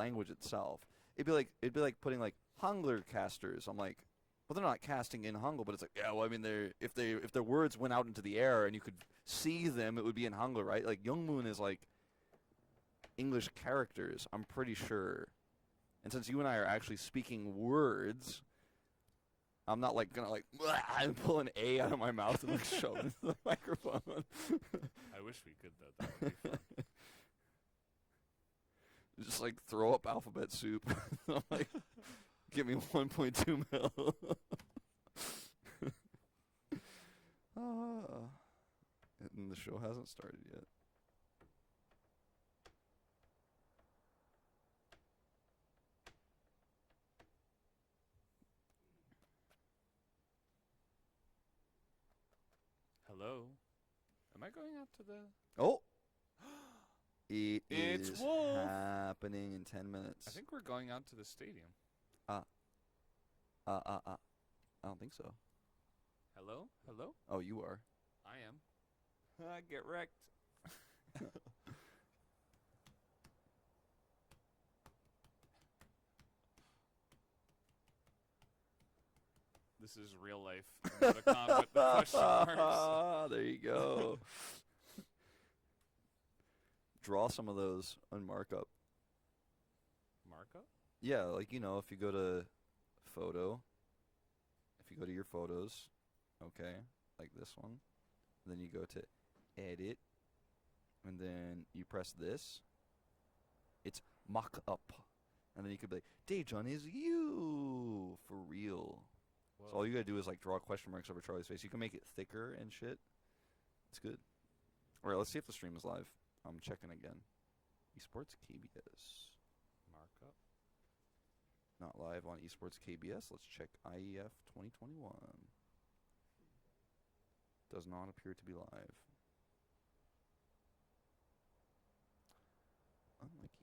language itself. It'd be like putting like Hangul casters. I'm like, well, they're not casting in Hangul, but it's like, yeah, well, I mean, if their words went out into the air and you could see them, it would be in Hangul, right? Like Youngmoon is like English characters, I'm pretty sure. And since you and I are actually speaking words, I'm not like gonna like and pull an A out of my mouth and like shove it into the microphone. I wish we could though. That would be fun. Just like throw up alphabet soup. I'm like, give me 1.2 mil. And the show hasn't started yet. Hello? Am I going out to the... Oh! It's It's Wolf! happening in 10 minutes. I think we're going out to the stadium. I don't think so. Hello? Hello? Oh, you are. I am. Get wrecked. This is real life. Emoticon with the question marks. There you go. Draw some of those on markup. Markup? Yeah, like, you know, if you go to photo, if you go to your photos, okay, like this one, then you go to edit, and then you press this, it's mock up. And then you could be like, Daejeon is you for real. Whoa. So all you gotta do is like draw question marks over Charlie's face. You can make it thicker and shit. It's good. Alright, let's see if the stream is live. I'm checking again. eSports KBS. Markup? Not live on eSports KBS. Let's check IEF 2021. Does not appear to be live. Unlucky.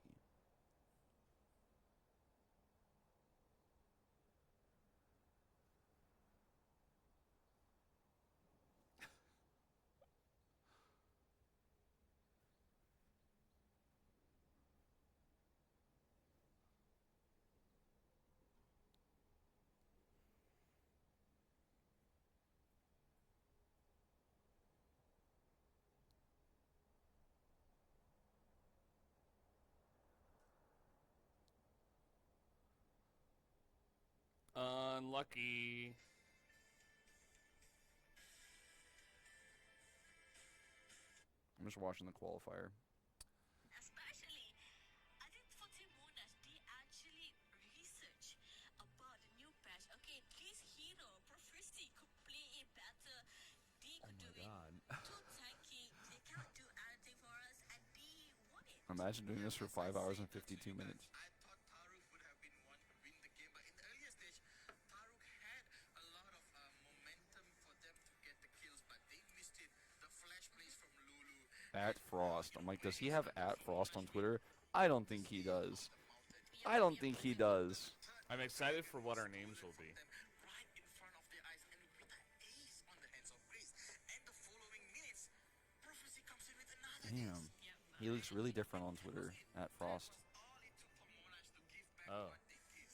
Unlucky. I'm just watching the qualifier. Especially, I think for Team Monash, they actually research about the new patch. Okay, this hero, Prophecy, could play it better. They could do it too tanky. They can't do anything for us, and they won it. Imagine doing this for 5 hours and 52 minutes. I thought Taruk would have win the game, but in the earlier stage, Taruk had a lot of momentum for them to get the kills, but they missed it. The flash plays from Lulu. At Frost. I'm like, does he have at Frost on Twitter? I don't think he does. I don't think he does. I'm excited for what our names will be. Right in front of their eyes, and with an ace on the hands of Grace. And the following minutes, Prophecy comes in with another Damn. ace. He looks really different on Twitter. At Frost. All it took for Monash to give back Oh. what they give.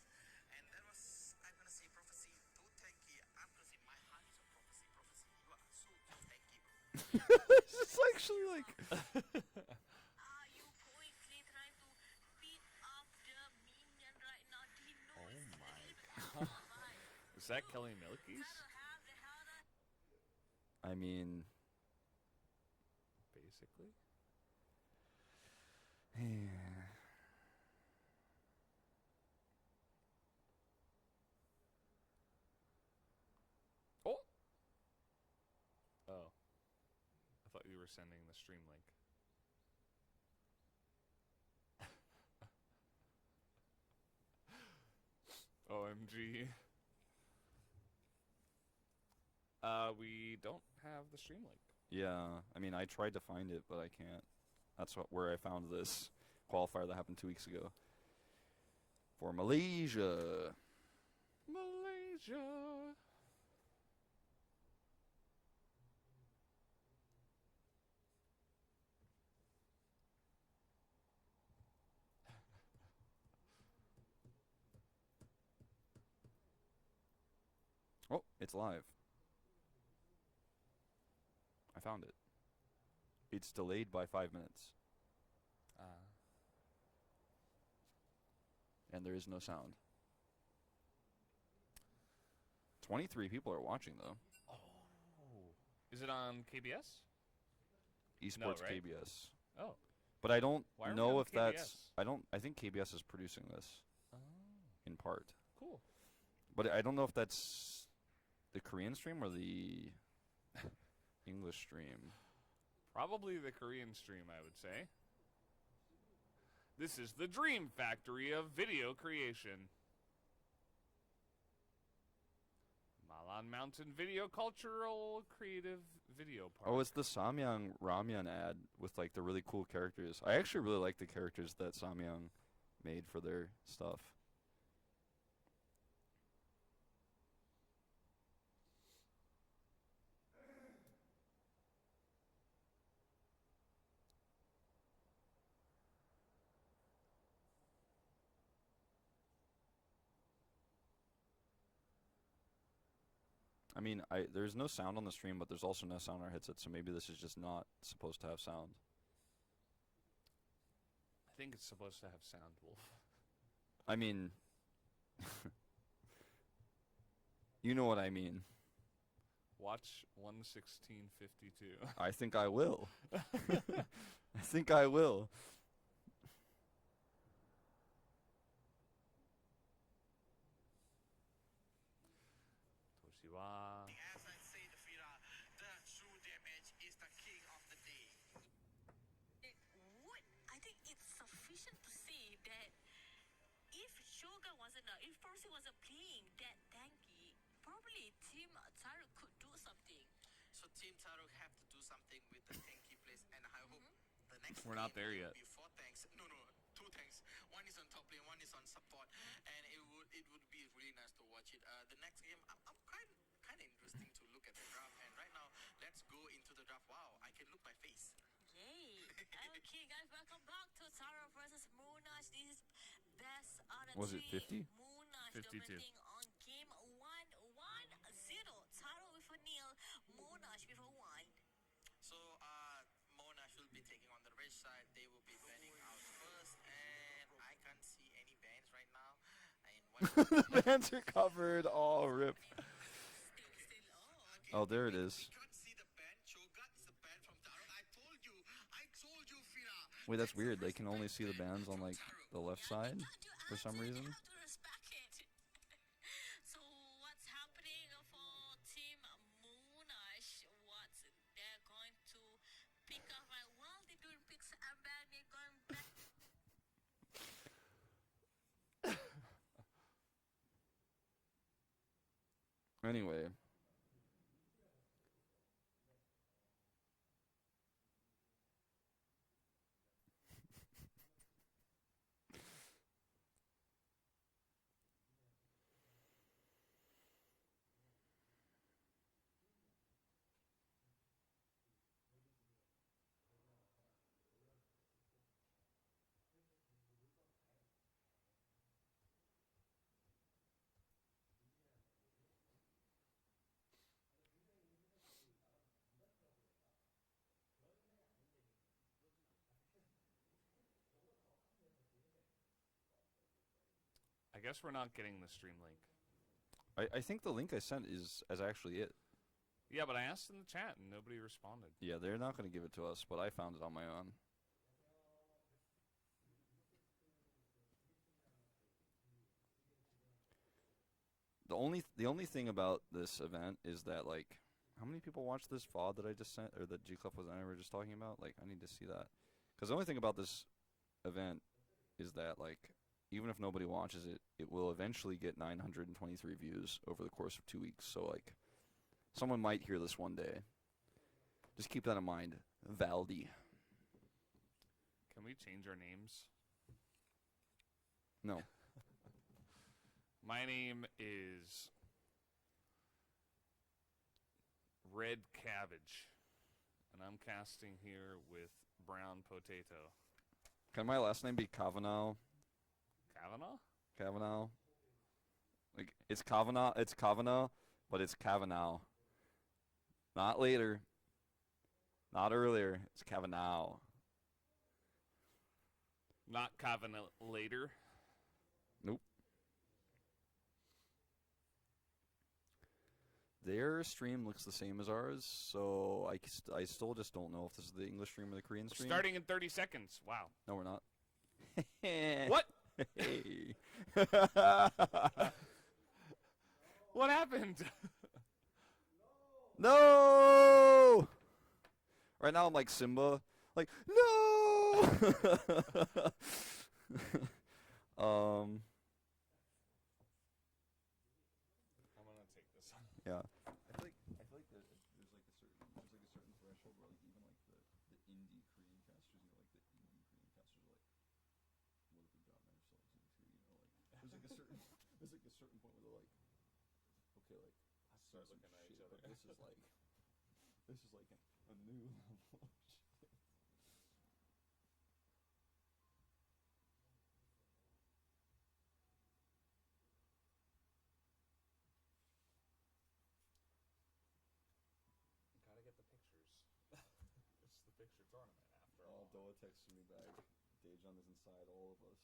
And that was, I'm gonna say, Prophecy too tanky. I'm gonna say my heart is on Prophecy. Prophecy, you are so tanky, bro. It's actually like... Are you quickly trying to beat up the minion right now? He knows Oh my god. Is that Kelly Milky's? I mean... Basically. Yeah. Oh! Oh. I thought you were sending the stream link. OMG. We don't have the stream link. Yeah, I mean, I tried to find it, but I can't. That's where I found this qualifier that happened 2 weeks ago. For Malaysia. Malaysia. Oh, it's live. I found it. It's delayed by 5 minutes, and there is no sound. 23 people are watching though. Is it on KBS? Esports right? KBS. Oh. But I don't Why are we know on if that's. KBS? I think KBS is producing this Oh. in part. Cool. But I don't know if that's the Korean stream or the English stream. Probably the Korean stream, I would say. This is the dream factory of video creation. Malan Mountain Video Cultural Creative Video Park. Oh, it's the Samyang Ramyun ad with like the really cool characters. I actually really like the characters that Samyang made for their stuff. I mean, there's no sound on the stream, but there's also no sound on our headset, so maybe this is just not supposed to have sound. I think it's supposed to have sound, Wolf. I mean, you know what I mean. Watch 1:16:52. I think I will. I think I will. Toshiwa. As I said, Fira, the true damage is the king of the day. I think it's sufficient to say that if Shoga wasn't, if Percy wasn't playing that tanky, probably Team Taru could do something. So Team Taruk have to do something with the tanky place, and I hope the next We're not there game yet. will be 4 tanks. No, 2 tanks. One is on top lane, one is on support, and it would be really nice to watch it. The next game, I'm kind of interesting to look at the draft, and right now let's go into the draft. Wow, I can look my face. Yay! Okay, guys, welcome back to Taru versus Monash. This is best out of Was it 3. 50? Monash 52. dominating on game 1-1-0. Taru with a nil, Monash with a 1. So Monash will be taking on the red side. They will be banning out first, and I can't see any bans right now. And The bands are covered. Oh, rip. Still, Oh, there it is. We can't see the ban. Cho'Gath is the ban from Taruk. I told you, Fira. Wait, that's weird. They can only see the bands on like the left side for some reason. You have to respect it. So what's happening for Team Monash? What they're going to pick up? While they're doing picks and then they're going back. Anyway. I guess we're not getting the stream link. I think the link I sent is actually it. Yeah, but I asked in the chat and nobody responded. Yeah, they're not going to give it to us, but I found it on my own. The only thing about this event is that, like, how many people watched this VOD that I just sent, or that G-Club was and I were just talking about? Like, I need to see that. Because the only thing about this event is that, like, even if nobody watches it, it will eventually get 923 views over the course of 2 weeks. So, like, someone might hear this one day. Just keep that in mind. Valdi. Can we change our names? No. My name is Red Cabbage, and I'm casting here with Brown Potato. Can my last name be Kavanaugh? Kavanaugh? Kavanaugh? Like, it's Kavanaugh, but it's Kavanaugh. Not later. Not earlier. It's Kavanaugh. Not Kavanaugh later. Nope. Their stream looks the same as ours, so I still just don't know if this is the English stream or the Korean stream. Starting in 30 seconds. Wow. No, we're not. What? Hey. What happened? No! Right now I'm like Simba. Like, no! I'm gonna take this one. Yeah. I feel like there's like a certain threshold where like even like the indie Korean casters, like the indie Korean casters are like, what have we gotten ourselves into? There's like a certain point where they're like, okay, like Start looking at each other. This is like a new level of shit. Gotta get the pictures. It's the picture tournament after all. Doa texted me back. Daejeon is inside all of us.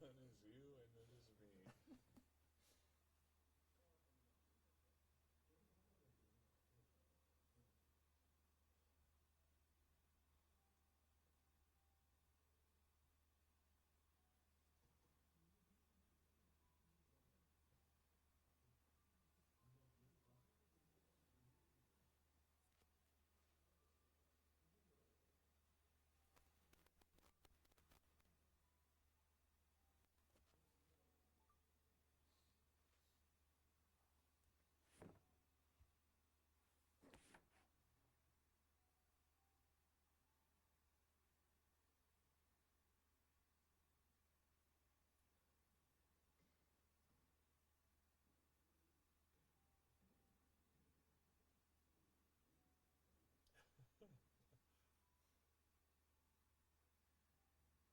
That is you and it is me.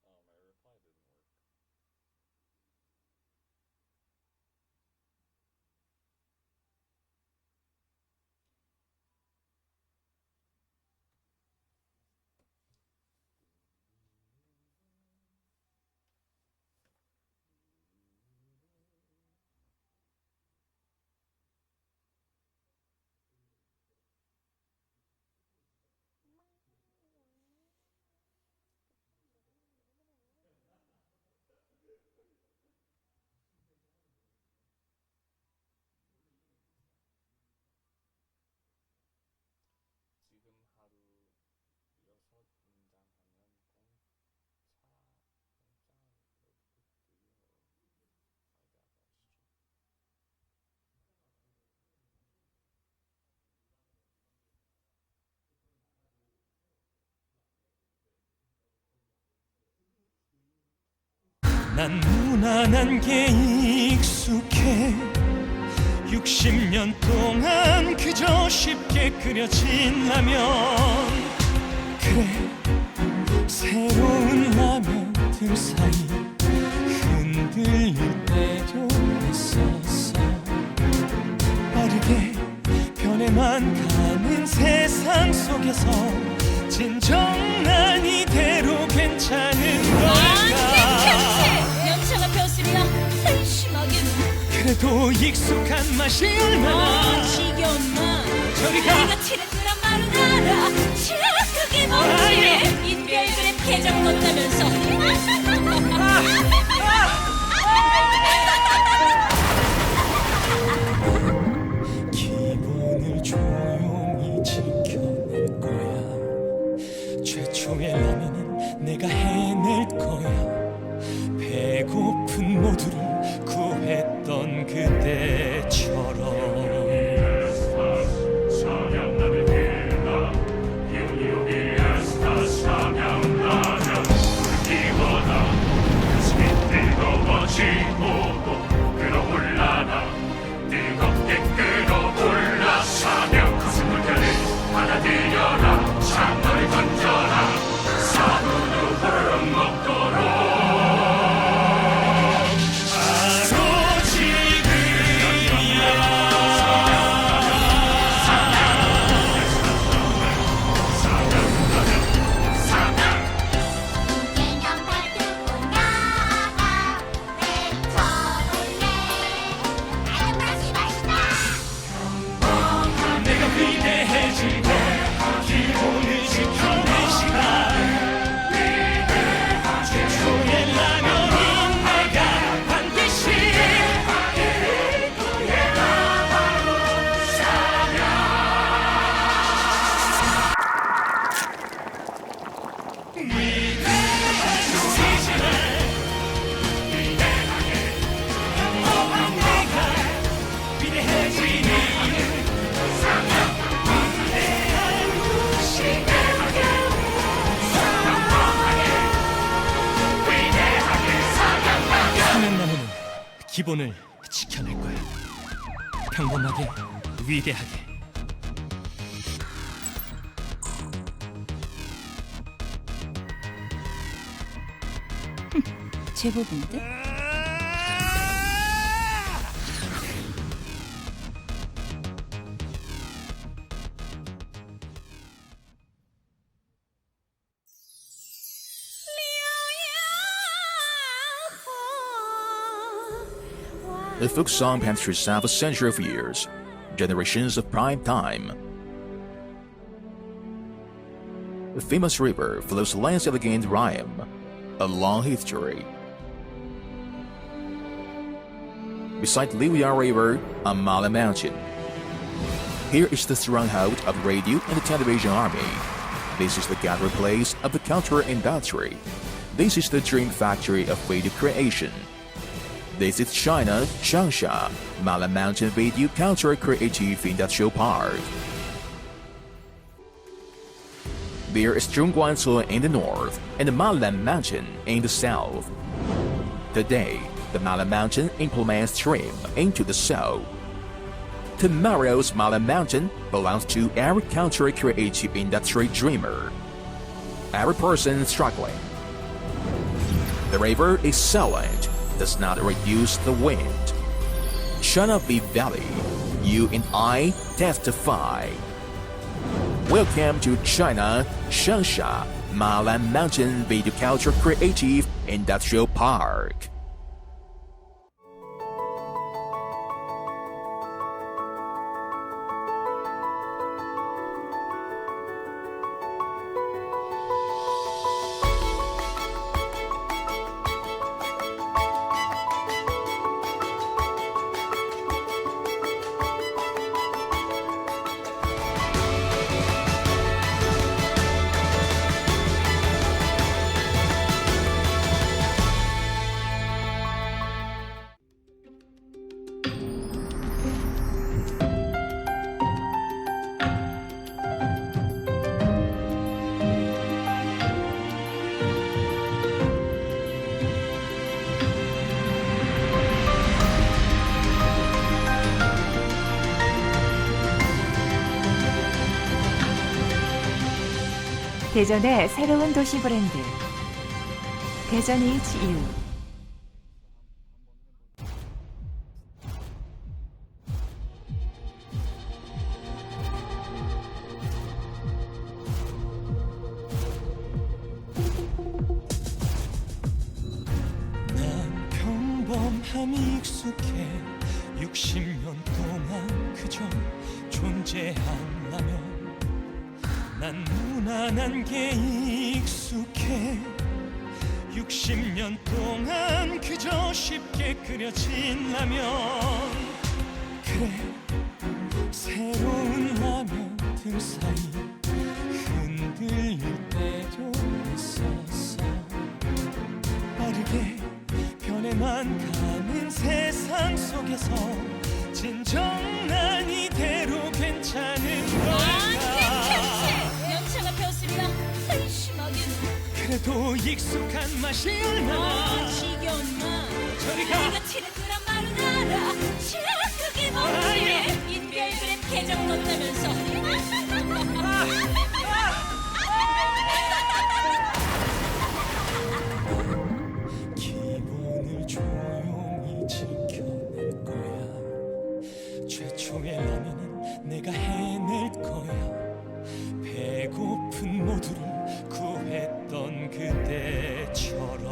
Oh, my reply didn't work. 지금 하루 6문장 하면 공짜 노트북도요. 난 무난한 게 익숙해 60년 동안 그저 쉽게 끓여진 라면 그래 새로운 라면들 사이 흔들릴 때도 있었어 빠르게 변해만 가는 세상 속에서 진정 난 이대로 괜찮은 걸까 연차가 폈으리라 한심하게는 그래도 익숙한 맛이 얼마나 지겨운 맛 저리가 내가 치는 그런 말은 알아 그게 뭔지 인별그램 계정 넣었다면서 기본을 조용히 지켜낼 거야 최초의 라면은 내가 해낼 거야 배고픈 모두를 구했던 그때처럼 바로 지금 기본을 지켜낼 거야. 평범하게, 위대하게. 제법인데? The folk song passed through half a century of years, generations of prime time. The famous river flows lands elegant rhyme, a long history. Beside Liuya River, a Mala mountain. Here is the stronghold of the radio and the television army. This is the gathering place of the cultural industry. This is the dream factory of radio creation. This is China, Changsha, Mala Mountain Video Cultural Creative Industrial Park. There is Zhongguancun in the north and the Mala Mountain in the south. Today, the Mala Mountain implements stream into the south. Tomorrow's Mala Mountain belongs to every cultural creative industry dreamer. Every person struggling. The river is silent, does not reduce the wind. China Valley, you and I testify. Welcome to China, Changsha, Mala Mountain Video Culture Creative Industrial Park. 대전의 새로운 도시 브랜드 대전 HEARTHSTONE. 난 평범함이 익숙해 60년 동안 그저 존재하려면 난 무난한 게 익숙해 60년 동안 그저 쉽게 그려진 라면 그래 새로운 라면들 사이 흔들릴 때도 있었어 빠르게 변해만 가는 세상 속에서 진정 난 이대로 괜찮은 걸까 냄새가 폈습니다. 한심하게는. 그래도 익숙한 맛이 얼마나 지겨운 맛. 저리 가 내가 치는 그런 말은 알아. 치아 그게 뭐지? 인별그램 계정 넣었다면서. 기본을 조용히 지켜낼 거야 최초의 라면은 내가 해낼 거야 배고픈 모두를 구했던 그때처럼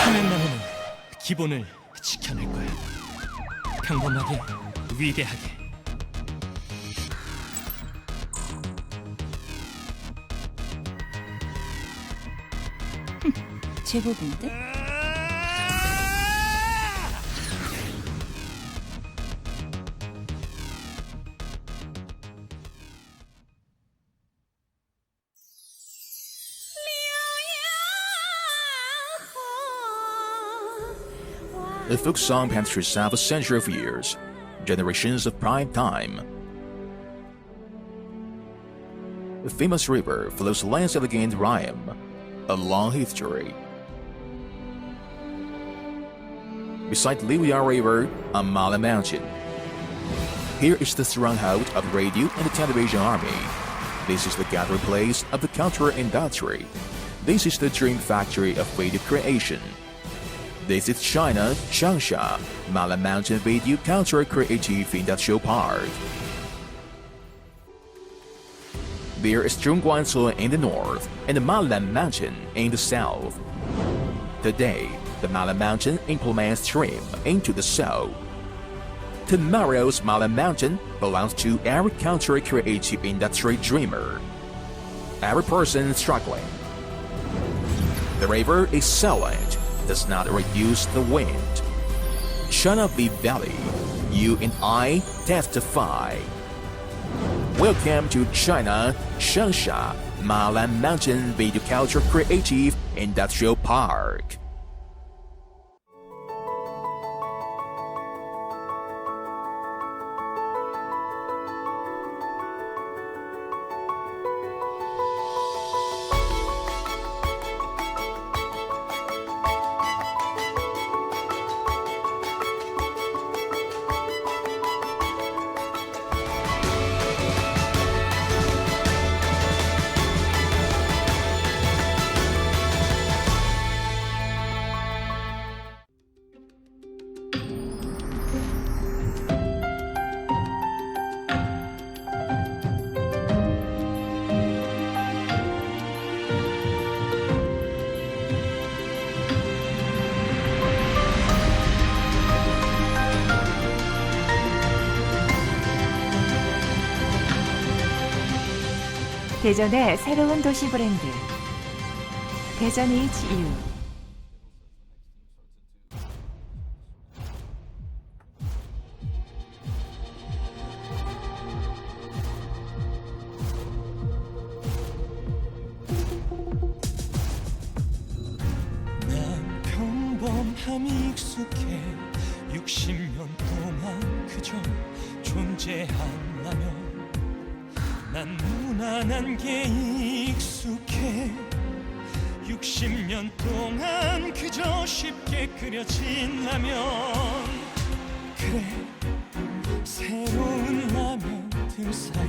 사는 나무는 기본을 지켜낼 거야. 평범하게, 위대하게. 제법인데? A folk song passed through half a century of years, generations of prime time. The famous river flows lands elegant rhyme, a long history. Beside Liuya River, a Mala mountain. Here is the stronghold of the radio and the television army. This is the gathering place of the cultural industry. This is the dream factory of radio creation. This is China, Changsha, Mala Mountain Video Cultural Creative Industrial Park. There is Zhongguancun in the north and the Mala Mountain in the south. Today, the Mala Mountain implements stream into the south. Tomorrow's Mala Mountain belongs to every cultural creative industry dreamer. Every person struggling. The river is silent, does not reduce the wind. China Big Valley, you and I testify. Welcome to China, Changsha, Mala Mountain Video Culture Creative Industrial Park. 대전의 새로운 도시 브랜드 대전 HEARTHSTONE. 난 평범함이 익숙해 60년 동안 그저 존재하려면 난 무난한 게 익숙해 60년 동안 그저 쉽게 그려진라면 그래 새로운 라면들 사이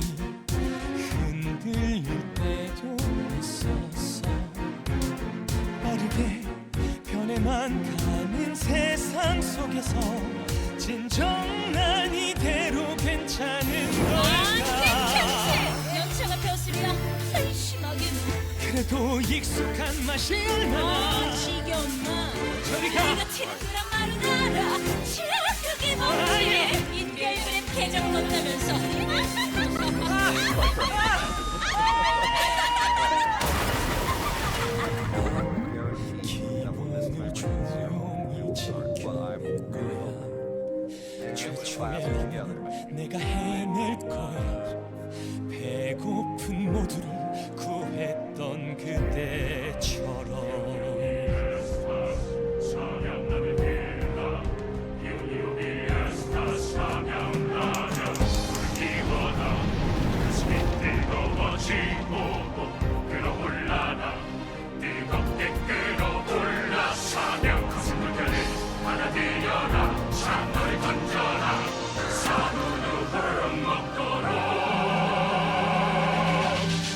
흔들릴 때도 있었어 빠르게 변해만 가는 세상 속에서 진정 난 이대로 괜찮은 걸까 연차가 폈습니다. 한심하게 그래도 익숙한 맛이 얼마나 지겨운 맛. 저리 가 내가 튀는 그런 말은 알아. 그게 뭔지 인별그램 계정 넣었다면서. 기분을 조용히 지켜낼 거야 최초의 라면 내가 해낼 거야 배고픈 모두를 구했던 그때처럼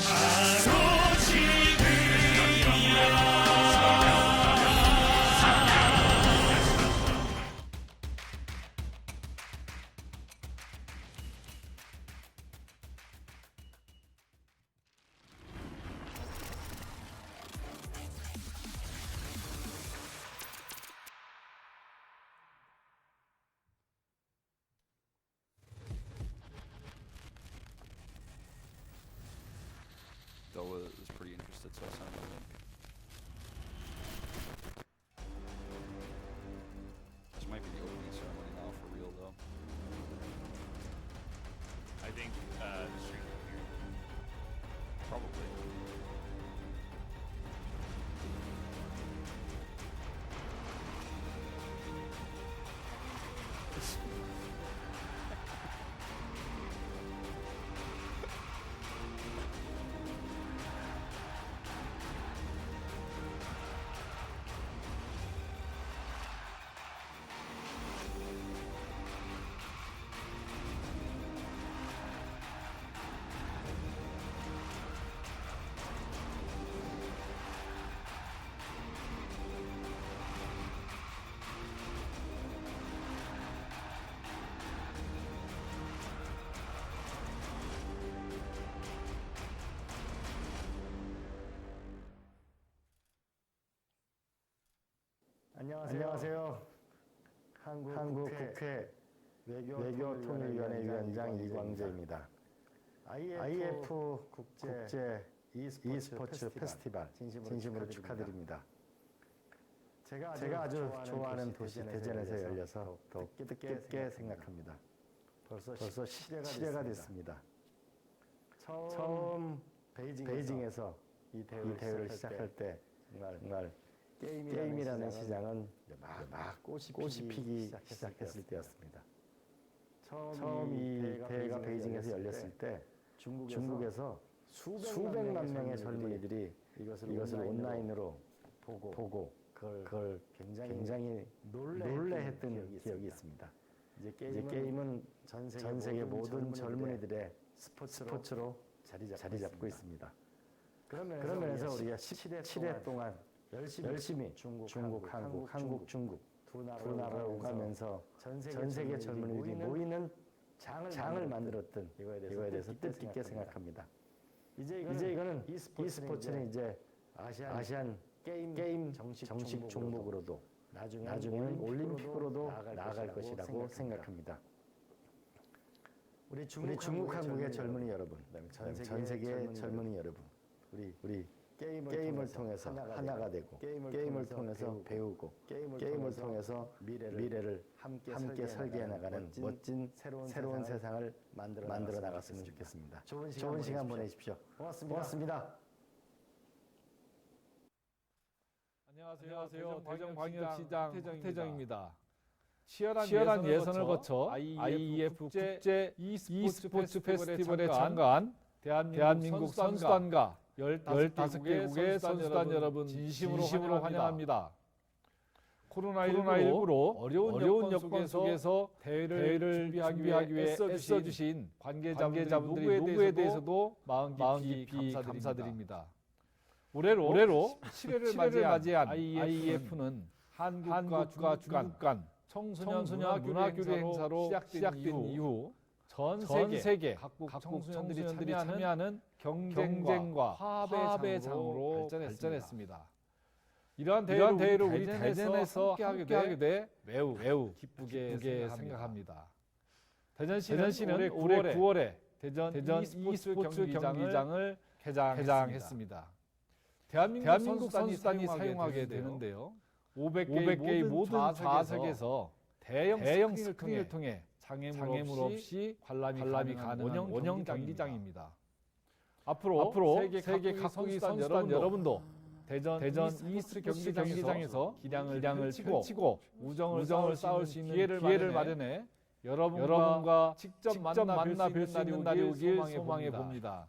바로 지금이야 it, so I'll send him a link. This might be the opening ceremony now for real, though. I think the stream will hear. Probably. 안녕하세요. 한국국회 외교통일위원회 위원장 이광재입니다. IEF 국제 e스포츠 페스티벌 진심으로 축하드립니다. 제가 아주 좋아하는 도시 대전에서 열려서 더 뜻깊게 생각합니다. 벌써 7회가 됐습니다. 처음 베이징에서 이 대회를 시작할 때 정말 게임이라는 시장은 막 꽃이 피기 시작했을 때였습니다. 처음 이 대회가 베이징에서 열렸을 때 중국에서 수백만 명의 젊은이들이 이것을 온라인으로 보고 그걸 굉장히 놀래했던 기억이 있습니다. 이제 게임은 전 세계 모든 젊은이들의 스포츠로 자리 잡고 있습니다. 그런 면에서 우리가 17회 동안 열심히 중국, 한국, 중국 두 나라를 오가면서 전 세계 젊은이들이 모이는 장을 만들었던 이거에 대해서 뜻깊게 생각합니다. 이제 이거는 e스포츠는 이제 아시안 게임 정식 종목으로도 나중에는 올림픽으로도 나아갈 것이라고 생각합니다. 우리 중국, 한국의 젊은이 여러분, 전 세계의 젊은이 여러분, 우리 게임을 통해서 하나가 되고 게임을 통해서 배우고 게임을 통해서 미래를 함께 설계해 나가는 멋진 새로운 세상을 만들어 나갔으면 좋겠습니다. 좋은 시간 보내십시오. 고맙습니다. 안녕하세요. 대전광역시장 태정입니다. 치열한 예선을 거쳐 IEF 국제 e스포츠 페스티벌에 참가한 대한민국 선수단과 15개국의 선수단 여러분 진심으로 환영합니다. 코로나19로 어려운 여건 속에서 대회를 준비하기 위해 애써주신 관계자분들이 누구에 대해서도 마음 깊이 감사드립니다. 올해로 7회를 맞이한 IEF는 한국과 중국 간 청소년 문화교류 행사로 시작된 이후 전 세계 각국 청소년들이 참여하는 경쟁과 화합의 장으로 발전했습니다. 이러한 대회를 우리 대전에서 함께하게 돼 매우 기쁘게 생각합니다. 대전시는 올해 9월에 대전 e스포츠 경기장을 개장했습니다. 대한민국 선수단이 사용하게 되는데요. 500개의 모든 좌석에서 대형 스크린을 통해 장애물 없이 관람이 가능한 원형 경기장입니다. 앞으로 세계 각국의 선수단 여러분도 대전 e스포츠 경기장에서 기량을 펼치고 우정을 쌓을 수 있는 기회를 마련해 여러분과 직접 만나 뵐 수 있는 날이 오길 소망해 봅니다.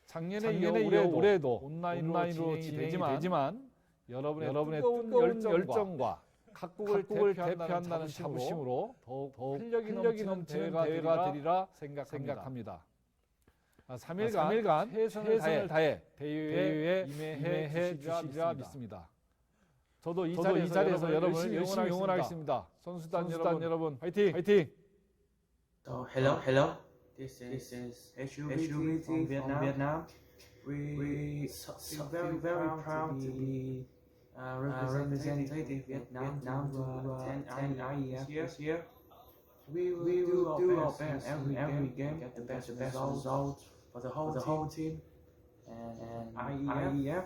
작년에 이어 올해도 온라인으로 진행이 되지만 여러분의 뜨거운 열정과 각국을 대표한다는 자부심으로 더욱 활력이 넘치는 대회가 되리라 생각합니다. 3일간 최선을 다해 대회에 임해해 주시리라 믿습니다. 저도 이 자리에서 여러분을 열심히 응원하겠습니다. 선수단 여러분 화이팅! So hello. This is HUB from Vietnam. We feel very proud to be representative Vietnam to attend IEF this year. We will do our best every game, get the best result for the whole team. and IEF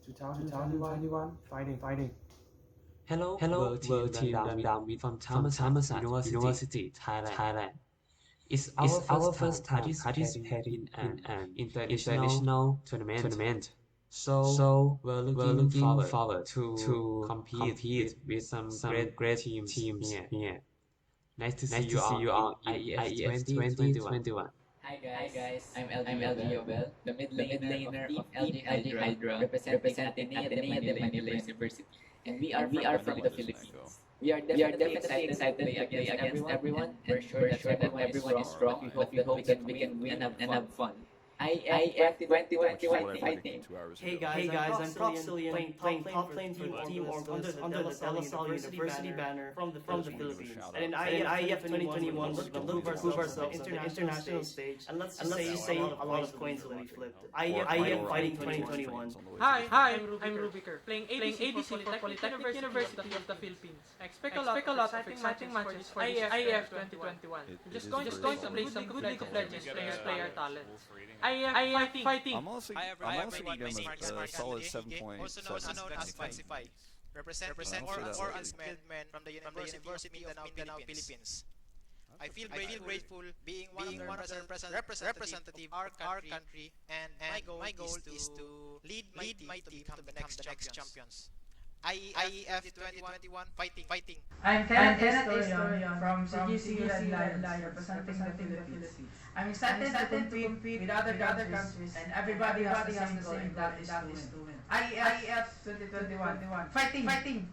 2021 fighting. Hello, world team Random from Thammasat University, Thailand. It's our first time participating in an international tournament. So we're looking forward to compete with some great teams here. Nice to see you all IEF 2021. Hi guys, I'm Liobel, the mid laner of LG Hydra, representing Atenea de Manila University. And we are from the Philippines. We are definitely excited to play against everyone. We're sure that everyone is strong, but we hope that we can win and have fun. IEF 2021 fighting. Hey guys, I'm Proxilian, playing top lane team under the De La Salle University banner from the Philippines. And in IEF 2021, we're going to prove ourselves on the international stage, and let's say a lot of coins will be flipped. IEF Fighting 2021. Hi, I'm Rubiker, playing ADC for Polytechnic University of the Philippines. I expect a lot of exciting matches for IEF 2021. I'm just going to play some good League of Legends players play our talent. IEF Fighting. I'm honestly giving them a solid 7.7. Also known as Falsify. Represent or unskilled men from the University of Mindanao, Philippines. I feel grateful being one of the representative of our country, and my goal is to lead my team to become the next champions. IEF 2021 fighting. I'm Kenneth Historian from CGC Lions, representing the Philippines. I'm excited to compete with other countries, and everybody has the same goal, and that is to win. IEF 2021 fighting.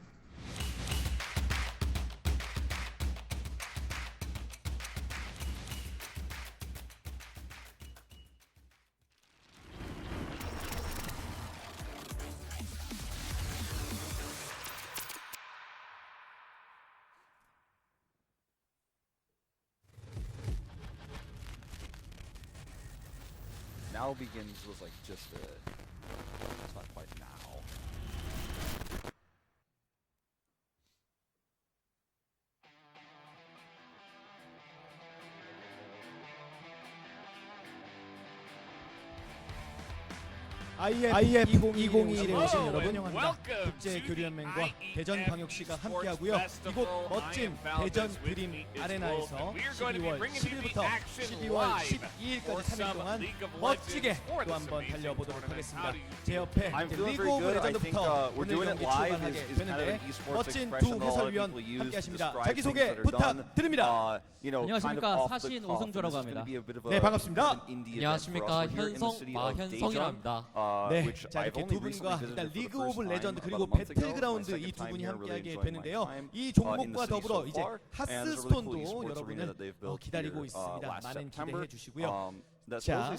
Now begins was like just it's not quite now. IEF 2021에 오신 여러분 환영합니다. 국제교류연맹과 대전광역시가 함께하고요. 이곳 멋진 대전 드림 아레나에서 12월 10일부터 12월 12일까지 3일 동안 멋지게 또 한번 달려보도록 하겠습니다. 제 옆에 리그오브레전드부터 오늘 경기 출발하게 되는데 멋진 두 해설위원 함께하십니다. 자기소개 부탁드립니다. 안녕하십니까, 사신 오승조라고 합니다. 네, 반갑습니다. 안녕하십니까, 마현성이라고 합니다. 네, 자 이렇게 두 분과 일단 리그 오브 레전드 그리고 배틀그라운드 이 두 분이 함께하게 되는데요. 이 종목과 더불어 이제 하스스톤도 여러분을 기다리고 있습니다. 많은 기대해 주시고요. 자,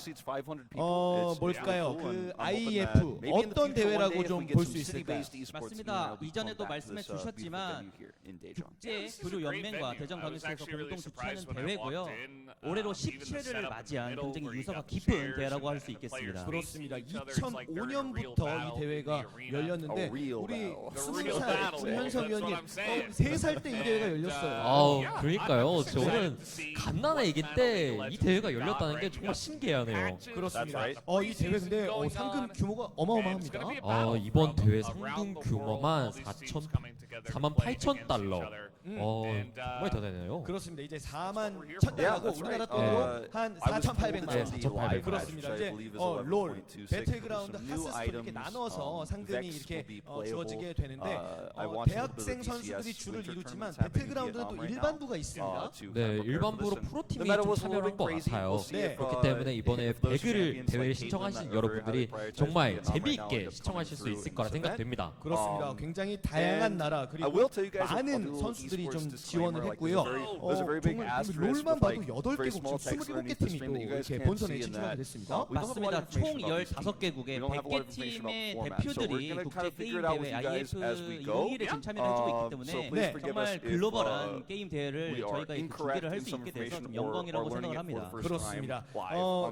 뭘까요? 그 IEF 어떤 대회라고 좀 볼 수 있을까요? 맞습니다. 이전에도 말씀해 주셨지만 국제교류연맹과 대전광역시에서 공동 주최하는 대회고요. 올해로 10회를 맞이한 굉장히 유서가 깊은 대회라고 할 수 있겠습니다. 그렇습니다. 2005년부터 이 대회가 열렸는데 우리 20살 우리 현석 위원님 3살 때 이 대회가 열렸어요. 그러니까요. 저는 갓난아 얘기 때 이 대회가 열렸다는 게 정말 신기하네요. 그렇습니다. 이 대회 근데 상금 규모가 어마어마합니다. 이번 대회 상금 규모만 48,000달러. 정말 대단해요. 그렇습니다. 이제 41,000달러고 우리나라 돈으로 한 4,800만 원. 4,800. 그렇습니다. 이제 롤, 배틀그라운드, 하스스톤 이렇게 나눠서 상금이 이렇게 주어지게 되는데 대학생 선수들이 주를 이루지만 배틀그라운드는 또 일반부가 있습니다. 네, 일반부로 프로팀이 좀 참여할 것 같아요. 네. 그렇기 때문에 이번에 배그를 대회에 신청하신 여러분들이 정말 재미있게 시청하실 수 있을 거라 생각됩니다. 그렇습니다. 굉장히 다양한 나라 그리고 많은 선수들이 좀 지원을 했고요. 정말 롤만 봐도 8개국, 27개 팀이 또 이렇게 본선에 진출하게 됐습니다. 맞습니다. 총 15개국의 100개 팀의 대표들이 국제게임대회 IEF 2일에 지금 참여를 해주고 있기 때문에 정말 글로벌한 게임 대회를 저희가 준비를 할 수 있게 돼서 좀 영광이라고 생각을 합니다. 그렇습니다.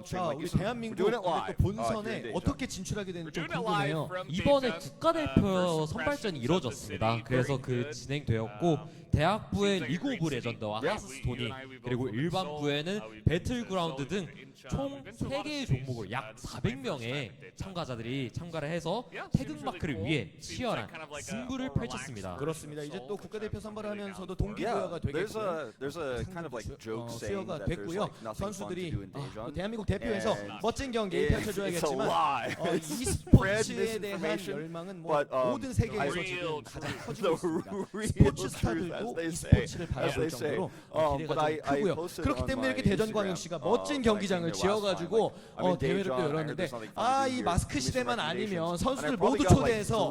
자, 우리 대한민국 또 본선에 어떻게 진출하게 되는지 좀 궁금해요. 이번에 국가대표 선발전이 이루어졌습니다. 그래서 그 진행되었고 대학부의 리그오브레전드와 하스스톤이 그리고 일반부에는 배틀그라운드 등 총 3개의 종목을 약 400명의 참가자들이 참가를 해서 태극마크를 위해 치열한 승부를 펼쳤습니다. 그렇습니다. 이제 또 국가대표 선발을 하면서도 동기부여가 되겠고요. 수요가 됐고요. 선수들이 대한민국 대표에서 멋진 경기 펼쳐줘야겠지만 e스포츠에 대한 열망은 뭐 모든 세계에서 지금 가장 커지고 있습니다. 스포츠 스타들도 e스포츠를 바라볼 정도로 기대가 좀 크고요. 그렇기 때문에 이렇게 대전광역시가 멋진 경기장을 지어가지고 대회를 또 열었는데 이 마스크 시대만 아니면 선수들 모두 초대해서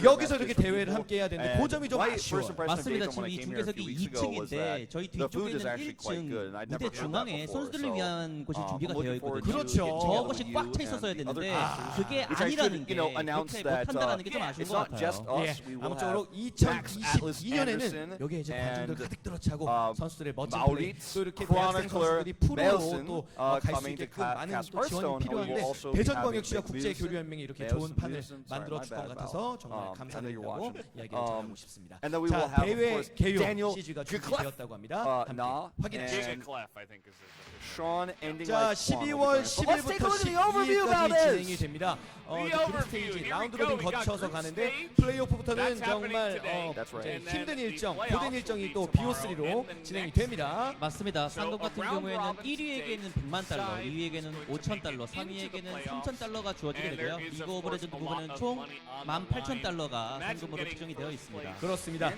여기서 이렇게 대회를 함께 해야 되는데 그 점이 좀 아쉬워요. 맞습니다. 지금 이 중계석이 2층인데 저희 뒤쪽에 있는 1층 무대 중앙에 선수들을 위한 곳이 준비가 되어 있거든요. 그렇죠. 저것이 꽉 차 있었어야 되는데 그게 아니라는 게 그렇게 못한다는 게 좀 아쉬운 것 같아요. 예, 아무쪼록 2022년에는 여기에 이제 관중들 가득 들어차고 선수들의 멋진 플레이 또 이렇게 대학생 선수들이 프로로 또 갈 수 있게끔 많은 또 지원이 필요한데 대전광역시와 국제교류연맹이 이렇게 좋은 판을 만들어줄 것 같아서 정말 감사드리고 이야기를 전하고 싶습니다. 자, 대회 개요 CG가 준비되었다고 합니다. 함께 확인해주시죠. 자, 12월 10일부터 12일까지 진행이 됩니다. 그룹 스테이지 라운드 로빈 거쳐서 가는데 플레이오프부터는 정말 힘든 일정, 고된 일정이 또 BO3로 진행이 됩니다. 맞습니다. 상금 같은 경우에는 1위에게는 100만 달러, 2위에게는 5천 달러, 3위에게는 3천 달러가 주어지게 되고요. 리그오브레전드 부분은 총 18,000달러가 상금으로 측정이 되어 있습니다. 그렇습니다.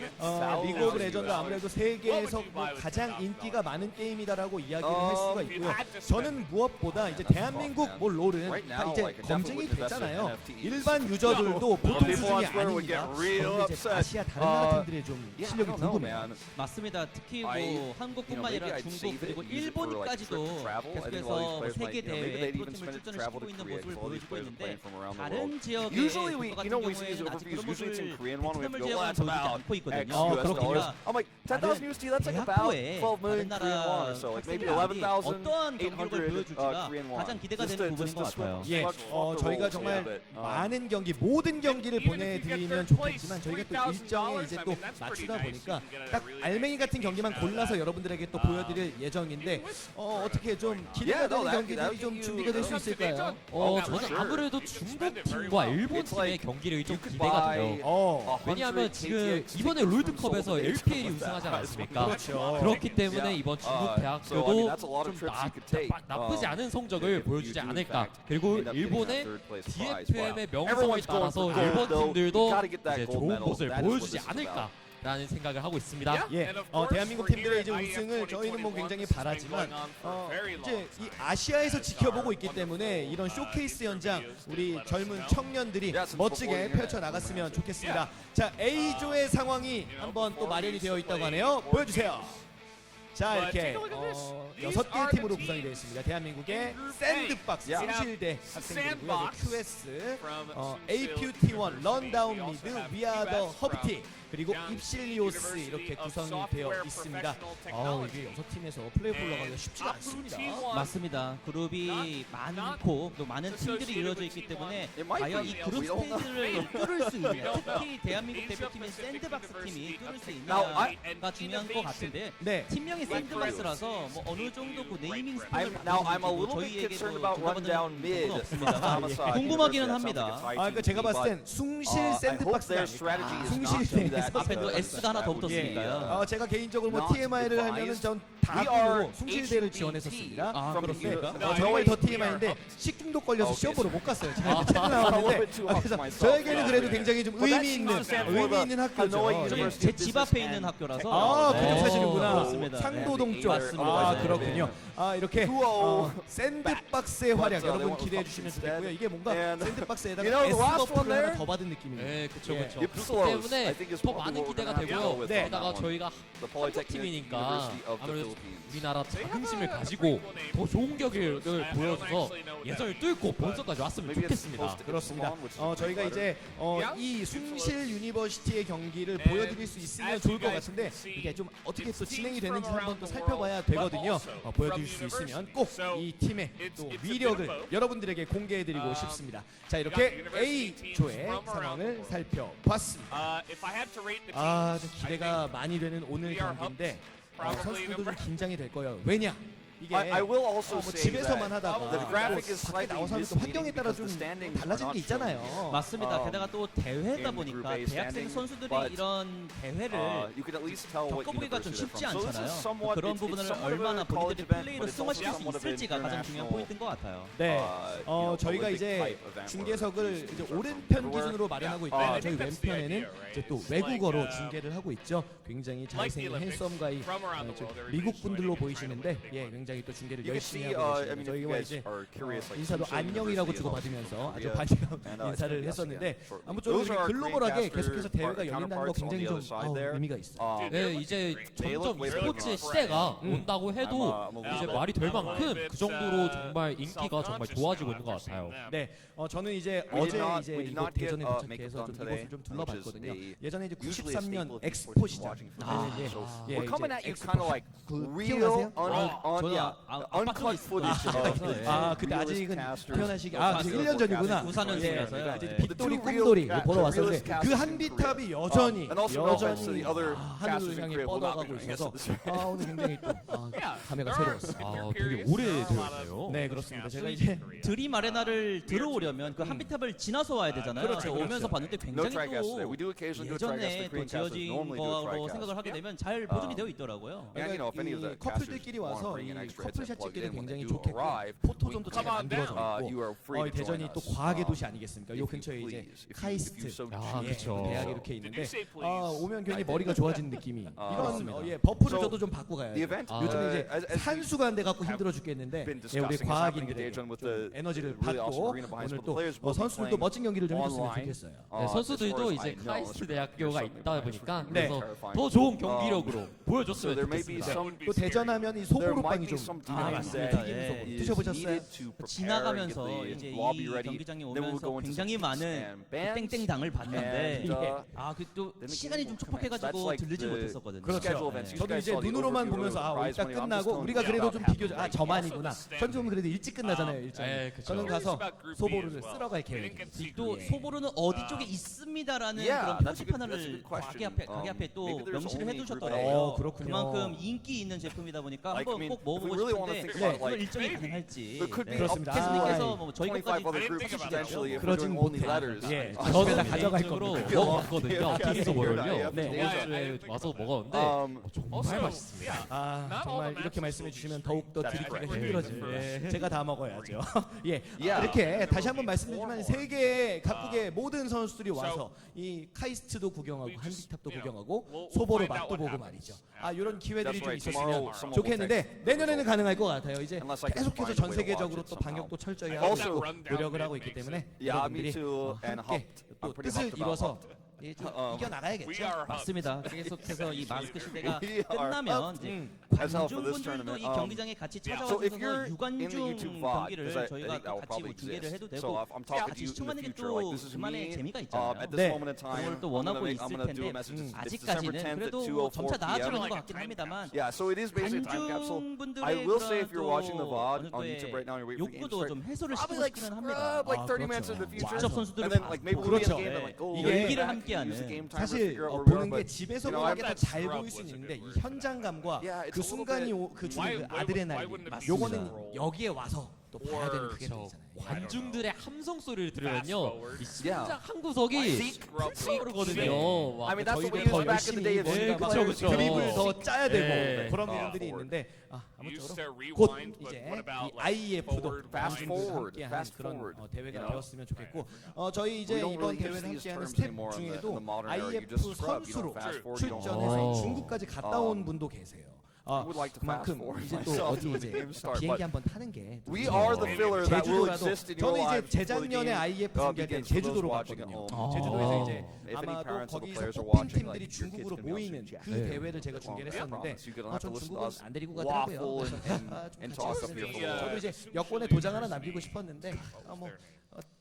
리그오브레전드 아무래도 세계에서 가장 인기가 많은 게임이다라고 이야기를 할 수가 있고요. 저는 무엇보다 이제 대한민국 롤은 다 이제 검증이 됐잖아요. 일반 유저들도 보통 수준이 아닙니다. 그런데 이제 아시아 다른 나라 팀들의 좀 실력이 궁금해요. 맞습니다. 특히 뭐 한국뿐만 아니라 중국 그리고 일본까지도 계속해서 세계 대회에 프로팀을 출전을 시키고 있는 모습을 보여주고 있는데 다른 지역의 국가 같은 경우에는 아직 그런 모습을 베트남을 제외하고는 보여주지 않고 있거든요. 그렇습니다. 대학부에 다른 나라 학생들이 어떠한 경기력을 보여줄지가 가장 기대가 되는 부분인 것 같아요. 예, 저희가 정말 많은 경기, 모든 경기를 보내드리면 좋겠지만 저희가 또 일정에 이제 또 맞추다 보니까 딱 알맹이 같은 경기만 골라서 여러분들에게 또 보여드릴 예정인데 어떻게 좀 기대가 되는 경기들이 좀 준비가 될 수 있을까요? 저는 아무래도 중국 팀과 일본 팀의 경기력이 좀 기대가 돼요. 왜냐하면 지금 이번에 롤드컵에서 LPL이 우승하지 않았습니까? 그렇죠. 그렇기 때문에 이번 중국 대학교도 좀 나쁘지 않은 성적을 보여주지 않을까. 그리고 일본의 DFM의 명성에 따라서 일본 팀들도 이제 좋은 모습을 보여주지 않을까라는 생각을 하고 있습니다. 예, 대한민국 팀들의 이제 우승을 저희는 뭐 굉장히 바라지만 이제 이 아시아에서 지켜보고 있기 때문에 이런 쇼케이스 현장 우리 젊은 청년들이 멋지게 펼쳐 나갔으면 좋겠습니다. 자, A조의 상황이 한번 또 마련이 되어 있다고 하네요. 보여주세요. 자, 이렇게 6개 팀으로 구성이 되어 있습니다. 대한민국의 샌드박스 숭실대 학생들이고요. QS, APUT1, 런다운 미드, 위아더 허브팀, 그리고 입실리오스 이렇게 구성이 되어 있습니다. 이게 6팀에서 플레이오프 올라가기가 쉽지가 않습니다. 맞습니다. 그룹이 많고 또 많은 팀들이 이루어져 있기 때문에 과연 이 그룹 스테이지를 뚫을 수 있느냐, 특히 대한민국 대표팀인 샌드박스 팀이 뚫을 수 있느냐가 중요한 것 같은데 팀명이 샌드박스라서 뭐 어느 정도 그 네이밍 스펠을 저희에게도 조사받은 부분은 없습니다. 궁금하기는 합니다. 그러니까 제가 봤을 땐 숭실 샌드박스가 아닐까. 숭실 앞에 또 S가 하나 더 붙었으니까요. 제가 개인적으로 뭐 TMI를 하면은 전 다음으로 숭실대를 지원했었습니다. 그렇습니까? 정말 더 TMI인데 식중독 걸려서 시험 보러 못 갔어요. 제가 최근 나왔는데 그래서 저에게는 그래도 굉장히 좀 의미 있는 학교죠. 제 집 앞에 있는 학교라서. 그쪽 사시는구나. 그렇습니다. 상도동 쪽. 그렇군요. 이렇게 샌드박스의 활약 여러분 기대해 주시면 좋겠고요. 이게 뭔가 샌드박스에다가 S 버프를 하나 더 받은 느낌이에요. 네, 그렇죠. 그렇기 때문에 더 많은 기대가 되고요. 게다가 저희가 한국 팀이니까 아무래도 우리나라 자긍심을 가지고 더 좋은 경기를 보여줘서 예선을 뚫고 본선까지 왔으면 좋겠습니다. 그렇습니다. 저희가 이제 이 숭실 유니버시티의 경기를 보여드릴 수 있으면 좋을 것 같은데 이게 좀 어떻게 또 진행이 되는지 한번 또 살펴봐야 되거든요. 보여드릴 수 있으면 꼭 이 팀의 또 위력을 여러분들에게 공개해드리고 싶습니다. 자, 이렇게 A조의 상황을 살펴봤습니다. 좀 기대가 많이 되는 오늘 경기인데 선수들도 좀 긴장이 될 거예요. 왜냐? 이게 I will also 뭐 say 집에서만 that 하다가 the graphic is 밖에 slightly 나와서 하면 또 misleading 환경에 따라 좀 because the standings are 달라지는 not 게 있잖아요. 맞습니다. 게다가 또 대회다 in 보니까 Group A 대학생 standing, 선수들이 but, 이런 대회를 you could at least tell what 겪어보기가 좀 university 쉽지 they're from. So this is 않잖아요. somewhat, 그런 it's 부분을 somewhat of a 얼마나 college 본인들이 event, 플레이로 but it's also 승화시킬 수 somewhat of an 있을지가 가장 중요한 international, 포인트인 것 같아요. 네, Olympic 저희가 이제 type event 중계석을 where 이제 teams are 오른편 from 기준으로 everywhere. 마련하고 있고요. 저희 왼편에는 이제 또 외국어로 중계를 하고 있죠. 굉장히 잘생긴 핸섬가이 미국 분들로 보이시는데 굉장히 또 중계를 열심히 하고 계십니다. 저희가 이제 인사도 안녕이라고 주고받으면서 아주 반가운 인사를 했었는데 아무쪼록 글로벌하게 계속해서 대회가 열린다는 거 굉장히 좀 의미가 있어요. 네, 이제 점점 e스포츠의 시대가 온다고 해도 이제 말이 될 만큼 그 정도로 정말 인기가 정말 좋아지고 있는 것 같아요. 네, 저는 이제 어제 이제 이곳 대전에 도착해서 좀 이곳을 좀 둘러봤거든요. 예전에 이제 93년 엑스포 시절. We're coming at you kind of like real uncut footage. 그때 아직은 태어나시기 1년 전이구나. 94년생이라서요. 이제 빗돌이 꿈돌이 보러 왔었는데 그 한비탑이 여전히 하늘을 향해 뻗어가고 있어서 오늘 굉장히 또 감회가 새로웠어요. 되게 오래되었네요. 네, 그렇습니다. 제가 이제 드림 아레나를 들어오려면 그 한비탑을 지나서 와야 되잖아요. 그렇죠. 오면서 봤는데 굉장히 또 예전에 또 지어진 거로 생각을 하게 되면 잘 보존이 되어 있더라고요. 그러니까 이 커플들끼리 와서 이 커플샷 찍기도 굉장히 좋겠고 포토존도 잘 만들어져 있고 대전이 또 과학의 도시 아니겠습니까? 요 근처에 이제 카이스트 대학이 이렇게 있는데 오면 괜히 머리가 좋아지는 느낌이 이런 버프를 저도 좀 받고 가야죠. 요즘에 이제 산수가 돼 갖고 힘들어 죽겠는데 우리 과학인들의 에너지를 받고 오늘 또 선수들도 멋진 경기를 좀 해줬으면 좋겠어요. 네, 선수들도 이제 카이스트 대학교가 있다 보니까 그래서 더 좋은 경기력으로 보여줬으면 좋겠습니다. 또 대전하면 이 소보루빵이 좀 맞습니다. 드셔보셨어요? 지나가면서 이제 이 경기장에 오면서 굉장히 많은 땡땡당을 봤는데 그 또 시간이 좀 촉박해가지고 들르지 못했었거든요. 그렇죠. 저도 이제 눈으로만 보면서 이따 끝나고 우리가 그래도 좀 비교적 저만이구나. 전주는 그래도 일찍 끝나잖아요. 일찍. 저는 가서 소보루를 쓸어 갈 계획입니다. 또 소보루는 어디 쪽에 있습니다라는 그런 표지판을 가게 앞에 또 명시를 해두셨더라고요. 그렇군요. 그만큼 인기 있는 제품이다 보니까 한번 꼭 먹어보고 싶은데 그걸 일정이 가능할지. 그렇습니다. 캐스님께서 뭐 저희 것까지 해주시겠죠? 그러진 못해요. 저는 다 가져갈 개인적으로 겁니다. 먹어봤거든요. 소보루를요. 저번주에 와서 먹었는데 정말 맛있습니다. 정말 이렇게 말씀해 주시면 더욱더 드리기가 힘들어집니다. 제가 다 먹어야죠. 이렇게 다시 한번 말씀드리지만 세계 각국의 모든 선수들이 와서 이 카이스트도 구경하고 한비탑도 구경하고 소보루 맛도 보고 말이죠. 이런 기회들이 좀 있었으면 좋겠는데 내년에는 가능할 것 같아요. 이제 계속해서 전 세계적으로 또 방역도 철저히 하고 있고 노력을 하고 있기 때문에 여러분들이 함께 또 뜻을 이뤄서 이겨 나가야겠죠. 맞습니다. 계속해서 이 마스크 시대가 끝나면 이제 관중분들도 이 경기장에 같이 찾아와서 유관중 경기를 저희가 또 같이 중계를 해도 되고 같이 시청하는 게 또 그만의 재미가 있잖아요. 그걸 또 원하고 있을 텐데 아직까지는 그래도 점차 나아지고 있는 것 같긴 합니다만 관중분들의 그런 또 욕구도 좀 해소를 시키고 싶기는 합니다. 직접 선수들을 그렇죠. 이게 연기를 함께하는 사실 보는 게 집에서 보는 게 더 잘 보일 수 있는데 이 현장감과 그 순간이 그 주는 그 아드레날린 요거는 여기에 와서 또 봐야 되는 그게 되잖아요. 관중들의 함성 소리를 들으면요, 이 심장 한 구석이 찌르거든요. 저희도 더 열심히 뭔가 드립을 더 짜야 되고 그런 부분들이 있는데 아무쪼록 곧 이제 이 IEF도 관중들과 함께하는 그런 대회가 되었으면 좋겠고 저희 이제 이번 대회를 함께하는 스텝 중에도 IEF 선수로 출전해서 중국까지 갔다 온 분도 계세요. 그만큼 이제 또 어디 이제 비행기 한번 타는 게 제주도라도 저는 이제 재작년에 IEF 중계할 때 제주도로 갔거든요. 제주도에서 이제 아마도 거기서 뽑힌 팀들이 중국으로 모이는 그 대회를 제가 중계를 했었는데 전 중국은 안 데리고 가더라고요. 그래서 저도 이제 여권에 도장 하나 남기고 싶었는데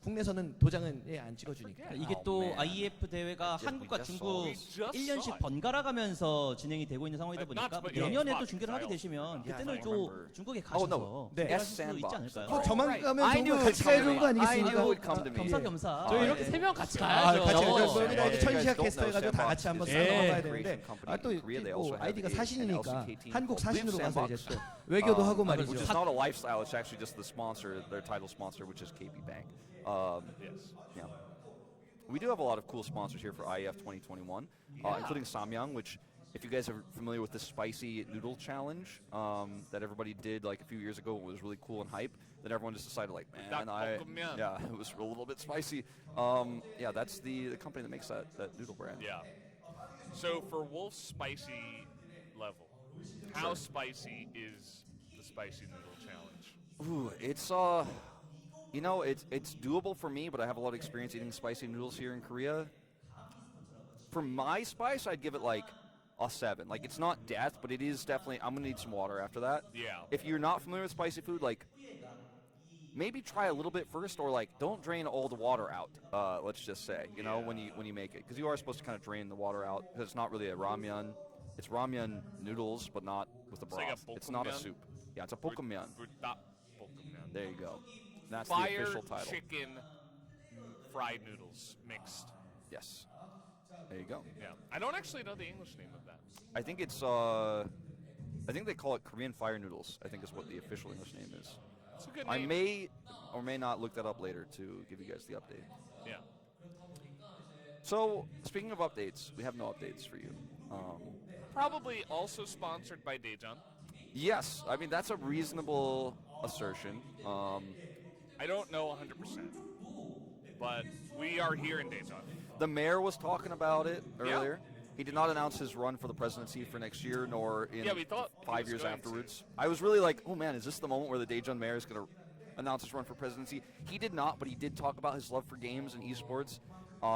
국내에서는 도장은 안 찍어주니까. 이게 또 IEF 대회가 한국과 중국 1년씩 번갈아 가면서 진행이 되고 있는 상황이다 보니까 내년에도 중계를 하게 되시면 그때는 또 중국에 가셔서 할 수 있지 않을까요? 저만 가면 정말 같이 가야 되는 거 아니겠습니까? 겸사겸사. 저희 이렇게 3명 같이 가야죠. 여기 천시아 캐스터 해가지고 다 같이 한번 싸워봐야 되는데 또 아이디가 사신이니까 한국 사신으로 가서 이제 또 외교도 하고 말이죠. Which is not a lifestyle. It's actually just the sponsor, their title sponsor, which is KB Bank. Yes. Yeah. We do have a lot of cool sponsors here for IEF 2021, including Samyang, which, if you guys are familiar with the spicy noodle challenge that everybody did like a few years ago, it was really cool and hype. Then everyone just decided, like, man, it was a little bit spicy. Yeah, that's the company that makes that noodle brand. Yeah. So for Wolf's spicy level, how spicy is the spicy noodle challenge? Ooh, it's you know, it's doable for me, but I have a lot of experience eating spicy noodles here in Korea. For my spice, I'd give it like a 7. Like, it's not death, but it is definitely. I'm gonna need some water after that. Yeah. If you're not familiar with spicy food, like, maybe try a little bit first, or like don't drain all the water out. Let's just say, you know, when you make it, because you are supposed to kind of drain the water out, because it's not really a ramyun. It's ramyun noodles, but not with the broth. It's not a soup. Yeah, it's a bokkeummyeon. There you go. That's the official title. Chicken fried noodles mixed. Yes. There you go. Yeah. I don't actually know the English name of that. I think it's I think they call it Korean fire noodles. I think is what the official English name is. It's a good I name. may or may not look that up later to give you guys the update. Yeah. So, speaking of updates, we have no updates for you. Probably also sponsored by Daejeon. Yes, I mean that's a reasonable assertion. I don't know 100%, but we are here in Daejeon. The mayor was talking about it earlier. He did not announce his run for the presidency for next year, nor in we thought 5 years afterwards. I was really like, oh man, is this the moment where the Daejeon mayor is going to announce his run for presidency? He did not, but he did talk about his love for games and esports,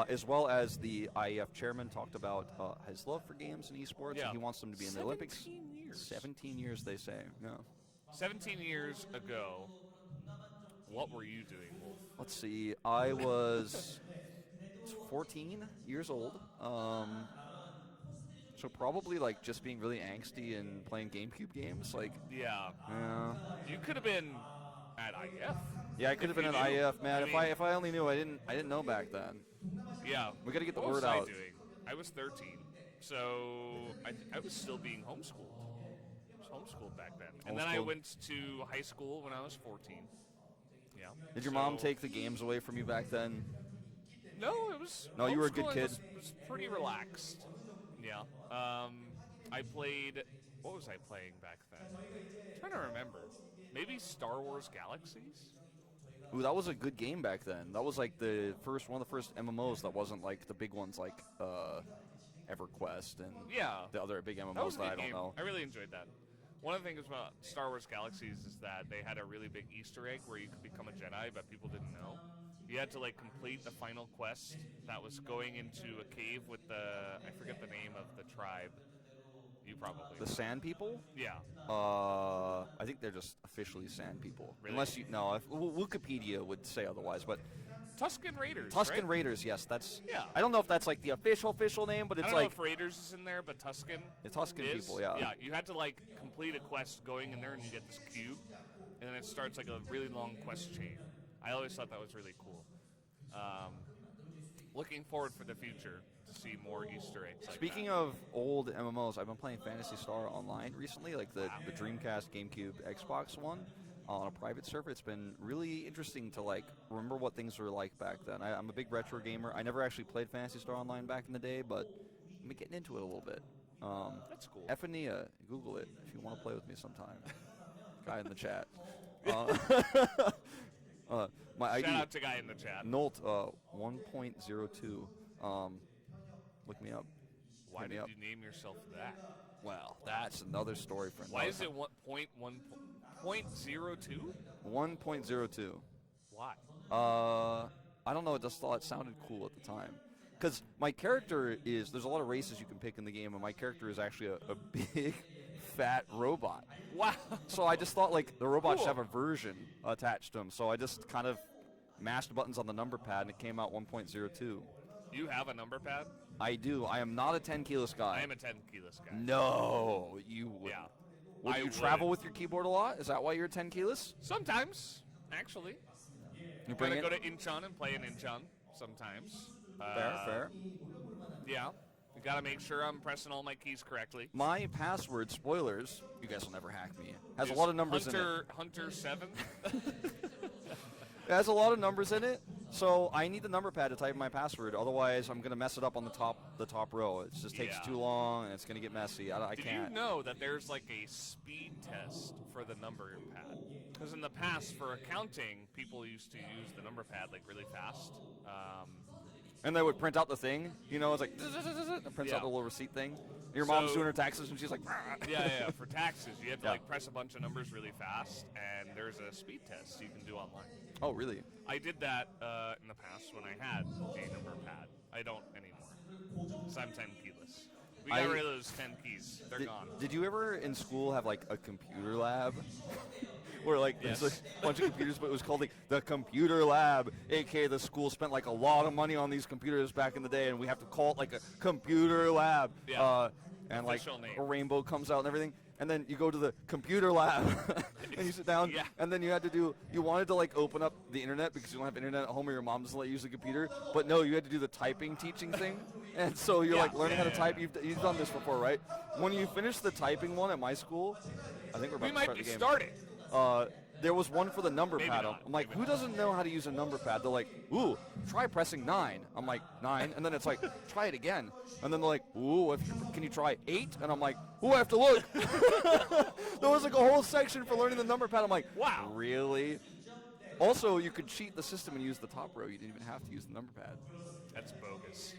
as well as the IEF chairman talked about his love for games and esports, and he wants them to be in the Olympics. 17 years, they say. Yeah. 17 years ago, what were you doing, Wolf? Let's see. I was 14 years old. So probably like just being really angsty and playing GameCube games. Like, yeah. You could have been at IEF. Yeah, I could have been at IEF, man. If I only knew, I didn't know back then. Yeah. We got to get the What word was out. I doing? I was 13, so I was still being homeschooled. I was homeschooled back then, and then I Homeschooled. went to high school when I was 14. Yeah. Did your mom take the games away from you back then? No, it was. No, you were a good homeschooling kid. Was pretty relaxed. Yeah. I played. What was I playing back then? I'm trying to remember. Maybe Star Wars Galaxies. Ooh, that was a good game back then. That was like one of the first MMOs that wasn't like the big ones like EverQuest and the other big That MMOs was a that I good don't game. know. I really enjoyed that. One of the things about Star Wars Galaxies is that they had a really big Easter egg where you could become a Jedi, but people didn't know. You had to like complete the final quest that was going into a cave with I forget the name of the tribe. You probably The Sand People? Yeah. I think they're just officially Sand People. Really? Unless Wikipedia would say otherwise, but Tusken Raiders. Tusken right? Raiders, yes, that's. Yeah. I don't know if that's like the official name, but it's I don't like know if Raiders is in there, but Tusken. The Tusken is. people, yeah. Yeah, you had to like complete a quest going in there, and you get this cube, and then it starts like a really long quest chain. I always thought that was really cool. Looking forward for the future to see more Easter eggs. Speaking of old MMOs, I've been playing Phantasy Star Online recently, like the Dreamcast, GameCube, Xbox one, on a private server. It's been really interesting to like remember what things were like back then. I'm a big retro gamer. I never actually played Phantasy Star Online back in the day, but I'm getting into it a little bit. That's cool. Ephania, Google it if you want to play with me sometime. Guy in the chat. My ID, Shout out to guy in the chat. Nolt 1.02. Look me up. Why Hit me did up. you name yourself that? Well, that's another story for Why another is it time. 1.02? 1.02. Why? I don't know. I just thought it sounded cool at the time. Because my character is, there's a lot of races you can pick in the game, and my character is actually a big, fat robot. Wow. So I just thought, like, the robot should Cool. have a version attached to him. So I just kind of mashed buttons on the number pad, and it came out 1.02. You have a number pad? I do. I am not a 10 keyless guy. I am a 10 keyless guy. No, you would. Yeah. Would you travel with your keyboard a lot? Is that why you're 10 keyless? Sometimes, actually. You bring it? Go to Incheon and play in Incheon sometimes. Fair. Yeah. You gotta make sure I'm pressing all my keys correctly. My password, spoilers, you guys will never hack me, has a lot of numbers in it. Hunter 7? It has a lot of numbers in it, so I need the number pad to type my password. Otherwise, I'm gonna mess it up on the top row. It just takes too long, and it's gonna get messy. I can't. Did you know that there's like a speed test for the number pad? Because in the past, for accounting, people used to use the number pad like really fast. And they would print out the thing, you know, it's like, it prints out the little receipt thing. Your mom's doing her taxes, and she's like, yeah. For taxes, you have to like press a bunch of numbers really fast, and there's a speed test you can do online. Oh, really? I did that in the past when I had a number pad. I don't anymore, because I'm 10 keyless. We got rid of those 10 keys. They're gone. Did you ever in school have like a computer lab? Where like there's a bunch of computers, but it was called like the computer lab, aka the school spent like a lot of money on these computers back in the day, and we have to call it like a computer lab. Yeah. And like Official name. a rainbow comes out and everything, and then you go to the computer lab and you sit down, and then you wanted to like open up the internet because you don't have internet at home or your mom doesn't let you use the computer, but no, you had to do the typing teaching thing, and so you're like learning how to type. You've done this before, right? When you finish the typing one at my school, I think we're about to start the game. Started. There was one for the number Maybe pad. not. I'm like, who doesn't know how to use a number pad? They're like, ooh, try pressing 9. I'm like, 9, and then it's like, try it again. And then they're like, ooh, can you try 8? And I'm like, ooh, I have to look. There was like a whole section for learning the number pad. I'm like, wow, really? Also, you could cheat the system and use the top row. You didn't even have to use the number pad. That's bogus.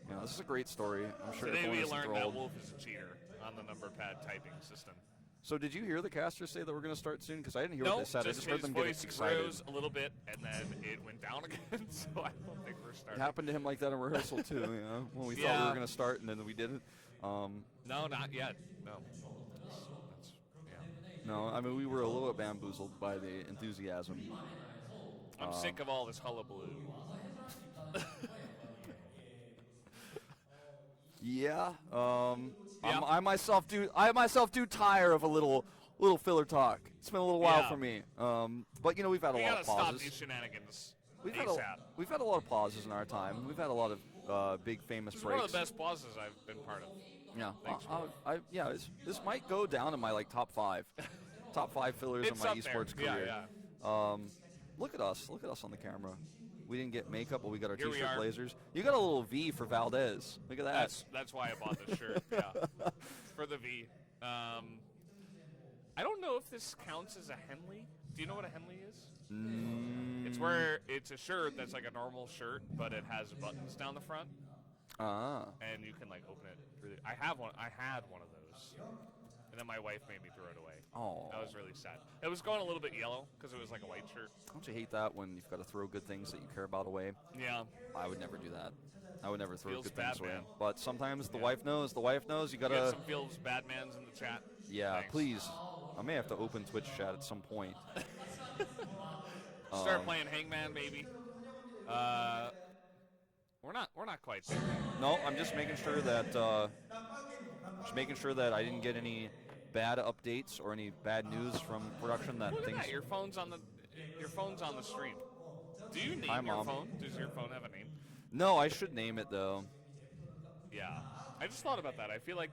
Yeah, this is a great story. I'm sure Today we everyone is learned that enthralled. Wolf is a cheater on the number pad typing system. So did you hear the casters say that we're going to start soon? Because I didn't hear what they said. I just heard them get voice excited. rose a little bit, and then it went down again, so I don't think we're It starting. happened to him like that in rehearsal, too, you know, when we thought we were going to start and then we didn't. No, not yet. No. No, I mean, we were a little bit bamboozled by the enthusiasm. I'm sick of all this hullabaloo. Yeah. I myself do tire of a little filler talk. It's been a little while for me. But you know, we've had a lot of pauses. We gotta stop these shenanigans. We've had a lot of pauses in our time. We've had a lot of big famous breaks. It's one of the best pauses I've been part of. Yeah. This might go down in my like top 5 fillers in my esports career. Yeah. Look at us on the camera. We didn't get makeup, but we got our Here we t-shirt are. blazers. You got a little V for Valdez. Look at that. That's why I bought this shirt. Yeah, for the V. I don't know if this counts as a Henley. Do you know what a Henley is? It's where it's a shirt that's like a normal shirt, but it has buttons down the front. And you can like open it. I had one of those, and then my wife made me throw it away. Oh, that was really sad. It was going a little bit yellow because it was like a white shirt. Don't you hate that when you've got to throw good things that you care about away? Yeah. I would never do that. I would never throw Feels good bad, things away. man. But sometimes the wife knows. The wife knows. You gotta. Get some Feels Bad Mans in the chat. Yeah, Thanks. please. I may have to open Twitch chat at some point. Start playing Hangman, maybe. We're not quite there. No, I'm just making sure that I didn't get any bad updates or any bad news from production that Look things. at that. Your phone's on the stream. Do you name Hi, your Mom. phone? Does your phone have a name? No, I should name it though. Yeah. I just thought about that. I feel like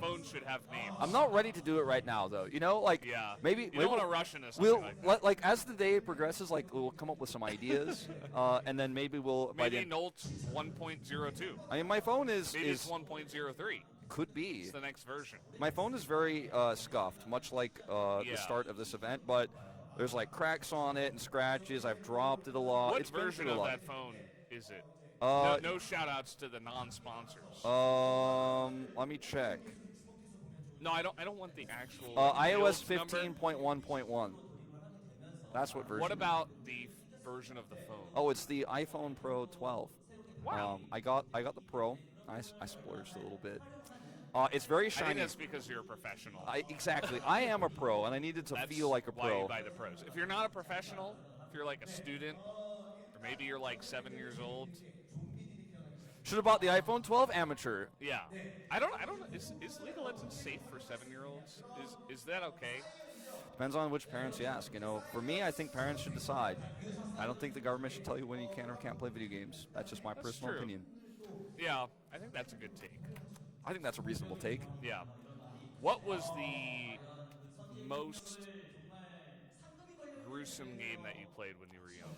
phones should have names. I'm not ready to do it right now though. You know, like maybe You don't want to rush into something we'll like that. like as the day progresses, like we'll come up with some ideas, and then maybe we'll. Maybe Nolt 1.02. I mean, my phone is Maybe it's 1.03. Could be. It's the next version. My phone is very scuffed, much like the start of this event, but there's like cracks on it and scratches. I've dropped it a lot. What It's been version through a of lot. that phone is it? Uh, no shout-outs to the non-sponsors. Let me check. No, I don't want the actual iOS build number. 15.1.1. That's what version. What about the version of the phone? Oh, it's the iPhone Pro 12. Wow. I got the Pro. I splurged a little bit. It's very I shiny. think that's because you're a professional. Exactly. I am a pro, and I needed to That's feel like a why pro. you buy the pros. If you're not a professional, if you're like a student, or maybe you're like 7 years old. Should have bought the iPhone 12 amateur. Yeah, I don't. Is League of Legends safe for 7-year-olds? Is that okay? Depends on which parents you ask. You know, for me, I think parents should decide. I don't think the government should tell you when you can or can't play video games. That's just my personal true. opinion. Yeah, I think that's a good take. I think that's a reasonable take. Yeah. What was the most gruesome game that you played when you were young?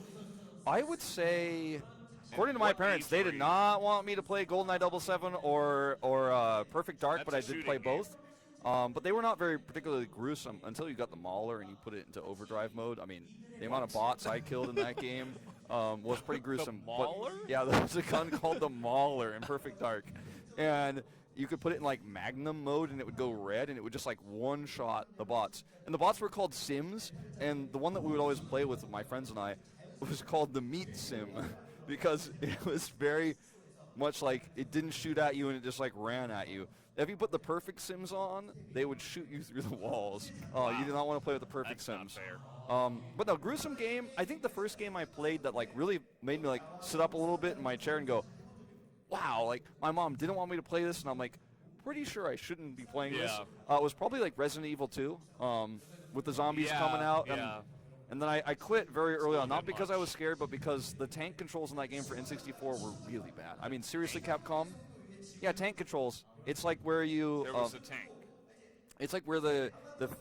I would say, according to my parents, they did not want me to play GoldenEye 007 or Perfect Dark, but I did play both. But they were not very particularly gruesome until you got the Mauler and you put it into overdrive mode. I mean, the amount of bots I killed in that game was pretty gruesome. The Mauler? But, yeah, there was a gun called the Mauler in Perfect Dark. And you could put it in like Magnum mode and it would go red and it would just like one-shot the bots. And the bots were called Sims, and the one that we would always play with my friends and I was called the Meat Sim because it was very much like it didn't shoot at you and it just like ran at you. If you put the perfect Sims on, they would shoot you through the walls. Wow. You do not want to play with the perfect That's Sims. not fair. But no, gruesome game, I think the first game I played that like really made me like sit up a little bit in my chair and go, wow, like my mom didn't want me to play this, and I'm like, pretty sure I shouldn't be playing this. It was probably like Resident Evil 2 with the zombies coming out. And then I quit very early on, not because I was scared, but because the tank controls in that game for N64 were really bad. I mean, seriously, Capcom? Yeah, tank controls. It's like where you... There was a tank. It's like where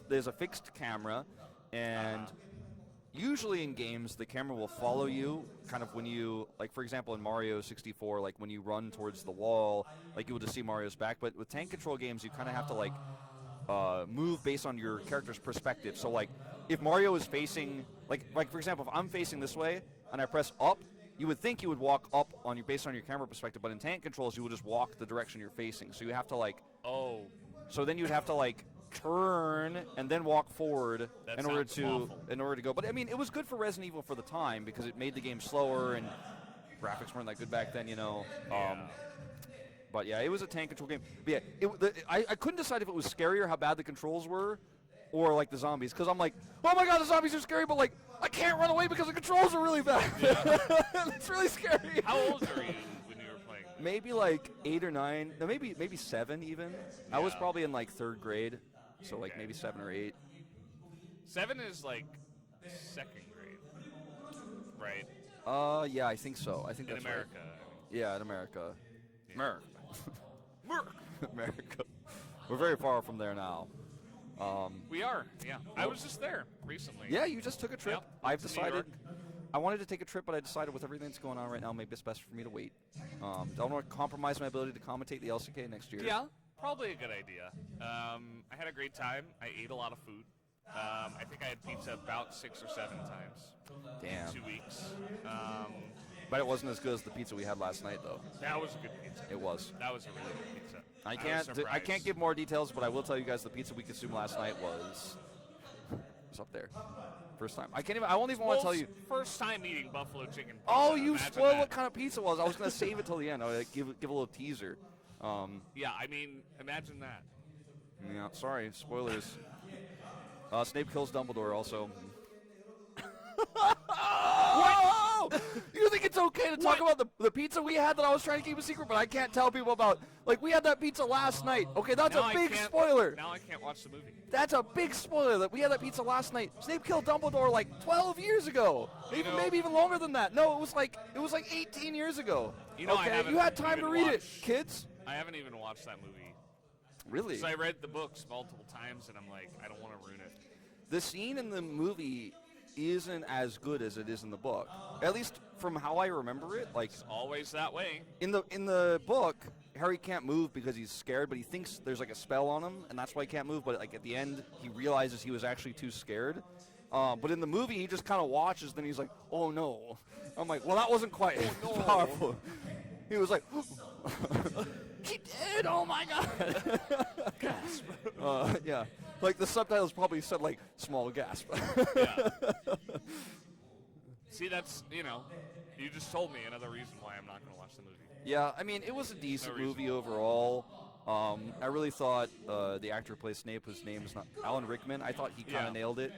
there's a fixed camera, and usually in games, the camera will follow you kind of when you, like for example in Mario 64, like when you run towards the wall, like you will just see Mario's back. But with tank control games, you kind of have to like move based on your character's perspective. So like if Mario is facing, like for example, if I'm facing this way and I press up, you would think you would walk up on you based on your camera perspective, but in tank controls, you would just walk the direction you're facing. So you have to like, so then you'd have to like turn and then walk forward in order to go. But I mean, it was good for Resident Evil for the time because it made the game slower and graphics weren't that good back then, you know. But yeah, it was a tank control game. But yeah, I couldn't decide if it was scarier how bad the controls were or like the zombies, because I'm like, oh my god, the zombies are scary, but like I can't run away because the controls are really bad. It's really scary. How old were you when you were playing? Maybe like 8 or 9, no, maybe 7 even. I was probably in like 3rd grade, so like maybe 7 or 8. 7 is like 2nd grade, right? Yeah, I think so. I think in that's America. Right. Yeah, in America. Yeah. America. We're very far from there now. We are, yeah. I was just there recently. Yeah, you just took a trip. Yep, I've to New decided. York. I wanted to take a trip, but I decided with everything that's going on right now, maybe it's best for me to wait. Don't want to compromise my ability to commentate the LCK next year. Yeah, probably a good idea. I had a great time. I ate a lot of food. I think I had pizza about 6 or 7 times. Damn. 2 weeks. But it wasn't as good as the pizza we had last night, though. That was a good pizza. It was. That was a really good pizza. I can't give more details, but I will tell you guys the pizza we consumed last night was up there. First time. I won't even want to tell you. First time eating buffalo chicken pizza. Oh, you Imagine spoiled that. what kind of pizza it was. I was going to save it till the end. I would give a little teaser. Yeah, I mean, imagine that. Yeah, sorry, spoilers. Snape kills Dumbledore also. Whoa! You think it's okay to talk about the pizza we had that I was trying to keep a secret, but I can't tell people about? Like, we had that pizza last night. Okay, that's Now a big spoiler. Now I can't watch the movie. That's a big spoiler that we had that pizza last night. Snape killed Dumbledore like 12 years ago. Maybe even longer than that. No, it was like 18 years ago. You know, okay, you had time to read it, kids. I haven't even watched that movie. Really? Because I read the books multiple times, and I'm like, I don't want to ruin it. The scene in the movie isn't as good as it is in the book. At least from how I remember it. Like, it's always that way. In the book, Harry can't move because he's scared, but he thinks there's like a spell on him, and that's why he can't move. But like at the end, he realizes he was actually too scared. But in the movie, he just kind of watches, then he's like, "Oh no!" I'm like, "Well, that wasn't quite powerful." He was like, "He did! Oh my god!" Gasp. Yeah, like the subtitles probably said like small gasp. Yeah. See, that's you just told me another reason why I'm not going to watch the movie. Yeah, I mean, it was a decent movie overall. I really thought the actor who plays Snape, whose name is not Alan Rickman, I thought he kind of nailed it.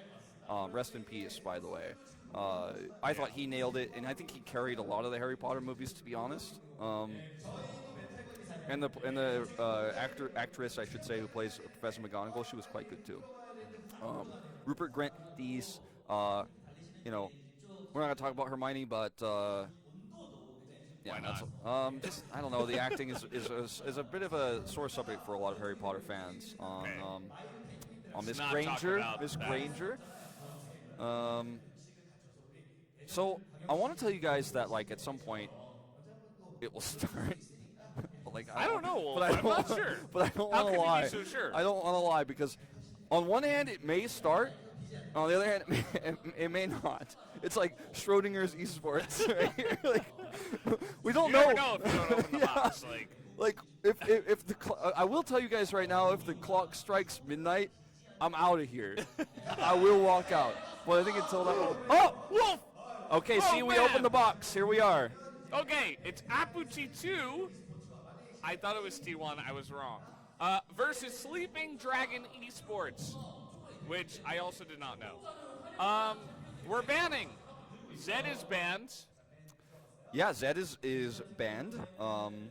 Rest in peace, by the way. I thought he nailed it, and I think he carried a lot of the Harry Potter movies, to be honest. And the actress, I should say, who plays Professor McGonagall, she was quite good too. Rupert Grint, these, we're not gonna talk about Hermione, but yeah, just I don't know. The acting is a bit of a sore subject for a lot of Harry Potter fans. On Miss Granger, So I want to tell you guys that at some point it will start. I don't know. But I'm not sure. But I don't How want to can lie. you be so sure? I don't want to lie because on one hand it may start, on the other hand it may not. It's like Schrodinger's eSports. Right? We don't know. You never know if you don't open the box. If the I will tell you guys right now, if the clock strikes midnight, I'm out of here. I will walk out. But I think until that. Oh, Wolf! Okay, Oh, see, we man. opened the box. Here we are. Okay, it's Apu T2. I thought it was T1. I was wrong. Versus Sleeping Dragon Esports, which I also did not know. We're banning. Zed is banned. Yeah, Zed is banned. And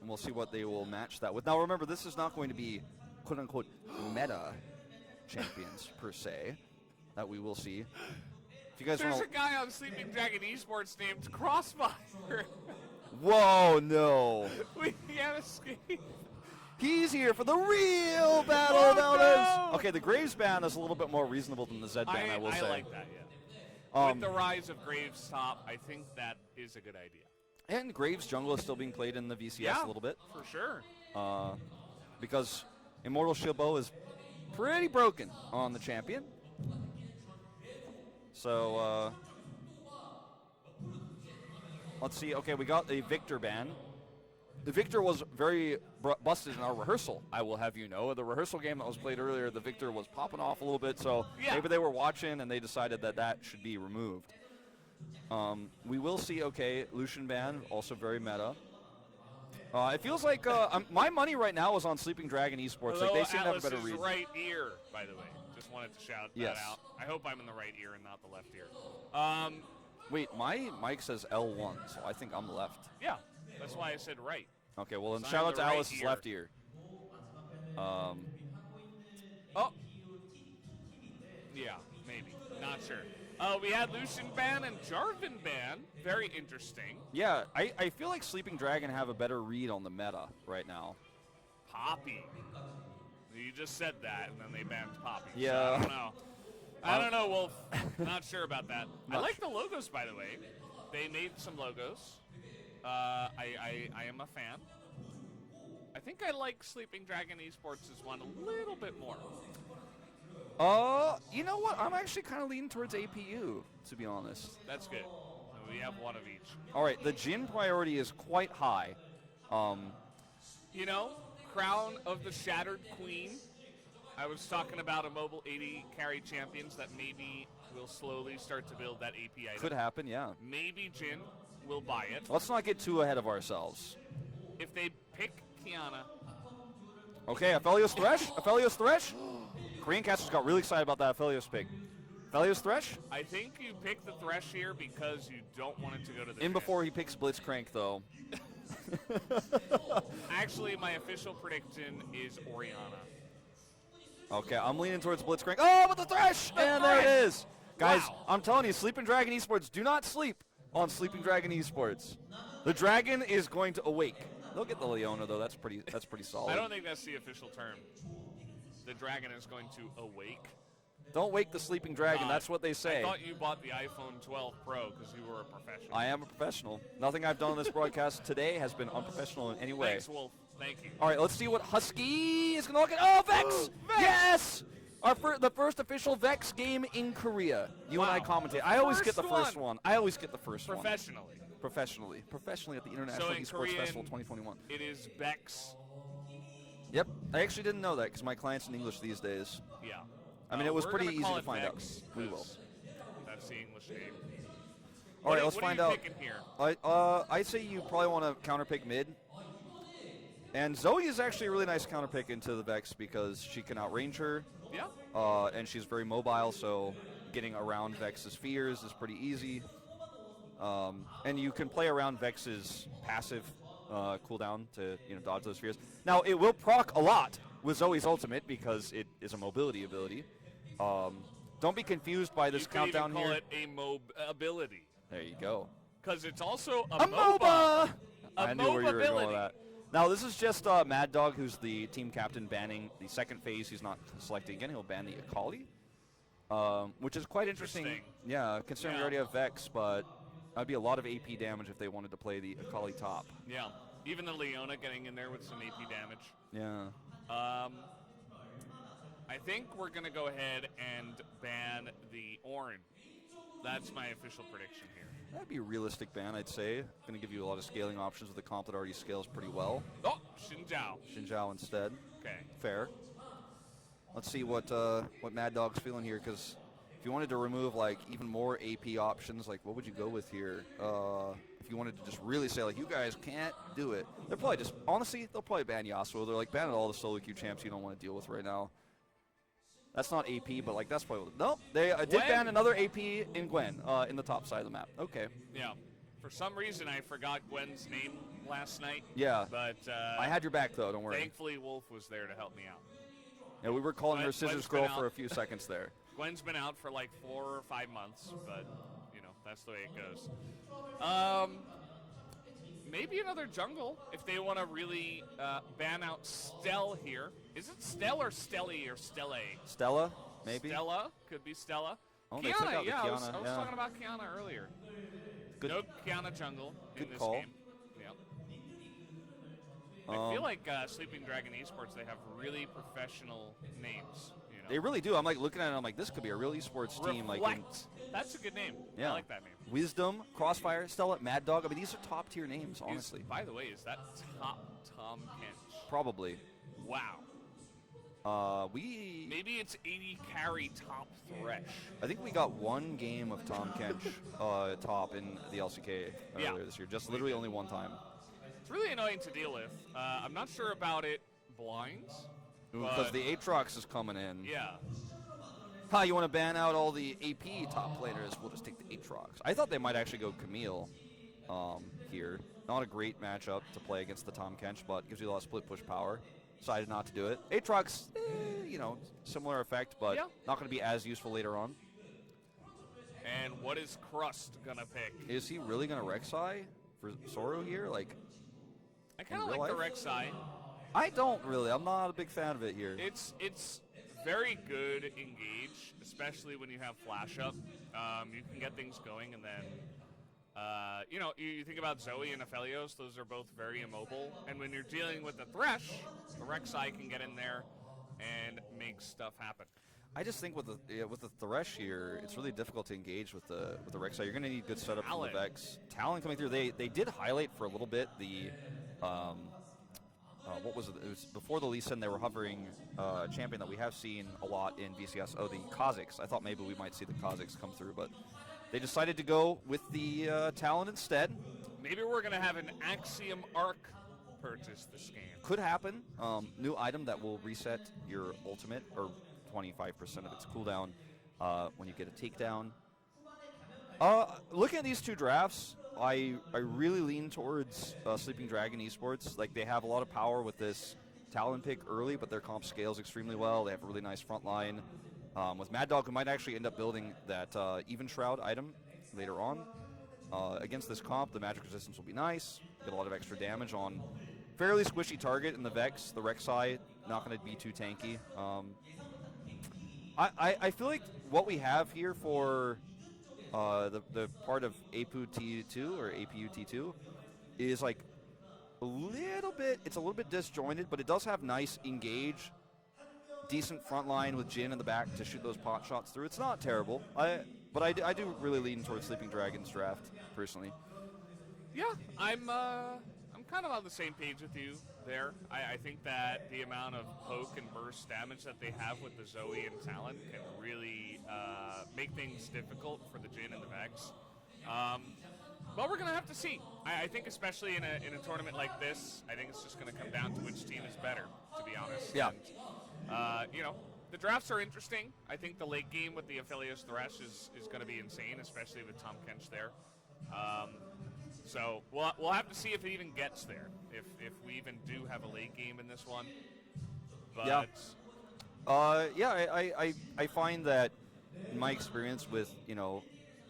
we'll see what they will match that with. Now, remember, this is not going to be quote-unquote meta champions per se that we will see. If you guys There's want a guy on Sleeping Dragon Esports named Crossfire. Whoa, no. We can't escape. He's here for the real Battle of Elders. Okay, the Graves ban is a little bit more reasonable than the Zed ban, I will say. I like that, yeah. With the rise of Graves top, I think that is a good idea. And Graves jungle is still being played in the VCS a little bit. For sure. Because Immortal Shilbo is pretty broken on the champion. So, let's see. Okay, we got a Victor ban. The Victor was very busted in our rehearsal, I will have you know. The rehearsal game that was played earlier, the Victor was popping off a little bit, so maybe they were watching and they decided that that should be removed. We will see, okay, Lucian ban, also very meta. It feels like my money right now is on Sleeping Dragon Esports. Hello, They seem to have a Atlas' better read. right ear, by the way. Just wanted to shout Yes. that out. I hope I'm in the right ear and not the left ear. Wait, my mic says L1, so I think I'm left. Yeah, that's why I said right. Okay, well then So shout I'm out to the right Alice's ear. left ear. Oh. Yeah, maybe. Not sure. We had Lucian ban and Jarvan ban. Very interesting. Yeah, I feel like Sleeping Dragon have a better read on the meta right now. Poppy. You just said that, and then they banned Poppy. Yeah. So I don't know. I don't know, Wolf. Not sure about that. I like the logos, by the way. They made some logos. I am a fan. I think I like Sleeping Dragon Esports' one a little bit more. You know what? I'm actually kind of leaning towards APU, to be honest. That's good. So we have one of each. All right, the Jhin priority is quite high. You know, Crown of the Shattered Queen. I was talking about a mobile 80 carry champions that maybe will slowly start to build that AP item. Could happen, yeah. Maybe Jhin will buy it. Let's not get too ahead of ourselves. If they pick Kiana. Okay, Aphelios Thresh. Aphelios Thresh. Korean casters got really excited about that Aphelios pick. Aphelios Thresh. I think you pick the Thresh here because you don't want it to go to the In before he picks Blitzcrank, though. Actually, my official prediction is Orianna. Okay, I'm leaning towards Blitzcrank. Oh, but the Thresh! And there it is. Guys, I'm telling you, Sleeping Dragon Esports, do not sleep on Sleeping Dragon Esports. The dragon is going to awake. They'll get the Leona, though. That's pretty solid. I don't think that's the official term. The dragon is going to awake. Don't wake the sleeping dragon. That's what they say. I thought you bought the iPhone 12 Pro because you were a professional. I am a professional. Nothing I've done on this broadcast today has been unprofessional in any way. Thanks, Wolf. Thank you. All right, let's see what Husky is going to look at. Oh, Vex! Yes! The first official Vex game in Korea. You and I commentate. I always get the first one. I always get the first one. Professionally at the International So in Esports Korean, Festival 2021. It is Vex. Yep. I actually didn't know that because my client's in English these days. Yeah. I mean, it was We're pretty gonna easy call to it find out. Vex We will. 'cause That's the English name. All right, let's what find are you out. picking here? I say you probably want to counterpick mid. And Zoe is actually a really nice counterpick into the Vex because she can outrange her. Yeah. And she's very mobile, so getting around Vex's fears is pretty easy. And you can play around Vex's passive cooldown to dodge those fears. Now, it will proc a lot with Zoe's ultimate because it is a mobility ability. Don't be confused by this countdown here. You could even call it a mobility. There you go. Because it's also a MOBA! I knew where you were ability. going with that. Now, this is just Mad Dog, who's the team captain, banning the second phase. He's not selecting again. He'll ban the Akali, which is quite interesting. Yeah, considering we already have Vex, but that'd be a lot of AP damage if they wanted to play the Akali top. Yeah, even the Leona getting in there with some AP damage. Yeah. I think we're going to go ahead and ban the Ornn. That's my official prediction here. That'd be a realistic ban, I'd say. Going to give you a lot of scaling options with a comp that already scales pretty well. Oh, Xin Zhao. Xin Zhao instead. Okay. Fair. Let's see what Mad Dog's feeling here, because if you wanted to remove like even more AP options, like what would you go with here? If you wanted to just really say like you guys can't do it, they're probably just honestly they'll probably ban Yasuo. They're like ban all the solo queue champs you don't want to deal with right now. That's not AP, but like that's probably nope. They did ban another AP in Gwen in the top side of the map. Okay. Yeah. For some reason, I forgot Gwen's name last night. Yeah. But I had your back though. Don't worry. Thankfully, Wolf was there to help me out. Yeah, we were calling her Scissors Girl for a few seconds there. Gwen's been out for like 4 or 5 months, but that's the way it goes. Maybe another jungle if they want to really ban out Stell here. Is it Stell or Stelly or Stelle? Stella, maybe. Stella could be Stella. Oh, Kiana, yeah, Kiana, I was talking about Kiana earlier. Good. No Kiana jungle in this call. game. Yep. I feel like Sleeping Dragon Esports, they have really professional names. They really do. I'm like looking at it. I'm like, this could be a real esports team. Like, that's a good name. Yeah. I like that name. Wisdom, Crossfire, Stella, Mad Dog. I mean, these are top tier names, honestly. By the way, is that top Tom Kench? Probably. Wow. Maybe it's 80 carry top Thresh. I think we got one game of Tom Kench top in the LCK earlier this year. Just literally only one time. It's really annoying to deal with. I'm not sure about it blinds. Because the Aatrox is coming in. Yeah. You want to ban out all the AP top players? We'll just take the Aatrox. I thought they might actually go Camille here. Not a great matchup to play against the Tom Kench, but gives you a lot of split push power. Decided not to do it. Aatrox, similar effect, but not going to be as useful later on. And what is Crust going to pick? Is he really going to Rek'Sai for Zoro here? Like, I kind of like the Rek'Sai. I don't really. I'm not a big fan of it here. It's very good engage, especially when you have flash up. You can get things going, and then you think about Zoe and Aphelios. Those are both very immobile. And when you're dealing with the Thresh, the Rek'Sai can get in there and make stuff happen. I just think with the Thresh here, it's really difficult to engage with the Rek'Sai. You're going to need good setup from the Vex. Talon coming through. They did highlight for a little bit the. What was it? It was before the Lee Sin. They were hovering a champion that we have seen a lot in VCS. Oh, the Kazakhs. I thought maybe we might see the Kazakhs come through, but they decided to go with the Talon instead. Maybe we're going to have an Axiom Arc purchase this game. Could happen. New item that will reset your ultimate, or 25% of its cooldown when you get a takedown. Looking at these two drafts, I really lean towards Sleeping Dragon Esports. Like, they have a lot of power with this Talon pick early, but their comp scales extremely well. They have a really nice front line. With Mad Dog, who might actually end up building that Even Shroud item later on. Against this comp, the magic resistance will be nice. Get a lot of extra damage on fairly squishy target in the Vex. The Rek'Sai, not going to be too tanky. I feel like what we have here for the part of APU T2 or APU T2 is like a little bit disjointed, but it does have nice engage, decent front line with Jhin in the back to shoot those pot shots through. It's not terrible, but I do really lean towards Sleeping Dragon's draft personally. Yeah, I'm kind of on the same page with you there. I think that the amount of poke and burst damage that they have with the Zoe and Talon can really make things difficult for the Jhin and the Vex. But we're going to have to see. I think especially in a tournament like this, I think it's just going to come down to which team is better, to be honest. Yeah. And, the drafts are interesting. I think the late game with the Aphelios Thresh is going to be insane, especially with Tom Kench there. So we'll have to see if it even gets there, if we even do have a late game in this one. But I find that in my experience with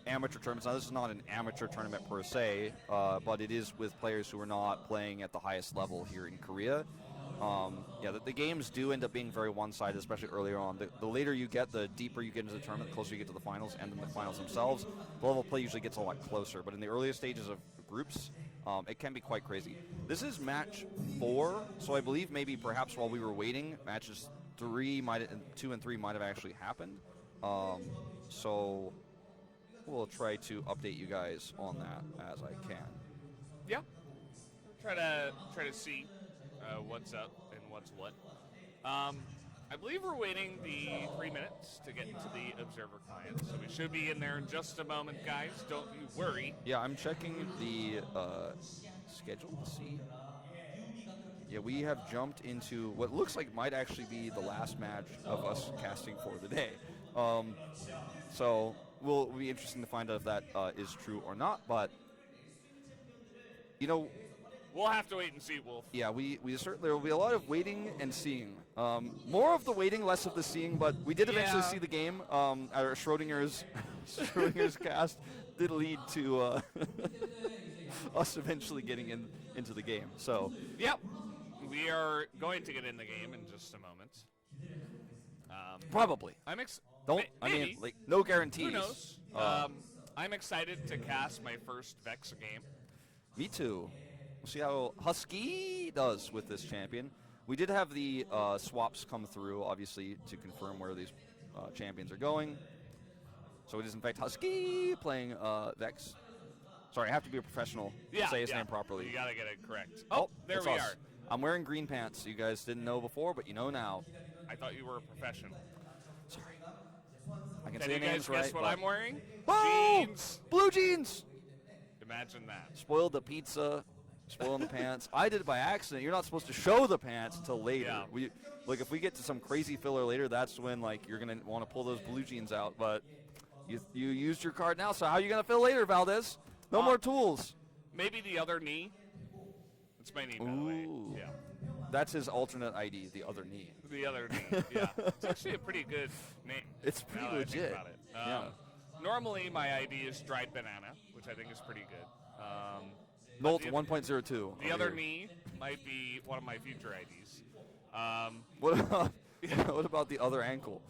amateur tournaments. Now this is not an amateur tournament per se, but it is with players who are not playing at the highest level here in Korea. The games do end up being very one-sided, especially earlier on. The later you get, the deeper you get into the tournament, the closer you get to the finals, and then the finals themselves. The level of play usually gets a lot closer, but in the earlier stages of groups, it can be quite crazy. This is match 4, so I believe maybe perhaps while we were waiting, matches 2 and 3 might have actually happened. So we'll try to update you guys on that as I can. Yeah, try to see what's up and what's what. I believe we're waiting the 3 minutes to get into the observer client, so we should be in there in just a moment, guys. Don't you worry. Yeah, I'm checking the schedule to see. Yeah, we have jumped into what looks like might actually be the last match of us casting for the day. So will be interesting to find out if that is true or not, but we'll have to wait and see, Wolf. Yeah, we certainly there will be a lot of waiting and seeing. More of the waiting, less of the seeing, but we did eventually see the game. Our Schrodinger's cast did lead to us eventually getting into the game. So yep, we are going to get in the game in just a moment. Probably. Maybe. No guarantees. Who knows? I'm excited to cast my first Vex game. Me too. We'll see how Husky does with this champion. We did have the swaps come through, obviously, to confirm where these champions are going. So it is, in fact, Husky playing Vex. Sorry, I have to be a professional to say his name properly. You got to get it correct. Oh, there we are. I'm wearing green pants. You guys didn't know before, but you know now. I thought you were a professional. Sorry. I can say you guys guess what I'm wearing? Oh! Jeans. Blue jeans! Imagine that. Spoiled the pizza. Spoiling the pants. I did it by accident. You're not supposed to show the pants until later. Yeah. If we get to some crazy filler later, that's when you're gonna want to pull those blue jeans out. But you used your card now, so how are you gonna fill later, Valdez? No more tools. Maybe the other knee. It's my knee, by the way. Yeah. That's his alternate ID, the other knee. The other knee. Yeah. It's actually a pretty good name. It's pretty legit. About it. Normally, my ID is dried banana, which I think is pretty good. Nolt 1.02. The other knee might be one of my future IDs. What about the other ankle?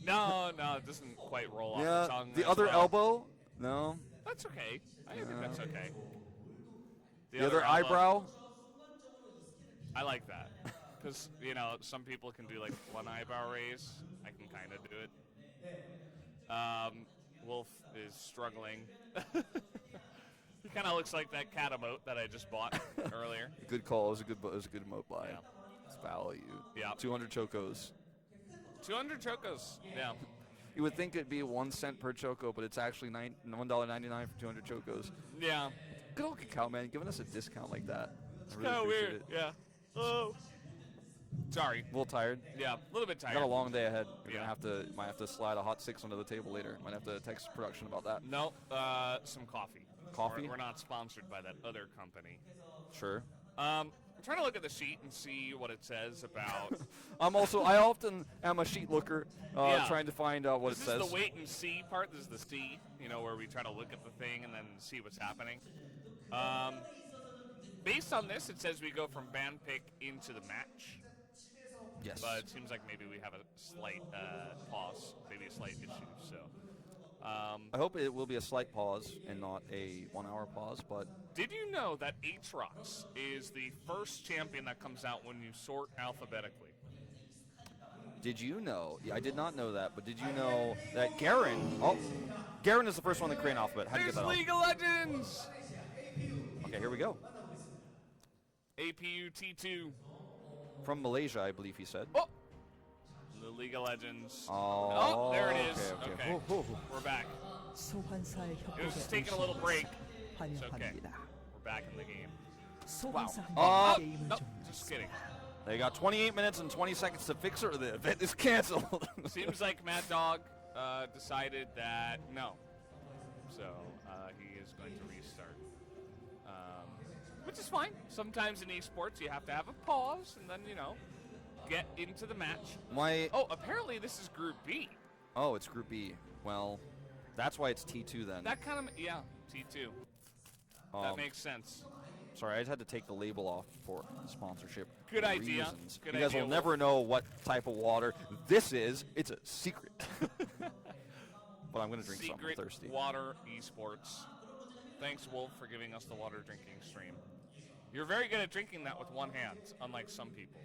No, it doesn't quite roll off the tongue. The other elbow? No. That's okay. I think that's okay. The other eyebrow? I like that. Because, some people can do one eyebrow raise. I can kind of do it. Wolf is struggling. He kind of looks like that cat emote that I just bought earlier. Good call. It was a good emote buy. Yeah. It's value. Yeah. 200 chocos. 200 chocos. Yeah. You would think it'd be 1 cent per choco, but it's actually $1.99 for 200 chocos. Yeah. Good old Cacao, man, giving us a discount like that. It's kind of weird. Yeah. Oh. Sorry. A little tired. Yeah, a little bit tired. Got a long day ahead. Might have to slide a hot 6 onto the table later. Might have to text production about that. No, some coffee. Coffee? We're not sponsored by that other company. Sure. I'm trying to look at the sheet and see what it says about. I often am a sheet looker, trying to find out what it says. This is the wait and see part. This is the C, where we try to look at the thing and then see what's happening. Based on this, it says we go from band pick into the match. Yes. But it seems like maybe we have a slight pause, maybe a slight issue. So. I hope it will be a slight pause and not a 1 hour pause, but... Did you know that Aatrox is the first champion that comes out when you sort alphabetically? Did you know? Yeah, I did not know that, but did you know that Garen... Oh, Garen is the first one to create an alphabet. How do you get that League of Legends! Okay, here we go. APU T2. From Malaysia, I believe he said. Oh! The League of Legends. Oh, there it is. Okay. We're back. It was just taking a little break. It's okay. We're back in the game. Wow. No, just kidding. They got 28 minutes and 20 seconds to fix it, or the event is canceled. Seems like Mad Dog decided that no. So he is going to restart. Which is fine. Sometimes in esports you have to have a pause and then, get into the match. Oh, apparently this is Group B. Oh, it's Group B. Well, that's why it's T2 then. That kind of, yeah, T2. That makes sense. Sorry, I just had to take the label off for sponsorship. Good idea. Reasons. Good you guys idea. will never know what type of water this is. It's a secret. But I'm going to drink some. I'm thirsty. Secret water esports. Thanks, Wolf, for giving us the water drinking stream. You're very good at drinking that with one hand, unlike some people.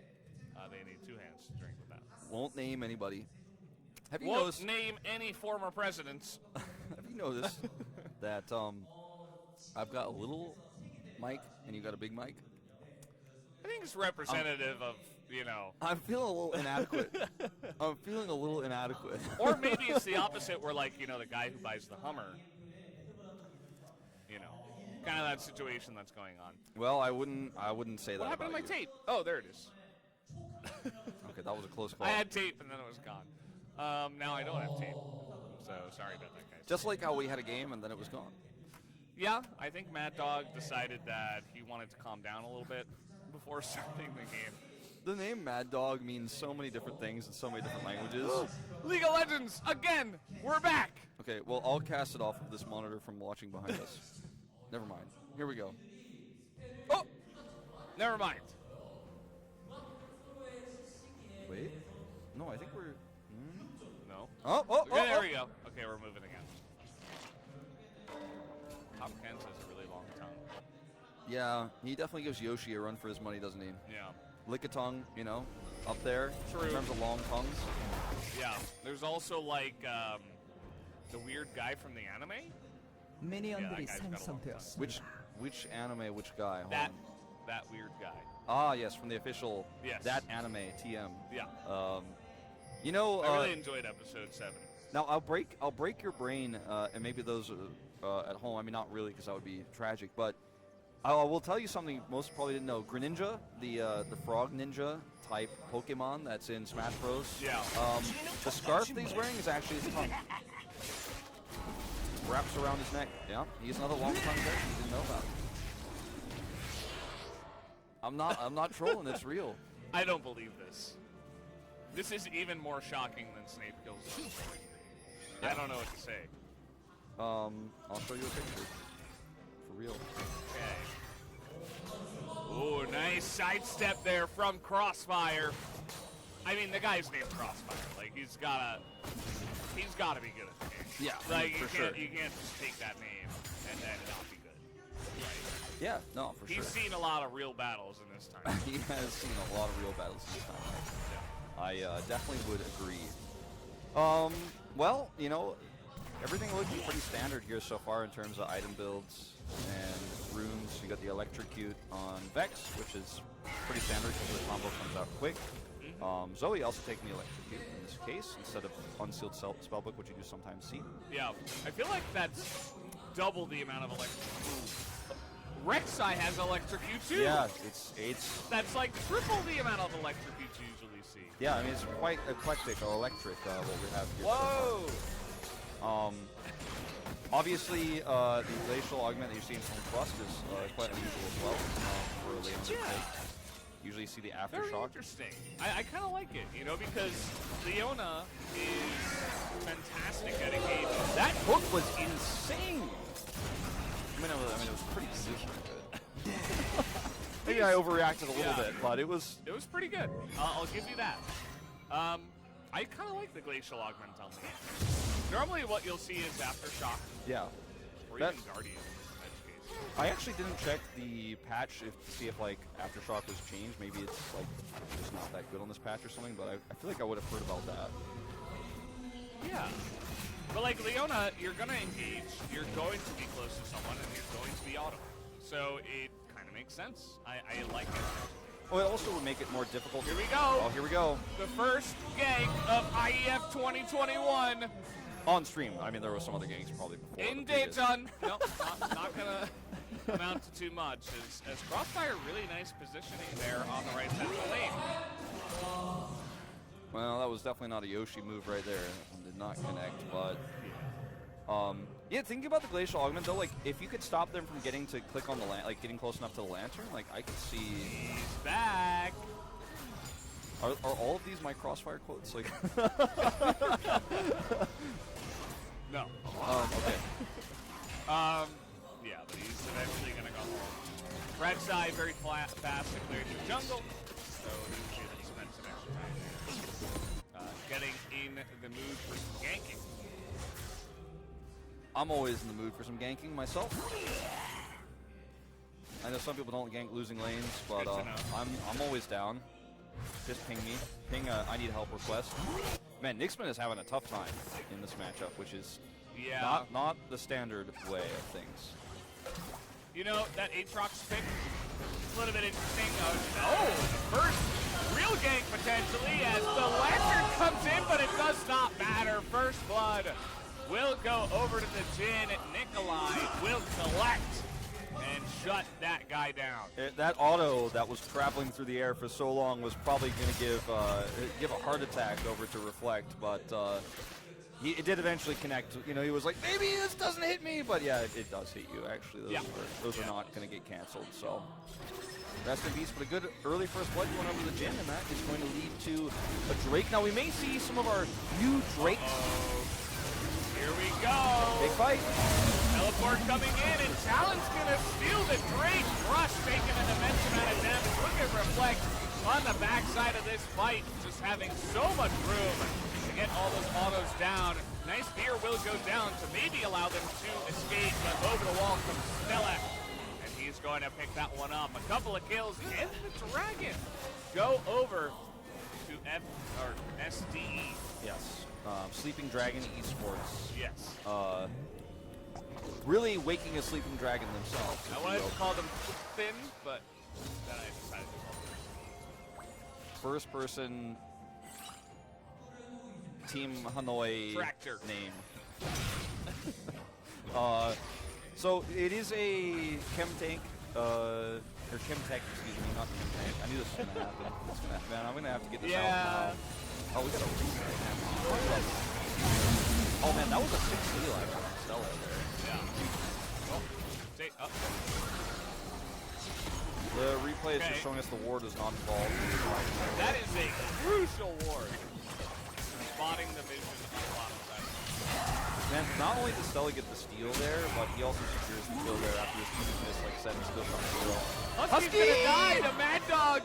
They need two hands to drink with that. Won't name anybody. Have you Won't noticed? name any former presidents. Have you noticed that I've got a little mic and you got a big mic? I think it's representative of, I'm feeling a little inadequate. I'm feeling a little inadequate. Or maybe it's the opposite, where the guy who buys the Hummer, kind of that situation that's going on. Well, I wouldn't say that. What happened to my about you. tape? Oh, there it is. Okay, that was a close call. I had tape and then it was gone. Now I don't have tape. So sorry about that, guys. Just like how we had a game and then it was gone. Yeah, I think Mad Dog decided that he wanted to calm down a little bit before starting the game. The name Mad Dog means so many different things in so many different languages. League of Legends, again! We're back! Okay, well, I'll cast it off of this monitor from watching behind us. Never mind. Here we go. Oh! Never mind. Wait. No, I think we're... No. Oh. Okay, there we go. Okay, we're moving again. Top Ken has a really long tongue. Yeah, he definitely gives Yoshi a run for his money, doesn't he? Yeah. Lick a tongue, up there. True. In terms of long tongues. Yeah. There's also, the weird guy from the anime. 미니언들이 생성되었습니다. Which anime, which guy? Hold That on. that weird guy. Ah, yes, from the official. Yes. That anime, TM. Yeah. I really enjoyed episode 7. Now I'll break your brain, and maybe those at home. I mean, not really, because that would be tragic. But I will tell you something most probably didn't know. Greninja, the frog ninja type Pokemon that's in Smash Bros. Yeah. The scarf that he's wearing is actually his tongue. Wraps around his neck. Yeah, he's another long tongue there. You didn't know about. I'm not trolling. It's real. I don't believe this. This is even more shocking than Snape kills him. I don't know what to say. I'll show you a picture. For real. Okay. Ooh, nice sidestep there from Crossfire. I mean, the guy's named Crossfire. He's gotta be good at the game. Yeah, you can't just take that name and not be good. Right? Yeah, no, for sure. He's seen a lot of real battles in this time. He has seen a lot of real battles in this time. I definitely would agree. Well, everything looks pretty standard here so far in terms of item builds and runes. You got the Electrocute on Vex, which is pretty standard because the combo comes out quick. Zoe also taking the Electrocute in this case instead of Unsealed Spellbook, which you do sometimes see. Yeah, I feel like that's double the amount of Electrocute. Rek'Sai has Electrocute too. Yeah, it's that's like triple the amount of Electrocute you usually see. Yeah, I mean it's quite eclectic or electric what we have here. Whoa! Obviously, the glacial augment that you're seeing from Crust is quite unusual as well for a Leona. Usually you see the aftershock. Very interesting. I kind of like it, because Leona is fantastic at engaging. That hook was insane. I mean, it was pretty good. Maybe I overreacted a little bit, but it was pretty good. I'll give you that. I kind of like the glacial augment on Leona. Normally, what you'll see is aftershock. Yeah. Or even Guardian. In that case. I actually didn't check the patch to see if aftershock was changed. Maybe it's just not that good on this patch or something. But I feel like I would have heard about that. Yeah. But Leona, you're gonna engage. You're going to be close to someone, and you're going to be auto. So it kind of makes sense. I like it. Oh, it also would make it more difficult. Here we go. Oh, here we go. The first gang of IEF 2021. On stream. I mean, there was some other gangs probably before. In Dayton. Nope, not gonna. amount to too much. As Crossfire, really nice positioning there on the right side of the lane. Well, that was definitely not a Yoshi move right there. It did not connect, but yeah, thinking about the Glacial Augment though, like if you could stop them from getting to click on the like getting close enough to the lantern, like I could see. He's back. Are all of these my Crossfire quotes? Like. No. Okay. Yeah, but he's eventually gonna go home. Red side very fast to clear the jungle, so he's able to spend some extra time getting in the mood for some ganking. I'm always in the mood for some ganking myself. I know some people don't gank losing lanes, but I'm always down. Just ping me. Ping a I need help request. Man, Nixman is having a tough time in this matchup, which is not the standard way of things. You know, that Aatrox pick, a little bit interesting. The first real gank potentially as the Lantern comes in, but it does not matter. First blood will go over to the Jin. Nikolai will collect and shut that guy down. That auto that was traveling through the air for so long was probably going to give a heart attack over to Reflect, but it did eventually connect. You know, he was like, maybe this doesn't hit me, but yeah, it does hit you. Actually, those are not going to get canceled. So rest in peace, but a good early first blood going over the Jin, and that is going to lead to a Drake. Now we may see some of our new Drakes. Here we go. Big fight. Teleport coming in, and Talon's gonna steal the Drake. Rush taking an immense amount of damage. Look at Reflect on the backside of this fight, just having so much room to get all those autos down. Nice fear will go down to maybe allow them to escape, but over the wall comes Stella, and he's going to pick that one up. A couple of kills, and the Dragon go over to SDE. Yes. Sleeping Dragon eSports. Yes. Really waking a sleeping dragon themselves. I wanted to call them Thin, but then I decided to call them first person Team Hanoi Tractor name. So it is a chem tank, or chem tech, excuse me, not chem tank. I knew this was gonna happen. Man, I'm gonna have to get this out now. Oh, we got a oh man, that was a 6 steal I got on Stella there. Yeah. The replay is just showing us the ward is not involved. That is a crucial ward. Spotting the vision on a lot of sides. Man, not only does Stella get the steal there, but he also secures the kill there after his team missed like 7 steals on zero. Husky's gonna die! The Mad Dog!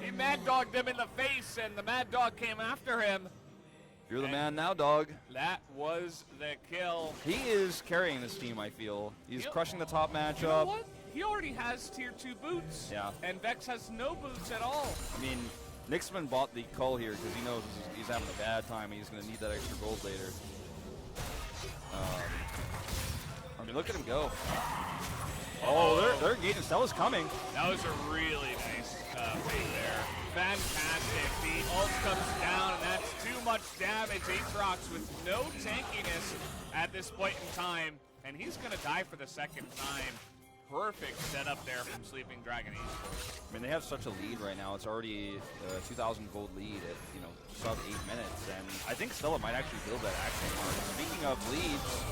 He Mad Dogged him in the face, and the Mad Dog came after him. You're the man now, dog. That was the kill. He is carrying this team, I feel. He's crushing the top matchup. You know what? He already has tier 2 boots. Yeah. And Vex has no boots at all. I mean, Nixman bought the cull here because he knows he's having a bad time and he's going to need that extra gold later. I mean, look at him go. Oh, they're engaging. Stella's coming. That was a really nice play there. Fantastic. The ult comes down, and that's too much damage. Aatrox with no tankiness at this point in time, and he's going to die for the second time. Perfect setup there from Sleeping Dragon eSports. I mean, they have such a lead right now. It's already a 2,000 gold lead at, sub 8 minutes, and I think Stella might actually build that action mark. Speaking of leads,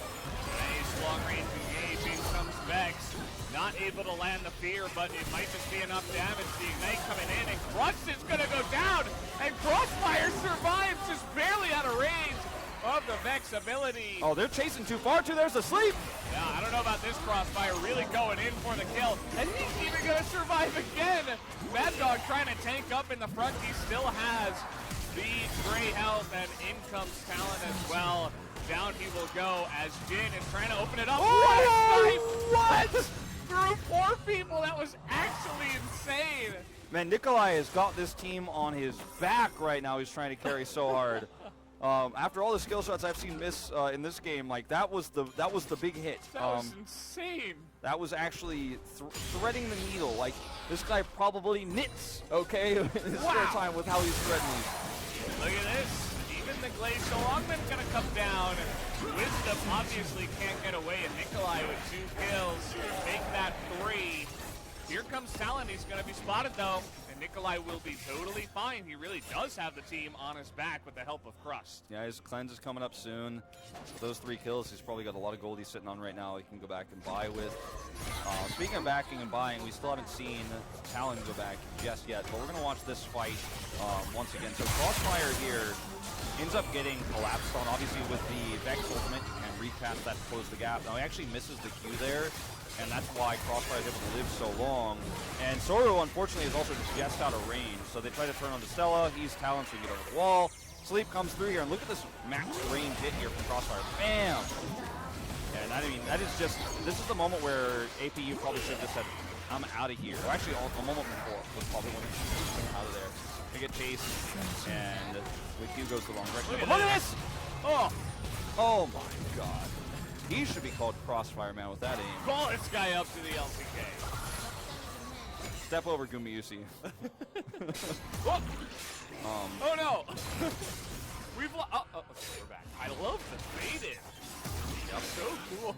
nice long-range engage. In comes Vex. Not able to land the fear, but it might just be enough damage. The Ignite coming in, and Crux is going to go down, and Crossfire survives, just barely out of range of the Vex ability. Oh, they're chasing too far, too. There's a sleep. Yeah, I don't know about this Crossfire really going in for the kill, and he's even going to survive again. Mad Dog trying to tank up in the front. He still has the gray health, and in comes Talon as well. Down he will go as Jin is trying to open it up. Oh, what? Through 4 people, that was actually insane. Man, Nikolai has got this team on his back right now. He's trying to carry so hard. After all the skill shots I've seen miss in this game, like that was the big hit. That was insane. That was actually threading the needle. Like this guy probably knits, okay, in his spare time with how he's threading these. Look at this. Even in the glacial. Longman's gonna come down. Wisdom obviously can't get away, and Nikolai with 2 kills. Make that 3. Here comes Talon. He's gonna be spotted though. Nikolai will be totally fine. He really does have the team on his back with the help of Crust. Yeah, his cleanse is coming up soon. With those 3 kills, he's probably got a lot of gold he's sitting on right now he can go back and buy with. Speaking of backing and buying, we still haven't seen Talon go back just yet, but we're going to watch this fight once again. So Crossfire here ends up getting collapsed on, obviously with the Vex ultimate, and recast that to close the gap. Now he actually misses the Q there, and that's why Crossfire is able to live so long. And Soru, unfortunately, is also just out of range. So they try to turn on to Stella. He's Talon, so he can get over the wall. Sleep comes through here, and look at this max range hit here from Crossfire. Bam! And I mean, that is just, this is the moment where APU probably should have just said, I'm out of here. Or actually, a moment before was probably when he out of there. They get chased, and the Q goes the wrong direction. But look at this! Oh! Oh my god. He should be called Crossfire Man with that aim. Call this guy up to the LCK. Step over, Gumayusi. Oh no! We're back. I love the faded. Yep, so cool.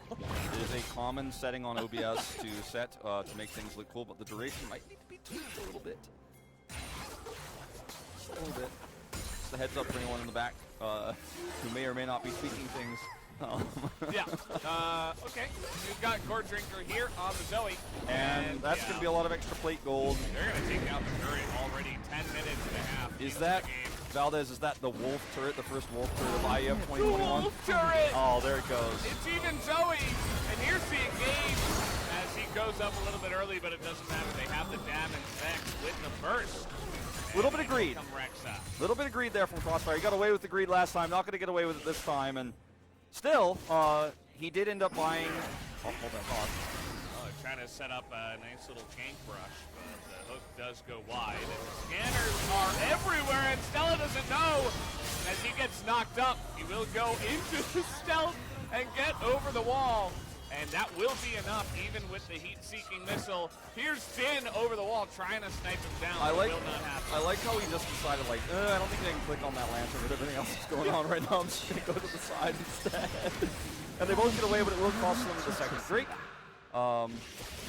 It is a common setting on OBS to set to make things look cool, but the duration might need to be tweaked a little bit. Just a little bit. Just a heads up for anyone in the back who may or may not be tweaking things. Yeah. Okay. We've got Core Drinker here on the Zoe. And that's going to be a lot of extra plate gold. They're going to take out the turret already 10 minutes and a half. Is that, Valdez, is that the Wolf turret, the first Wolf turret of IEF 2021? The Wolf turret! Oh, there it goes. It's even Zoe! And here's the engage as he goes up a little bit early, but it doesn't matter. They have the damage Vex with the burst. A little bit of greed. A little bit of greed there from Crossfire. He got away with the greed last time, not going to get away with it this time. And still, he did end up buying. Oh, hold that thought. Trying to set up a nice little tank rush, but the hook does go wide. And the scanners are everywhere, and Stella doesn't know. As he gets knocked up, he will go into the stealth and get over the wall. And that will be enough, even with the heat-seeking missile. Here's Din over the wall, trying to snipe him down. I like how he just decided, like, I don't think I can click on that lantern with everything else that's going on right now. I'm just going to go to the side instead. And they both get away, but it will cost them the second Drake.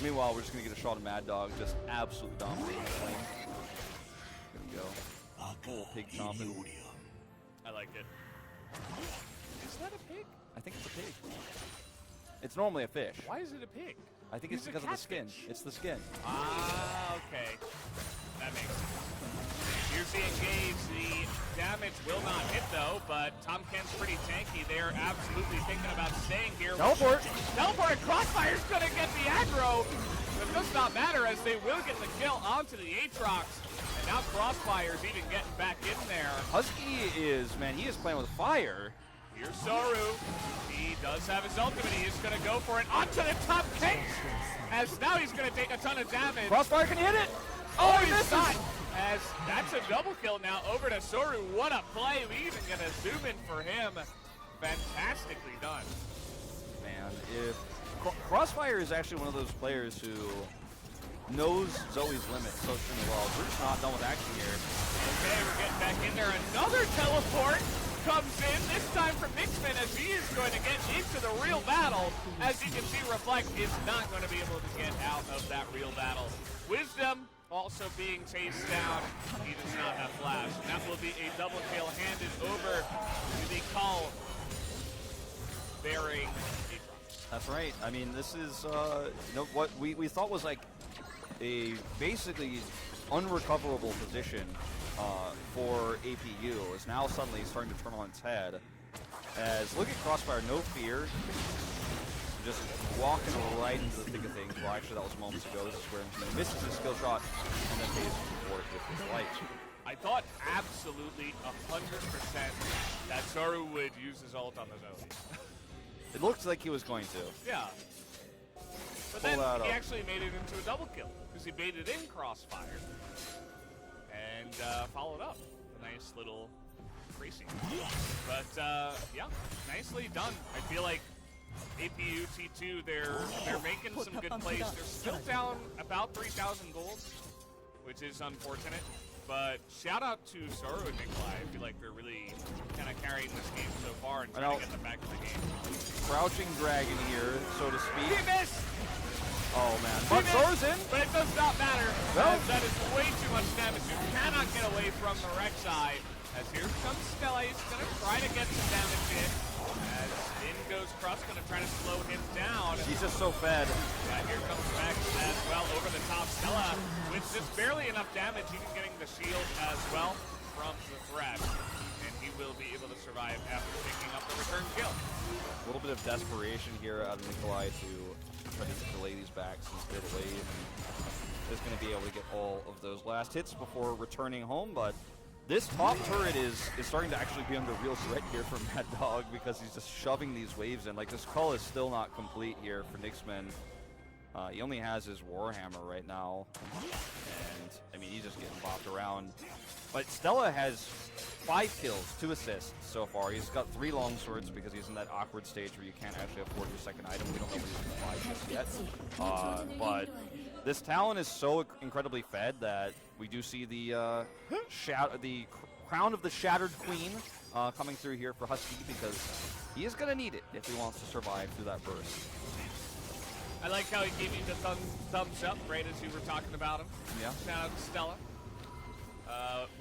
Meanwhile, we're just going to get a shot of Mad Dog, just absolutely dominating the flame. There we go. Full pig chomping. I like it. Is that a pig? I think it's a pig. It's normally a fish. Why is it a pig? I think it's because of the skin. It's the skin. Ah, okay. That makes sense. Here's the engage. The damage will not hit, though, but Tom Kent's pretty tanky. They're absolutely thinking about staying here. Teleport! Teleport! Crossfire's going to get the aggro. It does not matter, as they will get the kill onto the Aatrox. And now Crossfire's even getting back in there. Husky is, man, he is playing with fire. Here's Soru. He does have his ultimate. He's going to go for it onto the top Kent. As now he's going to take a ton of damage. Crossfire, can he hit it? Oh, he's not. As that's a double kill now over to Soru. What a play. We even get a zoom in for him. Fantastically done. Man, if Crossfire is actually one of those players who knows Zoe's limits so extremely well. We're just not done with action here. Okay, we're getting back in there. Another teleport comes in, this time from Mixman, as he is going to get into the real battle. As you can see, Reflect is not going to be able to get out of that real battle. Wisdom also being chased down. He does not have flash. And that will be a double kill handed over to the call bearing Aatrox. That's right. I mean, this is what we thought was like a basically unrecoverable position for APU is now suddenly starting to turn on its head. As look at Crossfire, no fear, just walking right into the thick of things. Well, actually, that was moments ago. This is where he misses his skill shot and then pays for it with his light. I thought absolutely 100% that Soru would use his ult on the Zoe. It looked like he was going to. Yeah. But then he actually made it into a double kill because he baited in Crossfire and followed up. A nice little crazy. But yeah, nicely done. I feel like APU T2, they're making some good plays. They're still down about 3,000 gold, which is unfortunate. But shout out to Soru and Nikolai. I feel like they're really kind of carrying this game so far and trying to get them back in the game. Crouching dragon here, so to speak. He missed! Oh man, but Soru's in. But it does not matter. No. That is way too much damage. You cannot get away from the Rek'Sai. As here comes Stella. He's going to try to get some damage in. As in goes Cross, going to try to slow him down. He's just so fed. Yeah, here comes Vex as well over the top. Stella with just barely enough damage, even getting the shield as well from the Thresh. And he will be able to survive after picking up the return kill. A little bit of desperation here out of Nikolai to try to delay these backs and clear the wave. Is going to be able to get all of those last hits before returning home, but this top turret is starting to actually be under real threat here for Mad Dog because he's just shoving these waves in. Like, this call is still not complete here for Nixman. He only has his Warhammer right now, and I mean, he's just getting bopped around. But Stella has 5 kills, 2 assists so far. He's got 3 long swords because he's in that awkward stage where you can't actually afford your second item. We don't know what he's going to buy just yet. But this Talon is so incredibly fed that we do see the crown of the Shattered Queen coming through here for Husky because he is going to need it if he wants to survive through that burst. I like how he gave you the thumbs up right as you were talking about him. Yeah. Shout out to Stella.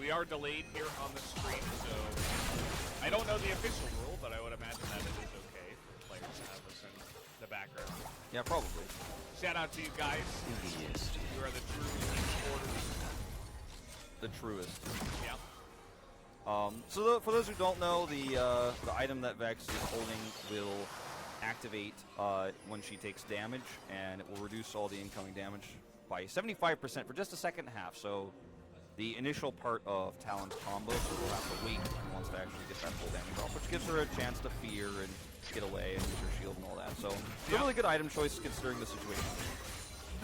We are delayed here on the stream, so I don't know the official rule, but I would imagine that it is okay for players to have us in the background. Yeah, probably. Shout out to you guys. You are the true supporters. The truest. Yeah. So for those who don't know, the item that Vex is holding will activate when she takes damage, and it will reduce all the incoming damage by 75% for just a second half. So the initial part of Talon's combo, so we'll have to wait if he wants to actually get that full damage off, which gives her a chance to fear and get away and use her shield and all that. So it's a really good item choice considering the situation.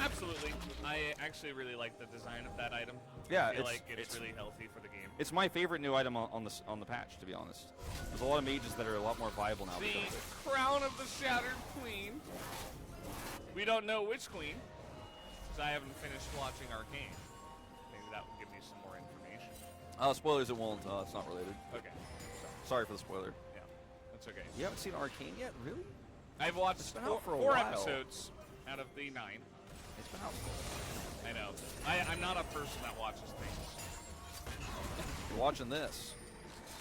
Absolutely. I actually really like the design of that item. Yeah, I feel like it's really healthy for the game. It's my favorite new item on the patch, to be honest. There's a lot of mages that are a lot more viable now. The crown of the Shattered Queen. We don't know which queen, because I haven't finished watching Arcane. Maybe that will give me some more information. Spoilers, it won't. It's not related. Okay. Sorry for the spoiler. Yeah, that's okay. You haven't seen Arcane yet? Really? I've watched for a 4 while. episodes out of the 9. It's been out for a while. I know. I'm not a person that watches things. You're watching this.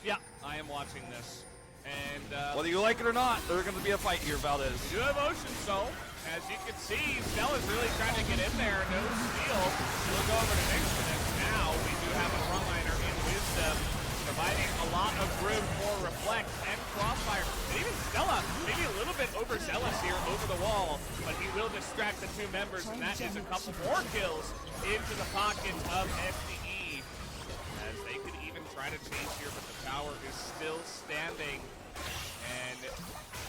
Yeah, I am watching this. And whether you like it or not, there's going to be a fight here, Valdez. New emotions, though. As you can see, Stella's really trying to get in there. No steal. We'll go over to Nixon, and now we do have a frontliner in Wisdom, providing a lot of room for Reflect and Crossfire. And even Stella, maybe a little bit overzealous here over the wall, but he will distract the 2 members, and that is a couple more kills into the pockets of FDE. As they could even try to chase here, but the tower is still standing. And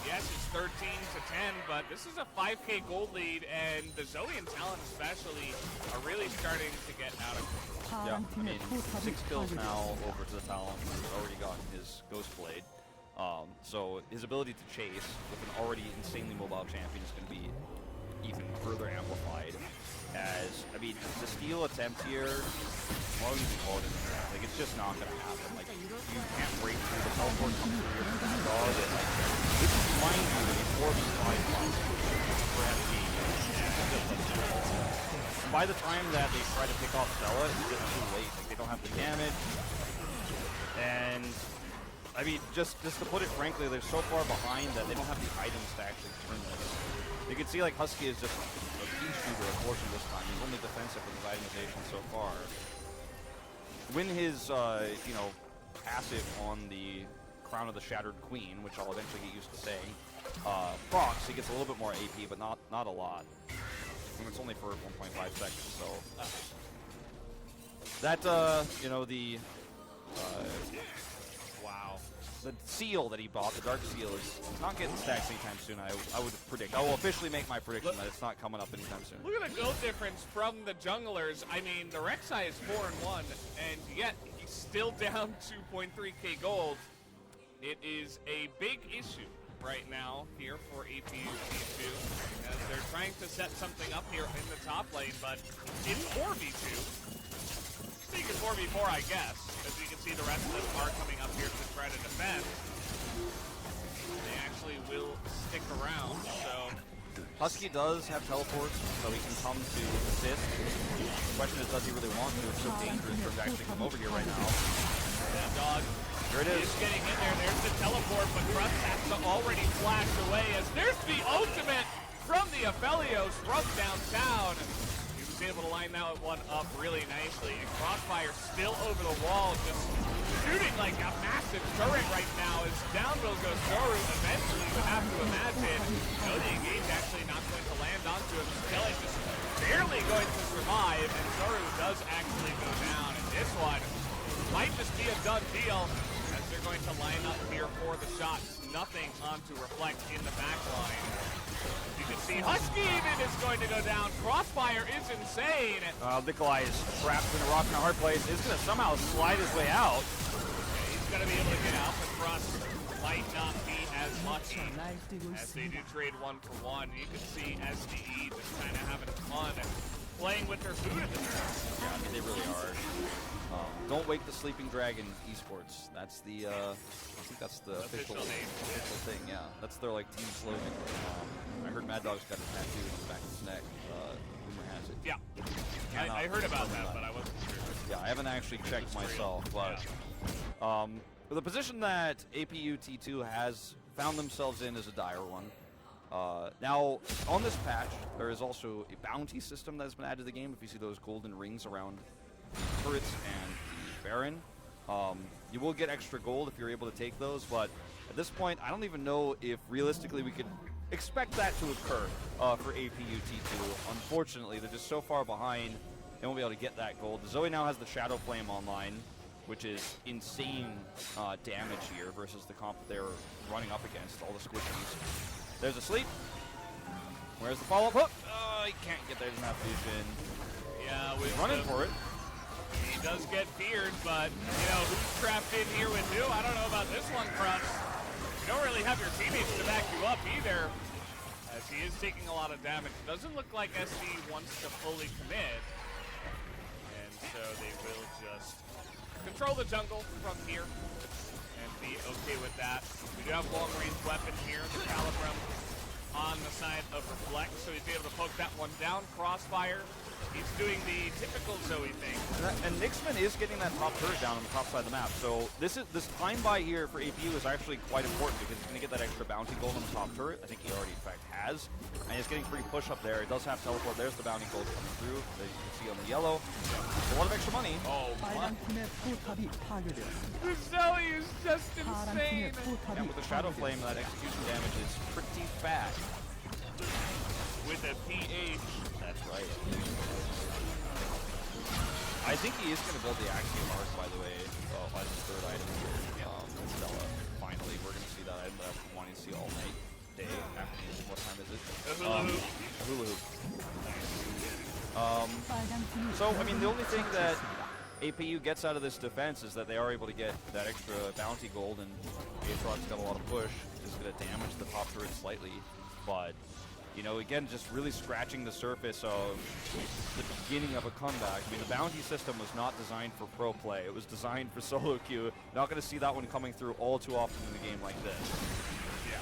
yes, it's 13 to 10, but this is a 5K gold lead, and the Zoe and Talon especially are really starting to get out of control. Yeah, I mean, 6 kills now over to the Talon, who's already gotten his Ghost Blade. So his ability to chase with an already insanely mobile champion is going to be even further amplified. As, I mean, the steal attempt here, why would you call it in there? Like, it's just not going to happen. Like, you can't break through the teleport comes through your dog, and like, this is mind you, it's 4v5 for FD. By the time that they try to pick off Stella, it's just too late. Like, they don't have the damage. And, I mean, just to put it frankly, they're so far behind that they don't have the items to actually turn this. You can see, like, Husky is just a peacekeeper, unfortunately, this time. He's only defensive with his itemization so far. When his, you know, passive on the Crown of the Shattered Queen, which I'll eventually get used to saying, procs, he gets a little bit more AP, but not a lot. And it's only for 1.5 seconds, so... that, you know, the... wow. The seal that he bought, the Dark Seal, is not getting stacked anytime soon, I would predict. I will officially make my prediction that it's not coming up anytime soon. Look at the gold difference from the junglers. I mean, the Rek'Sai is 4-1, and yet he's still down 2.3k gold. It is a big issue right now here for APU-G2, as they're trying to set something up here in the top lane, but in 4v2, they you can 4v4, I guess. As you can see, the rest of them are coming up here to try to defend. They actually will stick around, so... Husky does have teleports, so he can come to assist. The question is, does he really want to? It's so dangerous for him to actually come over here right now. Yeah, dog. Here it is. He's getting in there. There's the teleport, but Crust has to already flash away as there's the ultimate from the Aphelios from downtown. He was able to line that one up really nicely. And Crossfire still over the wall, just shooting like a massive turret right now. As down will go Zoru. Eventually, you would have to imagine. No, the engage actually not going to land onto him. Skelly just barely going to survive, and Zoru does actually go down. And this one might just be a done deal, as they're going to line up here for the shots. Nothing on to reflect in the back line. You can see Husky even is going to go down. Crossfire is insane. Nikolai is trapped in a rock and a hard place. Is going to somehow slide his way out. He's going to be able to get out, but Crust might not be as lucky as they do trade 1-for-1. You can see SDE just kind of having fun playing with their food at the time. Yeah, I mean, they really are. Don't wake the sleeping dragon eSports. That's the, I think that's the official thing, yeah. That's their, like, team slogan. I heard Mad Dog's got a tattoo on the back of his neck. Rumor has it. Yeah. I heard about that, but I wasn't sure. Yeah, I haven't actually checked myself, but the position that APU T2 has found themselves in is a dire one. Now, on this patch, there is also a bounty system that has been added to the game. If you see those golden rings around the turrets and the Baron, you will get extra gold if you're able to take those, but at this point, I don't even know if realistically we could expect that to occur for APU T2. Unfortunately, they're just so far behind, they won't be able to get that gold. Zoe now has the Shadow Flame online, which is insane damage here versus the comp that they're running up against, all the squishies. There's a sleep. Where's the follow-up hook? He can't get there, doesn't have vision. Yeah, he's running for it. He does get feared, but, you know, who's trapped in here with who? I don't know about this one, Crust. You don't really have your teammates to back you up either, as he is taking a lot of damage. Doesn't look like SD wants to fully commit, and so they will just control the jungle from here and be okay with that. We do have long-range weapon here, the Calibrum on the side of Reflect, so he's able to poke that one down. Crossfire, he's doing the typical Zoe thing. And Nixman is getting that top turret down on the top side of the map, so this time buy here for APU is actually quite important because he's going to get that extra bounty gold on the top turret. I think he already, in fact, has. And he's getting free push up there. He does have teleport. There's the bounty gold coming through, that you can see on the yellow. A lot of extra money. Oh, my. The Zoe is just insane. And with the Shadow Flame, that execution damage is pretty fast. With a PH. That's right. I think he is going to build the Axiom Arc, by the way, as his third item here. Stella. Finally, we're going to see that item that I've been wanting to see all night, day, afternoon. What time is it? Hula Hoop. So, I mean, the only thing that APU gets out of this defense is that they are able to get that extra bounty gold, and Aatrox's got a lot of push. It's going to damage the top turret slightly, but you know, again, just really scratching the surface of the beginning of a comeback. I mean, the bounty system was not designed for pro play. It was designed for solo queue. Not going to see that one coming through all too often in a game like this. Yeah.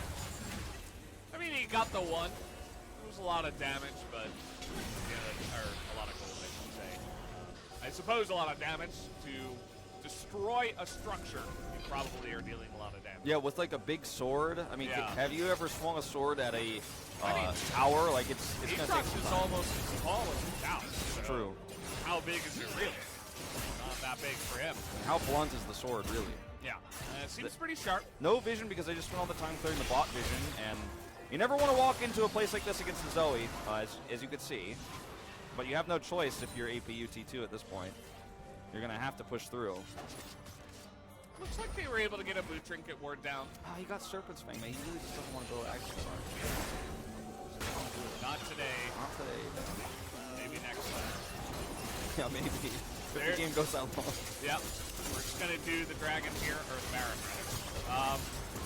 I mean, he got the one. It was a lot of damage, but, or a lot of gold, I should say. I suppose a lot of damage to destroy a structure. You probably are dealing a lot of damage. Yeah, with like a big sword. I mean, Yeah. have you ever swung a sword at a tower? Like it's going to take some is time. almost as tall as a tower. So True. How big is it really? Not that big for him. How blunt is the sword, really? Yeah. It seems pretty sharp. No vision because I just spent all the time clearing the bot vision, and you never want to walk into a place like this against the Zoe, as you could see. But you have no choice if you're APU T2 at this point. You're going to have to push through. Looks like they were able to get a boot trinket ward down. He got Serpent's Fang, man. He really just doesn't want to go Axiom Arc. Not today. Not today. Maybe next time. Yeah, maybe. If the game goes that long. Yep. We're just going to do the dragon here, or the Baron, rather.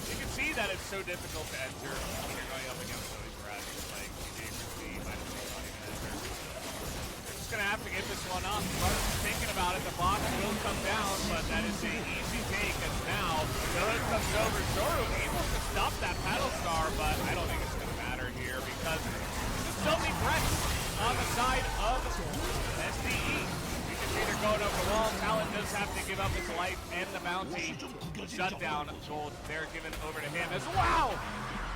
You can see that it's so difficult to enter when you're going up against those dragons, like You're just going to have have to get this one up. Starts thinking about it. The box will come down, but that is an easy take. As now, Dylan comes over. Zoro able to stop that paddle star, but I don't think it's going to matter here because there's so many threats on the side of SDE. You can see they're going over the wall. Talon does have to give up his life and the bounty. Shutdown gold they're given over to him as wow!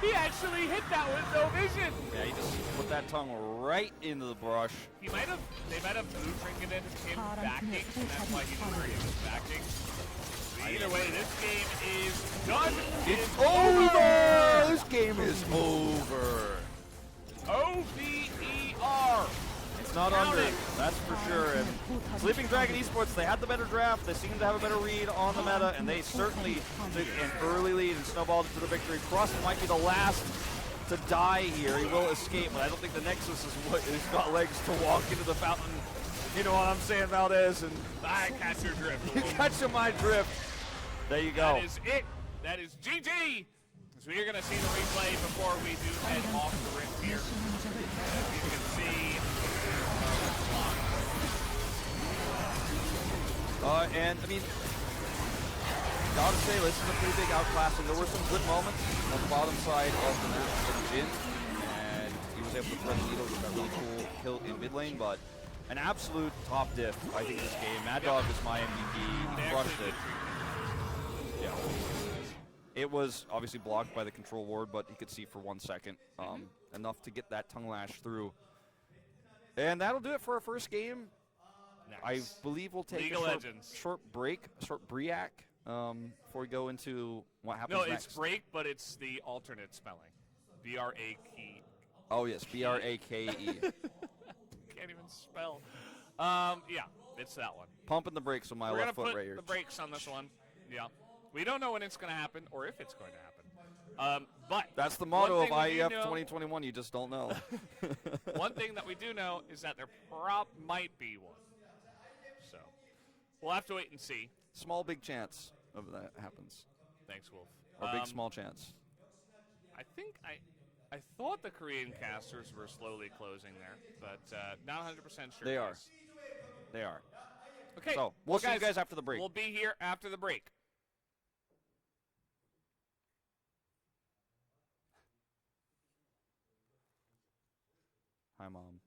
He actually hit that with no vision. Yeah, he just put that tongue right into the brush. They might have blue trinketed him backing, and that's why he knew where he was backing. Either way, this game is done. It's over! This game is over. OVER. It's not under, that's for sure. And Sleeping Dragon Esports, they had the better draft. They seem to have a better read on the meta, and they certainly took an early lead and snowballed into the victory. Crust might be the last to die here. He will escape, but I don't think the Nexus is what has got legs to walk into the fountain. You know what I'm saying, Valdez? And I catch your drift. You catch my drift. There you go. That is it. That is GG. So you're going to see the replay before we do head off the rim here. As you can see. And I mean, gotta say, this is a pretty big outclassing. There were some good moments on the bottom side of the map from Jin, and he was able to thread the needle with that really cool kill in mid lane, but an absolute top diff, I think, in this game. Mad Dog is my MVP. He crushed it. Yeah. It was obviously blocked by the control ward, but he could see for 1 second. Enough to get that tongue lash through. And that'll do it for our first game. Nice. I believe we'll take a short break, a short break, before we go into what happens next. No, it's break, but it's the alternate spelling. B-R-A-K. Oh, yes, B-R-A-K-E. Can't even spell. Yeah, it's that one. Pumping the brakes with my left foot right here. We're going to put the brakes on this one. Yeah. We don't know when it's going to happen or if it's going to happen. But that's the motto of IEF 2021. You just don't know. One thing that we do know is that there might be one. So we'll have to wait and see. Small, big chance of that happens. Thanks, Wolf. Or big, small chance. I think I thought the Korean casters were slowly closing there, but not 100% sure. They are. They are. Okay. So we'll see you guys after the break. We'll be here after the break. Hi, Mom.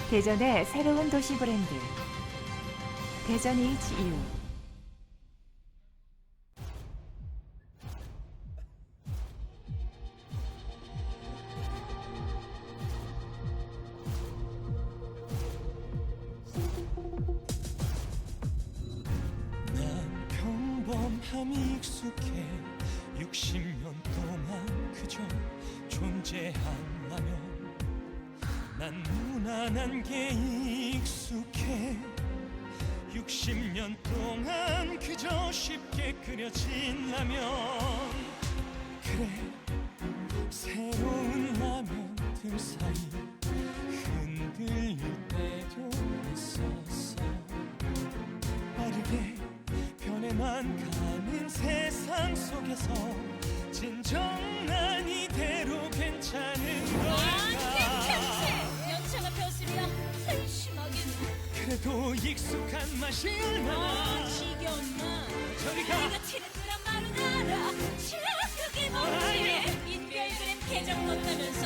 대전의 새로운 도시 브랜드 대전 HEARTHSTONE. 난 평범함이 익숙해 60년 동안 그저 존재한다면 난 무난한 게 익숙해 60년 동안 그저 쉽게 그려진 라면 그래 새로운 라면들 사이 흔들릴 때도 있었어 빠르게 변해만 가는 세상 속에서 진정 난 이대로 괜찮은 걸까 연차가 벼슬이야 한심하긴 그래도 익숙한 맛일만 지겨운 맛 저리가 우리가 튀는 그런 말은 알아 그게 뭔지 인별그램 계정 넣었다면서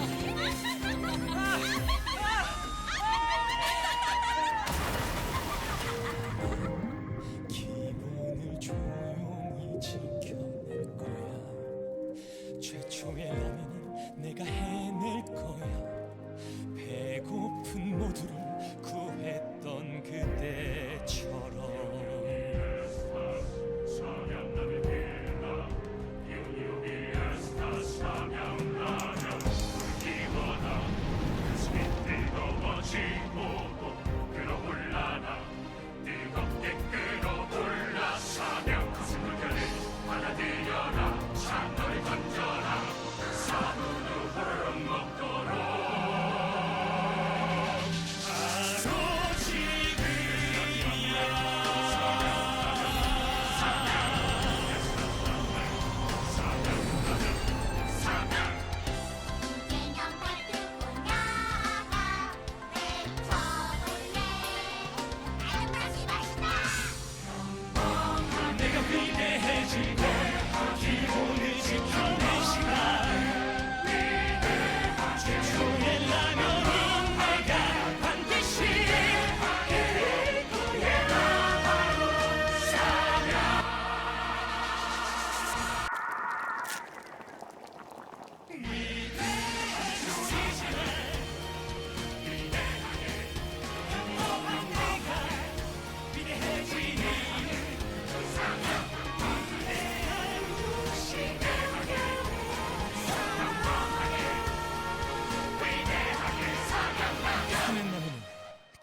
기분을 조용히 지켜낼 거야 최초의 라면은 내가 해낼 거야 배고픈 모두를 구했던 그대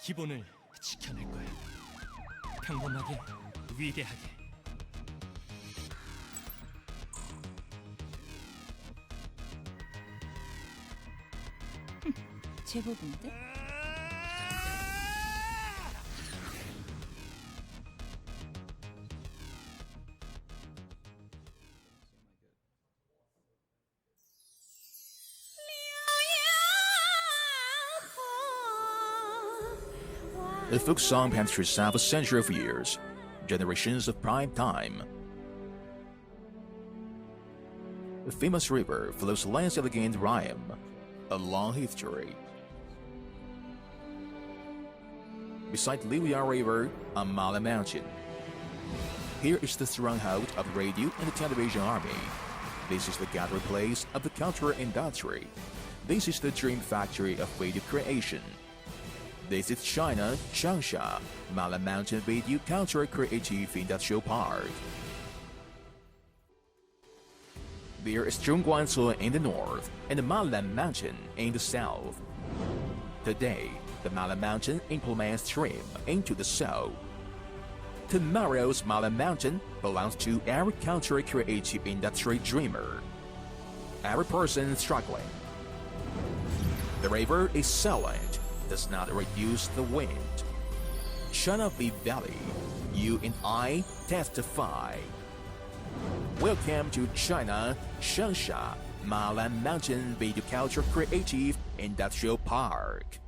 기본을 지켜낼 거야. 평범하게, 위대하게. 제법인데? The folk song penetrates half a century of years, generations of prime time. The famous river flows lengths elegant rhyme, a long history. Beside Liuya River, on Mala Mountain. Here is the stronghold of the radio and the television army. This is the gathering place of the cultural industry. This is the dream factory of radio creation. This is China, Changsha, Mala Mountain Radio Cultural Creative Industrial Park. There is Zhongguancun in the north and the Mala Mountain in the south. Today, the Mala Mountain implements stream into the south. Tomorrow's Mala Mountain belongs to every cultural creative industry dreamer. Every person struggling. The river is silent, does not reduce the wind. China Valley, you and I testify. Welcome to China, Changsha, Mala Mountain Video Culture Creative Industrial Park.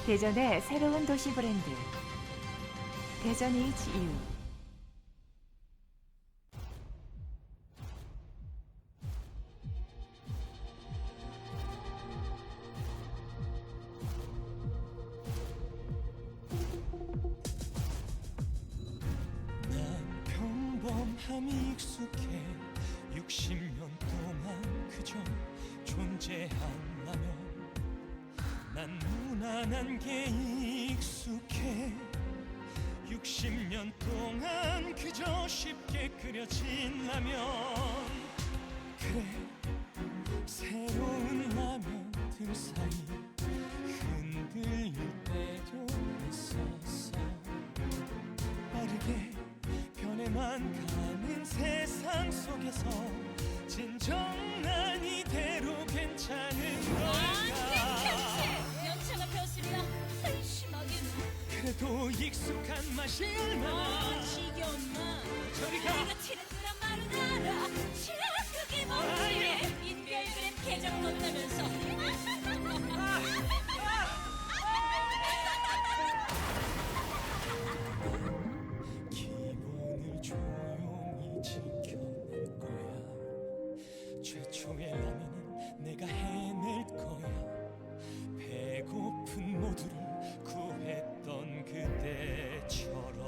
대전의 새로운 도시 브랜드 대전 HEARTHSTONE. 난 평범함이 익숙해 60년 동안 그저 존재한다면 난 무난한 게 익숙해 60년 동안 그저 쉽게 그려진 라면 그래 새로운 라면들 사이 흔들릴 때도 있었어 빠르게 변해만 가는 세상 속에서 진정 난 이대로 괜찮은 걸까 연차가 벼슬이야 한심하긴 그래도 익숙한 맛이 얼마나 지겨운 맛 저리 가 내가 치는 그런 말은 알아 자 그게 뭐지 인별그램 계정 넣는다면서 기본을 조용히 지켜낼 거야 최초의 라면은 내가 해낼 거야 배고픈 모두를 구했던 그때처럼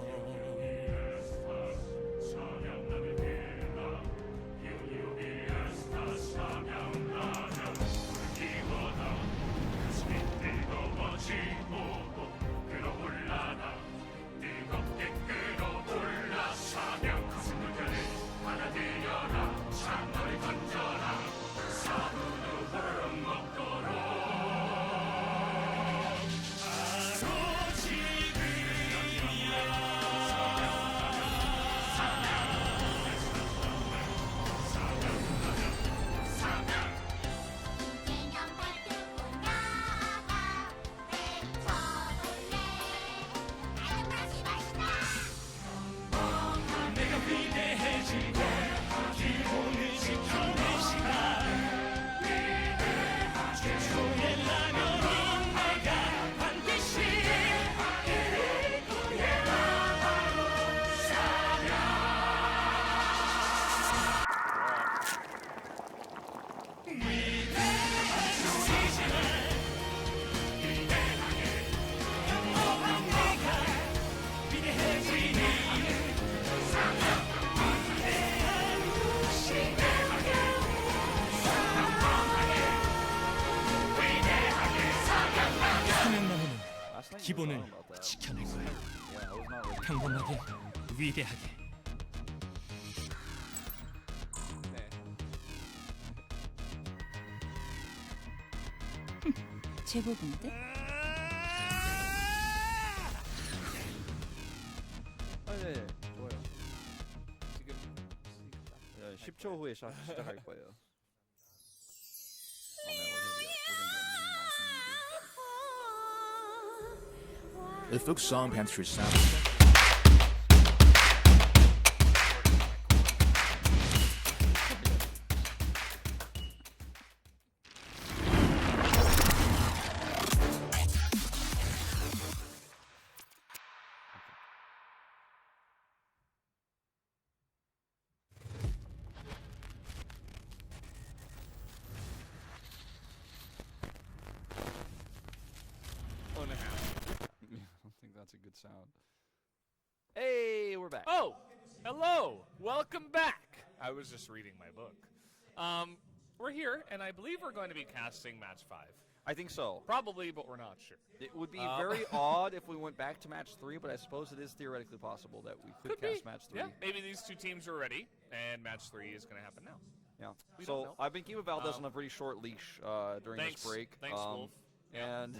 기본을 지켜낼 거야. 평범하게, 위대하게. 제법인데? 네, 좋아요. 지금 10초 후에 시작할 거예요. The folk song pantry sound. That's a good sound. Hey, we're back. Oh, hello. Welcome back. I was just reading my book. We're here, and I believe we're going to be casting match 5. I think so. Probably, but we're not sure. It would be very odd if we went back to match 3, but I suppose it is theoretically possible that we could cast match 3. Yeah, maybe these two teams are ready, and match 3 is going to happen now. Yeah. We don't So know. I've been keeping Valdez on a pretty short leash during this break. Thanks, Wolf. And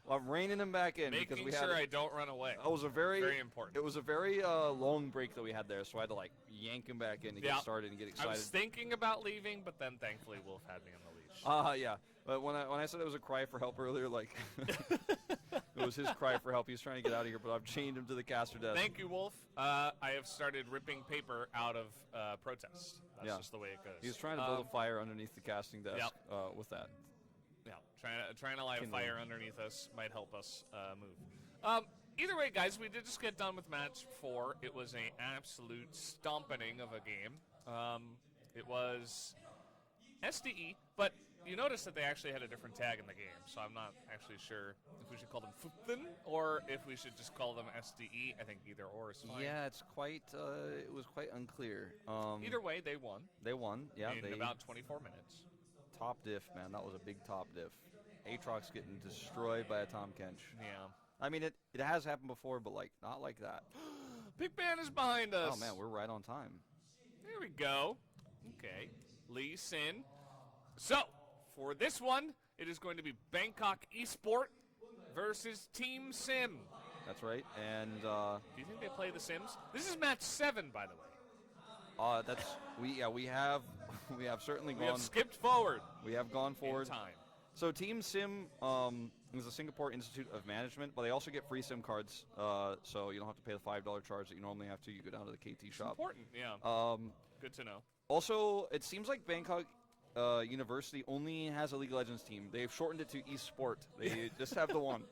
I'm reining him back in because Making we had. sure I don't run away. It was a very important. It was a very long break that we had there, so I had to like yank him back in to get started and get excited. I was thinking about leaving, but then thankfully Wolf had me on the leash. Yeah. But when I said it was a cry for help earlier, like it was his cry for help. He was trying to get out of here, but I've chained him to the caster desk. Thank you, Wolf. I have started ripping paper out of protest. That's just the way it goes. He's trying to build a fire underneath the casting desk with that. Yeah, trying to light a fire underneath us might help us move. Either way, guys, we did just get done with match 4. It was an absolute stomping of a game. It was SDE, but you notice that they actually had a different tag in the game, so I'm not actually sure if we should call them Fupten or if we should just call them SDE. I think either or is fine. Yeah, it's quite. It was quite unclear. Either way, they won. They won. Yeah, in about 24 minutes. Top diff, man. That was a big top diff. Aatrox getting destroyed by a Tom Kench. Yeah. I mean, it has happened before, but like not like that. Big Man is behind us. Oh man, we're right on time. There we go. Okay. Lee Sin. So, for this one, it is going to be Bangkok eSport versus Team Sim. That's right. And do you think they play the Sims? This is match 7, by the way. We have certainly gone. We have skipped forward. We have gone forward. In time. So Team Sim is the Singapore Institute of Management, but they also get free SIM cards, so you don't have to pay the $5 charge that you normally have to. You go down to the KT shop. Important, yeah. Good to know. Also, it seems like Bangkok University only has a League of Legends team. They've shortened it to eSport. They just have the one.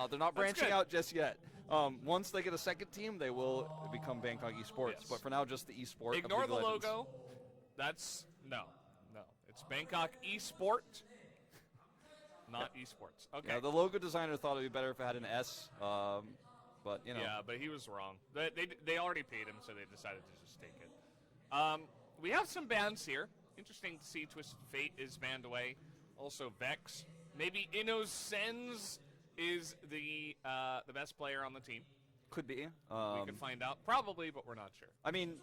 They're not branching out just yet. Once they get a second team, they will become Bangkok eSports. Yes. But for now, just the eSport. Ignore of the League of Legends. logo. That's no. It's Bangkok eSport, not eSports. Okay. Yeah, the logo designer thought it would be better if it had an S, but you know. Yeah, but he was wrong. They already paid him, so they decided to just take it. We have some bans here. Interesting to see Twisted Fate is banned away. Also Vex. Maybe Innocens is the best player on the team. Could be. We could find out. Probably, but we're not sure. I mean,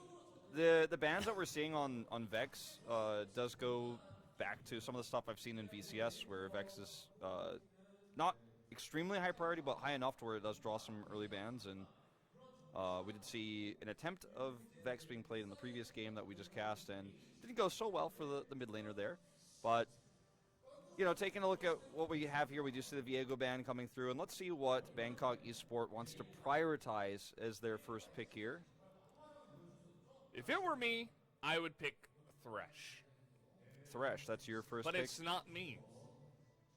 the bans that we're seeing on Vex does go back to some of the stuff I've seen in VCS, where Vex is not extremely high priority, but high enough to where it does draw some early bans. And we did see an attempt of Vex being played in the previous game that we just cast, and didn't go so well for the mid laner there. But, you know, taking a look at what we have here, we do see the Viego ban coming through, and let's see what Bangkok eSport wants to prioritize as their first pick here. If it were me, I would pick Thresh. Thresh, that's your first but pick? But it's not me.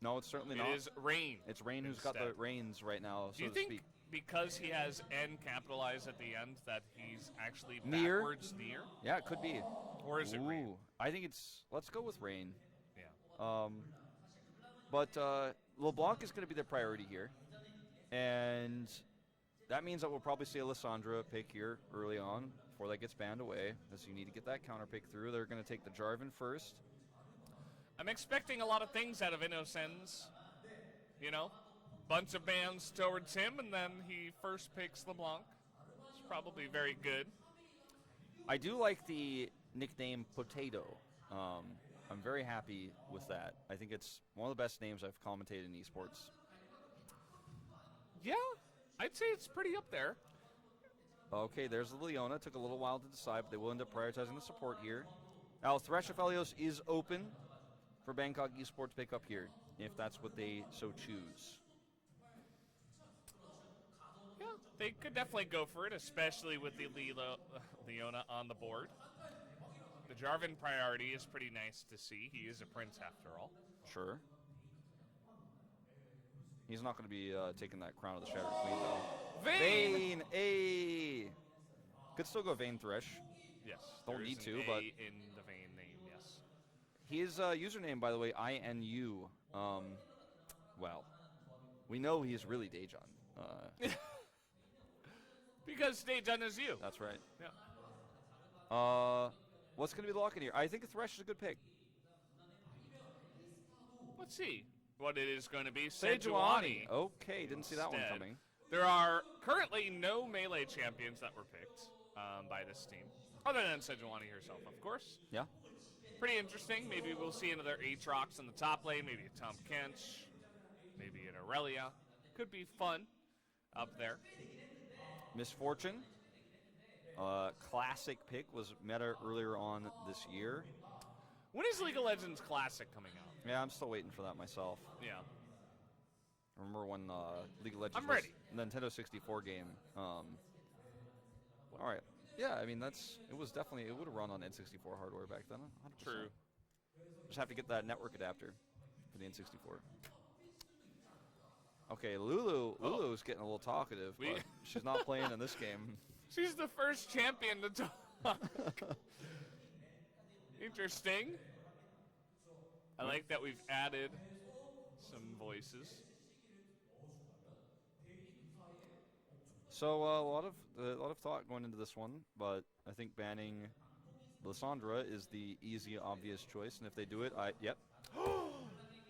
No, it's certainly not. It is Rain. It's Rain who's got the reins right now, do you so to think speak. Because he has N capitalized at the end that he's actually Near? backwards near? Yeah, it could be. Or is it Rain? I think it's... Let's go with Rain. Yeah. But LeBlanc is going to be the priority here. And that means that we'll probably see Alessandra pick here early on before that gets banned away, as you need to get that counter pick through. They're going to take the Jarvan first. I'm expecting a lot of things out of Innocens, you know? bunch of bands towards him, and then he first picks LeBlanc. It's probably very good. I do like the nickname Potato. I'm very happy with that. I think it's one of the best names I've commentated in esports. Yeah, I'd say it's pretty up there. Okay, there's the Leona. Took a little while to decide, but they will end up prioritizing the support here. Now, Thresh of Helios is open for Bangkok eSports pickup here, if that's what they so choose. Yeah, they could definitely go for it, especially with the Leona on the board. The Jarvan priority is pretty nice to see. He is a prince after all. Sure. He's not going to be taking that crown of the Shattered Queen, though. Vayne! Vayne! Could still go Vayne Thresh. Yes. Don't need to, A but in the Vayne name, yes. His username, by the way, INU. Well, we know he's really Daejeon. Because Daejeon is you. That's right. Yeah. What's going to be the lock in here? I think Thresh is a good pick. Let's see what it is going to be. Sejuani. Okay, didn't see that one coming. There are currently no melee champions that were picked by this team, other than Sejuani herself, of course. Yeah. Pretty interesting. Maybe we'll see another Aatrox in the top lane, maybe a Tahm Kench, maybe an Aurelia. Could be fun up there. Misfortune. Classic pick was meta earlier on this year. When is League of Legends Classic coming out? Yeah, I'm still waiting for that myself. Yeah. I remember when League of Legends I'm was ready. a Nintendo 64 game. All right. Yeah, I mean, it would have run on N64 hardware back then. 100%. True. Just have to get that network adapter for the N64. Okay, Lulu's getting a little talkative, but she's not playing in this game. She's the first champion to talk. Interesting. I like that we've added some voices. So a lot of thought going into this one, but I think banning Lissandra is the easy, obvious choice, and if they do it, yep.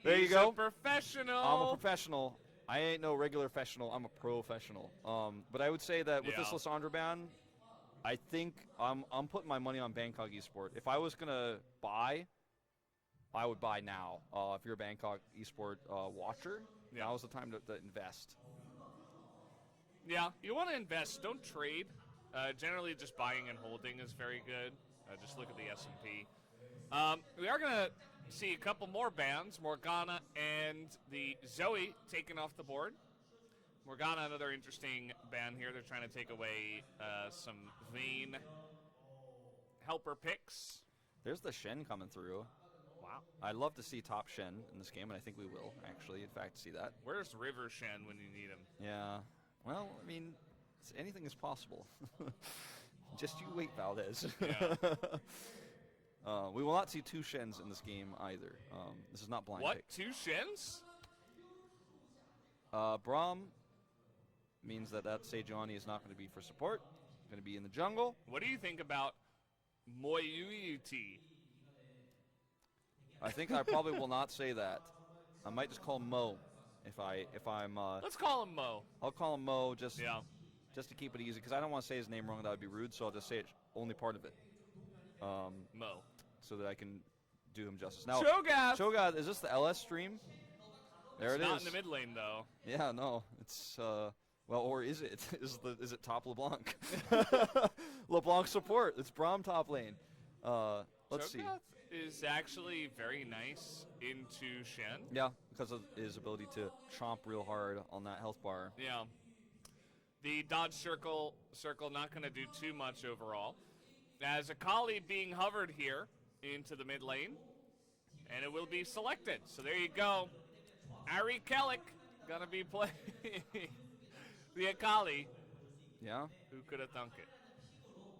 There you go. A professional. I'm a professional. I ain't no regular professional. I'm a professional. But I would say that with this Lissandra ban, I think I'm putting my money on Bangkok eSport. If I was gonna buy, I would buy now. If you're a Bangkok eSport watcher, now is the time to invest. Yeah, you want to invest. Don't trade. Generally, just buying and holding is very good. Just look at the S&P. We are going to see a couple more bans. Morgana and the Zoe taken off the board. Morgana, another interesting ban here. They're trying to take away some Vayne helper picks. There's the Shen coming through. Wow. I'd love to see top Shen in this game, and I think we will, actually, in fact, see that. Where's River Shen when you need him? Yeah. Well, I mean, anything is possible. Just you wait, Valdez. Yeah. We will not see two Shens in this game either. This is not blind What? pick. Two Shens? Braum means that Sejuani is not going to be for support. Going to be in the jungle. What do you think about Moyuti? I think I probably will not say that. I might just call him Mo if I'm. Let's call him Mo. I'll call him Mo just to keep it easy because I don't want to say his name wrong. That would be rude. So I'll just say it only part of it. Mo. So that I can do him justice. Now, Cho'Gath, is this the LS stream? There it is. Not in the mid lane though. Yeah, no, it's well, or is it? Is it top LeBlanc? LeBlanc support. It's Braum top lane. Let's see. Is actually very nice into Shen. Yeah, because of his ability to chomp real hard on that health bar. Yeah. The dodge circle not going to do too much overall. As Akali being hovered here into the mid lane, and it will be selected. So there you go. Ari Kellick going to be playing the Akali. Yeah. Who could have thunk it?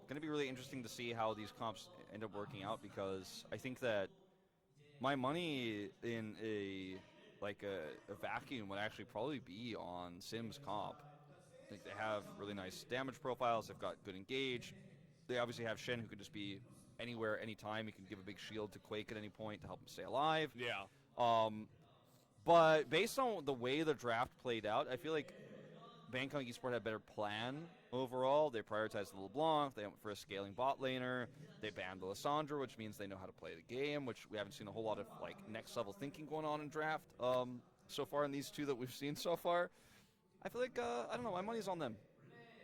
Going to be really interesting to see how these comps end up working out because I think that my money in a vacuum would actually probably be on Sims comp. I think they have really nice damage profiles. They've got good engage. They obviously have Shen who could just be anywhere, anytime. He can give a big shield to Quake at any point to help him stay alive. Yeah. But based on the way the draft played out, I feel like Bangkok eSports had a better plan overall. They prioritized the LeBlanc. They went for a scaling bot laner. They banned the Lissandra, which means they know how to play the game, which we haven't seen a whole lot of like next level thinking going on in draft so far in these two that we've seen so far. I feel like I don't know. My money's on them.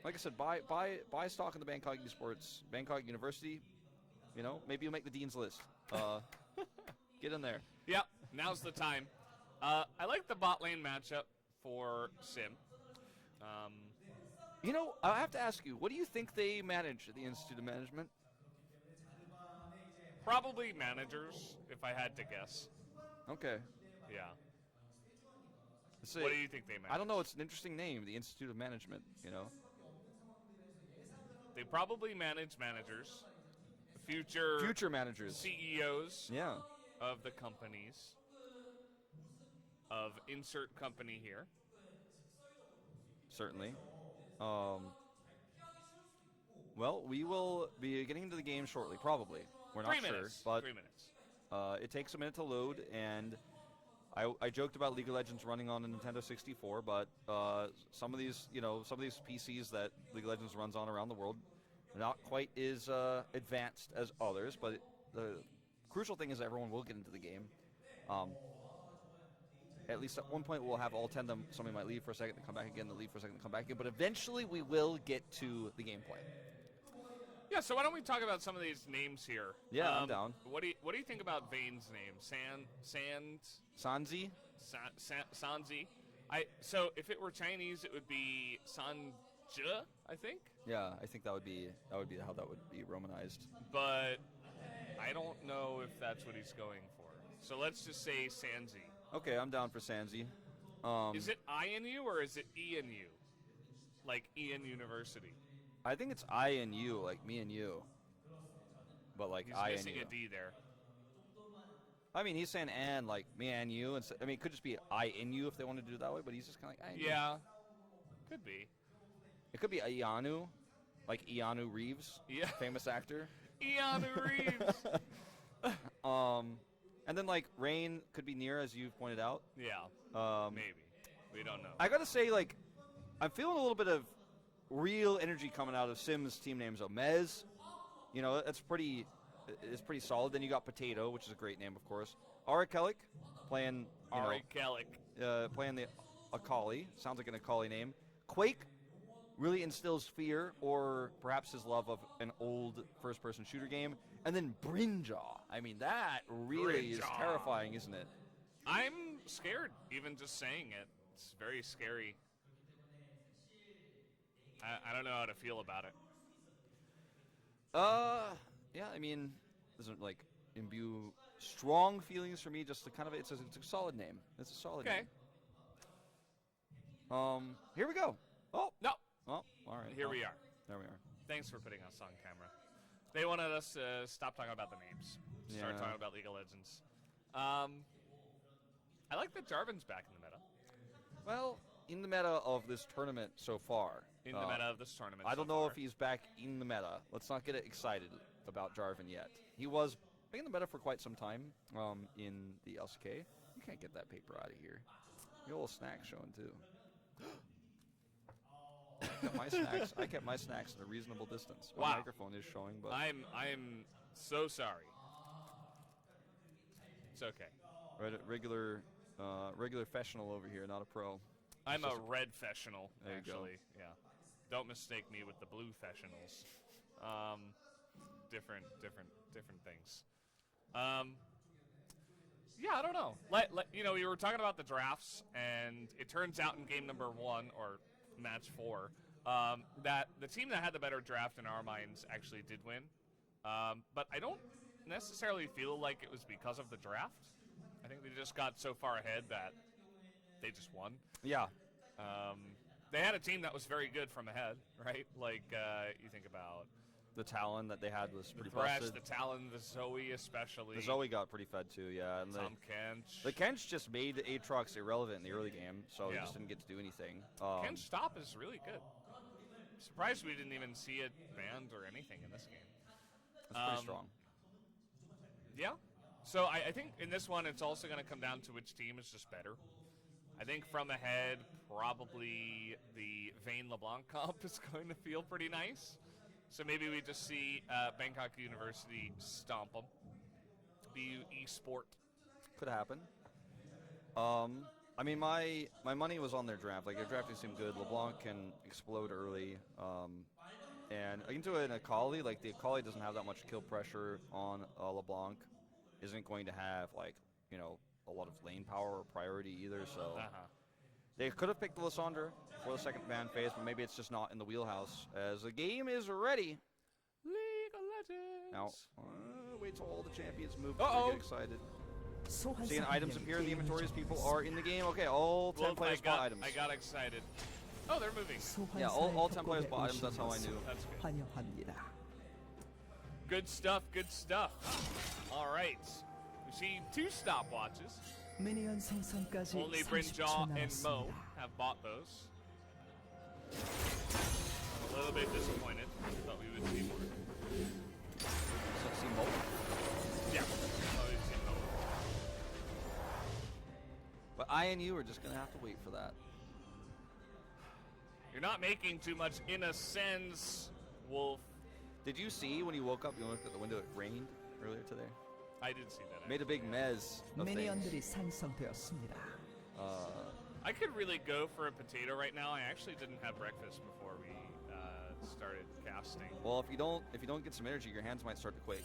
Like I said, buy stock in the Bangkok eSports, Bangkok University. You know, maybe you'll make the dean's list. Get in there. Yeah, now's the time. I like the bot lane matchup for Sim. You know, I have to ask you, what do you think they manage at the Institute of Management? Probably managers, if I had to guess. Okay. Yeah. So, what do you think they manage? I don't know. It's an interesting name, the Institute of Management, you know. They probably manage managers. Future managers. CEOs Yeah. of the companies. Of insert company here. Certainly. Well, we will be getting into the game shortly, probably. We're not sure, but 3 minutes. It takes a minute to load, and I joked about League of Legends running on a Nintendo 64, but some of these PCs that League of Legends runs on around the world are not quite as advanced as others. But the crucial thing is everyone will get into the game. At least at one point we'll have all 10 of them. Somebody might leave for a second, then come back again, then leave for a second, then come back again. But eventually we will get to the gameplay. Yeah, so why don't we talk about some of these names here? Yeah, I'm down. What do you think about Vane's name? Sanzi? Sanzi. So if it were Chinese, it would be Sanje, I think. Yeah, I think that would be how that would be Romanized. But I don't know if that's what he's going for. So let's just say Sanzi. Okay, I'm down for Sanzi. Is it INU or is it ENU? Like Ian University? I think it's INU, like me and you. But like he's INU. Missing a D there. I mean, he's saying and like me and you. I mean, it could just be INU if they want to do it that way, but he's just kind of like INU. Yeah, could be. It could be Ianu, like Ianu Reeves, famous actor. Ianu Reeves. And then like Rain could be near, as you've pointed out. Yeah. Maybe. We don't know. I gotta say, like, I'm feeling a little bit of real energy coming out of Sim's team names. Mez, you know, it's pretty solid. Then you got Potato, which is a great name, of course. Arakelik playing playing the Akali. Sounds like an Akali name. Quake really instills fear, or perhaps his love of an old first-person shooter game. And then Brinjaw. I mean, that really is terrifying, isn't it? I'm scared, even just saying it. It's very scary. I don't know how to feel about it. Yeah, I mean, doesn't like imbue strong feelings for me. Just to kind of, it's a solid name. It's a solid name. Here we go. Oh no. Oh, all right. Here we are. There we are. Thanks for putting us on camera. They wanted us to stop talking about the names. Start talking about League of Legends. I like that Jarvan's back in the meta. Well, in the meta of this tournament so far. In the meta of this tournament I don't know if he's back in the meta. Let's not get excited about Jarvan yet. He was in the meta for quite some time in the LCK. You can't get that paper out of here. Your little snack showing, too. I kept my snacks at a reasonable distance. My microphone is showing, but I'm so sorry. It's okay. Regular professional over here, not a pro. I'm a red professional, actually. Yeah. Don't mistake me with the blue professionals. Different things. Yeah, I don't know. We were talking about the drafts, and it turns out in game number 1 or match 4 that the team that had the better draft in our minds actually did win. But I don't necessarily feel like it was because of the draft. I think they just got so far ahead that they just won. Yeah. They had a team that was very good from ahead, right? Like, you think about the Talon that they had was pretty Thresh, busted. the Talon, the Zoe especially. The Zoe got pretty fed too, yeah. And Tom Kench. The Kench just made Aatrox irrelevant in the early game, so he just didn't get to do anything. Kench stop is really good. Surprised we didn't even see it banned or anything in this game. It's pretty strong. Yeah. So I think in this one, it's also going to come down to which team is just better. I think from ahead, probably the Vane LeBlanc comp is going to feel pretty nice. So maybe we just see Bangkok University stomp them. BU eSport. Could happen. I mean, my money was on their draft. Like, their drafting seemed good. LeBlanc can explode early. And into an Akali, like, the Akali doesn't have that much kill pressure on LeBlanc. Isn't going to have, like, you know, a lot of lane power or priority either, so they could have picked the Lissandra for the second ban phase, but maybe it's just not in the wheelhouse, as the game is ready. League of Legends. Now, wait till all the champions move to get excited. Seeing items appear in the inventory as people are in the game. Okay, all 10 players bought items. I got excited. Oh, they're moving. Yeah, all 10 players bought items, that's how I knew. That's good. Good stuff, good stuff. All right. We see 2 stopwatches. Only Brinjaw and Mo have bought those. I'm a little bit disappointed. Thought we would see more. See Mo? Yeah. Thought we'd see Mo. But I and you are just going to have to wait for that. You're not making too much in a sense, Wolf. Did you see when you woke up, you looked at the window, it rained earlier today? I did see that. Made a big mess of things. I could really go for a potato right now. I actually didn't have breakfast before we started casting. Well, if you don't get some energy, your hands might start to quake.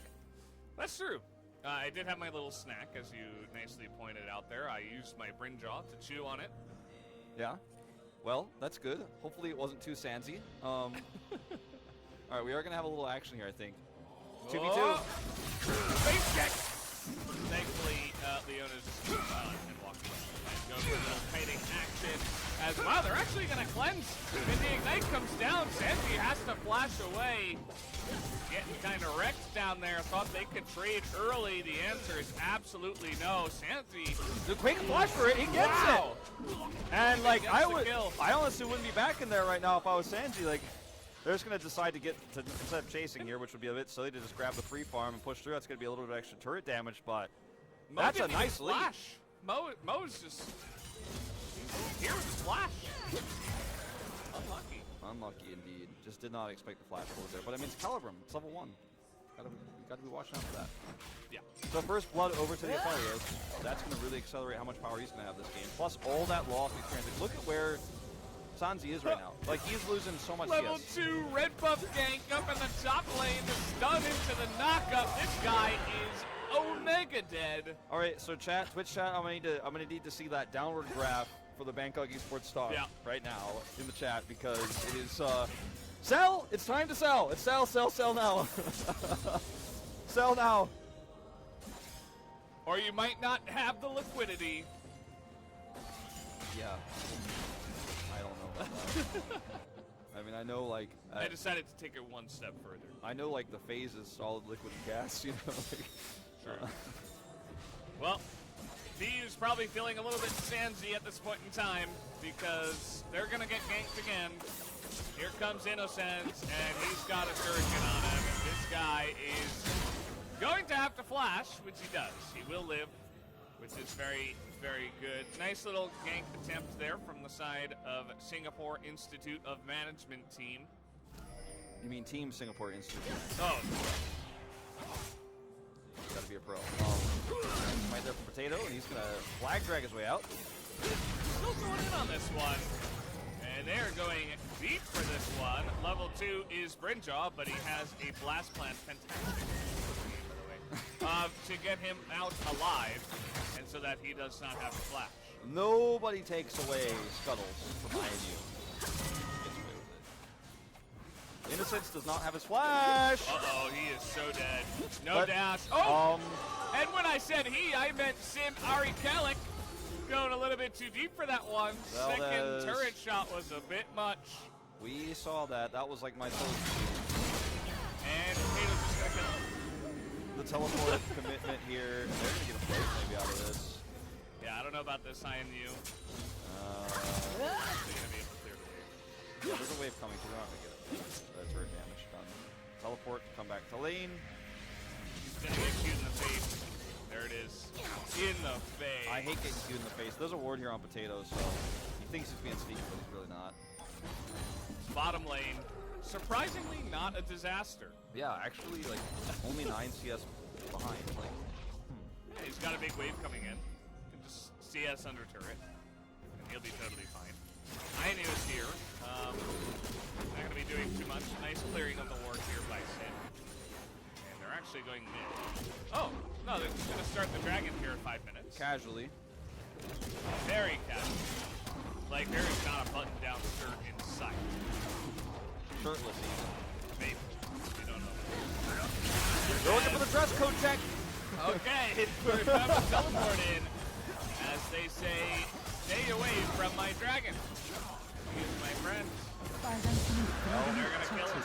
That's true. I did have my little snack, as you nicely pointed out there. I used my Brinjaw to chew on it. Yeah? Well, that's good. Hopefully it wasn't too sansy. All right, we are going to have a little action here, I think. 2v2. Face check! Thankfully, Leona's just and walking and going for a little kiting action. As wow, they're actually going to cleanse. When the Ignite comes down, Sanji has to flash away. Getting kind of wrecked down there. Thought they could trade early. The answer is absolutely no. Sanji. The quick flash for it, he gets it! And, like, I honestly wouldn't be back in there right now if I was Sanji. Like, they're just going to decide to instead of chasing here, which would be a bit silly to just grab the free farm and push through. That's going to be a little bit of extra turret damage, but Mo that's a nice lead. Flash. Mo's just here with the flash. Unlucky. Unlucky indeed. Just did not expect the flash forward there. But I mean, it's Calibrum. It's level 1. Got to be watching out for that. Yeah. So first blood over to the Aquarius. That's going to really accelerate how much power he's going to have this game. Plus all that loss experience. Like, look at where Sanzi is right now. Like, he's losing so much Level CS. 2 red buff gank up in the top lane. The stun into the knockup. This guy is Omega dead. All right, so chat, Twitch chat, I'm gonna need to see that downward graph for the Bangkok eSports stock right now in the chat, because it is sell. It's time to sell. It's sell now. Sell now. Or you might not have the liquidity. Yeah. I don't know about that. I mean, I know, like... I decided to take it one step further. I know, like, the phase is solid liquid and gas, you know? Like, sure. Well, BU's probably feeling a little bit sandsy at this point in time, because they're going to get ganked again. Here comes Innocence, and he's got a surgeon on him. This guy is going to have to flash, which he does. He will live, which is very, very good. Nice little gank attempt there from the side of Singapore Institute of Management team. You mean Team Singapore Institute? Oh. Gotta be a pro. Right there for Potato, and he's gonna flag drag his way out. Still going in on this one. And they're going deep for this one. Level 2 is Brinjaw, but he has a Blast Plant. Fantastic, by the way. To get him out alive, and so that he does not have a flash. Nobody takes away Scuttles from INU. Innocence does not have his flash. Uh-oh, he is so dead. No dash. Oh! And when I said he, I meant Sim Ari Kalik. Going a little bit too deep for that one. Well, second turret shot was a bit much. We saw that. That was like my toast. And Potato's just gonna kill him. The teleport commitment here. They're gonna get a plate maybe out of this. Yeah, I don't know about this INU. There's a wave coming, so we're not gonna get the turret damage done. Teleport to come back to lane. He's gonna get cute in the face. There it is. In the face. I hate getting Q in the face. There's a ward here on Potatoes, so he thinks he's being sneaky, but he's really not. Bottom lane, surprisingly not a disaster. Yeah, actually, like, only 9 CS behind. Like, Yeah, he's got a big wave coming in. Can just CS under turret, and he'll be totally fine. Inu is here. Not going to be doing too much. Nice clearing of the ward here by Sin. And they're actually going mid. Oh, no, they're just going to start the dragon here in 5 minutes. Casually. Very casually. Like, there is not a button down shirt in sight. Shirtless even. Maybe. We don't know. They're looking for the dress code check. Okay, we're about to teleport in. As they say, stay away from my dragon. He's my friend. Oh, they're going to kill him.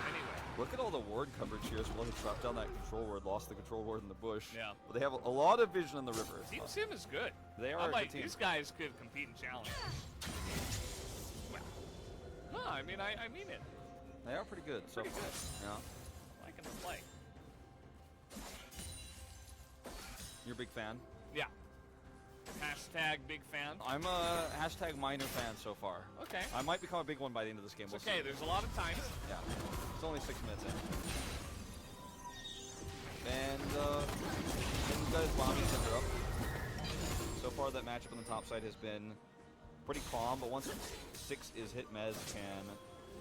Anyway. Look at all the ward coverage here as well. He dropped down that control ward, lost the control ward in the bush. Yeah. But they have a lot of vision in the river. Team Sim is good. They are I'm a like, good team. these guys could compete in challenges. Well, no, I mean, I mean it. They are pretty good so far. Yeah. Liking the play. You're a big fan? Yeah. Hashtag big fan. I'm a hashtag minor fan so far. Okay. I might become a big one by the end of this game. It's okay, there's a lot of time. Yeah. It's only 6 minutes in. And you guys bombing center up. So far that matchup on the top side has been pretty calm, but once 6 is hit, Mez can...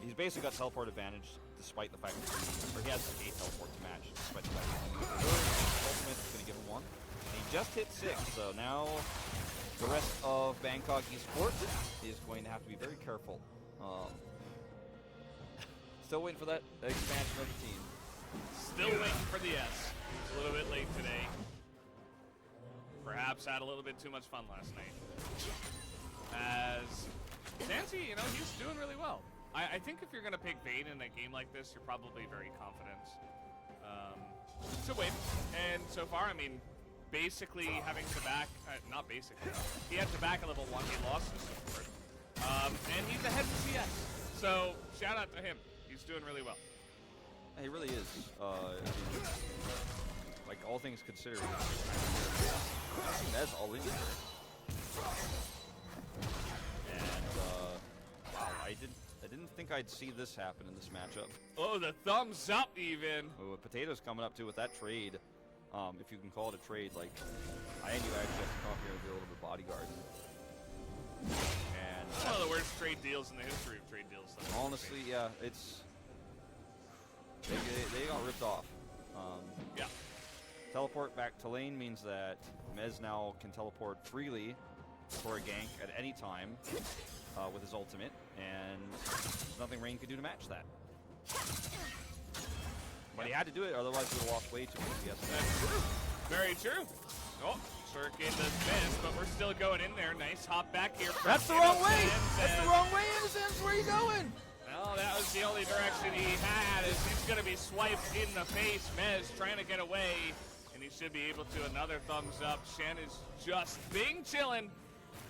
He's basically got teleport advantage despite the fact that he has 8 teleport to match, despite the fact that ultimate is going to give him 1. And he just hit 6, so now the rest of Bangkok eSports is going to have to be very careful. Still waiting for that expansion of the team. Still waiting for the S. It's a little bit late today. Perhaps had a little bit too much fun last night. As Zanzi, you know, he's doing really well. I think if you're going to pick Vayne in a game like this, you're probably very confident to win. And so far, I mean, basically having to back, not basically, he had to back a level 1, he lost his support. And he's ahead in CS. So shout out to him. He's doing really well. He really is. I mean, like, all things considered, Mez all in here. And, wow, I didn't think I'd see this happen in this matchup. Oh, the thumbs up even. Oh, Potatoes coming up too with that trade. If you can call it a trade, like, I knew I actually have to come up here and do a little bit of bodyguard. And it's one of the worst trade deals in the history of trade deals. Honestly, yeah, it's... They got ripped off. Yeah. Teleport back to lane means that Mez now can teleport freely for a gank at any time with his ultimate, and there's nothing Rain could do to match that. But he had to do it, otherwise he would have lost way too much CS. That's true. Very true. Oh, Circuit does miss, but we're still going in there. Nice hop back here. That's the wrong way! That's the wrong way, Innocence! Where are you going? Well, that was the only direction he had, as he's going to be swiped in the face. Mez trying to get away, and he should be able to. Another thumbs up. Shen is just being chilling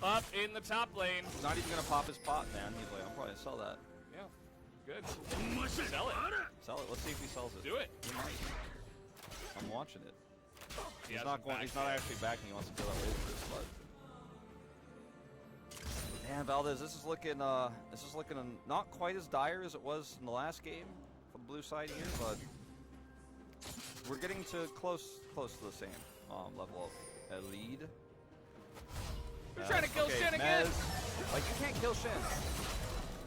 up in the top lane. He's not even going to pop his pot, man. He's like, I'm probably going to sell that. Yeah, good. Sell it. Sell it. Let's see if he sells it. Do it. He might. I'm watching it. He's not actually backing. He wants to kill that wave first, but... Man, Valdez, this is looking not quite as dire as it was in the last game for the blue side here, but we're getting to close to the same level of a lead. We're trying to kill Shen again. Like, you can't kill Shen.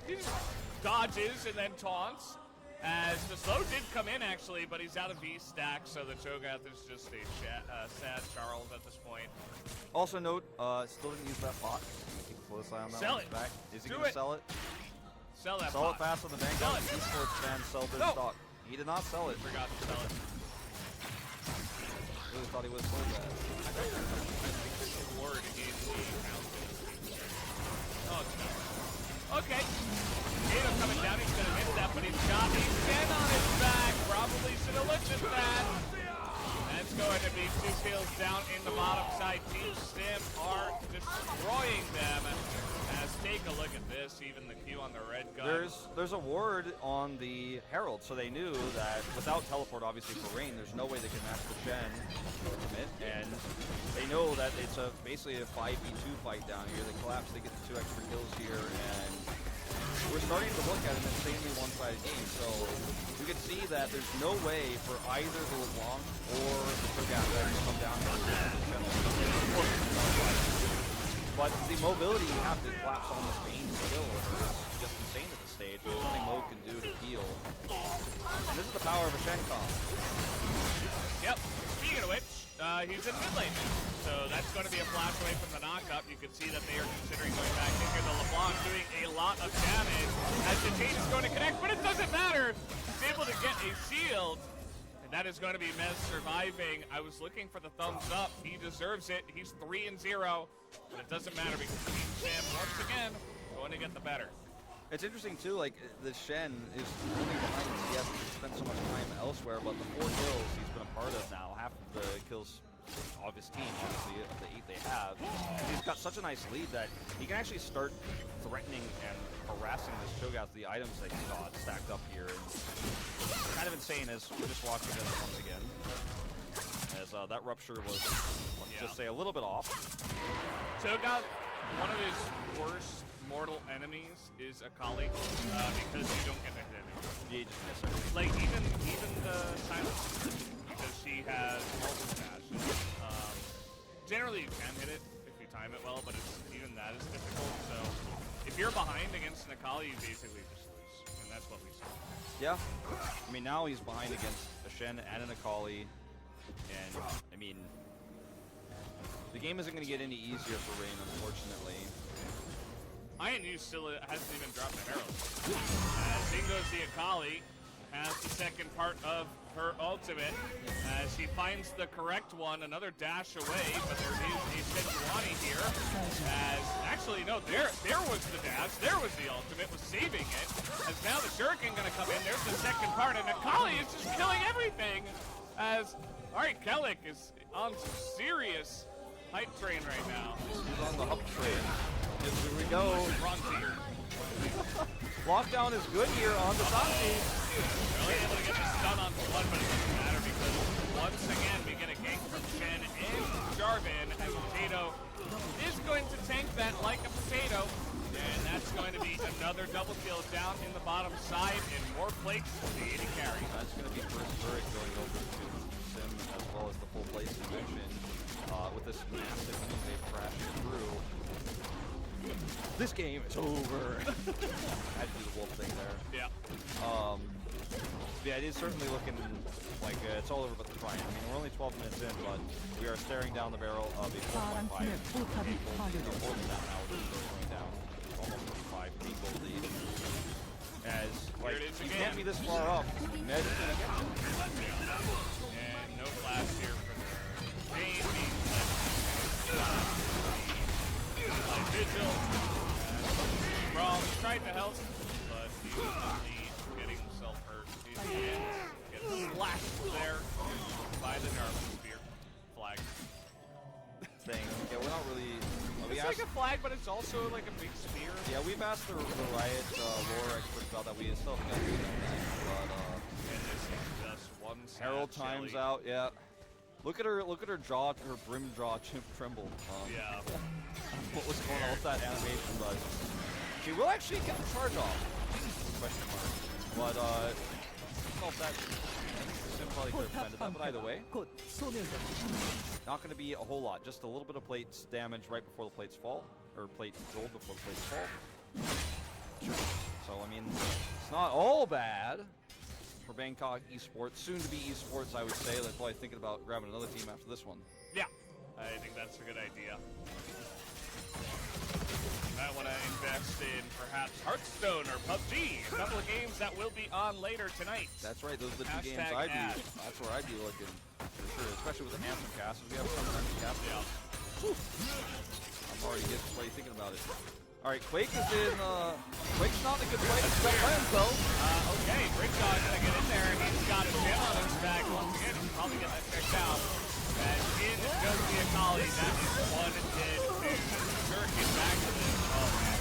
He just dodges and then taunts. As the slow did come in actually, but he's out of V-stack, so the Cho'Gath is just a sad Charles at this point. Also note, still didn't use that bot. Keep a close eye on that. Sell it. Back. Is he Do gonna it. sell it? Sell that Sell bot. it fast on the bank. Sell it. eSports fans sell their stock. He did not sell it. Forgot to sell it. Really thought he would have sold that. I think there's a word in the house. Oh, it's not. Okay. Gato coming down, he's gonna miss that, but he's got the Shen on his back. Probably should have looked at that. That's going to be 2 kills down in the bottom side. Team Sim are destroying them as take a look at this. Even the Q on the red gun. There's a ward on the Herald, so they knew that without teleport, obviously for Rain, there's no way they can match the Shen ultimate, and they know that it's basically a 5v2 fight down here. They collapse, they get the 2 extra kills here, and we're starting to look at an insanely one-sided game. So we can see that there's no way for either the LeBlanc or the Cho'Gath to come down here. But the mobility you have to collapse on this Bane still is just insane at this stage. There's nothing Mo can do to heal. And this is the power of a Shen comp. Yep. Speaking of which, he's in mid lane now. So that's going to be a flash away from the knockup. You can see that they are considering going back in here. The LeBlanc doing a lot of damage as the Tate is going to connect, but it doesn't matter. He's able to get a shield. And that is going to be Mez surviving. I was looking for the thumbs up. He deserves it. He's 3-0. But it doesn't matter because Team Sam, once again, going to get the better. It's interesting, too, like, the Shen is only behind CS because he spent so much time elsewhere, but the 4 kills he's been a part of now, half of the kills of his team, obviously, of the 8 they have, he's got such a nice lead that he can actually start threatening and harassing this Cho'Gath, the items that he got stacked up here. It's kind of insane as we're just watching this once again. As that rupture was, let's just say, a little bit off. Cho'Gath, one of his worst mortal enemies is Akali, because you don't get to hit him. Yeah, you just miss her. Like, even the silence, because she has multiple dashes. Generally, you can hit it if you time it well, but even that is difficult. So, if you're behind against an Akali, you basically just lose, and that's what we saw. Yeah. I mean, now he's behind against a Shen and an Akali, and, I mean, the game isn't going to get any easier for Rain, unfortunately. INU still hasn't even dropped the Herald. In goes the Akali, has the second part of her ultimate. As she finds the correct one, another dash away, but there is a Sejuani here. As, actually, no, there was the dash, there was the ultimate, was saving it. As now the Shuriken gonna come in, there's the second part, and Akali is just killing everything. As, alright, Kellic is on some serious hype train right now. He's on the hype train. Here we go. Lockdown is good here on the Santi. Really able to get the stun on one, but it doesn't matter because once again we get a gank from Shen and Jarvan, and Potato is going to tank that like a potato. And that's going to be another double kill down in the bottom side and more plates for the AD carry. That's going to be first turret going over to Sim as well as the full place you mentioned. With this massive team they've crashed through. This game is over. I had to do the wolf thing there. Yeah. Yeah, it is certainly looking like it's all over but the trying. I mean, we're only 12 minutes in, but we are staring down the barrel of a 4.5 more than that now. We're going down almost 55 equal lead. As, like, you can't be this far up. Ned is going to get you. And no flash here for Jane being by Vigil. Brawl tried to help, but he was getting himself hurt. His hands get splashed there by the Jarvan spear. Flag. Thing. Yeah, we're not really... It's like a flag, but it's also like a big spear. Yeah, we've asked the Riot lore experts about that. We still haven't got anything, but and this is just one Herald times out. Yeah. Look at her jaw, her brim jaw tremble. Yeah. What was going on with that animation, but she will actually get the charge off. Question mark. But I don't know if that Sim probably could have prevented that, but either way. Not going to be a whole lot. Just a little bit of plates damage right before the plates fall. Or plate gold before the plates fall. So, I mean, it's not all bad for Bangkok eSports. Soon to be eSports, I would say. They're probably thinking about grabbing another team after this one. Yeah, I think that's a good idea. I want to invest in perhaps Hearthstone or PUBG, a couple of games that will be on later tonight. That's right, those are the two games I'd be. That's where I'd be looking, for sure, especially with the Anthem cast. We have some Anthem cast. Yeah. I'm already thinking about it. All right, Quake is in. Quake's not in a good place. He's got plans though. Okay, Brickdog's gonna get in there. He's got a gem on his back once again. He'll probably get that checked out. And in goes the Akali. That is one dead. Shuriken back to this. Oh man.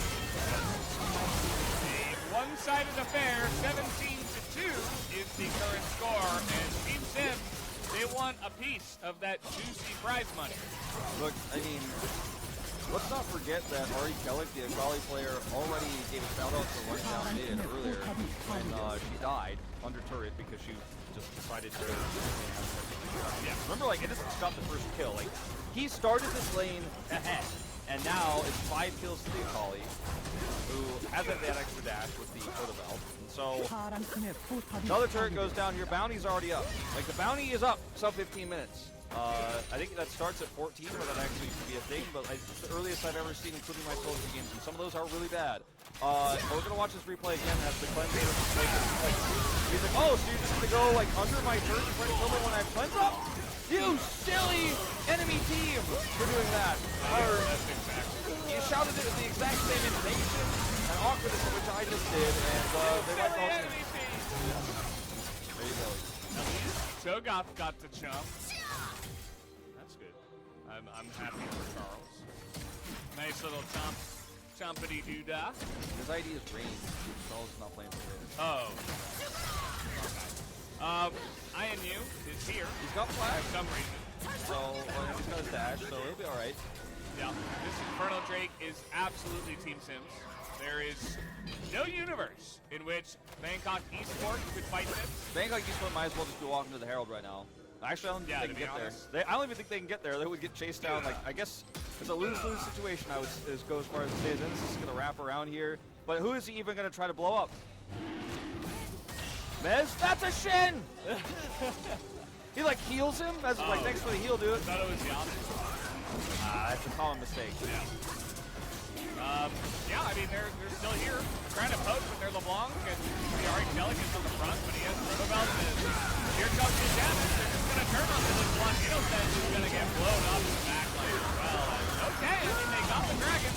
fair. 17-2 is the current score, and Team Sim, they want a piece of that juicy prize money. Look, I mean, let's not forget that Ari Kellick, the Akali player, already gave a shout out to running down mid earlier when she died under turret because she just decided to. Yeah, remember, like, it doesn't stop the first kill. Like, he started this lane ahead, and now it's 5 kills to the Akali, who has that extra dash with the Coda Belt. And so, another turret goes down. Your bounty's already up. Like, the bounty is up sub 15 minutes. I think that starts at 14, where that actually could be a thing, but it's the earliest I've ever seen, including my social games, and some of those are really bad. We're going to watch this replay again as the cleanse is like, he's like, oh, so you're just going to go, like, under my turret and try to kill me when I cleanse up? You silly enemy team for doing that. You shouted it with the exact same intonation and awkwardness in which I just did, and they might also... There you go. Cho'Gath got to chump. That's good. I'm happy for Charles. Nice little chompity doo-dah. His ID is Rain. Charles is not playing for it. Oh. INU is here. He's got flash. For some reason. So, he's got his dash, so he'll be alright. Yeah. This Infernal Drake is absolutely Team Sims. There is no universe in which Bangkok eSports could fight Sims. Bangkok eSports might as well just be walking to the Herald right now. Actually, I don't think they can get there. I don't even think they can get there. They would get chased down. Like, I guess it's a lose-lose situation, I would go as far as to say. Then this is going to wrap around here. But who is he even going to try to blow up? Mez? That's a Shin! He, like, heals him? As, like, thanks for the heal, dude. I thought it was the opposite. That's a common mistake. Yeah. Yeah, I mean, they're still here, trying to poke with their LeBlanc, and Ari Kellick is on the front, but he has Proto Belt, and here comes the damage. They're just going to turn on this one. Innocent is going to get blown up in the back lane as well. And okay, I mean, they got the dragon.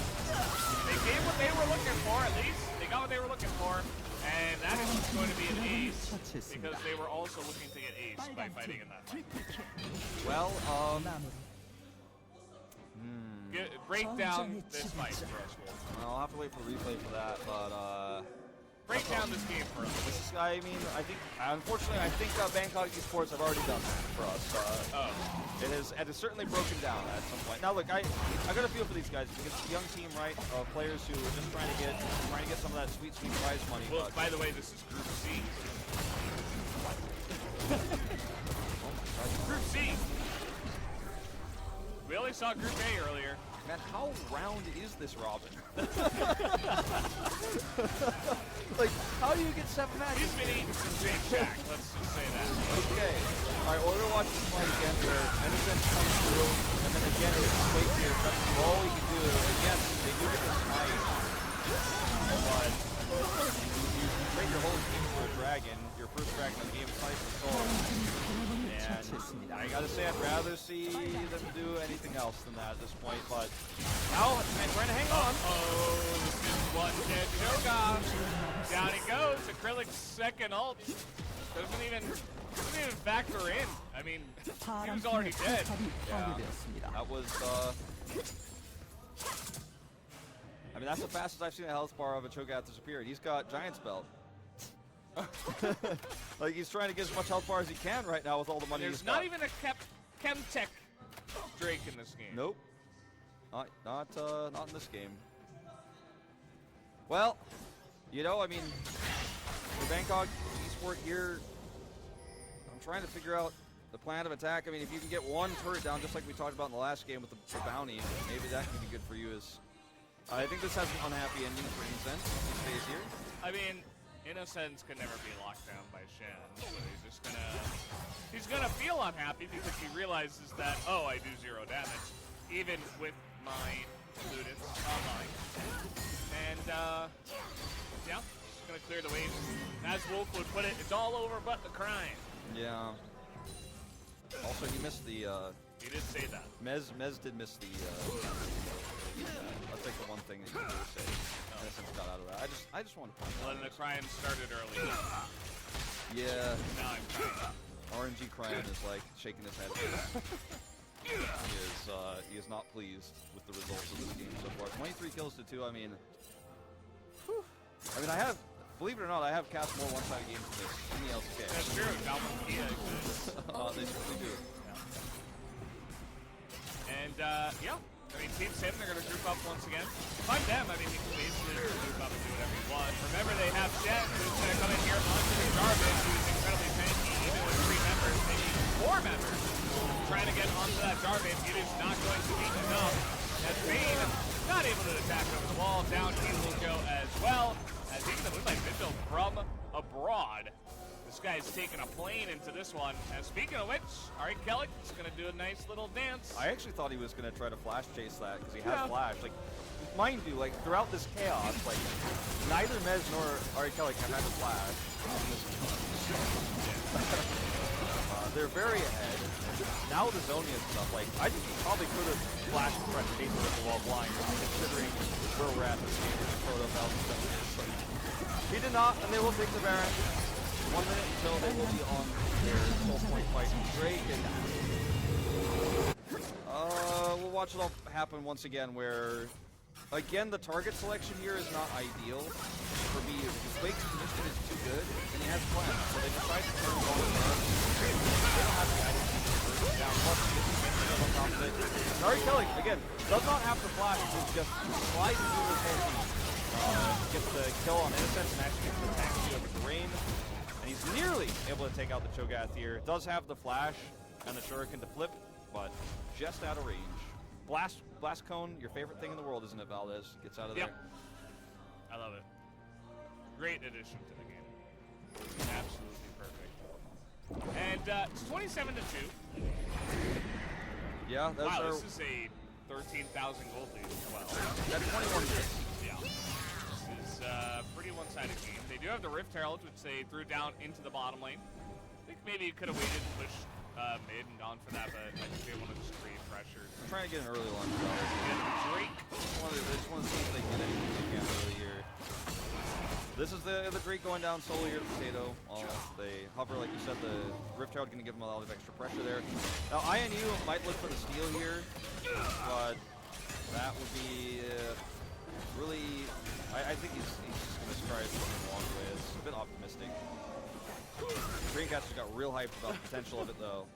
They gave what they were looking for, at least. They got what they were looking for, and that is going to be an ace, because they were also looking to get ace by fighting in that fight. Well, break down this fight for us, Wolf. I'll have to wait for replay for that, but break down this game for us. This is, I mean, I think, unfortunately, I think Bangkok eSports have already done that for us. It is certainly broken down at some point. Now, look, I got a feel for these guys because it's a young team, right? Players who are just trying to get some of that sweet prize money. Well, by the way, this is Group C. Group C. We only saw Group A earlier. Man, how round is this Robin? Like, how do you get 7 matches? He's been eating some Big Jack, let's just say that. Okay. Alright, well, we're going to watch this fight again where Innocent comes through, and then again, it's Quake here. That's all he can do. Again, they do get this fight. But you trade your whole team for a dragon, your first dragon of the game, Slice of Soul. And I gotta say, I'd rather see them do anything else than that at this point, but now, I'm trying to hang on. Oh, this is one dead Cho'Gath. Down he goes. Acrylic's second ult doesn't even factor in. I mean, he was already dead. Yeah, that was, I mean, that's the fastest I've seen a health bar of a Cho'Gath disappear. He's got Giant's Belt. Like, he's trying to get as much health bar as he can right now with all the money he's got. There's not even a Chemtech Drake in this game. Nope. Not in this game. Well, you know, I mean, for Bangkok eSport here, I'm trying to figure out the plan of attack. I mean, if you can get one turret down, just like we talked about in the last game with the bounty, maybe that could be good for you. I think this has an unhappy ending for Innocent. He stays here. I mean, Innocence can never be locked down by Shen, so he's gonna feel unhappy because he realizes that, oh, I do 0 damage, even with my students online. And yeah, just gonna clear the waves. As Wolf would put it, it's all over but the crime. Yeah. Also, he missed the. He did say that. Mez did miss the. That's like the one thing that you could say. Innocence got out of that. I just want to point out. Well, the crime started early. Yeah. Now I'm crying. RNG Cryon is like shaking his head. He is not pleased with the results of this game so far. 23 kills to 2. I mean, I have believe it or not, I have cast more one-sided games than this in the LCK. That's true. Goblin Kia exists. They certainly do. And, yeah. I mean, Team Sim, they're going to group up once again. If I'm them, I mean, you can basically group up and do whatever you want. Remember, they have Shen, who's going to come in here onto the garbage, who's incredibly tanky, even with 3 members, maybe 4 members, trying to get onto that garbage. It is not going to be enough. As Bane, not able to attack over the wall. Down he will go as well. As even the Moonlight Vigil from abroad. This guy's taking a plane into this one. And speaking of which, Ari Kellic is going to do a nice little dance. I actually thought he was going to try to flash chase that because he has flash. Like, mind you, like throughout this chaos, like neither Mez nor Ari Kellic have had a flash. They're very ahead. Now with the Zonia stuff, like I think he probably could have flashed and tried to chase it with the wall blind, considering where we're at this game with Proto Falcon. He did not, and they will take the Baron. 1 minute until they will be on their full point fight. Drake and we'll watch it all happen once again where again the target selection here is not ideal for me. Quake's position is too good and he has plans, so they decide to turn the ball down. They don't have the items to down plus on top of it. Ari Kellic again does not have to flash, he just slides through this whole team. Gets the kill on Innocence and actually gets the tank over the Rain. He's nearly able to take out the Cho'Gath here. Does have the flash and the Shuriken to flip, but just out of range. Blast Cone, your favorite thing in the world, isn't it, Valdez? Gets out of there. I love it. Great addition to the game. Absolutely perfect. And it's 27-2. Yeah, that's wow, this is a 13,000 gold lead as well. That's 21 hits. Yeah. This is a pretty one-sided game. They do have the Rift Herald, which they threw down into the bottom lane. I think maybe you could have waited and pushed mid and gone for that, but I think they want to just create pressure. I'm trying to get an early launch. Drake. I just want to see if they get anything they can early here. This is the Drake going down solo here to Potato. They hover, like you said, the Rift Herald going to give them a lot of extra pressure there. Now, INU might look for the steal here, but that would be really... I think he's just going to try something along the way. It's a bit optimistic. Dreamcatcher's got real hyped about the potential of it, though.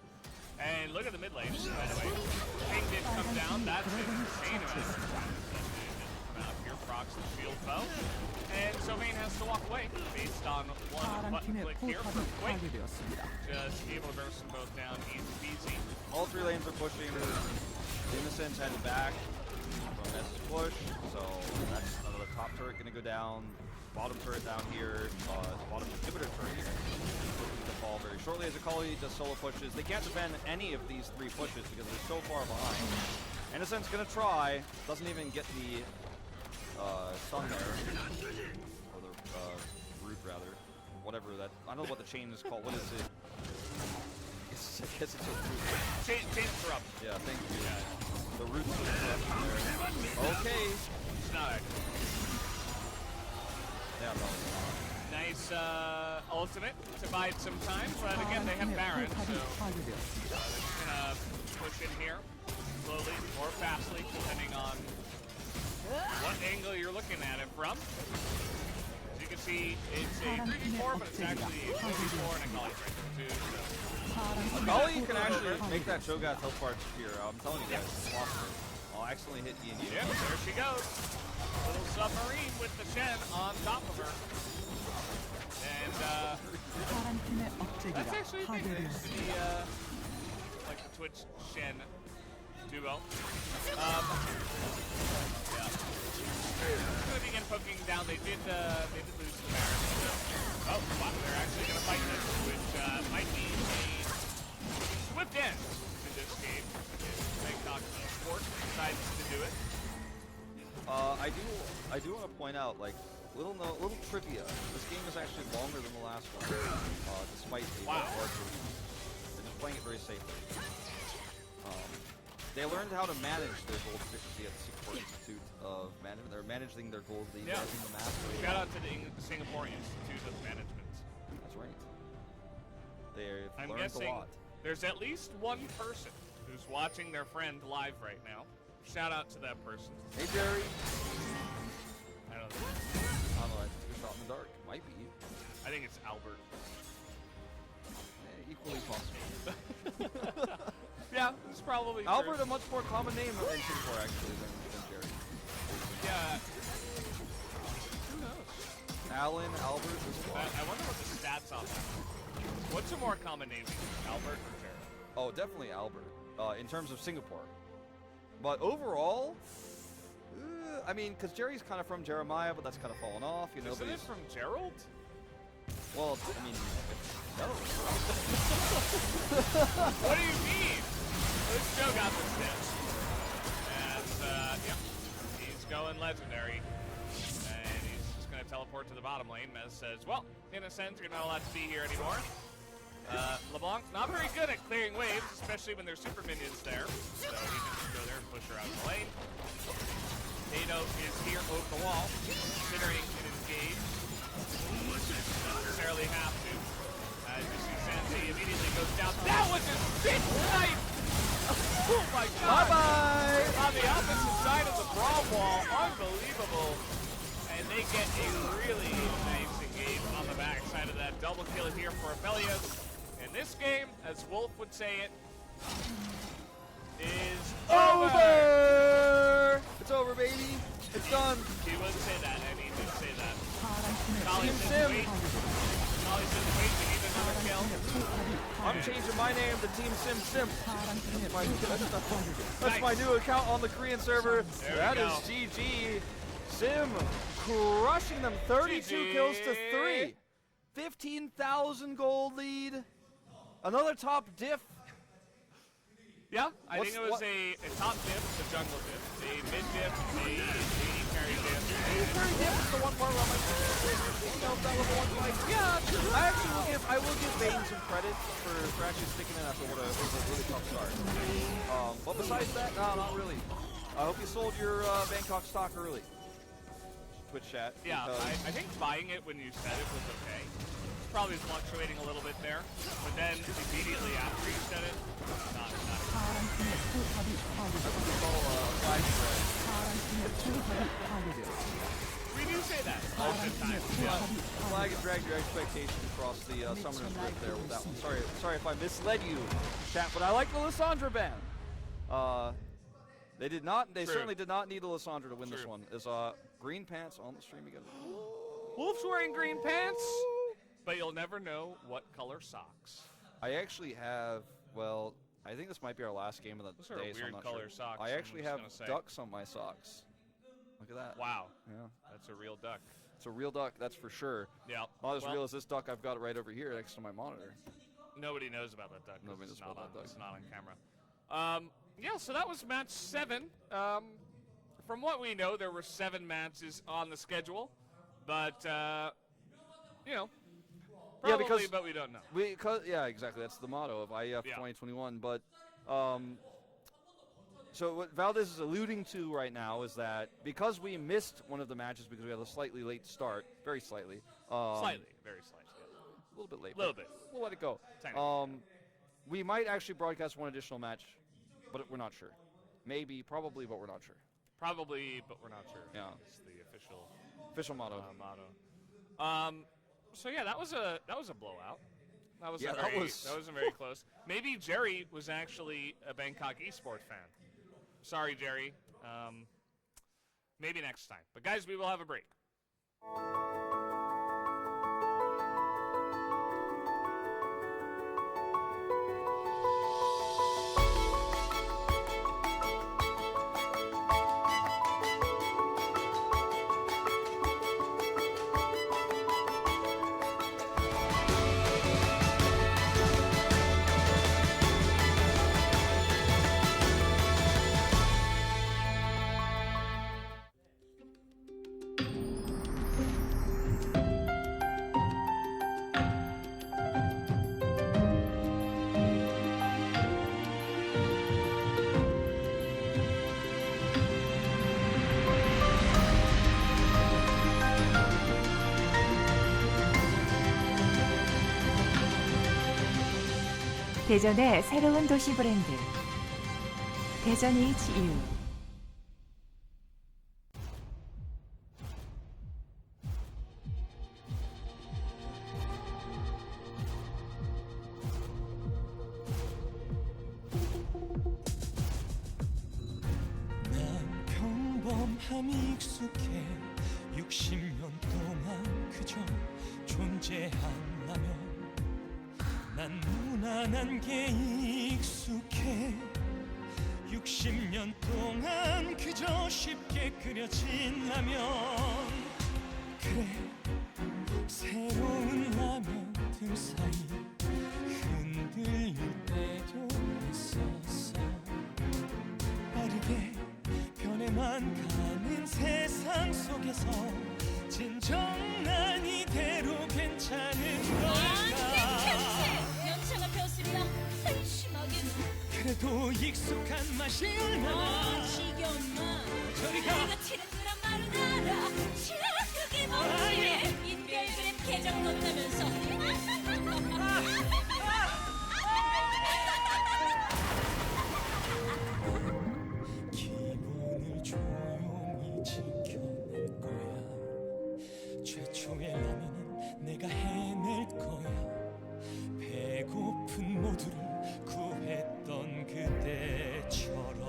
And look at the mid lane, by the way. Ping did come down. That's insane amount of come out here. Procs the shield bow. And so Vayne has to walk away based on one button click here from Quake. Just able to burst them both down easy peasy. All 3 lanes are pushing. Innocence headed back from Ness's push, so that's another top turret going to go down. Bottom turret down here, bottom inhibitor turret here. Looking to fall very shortly as Akali does solo pushes. They can't defend any of these 3 pushes because they're so far behind. Innocence going to try, doesn't even get the stun there. Or the root rather. Whatever that, I don't know what the chain is called. What is it? I guess it's a root. Chain corrupt. Yeah, thank you. Yeah. The roots of the corruption there. Okay. It's not actually. Yeah, probably. Nice ultimate to bide some time, but again, they have Baron, so they're just gonna push in here slowly or fastly, depending on what angle you're looking at it from. As you can see, it's a 3v4, but it's actually a 4v4 and a Akali right there too. So. Akali can actually make that Cho'Gath health bar disappear. I'm telling you guys, it's possible. I'll accidentally hit E&U. Yep, there she goes. Little submarine with the Shen on top of her. And that's actually a thing. There used to be like the Twitch Shen duo. Yeah. Gonna begin poking down. They did lose the Baron. Oh, wow, they're actually gonna fight this, which might be a swift end to this game. Bangkok eSports decides to do it. I do want to point out, like, little trivia. This game is actually longer than the last one, despite the larger. They're just playing it very safely. They learned how to manage their gold efficiency at the Singapore Institute of Management. They're managing their gold league, managing the mastery. Shout out to the Singapore Institute of Management. That's right. They've I'm learned guessing a lot. There's at least one person who's watching their friend live right now. Shout out to that person. Hey, Jerry. I don't know. I don't know. I took a shot in the dark. Might be. I think it's Albert. Equally possible. Yeah, it's probably Albert, true. a much more common name in Singapore actually than Jerry. Yeah. Who knows? Alan, Albert. I wonder what the stats on that. What's a more common name, Albert or Jerry? Oh, definitely Albert. In terms of Singapore, but overall, I mean, because Jerry's kind of from Jeremiah, but that's kind of fallen off, you know. Isn't it from Gerald? Well, I mean, no. What do you mean? This Joe got the stats. And, yeah, he's going legendary. And he's just going to teleport to the bottom lane. Mez says, well, in a sense, you're not allowed to be here anymore. LeBlanc, not very good at clearing waves, especially when there's super minions there. So he can just go there and push her out of the lane. Tato is here over the wall, considering an engage. Doesn't necessarily have to. As you see, Santi immediately goes down. That was a sick knife! Oh my god! Bye-bye! On the opposite side of the brawl wall, unbelievable. And they get a really nice engage on the backside of that. Double kill here for Aphelios. And this game, as Wolf would say it, is over! It's over, baby. It's done. He would say that, and he did say that. Team Sim. Collie's in the wait to get another kill. I'm changing my name to Team Sim. That's my new account on the Korean server. That is GG. Sim crushing them. 32 GG. kills to 3. 15,000 gold lead. Another top diff. Yeah, I think it was a top diff, a jungle diff, a mid diff, a AD carry diff. AD carry diff is the one part where I'm like, you know, that level 1 fight. Yeah, I will give Vayne some credit for actually sticking in after what was a really tough start. But besides that, no, not really. I hope you sold your Bangkok stock early. Twitch chat. Yeah, I think buying it when you said it was okay. Probably fluctuating a little bit there, but then immediately after you said it, not we do say that all the time. Yeah. Flag and drag your expectations across the Summoner's Rift there with that one. Sorry if I misled you, chat, but I like the Lissandra ban. They certainly did not need the Lissandra to win this one. Is green pants on the stream again? Wolf's wearing green pants, but you'll never know what color socks. I actually have, well, I think this might be our last game of the Those are day, so I'm weird not color sure. socks, I actually I'm have just gonna say. ducks on my socks. Look at that. Wow. Yeah. That's a real duck. It's a real duck, that's for sure. Yeah. Not as real as this duck I've got right over here next to my monitor. Nobody knows about that duck. Nobody knows about that duck. It's not on camera. Yeah, so that was match 7. From what we know, there were 7 matches on the schedule, but you know, probably, but we don't know. Yeah, exactly. That's the motto of IEF 2021. But so what Valdez is alluding to right now is that because we missed one of the matches because we had a slightly late start, very slightly. Very slightly. A little bit late. A little bit. We'll let it go. Technically. We might actually broadcast one additional match, but we're not sure. Maybe, probably, but we're not sure. Probably, but we're not sure. Yeah. It's the official motto. So yeah, that was a blowout. That was that wasn't very close. Maybe Jerry was actually a Bangkok eSports fan. Sorry, Jerry. Maybe next time. But guys, we will have a break. 대전의 새로운 도시 브랜드 대전 HEARTHSTONE. 험함이 익숙해 60년 동안 그저 존재하려면 난 무난한 게 익숙해 60년 동안 그저 쉽게 그려진 라면 그래 새로운 라면들 사이 흔들릴 때도 있었어 빠르게 변해만 가는 세상 속에서 진정 난 이대로 괜찮은 걸까 연차가 벼슬이라 한심하게는 그래도 익숙한 맛이 얼마나 지겨운 맛 저리가 내가 치는 그런 말은 알아 그게 뭐지 인별그램 계정 넣는다면서 기본을 조용히 지켜낼 거야 최초의 라면은 내가 해낼 거야 배고픈 모두를 구했던 그때처럼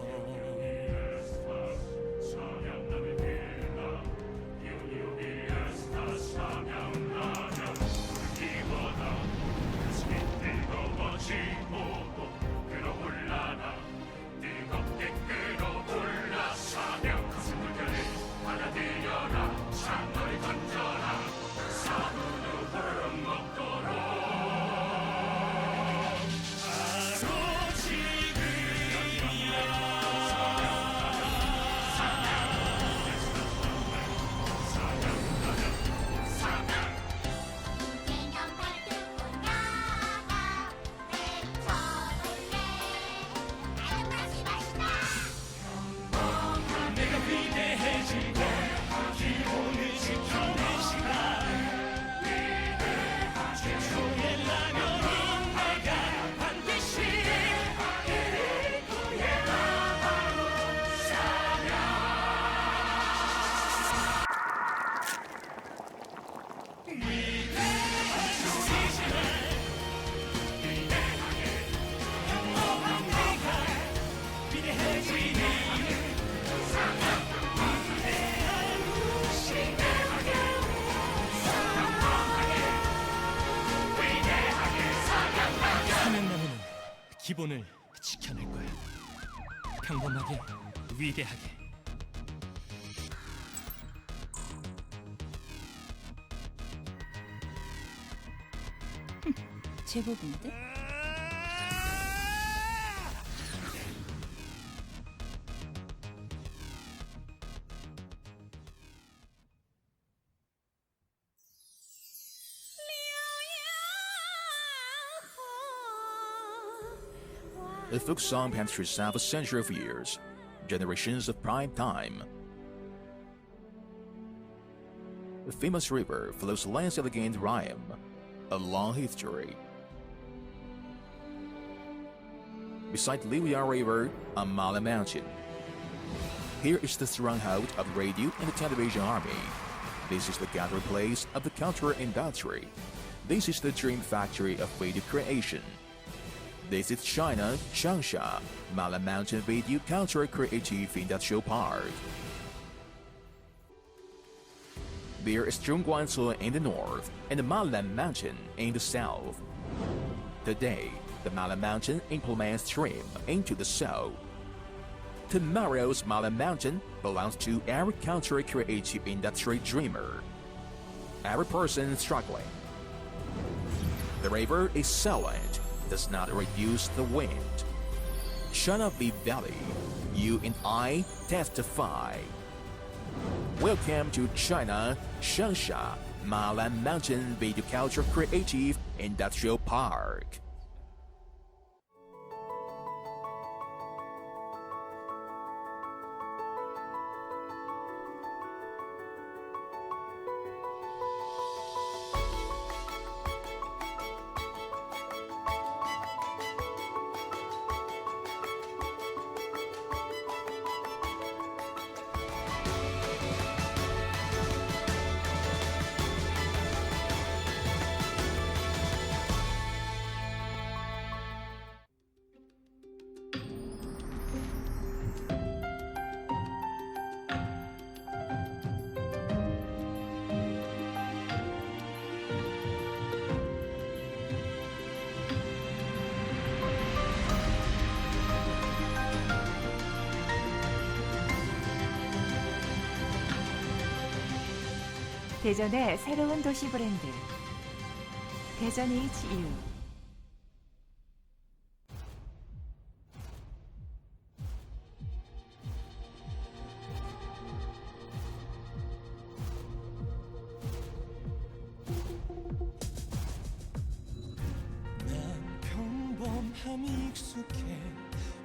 기본을 지켜낼 거야. 평범하게, 위대하게. 제법인데? A folk song pans through half a century of years, generations of prime time. A famous river flows lines of elegant rhyme, a long history. Beside Liuya River, a Mala Mountain. Here is the stronghold of the radio and the television army. This is the gathering place of the cultural industry. This is the dream factory of video creation. This is China, Changsha, Mala Mountain Video Cultural Creative Industrial Park. There is Zhongguancun in the north and the Mala Mountain in the south. Today, the Mala Mountain implements stream into the south. Tomorrow's Mala Mountain belongs to every cultural creative industry dreamer. Every person struggling. The river is silent, does not reduce the wind. China Valley, you and I testify. Welcome to China, Changsha, Mala Mountain Video Culture Creative Industrial Park. 대전의 새로운 도시 브랜드 대전 HEARTHSTONE. 난 평범함이 익숙해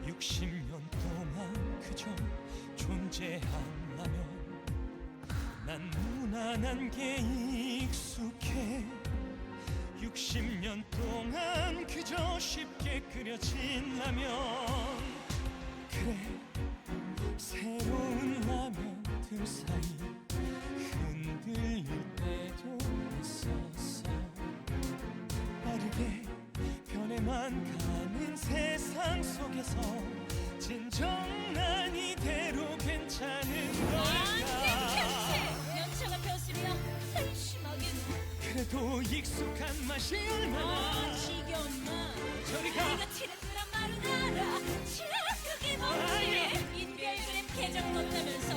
60년 동안 그저 존재하려면 난 무난한 게 익숙해 60년 동안 그저 쉽게 그려진 라면 그래 새로운 라면들 사이 흔들릴 때도 있었어 빠르게 변해만 가는 세상 속에서 진정 난 이대로 괜찮은 걸까 연차가 벼슬이라 한심하게 그래도 익숙한 맛이 얼마나 지겨운 맛 저리 가 내가 티는 그런 말은 알아 그게 뭔지 인별그램 계정 넣었다면서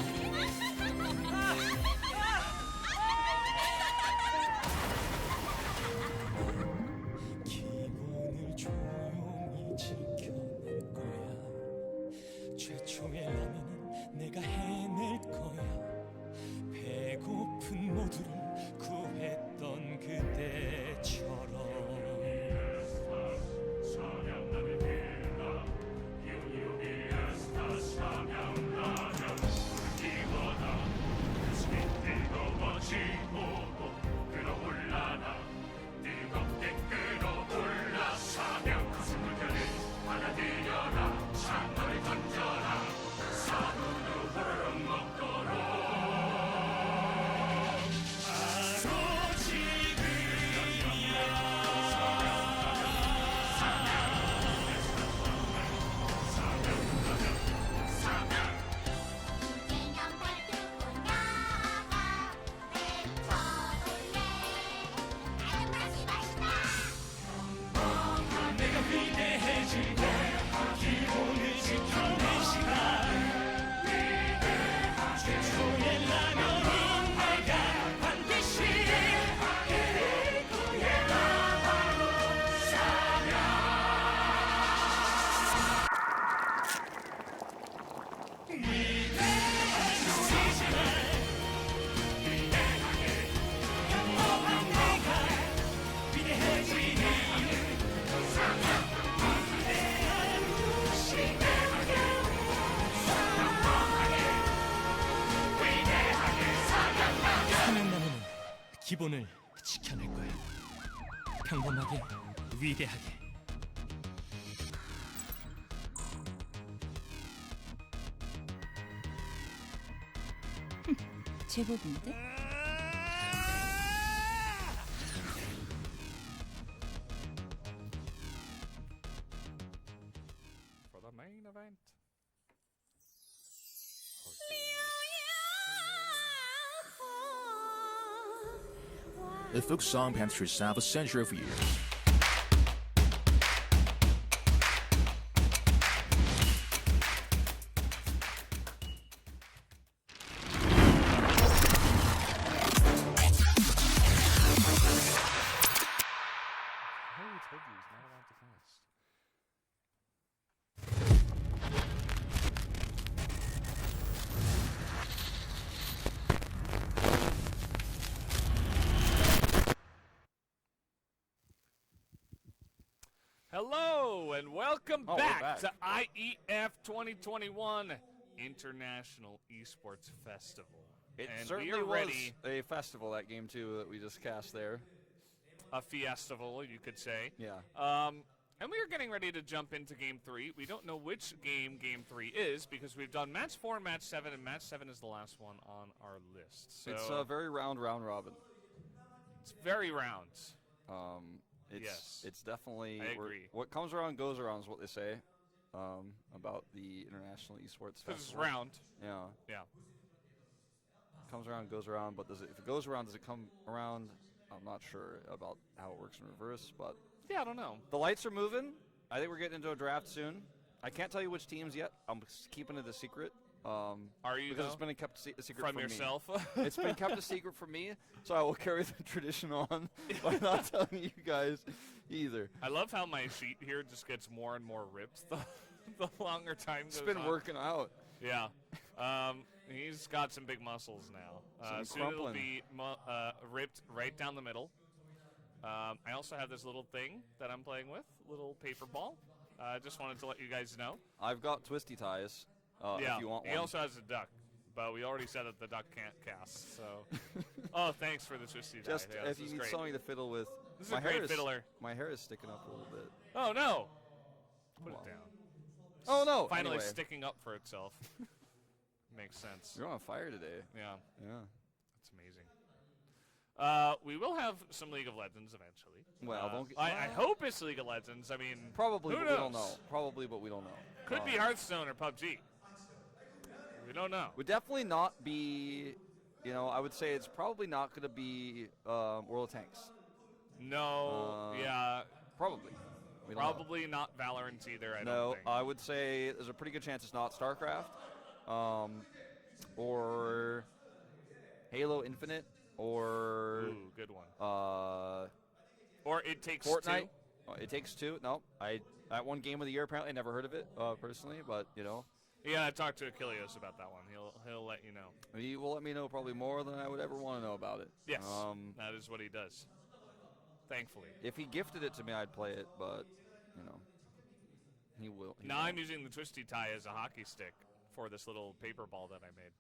기본을 조용히 지켜낼 거야 최초의 라면은 내가 해낼 거야 배고픈 모두를 구했던 그때처럼 기본을 지켜낼 거야. 평범하게, 위대하게. 제법인데? For the main event. A folk song passed through half a century of years. Harry told you he's not allowed to cast. Hello and welcome back to IEF 2021 International Esports Festival. It and certainly we are was ready. a festival, that game too that we just cast there. A fiestival, you could say. Yeah. And we are getting ready to jump into Game 3. We don't know which Game 3 is because we've done Match 4 and Match 7, and Match 7 is the last one on our list. So It's a very round robin. It's very round. It's definitely I agree. What comes around goes around is what they say about the International Esports Festival. Because it's round. Yeah. Yeah. Comes around, goes around, but if it goes around, does it come around? I'm not sure about how it works in reverse, but yeah, I don't know. The lights are moving. I think we're getting into a draft soon. I can't tell you which teams yet. I'm keeping it a secret. Are you? Because it's been kept a secret from me. yourself. It's been kept a secret from me, so I will carry the tradition on by not telling you guys either. I love how my sheet here just gets more and more ripped the longer time goes on. It's been working out. Yeah. He's got some big muscles now. Soon it'll be ripped right down the middle. I also have this little thing that I'm playing with, little paper ball. Just wanted to let you guys know. I've got twisty ties. Yeah, if you want he one. also has a duck, but we already said that the duck can't cast. So, oh, thanks for the twisty tie. Just yeah, if you need something to fiddle with. This is a great fiddler. My hair is sticking up a little bit. Oh no! Put it down. Oh no! Finally Anyway. sticking up for itself. Makes sense. You're on fire today. Yeah. Yeah. It's amazing. We will have some League of Legends eventually. Well, don't get, I hope it's League of Legends. I mean, probably, who but knows? we don't know. Probably, but we don't know. Could be Hearthstone or PUBG. We don't know. Would definitely not be. You know, I would say it's probably not going to be World of Tanks. No. Yeah. Probably. We don't know. Probably not Valorant either. I don't No, think. I would say there's a pretty good chance it's not StarCraft, or Halo Infinite, or Ooh, good one. Or It Takes Fortnite. Two. Oh, It Takes Two. No, that one game of the year apparently I never heard of it personally, but you know. Yeah, I talked to Achilles about that one. He'll let you know. He will let me know probably more than I would ever want to know about it. Yes, that is what he does. Thankfully. If he gifted it to me, I'd play it, but you know, he will. Now I'm using the twisty tie as a hockey stick for this little paper ball that I made.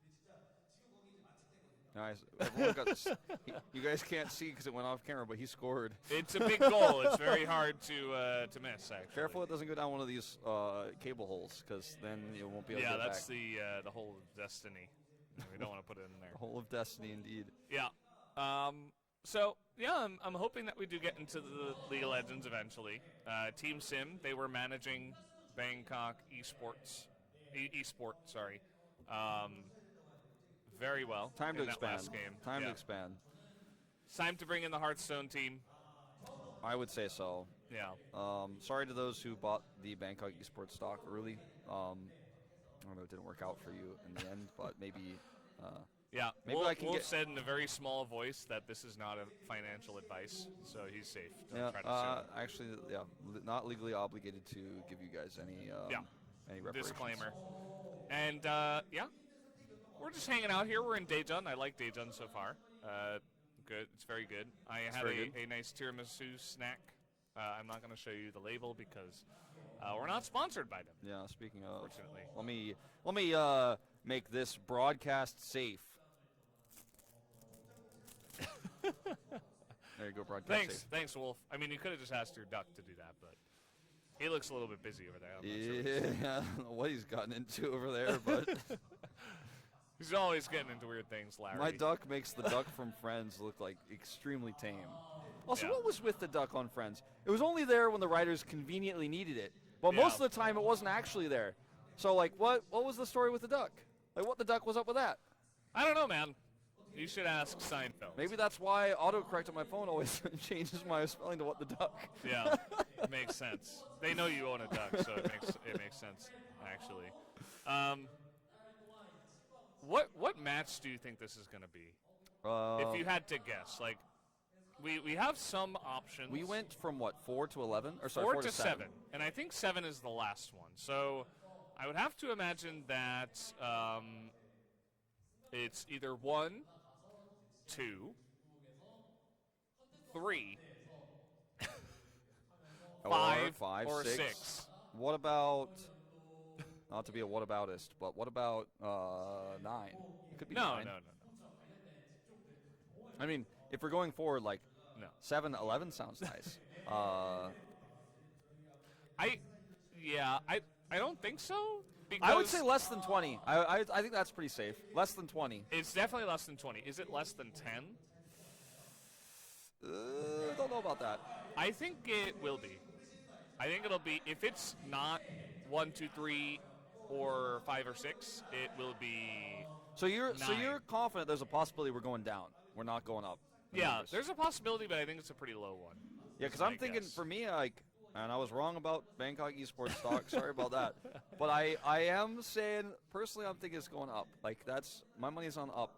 Nice. Everyone got this. You guys can't see because it went off camera, but he scored. It's a big goal. It's very hard to miss, actually. Careful it doesn't go down one of these cable holes, because then you won't be able to get that's back. the hole of destiny. We don't want to put it in there. The hole of destiny, indeed. Yeah. So, yeah, I'm hoping that we do get into the League of Legends eventually. Team Sim, they were managing Bangkok eSports. eSport, sorry. Very well. Time to in that expand. last game. Time Yeah. to expand. It's time to bring in the Hearthstone team. I would say so. Yeah. Sorry to those who bought the Bangkok eSports stock early. I don't know, it didn't work out for you in the end, but maybe. Yeah, maybe Wolf, I can Wolf get. said in a very small voice that this is not a financial advice, so he's safe. Don't Yeah, try to sue him. actually, yeah, not legally obligated to give you guys any any reparations. Disclaimer. And yeah, we're just hanging out here. We're in Daejeon. I like Daejeon so far. Good. It's very good. I had a nice tiramisu snack. I'm not going to show you the label because we're not sponsored by them. Yeah. Speaking of, unfortunately, let me make this broadcast safe. There you go, broadcast safe. Thanks, Wolf. I mean, you could have just asked your duck to do that, but he looks a little bit busy over there. I'm not sure Yeah, I don't know what he's gotten into over there, but he's always getting into weird things, Larry. my duck makes the duck from Friends look like extremely tame. Also, Yeah. what was with the duck on Friends? It was only there when the writers conveniently needed it, but most of the time it wasn't actually there. So, like, what was the story with the duck? Like, what the duck was up with that? I don't know, man. You should ask Seinfeld. Maybe that's why autocorrect on my phone always changes my spelling to what the duck. Yeah, makes sense. They know you own a duck, so it makes sense, actually. What match do you think this is going to be? If you had to guess, like, we have some options. We went from what, 4 to 11, or sorry, 4 4 to to 7. 7, and I think 7 is the last one. So I would have to imagine that it's either 1, 2, 3, 5, or 6. What about, not to be a whataboutist, but what about 9? It could be 9. No. I mean, if we're going forward, like, No. 7, 11 sounds nice. I don't think so. I would say less than 20. I think that's pretty safe. Less than 20. It's definitely less than 20. Is it less than 10? Don't know about that. I think it will be. I think it'll be, if it's not 1, 2, 3, or 5 or 6, it will be. So you're 9. confident there's a possibility we're going down. We're not going up. Yeah, there's a possibility, but I think it's a pretty low one. Yeah, because I I'm thinking, guess. for me, like, And I was wrong about Bangkok eSports stock. Sorry about that. But I am saying, personally, I'm thinking it's going up. Like, that's, my money's on up.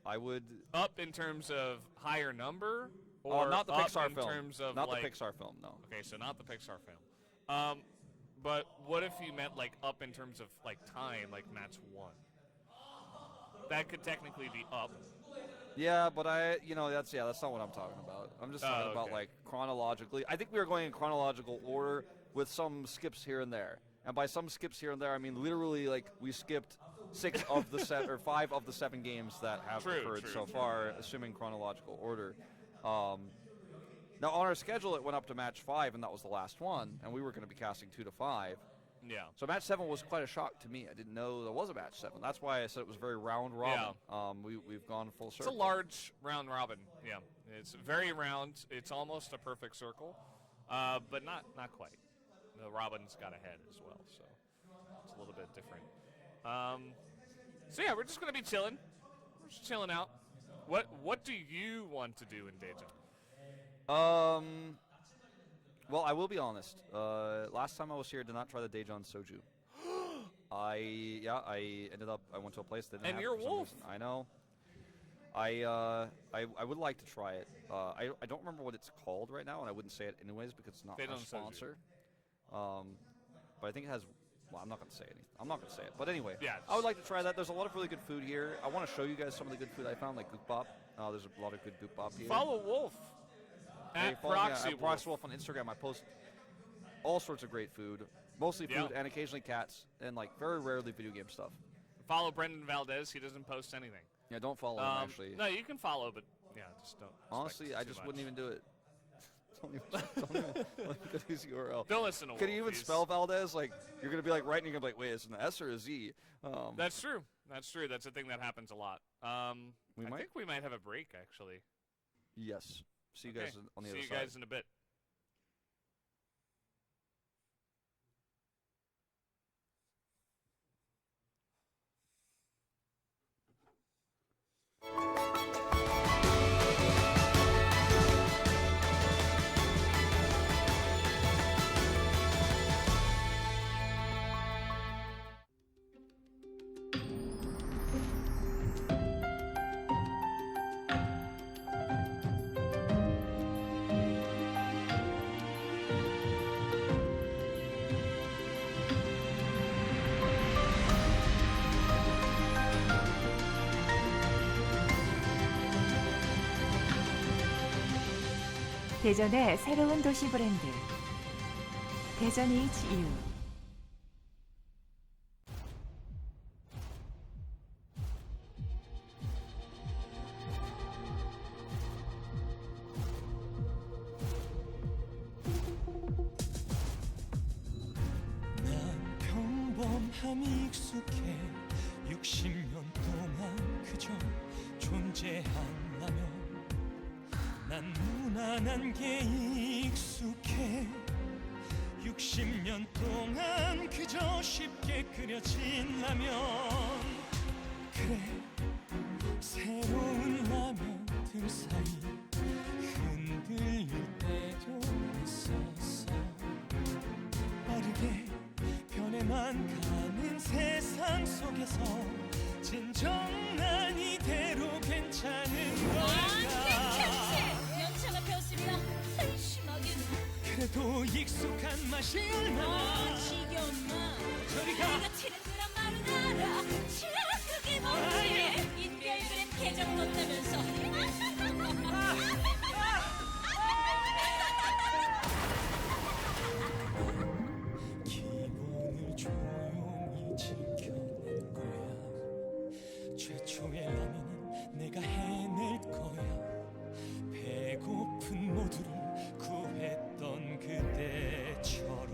I would... Up in terms of higher number? Or not the up Pixar in film. terms of Not like, the Pixar film, no. Okay, so not the Pixar film. But what if you meant like up in terms of like time, like match 1? That could technically be up. Yeah, but that's not what I'm talking about. I'm just talking about like chronologically. I think we are going in chronological order with some skips here and there. And by some skips here and there, I mean literally like we skipped 6 of the 7 or 5 of the 7 games that have occurred so far, assuming chronological order. Now on our schedule, it went up to match 5, and that was the last one, and we were going to be casting 2 to 5. Yeah. So match 7 was quite a shock to me. I didn't know there was a match 7. That's why I said it was very round robin. Yeah. We've gone full circle. It's a large round robin. Yeah. It's very round. It's almost a perfect circle, but not quite. The robin's got a head as well, so it's a little bit different. So yeah, we're just gonna be chilling. We're just chilling out. What do you want to do in Daejeon? Well, I will be honest. Last time I was here, I did not try the Daejeon soju. I went to a place that didn't have it for some reason. I know. I would like to try it. I don't remember what it's called right now, and I wouldn't say it anyways because it's not a sponsor. But I think it has. Well, I'm not going to say anything. I'm not going to say it. But anyway, I would like to try that. There's a lot of really good food here. I want to show you guys some of the good food I found, like goopbap. There's a lot of good goopbap here. Follow Wolf. At Proxy Wolf on Instagram. I post all sorts of great food, mostly food and occasionally cats, and like very rarely video game stuff. Follow Brendan Valdez. He doesn't post anything. Yeah, don't follow him actually. No, you can follow, but yeah, just don't. Honestly, I just wouldn't even do it. Don't even look at his URL. Don't listen to Wolf. Can you even spell Valdez? Like, you're going to be like writing, you're going to be like, wait, is it an S or a Z? That's true. That's true. That's a thing that happens a lot. I think we might have a break, actually. Yes. See you guys on the other side. See you guys in a bit. 대전의 새로운 도시 브랜드 대전 HEU. 난 평범함이 익숙해 60년 동안 그저 존재하려면 난 무난한 게 익숙해 60년 동안 그저 쉽게 그려진 라면 그래 새로운 라면들 사이 흔들릴 때도 있었어 빠르게 변해만 가는 세상 속에서 진정 난 이대로 괜찮은 걸까 그래도 익숙한 맛이 얼마나 지겨운 맛 저리 가 내가 치는 그런 말은 알아 그게 뭔지 인별그램 계정 넣는다면서 기본을 조용히 지켜낼 거야 최초의 라면은 내가 해낼 거야 배고픈 모두를 구했던 그때처럼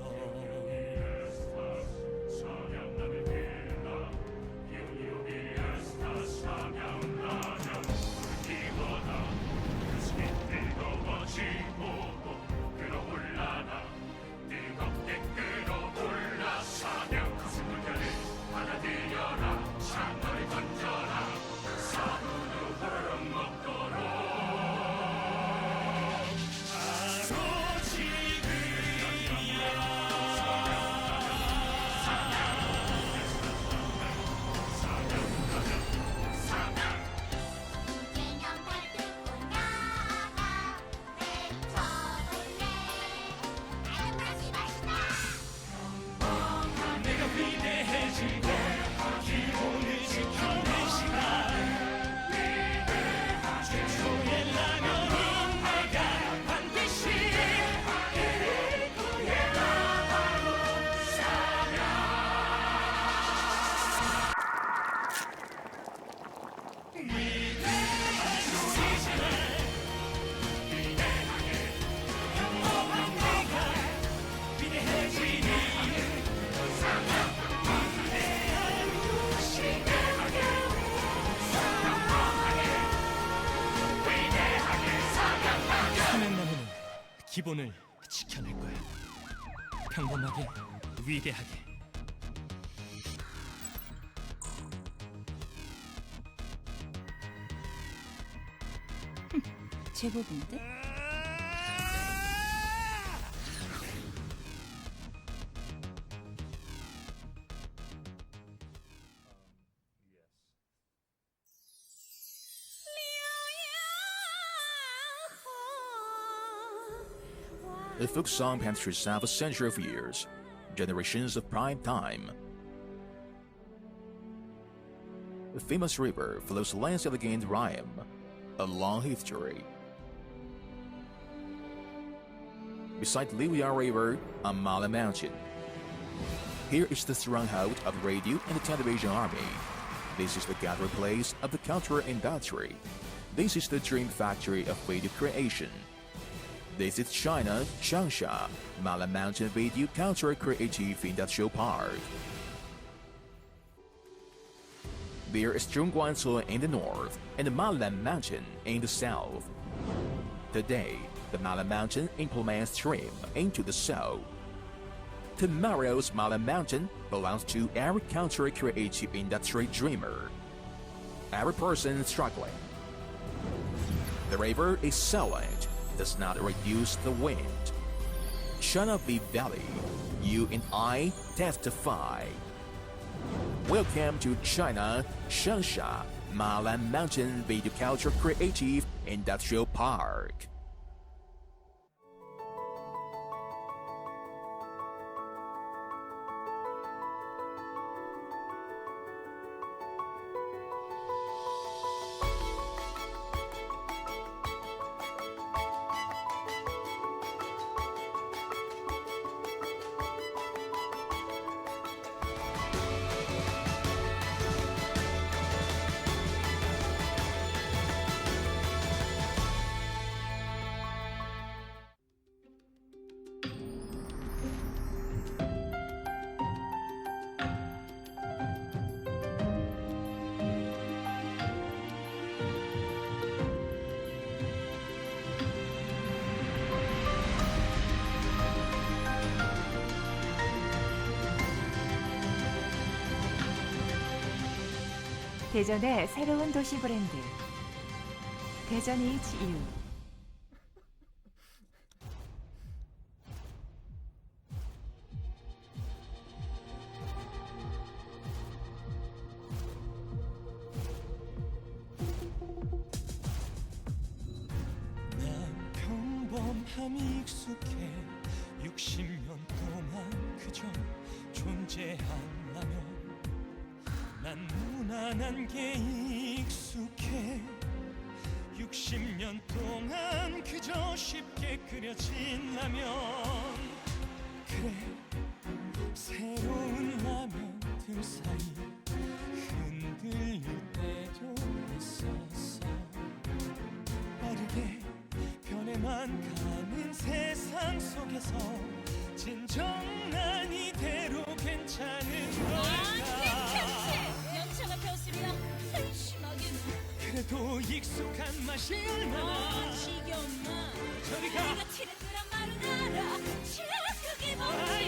기본을 지켜낼 거야. 평범하게, 위대하게. 제법인데? A folk song pans through half a century of years, generations of prime time. The famous river flows lands elegant rhyme, a long history. Beside Liuya River, on Mala Mountain. Here is the stronghold of the radio and the television army. This is the gathering place of the cultural industry. This is the dream factory of radio creation. This is China, Changsha, Mala Mountain Radio Cultural Creative Industrial Park. There is Zhongguancun in the north and the Mala Mountain in the south. Today, the Mala Mountain implements stream into the south. Tomorrow's Mala Mountain belongs to every cultural creative industry dreamer. Every person struggling. The river is silent, does not reduce the wind. China Valley, you and I testify. Welcome to China, Changsha, Mala Mountain Video Culture Creative Industrial Park. 대전의 새로운 도시 브랜드 대전 HEARTHSTONE. 난 평범함이 익숙해 60년 동안 그저 존재한다면 난 무난한 게 익숙해 60년 동안 그저 쉽게 그려진다면 그래 새로운 라면들 사이 흔들릴 때도 있었어 빠르게 변해만 가는 세상 속에서 진정 난 이대로 괜찮은 걸까 연차가 폈으리라 한심하긴 그래도 익숙한 맛이 얼마나 지겨운나 저리가 내가 트렌드란 말은 알아 자 그게 뭔지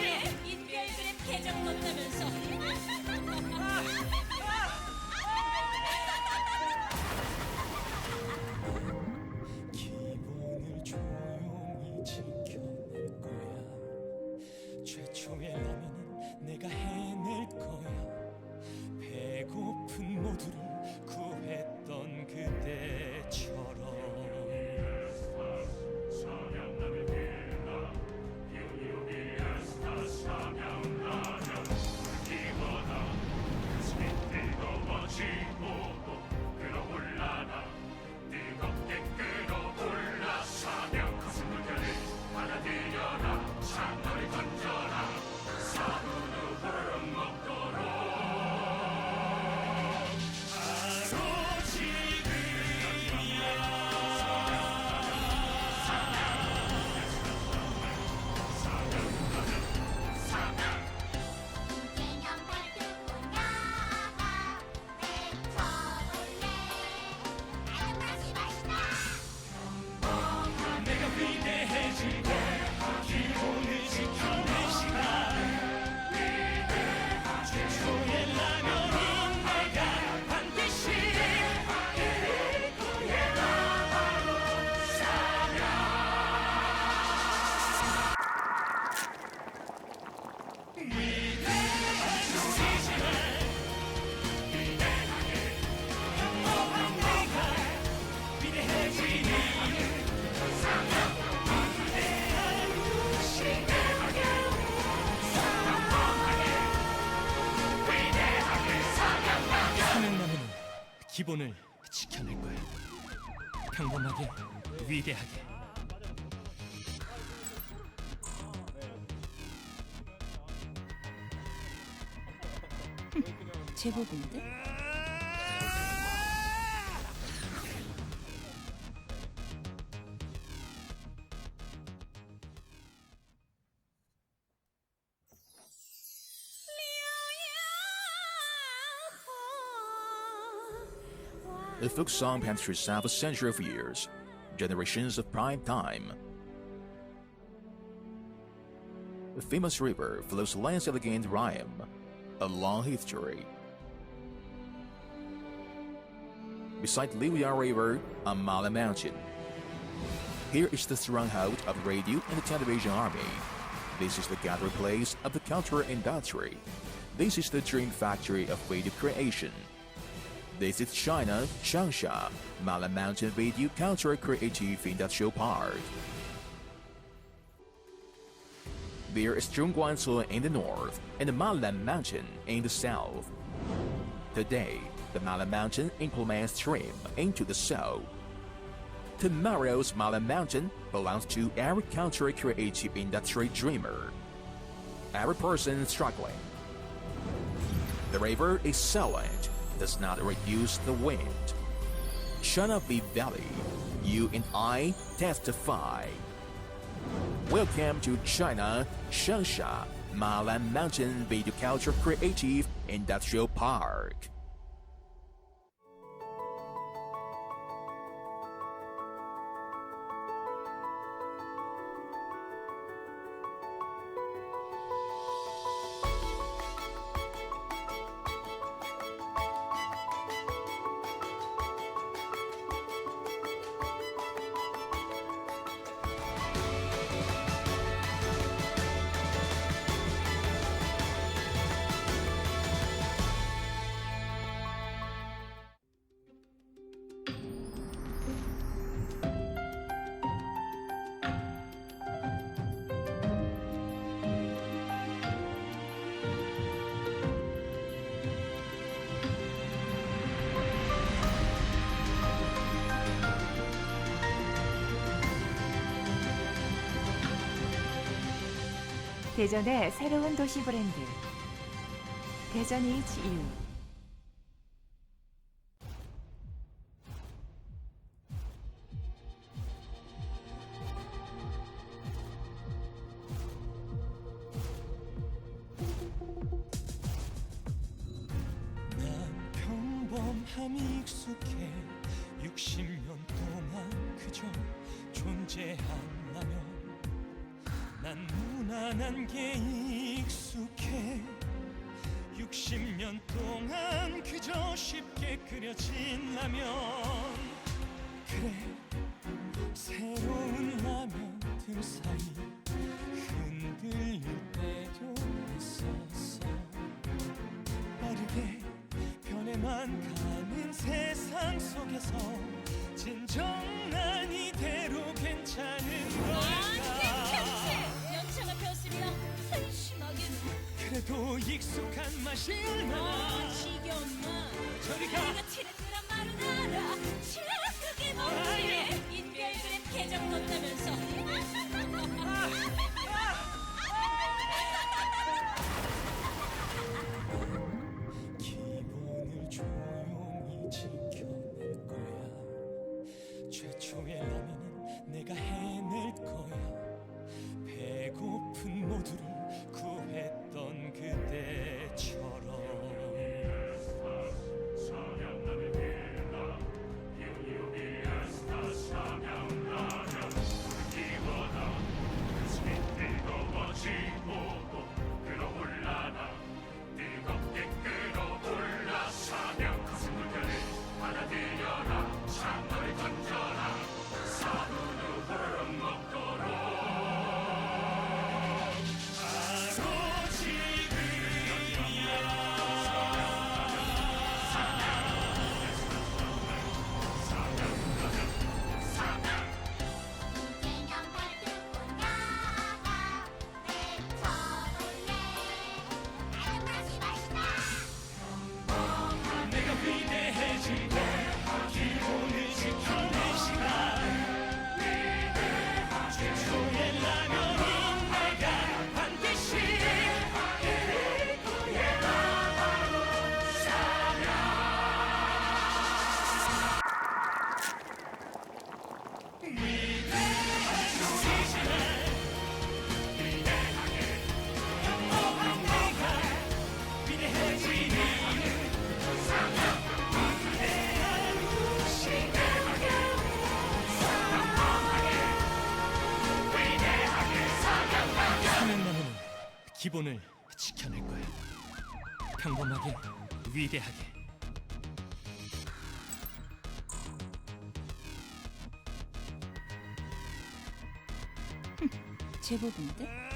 인별그램 계정 못하면서 기본을 조용히 지켜낼 거야 최초의 라면은 내가 해낼 거야 배고픈 모두를 구했던 그때처럼 기본을 지켜낼 거야. 평범하게, 위대하게. 제법인데? The folk song passed through half a century of years, generations of prime time. The famous river flows lands elegant rhyme, a long history. Beside Liuya River, on Mala Mountain. Here is the stronghold of the radio and the television army. This is the gathering place of the cultural industry. This is the dream factory of radio creation. This is China, Changsha, Mala Mountain Radio Cultural Creative Industrial Park. There is Zhongguancun in the north and the Mala Mountain in the south. Today, the Mala Mountain implements stream into the south. Tomorrow's Mala Mountain belongs to every cultural creative industry dreamer. Every person struggling. The river is silent, does not reduce the wind. China Valley, you and I testify. Welcome to China, Changsha, Mala Mountain Video Culture Creative Industrial Park. 대전의 새로운 도시 브랜드 대전 HEARTHSTONE. 난 평범함이 익숙해 60년 동안 그저 존재한다면 난 무난한 게 익숙해 60년 동안 그저 쉽게 그려진라면 그래 새로운 라면들 사이 흔들릴 때도 있었어 빠르게 변해만 가는 세상 속에서 진정 난 이대로 괜찮은 걸까 연차가 폈으면 한심하게 그래도 익숙한 맛이 얼마나 지겨운 맛 저리 가 내가 티를 끄란 말은 알아 그게 뭔지 인별그램 계정 떴다면서 기본을 조용히 지켜낼 거야 최초의 라면은 내가 해낼 거야 배고픈 모두를 구했던 그때처럼 기본을 지켜낼 거야. 평범하게, 위대하게. 제법인데?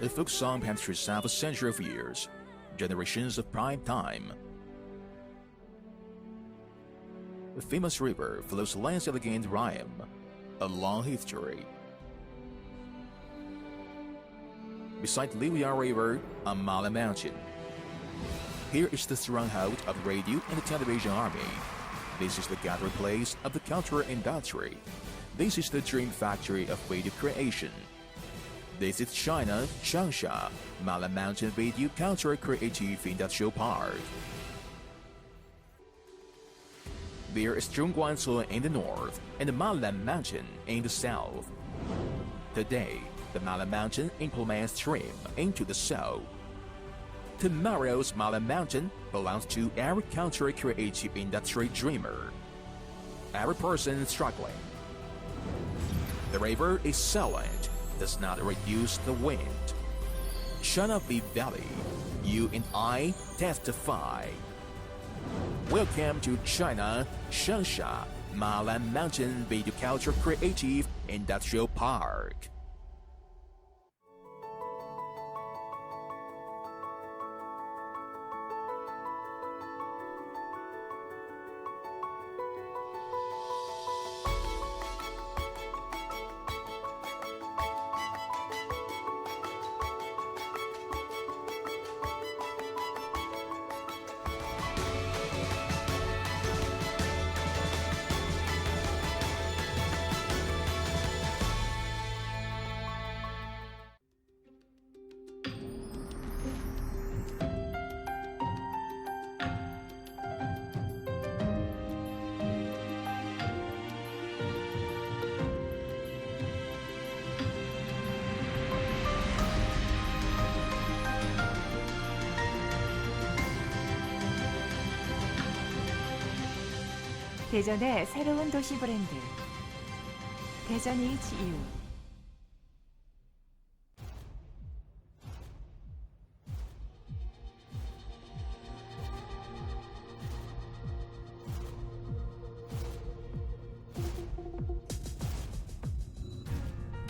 A folk song penetrates half a century of years, generations of prime time. A famous river flows lands elegant rhyme, a long history. Beside Liuya River, a Mala Mountain. Here is the stronghold of the radio and the television army. This is the gathering place of the cultural industry. This is the dream factory of radio creation. This is China, Changsha, Mala Mountain Video Cultural Creative Industrial Park. There is Zhongguancun in the north and the Mala Mountain in the south. Today, the Mala Mountain implements stream into the south. Tomorrow's Mala Mountain belongs to every cultural creative industry dreamer, every person struggling. The river is silent, does not reduce the wind. China Valley, you and I testify. Welcome to China, Changsha, Mala Mountain Video Culture Creative Industrial Park. 대전의 새로운 도시 브랜드 대전 HEAF.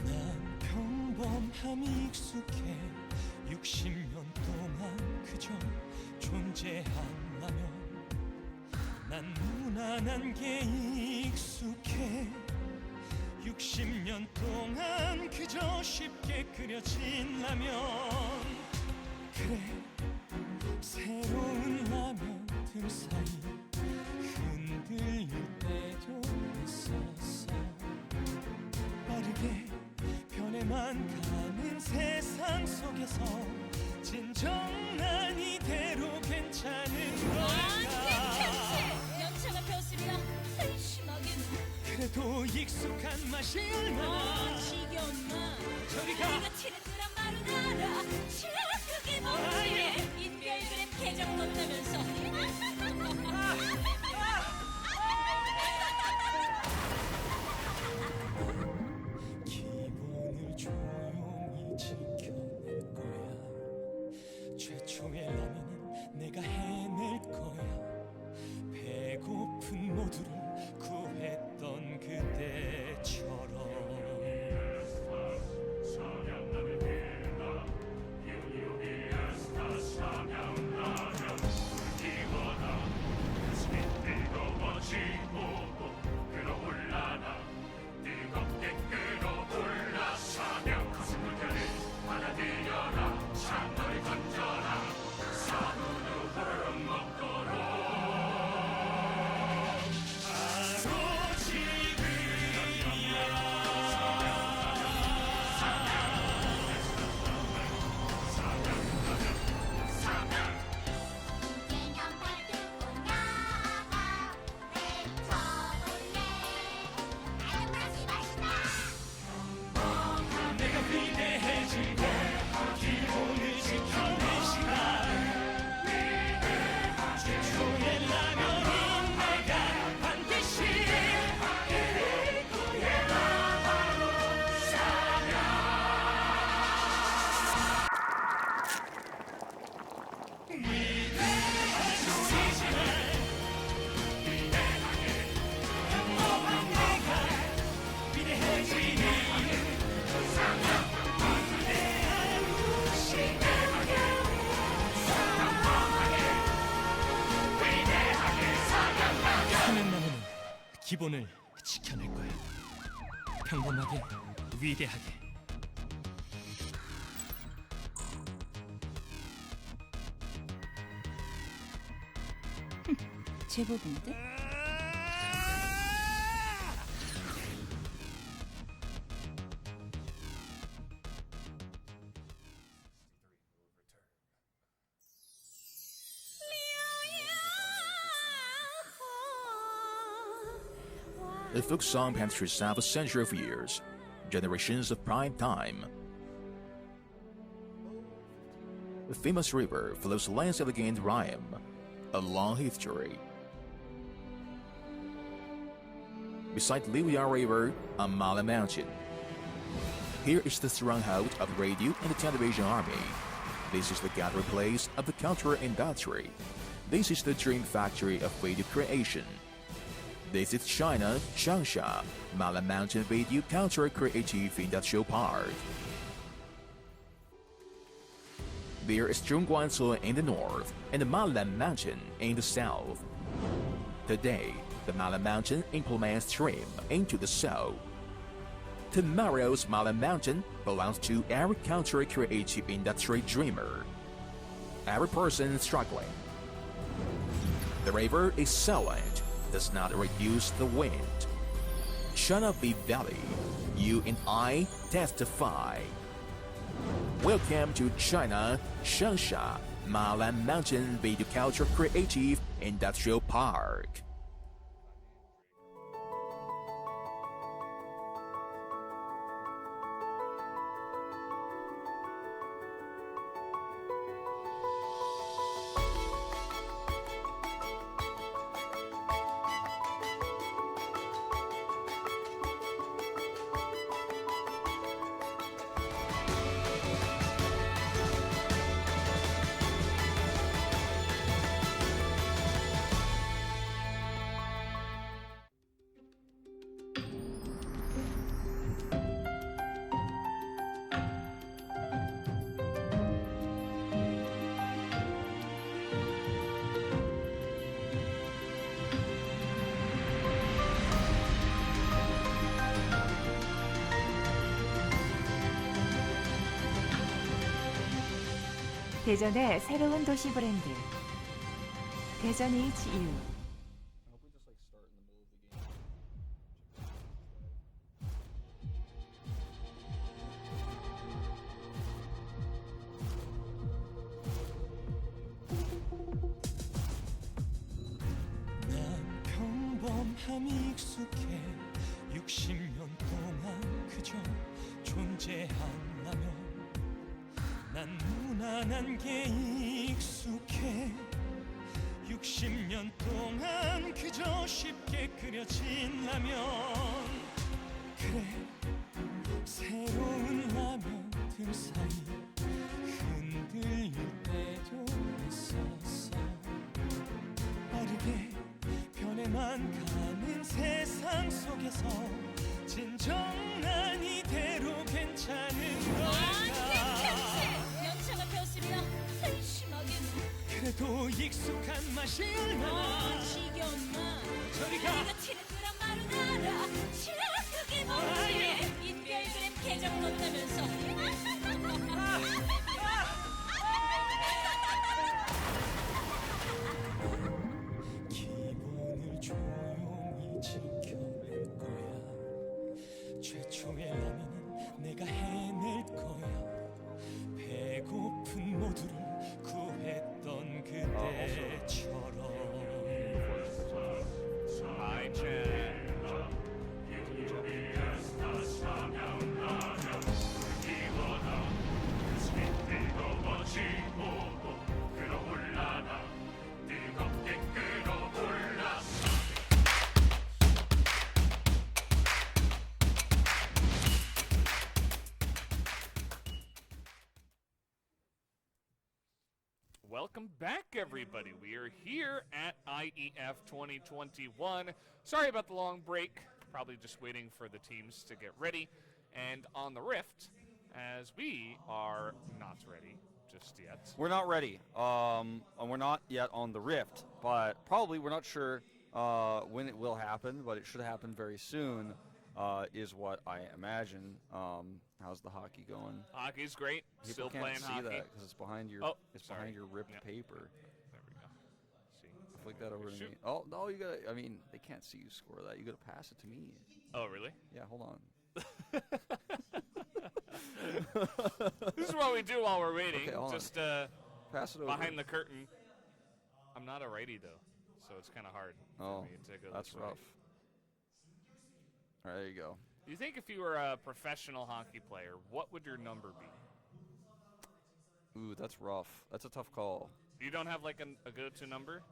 난 평범함이 익숙해 60년 동안 그저 존재한다면 난 무난한 게 익숙해 60년 동안 그저 쉽게 그려진 라면 그래 새로운 라면들 사이 흔들릴 때도 있었어 빠르게 변해만 가는 세상 속에서 진정 난 이대로 괜찮은 걸까 연차가 벼슬이라 한심하긴 그래도 익숙한 맛이 얼마나 지겨웠나 저리가 내가 치는 그런 말은 알아 그게 뭐지 인별그램 계정 넣는다면서 기본을 조용히 지켜낼 거야 최초의 라면은 내가 해낼 거야 배고픈 모두를 구했던 그때처럼 기본을 지켜낼 거야. 평범하게, 위대하게. 제법인데? The folk song penetrates half a century of years, generations of prime time. The famous river flows lands elegant rhyme, a long history. Beside Liuya River, a Mala Mountain. Here is the stronghold of the radio and the television army. This is the gathering place of the cultural industry. This is the dream factory of radio creation. This is China, Changsha, Mala Mountain Radio Cultural Creative Industrial Park. There is Zhongguancun in the north and the Mala Mountain in the south. Today, the Mala Mountain implements trim into the south. Tomorrow's Mala Mountain belongs to every cultural creative industry dreamer. Every person struggling. The river is silent, does not reduce the wind. China Big Valley, you and I testify. Welcome to China, Changsha, Mala Mountain Video Culture Creative Industrial Park. 대전의 새로운 도시 브랜드 대전 HEARTHSTONE. 난 평범함이 익숙해 60년 동안 그저 존재한다면 난 무난한 게 익숙해 60년 동안 그저 쉽게 그려진다면 그래 새로운 라면들 사이 흔들릴 때도 있었어 빠르게 변해만 가는 세상 속에서 진정 난 이대로 괜찮은 걸까 연차가 폈으면 한심하겠네. 그래도 익숙한 맛이 얼마나 지겨운 맛. 저리 가. 내가 치는 그런 말은 알아. 그게 뭔지. 인별그램 계정을 얻다면서. 기본을 조용히 지켜낼 거야 최초의 라면은 내가 해낼 거야 배고픈 모두를 구했던 그때처럼 Welcome back, everybody. We are here at IEF 2021. Sorry about the long break. Probably just waiting for the teams to get ready. And on the Rift, as we are not ready just yet. We're not ready. And we're not yet on the Rift, but probably we're not sure when it will happen, but it should happen very soon, is what I imagine. How's the hockey going? Hockey's great. People Still can't playing see hockey. that because it's behind your behind your ripped paper. There we go. See. Flick that over to me. Oh no, you gotta. I mean, they can't see you score that. You gotta pass it to me. Oh really? Yeah. Hold on. This is what we do while we're waiting. Okay, Just pass it over. behind the curtain. I'm not a righty though, so it's kind of hard for me to go that's this way. rough. All right, there you go. Do you think if you were a professional hockey player, what would your number be? Ooh, that's rough. That's a tough call. You don't have like a go-to number?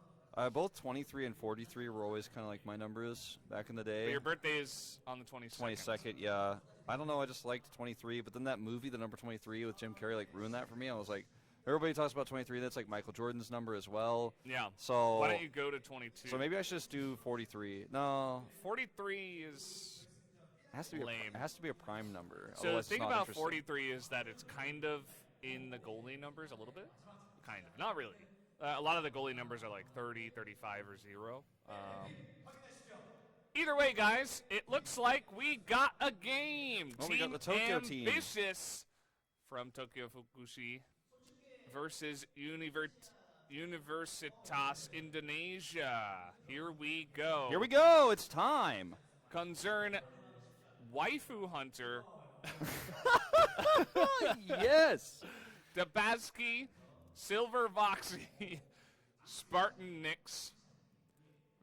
Both 23 and 43 were always kind of like my numbers back in the day. But your birthday is on the 22nd. 22nd, yeah. I don't know, I just liked 23, but then that movie, the number 23 with Jim Carrey, like ruined that for me. I was like, everybody talks about 23. That's like Michael Jordan's number as well. Yeah. So why don't you go to 22? So maybe I should just do 43. No. 43 is lame. It has to be a prime number. So the Otherwise thing it's not about interesting. 43 is that it's kind of in the goalie numbers a little bit. Kind of. Not really. A lot of the goalie numbers are like 30, 35, or 0. Either way, guys, it looks like we got a game. Oh, Team we got the Tokyo team. Ambitious from Tokyo Fukushi versus Universitas Indonesia. Here we go. Here we go. It's time. Concern Waifu Hunter. Yes. Dabaski, Silver Voxy, Spartan Nix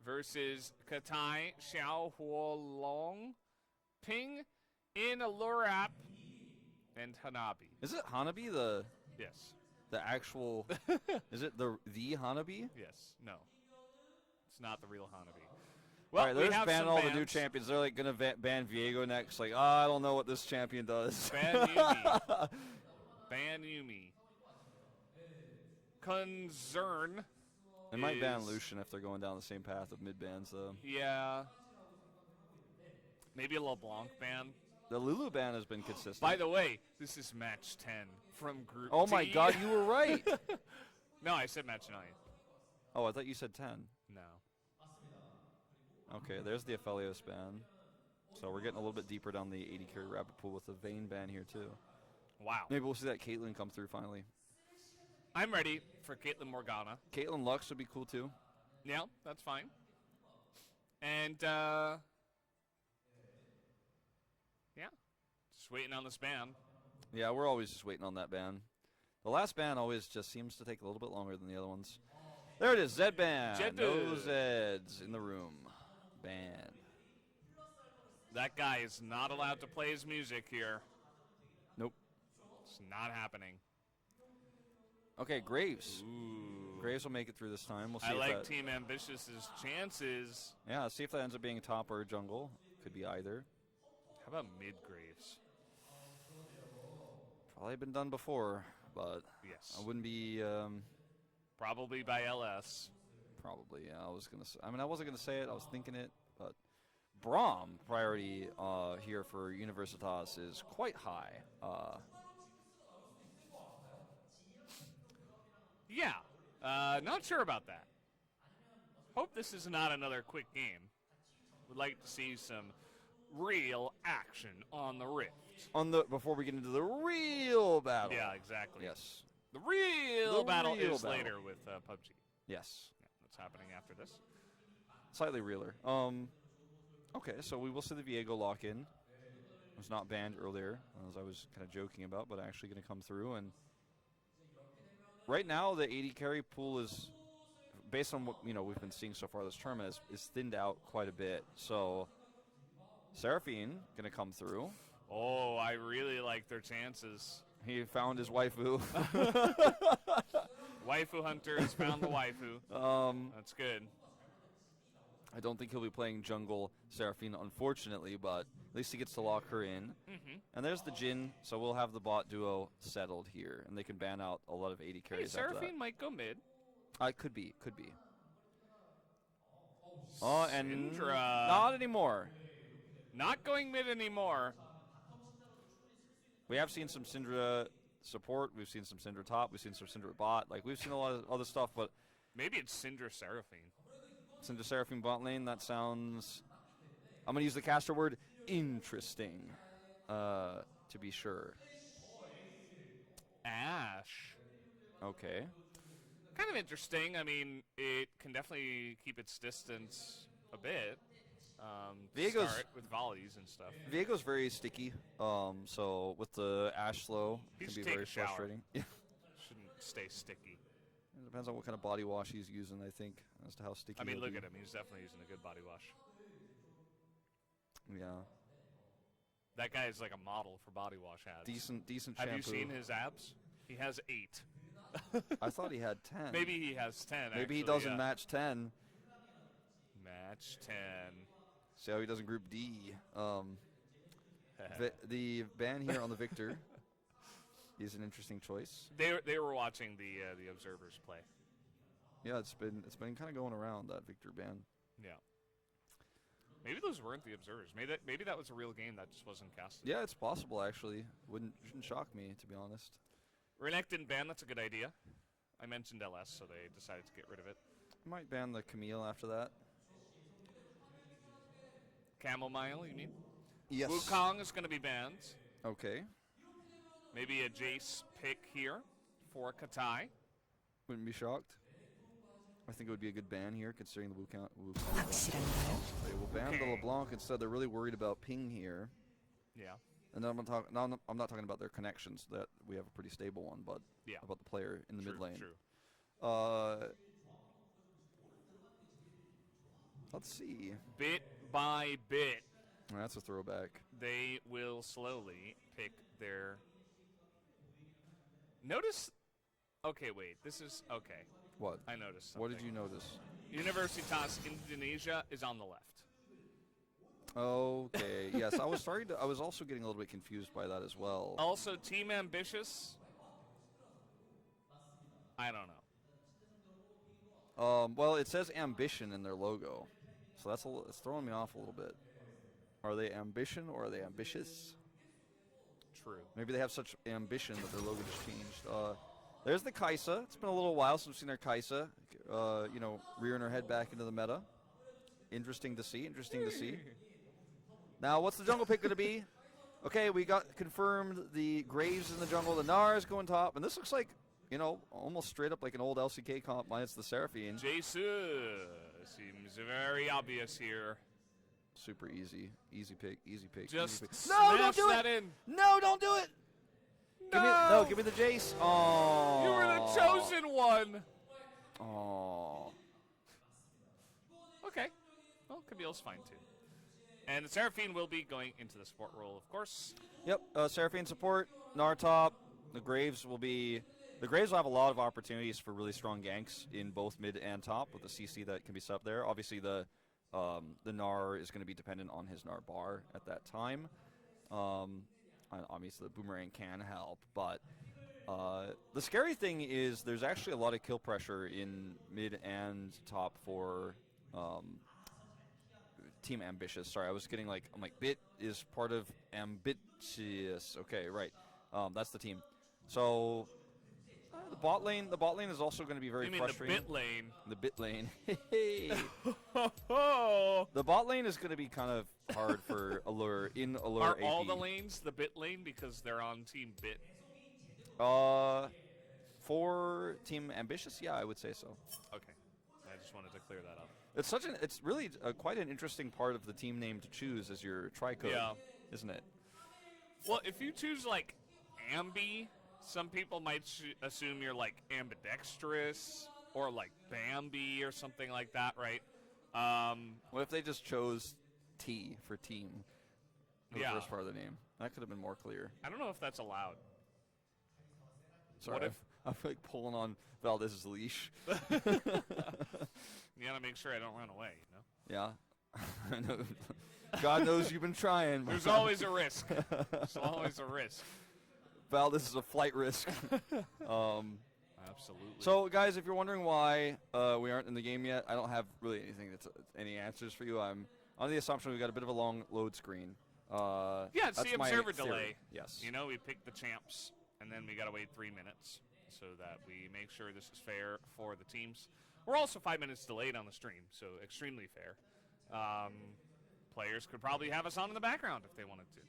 versus Katai Xiao Huolong, Ping in Alurap, and Hanabi. Is it Hanabi the Yes. the actual is it the Hanabi? Yes. No. It's not the real Hanabi. Well, all right, they're we have banning some all the new bans. champions. They're like gonna ban Viego next. Like, I don't know what this champion does. Ban Yumi. Ban Yumi. Concern. They might ban is- Lucian if they're going down the same path of mid bans, though. Yeah. Maybe a LeBlanc ban. The Lulu ban has been consistent. By the way, this is match 10 from Group Oh my D. God, you were right. No, I said match 9. Oh, I thought you said 10. No. Okay, there's the Aphelios ban. So we're getting a little bit deeper down the 80 carry rabbit pool with the Vayne ban here too. Wow. Maybe we'll see that Caitlyn come through finally. I'm ready for Caitlyn Morgana. Caitlyn Lux would be cool too. Yeah, that's fine. And, yeah. Just waiting on this ban. Yeah, we're always just waiting on that ban. The last ban always just seems to take a little bit longer than the other ones. There it is, Zed ban. Zed. No Zeds in the room. Ban. That guy is not allowed to play his music here. Nope. It's not happening. Okay, Graves. Ooh. Graves will make it through this time. We'll see I if like that, Team Ambitious's chances. Yeah, let's see if that ends up being top or jungle. Could be either. How about mid-Graves? Probably been done before, but Yes. I wouldn't be. Probably by LS. Probably, yeah. I was gonna. I mean, I wasn't gonna say it. I was thinking it, but Braum priority here for Universitas is quite high. Yeah. Not sure about that. Hope this is not another quick game. Would like to see some real action on the Rift. Before we get into the real battle. Yeah, exactly. Yes. The real battle real is battle. later with PUBG. Yes. Yeah, that's happening after this. Slightly realer. Okay, so we will see the Viego lock in. It was not banned earlier, as I was kind of joking about, but actually going to come through. And right now, the 80 carry pool is, based on what we've been seeing so far this tournament, is thinned out quite a bit. So Seraphine going to come through. Oh, I really like their chances. He found his waifu. Waifu Hunter has found the waifu. That's good. I don't think he'll be playing jungle Seraphine, unfortunately, but at least he gets to lock her in. Mhm. And there's the Jin, so we'll have the bot duo settled here, and they can ban out a lot of 80 Hey, carries after that. Seraphine might go mid. Could be. Oh, and Syndra. not anymore. Not going mid anymore. We have seen some Syndra support. We've seen some Syndra top. We've seen some Syndra bot. Like, we've seen a lot of other stuff, but Maybe it's Syndra Seraphine. Syndra Seraphine bot lane. That sounds... I'm going to use the caster word interesting, to be sure. Ashe. Okay. Kind of interesting. I mean, it can definitely keep its distance a bit. Start with volleys and stuff. Viego's very sticky, so with the Ashe slow, it can be very frustrating. Yeah. Shouldn't stay sticky. It depends on what kind of body wash he's using, I think, as to how sticky. I mean, he'll look be. at him. He's definitely using a good body wash. Yeah. That guy is like a model for body wash ads. Decent Have shampoo. you seen his abs? He has 8. I thought he had 10. Maybe he has 10. Maybe actually, he doesn't yeah. match 10. Match 10. See how he doesn't group D. The ban here on the Victor is an interesting choice. They were watching the observers play. Yeah, it's been kind of going around, that Victor ban. Yeah. Maybe those weren't the observers. Maybe that was a real game that just wasn't casted. Yeah, it's possible actually. Shouldn't shock me, to be honest. Renekton ban, that's a good idea. I mentioned LS, so they decided to get rid of it. Might ban the Camille after that. Chamomile, you mean? Yes. Wukong is going to be banned. Okay. Maybe a Jace pick here for Katai. Wouldn't be shocked. I think it would be a good ban here, considering the Wukong. They will ban the LeBlanc instead. They're really worried about ping here. Yeah. And then I'm not talking about their connections. That we have a pretty stable one, but yeah. about the player in the mid lane. True. Let's see. Bit by bit. That's a throwback. They will slowly pick their... Notice... Okay, wait. This is... Okay. What? I noticed something. What did you notice? Universitas Indonesia is on the left. Okay. Yes, I was also getting a little bit confused by that as well. Also, Team Ambitious. I don't know. Well, it says ambition in their logo, so it's throwing me off a little bit. Are they ambition or are they ambitious? True. Maybe they have such ambition that their logo just changed. There's the Kai'Sa. It's been a little while since we've seen our Kai'Sa, rearing her head back into the meta. Interesting to see. Now, what's the jungle pick going to be? Okay, we got confirmed the Graves in the jungle. The Gnar is going top. And this looks like, almost straight up like an old LCK comp minus the Seraphine. Jace seems very obvious here. Super easy. Easy pick. Just easy pick. No, don't do it! No, don't do it! No! Give me the Jace. Oh. You were the chosen one! Oh. Okay. Well, Camille's fine too. And the Seraphine will be going into the support role, of course. Yep, Seraphine support, Gnar top. The Graves will have a lot of opportunities for really strong ganks in both mid and top with the CC that can be set up there. Obviously, the Gnar is going to be dependent on his Gnar bar at that time. Obviously, the Boomerang can help, but the scary thing is there's actually a lot of kill pressure in mid and top for Team Ambitious. Sorry, I was getting I'm like, Bit is part of Ambitious. Okay, right. That's the team. So the bot lane is also going to be very frustrating. The bit lane. The bit lane. The bot lane is going to be kind of hard for Allure in Allure Are AP. all the lanes the bit lane because they're on Team Bit? For Team Ambitious, yeah, I would say so. Okay, I just wanted to clear that up. It's really quite an interesting part of the team name to choose as your tricode, isn't it? Well, if you choose Ambi, some people might assume you're ambidextrous or Bambi or something like that, right? What if they just chose T for team? For the first part of the name. That could have been more clear. I don't know if that's allowed. Sorry, I'm pulling on Valdez's leash. You gotta make sure I don't run away, Yeah. I know. God knows you've been trying. There's always a risk. There's always a risk. This is a flight risk. Absolutely. So, guys, if you're wondering why we aren't in the game yet, I don't have really any answers for you. I'm on the assumption we've got a bit of a long load screen. It's the observer delay. Yes. We pick the champs, and then we got to wait 3 minutes so that we make sure this is fair for the teams. We're also 5 minutes delayed on the stream, so extremely fair. Players could probably have us on in the background if they wanted to.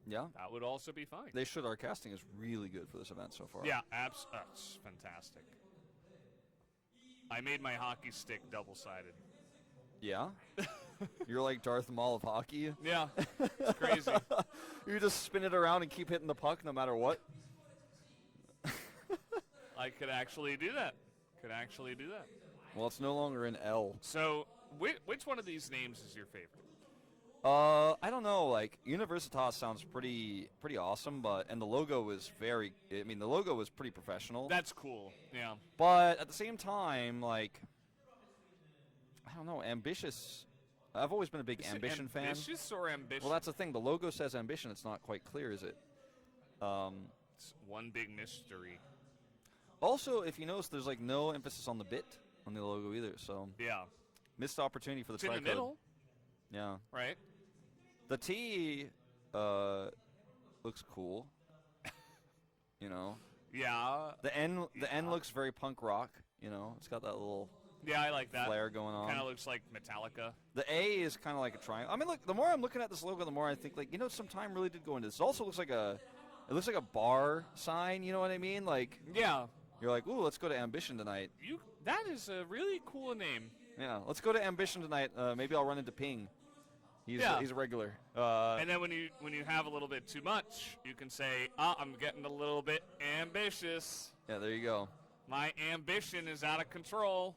Yeah. That would also be fine. They should. Our casting is really good for this event so far. Yeah, that's fantastic. I made my hockey stick double-sided. Yeah? You're like Darth Maul of hockey? Yeah, it's crazy. You just spin it around and keep hitting the puck no matter what? I could actually do that. Well, it's no longer an L. So, which one of these names is your favorite? I don't know. Like, Universitas sounds pretty awesome, and the logo was the logo was pretty professional. That's cool, yeah. But at the same time, like, I don't know, ambitious. I've always been a big ambition fan. Ambitious or ambition? Well, that's the thing. The logo says ambition. It's not quite clear, is it? It's one big mystery. Also, if you notice, there's like no emphasis on the bit on the logo either. So yeah, missed opportunity for the it's in the middle. Yeah. Right. The T looks cool. You know. Yeah. The N looks very punk rock. You know, it's got that little. Yeah, I like that. Flair going on. Kind of looks like Metallica. The A is kind of like a triangle. I mean, look, the more I'm looking at this logo, the more I think, like, you know, some time really did go into this. It also looks like it looks like a bar sign, you know what I mean? Like, yeah. You're like, ooh, let's go to Ambition tonight. That is a really cool name. Yeah, let's go to Ambition tonight. Maybe I'll run into Ping. He's a regular. And then when you have a little bit too much, you can say, I'm getting a little bit ambitious. Yeah, there you go. My ambition is out of control.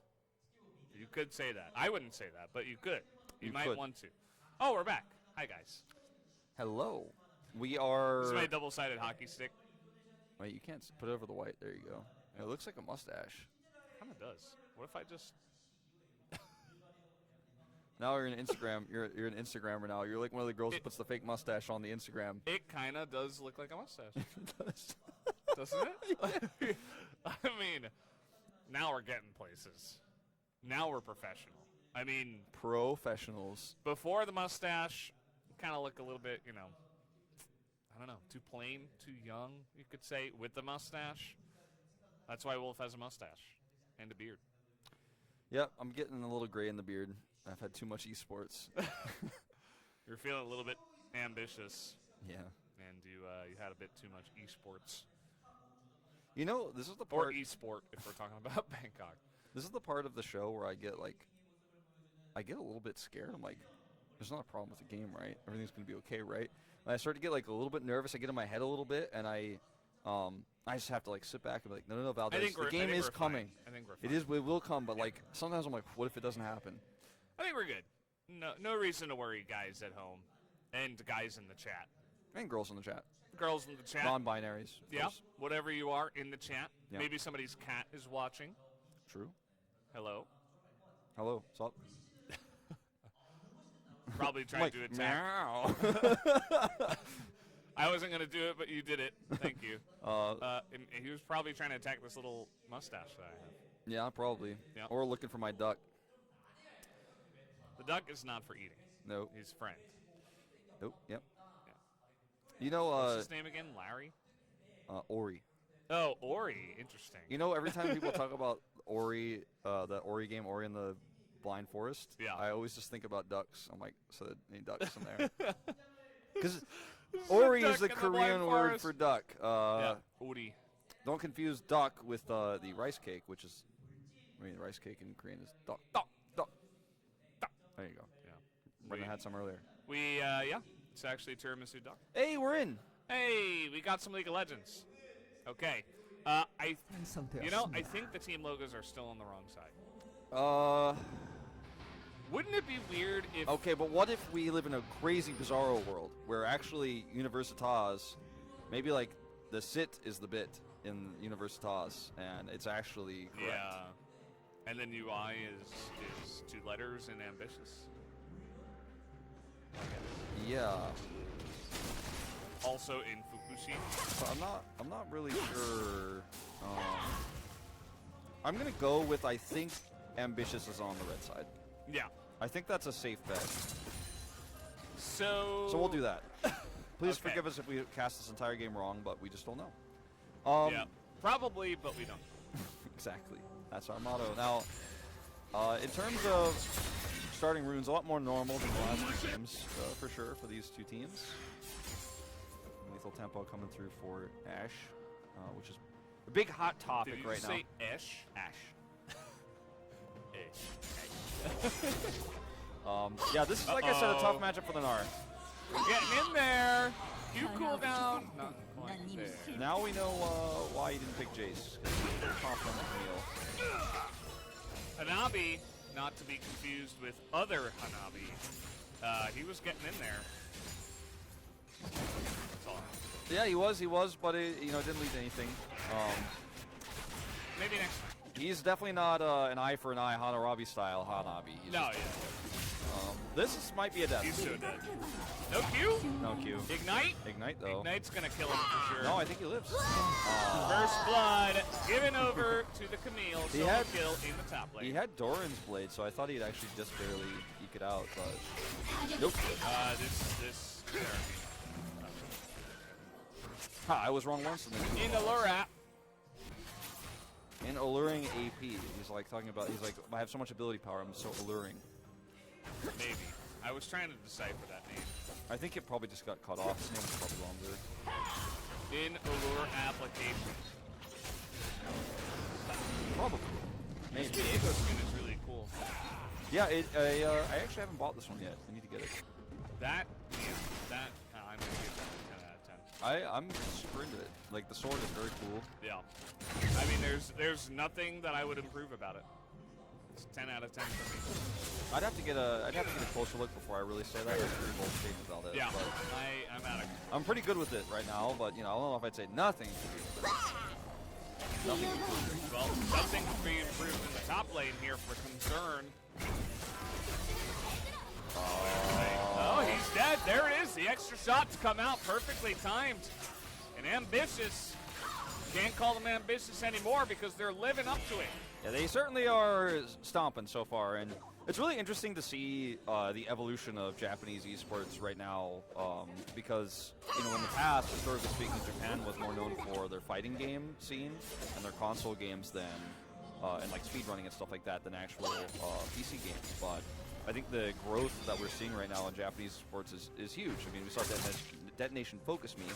You could say that. I wouldn't say that, but you could. You might want to. Oh, we're back. Hi, guys. Hello. We are... This is my double-sided hockey stick. Wait, you can't put it over the white. There you go. It looks like a mustache. Kind of does. What if I just... Now you're an Instagram. You're an Instagrammer now. You're like one of the girls who puts the fake mustache on the Instagram. It kind of does look like a mustache. It does. Doesn't it? I mean, now we're getting places. Now we're professional. I mean... Professionals. Before the mustache, kind of look a little bit, you know, I don't know, too plain, too young, you could say, with the mustache. That's why Wolf has a mustache and a beard. Yep, I'm getting a little gray in the beard. I've had too much eSports. You're feeling a little bit ambitious. Yeah. And you had a bit too much eSports. You know, this is the part... Or eSport, if we're talking about Bangkok. This is the part of the show where I get a little bit scared. I'm like, there's not a problem with the game, right? Everything's going to be okay, right? And I start to get like a little bit nervous. I get in my head a little bit, and I just have to like sit back and be like, no, Valdez, the game is coming. I think we're fine. It will come, but like sometimes I'm like, what if it doesn't happen? I think we're good. No reason to worry, guys at home, and guys in the chat, and girls in the chat. Girls in the chat. Non-binaries. Yeah, whatever you are in the chat. Yeah. Maybe somebody's cat is watching. True. Hello. Hello. What's up? Probably trying to attack. Meow. I wasn't going to do it, but you did it. Thank you. He was probably trying to attack this little mustache that I have. Yeah, probably. Yep. Or looking for my duck. The duck is not for eating. Nope. He's friend. Nope. Yep. Yeah. You know, what's his name again? Larry? Ori. Oh, Ori. Interesting. You know, every time people talk about Ori, the Ori game, Ori in the Blind Forest, yeah. I always just think about ducks. I'm like, so there any ducks in there? Because Ori is the Korean word for duck. Yeah, Ori. Don't confuse duck with the rice cake, which is, rice cake in Korean is duck. Duck. Duck. Duck. There you go. Yeah. Brendan had some earlier. Yeah. It's actually tiramisu duck. Hey, we're in. Hey, we got some League of Legends. Okay. I think the team logos are still on the wrong side. Wouldn't it be weird if... Okay, but what if we live in a crazy Bizarro world where actually Universitas, maybe like the sit is the bit in Universitas, and it's actually correct. Yeah. And then UI is 2 letters and ambitious. Yeah. Also in Fukushi. So I'm not really sure. I'm gonna go with I think ambitious is on the red side. Yeah. I think that's a safe bet. So we'll do that. Please okay. forgive us if we cast this entire game wrong, but we just don't know. Yeah, probably, but we don't. Exactly. That's our motto. Now, In terms of starting runes, a lot more normal than the last two games, for sure, for these two teams. Lethal Tempo coming through for Ash, which is a big hot topic right now. Did you say Ash? Yeah, this is, like I said, a tough matchup for the Gnar. We're getting in there. Q cooldown. Not quite there. Now we know why he didn't pick Jace. Hanabi, not to be confused with other Hanabi, he was getting in there. That's all. Yeah, he was, but it, didn't lead to anything. Maybe next time. He's definitely not an eye for an eye Hanabi style Hanabi. He's this might be a death. He's so dead. No Q? No Q. Ignite? Ignite, though. Ignite's gonna kill him for sure. No, I think he lives. First blood given over to the Camille. He Solo had kill in the top lane. He had Doran's blade, so I thought he'd actually just barely eke it out, but nope. This. I was wrong once. In the lure app. In alluring AP, he's like talking about. He's like, I have so much ability power. I'm so alluring. Maybe. I was trying to decipher that name. I think it probably just got cut off. His name was probably longer. In allure application. Probably. Maybe. This Diego skin is really cool. Yeah, I actually haven't bought this one yet. I need to get it. I'm gonna give that a 10 out of 10. I'm super into it. Like, the sword is very cool. Yeah. I mean, there's nothing that I would improve about it. It's 10 out of 10 for me. I'd have to get a closer look before I really say that. That's a pretty bold statement about it. Yeah, but I'm out of it. I'm pretty good with it right now, but I don't know if I'd say nothing. Nothing. Well, nothing can be improved in the top lane here for Concern. Oh, he's dead. There it is. The extra shots come out perfectly timed. And ambitious. Can't call them ambitious anymore because they're living up to it. Yeah, they certainly are stomping so far, and it's really interesting to see the evolution of Japanese esports right now, because in the past, historically speaking, Japan was more known for their fighting game scene and their console games than and like speedrunning and stuff like that than actual PC games. But I think the growth that we're seeing right now in Japanese sports is huge. I mean, we saw Detonation Focus Me do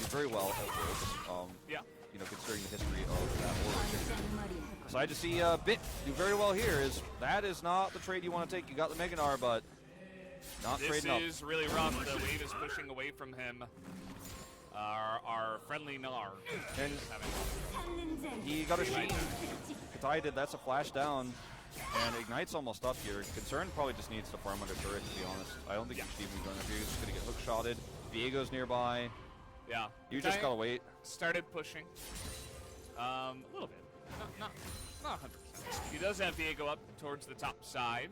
very well at Worlds. Yeah. Considering the history of that order. So I just see Bit do very well here. That is not the trade you want to take. You got the Mega Gnar, but not trading up. This is really rough. The wave is pushing away from him. Our friendly Gnar. And he got a Sheen. Katai did. That's a flash down. And Ignite's almost up here. Concern probably just needs to farm under turret, to be honest. I don't think he should even be going up here. He's just going to get hook shotted. Viego's nearby. Yeah. You just gotta wait. Started pushing. A little bit. Not 100%. He does have Diego up towards the top side.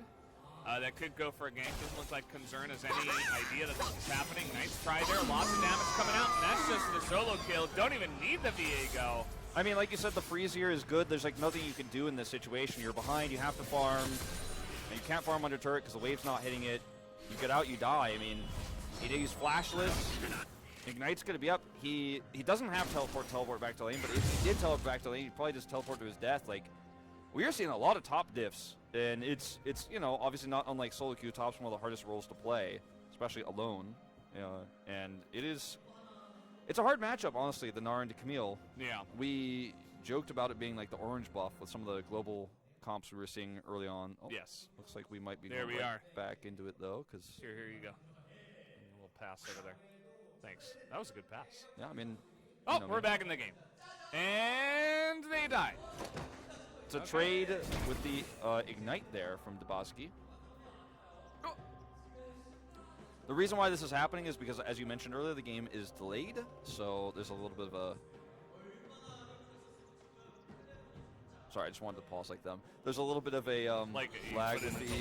That could go for a gank. Doesn't look like Concern has any idea that this is happening. Nice try there. Lots of damage coming out. And that's just the solo kill. Don't even need the Diego. I mean, like you said, the freeze here is good. There's like nothing you can do in this situation. You're behind. You have to farm. And you can't farm under turret because the wave's not hitting it. You get out, you die. I mean, he's flashless. Ignite's going to be up. He doesn't have teleport back to lane, but if he did teleport back to lane, he'd probably just teleport to his death. Like, we are seeing a lot of top diffs, and it's obviously not unlike solo queue. Top's one of the hardest roles to play, especially alone. And it's a hard matchup, honestly, the Gnar and Camille. Yeah. We joked about it being like the orange buff with some of the global comps we were seeing early on. Oh, yes. Looks like we might be there. going We are back into it though, because here you go. A little pass over there. Thanks. That was a good pass. Yeah, I mean. Oh, we're back in the game. And they die. It's a trade with the Ignite there from Dubosky. Oh. The reason why this is happening is because, as you mentioned earlier, the game is delayed. So there's a little bit of a... Sorry, I just wanted to pause like them. There's a little bit of a lag with the... Yeah.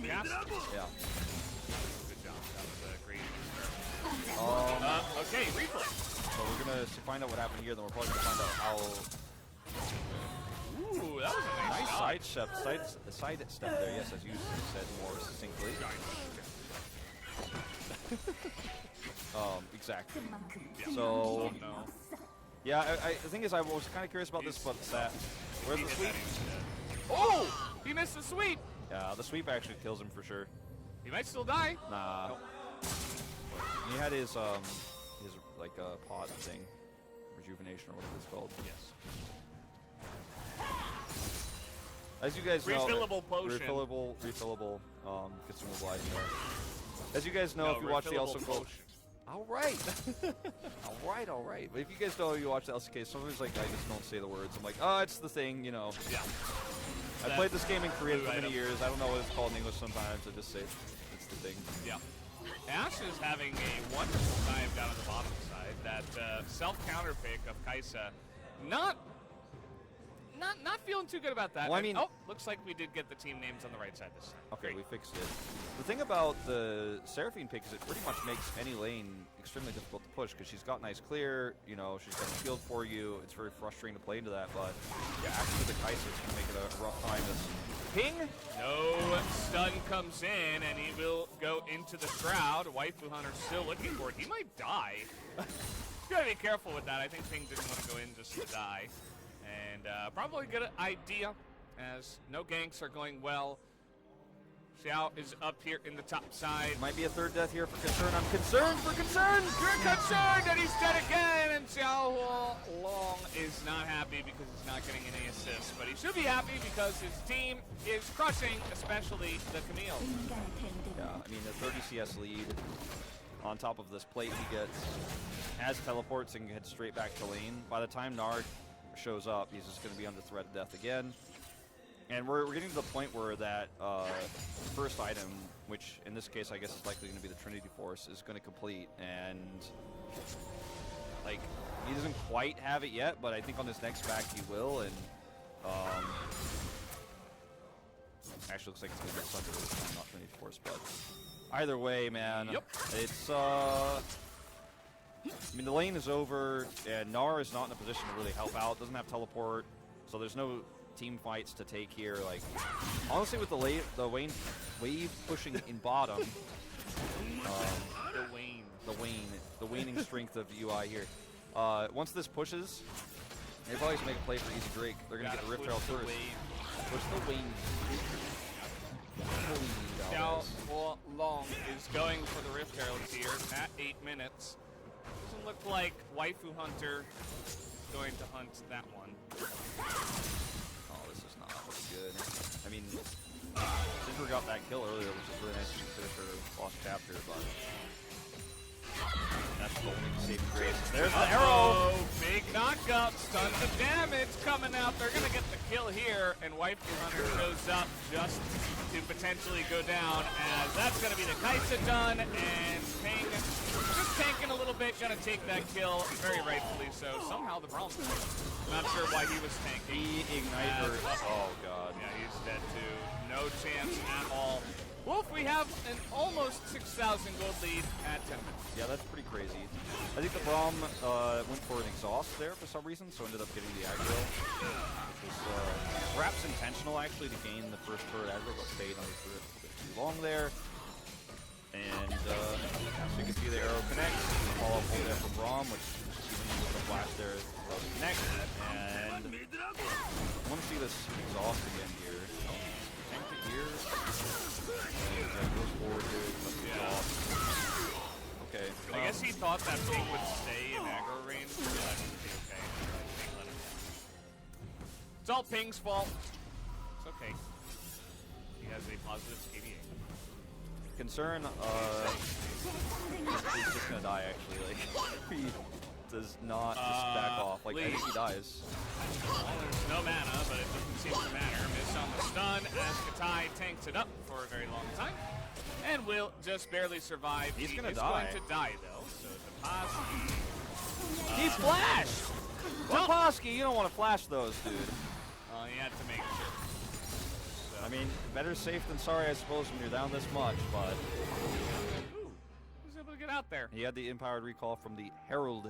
Yeah. Good job. That was a great... okay, replay. So we're going to find out what happened here, then we're probably going to find out how... Ooh, that was a nice side step there, yes, as you said more succinctly. Exactly. Yeah. So, Yeah, the thing is, I was kind of curious about this, but where's the sweep? Oh! He missed the sweep! Yeah, the sweep actually kills him for sure. He might still die. Nah. Nope. He had his like pod thing, rejuvenation or whatever it's called. Yes. As you guys know, refillable potion. Refillable, consumable item there. As you guys know, if you watch the LCK, all right, all right. But if you guys know, you watch the LCK, sometimes like I just don't say the words. I'm like, oh, it's the thing, you know. Yeah. I played this game in Korean for many years. I don't know what it's called in English sometimes. I just say it's the thing. Yeah. Ash is having a wonderful time down at the bottom side. That self-counter pick of Kaisa, not feeling too good about that. Well, I mean, looks like we did get the team names on the right side this time. Okay, we fixed it. The thing about the Seraphine pick is it pretty much makes any lane extremely difficult to push because she's got nice clear, you know, she's got shield for you. It's very frustrating to play into that, but yeah, actually the Kaisa is going to make it a rough time. Ping! No stun comes in, and he will go into the Shroud. Waifu Hunter still looking for it. He might die. You gotta be careful with that. I think Ping didn't want to go in just to die. And probably a good idea, as no ganks are going well. Xiao is up here in the top side. Might be a third death here for Concern. I'm concerned for Concern! You're concerned, and he's dead again, and Xiao Long is not happy because he's not getting any assists. But he should be happy because his team is crushing, especially the Camille. Yeah, I mean, the 30 CS lead on top of this plate he gets, has teleports and heads straight back to lane. By the time Nard shows up, he's just going to be under threat of death again. And we're getting to the point where that first item, which in this case I guess is likely going to be the Trinity Force, is going to complete. And like, he doesn't quite have it yet, but I think on this next back he will. And actually looks like it's going to be Thunder this time, not Trinity Force. But either way, man, it's I mean, the lane is over, and Nar is not in a position to really help out. Doesn't have teleport, so there's no team fights to take here. Like, honestly, with the wave pushing in bottom, the waning strength of UI here. Once this pushes, they probably just make a play for Easy Drake. They're gonna get the Rift Herald first. Push the wave. Xiao Long is going for the Rift Heralds here at 8 minutes. Doesn't look like Waifu Hunter is going to hunt that one. Oh, this is not looking good. I mean, Cinder got that kill earlier, which is really nice to finish her lost chapter, but that's the only saving grace. There's the arrow! Big knockup, stun to damage coming out. They're going to get the kill here, and Waifu Hunter shows up just to potentially go down, as that's going to be the Kaisa done, and Ping just tanking a little bit, going to take that kill, very rightfully so. Somehow the Braum, not sure why he was tanking. He ignited. Oh god. Yeah, he's dead too. No chance at all. Wolf, we have an almost 6,000 gold lead at 10 minutes. Yeah, that's pretty crazy. I think the Braum went for an exhaust there for some reason, so ended up getting the aggro. Which was perhaps intentional, actually, to gain the first turret aggro, but stayed under turret a little bit too long there. And so you can see the arrow connect. Follow up there from Braum, which even with the flash there does connect. And I want to see this exhaust again here. Oh, tank it here. And goes forward here. Okay. I guess he thought that Ping would stay in aggro range. So that would be okay. Let him. It's all Ping's fault. It's okay. He has a positive KDA. Concern, he's just gonna die actually. Like, he does not just back off. Like, I think he dies. Well, there's no mana, but it doesn't seem to matter. Miss on the stun as Katai tanks it up for a very long time. And will just barely survive. He's gonna die. die. Going to die though. So Topaski. He flashed! Topaski, you don't want to flash those, dude. He had to make sure. I mean, better safe than sorry, I suppose, when you're down this much, but... Ooh, he was able to get out there. He had the empowered recall from the Herald.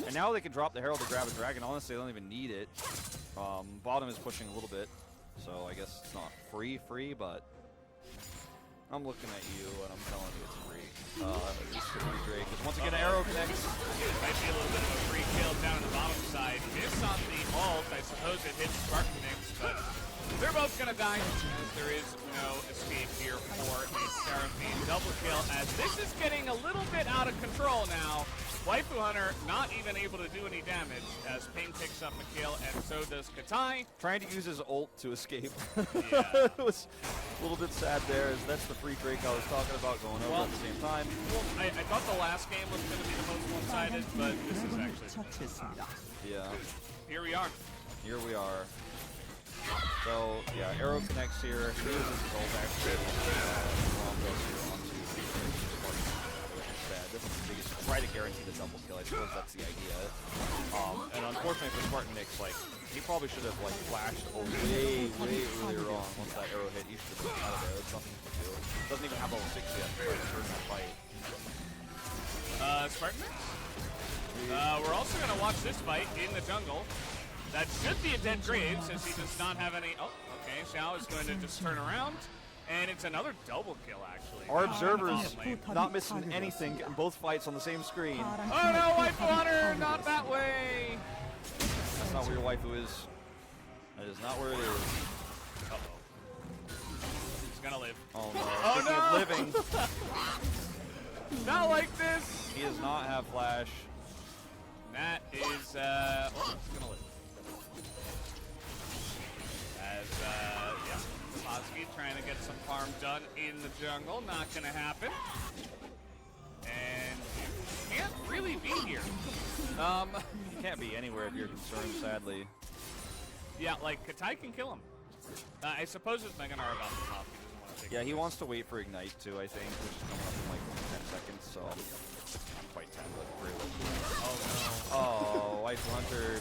And now they can drop the Herald to grab a dragon. Honestly, they don't even need it. Bottom is pushing a little bit, so I guess it's not free, but... I'm looking at you, and I'm telling you it's free. This could be great, because once again, arrow connects. It might be a little bit of a free kill down on the bottom side. Miss on the ult. I suppose it hits Spartan Nix, but they're both going to die, as there is no escape here for a Seraphine double kill, as this is getting a little bit out of control now. Waifu Hunter not even able to do any damage, as Ping picks up a kill, and so does Katai. Trying to use his ult to escape. Yeah. It was a little bit sad there, as that's the free Drake I was talking about going over at the same time. Well, I thought the last game was going to be the most one-sided, but this is actually... Yeah. Here we are. Here we are. So, yeah, arrow connects here. He uses his ult actually. Try to guarantee the double kill. I suppose that's the idea. And unfortunately for Spartan Nix, like, he probably should have like flashed way earlier on once that arrow hit. He should have been out of there. There's nothing to do. Doesn't even have level 6 yet to try to turn that fight. Spartan Nix? We're also going to watch this fight in the jungle. That should be a dead grave since he does not have any... Oh, okay. Xiao is going to just turn around. And it's another double kill, actually. Our observers not missing anything, getting both fights on the same screen. Oh no, Waifu Hunter, not that way! That's not where your waifu is. That is not where it is. Uh-oh. He's gonna live. Oh no. Oh no! Living. Not like this! He does not have flash. That is, oh, he's gonna live. As, yeah. Hosky trying to get some farm done in the jungle. Not going to happen. And can't really be here. You can't be anywhere if you're concerned, sadly. Yeah, like, Katai can kill him. I suppose it's Mega Gnar about the top. He doesn't want to take Yeah, he wants to wait for Ignite, too, I think, which is coming up in, like, 10 seconds, so... Not quite 10, but pretty much. Oh, no. Oh, Waifu Hunter.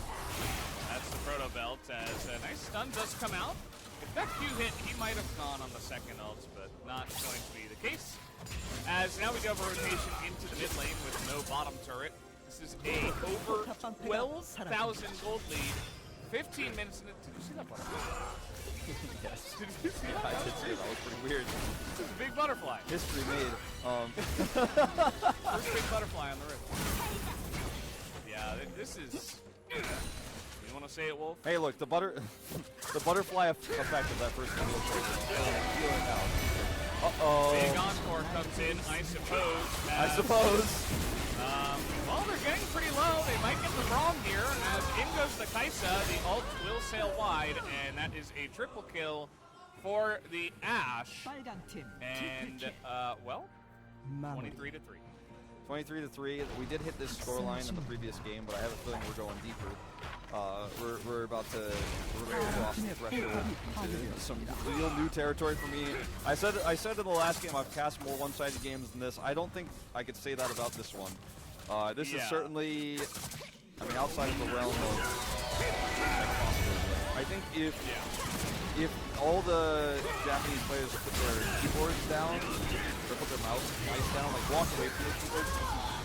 That's the Proto Belt, as a nice stun does come out. If that Q hit, he might have gone on the second ult, but not going to be the case. As now we do have a rotation into the mid lane with no bottom turret. This is a over 12,000 gold lead. 15 minutes in it. Did you see that butterfly? Yes. Did you see that? I did see it. That was pretty weird. It's a big butterfly. History made. First big butterfly on the rift. Yeah, this is... You want to say it, Wolf? Hey, look, the butterfly effect of that first one was feeling out. Uh-oh. Big encore comes in, I suppose. I suppose. Well, they're getting pretty low. They might get the Braum here. As in goes the Kaisa, the ult will sail wide, and that is a triple kill for the Ashe. And, well, 23-3. 23-3. We did hit this scoreline in the previous game, but I have a feeling we're going deeper. We're about to cross the threshold into some real new territory for me. I said in the last game I've cast more one-sided games than this. I don't think I could say that about this one. This is certainly, I mean, outside of the realm of I think if all the Japanese players put their keyboards down, or put their mouse down, like walk away from the keyboards.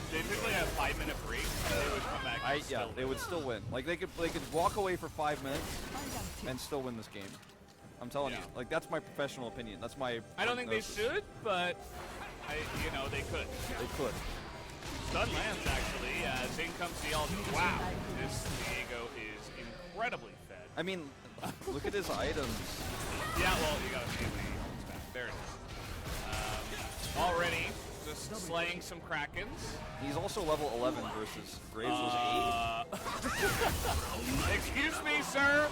They typically have a 5-minute break. They would come back. Yeah, they would still win. Like they could walk away for 5 minutes and still win this game. I'm telling you, like that's my professional opinion. That's my. I don't think they should, but you know, they could. They could. Stun lands actually. As in comes the ult. Wow, this Diego is incredibly fed. I mean, look at his items. Yeah, well, you gotta see when he comes back. There it is. Already. Just slaying some Krakens. He's also level 11 versus Graves was 8. Excuse me, sir.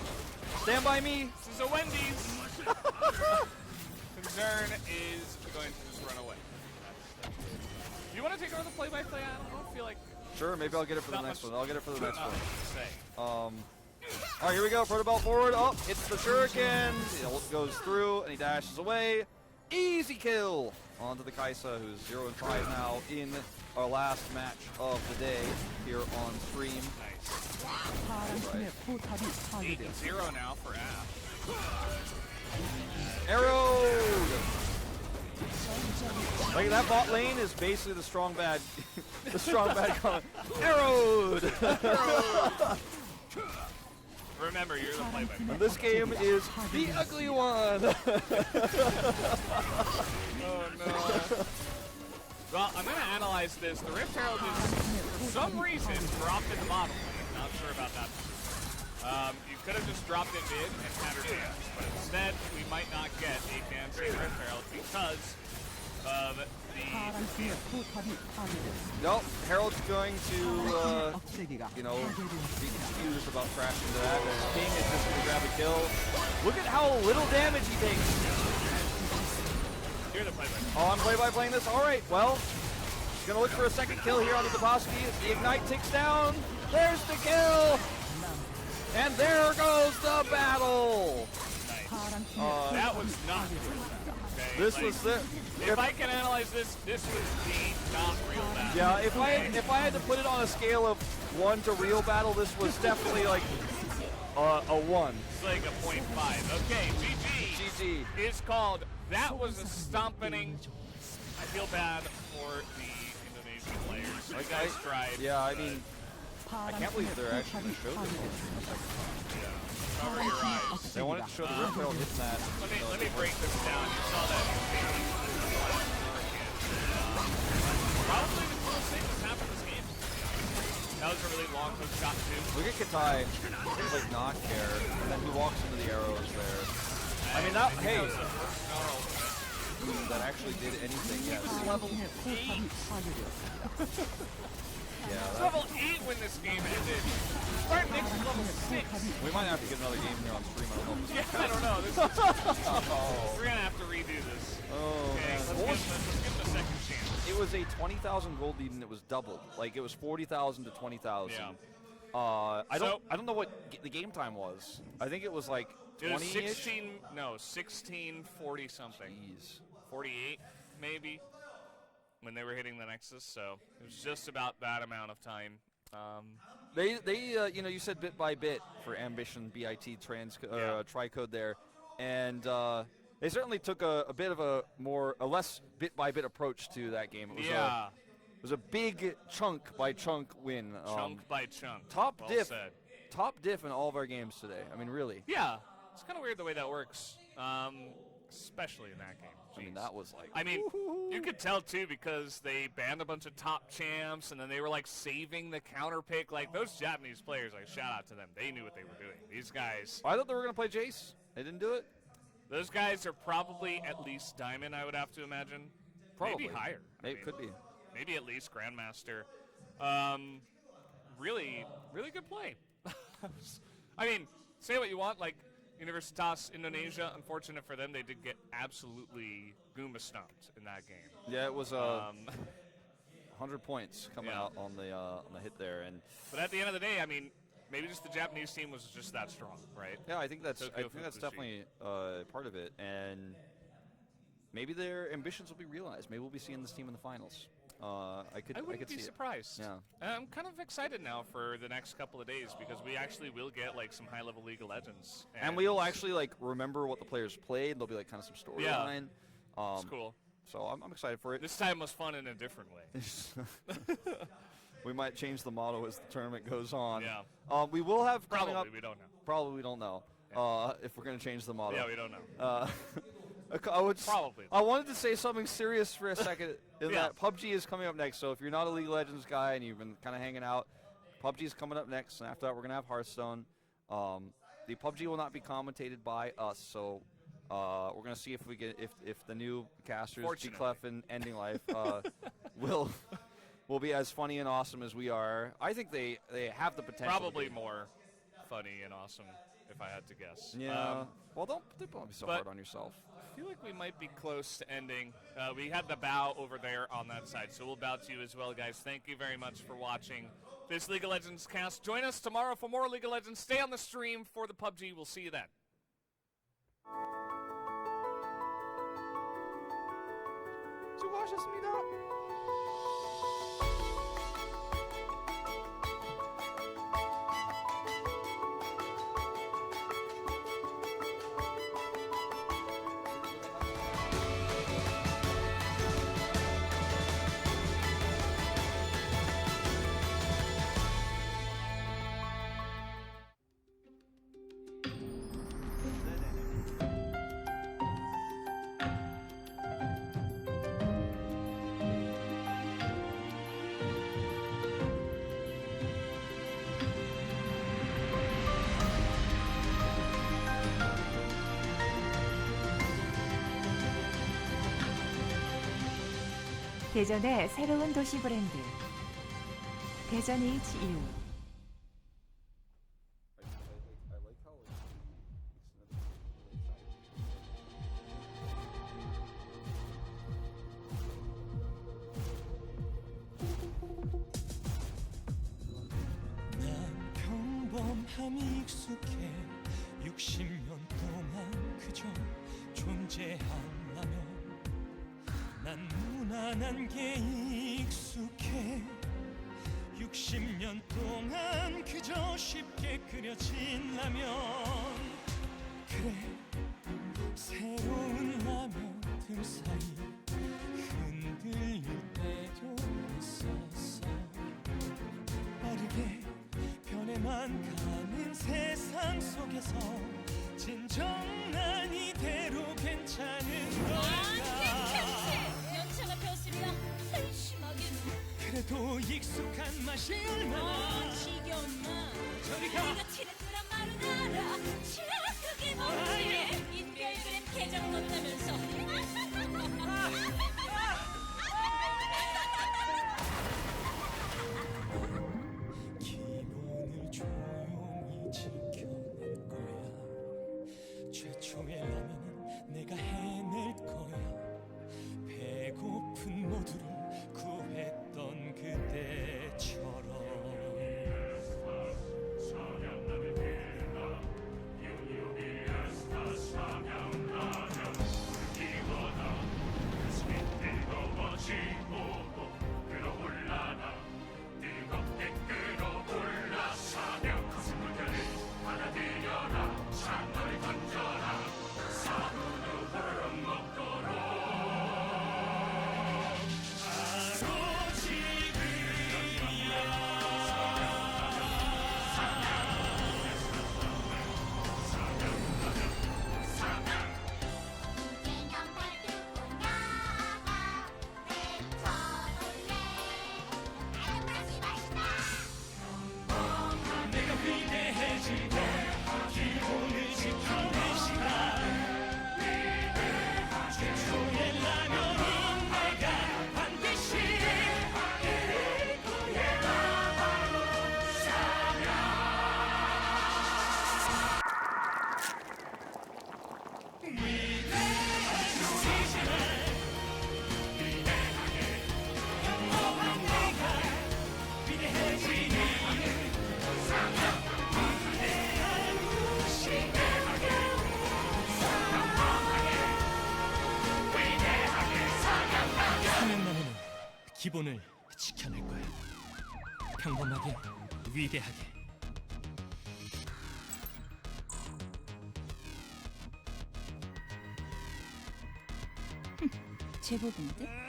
Stand by me. This is a Wendy's. Concern is going to just run away. Do you want to take over the play-by-play? I don't feel like... Sure, maybe I'll get it for the next one. I'll get it for the next one. Say. All right, here we go. Protobelt forward. Oh, it's the Shuriken. The ult goes through, and he dashes away. Easy kill. On to the Kaisa, who's 0-5 now in our last match of the day here on stream. Nice. Right. 8-0 now for Ashe. Arrowed! Like that bot lane is basically the strong bad comment. Arrowed! Remember, you're the play-by-play. And this game is the ugly one. Oh no. Well, I'm going to analyze this. The Rift Herald is, for some reason, dropped in the bottom lane. Not sure about that. You could have just dropped it mid and had her dance, but instead we might not get a dancing Rift Herald because of the... Nope, Herald's going to, you know, be confused about crashing to that. King is just going to grab a kill. Look at how little damage he takes. You're the play-by-play. Oh, I'm play-by-playing this? All right, well, he's going to look for a second kill here on the Dabaski. The Ignite ticks down. There's the kill. And there goes the battle. Nice. That was not real battle. Okay? This was the... If I can analyze this, this was the not real battle. Yeah, if I had to put it on a scale of 1 to real battle, this was definitely like a 1. It's like a 0.5. Okay, GG is called. That was a stomping. I feel bad for the Indonesian players. You guys tried. Yeah, I mean, I can't believe they're actually going to show this. Cover your eyes. They wanted to show the Rift Herald hitting that. Let me break this down. You saw that. Probably the coolest thing that's happened this game. That was a really long hook shot too. Look at Katai. He's like not care, and then he walks into the arrows there. I mean that. Hey. That actually did anything. He Yes. was level 8. Yeah. Level 8 when this game ended. Start next to level 6. We might have to get another game here on stream. I don't know. Yeah, I don't know. This is, we're gonna have to redo this. Oh, okay, man. let's give it a second chance. It was a 20,000 gold lead and it was doubled. Like it was 40,000 to 20,000. Yeah. I don't know what the game time was. I think it was like 20-ish. It was 1640 something. Jeez. 48 maybe when they were hitting the Nexus. So it was just about that amount of time. They you know, you said bit by bit for Ambition BIT tricode there, and they certainly took a bit of a less bit by bit approach to that game. It was it was a big chunk by chunk win. Chunk by chunk. Top well diff. Said. Top diff in all of our games today. I mean, really. Yeah, it's kind of weird the way that works, especially in that game. Jeez. I mean, that was like. I mean, you could tell too because they banned a bunch of top champs, and then they were like saving the counter pick. Like those Japanese players, like shout out to them. They knew what they were doing. These guys. I thought they were gonna play Jace. They didn't do it. Those guys are probably at least Diamond, I would have to imagine. Probably Maybe higher. Maybe could be. Maybe at least Grandmaster. Really, really good play. I mean, say what you want, like Universitas Indonesia, unfortunate for them, they did get absolutely Goomba stomped in that game. Yeah, it was 100 points coming out on the hit there, and. But at the end of the day, I mean, maybe just the Japanese team was just that strong, right? Yeah, I think that's definitely part of it, and maybe their ambitions will be realized. Maybe we'll be seeing this team in the finals. I wouldn't be see surprised. Yeah. I'm kind of excited now for the next couple of days because we actually will get like some high-level League of Legends, and we'll actually like remember what the players played. There'll be like kind of some storyline. Yeah. It's cool. So I'm excited for it. This time was fun in a different way. We might change the motto as the tournament goes on. Yeah. We will have probably coming up. We don't know. Probably we don't know. Yeah. If we're gonna change the motto. Yeah, we don't know. I wanted to say something serious for a second. That PUBG is coming up next. So if you're not a League of Legends guy and you've been kind of hanging out, PUBG is coming up next. And after that, we're gonna have Hearthstone. The PUBG will not be commentated by us. So we're gonna see if we get if the new casters, G-Clef and Ending Life, will be as funny and awesome as we are. I think they have the potential. Probably more funny and awesome, if I had to guess. Yeah. Well, don't be so hard on yourself. I feel like we might be close to ending. We had the bow over there on that side, so we'll bow to you as well, guys. Thank you very much for watching this League of Legends cast. Join us tomorrow for more League of Legends. Stay on the stream for the PUBG. We'll see you then. 수고하셨습니다. 대전의 새로운 도시 브랜드 대전 HEAF. 난 평범함이 익숙해 60년 동안 그저 존재하려면 난 무난한 게 익숙해 60년 동안 그저 쉽게 그려진 라면 그래 새로운 라면들 사이 흔들릴 때도 있었어 빠르게 변해만 가는 세상 속에서 진정 난 이대로 괜찮은 걸까 연차가 폈습니다. 한심하게는. 그래도 익숙한 맛이 얼마나 지겨웠나. 저리 가. 네가 티냈더란 말은 알아. 그게 뭔지. 인별그램 계정 넣는다면서. 기본을 조용히 지켜낼 거야 최초의 라면은 내가 해낼 거야 배고픈 모두를 구했던 그때처럼 기본을 지켜낼 거야. 평범하게, 위대하게. 제법인데?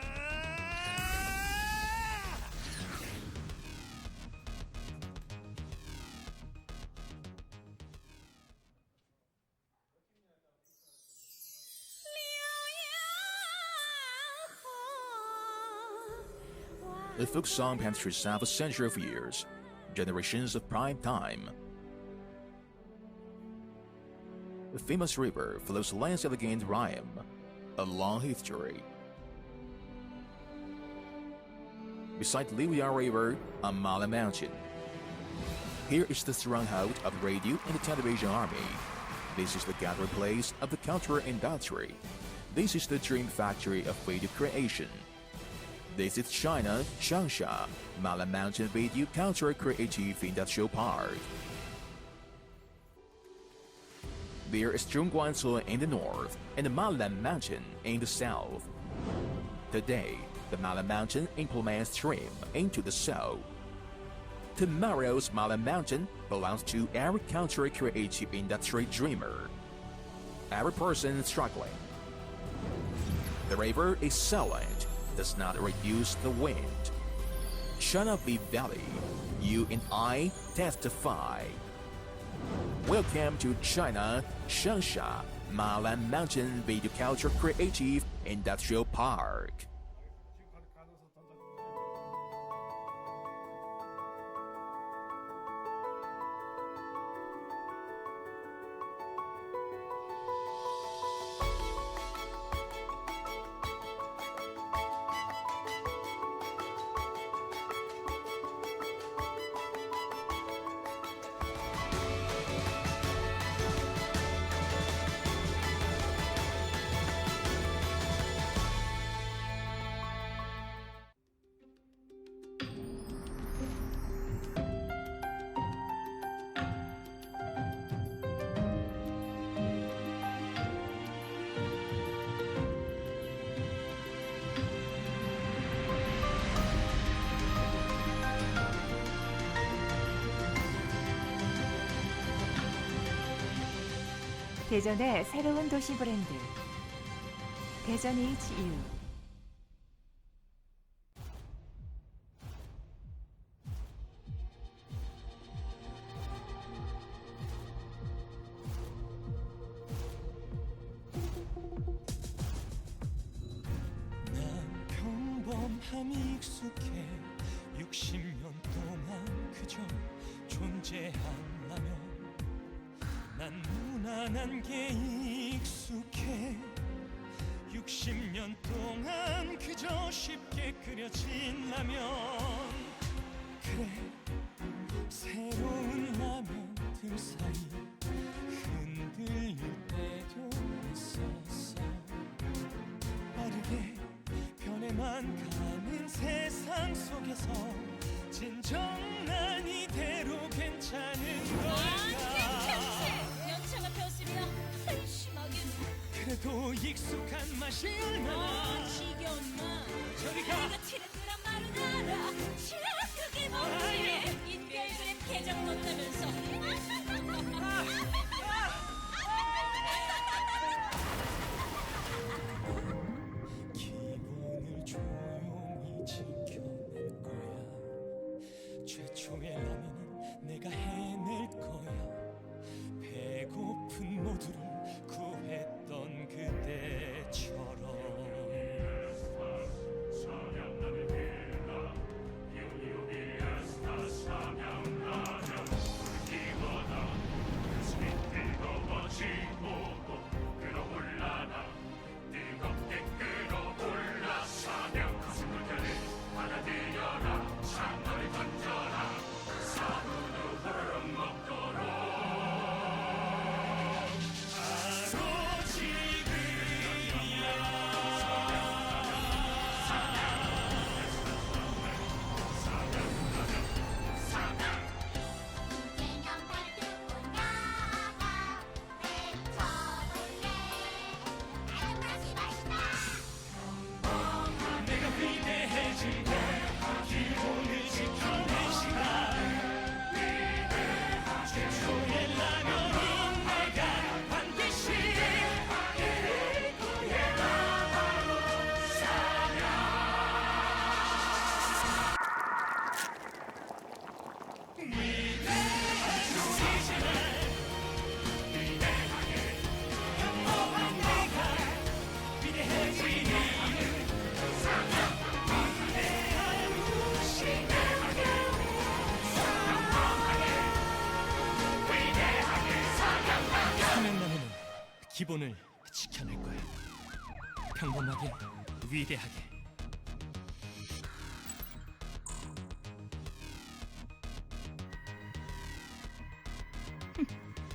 The folk song penetrates half a century of years, generations of prime time. The famous river flows lengths elegant rhyme, a long history. Beside Liuya River, a Mala Mountain. Here is the stronghold of the radio and the television army. This is the gathering place of the cultural industry. This is the dream factory of video creation. This is China, Changsha, Mala Mountain Video Cultural Creative Industrial Park. There is Zhongguancun in the north and the Mala Mountain in the south. Today, the Mala Mountain implements stream into the south. Tomorrow's Mala Mountain belongs to every cultural creative industry dreamer, every person struggling. The river is silent, does not reduce the wind. China Valley, you and I testify. Welcome to China, Changsha, Mala Mountain Video Culture Creative Industrial Park. 대전의 새로운 도시 브랜드 대전 HEARTHSTONE. 평범함이 익숙해 60년 동안 그저 존재하려면 난 무난한 게 익숙해 60년 동안 그저 쉽게 그려진라면 그래 새로운 라면들 사이 흔들릴 때도 있었어 빠르게 변해만 가는 세상 속에서 진정 난 이대로 괜찮은 걸까 연차가 폈으며 한심하게도 그래도 익숙한 맛이 얼마나 지겨운 맛 저리 가 내가 티를 끄란 말은 알아 그게 뭐지 인별그램 계정 넣었다면서 기분을 조용히 지켜낼 거야 최초의 라면은 내가 해낼 거야 배고픈 모두를 구했던 그때처럼 기본을 지켜낼 거야. 평범하게, 위대하게.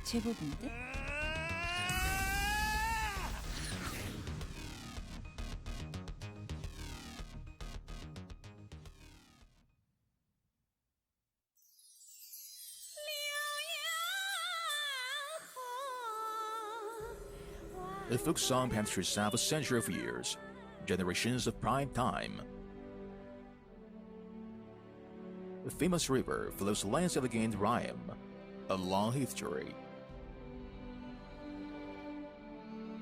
제법인데? A folk song pans through half a century of years, generations of prime time. A famous river flows lines elegant rhyme, a long history.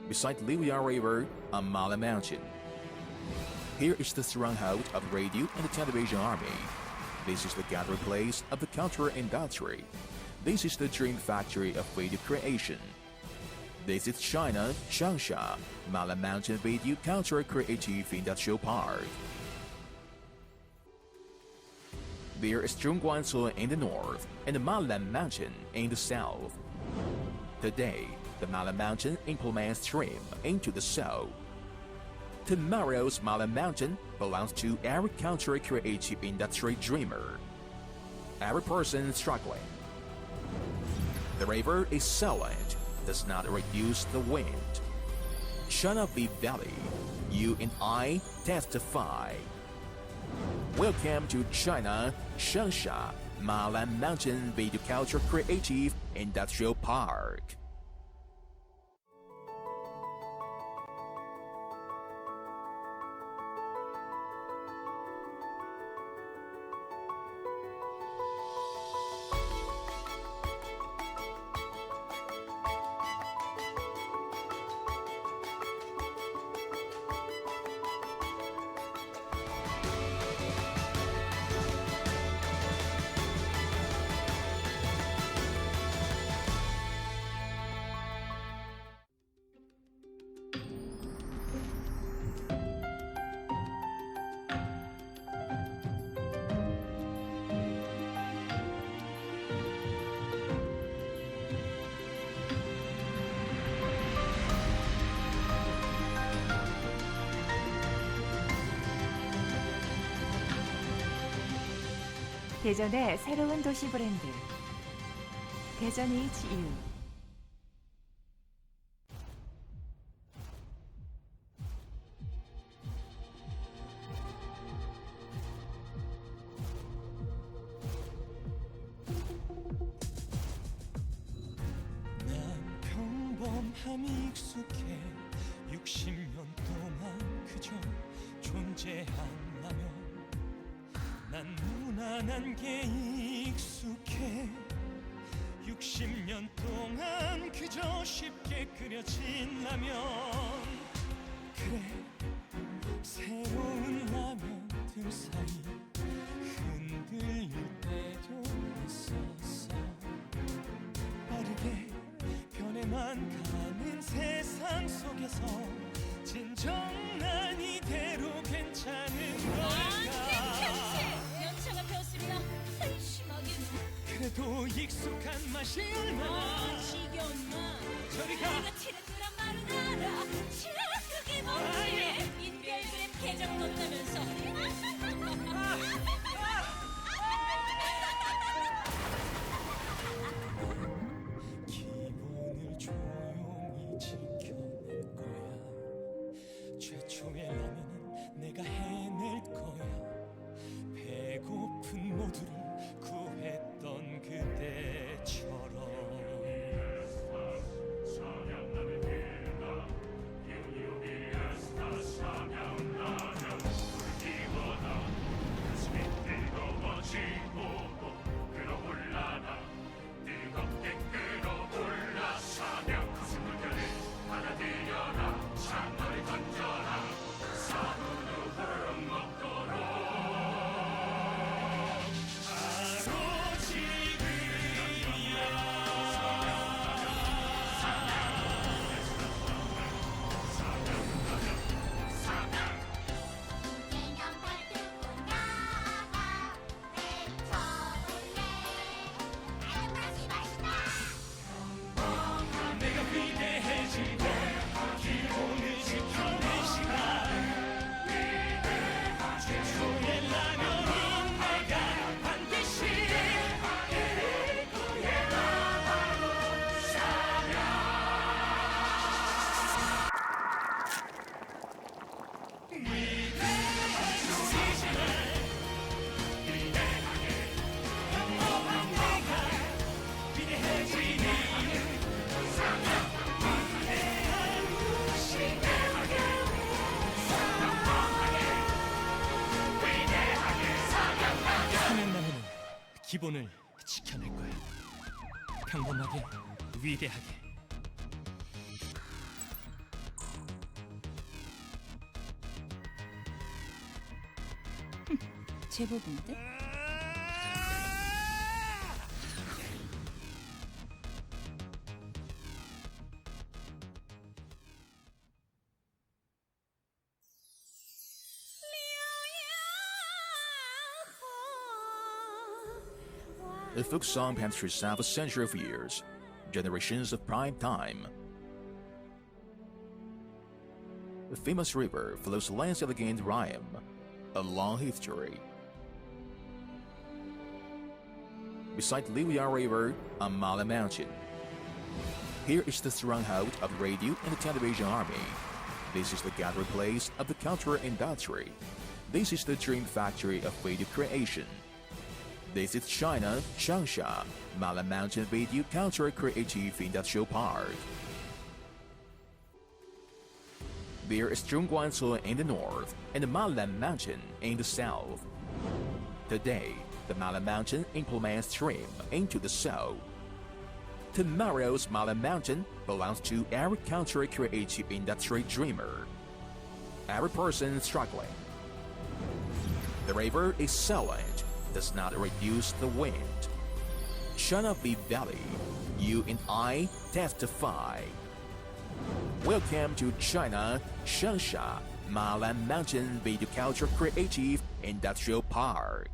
Beside Liuya River, a Mala Mountain. Here is the stronghold of the radio and the television army. This is the gathering place of the cultural industry. This is the dream factory of video creation. This is China, Changsha, Mala Mountain Video Cultural Creative Industrial Park. There is Zhongguancun in the north and the Mala Mountain in the south. Today, the Mala Mountain implements stream into the south. Tomorrow's Mala Mountain belongs to every cultural creative industry dreamer. Every person struggling. The river is silent, does not reduce the wind. China Valley, you and I testify. Welcome to China, Changsha, Mala Mountain Video Culture Creative Industrial Park. 대전의 새로운 도시 브랜드 대전 HEARTHSTONE. 난 평범함이 익숙해 60년 동안 그저 존재하려면 난 무난한 게 익숙해 60년 동안 그저 쉽게 그려진 라면 그래 새로운 라면들 사이 흔들릴 때도 있었어 빠르게 변해만 가는 세상 속에서 진정 난 이대로 괜찮은 걸까 연차가 되었습니다. 한심하게는. 그래도 익숙한 맛일만 지겨운만. 저리 가 내가 치는 그런 말은 알아. 치라 그게 뭐지? 인별그램 계정 넣는다면서. 기분을 조용히 지켜낼 거야 최초의 라면은 내가 해낼 거야 배고픈 모두를 구했던 그때처럼 기본을 지켜낼 거야. 평범하게, 위대하게. 제법인데? A folk song pans through half a century of years, generations of prime time. A famous river flows lengths elegant rhyme, a long history. Beside Liuya River, on Mala Mountain. Here is the stronghold of the radio and the television army. This is the gathering place of the cultural industry. This is the dream factory of video creation. This is China, Changsha, Mala Mountain Video Cultural Creative Industrial Park. There is Zhongguancun in the north and the Mala Mountain in the south. Today, the Mala Mountain implements stream into the south. Tomorrow's Mala Mountain belongs to every cultural creative industry dreamer. Every person struggling. The river is silent, does not reduce the wind. China Big Valley, you and I testify. Welcome to China, Changsha, Mala Mountain Video Culture Creative Industrial Park.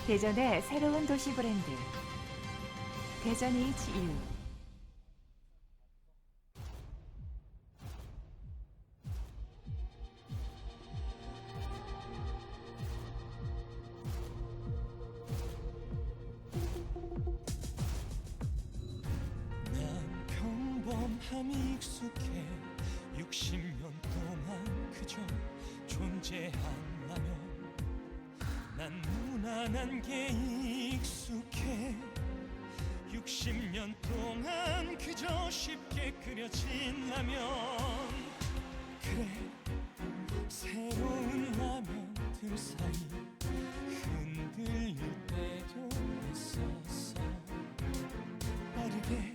대전의 새로운 도시 브랜드 대전 HEARTHSTONE. 난 평범함이 익숙해 60년 동안 그저 존재한다면 난 무난한 게 익숙해 60년 동안 그저 쉽게 그려진다면 그래 새로운 라면들 사이 흔들릴 때도 있었어 빠르게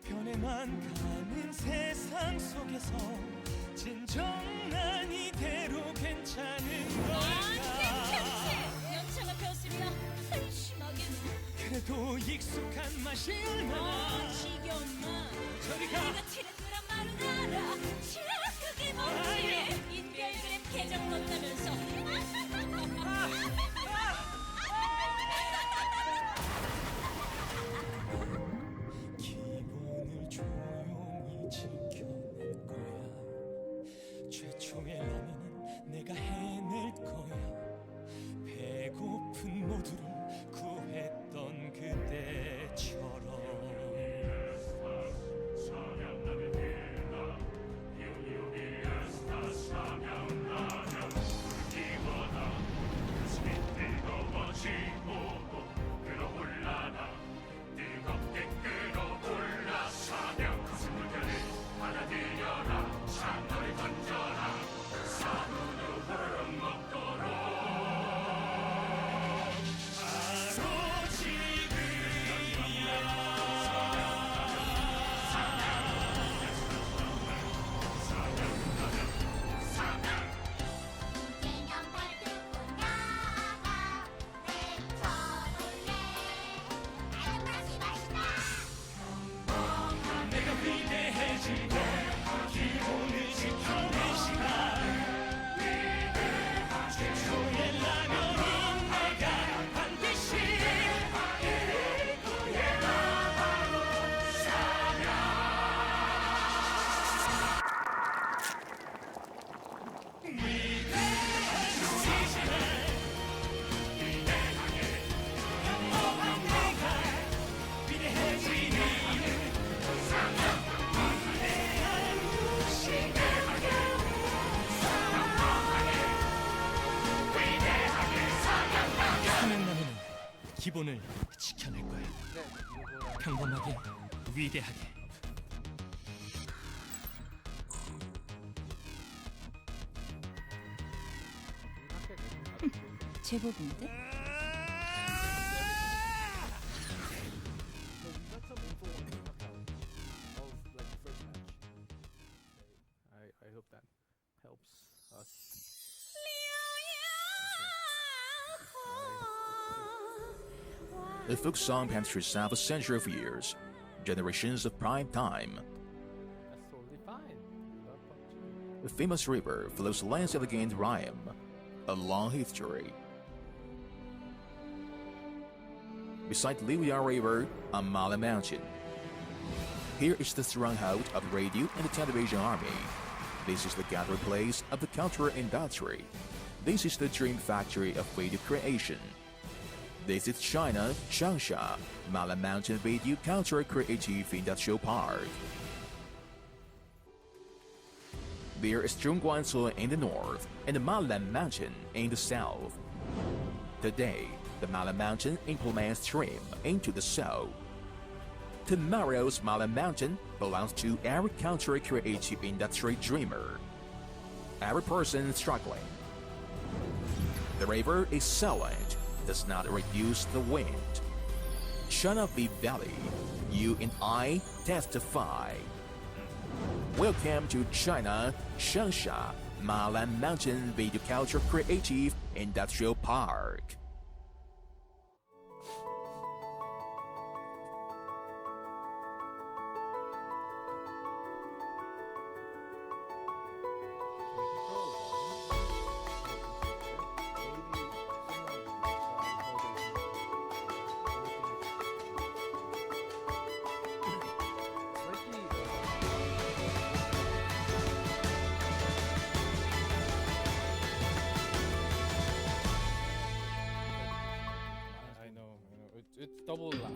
변해만 가는 세상 속에서 진정 난 이대로 괜찮은 걸까 연차가 폈으리라 한심하게 그래도 익숙한 맛이 얼마나 지겨운 맛 저리 가 내가 치는 그런 말은 알아 그게 뭔지 인별그램 계정 건다면서 기본을 조용히 지켜낼 거야 최초의 라면은 내가 해낼 거야 배고픈 모두를 구했던 그때처럼 기본을 지켜낼 거야. 평범하게, 위대하게. 제법인데? I hope that helps us. A folk song penetrates half a century of years, generations of prime time. That's totally fine. A famous river flows lines of elegant rhyme, a long history. Beside Liuya River, a Mala Mountain. Here is the stronghold of the radio and the television army. This is the gathering place of the cultural industry. This is the dream factory of video creation. This is China, Changsha, Mala Mountain Video Cultural Creative Industrial Park. There is Zhongguancun in the north and the Mala Mountain in the south. Today, the Mala Mountain implements trim into the soul. Tomorrow's Mala Mountain belongs to every cultural creative industry dreamer, every person struggling. The river is silent, does not reduce the wind. China Valley, you and I testify. Welcome to China, Changsha, Mala Mountain Video Culture Creative Industrial Park. double lap.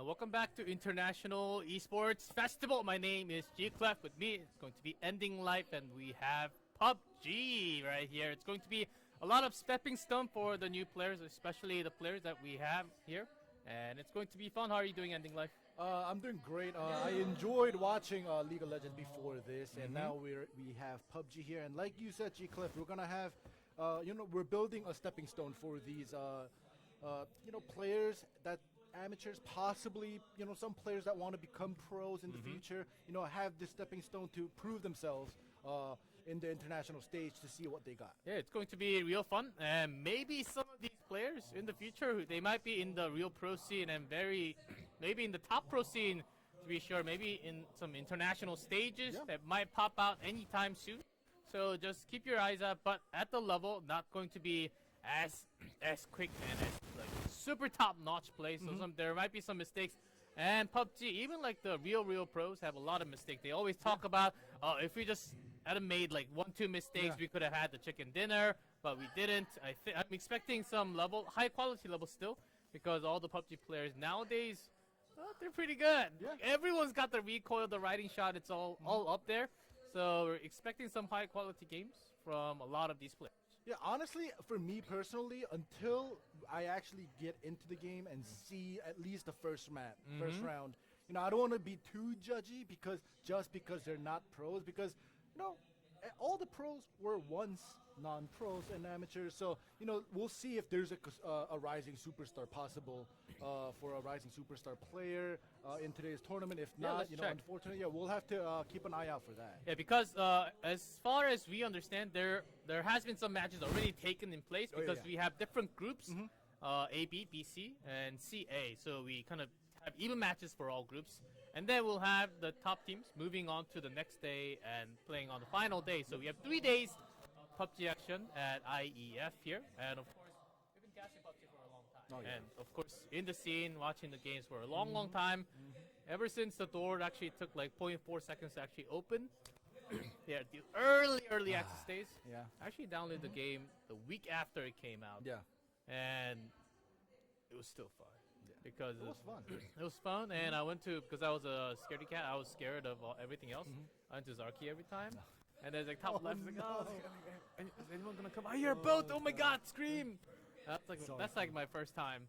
Welcome back to International Esports Festival. My name is G-Clef. With me, it's going to be Ending Life, and we have PUBG right here. It's going to be a lot of stepping stone for the new players, especially the players that we have here. And it's going to be fun. How are you doing, Ending Life? I'm doing great. I enjoyed watching League of Legends before this, and now we have PUBG here. And like you said, G-Clef, we're gonna have, we're building a stepping stone for these, players that. Amateurs, possibly, some players that want to become pros in the future, have this stepping stone to prove themselves in the international stage to see what they got. Yeah, it's going to be real fun, and maybe some of these players in the future, they might be in the real pro scene and maybe in the top pro scene, to be sure, maybe in some international stages that might pop out anytime soon. So just keep your eyes out, but at the level, not going to be as quick and as super top-notch play, so there might be some mistakes. And PUBG, even like the real pros have a lot of mistakes. They always talk about, if we just had made like 1-2 mistakes, we could have had the chicken dinner, but we didn't. I'm expecting some high quality level still, because all the PUBG players nowadays, they're pretty good. Everyone's got the recoil, the riding shot, it's all up there. So we're expecting some high quality games from a lot of these players. Yeah, honestly, for me personally, until I actually get into the game and see at least the first round, I don't want to be too judgy because they're not pros, because all the pros were once non-pros and amateurs. So we'll see if there's a rising superstar possible for a rising superstar player in today's tournament. If not, unfortunately, we'll have to keep an eye out for that. Yeah, because as far as we understand, there has been some matches already taken in place because we have different groups, A, B, B, C, and C, A. So we kind of have even matches for all groups. And then we'll have the top teams moving on to the next day and playing on the final day. So we have 3 days of PUBG action at IEF here. And of course, we've been casting PUBG for a long time. And of course, in the scene, watching the games for a long time. Ever since the door actually took like 0.4 seconds to actually open. The early access days. I actually downloaded the game the week after it came out. And it was still fun. Because it was fun. It was fun, and I went to, because I was a scaredy cat, I was scared of everything else. I went to Zarki every time, and there's like top left, like, is anyone gonna come? I hear a boat! Oh my God! Scream! That's like my first time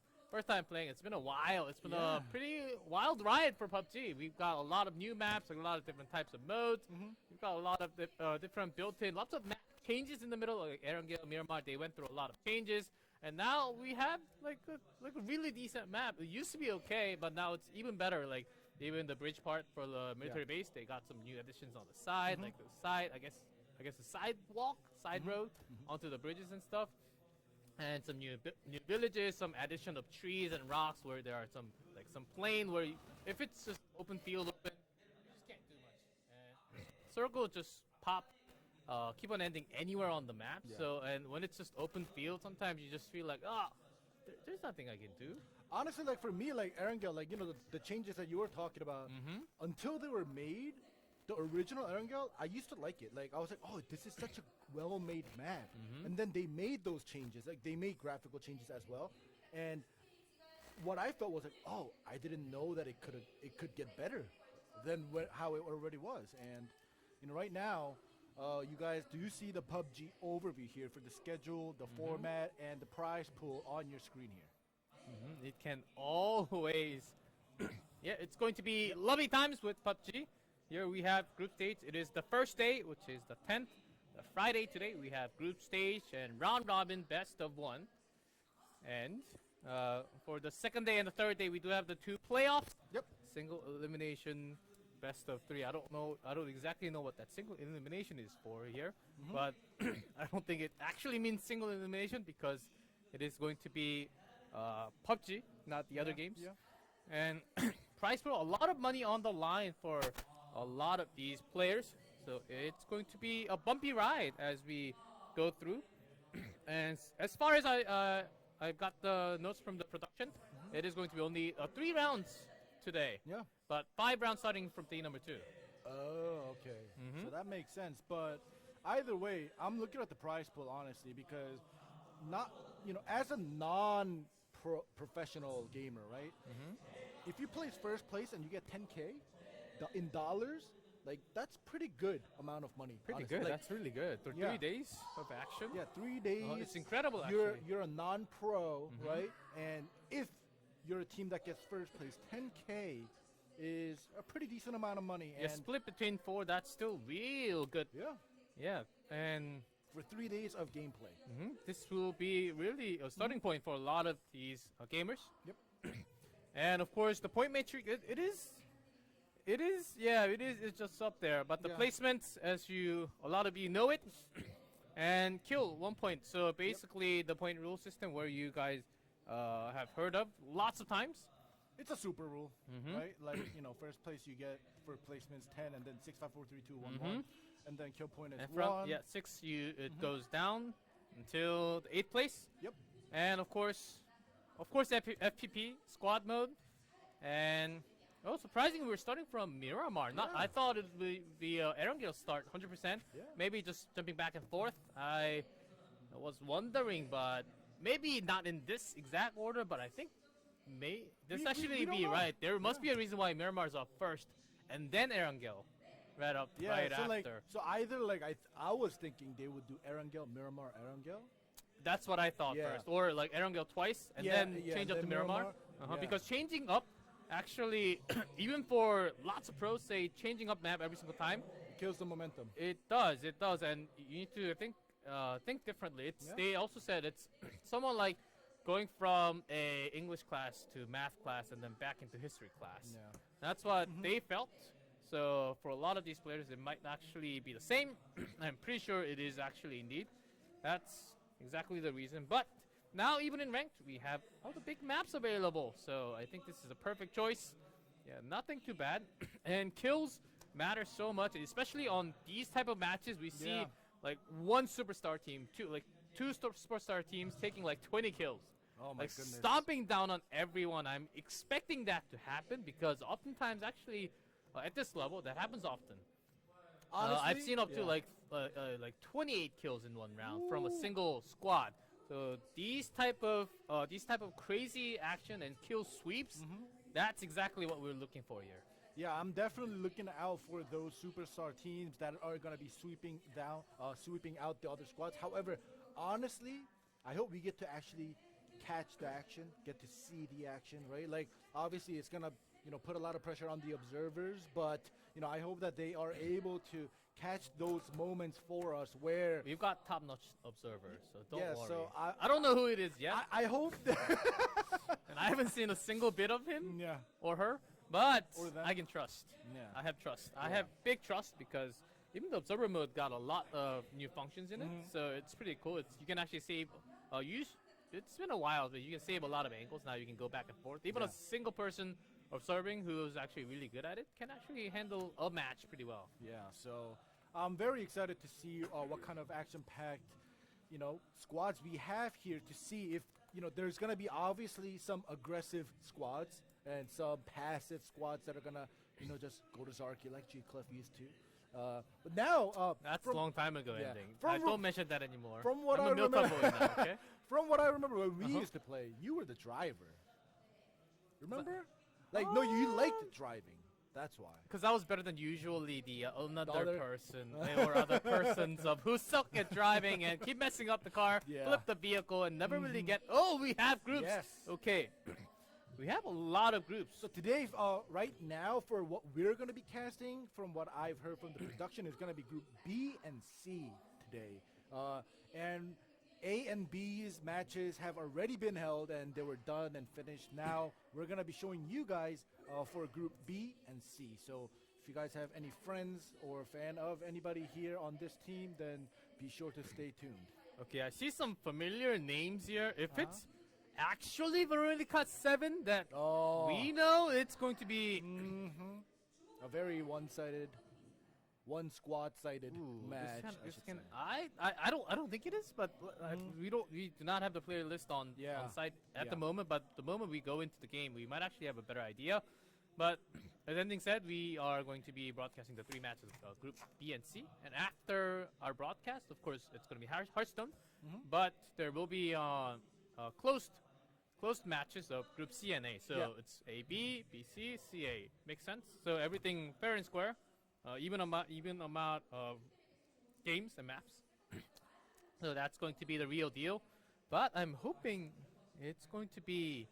playing. It's been a while. It's been a pretty wild ride for PUBG. We've got a lot of new maps, like a lot of different types of modes. We've got a lot of different built-in, lots of map changes in the middle. Like Erangel, Miramar, they went through a lot of changes. And now we have like a really decent map. It used to be okay, but now it's even better. Like even the bridge part for the military base, they got some new additions on the side, like the side, I guess the sidewalk, side road onto the bridges and stuff, and some new villages, some addition of trees and rocks where there are some plain where if it's just open field, you just can't do much. And Circle just pop keep on ending anywhere on the map. Yeah. So, and when it's just open field, sometimes you just feel like, there's nothing I can do. Honestly, like for me, like Erangel, like the changes that you were talking about, until they were made, the original Erangel, I used to like it. Like I was like, oh, this is such a well-made map. And then they made those changes. Like they made graphical changes as well. And what I felt was like, oh, I didn't know that it could get better than how it already was. And right now, you guys do see the PUBG overview here for the schedule, the format, and the prize pool on your screen here. It can always, it's going to be lovely times with PUBG. Here we have group stage. It is the first day, which is the 10th. The Friday today, we have group stage and round robin best of 1. And for the second day and the third day, we do have the 2 playoffs. Yep. Single elimination best of 3. I don't exactly know what that single elimination is for here, but I don't think it actually means single elimination because it is going to be PUBG, not the other games. Yeah. And prize pool, a lot of money on the line for a lot of these players. So it's going to be a bumpy ride as we go through. And as far as I've got the notes from the production, it is going to be only 3 rounds today. Yeah. But 5 rounds starting from day number 2. Oh, okay. So that makes sense. But either way, I'm looking at the prize pool honestly because as a non-professional gamer, right? If you place first place and you get 10K in dollars, like that's pretty good amount of money. Pretty honestly. good. Like, That's really good. For 3 days of action. Yeah, 3 days. Oh, it's incredible, actually. You're a non-pro, right? And if you're a team that gets first place, 10K is a pretty decent amount of money. Yeah, And split between 4, that's still real good. Yeah. Yeah, and for 3 days of gameplay. This will be really a starting point for a lot of these gamers. Yep. And of course, the point metric, it's just up there. But the placements, as a lot of you know it, and kill 1 point. So basically, the point rule system where you guys have heard of lots of times. It's a super rule, right? Like, first place you get for placements 10, and then 6, 5, 4, 3, 2, 1, 1. And then kill point is And 1. 6, it goes down until the 8th place. Yep. And of course, FPP, squad mode. And, surprisingly, we're starting from Miramar. I thought it would be Erangel start 100%. Maybe just jumping back and forth. I was wondering, but maybe not in this exact order, but I think this we actually don't be know. right. There must be a reason why Miramar's up first, and then Erangel right after. So either I was thinking they would do Erangel, Miramar, Erangel. That's what I thought first, or like Erangel twice and then change up to Miramar. Because changing up, actually, even for lots of pros, say changing up map every single time kills the momentum. It does, and you need to think differently. They also said it's somewhat like going from a English class to math class and then back into history class. Yeah. That's what they felt. So for a lot of these players, it might actually be the same. I'm pretty sure it is actually indeed. That's exactly the reason. But now even in ranked, we have all the big maps available. So I think this is a perfect choice. Yeah, nothing too bad. And kills matter so much, especially on these type of matches. We see like one superstar team, two superstar teams taking like 20 kills. Oh my goodness. Stomping down on everyone. I'm expecting that to happen because oftentimes actually at this level that happens often. Honestly, I've seen up to like 28 kills in one round from a single squad. So these type of crazy action and kill sweeps, that's exactly what we're looking for here. Yeah, I'm definitely looking out for those superstar teams that are going to be sweeping out the other squads. However, honestly, I hope we get to actually catch the action, get to see the action, right? Like, obviously, it's going to, put a lot of pressure on the observers, but, I hope that they are able to catch those moments for us where... We've got top-notch observers, so don't worry. So I don't know who it is yet. I hope that... And I haven't seen a single bit of him Yeah. or her, but Or them. I can trust. Yeah. I have trust. I have big trust because even the observer mode got a lot of new functions in it, so it's pretty cool. You can actually save... It's been a while, but you can save a lot of angles. Now you can go back and forth. Even a single person observing who's actually really good at it can actually handle a match pretty well. Yeah, so I'm very excited to see what kind of action-packed, squads we have here to see if, there's going to be obviously some aggressive squads and some passive squads that are going to, just go to Zarky like G. Clef used to. But now... That's a long time ago ending. Don't mention that anymore. From what I'm I a Milka remember, boy now, okay? From what I remember when we used to play, you were the driver. Remember? No, you liked driving. That's why. Because I was better than usually the another person or other persons who suck at driving and keep messing up the car, flip the vehicle, and never really get. Oh, we have groups. Yes. Okay. We have a lot of groups. So today, right now, for what we're going to be casting, from what I've heard from the production, is going to be Group B and C today. And A and B's matches have already been held, and they were done and finished. Now we're going to be showing you guys for Group B and C. So if you guys have any friends or a fan of anybody here on this team, then be sure to stay tuned. Okay, I see some familiar names here. If it's actually Veronica 7, that we know it's going to be a very one-sided, one squad-sided match. I don't think it is, but we do not have the player list on site at the moment. But the moment we go into the game, we might actually have a better idea. But as ending said, we are going to be broadcasting the 3 matches of Group B and C. And after our broadcast, of course, it's going to be Hearthstone. But there will be closed matches of Group C and A. So it's A, B, B, C, C, A. Makes sense? So everything fair and square. Even amount of games and maps. So that's going to be the real deal. But I'm hoping it's going to be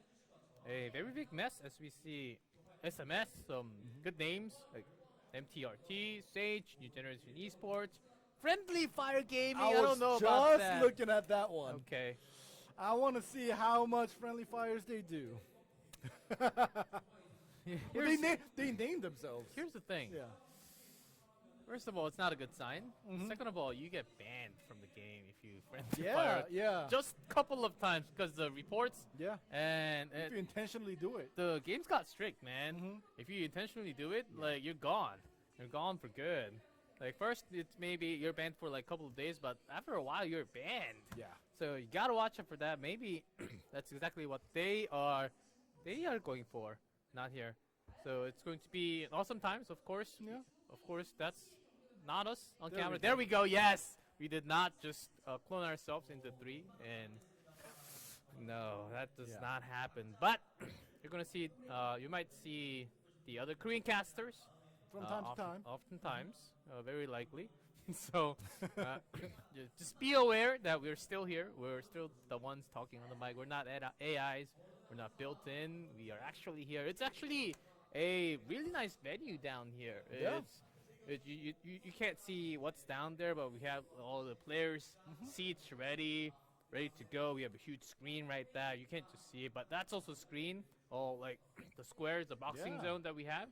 a very big mess as we see SMS, some good names like MTRT, Sage, New Generation Esports, Friendly Fire Gaming. I don't know about that. I was just looking at that one. Okay. I want to see how much Friendly Fires they do. Well, they named themselves. Here's the thing. Yeah. First of all, it's not a good sign. Second of all, you get banned from the game if you friendly fire. Yeah. Just a couple of times because the reports. Yeah. And if you intentionally do it. The game's got strict, man. If you intentionally do it, like you're gone. You're gone for good. Like first, it's maybe you're banned for like a couple of days, but after a while, you're banned. Yeah. So you gotta watch out for that. Maybe that's exactly what they are going for. Not here. So it's going to be awesome times, of course. Yeah. Of course, that's not us on There camera. we There go. we go. Yes, we did not just clone ourselves into 3, and no, that does not happen. But you're gonna see. You might see the other Korean casters from time to time. Oftentimes, very likely. So just be aware that we're still here. We're still the ones talking on the mic. We're not AIs. We're not built in. We are actually here. It's actually a really nice venue down here. Yeah. You can't see what's down there, but we have all the players' seats ready to go. We have a huge screen right there. You can't just see it, but that's also screen. All like the squares, the boxing zone that we have.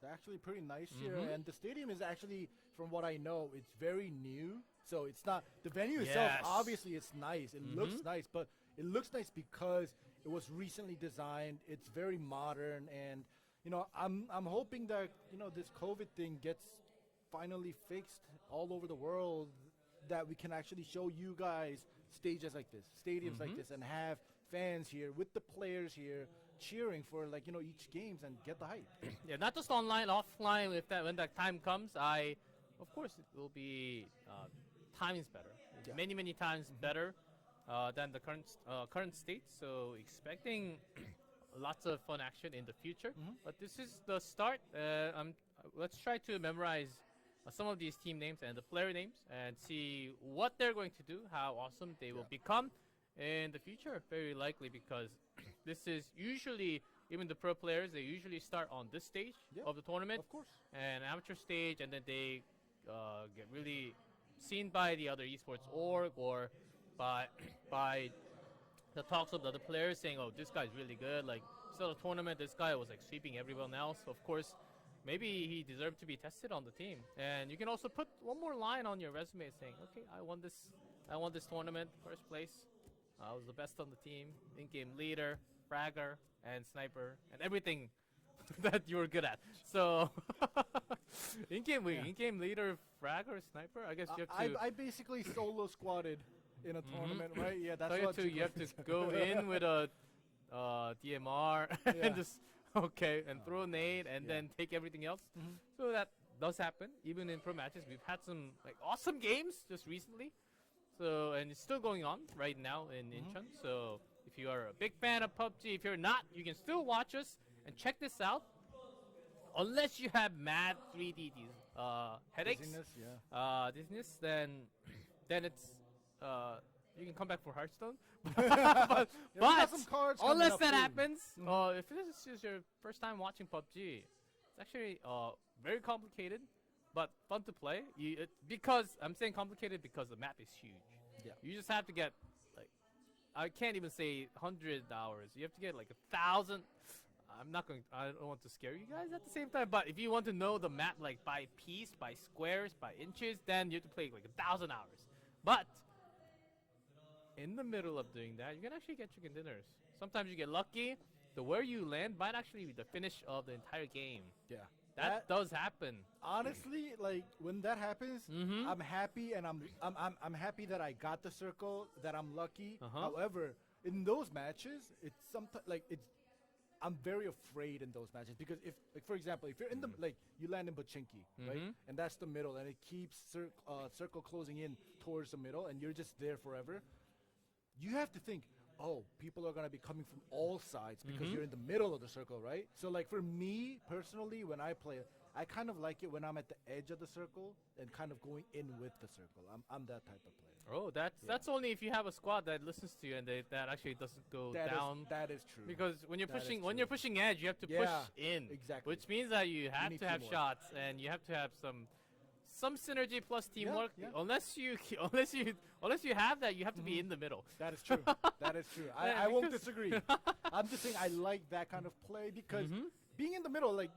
It's actually pretty nice here, and the stadium is actually, from what I know, it's very new. So it's not the venue itself. Obviously, it's nice. It looks nice, but it looks nice because it was recently designed. It's very modern, and I'm hoping that this COVID thing gets finally fixed all over the world, that we can actually show you guys stages like this, stadiums like this, and have fans here with the players here cheering for each games and get the hype. Yeah, not just online, offline. When that time comes, of course it will be times better, many times better than the current state. So expecting lots of fun action in the future. But this is the start. Let's try to memorize some of these team names and the player names and see what they're going to do, how awesome they will become in the future, very likely, because this is usually, even the pro players, they usually start on this stage of the tournament. Of course. And amateur stage, and then they get really seen by the other esports org or by the talks of the other players saying, oh, this guy's really good. Like, still a tournament, this guy was like sweeping everyone else. Of course, maybe he deserved to be tested on the team. And you can also put one more line on your resume saying, okay, I won this tournament, first place. I was the best on the team, in-game leader, fragger, and sniper, and everything that you were good at. So In-game leader, frag or sniper? I guess you have to. I basically solo squatted in a tournament, right? Yeah, that's what you have to go in with a DMR and just throw a nade and then take everything else. So that does happen even in pro matches. We've had some like awesome games just recently. So and it's still going on right now in Incheon. So if you are a big fan of PUBG, if you're not, you can still watch us and check this out. Unless you have mad 3D headaches, dizziness, then it's you can come back for Hearthstone. but unless that happens, if this is your first time watching PUBG, it's actually very complicated, but fun to play. Because I'm saying complicated because the map is huge. Yeah. You just have to get like I can't even say 100 hours. You have to get like 1,000. I don't want to scare you guys at the same time, but if you want to know the map like by piece, by squares, by inches, then you have to play like 1,000 hours. But in the middle of doing that, you can actually get chicken dinners. Sometimes you get lucky. The where you land might actually be the finish of the entire game. Yeah. That does happen. Honestly, like when that happens, I'm happy and I'm happy that I got the circle, that I'm lucky. However, in those matches, it's sometimes like I'm very afraid in those matches because if, like, for example, if you're in the like you land in Pochinki, right, and that's the middle, and it keeps circle closing in towards the middle, and you're just there forever. You have to think, oh, people are gonna be coming from all sides because you're in the middle of the circle, right? So, like for me personally, when I play, I kind of like it when I'm at the edge of the circle and kind of going in with the circle. I'm that type of player. Oh, that's only if you have a squad that listens to you and that actually doesn't go down. That is true. Because when you're pushing edge, you have to push in. Exactly. Which means that you have to have shots and you have to have some synergy plus teamwork. Yeah. Unless you have that, you have to be in the middle. That is true. That is true. I won't disagree. I'm just saying I like that kind of play because being in the middle, like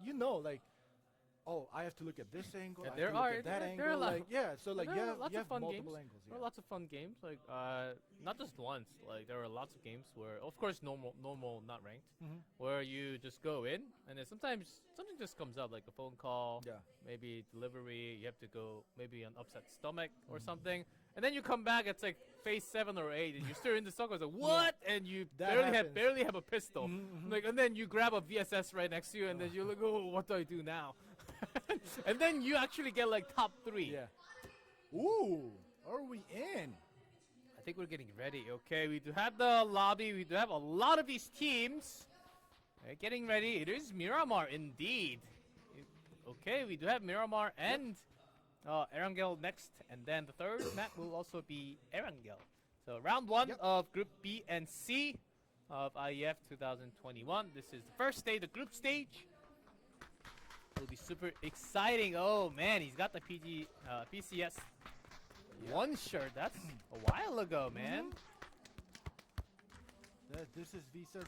oh, I have to look at this angle. I have to look at that angle. There are like, so like you have multiple games. angles. There are lots of fun games. Like not just once. Like there are lots of games where, of course, normal, not ranked, where you just go in and then sometimes something just comes up, like a phone call, maybe delivery. You have to go maybe an upset stomach or something, and then you come back. It's like phase 7 or 8, and you're still in the circle. It's like what? And you barely have a pistol. Like, and then you grab a VSS right next to you, and then you're like, oh, what do I do now? And then you actually get like top 3. Yeah. Ooh, are we in? I think we're getting ready. Okay, we do have the lobby. We do have a lot of these teams. Getting ready. It is Miramar indeed. Okay, we do have Miramar and Erangel next, and then the third map will also be Erangel. So round 1 of Group B and C of IEF 2021. This is the first day, the group stage. Will be super exciting. Oh man, he's got the PCS 1 shirt. That's a while ago, man. This is V7,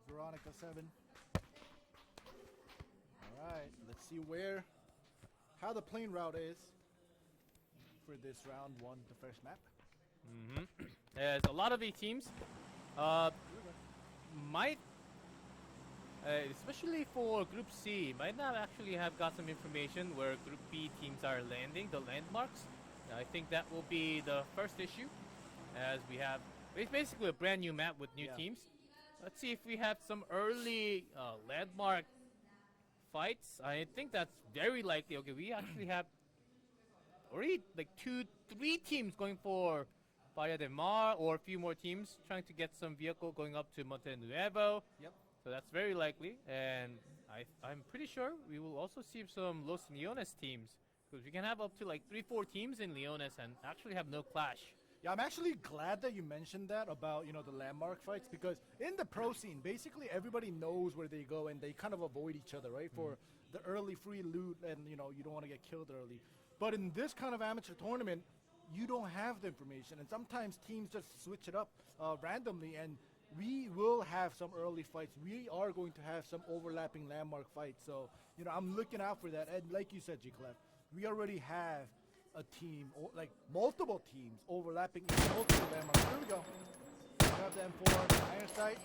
Veronica 7. All right, let's see how the plane route is for this round 1, the first map. There's a lot of the teams. Especially for Group C, might not actually have got some information where Group B teams are landing, the landmarks. I think that will be the first issue, as we have it's basically a brand new map with new teams. Let's see if we have some early landmark fights. I think that's very likely. Okay, we actually have already like 2-3 teams going for Bahia del Mar, or a few more teams trying to get some vehicle going up to Monte Nuevo. Yep. So that's very likely, and I'm pretty sure we will also see some Los Leones teams, because we can have up to like 3-4 teams in Leones and actually have no clash. Yeah, I'm actually glad that you mentioned that about, the landmark fights, because in the pro scene, basically everybody knows where they go and they kind of avoid each other, right? For the early free loot, and you don't want to get killed early. But in this kind of amateur tournament, you don't have the information, and sometimes teams just switch it up randomly, and we will have some early fights. We are going to have some overlapping landmark fights. So, I'm looking out for that. And like you said, G-Clef, we already have a team, like multiple teams overlapping in multiple landmarks. Here we go. We have the M4 iron sight.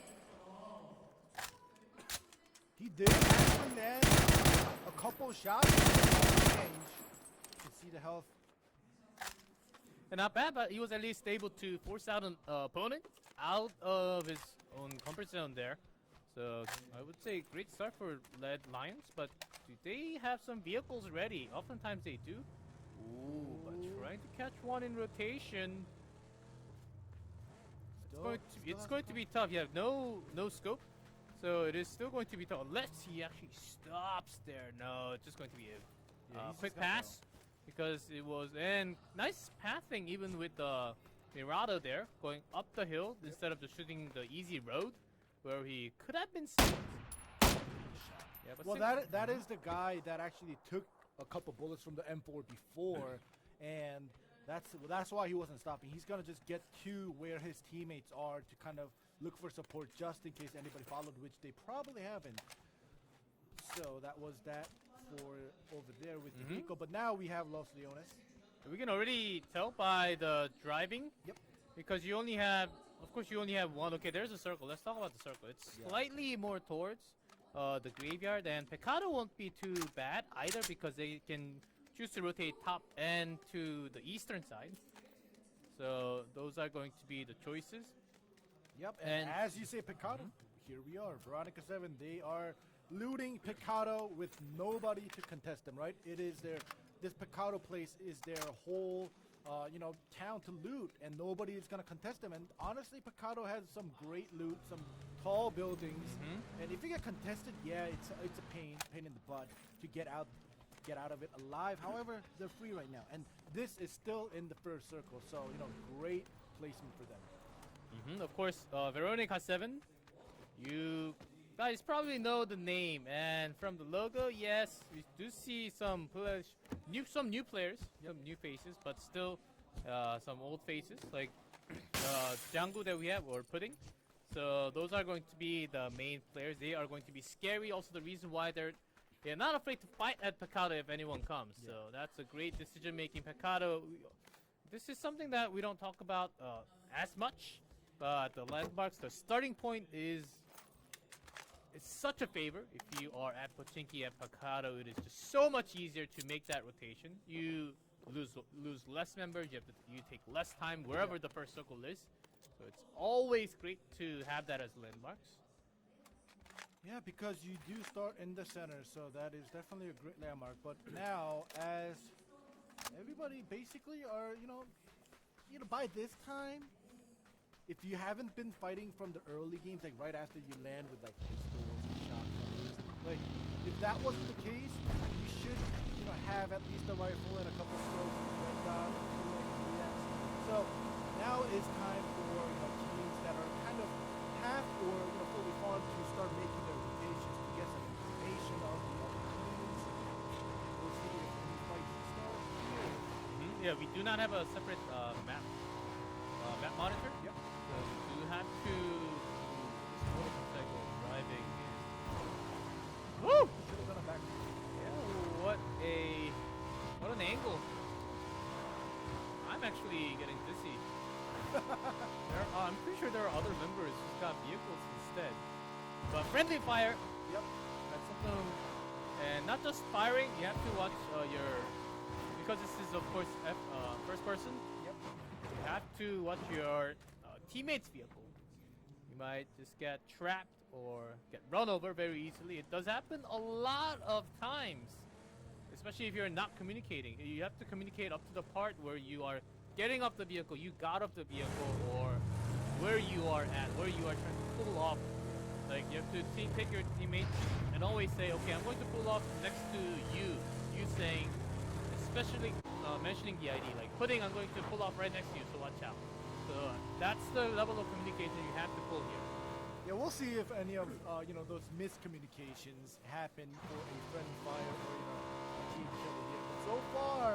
He did actually land a couple shots. And see the health. And not bad, but he was at least able to force out an opponent out of his own comfort zone there. So I would say great start for Lead Lions, but do they have some vehicles ready? Oftentimes they do. Ooh, but trying to catch one in rotation. It's going to be tough. You have no scope, so it is still going to be tough unless he actually stops there. No, it's just going to be a quick pass because it was and nice pathing even with the Mirado there going up the hill instead of just shooting the easy road where he could have been saved. Yeah, but well, that is the guy that actually took a couple bullets from the M4 before, and that's why he wasn't stopping. He's gonna just get to where his teammates are to kind of look for support just in case anybody followed, which they probably haven't. So that was that for over there with the vehicle. But now we have Los Leones. We can already tell by the driving. Yep. Because you only have, of course, you only have one. Okay, there's a circle. Let's talk about the circle. It's slightly more towards the graveyard, and Pecado won't be too bad either because they can choose to rotate top and to the eastern side. So those are going to be the choices. Yep, and as you say, Pecado, here we are. Veronica 7, they are looting Pecado with nobody to contest them, right? It is this Pecado place is their whole, town to loot, and nobody is going to contest them. And honestly, Pecado has some great loot, some tall buildings, and if you get contested, it's a pain in the butt to get out of it alive. However, they're free right now, and this is still in the first circle, so great placement for them. Of course, Veronica 7, you guys probably know the name, and from the logo, yes, we do see some new players, some new faces, but still some old faces like Django that we have or Pudding. So those are going to be the main players. They are going to be scary. Also, the reason why they're not afraid to fight at Pecado if anyone comes. So that's a great decision-making. Pecado, this is something that we don't talk about as much, but the landmarks, the starting point is such a favor. If you are at Pochinki at Pecado, it is just so much easier to make that rotation. You lose less members. You take less time wherever the first circle is. So it's always great to have that as landmarks. Yeah, because you do start in the center, so that is definitely a great landmark. But now, as everybody basically are, by this time, if you haven't been fighting from the early games, like right after you land with like pistols and shotguns, like if that wasn't the case, you should, have at least a rifle and a couple strokes and red dot, so now it's time for teams that are kind of half or fully formed to start making their rotations to get some information of the other teams. We'll see if these fights start here. Yeah, we do not have a separate map monitor. Yep. So we do have to motorcycle driving. Woo! Should have done a back. Yeah, what an angle. I'm actually getting dizzy. I'm pretty sure there are other members who've got vehicles instead. But friendly fire. Yep. That's something. And not just firing, you have to watch because this is of course first person. Yep. You have to watch your teammate's vehicle. You might just get trapped or get run over very easily. It does happen a lot of times, especially if you're not communicating. You have to communicate up to the part where you are getting off the vehicle, you got off the vehicle, or where you are at, where you are trying to pull off. Like you have to take your teammate and always say, okay, I'm going to pull off next to you. You saying, especially mentioning the ID, like Pudding, I'm going to pull off right next to you, so watch out. So that's the level of communication you have to pull here. Yeah, we'll see if any of those miscommunications happen for a friendly fire or a team shuttle here. But so far,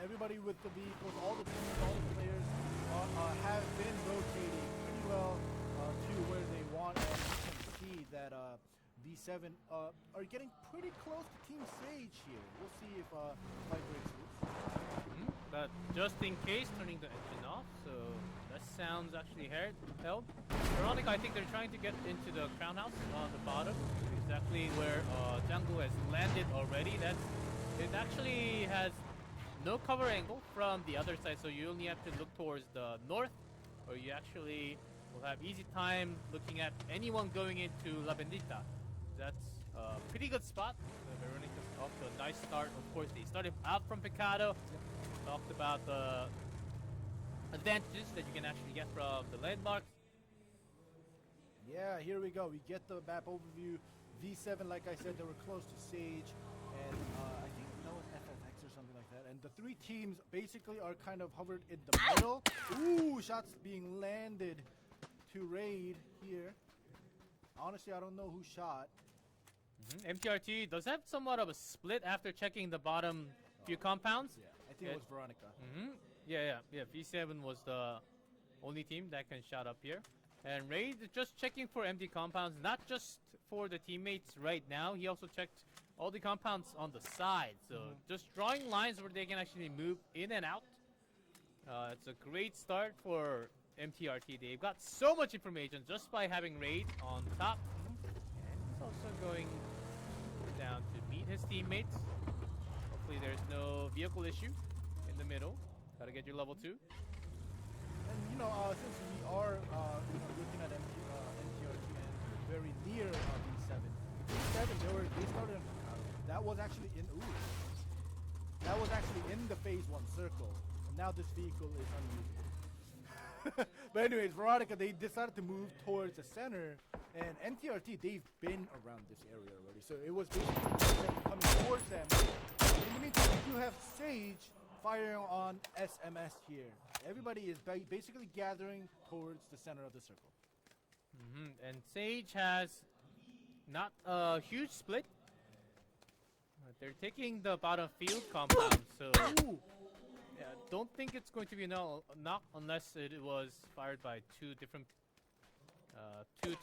everybody with the vehicles, all the teams, all the players have been rotating pretty well to where they want. And you can see that V7 are getting pretty close to Team Sage here. We'll see if fight breaks loose. But just in case, turning the engine off, so that sounds actually held. Veronica, I think they're trying to get into the crown house on the bottom, exactly where Django has landed already. It actually has no cover angle from the other side, so you only have to look towards the north, or you actually will have easy time looking at anyone going into La Bendita. That's a pretty good spot. Veronica's off to a nice start. Of course, they started out from Picado. Talked about the advantages that you can actually get from the landmarks. Yeah, here we go. We get the map overview. V7, like I said, they were close to Sage, and I think that was FFX or something like that. And the three teams basically are kind of hovered in the middle. Ooh, shots being landed to Raid here. Honestly, I don't know who shot. MTRT does have somewhat of a split after checking the bottom few compounds. Yeah, I think it was Veronica. Yeah. V7 was the only team that can shot up here. And Raid is just checking for empty compounds, not just for the teammates right now. He also checked all the compounds on the side. So just drawing lines where they can actually move in and out. It's a great start for MTRT. They've got so much information just by having Raid on top. And he's also going down to meet his teammates. Hopefully there's no vehicle issue in the middle. Gotta get your level 2. And since we are looking at MTRT and very near B7, they started on Picado. That was actually in the phase 1 circle. And now this vehicle is unusable. But anyways, Veronica, they decided to move towards the center, and MTRT, they've been around this area already. So it was basically coming towards them. In the meantime, we do have Sage firing on SMS here. Everybody is basically gathering towards the center of the circle. And Sage has not a huge split. They're taking the bottom field compound, so yeah, don't think it's going to be a knock unless it was fired by two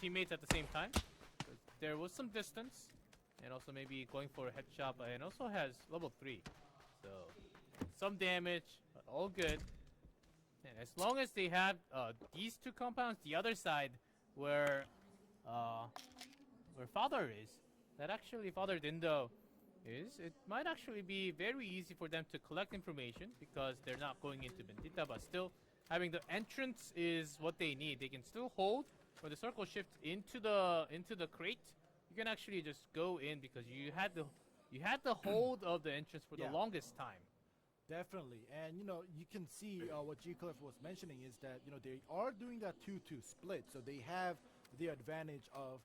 teammates at the same time. There was some distance, and also maybe going for a headshot, and also has level 3. So some damage, but all good. And as long as they have these two compounds, the other side where Father is, that actually Father Dindo is, it might actually be very easy for them to collect information because they're not going into Bendita, but still having the entrance is what they need. They can still hold when the circle shifts into the crate. You can actually just go in because you had the hold of the entrance for the longest time. Definitely, and you can see what G Cliff was mentioning is that they are doing that 2-2 split, so they have the advantage of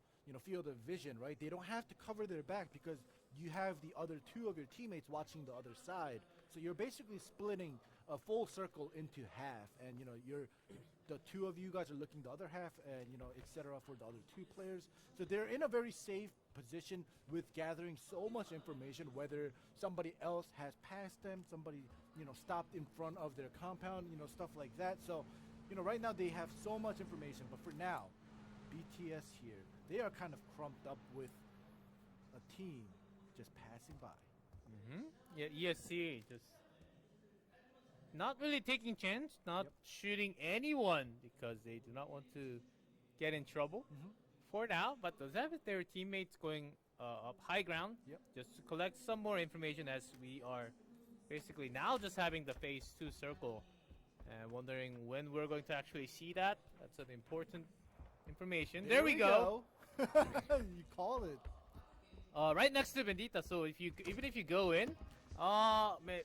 field of vision, right? They don't have to cover their back because you have the other two of your teammates watching the other side. So you're basically splitting a full circle into half, and the two of you guys are looking the other half, and etc. for the other two players. So they're in a very safe position with gathering so much information, whether somebody else has passed them, somebody stopped in front of their compound, stuff like that. So right now they have so much information, but for now, BTS here, they are kind of crumped up with a team just passing by. Yeah, ESC just not really taking chance, not shooting anyone because they do not want to get in trouble for now, but does have their teammates going up high ground just to collect some more information as we are basically now just having the phase 2 circle and wondering when we're going to actually see that. That's an important information. There we go. You call it. Right next to Bendita, so even if you go in,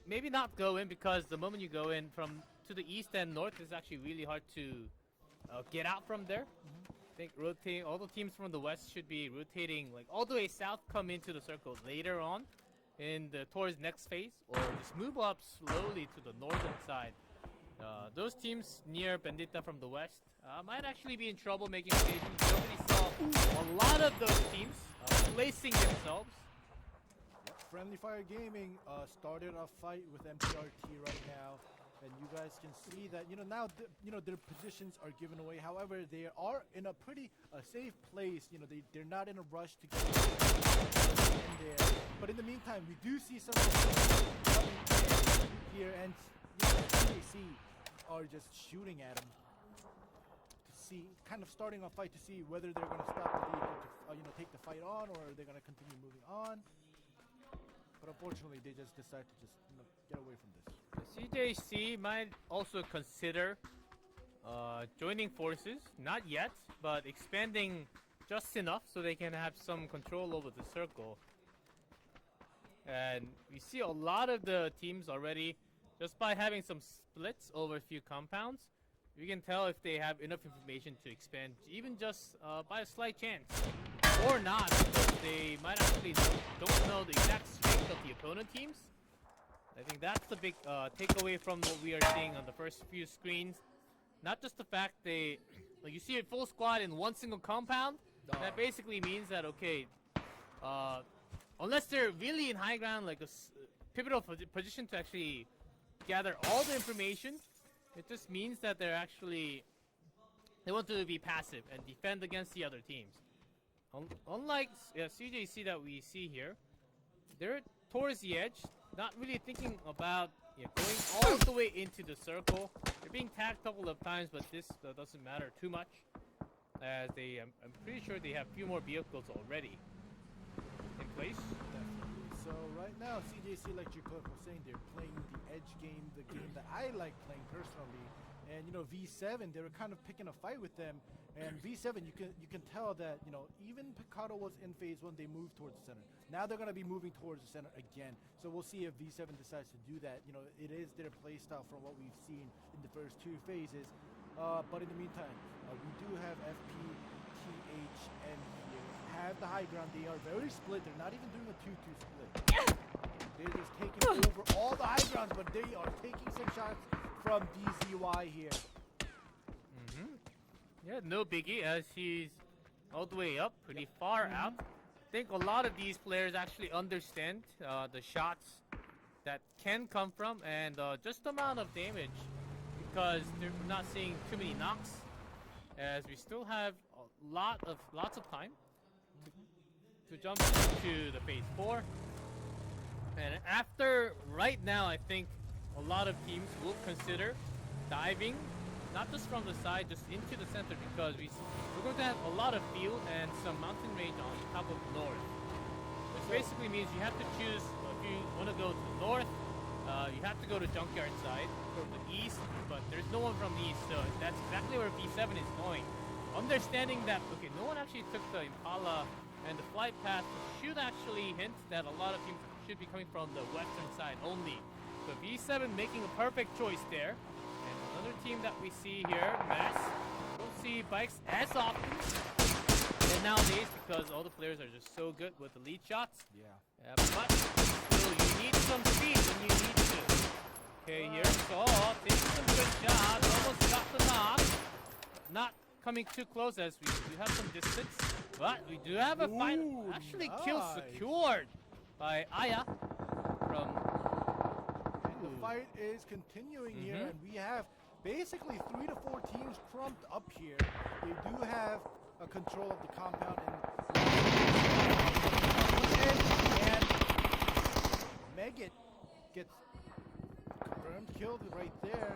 maybe not go in because the moment you go in from to the east and north, it's actually really hard to get out from there. I think rotating all the teams from the west should be rotating like all the way south, come into the circle later on in towards next phase, or just move up slowly to the northern side. Those teams near Bendita from the west might actually be in trouble making stations. We already saw a lot of those teams placing themselves. Friendly Fire Gaming started a fight with MTRT right now, and you guys can see that now their positions are given away. However, they are in a pretty safe place. They're not in a rush to get in there. But in the meantime, we do see some coming in here, and CAC are just shooting at them to see, kind of starting a fight to see whether they're going to stop the vehicle to take the fight on, or they're going to continue moving on. but unfortunately they just decide to just get away from this. CJC might also consider joining forces, not yet, but expanding just enough so they can have some control over the circle. And we see a lot of the teams already, just by having some splits over a few compounds, you can tell if they have enough information to expand, even just by a slight chance. Or not, because they might actually don't know the exact strength of the opponent teams. I think that's the big takeaway from what we are seeing on the first few screens. Not just the fact you see a full squad in one single compound, that basically means that, okay, unless they're really in high ground, like a pivotal position to actually gather all the information, it just means that they want to be passive and defend against the other teams. Unlike CJC that we see here, they're towards the edge, not really thinking about going all the way into the circle. They're being tagged a couple of times, but this doesn't matter too much, as I'm pretty sure they have a few more vehicles already in place. Definitely. So right now, CJC, like G-Cliff was saying, they're playing the edge game, the game that I like playing personally. And V7, they were kind of picking a fight with them. And V7, you can tell that even Picado was in phase 1, they moved towards the center. Now they're going to be moving towards the center again. So we'll see if V7 decides to do that. It is their play style from what we've seen in the first 2 phases. But in the meantime, we do have FP, TH, and here have the high ground. They are very split. They're not even doing a 2-2 split. They're just taking over all the high grounds, but they are taking some shots from DZY here. Yeah, no biggie, as he's all the way up, pretty far out. I think a lot of these players actually understand the shots that can come from and just the amount of damage, because they're not seeing too many knocks, as we still have lots of time to jump into the phase 4. And after right now, I think a lot of teams will consider diving, not just from the side, just into the center, because we're going to have a lot of field and some mountain range on top of the north. Which basically means you have to choose, if you want to go to the north, you have to go to Junkyard side, from the east, but there's no one from the east, so that's exactly where V7 is going. Understanding that, okay, no one actually took the Impala, and the flight path should actually hint that a lot of teams should be coming from the western side only. So V7 making a perfect choice there. And another team that we see here, Mass, don't see bikes as often. And nowadays, because all the players are just so good with the lead shots. Yeah. But still, you need some speed when you need to. Okay, here's Saul taking some good shots. Almost got the knock. Not coming too close, as we do have some distance. But we do have a final, actually kill secured by Aya from... The fight is continuing here, and we have basically 3 to 4 teams clumped up here. They do have a control of the compound, and Megat gets confirmed killed right there.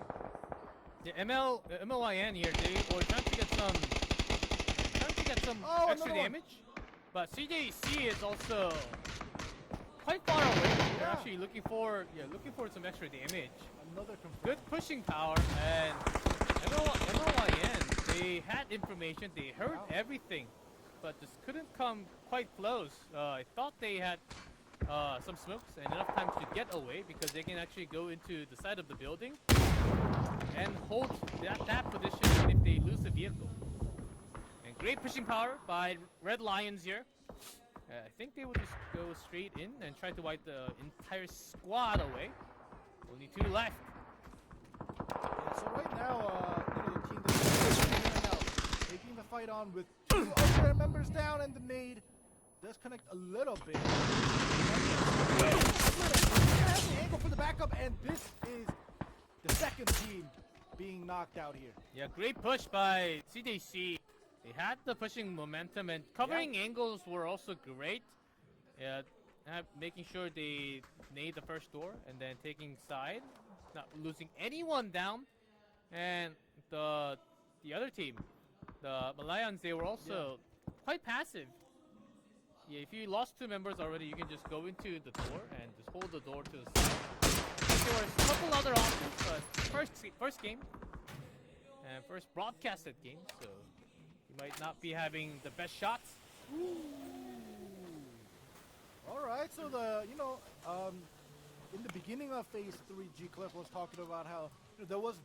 Yeah, MLYN here, they were trying to get some extra damage, but CJC is also quite far away. They're actually looking for some extra damage. Another good pushing power, and MLYN, they had information, they heard everything, but just couldn't come quite close. I thought they had some smokes and enough time to get away, because they can actually go into the side of the building and hold that position even if they lose the vehicle. And great pushing power by Red Lions here. I think they will just go straight in and try to wipe the entire squad away. Only 2 left. Yeah, so right now, the team that's out, taking the fight on with 2 of their members down, and the nade does connect a little bit. Has the angle for the backup, and this is the second team being knocked out here. Yeah, great push by CJC. They had the pushing momentum, and covering angles were also great. Making sure they nade the first door and then taking side, not losing anyone down. And the other team, the Malayans, they were also quite passive. if you lost 2 members already, you can just go into the door and just hold the door to the side. There were a couple other options, but first game and first broadcasted game, so you might not be having the best shots. All right, so in the beginning of Phase 3, G. Cliff was talking about how there was,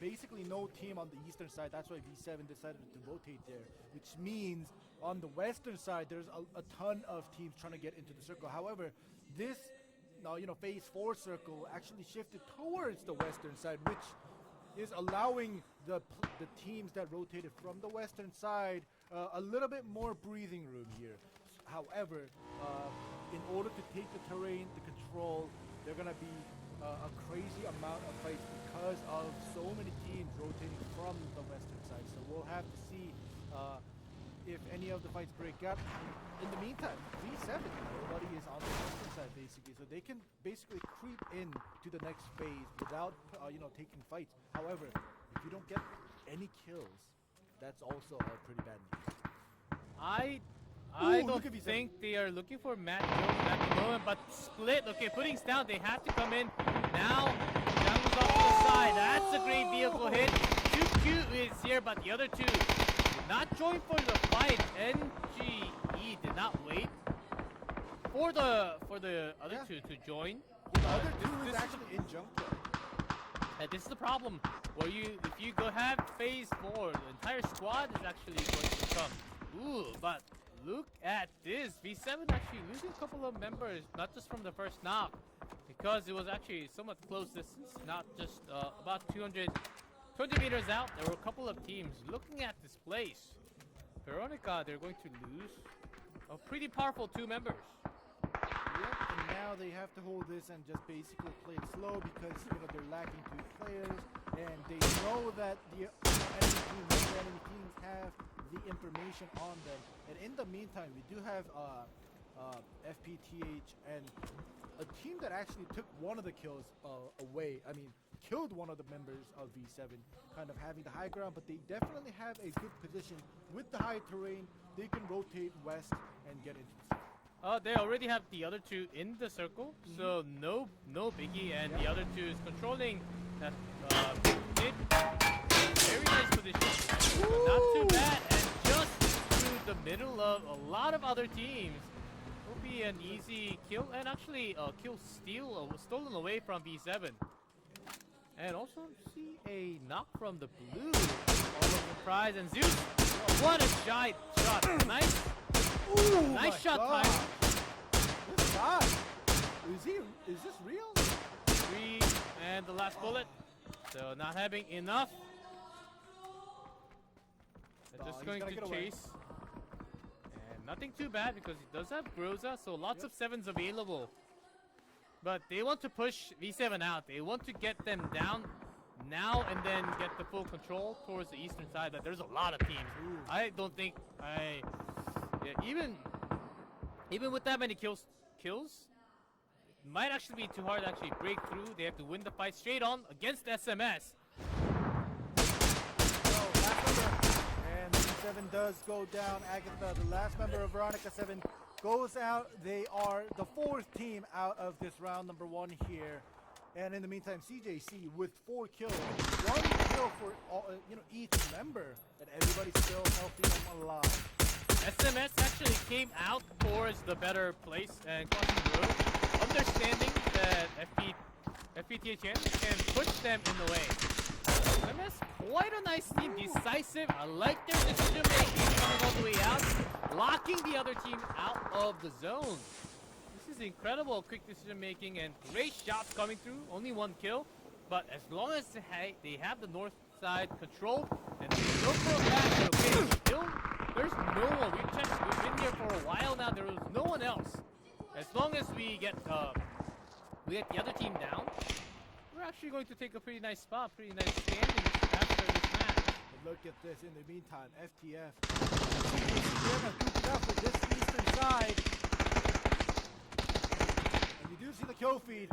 basically no team on the eastern side. That's why V7 decided to rotate there, which means on the western side, there's a ton of teams trying to get into the circle. However, this, Phase 4 circle actually shifted towards the western side, which is allowing the teams that rotated from the western side a little bit more breathing room here. However, in order to take the terrain, the control, they're going to be a crazy amount of fights because of so many teams rotating from the western side. So we'll have to see if any of the fights break up. In the meantime, V7, nobody is on the western side basically, so they can basically creep in to the next phase without taking fights. However, if you don't get any kills, that's also pretty bad news. I don't think they are looking for Matt Jones at the moment, but Split, okay, putting down, they have to come in. Now, Young goes off to the side. That's a great vehicle hit. 2Q is here, but the other 2 did not join for the fight. NGE did not wait for the other 2 to join. The other 2 is actually in junkyard. And this is the problem, where if you go have Phase 4, the entire squad is actually going to come. Ooh, but look at this. V7 actually losing a couple of members, not just from the first knock, because it was actually somewhat close distance, not just about 220 meters out. There were a couple of teams looking at this place. Veronica, they're going to lose a pretty powerful 2 members. Yep, and now they have to hold this and just basically play it slow because they're lacking 2 players, and they know that the enemy teams have the information on them. And in the meantime, we do have FPTH and a team that actually took one of the kills away. I mean, killed one of the members of V7, kind of having the high ground, but they definitely have a good position with the high terrain. They can rotate west and get into the circle. They already have the other 2 in the circle, so no biggie, and the other 2 is controlling that very nice position. Not too bad, and just through the middle of a lot of other teams. Will be an easy kill, and actually kill stolen away from V7. And also see a knock from the blue. All of the prize, and Zeus, what a shot! Nice. Ooh, nice shot time. This guy, is this real? 3, and the last bullet. So not having enough. They're just going to chase. And nothing too bad because he does have Groza, so lots of 7s available. But they want to push V7 out. They want to get them down now and then get the full control towards the eastern side. But there's a lot of teams. I don't think even with that many kills, it might actually be too hard to actually break through. They have to win the fight straight on against SMS. And V7 does go down. Agatha, the last member of Veronica 7, goes out. They are the 4th team out of this round number 1 here. And in the meantime, CJC with 4 kills, 1 kill for each member, and everybody's still healthy and alive. SMS actually came out towards the better place and crossing the road, understanding that FPTH can push them in the way. SMS, quite a nice team, decisive. I like their decision making, coming all the way out, blocking the other team out of the zone. This is incredible quick decision making and great shots coming through. Only 1 kill, but as long as they have the north side control and there's no pro back, okay, still there's no one. We've been here for a while now. There was no one else. As long as we get the other team down, we're actually going to take a pretty nice spot, pretty nice standing after this match. But look at this. In the meantime, FTF gooped up for this eastern side. And you do see the kill feed.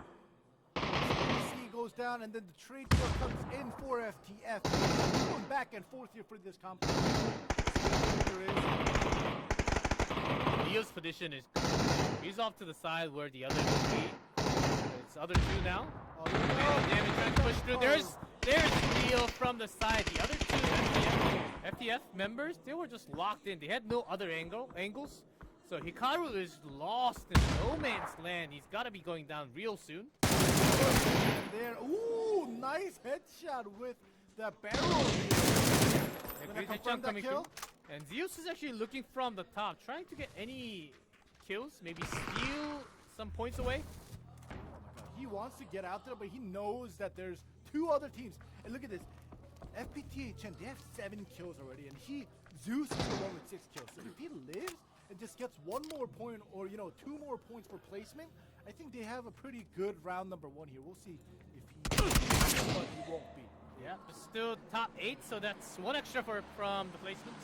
CBC goes down, and then the trade kill comes in for FTF. Going back and forth here for this competition. Leo's position is good. He's off to the side where the other will be. It's other two now. Damage trying to push through. There's Leo from the side. The other two FTF members, they were just locked in. They had no other angles. So Hikaru is lost in no man's land. He's got to be going down real soon. There, ooh, nice headshot with the barrel. Great headshot coming through. And Zeus is actually looking from the top, trying to get any kills, maybe steal some points away. He wants to get out there, but he knows that there's two other teams. And look at this. FPTHN, they have 7 kills already, and Zeus is the one with 6 kills. So if he lives and just gets 1 more point or, 2 more points for placement, I think they have a pretty good round number 1 here. We'll see if he but he won't be. Yeah, but still top 8, so that's 1 extra from the placements.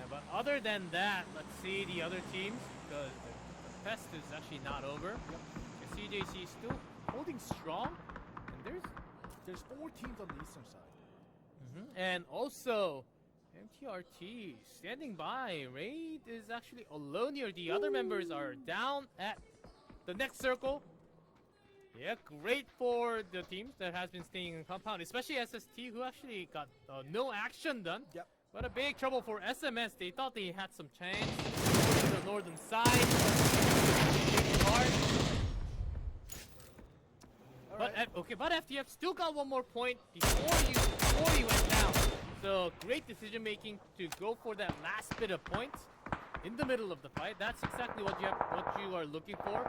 But other than that, let's see the other teams, because the fest is actually not over. CJC is still holding strong, and there's 4 teams on the eastern side. And also, MTRT standing by. Raid is actually alone here. The other members are down at the next circle. Yeah, great for the teams that has been staying in compound, especially SST, who actually got no action done. Yep. But a big trouble for SMS. They thought they had some chance to the northern side. Hard. But FTF still got 1 more point before he went down. So great decision making to go for that last bit of points in the middle of the fight. That's exactly what you are looking for.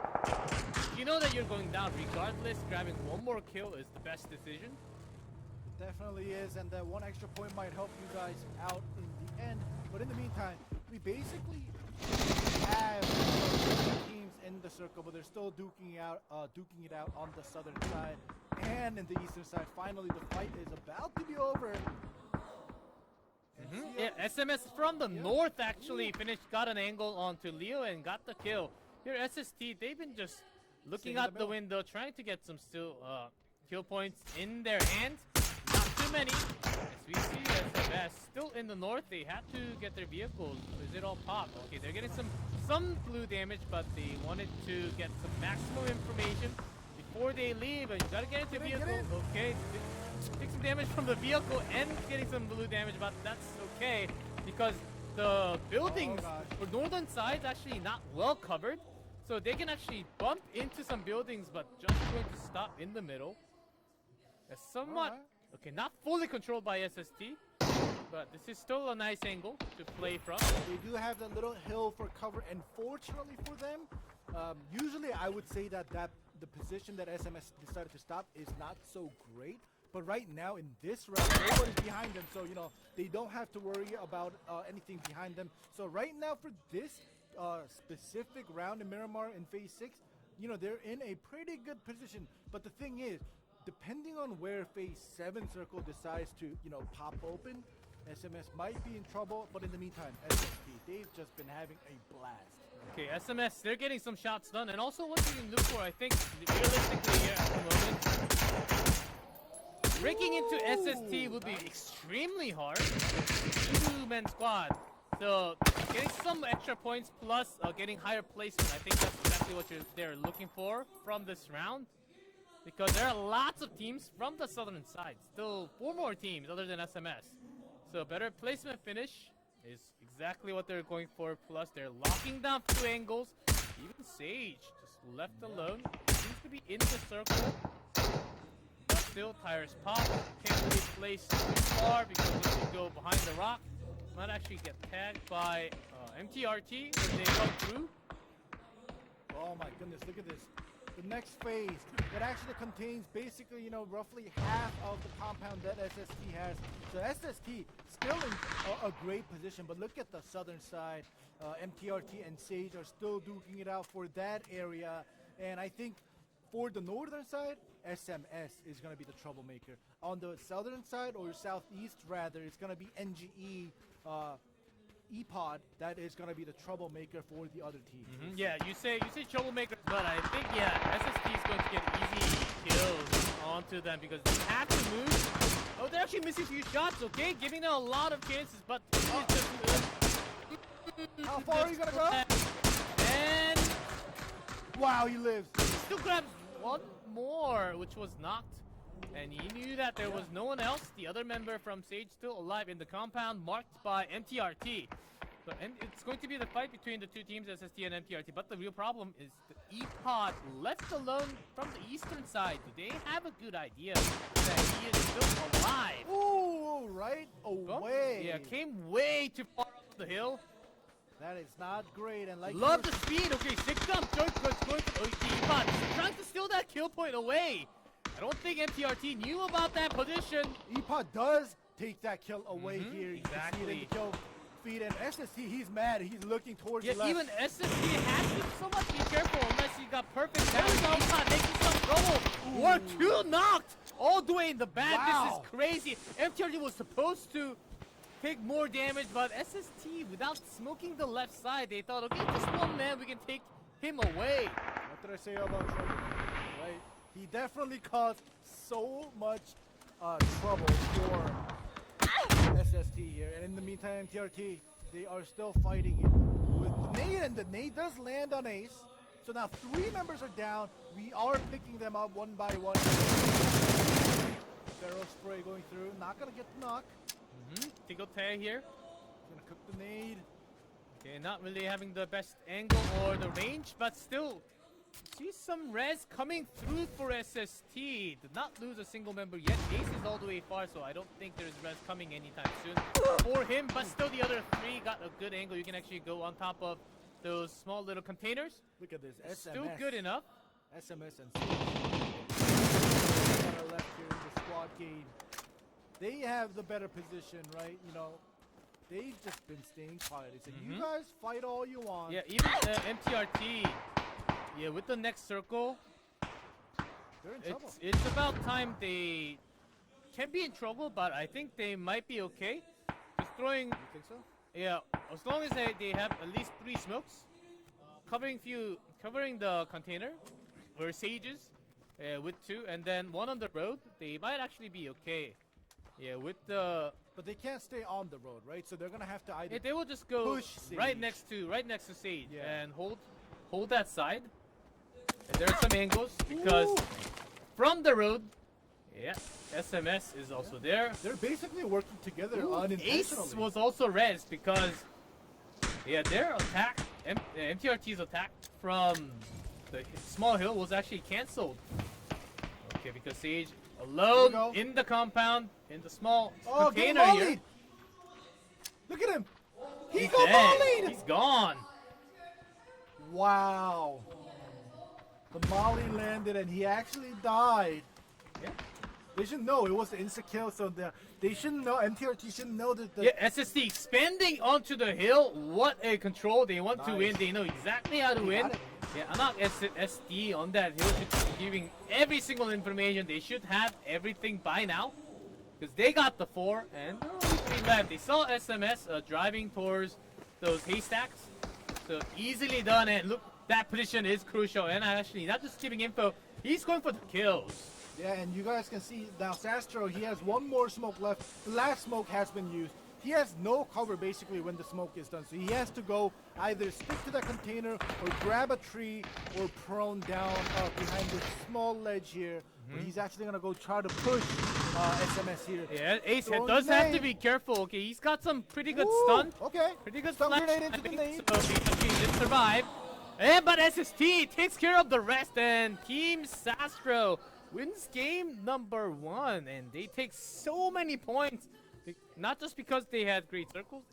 You know that you're going down regardless. Grabbing 1 more kill is the best decision. It definitely is, and that 1 extra point might help you guys out in the end. But in the meantime, we basically have teams in the circle, but they're still duking it out on the southern side and in the eastern side. Finally, the fight is about to be over. Yeah, SMS from the north actually got an angle onto Leo and got the kill. Here, SST, they've been just looking out the window, trying to get some kill points in their hands. Not too many. As we see SMS still in the north, they had to get their vehicles. Is it all pop? Okay, they're getting some blue damage, but they wanted to get some maximum information before they leave. And you gotta get into vehicle. Okay, take some damage from the vehicle and getting some blue damage, but that's okay because the buildings for northern side is actually not well covered, so they can actually bump into some buildings, but just going to stop in the middle. It's somewhat okay, not fully controlled by SST, but this is still a nice angle to play from. They do have that little hill for cover, and fortunately for them, usually I would say that the position that SMS decided to stop is not so great. But right now in this round, nobody's behind them, so they don't have to worry about anything behind them. So right now for this specific round in Miramar in Phase 6, they're in a pretty good position. But the thing is, depending on where Phase 7 circle decides to pop open, SMS might be in trouble. But in the meantime, SST, they've just been having a blast. Okay, SMS, they're getting some shots done, and also what you can look for, I think, realistically here at the moment. Breaking into SST would be extremely hard. 2-man squad. So getting some extra points plus getting higher placement. I think that's exactly what they're looking for from this round. Because there are lots of teams from the southern side. Still 4 more teams other than SMS. So better placement finish is exactly what they're going for. Plus they're locking down 2 angles. Even Sage just left alone. Seems to be in the circle. Still, tires pop. Can't really place too far because if you go behind the rock, might actually get tagged by MTRT when they come through. Oh my goodness, look at this. The next phase that actually contains basically, roughly half of the compound that SST has. So SST still in a great position, but look at the southern side. MTRT and Sage are still duking it out for that area. And I think for the northern side, SMS is going to be the troublemaker. On the southern side, or southeast rather, it's going to be NGE, EPOD that is going to be the troublemaker for the other team. Yeah, you say troublemaker, but I think SST is going to get easy kills onto them because they have to move. Oh, they're actually missing a few shots. Okay, giving them a lot of chances, but how far are you going to go? Wow, he lives. Still grabs one more, which was knocked. And he knew that there was no one else. The other member from Sage still alive in the compound, marked by MTRT. So, and it's going to be the fight between the two teams, SST and MTRT. But the real problem is the E-Pod left alone from the eastern side. Do they have a good idea that he is still alive? Ooh, right away. Yeah, came way too far up the hill. That is not great. And like Love the speed. Okay, sick dump. Going E-Pod trying to steal that kill point away. I don't think MTRT knew about that position. E-Pod does take that kill away here. You exactly. can see it in the kill feed. And SST, he's mad. He's looking towards the left. Even SST has to so much be careful unless you got perfect damage. E-Pod making some trouble. War 2 knocked all the way in the back. Wow. This is crazy. MTRT was supposed to take more damage, but SST, without smoking the left side, they thought, okay, just one man, we can take him away. What did I say about trouble? Right? He definitely caused so much trouble for SST here. And in the meantime, MTRT, they are still fighting it with the nade, and the nade does land on Ace. So now 3 members are down. We are picking them up one by one. Barrel spray going through. Not going to get the knock. Tingle Tear here. Gonna cook the nade. Okay, not really having the best angle or the range, but still see some res coming through for SST. Did not lose a single member yet. Ace is all the way far, so I don't think there's res coming anytime soon for him. But still, the other 3 got a good angle. You can actually go on top of those small little containers. Look at this. SMS. Still good enough. SMS and C. Left here in the squad game. They have the better position, right? You know, they've just been staying quiet. They said, you guys fight all you want. Yeah, even MTRT, yeah, with the next circle, they're in trouble. It's about time they can be in trouble, but I think they might be okay. Just throwing. You think so? Yeah, as long as they have at least 3 smokes, covering the container, or sages, with 2, and then 1 on the road, they might actually be okay. Yeah, with the. But they can't stay on the road, right? So they're gonna have to either. Yeah, they will just go push right next to Sage and hold that side. And there are some angles because from the road, yeah, SMS is also there. They're basically working together unintentionally. Ace was also res because their attack, MTRT's attack from the small hill was actually cancelled. Okay, because Sage alone in the compound, in the small container here. Look at him! He's dead. He's gone. Wow. The molly landed and he actually died. Yeah. They should know it was the insta-kill, so they shouldn't know, MTRT shouldn't know that SST expanding onto the hill. What a control. They want to win. They know exactly how to win. Yeah, Anak SD on that hill should be giving every single information. They should have everything by now. Because they got the 4 and only 3 left. They saw SMS driving towards those haystacks. So easily done, and look, that position is crucial. And actually, not just giving info, he's going for the kills. Yeah, and you guys can see now Sastro, he has 1 more smoke left. The last smoke has been used. He has no cover basically when the smoke is done. So he has to go either stick to that container or grab a tree or prone down behind this small ledge here. But he's actually going to go try to push SMS here. Yeah, Ace does have to be careful. Okay, he's got some pretty good stun. Okay. Pretty good stun flash. grenade into the nade. So he did survive. But SST takes care of the rest, and Team Sastro wins game number 1, and they take so many points. Not just because they had great circles,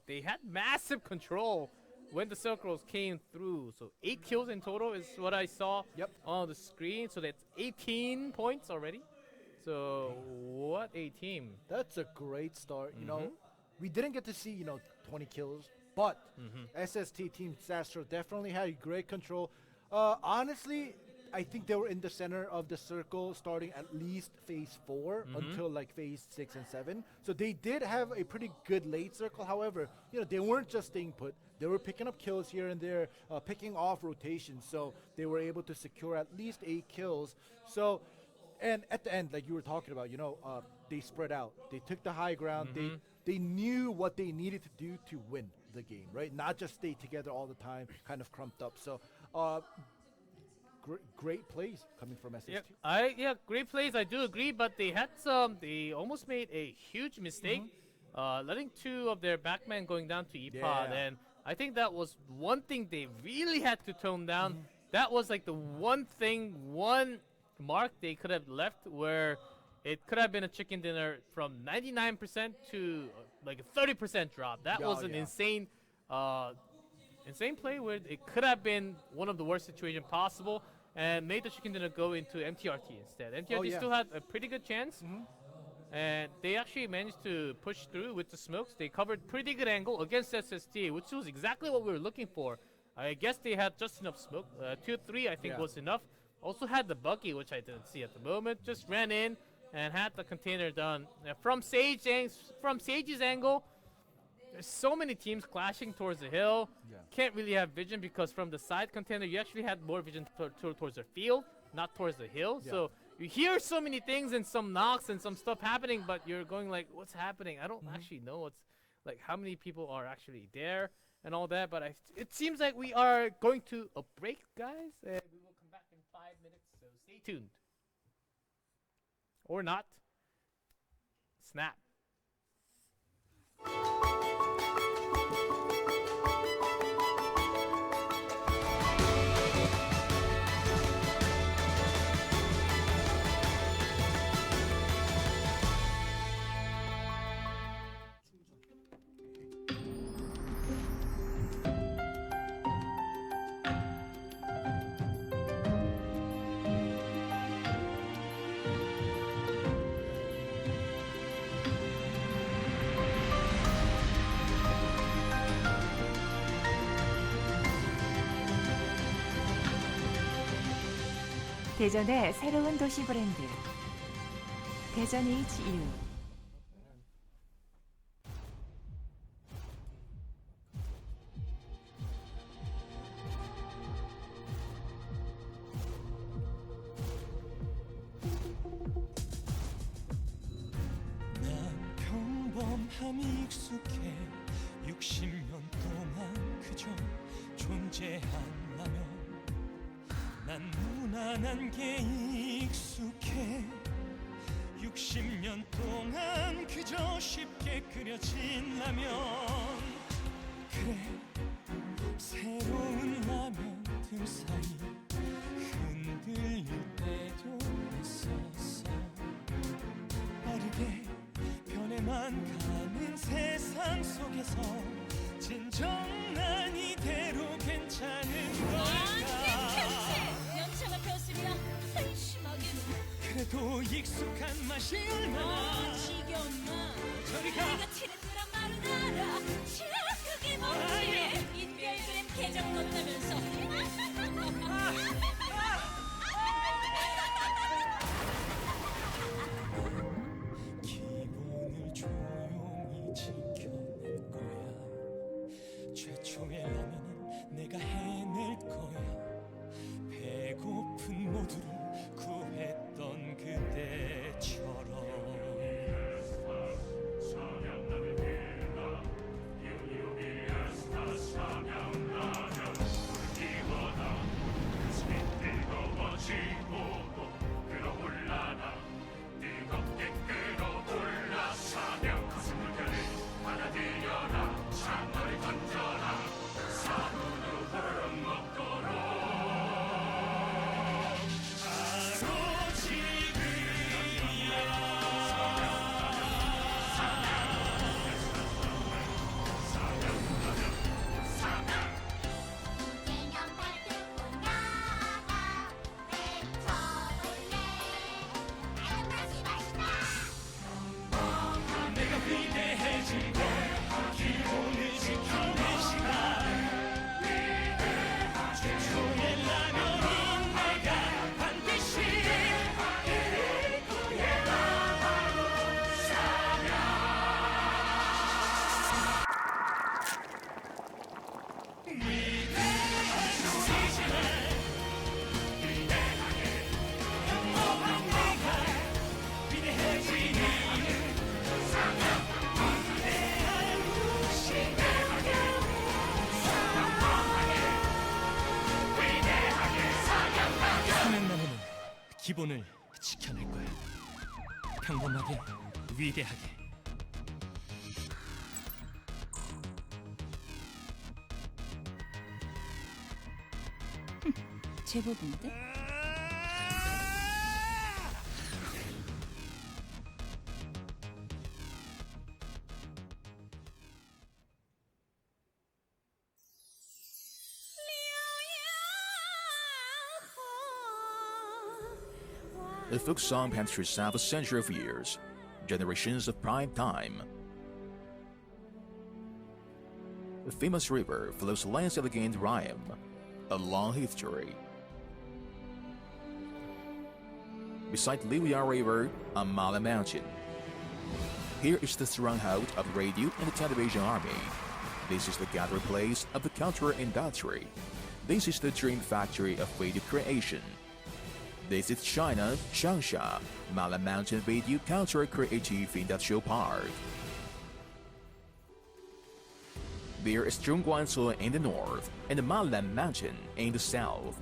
they had massive control when the circles came through. So 8 kills in total is what I saw on the screen. So that's 18 points already. So what a team. That's a great start. You know, we didn't get to see, 20 kills, but SST Team Sastro definitely had great control. Honestly, I think they were in the center of the circle starting at least phase 4 until like phase 6 and 7. So they did have a pretty good late circle. However, they weren't just staying put. They were picking up kills here and there, picking off rotations. So they were able to secure at least 8 kills. So, and at the end, like you were talking about, they spread out. They took the high ground. They knew what they needed to do to win the game, right? Not just stay together all the time, kind of crumped up. So, great plays coming from SST. Great plays. I do agree, but they almost made a huge mistake, letting two of their backmen going down to EPOD, and I think that was one thing they really had to tone down. That was like the one mark they could have left where it could have been a chicken dinner from 99% to like a 30% drop. That was an insane play where it could have been one of the worst situations possible and made the chicken dinner go into MTRT instead. MTRT still had a pretty good chance, and they actually managed to push through with the smokes. They covered pretty good angle against SST, which was exactly what we were looking for. I guess they had just enough smoke. 2-3 I think was enough. Also had the buggy, which I didn't see at the moment. Just ran in and had the container done. From Sage's angle, there's so many teams clashing towards the hill. Can't really have vision because from the side container, you actually had more vision towards the field, not towards the hill. So you hear so many things and some knocks and some stuff happening, but you're going like, what's happening? I don't actually know what's like how many people are actually there and all that. But it seems like we are going to a break, guys. And we will come back in 5 minutes, so stay tuned. Or not. Snap. 대전의 새로운 도시 브랜드 대전 HEARTHSTONE. 난 평범함이 익숙해 60년 동안 그저 존재한다면 난 무난한 게 익숙해 60년 동안 그저 쉽게 그려진 라면 그래 새로운 라면들 사이 흔들릴 때도 있었어 빠르게 변해만 가는 세상 속에서 진정 난 이대로 괜찮은 걸까 연차가 폈습니다. 한심하게는 그래도 익숙한 맛이 얼마나 지겨웠나 저리 가 내가 트렌드란 말은 알아 자 그게 뭔지 인별그램 계정 넣는다면서 기본을 조용히 지켜낼 거야 최초의 라면은 내가 해낼 거야 배고픈 모두를 구했던 그대처럼 일본을 지켜낼 거야. 평범하게, 위대하게. 제법인데? The folk song passed through half a century of years, generations of prime time. The famous river flows lands elegant rhyme, a long history. Beside Liuya River on Mala Mountain, here is the stronghold of the radio and the television army. This is the gathering place of the cultural industry. This is the dream factory of radio creation. This is China's Changsha, Mala Mountain Radio Cultural Creative Industrial Park. There is Zhongguancun in the north and the Mala Mountain in the south.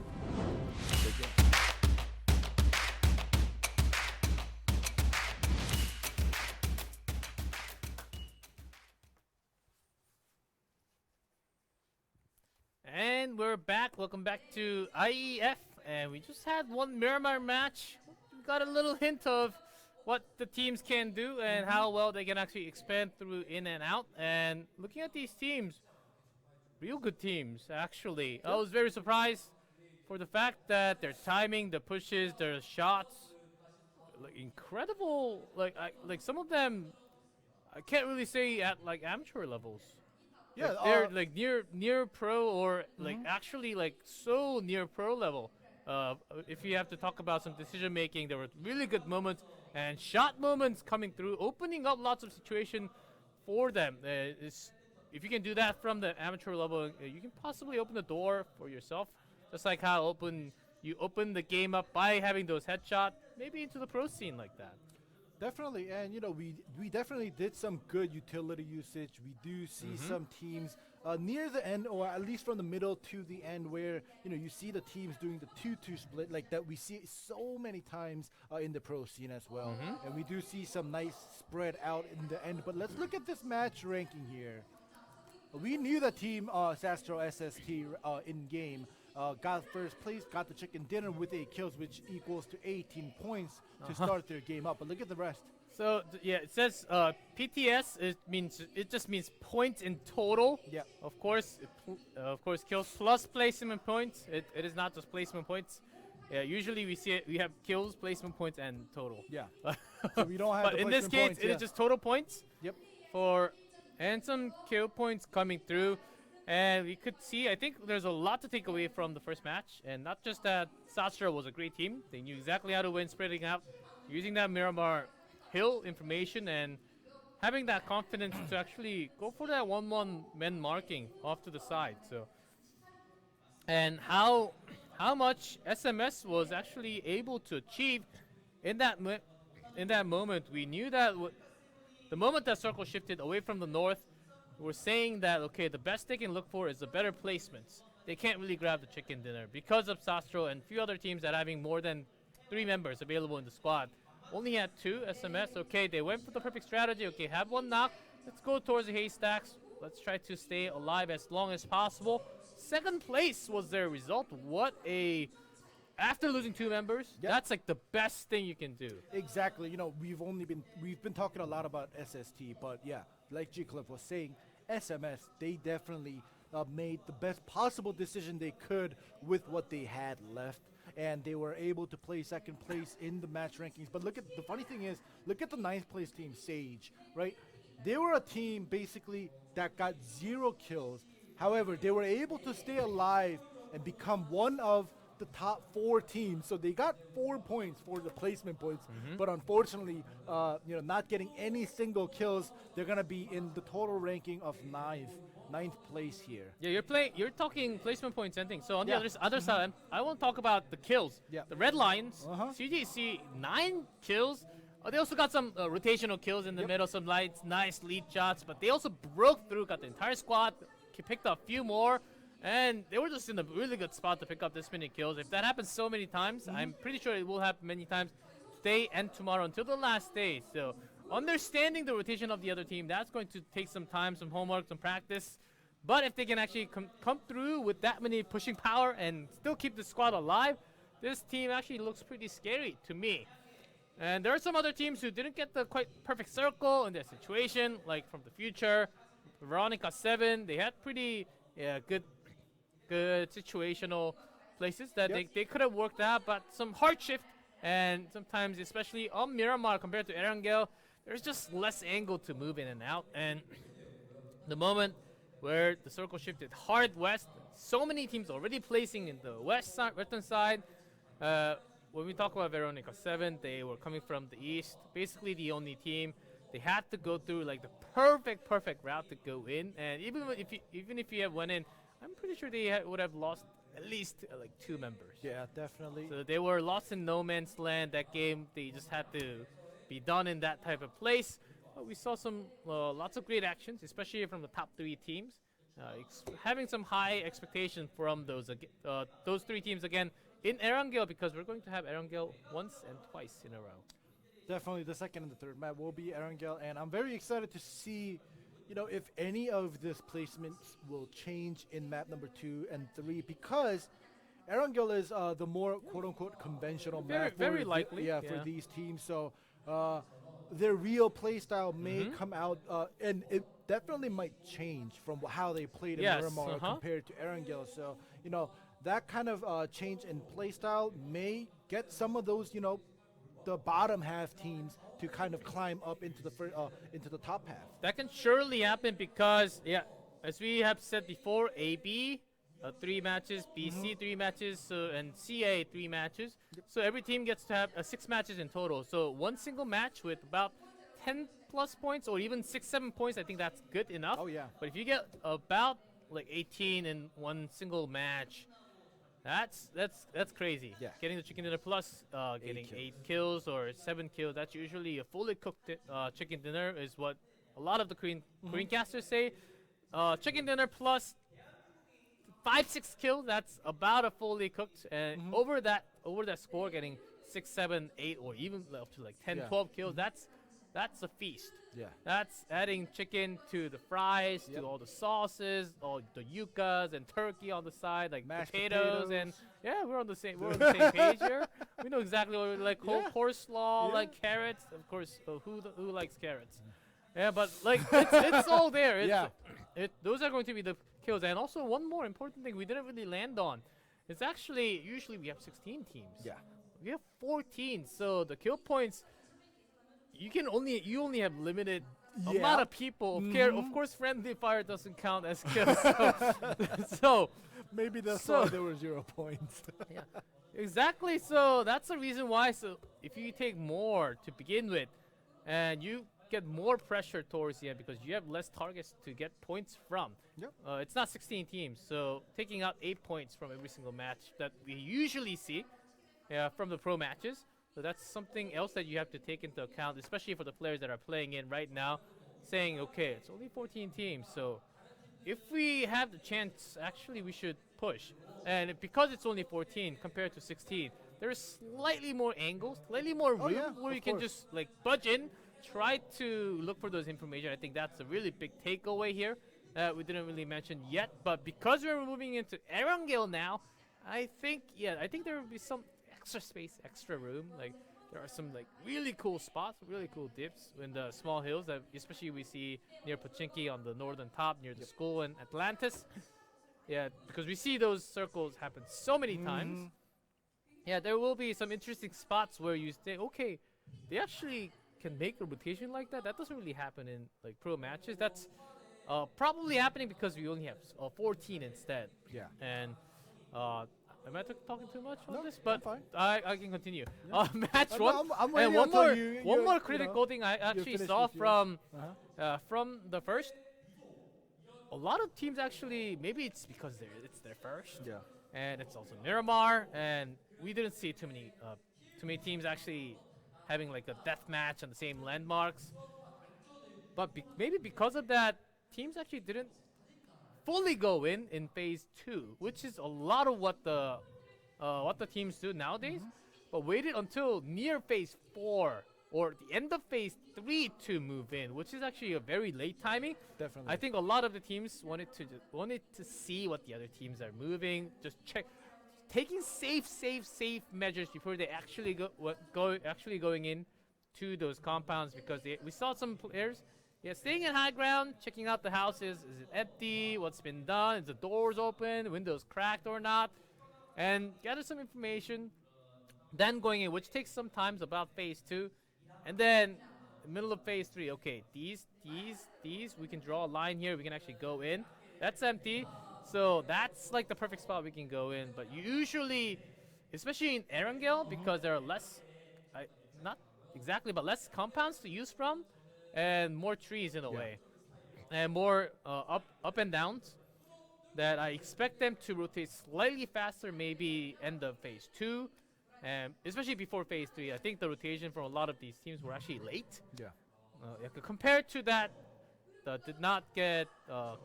And we're back. Welcome back to IEF. And we just had one Miramar match. We got a little hint of what the teams can do and how well they can actually expand through in and out. And looking at these teams, real good teams, actually. I was very surprised for the fact that their timing, the pushes, their shots, like incredible. Like some of them, I can't really say at like amateur levels. Yeah, like they're like near pro or like actually like so near pro level. If you have to talk about some decision making, there were really good moments and shot moments coming through, opening up lots of situation for them. If you can do that from the amateur level, you can possibly open the door for yourself, just like how you open the game up by having those headshots, maybe into the pro scene like that. Definitely, and we definitely did some good utility usage. We do see some teams near the end, or at least from the middle to the end, where you see the teams doing the 2-2 split like that. We see it so many times in the pro scene as well, and we do see some nice spread out in the end. But let's look at this match ranking here. We knew the team Sastro SST in game got first place, got the chicken dinner with 8 kills, which equals to 18 points to start their game up. But look at the rest. So yeah, it says PTS. It just means points in total. Yeah. Of course, kills plus placement points. It is not just placement points. Yeah. Usually we have kills, placement points, and total. Yeah. So we don't have. But in this case, it is just total points. Yep. And some kill points coming through. And we could see, I think there's a lot to take away from the first match. And not just that Sastra was a great team. They knew exactly how to win, spreading out, using that Miramar Hill information, and having that confidence to actually go for that 1-1 men marking off to the side. So, and how much SMS was actually able to achieve in that moment. We knew that the moment that circle shifted away from the north, we're saying that, okay, the best they can look for is the better placements. They can't really grab the chicken dinner because of Sastro and a few other teams that having more than 3 members available in the squad. Only had 2 SMS. Okay, they went for the perfect strategy. Okay, have 1 knock. Let's go towards the haystacks. Let's try to stay alive as long as possible. 2nd place was their result. After losing 2 members, that's like the best thing you can do. Exactly. We've been talking a lot about SST, but yeah, like G Cliff was saying, SMS, they definitely made the best possible decision they could with what they had left, and they were able to play 2nd place in the match rankings. But the funny thing is, look at the 9th place team, Sage, right? They were a team basically that got 0 kills. However, they were able to stay alive and become one of the top 4 teams. So they got 4 points for the placement points, but unfortunately, not getting any single kills. They're gonna be in the total ranking of 9th place here. Yeah, you're talking placement points and things. So on the other side, I won't talk about the kills. Yeah. The Red Lions, CGC 9 kills. They also got some rotational kills in the middle, some nice lead shots, but they also broke through, got the entire squad, picked up a few more. And they were just in a really good spot to pick up this many kills. If that happens so many times, I'm pretty sure it will happen many times today and tomorrow until the last day. So understanding the rotation of the other team, that's going to take some time, some homework, some practice. But if they can actually come through with that many pushing power and still keep the squad alive, this team actually looks pretty scary to me. And there are some other teams who didn't get the quite perfect circle in their situation, like from the future, Veronica 7. They had pretty good situational places that they could have worked out, but some hard shift, and sometimes, especially on Miramar compared to Erangel, there's just less angle to move in and out. And the moment where the circle shifted hard west, so many teams already placing in the western side. When we talk about Veronica 7, they were coming from the east, basically the only team. They had to go through like the perfect route to go in, and even if you have went in, I'm pretty sure they would have lost at least like 2 members. Yeah, definitely. So they were lost in no man's land that game. They just had to be done in that type of place. We saw some lots of great actions, especially from the top 3 teams. Having some high expectations from those 3 teams again in Erangel, because we're going to have Erangel once and twice in a row. Definitely the second and the third map will be Erangel, and I'm very excited to see, if any of this placements will change in map number 2 and 3, because Erangel is the more quote-unquote conventional map. Very likely. For these teams. So their real playstyle may come out, and it definitely might change from how they played in Miramar compared to Erangel. So, that kind of change in playstyle may get some of those, the bottom half teams to kind of climb up into the top half. That can surely happen because, as we have said before, AB 3 matches, BC 3 matches, and CA 3 matches. So every team gets to have 6 matches in total. So one single match with about 10 plus points, or even 6-7 points, I think that's good enough. Oh yeah. But if you get about like 18 in one single match, that's crazy. Yeah. Getting the chicken dinner plus getting 8 kills or 7 kills, that's usually a fully cooked chicken dinner, is what a lot of the Korean casters say. Chicken dinner plus 5-6 kills, that's about a fully cooked, and over that score, getting 6, 7, 8, or even up to like 10, 12 kills, that's a feast. Yeah. That's adding chicken to the fries, to all the sauces, all the yuccas and turkey on the side, like mashed potatoes, and we're on the same page here. We know exactly what we like. Coleslaw, like carrots, of course. Who likes carrots? Yeah, but like it's all there. Those are going to be the kills. And also one more important thing we didn't really land on. It's actually, usually we have 16 teams. Yeah. We have 14, so the kill points, you only have limited amount of people. Of course, friendly fire doesn't count as kills. So maybe that's why there were 0 points. Yeah, exactly. So that's the reason why. So if you take more to begin with, and you get more pressure towards the end because you have less targets to get points from. Yep. It's not 16 teams, so taking out 8 points from every single match that we usually see from the pro matches. So that's something else that you have to take into account, especially for the players that are playing in right now, saying, okay, it's only 14 teams, so if we have the chance, actually we should push. And because it's only 14 compared to 16, there's slightly more angles, slightly more room where you can just like budge in, try to look for those information. I think that's a really big takeaway here that we didn't really mention yet. But because we're moving into Erangel now, I think there will be some extra space, extra room. Like there are some like really cool spots, really cool dips in the small hills that especially we see near Pochinki on the northern top, near the school in Atlantis. Because we see those circles happen so many times. Yeah, there will be some interesting spots where you say, okay, they actually can make a rotation like that. That doesn't really happen in like pro matches. That's probably happening because we only have 14 instead. Yeah. And am I talking too much on this? But fine. I can continue. Match one. I'm and waiting one more critical thing I actually saw from the first. A lot of teams actually, maybe it's because it's their first. Yeah. And it's also Miramar, and we didn't see too many teams actually having like a death match on the same landmarks. But maybe because of that, teams actually didn't fully go in phase 2, which is a lot of what the teams do nowadays, but waited until near phase 4 or the end of phase 3 to move in, which is actually a very late timing. Definitely. I think a lot of the teams wanted to see what the other teams are moving, just check, taking safe measures before they actually going in to those compounds, because we saw some players staying in high ground, checking out the houses. Is it empty? What's been done? Is the doors open? Windows cracked or not? And gather some information. Then going in, which takes some time, about phase 2. And then the middle of phase 3, okay, these, we can draw a line here. We can actually go in. That's empty. So that's like the perfect spot we can go in. But usually, especially in Erangel, because there are less, not exactly, but less compounds to use from, and more trees in a way, and more up and downs, that I expect them to rotate slightly faster, maybe end of phase 2, and especially before phase 3. I think the rotation for a lot of these teams were actually late. Yeah. Compared to that did not get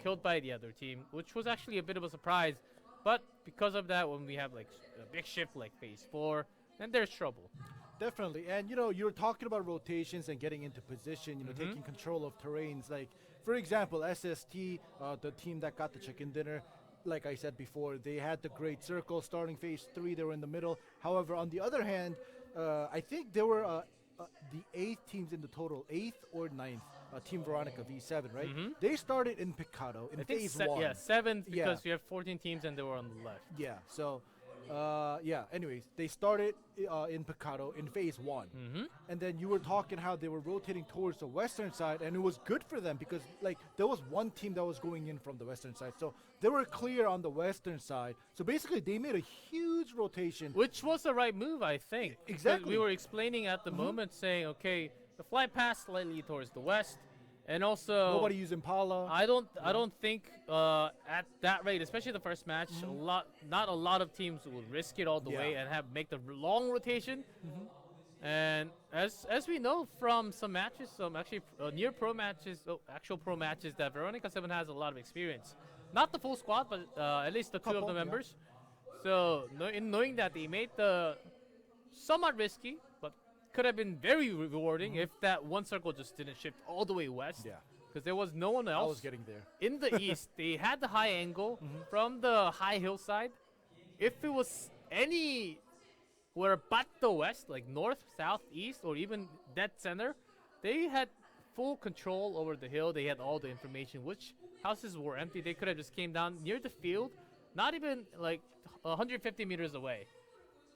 killed by the other team, which was actually a bit of a surprise. But because of that, when we have like a big shift like phase 4, then there's trouble. Definitely. And, you're talking about rotations and getting into position, taking control of terrains. Like, for example, SST, the team that got the chicken dinner, like I said before, they had the great circle starting phase 3. They were in the middle. However, on the other hand, I think there were the 8 teams in the total, 8th or 9th, Team Veronica V7, right? They started in Picado in phase 1. Yeah, 7th, because we have 14 teams and they were on the left. Yeah, so... anyways, they started in Picado in phase 1. And then you were talking how they were rotating towards the western side, and it was good for them because like there was one team that was going in from the western side, so they were clear on the western side. So basically they made a huge rotation, which was the right move, I think. Exactly. We were explaining at the moment, saying, okay, the flight path slightly towards the west, and also nobody used Impala. I don't think at that rate, especially the first match, not a lot of teams would risk it all the way and make the long rotation. And as we know from some matches, some actually near pro matches, actual pro matches, that Veronica 7 has a lot of experience. Not the full squad, but at least the two of the members. So in knowing that they made the somewhat risky, but could have been very rewarding if that one circle just didn't shift all the way west. Yeah. Because there was no one else. I was getting there. In the east, they had the high angle from the high hillside. If it was anywhere but the west, like north, south, east, or even dead center, they had full control over the hill. They had all the information. Which houses were empty. They could have just came down near the field, not even like 150 meters away.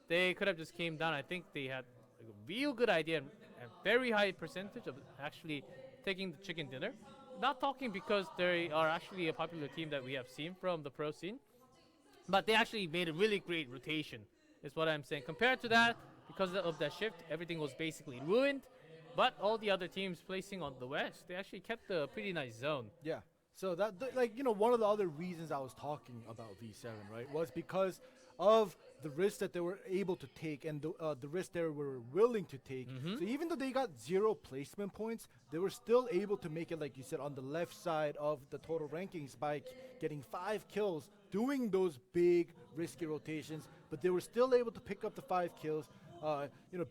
They could have just came down. I think they had a real good idea and a very high percentage of actually taking the chicken dinner. Not talking because they are actually a popular team that we have seen from the pro scene, but they actually made a really great rotation, is what I'm saying. Compared to that, because of that shift, everything was basically ruined, but all the other teams placing on the west, they actually kept a pretty nice zone. Yeah. So that, one of the other reasons I was talking about V7, right, was because of the risk that they were able to take and the risk they were willing to take. So even though they got 0 placement points, they were still able to make it, like you said, on the left side of the total rankings by getting 5 kills, doing those big risky rotations, but they were still able to pick up the 5 kills,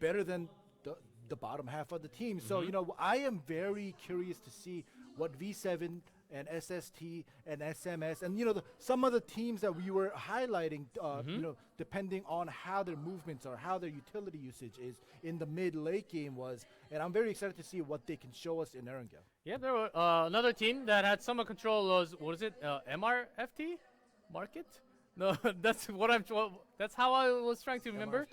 better than the bottom half of the team. So, I am very curious to see what V7 and SST and SMS and some of the teams that we were highlighting, depending on how their movements are, how their utility usage is in the mid-late game was, and I'm very excited to see what they can show us in Erangel. Yeah, there were another team that had some control was MRFT Market? No, that's that's how I was trying to remember.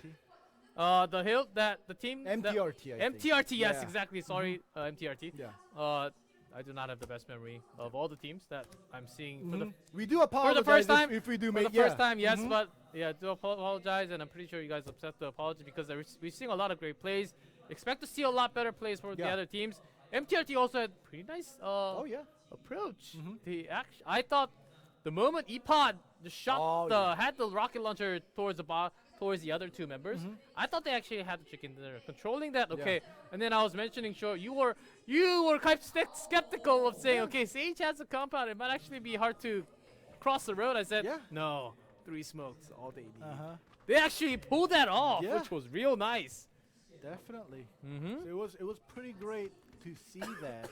The hill that the team MTRT. MTRT, yes, exactly. Sorry, MTRT. Yeah. I do not have the best memory of all the teams that I'm seeing. We do apologize for the first time. If we do for the first time, yes, but yeah, do apologize, and I'm pretty sure you guys accept the apology because we're seeing a lot of great plays. Expect to see a lot better plays for the other teams. MTRT also had pretty nice approach. I thought the moment ePod just shot had the rocket launcher towards the other two members, I thought they actually had the chicken dinner controlling that. Okay, and then I was mentioning, sure, you were kind of skeptical of saying, okay, Sage has a compound. It might actually be hard to across the road. I said, no, 3 smokes all day. They actually pulled that off, which was real nice. Definitely. So it was pretty great to see that.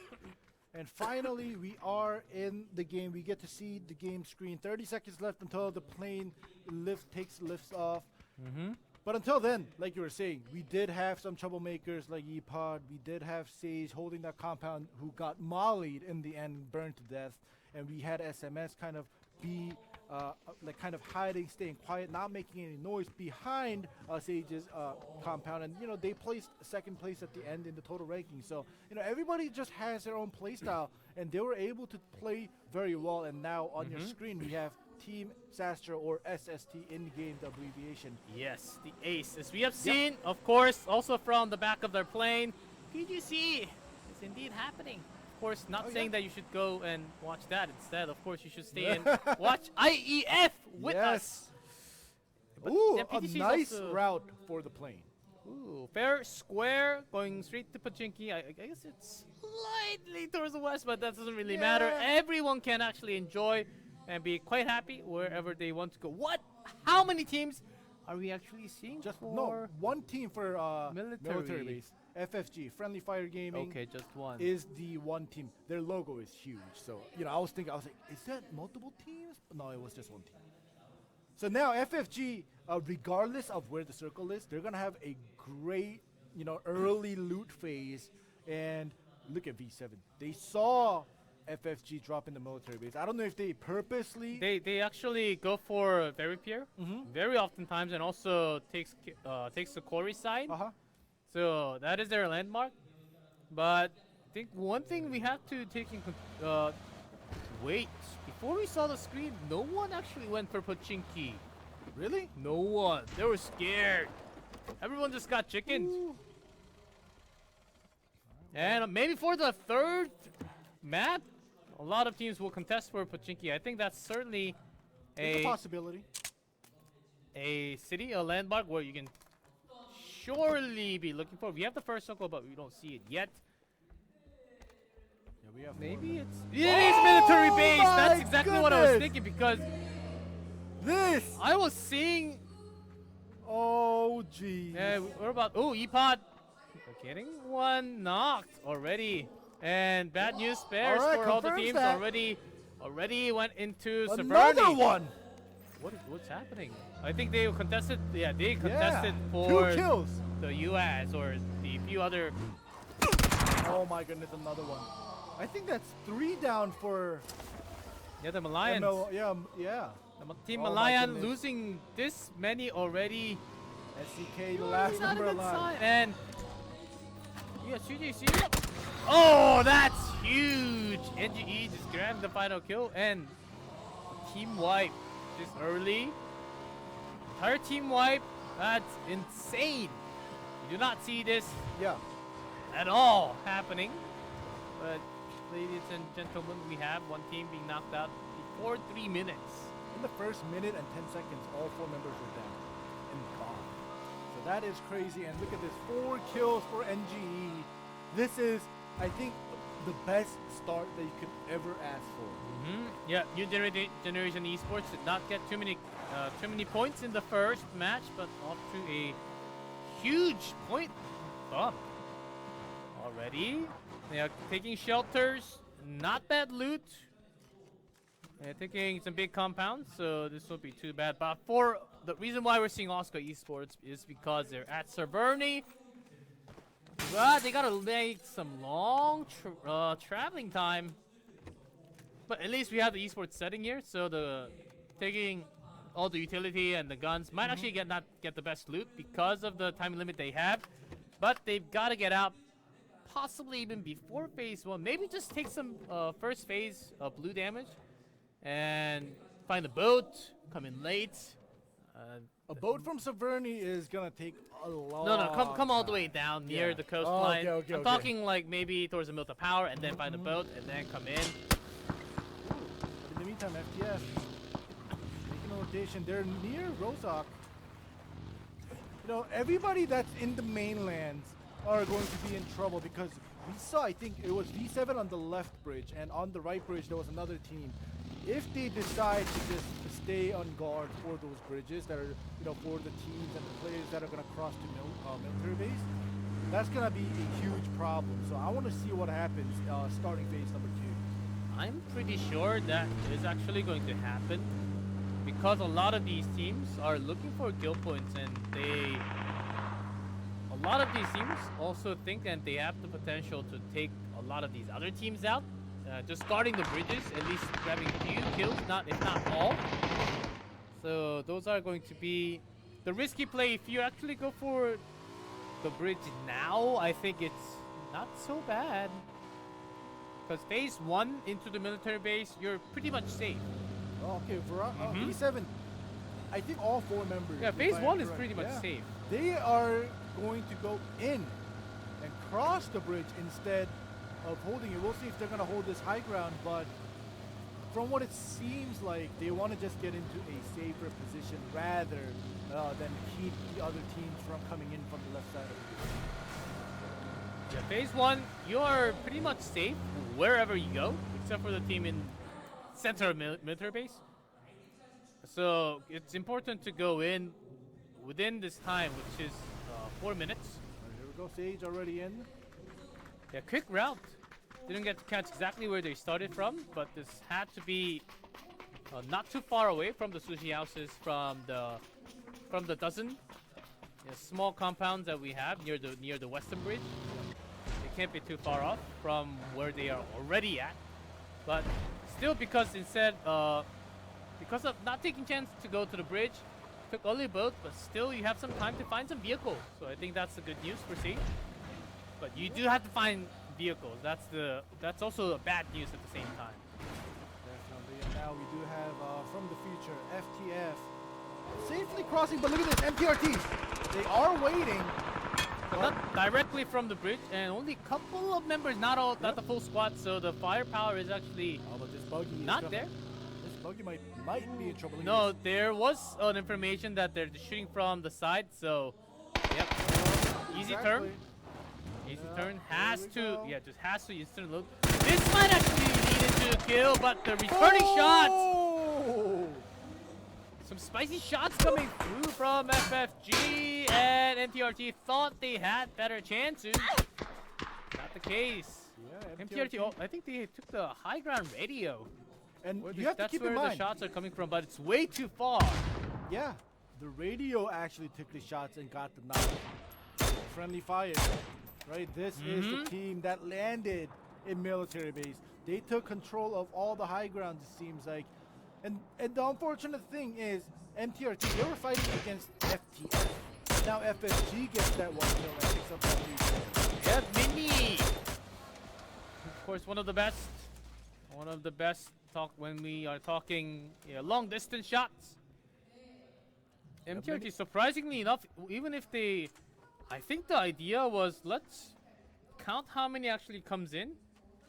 And finally, we are in the game. We get to see the game screen. 30 seconds left until the plane lifts off. But until then, like you were saying, we did have some troublemakers like Epod. We did have Sage holding that compound who got mollied in the end, burned to death. And we had SMS kind of be like kind of hiding, staying quiet, not making any noise behind Sage's compound. And, you know, they placed second place at the end in the total ranking. So, you know, everybody just has their own play style, and they were able to play very well. And now on your screen, we have Team Sastra, or SST in-game abbreviation. Yes, the ace. As we have seen, of course, also from the back of their plane, PGC is indeed happening. Of course, not saying that you should go and watch that. Instead, of course, you should stay and watch IEF with us. But ooh, a nice route for the plane. Ooh, fair square, going straight to Pachinki. I guess it's slightly towards the west, but that doesn't really matter. Everyone can actually enjoy and be quite happy wherever they want to go. What? How many teams are we actually seeing? Just one team for military base. FFG, Friendly Fire Gaming. Okay, just one. Is the one team. Their logo is huge. So, you know, I was like, is that multiple teams? No, it was just one team. So now FFG, regardless of where the circle is, they're going to have a great, you know, early loot phase. And look at V7. They saw FFG drop in the military base. I don't know if they purposely... They actually go for very pure, very oftentimes, and also takes the quarry side. So that is their landmark. But I think one thing we have to take in wait, before we saw the screen, no one actually went for Pachinki. Really? No one. They were scared. Everyone just got chickens. Ooh. And maybe for the third map, a lot of teams will contest for Pachinki. I think that's certainly a possibility. A city, a landmark where you can surely be looking for. We have the first circle, but we don't see it yet. Yeah, we have maybe it is military base. That's exactly what I was thinking, because I was seeing. Oh geez. Yeah, we're about. Oh, Epod. We're getting one knocked already, and bad news bears for all the teams. Already went into another Severny. One. What's happening? I think they contested. Yeah, they contested for 2 kills. The US or the few other. Oh my goodness, another one. I think that's 3 down for. Yeah, the Malayan. Yeah. Team Malayan losing this many already. SCK, the last number alive. And yeah, CJC. Oh, that's huge. NGE just grabbed the final kill, and team wipe this early. Entire team wipe. That's insane. You do not see this at all happening. But ladies and gentlemen, we have one team being knocked out before 3 minutes. In the first minute and 10 seconds, all 4 members were down and gone. So that is crazy. And look at this, 4 kills for NGE. This is, I think, the best start that you could ever ask for. Yeah, new generation esports did not get too many points in the first match, but off to a huge point bump already. They are taking shelters, not bad loot. They're taking some big compounds, so this won't be too bad. But for the reason why we're seeing Oscar Esports is because they're at Severny. But they gotta make some long traveling time. But at least we have the esports setting here, so the taking all the utility and the guns might actually not get the best loot because of the time limit they have. But they've got to get out, possibly even before phase 1. Maybe just take some first phase blue damage and find a boat, come in late. A boat from Severny is gonna take a long come all the way down near the coastline. I'm talking like maybe towards the Milta Power, and then find a boat, and then come in. In the meantime, FTF making a rotation. They're near Rozak. You know, everybody that's in the mainlands are going to be in trouble, because we saw, I think it was V7 on the left bridge, and on the right bridge there was another team. if they decide to just stay on guard for those bridges that are, for the teams and the players that are going to cross to military base, that's going to be a huge problem. So I want to see what happens starting phase number 2. I'm pretty sure that is actually going to happen because a lot of these teams are looking for kill points, and a lot of these teams also think that they have the potential to take a lot of these other teams out. Just guarding the bridges, at least grabbing a few kills, if not all. So those are going to be the risky play. If you actually go for the bridge now, I think it's not so bad. Because phase 1 into the military base, you're pretty much safe. Okay, for E7, I think all 4 members. Yeah, phase 1 is pretty much safe. They are going to go in and cross the bridge instead of holding it. We'll see if they're going to hold this high ground, but from what it seems like, they want to just get into a safer position rather than keep the other teams from coming in from the left side of the bridge. Yeah, phase 1, you're pretty much safe wherever you go, except for the team in center of military base. So it's important to go in within this time, which is 4 minutes. Here we go, Sage already in. Yeah, quick route. Didn't get to catch exactly where they started from, but this had to be not too far away from the sushi houses, from the dozen small compounds that we have near the western bridge. They can't be too far off from where they are already at, but still, because of not taking chance to go to the bridge, took only boat, but still you have some time to find some vehicles. So I think that's the good news for Sage. But you do have to find vehicles. That's also a bad news at the same time. Definitely. And now we do have from the future FTF safely crossing. But look at this, MTRTs. They are waiting. But not directly from the bridge, and only a couple of members, not the full squad. So the firepower is actually this buggy not there. This buggy might be in trouble. No, there was an information that they're shooting from the side. So, yep, easy turn. Easy turn has to instant load. This might actually lead into a kill, but the returning shots. Some spicy shots coming through from FFG, and MTRT thought they had better chances. Not the case. Yeah, MTRT, I think they took the high ground radio. And you have to keep in mind, that's where the shots are coming from, but it's way too far. Yeah, the radio actually took the shots and got the knock. Friendly fire. Right, this is the team that landed in military base. They took control of all the high grounds, it seems like. And the unfortunate thing is, MTRT, they were fighting against FTF. Now FFG gets that 1 kill and picks up that 3 kill. Yeah, Mini! Of course, one of the best talk when we are talking long distance shots. MTRT, surprisingly enough, even if they... I think the idea was, let's count how many actually comes in,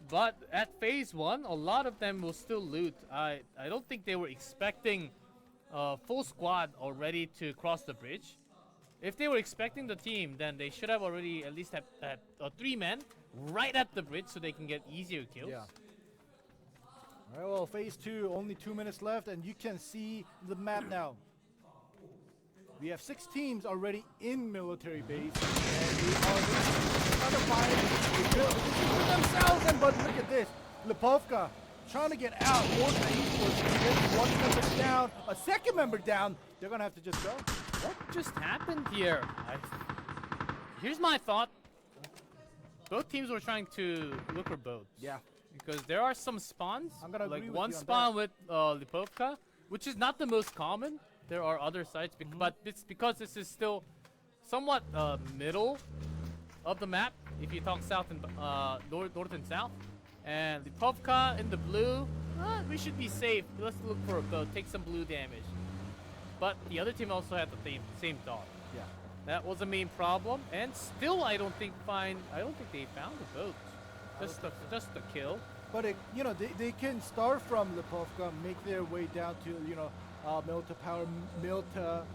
but at phase 1, a lot of them will still loot. I don't think they were expecting a full squad already to cross the bridge. If they were expecting the team, then they should have already at least had 3 men right at the bridge so they can get easier kills. Yeah. All right, well, phase 2, only 2 minutes left, and you can see the map now. We have 6 teams already in military base, and they are trying to find themselves. But look at this, Lipovka trying to get out. One member down, a second member down. They're gonna have to just go. What just happened here? Here's my thought. Both teams were trying to look for boats. Yeah. Because there are some spawns, I'm gonna like agree with one you on spawn with Lipovka, which is not the most common. There are other sites, but it's because this is still somewhat middle of the map. If you talk south and north and south, and Lipovka in the blue, we should be safe. Let's look for a boat, take some blue damage. But the other team also had the same thought. Yeah, that was the main problem, and still I don't think they found the boat. Just the kill. But they can start from Lipovka, make their way down to Milta Power, Milta,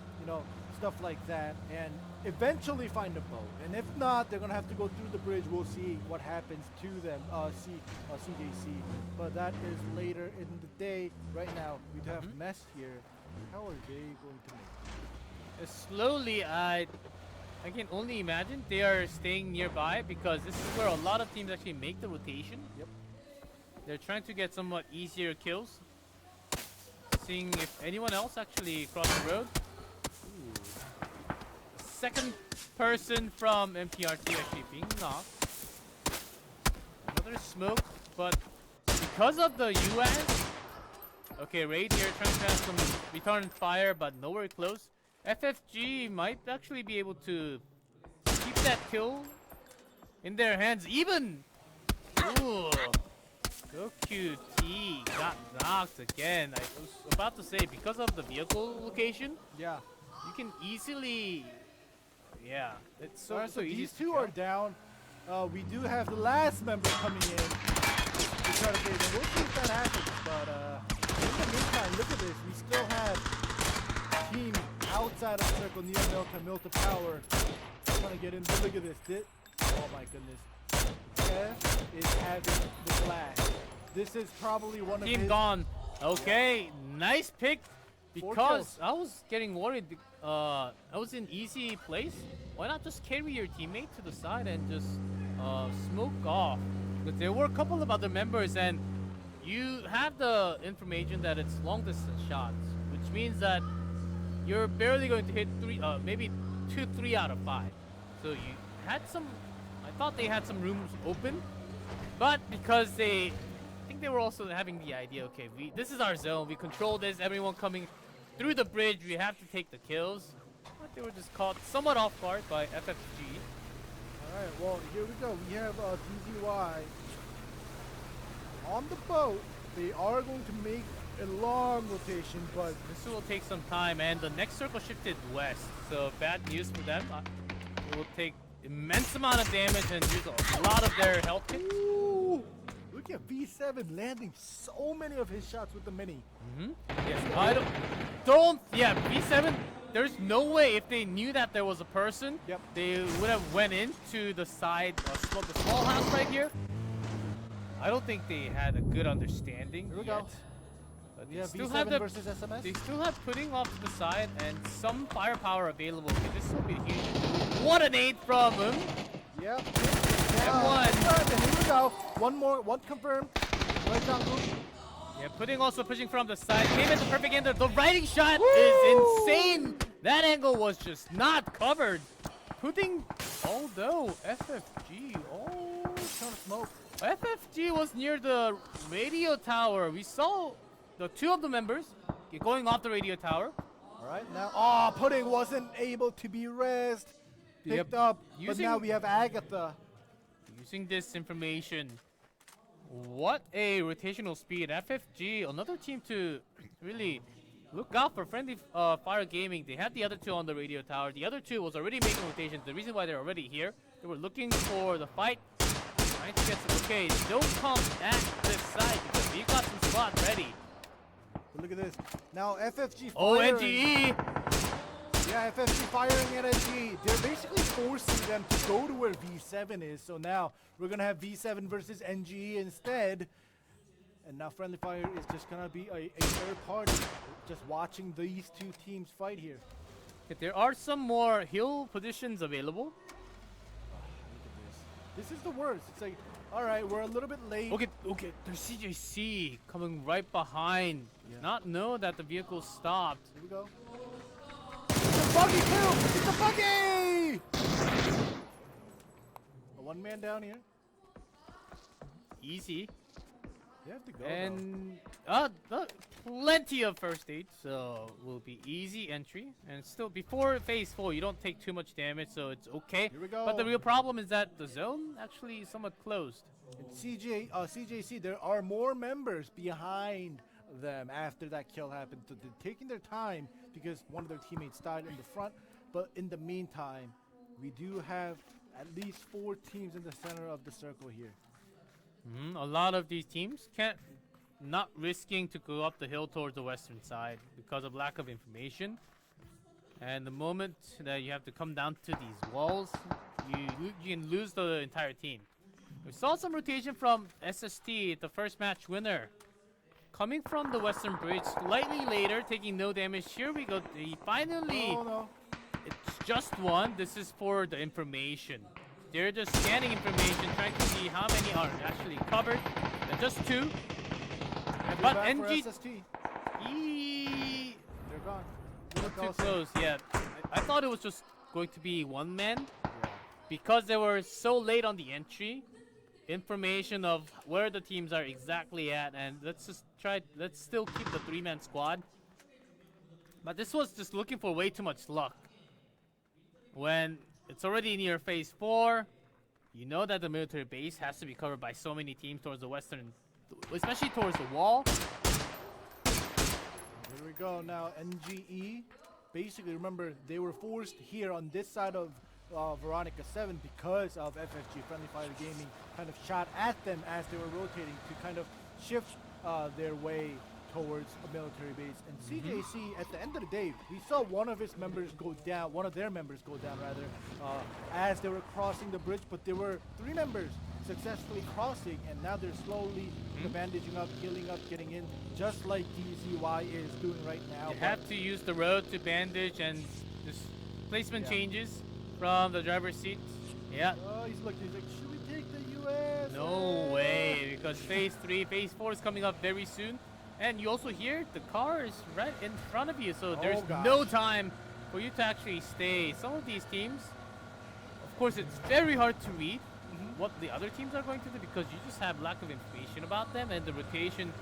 stuff like that, and eventually find a boat. And if not, they're gonna have to go through the bridge. We'll see what happens to them, CJC. But that is later in the day. Right now, we do have Mess here. How are they going to make it? Slowly, I can only imagine they are staying nearby because this is where a lot of teams actually make the rotation. Yep. They're trying to get somewhat easier kills. Seeing if anyone else actually crossed the road. Second person from MTRT actually being knocked. Another smoke, but because of the US, okay, Raid here trying to have some retardant fire, but nowhere close. FFG might actually be able to keep that kill in their hands. Even, ooh, QT got knocked again. I was about to say because of the vehicle location. Yeah, you can easily. Yeah, it's so, Alright, so easy. These two are down. We do have the last member coming in to try to play them. We'll see if that happens. But in the meantime, look at this. We still have team outside of circle near Milta Power trying to get in. But look at this. Oh my goodness. Jeff is having the blast. This is probably one of his... Team gone. Okay, nice pick. Because I was getting worried. I was in easy place. Why not just carry your teammate to the side and just smoke off? Because there were a couple of other members, and you have the information that it's long distance shots, which means that you're barely going to hit maybe 2-3 out of 5. So you had some. I thought they had some rooms open, but because I think they were also having the idea. Okay, this is our zone. We control this. Everyone coming through the bridge, we have to take the kills. But they were just caught somewhat off guard by FFG. Alright, well, here we go. We have TZY on the boat. They are going to make a long rotation, but this will take some time, and the next circle shifted west. So bad news for them. It will take immense amount of damage and use a lot of their health kits. Ooh, look at V7 landing so many of his shots with the mini. Yes, V7, there's no way if they knew that there was a person, they would have went into the side, the small house right here. I don't think they had a good understanding. Here we go. But we have V7 versus SMS. They still have putting off to the side and some firepower available. Okay, this will be huge. What an 8 from him. Yep. M1. And here we go. One confirmed. Right jungle. Yeah, pushing from the side. Came at the perfect angle. The riding shot is insane. That angle was just not covered. Although FFG, trying to smoke. FFG was near the radio tower. We saw the two of the members going off the radio tower. All right, now, Pudding wasn't able to be picked up, but now we have Agatha. Using this information. What a rotational speed. FFG, another team to really look out for. Friendly Fire Gaming, they had the other two on the radio tower. The other two was already making rotations. The reason why they're already here, they were looking for the fight. Trying to get some, okay, don't come at this side because we've got some spot ready. But look at this. Now FFG firing. Oh, NGE! Yeah, FFG firing at NGE. They're basically forcing them to go to where V7 is. So now we're going to have V7 versus NGE instead. And now Friendly Fire is just going to be a third party just watching these two teams fight here. There are some more hill positions available. This is the worst. It's like, all right, we're a little bit late. Okay, there's CJC coming right behind. Yeah. Not know that the vehicle stopped. Here we go. It's a buggy too! It's a buggy! One man down here. Easy. You have to go. And plenty of first aid, so will be easy entry. And still, before phase 4, you don't take too much damage, so it's okay. Here we go. But the real problem is that the zone actually is somewhat closed. And CJC, there are more members behind them after that kill happened. So they're taking their time because one of their teammates died in the front. But in the meantime, we do have at least 4 teams in the center of the circle here. A lot of these teams not risking to go up the hill towards the western side because of lack of information. And the moment that you have to come down to these walls, you can lose the entire team. We saw some rotation from SST, the first match winner. Coming from the Western Bridge, slightly later, taking no damage. Here we go. He finally... Oh, no. It's just one. This is for the information. They're just scanning information, trying to see how many are actually covered. And just two. But NG... They're gone. Too close, yeah. I thought it was just going to be one man. Yeah. Because they were so late on the entry. Information of where the teams are exactly at, and let's still keep the 3-man squad. But this was just looking for way too much luck. When it's already near phase 4, you know that the military base has to be covered by so many teams towards the western, especially towards the wall. Here we go now, NGE. Basically, remember, they were forced here on this side of Veronica 7 because of FFG, Friendly Fire Gaming, kind of shot at them as they were rotating to kind of shift their way towards a military base. And CJC, at the end of the day, we saw one of his members go down, one of their members go down rather, as they were crossing the bridge, but there were 3 members successfully crossing, and now they're slowly bandaging up, healing up, getting in, just like DZY is doing right now. You have to use the road to bandage, and this placement changes from the driver's seat. Yeah. Oh, he's like, should we take the US? No way, because phase 3, phase 4 is coming up very soon. And you also hear the car is right in front of you, so there's no time for you to actually stay. Some of these teams, of course, it's very hard to read what the other teams are going to do because you just have lack of information about them and the rotation.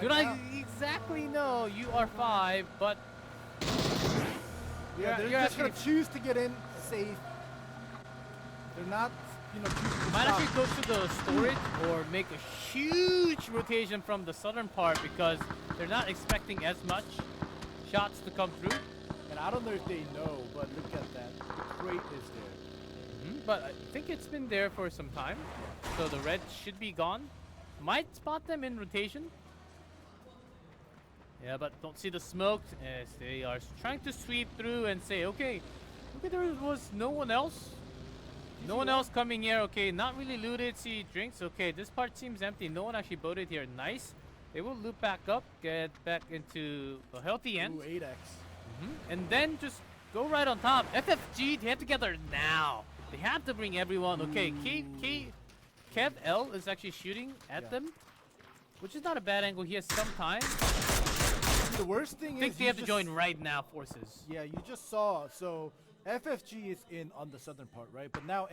Do not exactly know you are 5, but yeah, they're just gonna choose to get in safe. They're not, you know, might actually go to the storage or make a huge rotation from the southern part because they're not expecting as much shots to come through. And I don't know if they know, but look at that. The crate is there. But I think it's been there for some time, so the red should be gone. Might spot them in rotation. Yeah, but don't see the smoke as they are trying to sweep through and say, okay, there was no one else. No one else coming here. Okay, not really looted. See drinks. Okay, this part seems empty. No one actually boated here. Nice. They will loop back up, get back into a healthy end. Ooh, 8x. And then just go right on top. FFG, they have to together now. They have to bring everyone. Okay, Kev L is actually shooting at them, which is not a bad angle. He has some time. The worst thing I think they have to join right now, forces. Yeah, you just saw. So FFG is in on the southern part, right? But now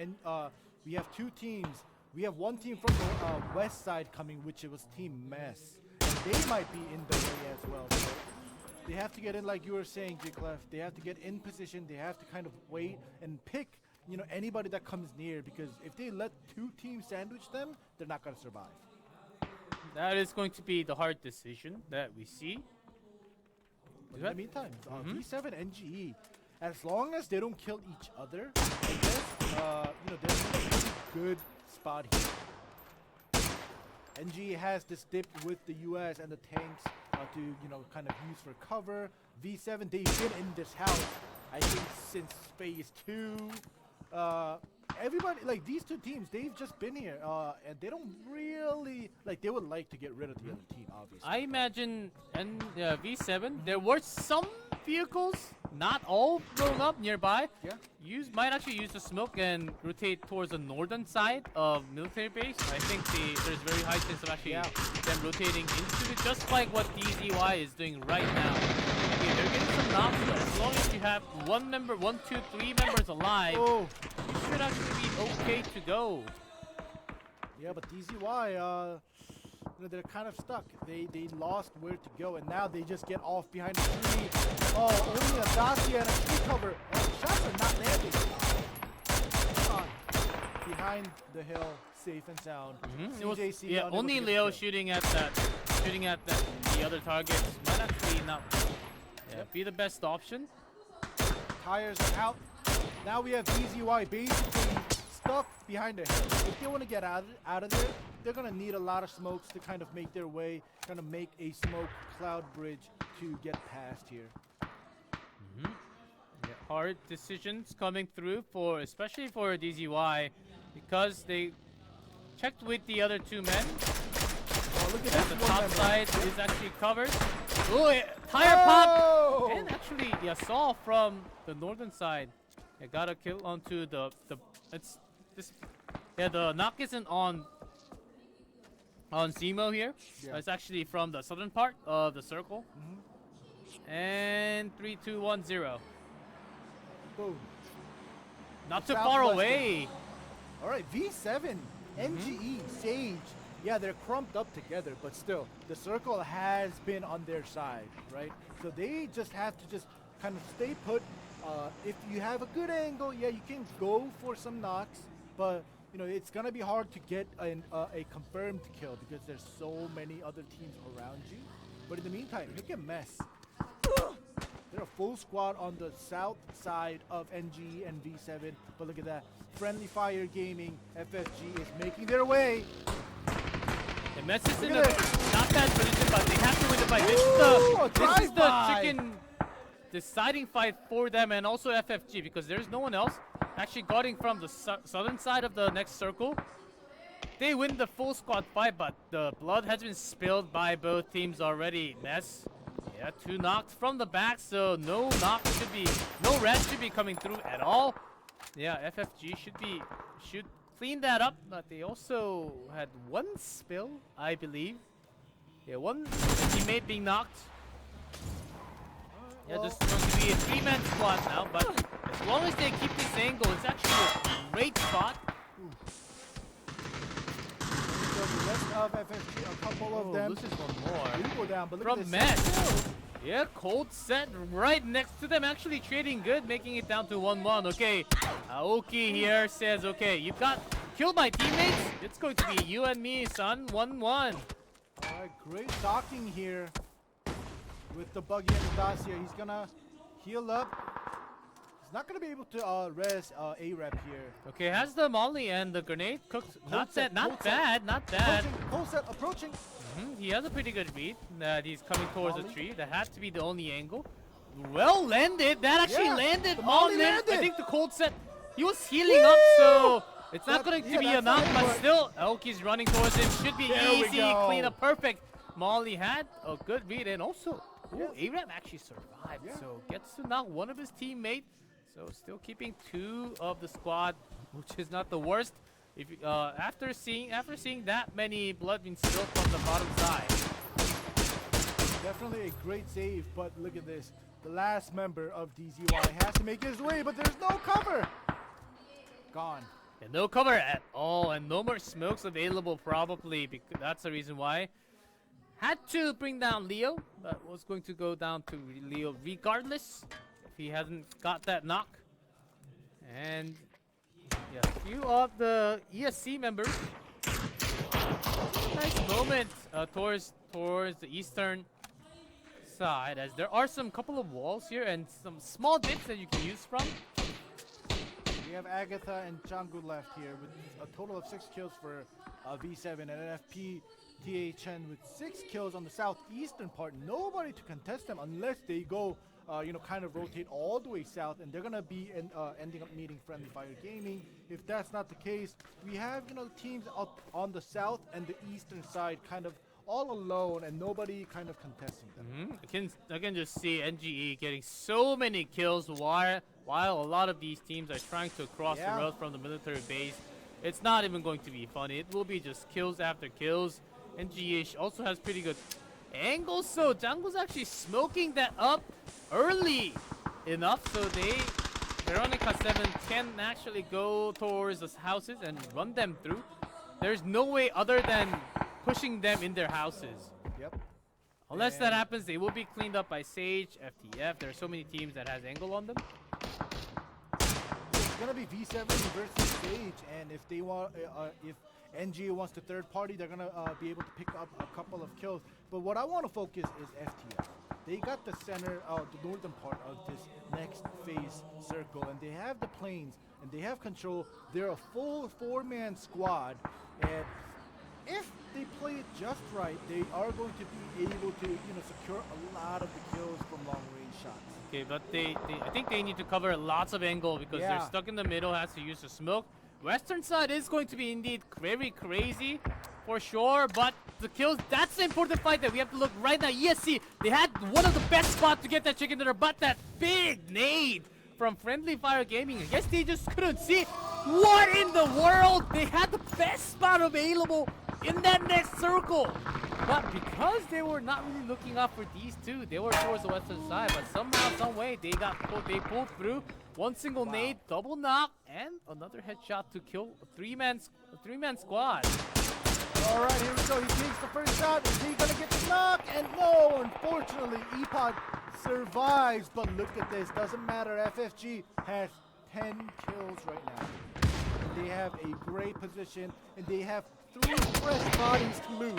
we have 2 teams. We have one team from the west side coming, which was Team Mess. And they might be in the way as well. So they have to get in, like you were saying, G-Clef. They have to get in position. They have to kind of wait and pick, you know, anybody that comes near, because if they let 2 teams sandwich them, they're not going to survive. That is going to be the hard decision that we see. In the meantime, V7 NGE, as long as they don't kill each other, I guess, you know, there's a really good spot here. NGE has this dip with the US and the tanks to, you know, kind of use for cover. V7, they've been in this house, I think, since phase 2. Everybody, like these 2 teams, they've just been here, and they don't really, like, they would like to get rid of the other team, obviously. I imagine V7, there were some vehicles, not all blown up nearby. Yeah. Might actually use the smoke and rotate towards the northern side of military base. I think there's very high chance of actually them rotating into it, just like what DZY is doing right now. Okay, they're getting some knocks, but as long as you have 1, 2, 3 members alive, you should actually be okay to go. Yeah, but DZY, you know, they're kind of stuck. They lost where to go, and now they just get off behind the tree. Oh, only a Dacia and a tree cover. And the shots are not landing. Behind the hill, safe and sound. CJC only Leo shooting at the other targets might actually not be the best option. Tires are out. Now we have DZY basically stuck behind the hill. If they want to get out of there, they're going to need a lot of smokes to kind of make their way, kind of make a smoke cloud bridge to get past here. hard decisions coming through especially for DZY, because they checked with the other two men. Oh, look at The top side is actually covered. Oh, tire pop! And actually, the assault from the northern side. It got a kill onto the knock isn't on Zemo here. Yeah. It's actually from the southern part of the circle. And 3, 2, 1, 0. Boom. Not too far away. All right, V7, NGE, Sage. Yeah, they're crumped up together, but still, the circle has been on their side, right? So they just have to just kind of stay put. If you have a good angle, yeah, you can go for some knocks, but you know it's gonna be hard to get a confirmed kill because there's so many other teams around you. But in the meantime, look at Mess. They're a full squad on the south side of NGE and V7, but look at that. Friendly Fire Gaming, FFG is making their way. The Mets is in a not bad position, but they have to win the fight. This is the chicken deciding fight for them and also FFG, because there's no one else actually guarding from the southern side of the next circle. They win the full squad fight, but the blood has been spilled by both teams already. Mess, yeah, 2 knocks from the back, so no rest should be coming through at all. Yeah, FFG should clean that up, but they also had 1 spill, I believe. Yeah, 1 teammate being knocked. Yeah, this is going to be a 3-man squad now, but as long as they keep this angle, it's actually a great spot. The rest of FFG, a couple of them. This is one more. They go down, but look From at this. Met. Yeah, cold set right next to them, actually trading good, making it down to 1-1. Okay, Aoki here says, okay, you've got killed my teammates. It's going to be you and me, son. 1-1. All right, great docking here with the Buggy and the Dacia. He's gonna heal up. He's not gonna be able to res A-Rep here. Okay, has the molly and the grenade cooked. Not bad. Cold set approaching. He has a pretty good read that he's coming towards the tree. That had to be the only angle. Well landed. That actually landed on him. I think the cold set, he was healing up, so it's not going to be a knock, but still, Aoki's running towards him. Should be easy. Clean up, perfect. Molly had a good read, and also, A-Rap actually survived, so gets to knock one of his teammates. So still keeping 2 of the squad, which is not the worst. If after seeing that many blood being spilled from the bottom side. Definitely a great save, but look at this. The last member of DZY has to make his way, but there's no cover. Gone. And no cover at all, and no more smokes available probably, because that's the reason why. Had to bring down Leo, but was going to go down to Leo regardless if he hasn't got that knock. And yeah, a few of the ESC members. Nice moment towards the eastern side, as there are some couple of walls here and some small dips that you can use from. We have Agatha and Changu left here with a total of 6 kills for V7 and NFP THN with 6 kills on the southeastern part. Nobody to contest them unless they go kind of rotate all the way south, and they're gonna be ending up meeting Friendly Fire Gaming. If that's not the case, we have teams up on the south and the eastern side kind of all alone, and nobody kind of contesting them. I can just see NGE getting so many kills while a lot of these teams are trying to cross the road from the military base. It's not even going to be funny. It will be just kills after kills. NGE also has pretty good angles, so Django's actually smoking that up early enough, so Veronica 7 can actually go towards the houses and run them through. There's no way other than pushing them in their houses. Yep. Unless that happens, they will be cleaned up by Sage, FTF. There are so many teams that has angle on them. It's gonna be V7 versus Sage, and if they want, if NGA wants to third party, they're gonna be able to pick up a couple of kills. But what I want to focus is FTF. They got the center, the northern part of this next phase circle, and they have the planes, and they have control. They're a full 4-man squad, and if they play it just right, they are going to be able to, secure a lot of the kills from long-range shots. Okay, but I think they need to cover lots of angle because they're stuck in the middle, has to use the smoke. Western side is going to be indeed very crazy for sure, but the kills, that's the important fight that we have to look right now. ESC, they had one of the best spots to get that chicken dinner, but that big nade from Friendly Fire Gaming, I guess they just couldn't see. What in the world? They had the best spot available in that next circle. But because they were not really looking out for these two, they were towards the western side, but somehow, some way, they pulled through. One single nade, double knock, and another headshot to kill a three-man squad. All right, here we go. He takes the first shot. Is he gonna get the knock? And no, unfortunately, EPOD survives. But look at this. Doesn't matter. FFG has 10 kills right now. They have a great position, and they have 3 fresh bodies to lose.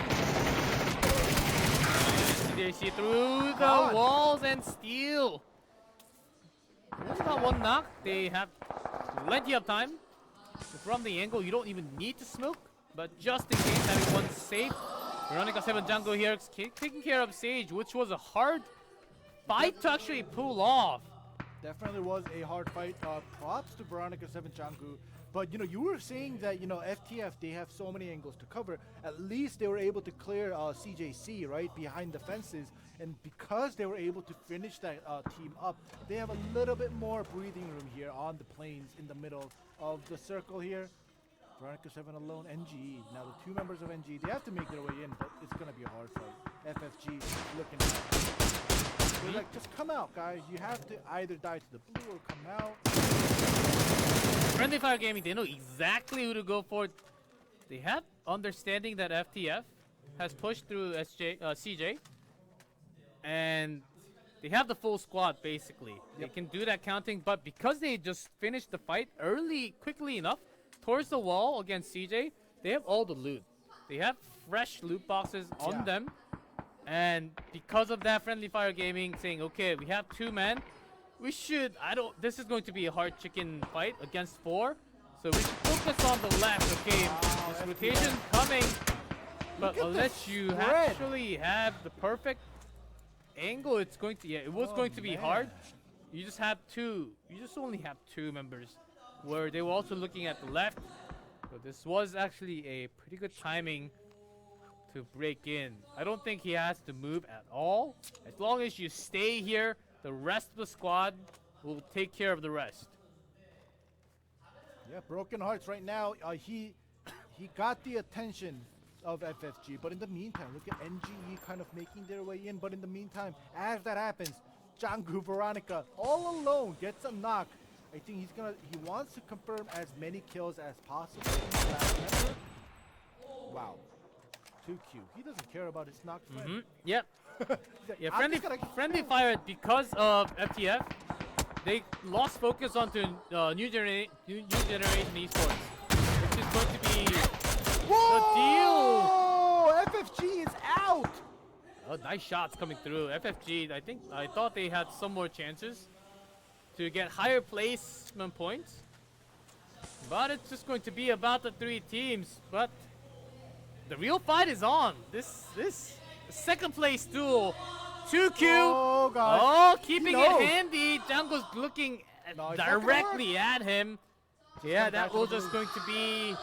They see through the walls and steal. There's not one knock. They have plenty of time. From the angle, you don't even need to smoke. But just in case, having one safe. Veronica 7 Jungle here taking care of Sage, which was a hard fight to actually pull off. Definitely was a hard fight. Props to Veronica 7 Changu. But, you were saying that, FTF, they have so many angles to cover. At least they were able to clear CJC, right, behind the fences. And because they were able to finish that team up, they have a little bit more breathing room here on the plains in the middle of the circle here. Veronica 7 alone, NGE. Now the 2 members of NGE, they have to make their way in, but it's going to be a hard fight. FFG looking at they're like, just come out, guys. You have to either die to the blue or come out. Friendly Fire Gaming, they know exactly who to go for. They have understanding that FTF has pushed through CJ. And they have the full squad, basically. They can do that counting, but because they just finished the fight quickly enough, towards the wall against CJ, they have all the loot. They have fresh loot boxes on them. And because of that, Friendly Fire Gaming saying, okay, we have 2 men. This is going to be a hard chicken fight against 4. So we should focus on the left. Okay, this rotation coming. But unless you actually have the perfect angle, it's going to, it was going to be hard. You just only have 2 members. Where they were also looking at the left. So this was actually a pretty good timing to break in. I don't think he has to move at all. As long as you stay here, the rest of the squad will take care of the rest. Yeah, Broken Hearts right now, he got the attention of FFG. But in the meantime, look at NGE kind of making their way in. But in the meantime, as that happens, Jangu Veronica all alone gets a knock. I think he wants to confirm as many kills as possible. Wow. Too cute. He doesn't care about his knocked friend. Yep. Yeah, Friendly Fire, because of FTF, they lost focus onto new generation eSports, which is going to be the deal. FFG is out. Oh, nice shots coming through. FFG, I thought they had some more chances to get higher placement points, but it's just going to be about the 3 teams. But the real fight is on. This second place duel. 2Q. Oh, God. Keeping it handy. Django's looking directly at him. Yeah, that will just going to be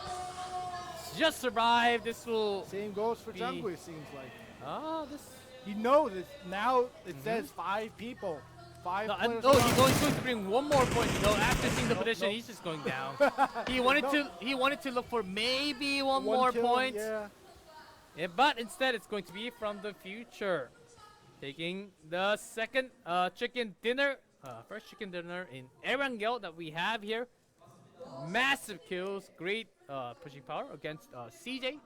just survive. This will same goes for Django, it seems like. This he knows it now. It says 5 people. 5 players. He's going to bring one more point. No, after seeing the position, he's just going down. He wanted to look for maybe one more kill, point. Yeah, but instead, it's going to be from the future, taking the second chicken dinner, first chicken dinner in Erangel that we have here. Massive kills, great pushing power against CJ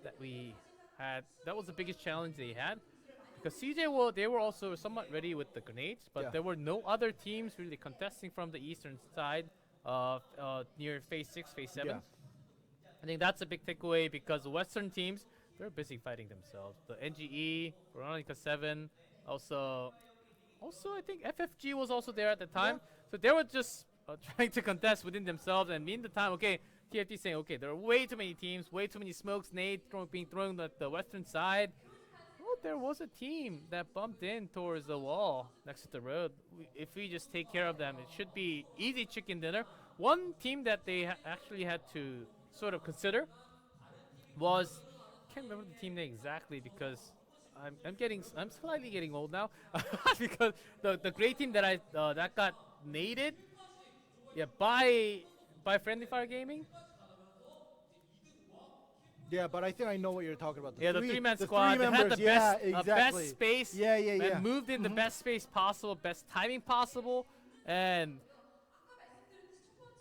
that we had. That was the biggest challenge they had. Because CJ, they were also somewhat ready with the grenades, but there were no other teams really contesting from the eastern side near phase 6, phase 7. Yeah. I think that's a big takeaway because the western teams, they're busy fighting themselves. The NGE, Veronica 7, also I think FFG was also there at the time. So they were just trying to contest within themselves, and in the time, okay, TFT saying, okay, there are way too many teams, way too many smokes, nades being thrown at the western side. thought there was a team that bumped in towards the wall next to the road. If we just take care of them, it should be easy chicken dinner. One team that they actually had to sort of consider was, can't remember the team name exactly because I'm slightly getting old now because the great team that that got naded, by Friendly Fire Gaming. Yeah, but I think I know what you're talking about. The three-man squad. They had the best space. Yeah. And moved in the best space possible, best timing possible, and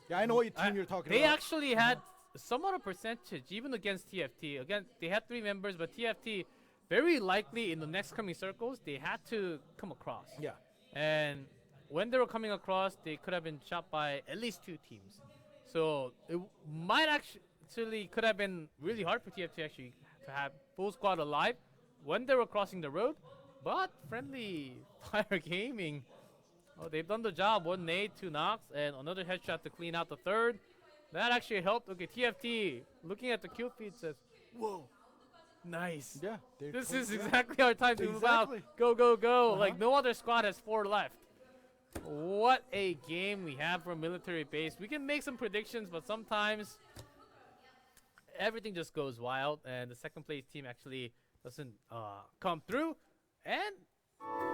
yeah, I know what team you're talking about. They actually had somewhat a percentage, even against TFT. Again, they had 3 members, but TFT, very likely in the next coming circles, they had to come across. Yeah. And when they were coming across, they could have been shot by at least 2 teams. So it might actually could have been really hard for TFT actually to have full squad alive when they were crossing the road. But Friendly Fire Gaming, they've done the job. 1 nade, 2 knocks, and another headshot to clean out the third. That actually helped. Okay, TFT, looking at the kill feed, says, whoa, nice. Yeah. This is exactly our time to move out. Go, go, go. Like, no other squad has 4 left. What a game we have from Military Base. We can make some predictions, but sometimes everything just goes wild, and the second place team actually doesn't come through. And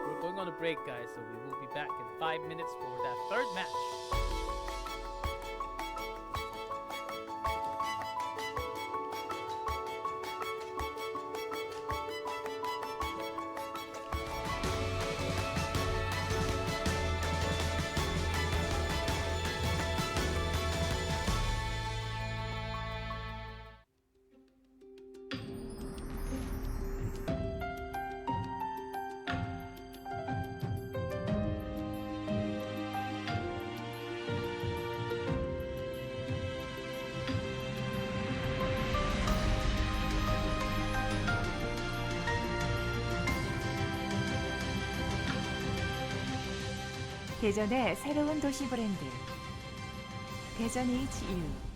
we're going on a break, guys, so we will be back in 5 minutes for that third match. 대전의 새로운 도시 브랜드 대전 HEARTHSTONE.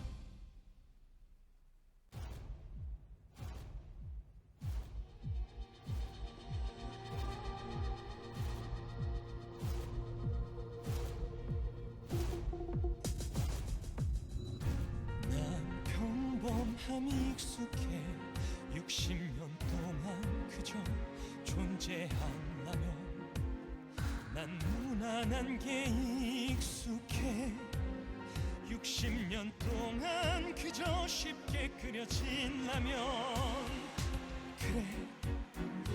난 평범함이 익숙해 60년 동안 그저 존재한다면 난 무난한 게 익숙해 60년 동안 그저 쉽게 그려진라면 그래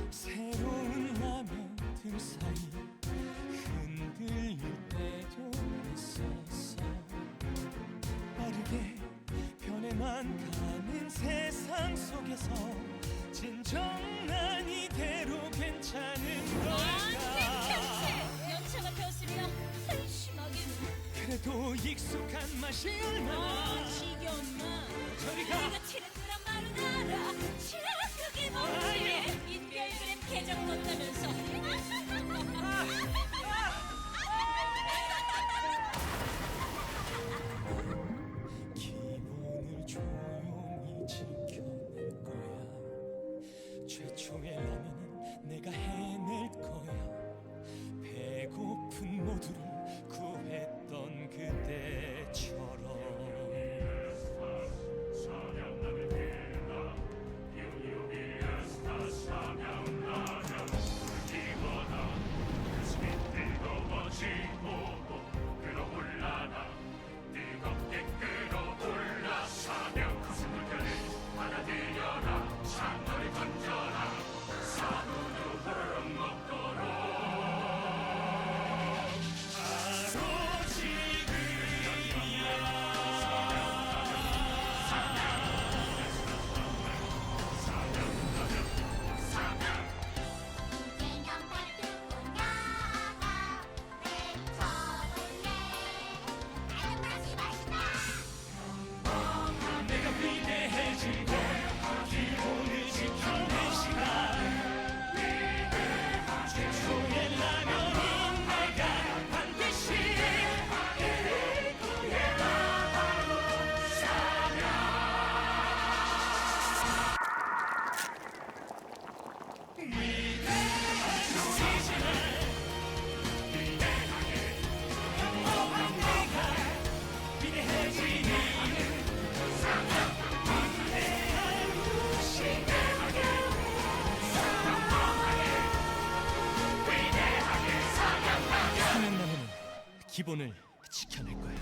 새로운 라면들 사이 흔들릴 때도 있었어 빠르게 변해만 가는 세상 속에서 진정 난 이대로 괜찮은 걸까 연차가 폈으면 한심하게 그래도 익숙한 맛이 얼마나 지겨운 맛 저리가 내가 트렌드란 말은 알아 그게 뭔지 인별그램 계정 건다면서 기본을 조용히 지켜낼 거야 최초의 라면은 내가 해낼 거야 배고픈 모두를 구했던 그때처럼 기본을 지켜낼 거야.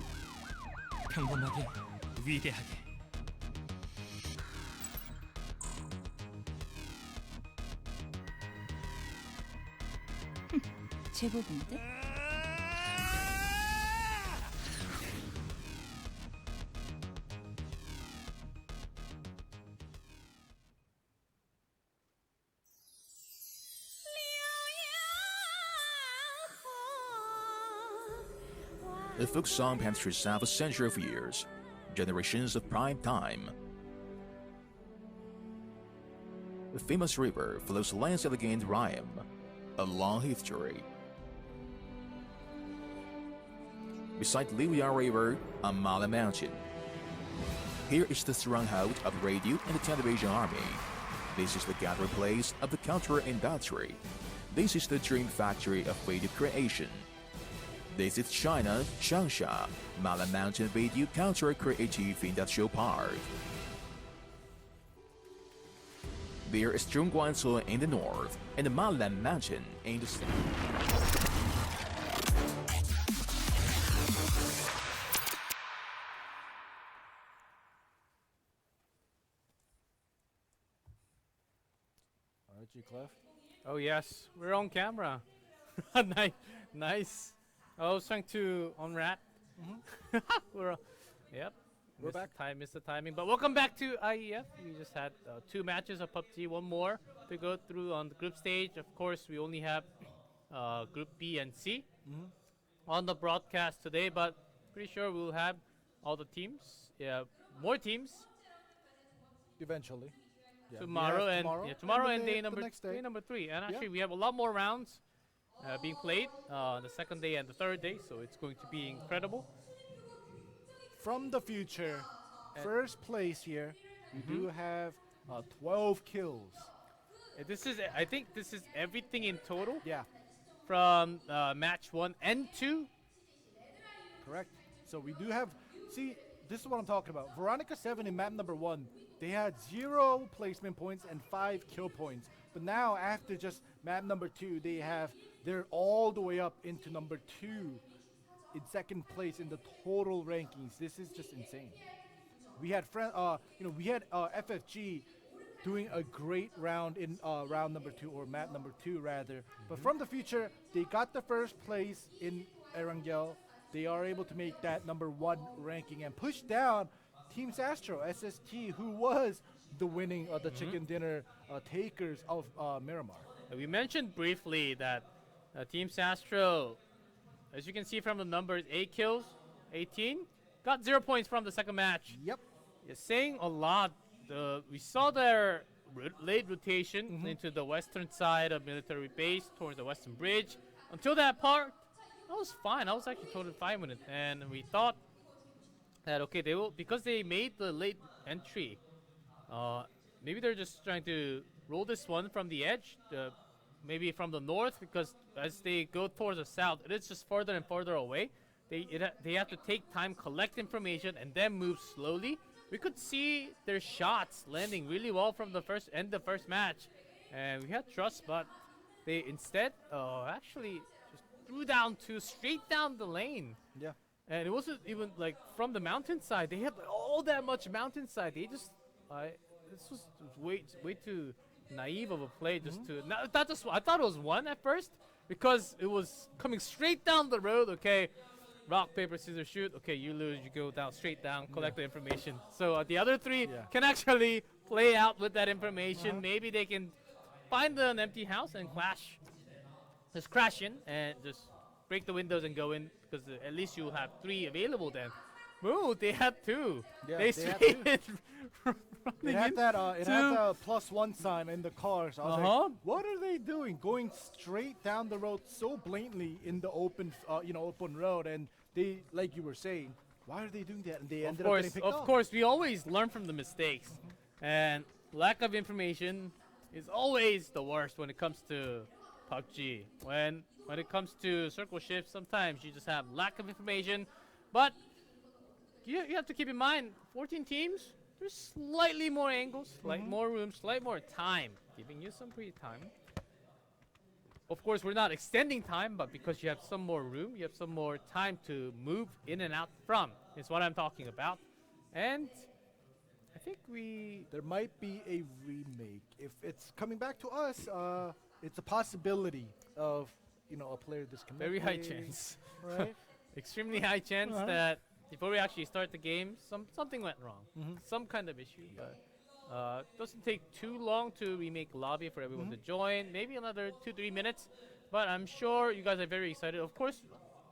평범하게, 위대하게. 제법인데? A folk song pans through half a century of years, generations of prime time. The famous river flows lines elegant rhyme, a long history. Beside Liuya River, a Mala Mountain. Here is the stronghold of the radio and the television army. This is the gathering place of the cultural industry. This is the dream factory of radio creation. This is China, Changsha, Mala Mountain Video Cultural Creative Industrial Park. There is Zhongguancun in the north and the Mala Mountain in the south. Clef. Oh yes, we're on camera. Nice. I was trying to unwrap. We're yep. We're back. Missed the timing. But welcome back to IEF. We just had 2 matches of PUBG, one more to go through on the group stage. Of course, we only have Group B and C on the broadcast today, but pretty sure we'll have all the teams. Yeah, more teams Eventually. Yeah, tomorrow and day number next day. day number 3. And actually, we have a lot more rounds being played the second day and the third day, so it's going to be incredible. From the future, first place here, we do have 12 kills. I think this is everything in total. Yeah. From match 1 and 2. Correct. So we do have, see, this is what I'm talking about. Veronica 7 in map number 1, they had 0 placement points and 5 kill points. But now after just map number 2, they're all the way up into number 2 in second place in the total rankings. This is just insane. We had FFG doing a great round in round number 2, or map number 2 rather. But from the future, they got the first place in Erangel. They are able to make that number 1 ranking and push down Team Sastro, SST, who was the winning the chicken dinner takers of Miramar. We mentioned briefly that Team Sastro, as you can see from the numbers, 8 kills, 18, got 0 points from the second match. Yep. It's saying a lot. We saw their late rotation into the western side of military base towards the western bridge. Until that part, I was fine. I was actually totally fine with it. And we thought that, okay, they will, because they made the late entry, maybe they're just trying to roll this one from the edge, maybe from the north, because as they go towards the south, it is just further and further away. They have to take time, collect information, and then move slowly. We could see their shots landing really well from the first match, and we had trust, but they instead actually just threw down straight down the lane. Yeah. And it wasn't even like from the mountainside. They had like, all that much mountainside. They just, this was way too naive of a play. Just to I thought it was 1 at first because it was coming straight down the road. Okay, rock paper scissors shoot. Okay, you lose. You go down straight down. Collect the information. So the other 3 can actually play out with that information. Maybe they can find an empty house and just crash in and just break the windows and go in, because at least you'll have 3 available then. Ooh, they had 2. Yeah, they had 2. It had that +1 sign in the car. So I was like, what are they doing? Going straight down the road so blatantly in the open road, and they, like you were saying, why are they doing that? And they ended up getting picked up. Of course, we always learn from the mistakes, and lack of information is always the worst when it comes to PUBG. When it comes to circle shifts, sometimes you just have lack of information, but you have to keep in mind, 14 teams, there's slightly more angles, slightly more room, slightly more time, giving you some free time. of course, we're not extending time, but because you have some more room, you have some more time to move in and out from, is what I'm talking about. And I think there might be a remake. If it's coming back to us, it's a possibility of, a player disconnecting. Very high chance. Right? Extremely high chance that before we actually start the game, something went wrong. Some kind of issue. But doesn't take too long to remake lobby for everyone to join. Maybe another 2-3 minutes. But I'm sure you guys are very excited. Of course,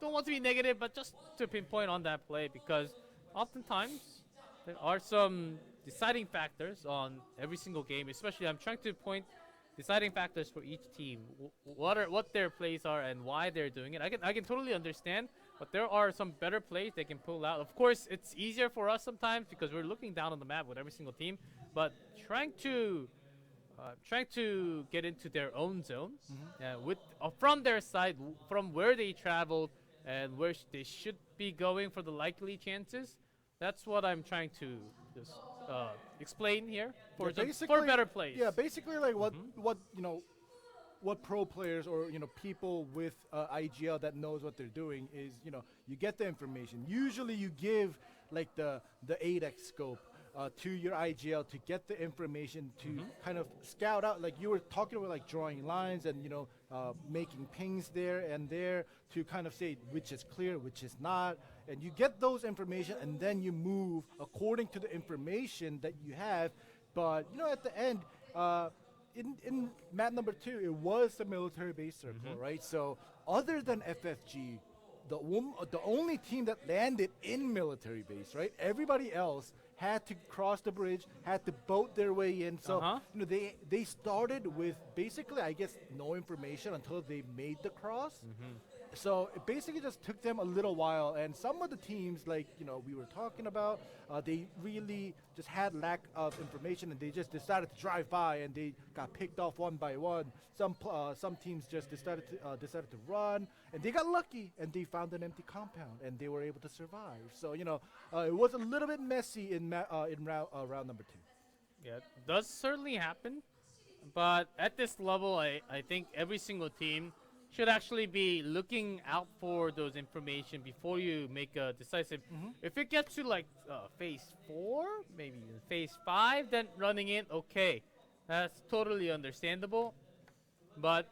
don't want to be negative, but just to pinpoint on that play, because oftentimes there are some deciding factors on every single game. Especially, I'm trying to point deciding factors for each team. What their plays are and why they're doing it. I can totally understand, but there are some better plays they can pull out. Of course, it's easier for us sometimes because we're looking down on the map with every single team, but trying to get into their own zones with from their side, from where they traveled and where they should be going for the likely chances. That's what I'm trying to just explain here for better plays. Yeah, basically like what pro players or people with IGL that knows what they're doing is you get the information. Usually you give like the 8x scope to your IGL to get the information to kind of scout out, like you were talking about, like drawing lines and making pings there and there to kind of say which is clear, which is not, and you get those information and then you move according to the information that you have. But at the end, in map number 2, it was the military base circle, right? So other than FFG, the only team that landed in military base, right? Everybody else had to cross the bridge, had to boat their way in. So they started with basically, I guess, no information until they made the cross. So it basically just took them a little while. And some of the teams, like we were talking about, they really just had lack of information, and they just decided to drive by, and they got picked off one by one. Some teams just decided to run, and they got lucky, and they found an empty compound, and they were able to survive. So it was a little bit messy in round number 2. Yeah, it does certainly happen, but at this level, I think every single team should actually be looking out for those information before you make a decisive. If it gets to like phase 4, maybe phase 5, then running in, okay, that's totally understandable. But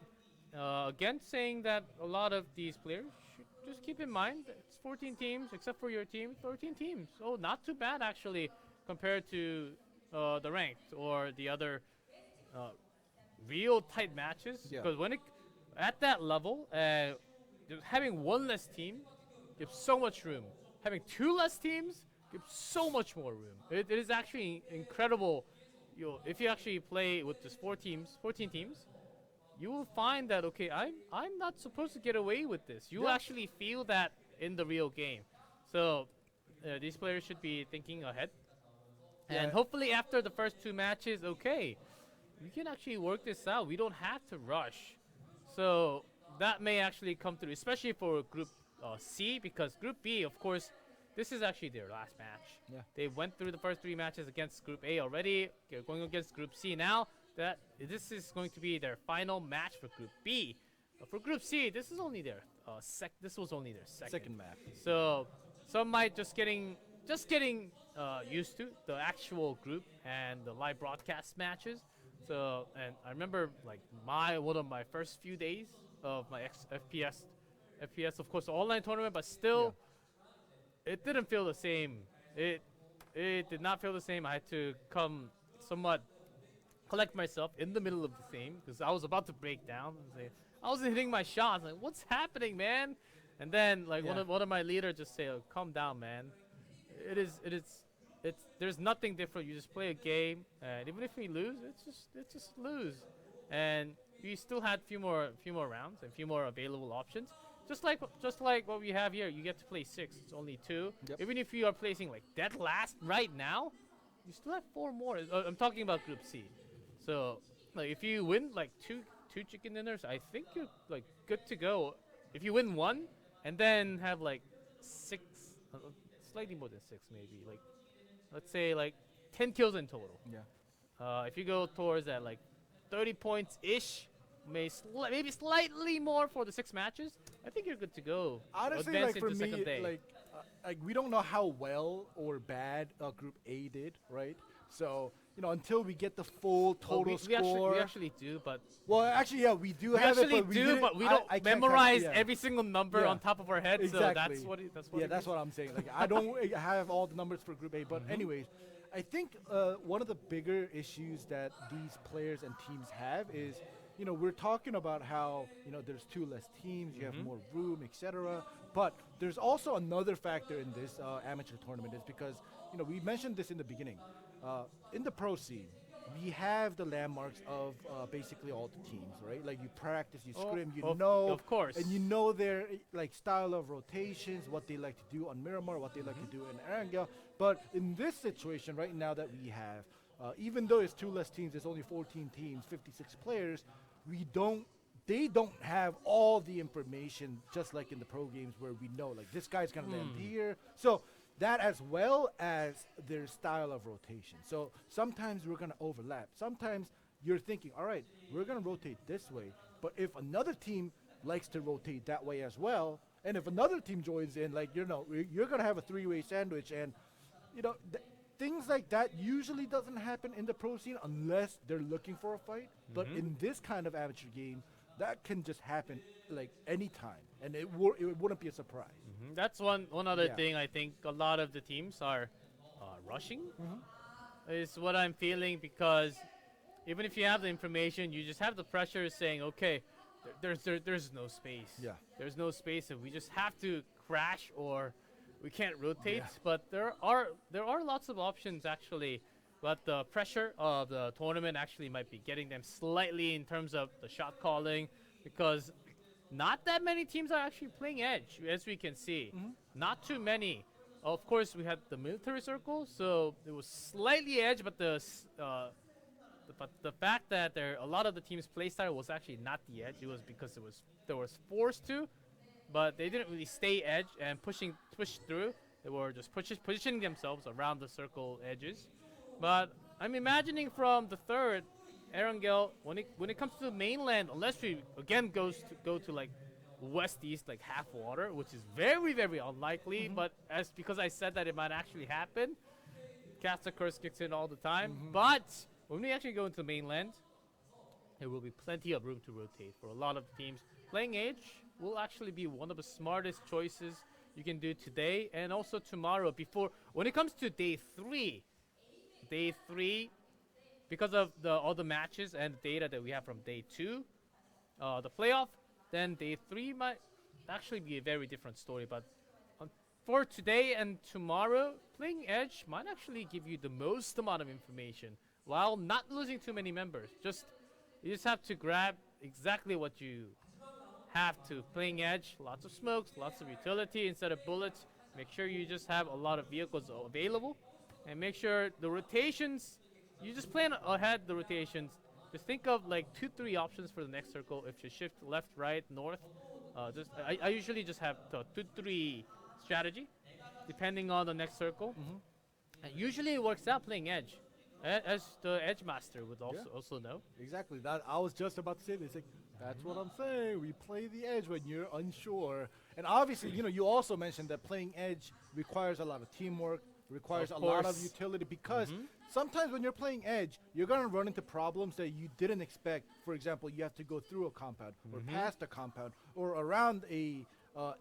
again, saying that a lot of these players should just keep in mind that it's 14 teams, except for your team, 13 teams. So not too bad actually compared to the ranked or the other real tight matches. Because when at that level, having one less team gives so much room. Having 2 less teams gives so much more room. It is actually incredible. If you actually play with just 14 teams, you will find that, okay, I'm not supposed to get away with this. You will actually feel that in the real game. So these players should be thinking ahead. And hopefully after the first 2 matches, okay, we can actually work this out. We don't have to rush. So that may actually come through, especially for Group C, because Group B, of course, this is actually their last match. They went through the first 3 matches against Group A already. They're going against Group C now. This is going to be their final match for Group B. For Group C, this is only their this was only their second map. So some might just getting used to the actual group and the live broadcast matches. So, and I remember like one of my first few days of my FPS, of course, online tournament, but still, it didn't feel the same. It did not feel the same. I had to come somewhat collect myself in the middle of the game because I was about to break down. I wasn't hitting my shots. Like, what's happening, man? And then like one of my leaders just say, oh, "Calm down, man. There's nothing different. You just play a game, and even if we lose, it's just lose, and we still had few more rounds and few more available options. Just like what we have here, you get to play 6. It's only 2. Even if you are placing like dead last right now, you still have 4 more. I'm talking about Group C. So like if you win like two chicken dinners, I think you're like good to go. If you win 1 and then have like 6, slightly more than 6 maybe, like let's say like 10 kills in total. If you go towards that like 30 points ish, maybe slightly more for the 6 matches, I think you're good to go. Honestly, Advance like for into second me, day. like we don't know how well or bad Group A did, right? So until we get the full total score, we actually do, but well, actually, yeah, we do we have actually it, but do, but we don't I can't memorize yeah. every single number on top of our head. Exactly. So that's what. That's what I'm saying. Like I don't have all the numbers for Group A, but anyways, I think one of the bigger issues that these players and teams have is, we're talking about how there's 2 less teams, you have more room, etc. But there's also another factor in this amateur tournament is because we mentioned this in the beginning. In the pro scene, we have the landmarks of basically all the teams, right? Like you practice, you scrim, of course, and you know their like style of rotations, what they like to do on Miramar, what they like to do in Erangel. But in this situation right now that we have, even though it's 2 less teams, it's only 14 teams, 56 players. They don't have all the information, just like in the pro games where we know like this guy's gonna land here. So that as well as their style of rotation. So sometimes we're going to overlap. Sometimes you're thinking, all right, we're going to rotate this way. But if another team likes to rotate that way as well, and if another team joins in, like, you're going to have a 3-way sandwich. And, things like that usually doesn't happen in the pro scene unless they're looking for a fight. But in this kind of amateur game, that can just happen like anytime. And it wouldn't be a surprise. That's one other thing I think a lot of the teams are rushing is what I'm feeling, because even if you have the information, you just have the pressure saying, okay, there's no space. Yeah. There's no space, and we just have to crash or we can't rotate. Yeah. But there are lots of options actually. But the pressure of the tournament actually might be getting them slightly in terms of the shot calling, because not that many teams are actually playing edge, as we can see. Not too many. Of course, we had the military circle, so it was slightly edge, but the fact that a lot of the teams' playstyle was actually not the edge. It was because they was forced to, but they didn't really stay edge and push through. They were just positioning themselves around the circle edges. But I'm imagining from the third, Erangel, when it comes to the mainland, unless we again go to like west east, like half water, which is very, very unlikely. But because I said that it might actually happen, Caster Curse kicks in all the time. But when we actually go into the mainland, there will be plenty of room to rotate for a lot of teams. Playing Edge will actually be one of the smartest choices you can do today and also tomorrow. When it comes to day three, because of all the matches and the data that we have from day 2, the playoff, then day 3 might actually be a very different story. But for today and tomorrow, playing Edge might actually give you the most amount of information while not losing too many members. You just have to grab exactly what you have to. Playing Edge, lots of smokes, lots of utility instead of bullets. Make sure you just have a lot of vehicles available. And make sure the rotations, you just plan ahead the rotations. Just think of like 2-3 options for the next circle. If you shift left, right, north, I usually just have the 2-3 strategy, depending on the next circle. And usually it works out playing Edge, as the Edge Master would also know. Exactly. That I was just about to say this. Like, that's what I'm saying. We play the Edge when you're unsure. And obviously, you also mentioned that playing Edge requires a lot of teamwork. Requires a lot of utility, because sometimes when you're playing Edge, you're going to run into problems that you didn't expect. For example, you have to go through a compound or past a compound or around a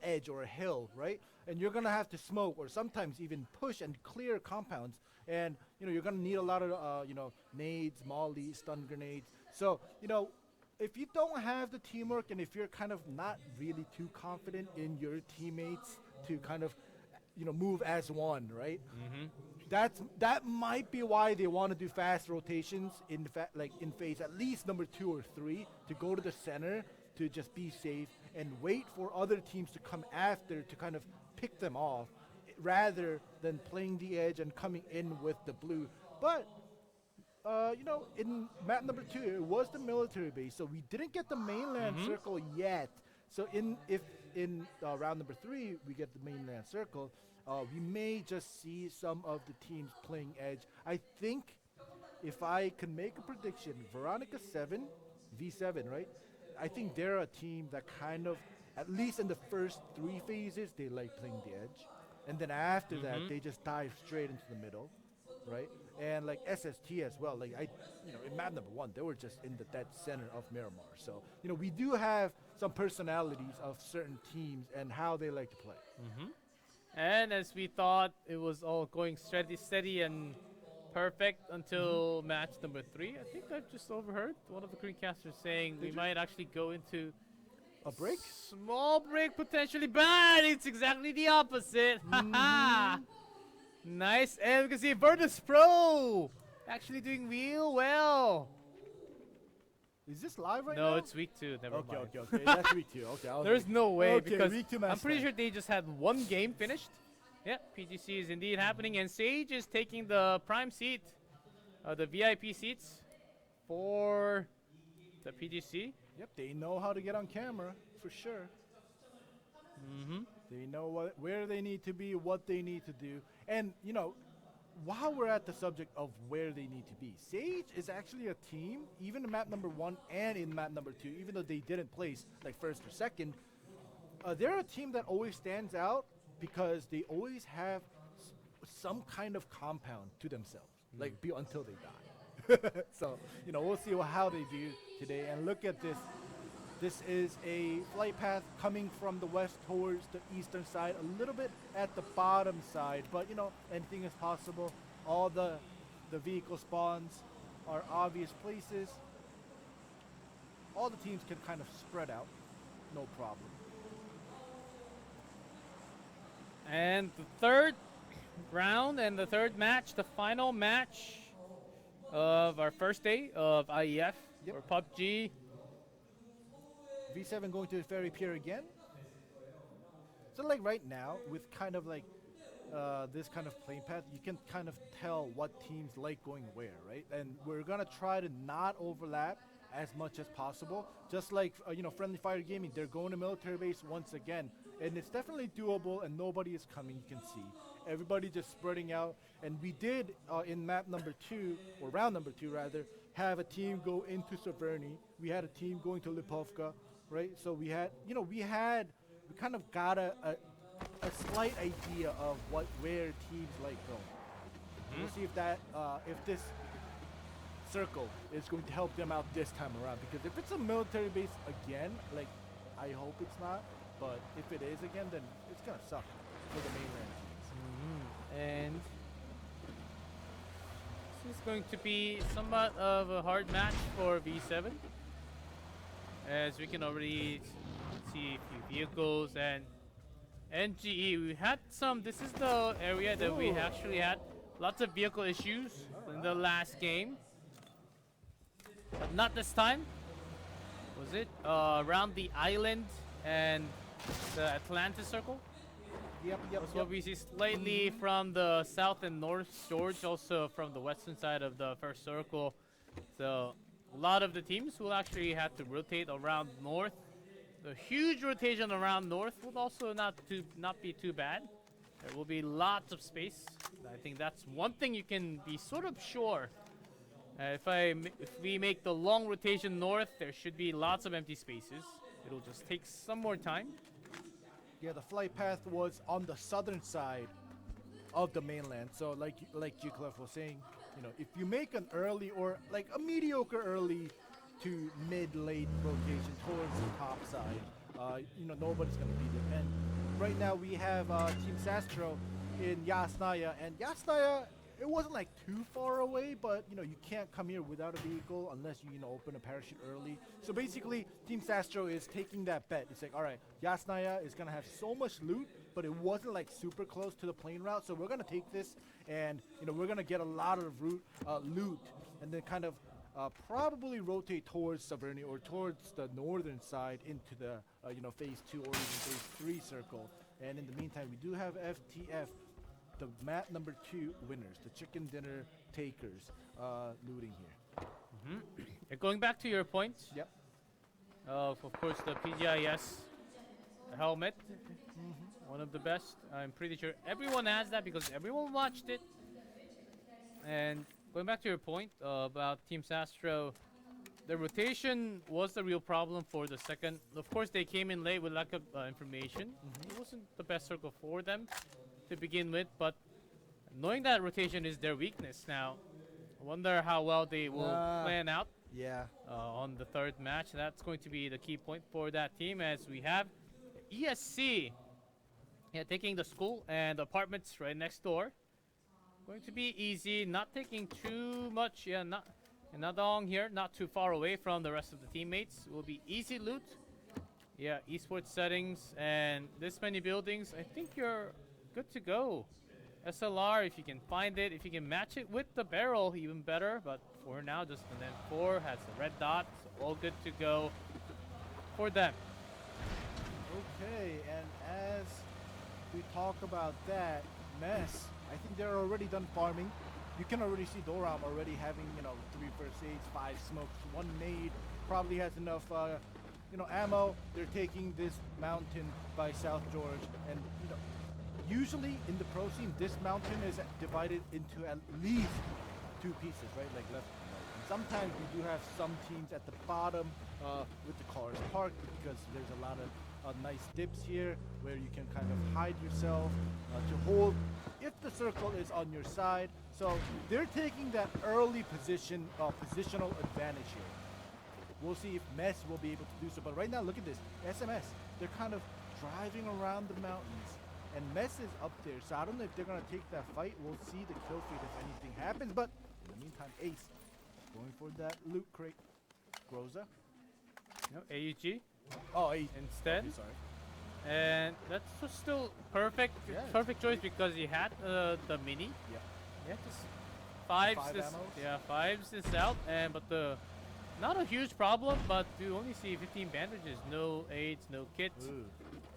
edge or a hill, right? And you're going to have to smoke or sometimes even push and clear compounds. And, you're going to need a lot of, nades, mollies, stun grenades. So, if you don't have the teamwork and if you're kind of not really too confident in your teammates to kind of move as one, right? That might be why they want to do fast rotations in phase at least number 2 or 3 to go to the center to just be safe and wait for other teams to come after to kind of pick them off, rather than playing the Edge and coming in with the blue. But in map number 2, it was the military base, so we didn't get the mainland circle yet. So if in round number 3 we get the mainland circle, we may just see some of the teams playing Edge. I think if I can make a prediction, Veronica 7, V7, right? I think they're a team that kind of, at least in the first 3 phases, they like playing the edge. And then after that, they just dive straight into the middle, right? And like SST as well, like in map number 1, they were just in the dead center of Miramar. So, we do have some personalities of certain teams and how they like to play. And as we thought, it was all going steady and perfect until match number 3. I think I've just overheard one of the screencasters saying we might actually go into a break? Small break potentially, but it's exactly the opposite. Nice. And we can see Virtus Pro actually doing real well. Is this live right now? No, it's week 2. Never mind. Okay. That's week 2. Okay. There's no way because week 2 I'm pretty sure they just had 1 game finished. Yeah, PGC is indeed happening, and Sage is taking the prime seat, the VIP seats for the PGC. Yep, they know how to get on camera for sure. They know where they need to be, what they need to do, and while we're at the subject of where they need to be, Sage is actually a team, even in map number 1 and in map number 2, even though they didn't place like first or second, they're a team that always stands out because they always have some kind of compound to themselves, until they die. So, we'll see how they do today. And look at this. This is a flight path coming from the west towards the eastern side, a little bit at the bottom side, but anything is possible. All the vehicle spawns are obvious places. All the teams can kind of spread out, no problem. And the third round and the third match, the final match of our first day of IEF for PUBG. V7 going to the Ferry Pier again. So like right now, with kind of like this kind of playing path, you can kind of tell what teams like going where, right? And we're gonna try to not overlap as much as possible. Just like Friendly Fire Gaming, they're going to military base once again, and it's definitely doable. And nobody is coming. You can see everybody just spreading out. And we did in map number 2, or round number 2 rather, have a team go into Severny. We had a team going to Lipovka. Right, so we kind of got a slight idea of where teams like going. We'll see if this circle is going to help them out this time around. Because if it's a military base again, I hope it's not. But if it is again, then it's gonna suck for the mainland teams. And this is going to be somewhat of a hard match for V7. As we can already see a few vehicles and NGE, we had some. This is the area that we actually had lots of vehicle issues in the last game, but not this time. Was it around the island and the Atlantis circle? Yep. That's what we see slightly from the south and north George, also from the western side of the first circle. So a lot of the teams will actually have to rotate around north. The huge rotation around north will also not be too bad. There will be lots of space. I think that's one thing you can be sort of sure. If we make the long rotation north, there should be lots of empty spaces. It'll just take some more time. Yeah, the flight path was on the southern side of the mainland. So like G-Clef was saying, if you make an early or like a mediocre early to mid-late rotation towards the top side, nobody's going to be there. And right now we have Team Sastro in Yasnaya, and Yasnaya, it wasn't like too far away, but you can't come here without a vehicle unless you open a parachute early. So basically, Team Sastro is taking that bet. It's like, all right, Yasnaya is gonna have so much loot, but it wasn't like super close to the plane route. So we're gonna take this, and we're gonna get a lot of loot, and then kind of probably rotate towards Severny or towards the northern side into the phase 2 or even phase 3 circle. And in the meantime, we do have FTF. The map number 2 winners, the chicken dinner takers, looting here. Going back to your point. Yep. Of course, the PGIS helmet, one of the best. I'm pretty sure everyone has that because everyone watched it. And going back to your point about Team Sastro the rotation was the real problem for the second. Of course, they came in late with lack of information. It wasn't the best circle for them to begin with, but knowing that rotation is their weakness now, I wonder how well they will plan out on the third match. That's going to be the key point for that team, as we have ESC taking the school and apartments right next door. Going to be easy, not taking too much. Not long here, not too far away from the rest of the teammates. Will be easy loot. Yeah, esports settings and this many buildings. I think you're good to go. SLR, if you can find it, if you can match it with the barrel, even better. But for now, just and then 4 has the red dot, so all good to go for them. Okay, and as we talk about that mess, I think they're already done farming. You can already see Doram already having, 3 first aids, 5 smokes, 1 nade, probably has enough, ammo. They're taking this mountain by South George, and usually in the pro scene, this mountain is divided into at least 2 pieces, right? Like left and right. And sometimes we do have some teams at the bottom with the cars parked because there's a lot of nice dips here where you can kind of hide yourself to hold if the circle is on your side. So they're taking that early positional advantage here. We'll see if Mess will be able to do so. But right now, look at this. SMS, they're kind of driving around the mountains. And Mess is up there. So I don't know if they're going to take that fight. We'll see the kill feed if anything happens. But in the meantime, Ace going for that loot crate. Groza. No, AUG. Oh, AUG. Instead. Okay, sorry. And that's just still perfect. Yeah, perfect choice because he had the mini. Yeah. Yeah, just 5s. 5 This, ammos. yeah, 5s is out, but the not a huge problem. But you only see 15 bandages, no aids, no kits. Ooh.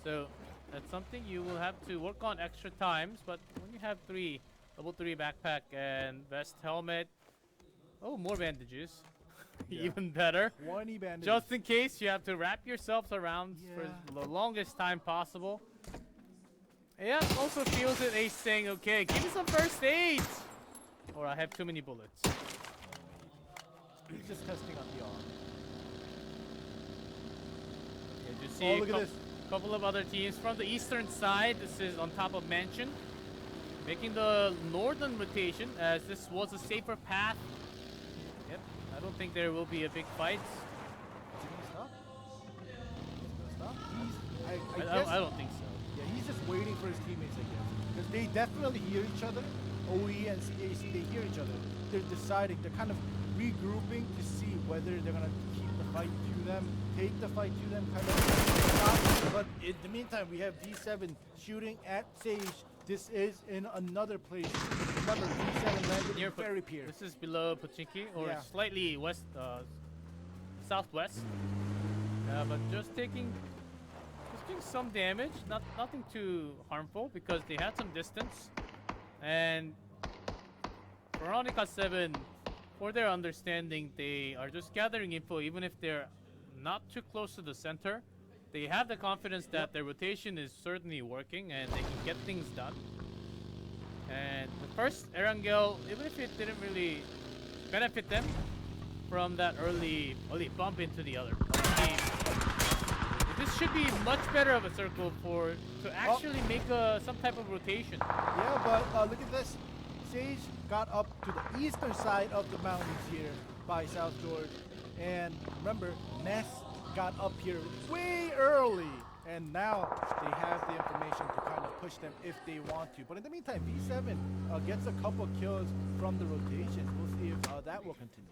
So that's something you will have to work on extra times. But when you have 3, level 3 backpack and vest, helmet, more bandages, even better. 20 bandages. Just in case you have to wrap yourselves around for the longest time possible. Yeah, also feels it Ace saying, okay, give me some first aid! Or I have too many bullets. He's just testing on the arm. Yeah, you see look at this. Couple of other teams from the eastern side. This is on top of Mansion. Making the northern rotation as this was a safer path. Yep, I don't think there will be a big fight. Is he gonna stop? He's gonna stop? I don't think so. Yeah, he's just waiting for his teammates, I guess. Because they definitely hear each other. OE and CAC, they hear each other. They're deciding, they're kind of regrouping to see whether they're going to keep the fight to them, take the fight to them, kind of stop. But in the meantime, we have V7 shooting at Sage. This is in another place. Remember, V7 landed near Ferry Pier. This is below Pochinki, or Yeah. slightly west, southwest. But just taking some damage, nothing too harmful because they had some distance. And Veronica 7, for their understanding, they are just gathering info even if they're not too close to the center. They have the confidence that their rotation is certainly working and they can get things done. And the first Erangel, even if it didn't really benefit them from that early bump into the other team, this should be much better of a circle to actually make some type of rotation. Yeah, but look at this. Sage got up to the eastern side of the mountains here by South George. And remember, Ness got up here way early. And now they have the information to kind of push them if they want to. But in the meantime, V7 gets a couple kills from the rotations. We'll see if that will continue.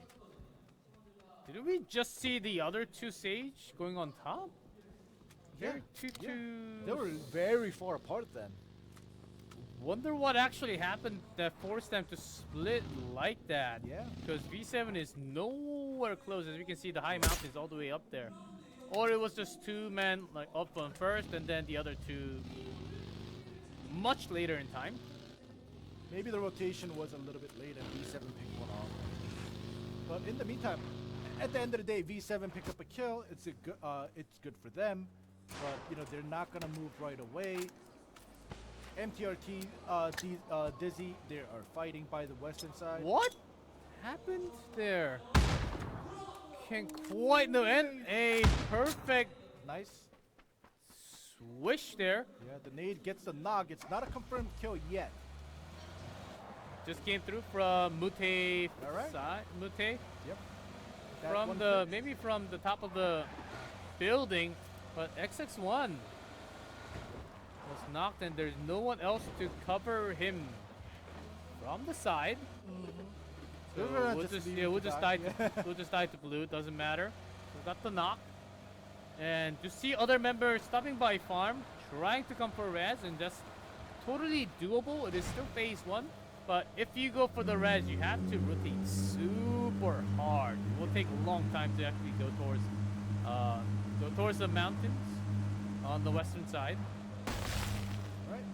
Didn't we just see the other 2 Sage going on top? Yeah, they were very far apart then. Wonder what actually happened that forced them to split like that. Yeah. Because V7 is nowhere close. As we can see, the high mountains all the way up there. Or it was just 2 men like up on first and then the other 2 much later in time. Maybe the rotation was a little bit late and V7 picked one off. But in the meantime, at the end of the day, V7 picked up a kill. It's good for them. But they're not gonna move right away. MTRT, Dizzy, they are fighting by the western side. What happened there? Can't quite know. And a perfect Nice. swish there. Yeah, the nade gets the knock. It's not a confirmed kill yet. Just came through from Mute Alright. side. Mute. Yep. That From one the hit. maybe from the top of the building, but XX1 was knocked, and there's no one else to cover him from the side. So They're gonna we'll just just leave we'll it to just die. die to, we'll just die to blue. Doesn't matter. We got the knock, and to see other members stopping by farm, trying to come for res, and that's totally doable. It is still phase 1. But if you go for the res, you have to rotate super hard. It will take a long time to actually go towards the mountains on the western side. Right.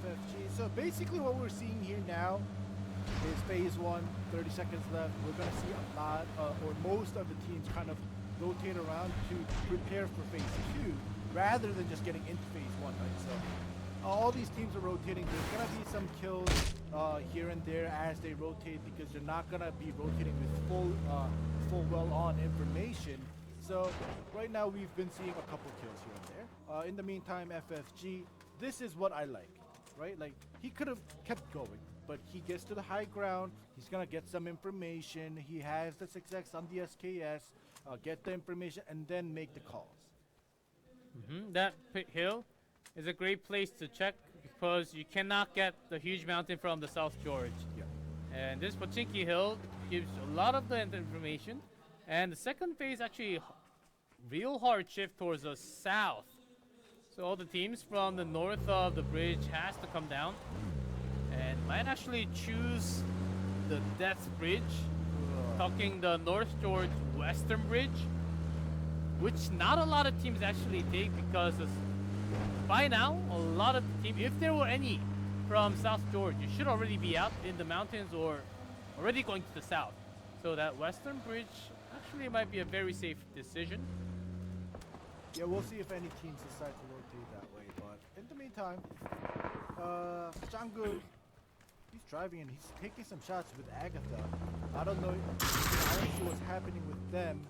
FFG. So basically what we're seeing here now is phase 1, 30 seconds left. We're going to see a lot, or most of the teams kind of rotate around to prepare for phase 2 rather than just getting into phase 1, right? So all these teams are rotating. There's going to be some kills here and there as they rotate because they're not going to be rotating with full well-on information. So right now we've been seeing a couple kills here and there. In the meantime, FFG, this is what I like, right? Like, he could have kept going, but he gets to the high ground. He's going to get some information. He has the 6X on the SKS, get the information, and then make the calls. That pit hill is a great place to check because you cannot get the huge mountain from the South George. Yeah. And this Pochinki Hill gives a lot of the information. And the second phase actually real hard shift towards the south. So all the teams from the north of the bridge has to come down and might actually choose the Death Bridge, talking the North George Western Bridge, which not a lot of teams actually take because by now, a lot of the teams, if there were any from South George, you should already be out in the mountains or already going to the south. So that Western Bridge actually might be a very safe decision. Yeah, we'll see if any teams decide to rotate that way. But in the meantime, Janggu, he's driving and he's taking some shots with Agatha. I don't know what's happening with them.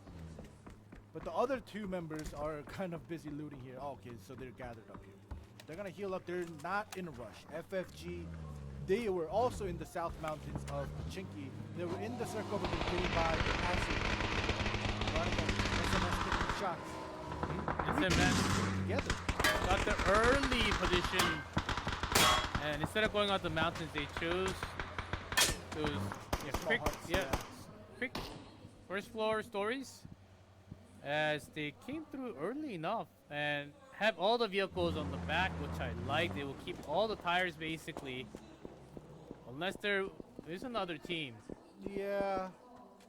But the other two members are kind of busy looting here. Oh, okay, so they're gathered up here. They're gonna heal up. They're not in a rush. FFG, they were also in the south mountains of Pochinki. They were in the circle, but they're getting by the passive. Running SMS taking shots. SMS Together. got the early position, and instead of going out the mountains, they chose those quick first floor stories. As they came through early enough and have all the vehicles on the back, which I like. They will keep all the tires basically, unless there is another team. Yeah,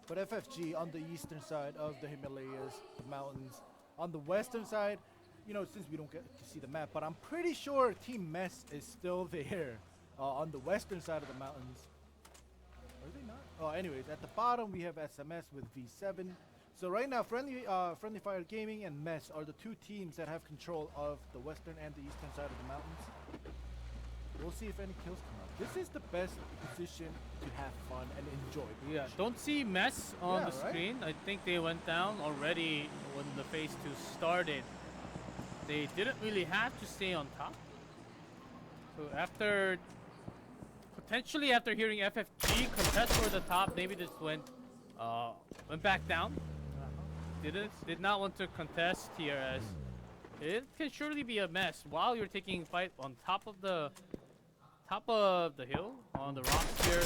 but FFG on the eastern side of the Himalayas, the mountains. On the western side, you know, since we don't get to see the map, but I'm pretty sure Team Mess is still there on the western side of the mountains. Are they not? Oh, anyways, at the bottom we have SMS with V7. So right now, Friendly Fire Gaming and Mess are the two teams that have control of the western and the eastern side of the mountains. We'll see if any kills come out. This is the best position to have fun and enjoy. Yeah, don't see Mess on the right? screen. I think they went down already when the phase 2 started. They didn't really have to stay on top. So potentially after hearing FFG contest for the top, maybe this went back down. Did not want to contest here, as it can surely be a mess while you're taking fight on top of the hill on the rocks here.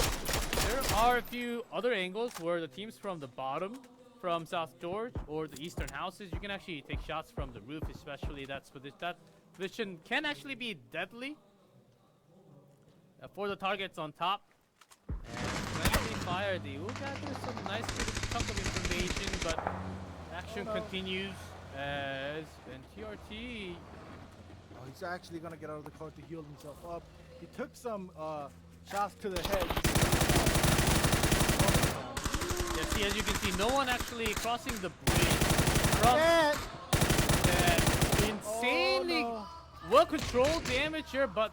There are a few other angles where the teams from the bottom, from South George or the eastern houses, you can actually take shots from the roof, especially that position can actually be deadly for the targets on top. And when they fire, they will gather some nice chunk of information, but action continues as NTRT. Oh, he's actually gonna get out of the car to heal himself up. He took some shots to the head. Yeah, see, as you can see, no one actually crossing the bridge from that insanely well-controlled damage here, but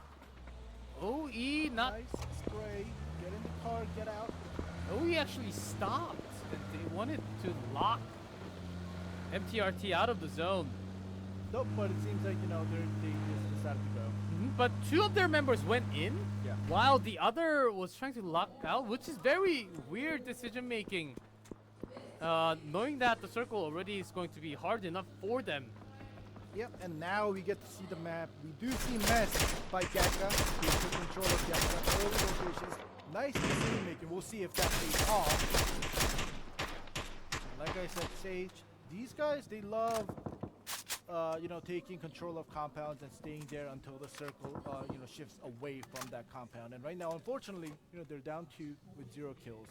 OE not nice spray. Get in the car, get out. OE actually stopped. wanted to lock MTRT out of the zone. Nope, but it seems like, they just decided to go. But two of their members went in, Yeah. while the other was trying to lock out, which is very weird decision making. Knowing that the circle already is going to be hard enough for them. Yep, and now we get to see the map. We do see Mess by Gaka. He took control of Gaka. Early rotations. Nice decision making. We'll see if that pays off. Like I said, Sage, these guys, they love taking control of compounds and staying there until the circle, shifts away from that compound. And right now, unfortunately, they're down 2 with 0 kills.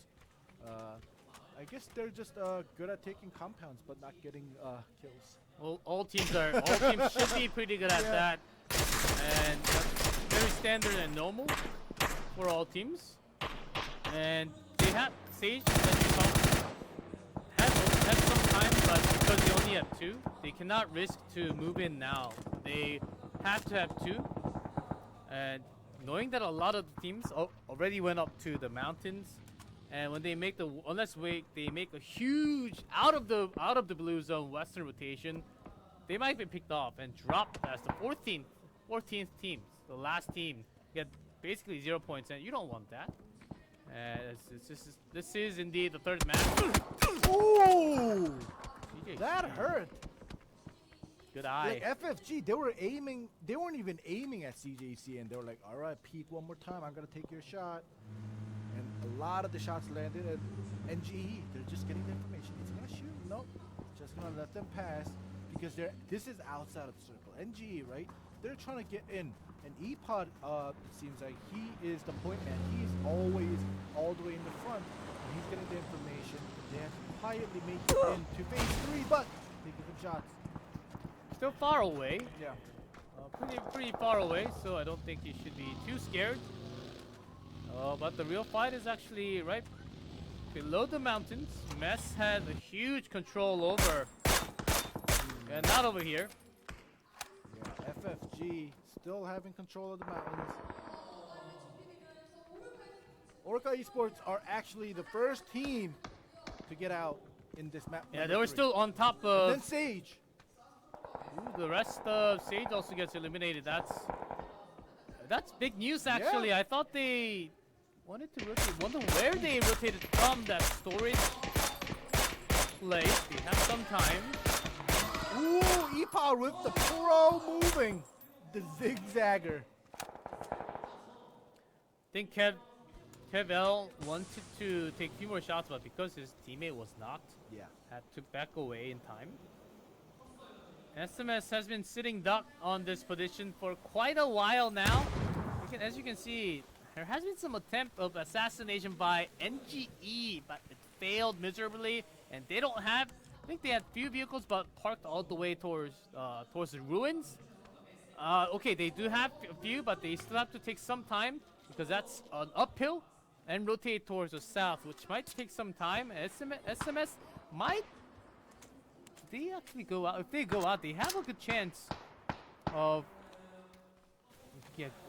I guess they're just good at taking compounds, but not getting kills. Well, all teams should be pretty good at that, and that's very standard and normal for all teams. And they have Sage, as you saw, had some time, but because they only have 2, they cannot risk to move in now. They have to have 2, and knowing that a lot of the teams already went up to the mountains, and when they make they make a huge out of the blue zone western rotation, they might be picked off and dropped as the 14th team, the last team, get basically 0 points, and you don't want that. This is indeed the third match. Ooh! That hurt. Good eye. Like FFG, they weren't even aiming at CJC, and they were like, all right, peek one more time, I'm gonna take your shot. And a lot of the shots landed, and NGE, they're just getting the information. He's gonna shoot, nope, just gonna let them pass, because this is outside of the circle. NGE, right, they're trying to get in. And EPOD, it seems like he is the point man. He's always all the way in the front. And he's getting the information. They have to quietly make it into phase 3, but taking some shots. Still far away. Yeah. Pretty far away, so I don't think he should be too scared. But the real fight is actually right below the mountains. Mess had a huge control over, and not over here. Yeah, FFG still having control of the mountains. Orca eSports are actually the first team to get out in this map. Yeah, they were still on top of. And then Sage. Ooh, the rest of Sage also gets eliminated. That's big news, actually. Yeah. I thought they wanted to rotate. Wonder where they rotated from that storage place. They have some time. Ooh, EPOD with the pro moving. The zigzagger. I think Kev L wanted to take a few more shots, but because his teammate was knocked, had to back away in time. SMS has been sitting duck on this position for quite a while now. As you can see, there has been some attempt of assassination by NGE, but it failed miserably, and they don't have. I think they had few vehicles, but parked all the way towards the ruins. Okay, they do have a few, but they still have to take some time because that's an uphill and rotate towards the south, which might take some time. SMS might. They actually go out. If they go out, they have a good chance of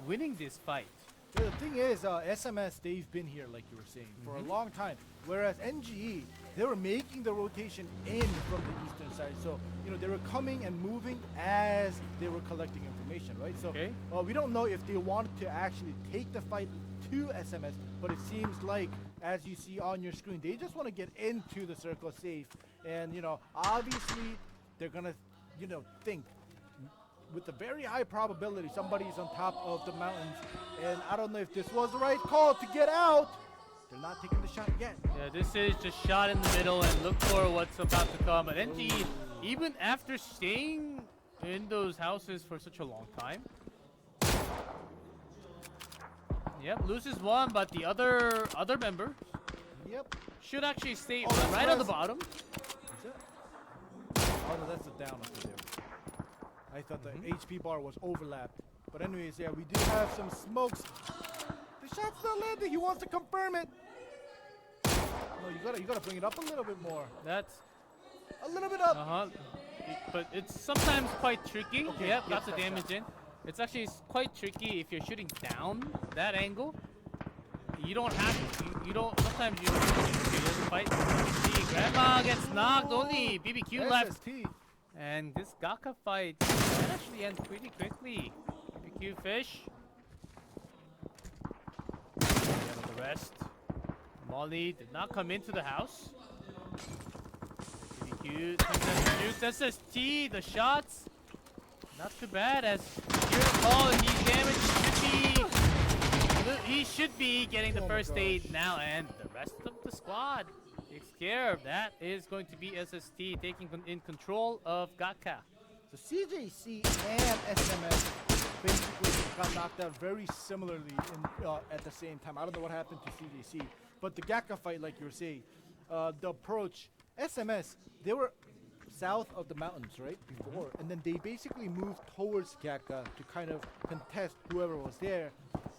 winning this fight. Yeah, the thing is, SMS, they've been here, like you were saying, for a long time. Whereas NGE, they were making the rotation in from the eastern side. So, they were coming and moving as they were collecting information, right? So, we don't know if they wanted to actually take the fight to SMS, but it seems like, as you see on your screen, they just want to get into the circle safe. And, obviously, they're going to, think with a very high probability somebody's on top of the mountains. And I don't know if this was the right call to get out. They're not taking the shot yet. Yeah, this is just shot in the middle and look for what's about to come. And NG, even after staying in those houses for such a long time, loses one, but the other member should actually stay right on the bottom. Is it? Oh, no, that's a down up there. I thought the HP bar was overlapped. But anyways, yeah, we do have some smokes. The shot's not landing. He wants to confirm it. No, you gotta bring it up a little bit more. That's a little bit up. But it's sometimes quite tricky. Okay, yep, got the damage in. It's actually quite tricky if you're shooting down that angle. You don't have to. you don't. Sometimes you fight. See, Grandma gets knocked. Only BBQ left. And this Gaka fight can actually end pretty quickly. BBQ Fish. The rest. Molly did not come into the house. BBQ turns out to SST. The shots. Not too bad as he damaged he should be getting the first aid now, and the rest of the squad takes care of that. Is going to be SST taking in control of Gaka. So CJC and SMS basically got knocked out very similarly at the same time. I don't know what happened to CJC, but the Gaka fight, like you were saying, the approach, SMS, they were south of the mountains, right, before, and then they basically moved towards Gaka to kind of contest whoever was there.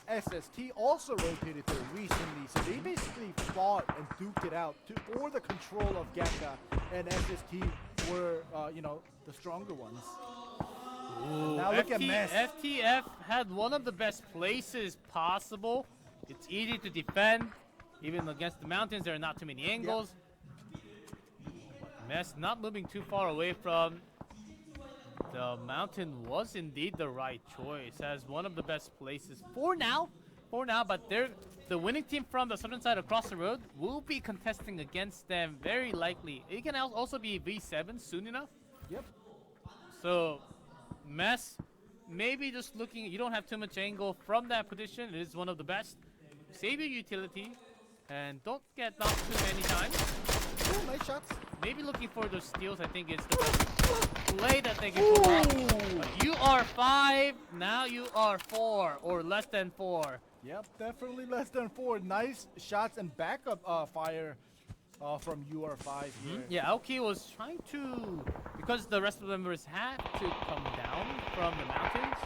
SST also rotated there recently, so they basically fought and duked it out for the control of Gaka, and SST were, the stronger ones. Ooh, now look at Mess. FTF had one of the best places possible. It's easy to defend. Even against the mountains, there are not too many angles. Mess not moving too far away from the mountain was indeed the right choice as one of the best places for now, but the winning team from the southern side across the road will be contesting against them very likely. It can also be V7 soon enough. Yep. So Mess, maybe just looking, you don't have too much angle from that position. It is one of the best. Save your utility and don't get knocked too many times. Ooh, nice shots. Maybe looking for those steals, I think it's the best play that they can pull off. You are 5, now you are 4, or less than 4. Yep, definitely less than 4. Nice shots and backup fire from UR5 here. Yeah, Aoki was trying to, because the rest of the members had to come down from the mountains.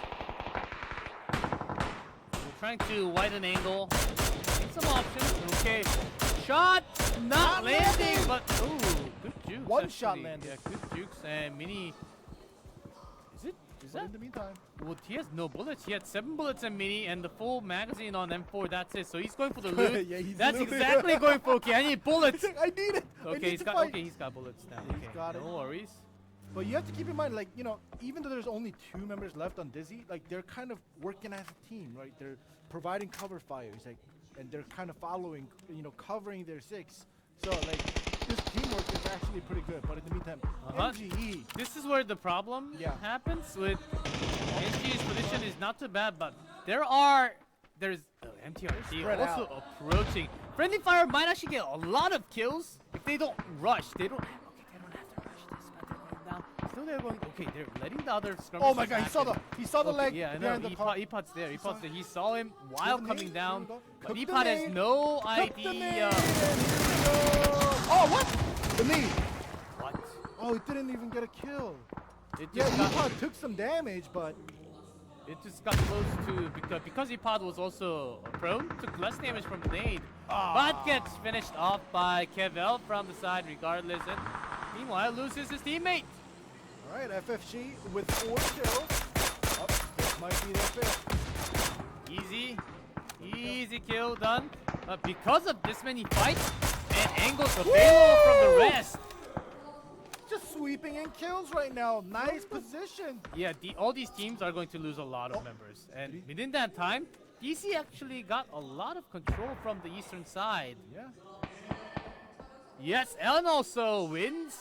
We're trying to widen angle, take some options. Okay, shot not landing, but ooh, good jukes. One shot landed. Yeah, good jukes and Mini. Is that in the meantime? Well, he has no bullets. He had 7 bullets and Mini and the full magazine on M4. That's it. So he's going for the loot. Yeah, that's exactly going for. Okay, I need bullets. I need it. Okay, he's got bullets now. Yeah, okay, he's got it. No worries. But you have to keep in mind, like, even though there's only 2 members left on Dizzy, like, they're kind of working as a team, right? They're providing cover fires, like, and they're kind of following, covering their 6. So, like, this teamwork is actually pretty good. But in the meantime, MGE. This is where the problem happens with MGE's position is not too bad, but there's MTRC also approaching. Friendly fire might actually get a lot of kills if they don't rush. They don't have to rush this, but they're going down. Still they're going. Okay, they're letting the other scrummers. Oh my God! He saw the leg. Yeah, I know. Epod's there. He saw him while coming down. But Epod has no idea. Oh, what? The knee. What? Oh, it didn't even get a kill. Epod took some damage, but it just got close to because Epod was also prone, took less damage from the nade, but gets finished off by Kevel from the side regardless, and meanwhile loses his teammate. All right, FFG with 4 kills. Oh, this might be their 5th. Easy kill done. But because of this many fights and angles available from the rest. Just sweeping in kills right now. Nice position. Yeah, all these teams are going to lose a lot of members. And within that time, DC actually got a lot of control from the eastern side. Yeah. Yes, Ellen also wins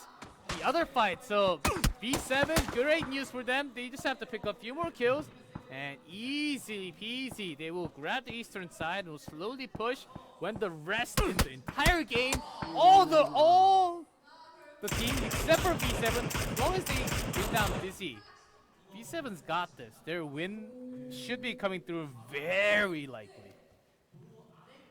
the other fight. So B7, great news for them. They just have to pick up a few more kills. And easy peasy, they will grab the eastern side and will slowly push when the rest in the entire game, all the team except for B7, as long as they bring down Dizzy, B7's got this. Their win should be coming through very likely.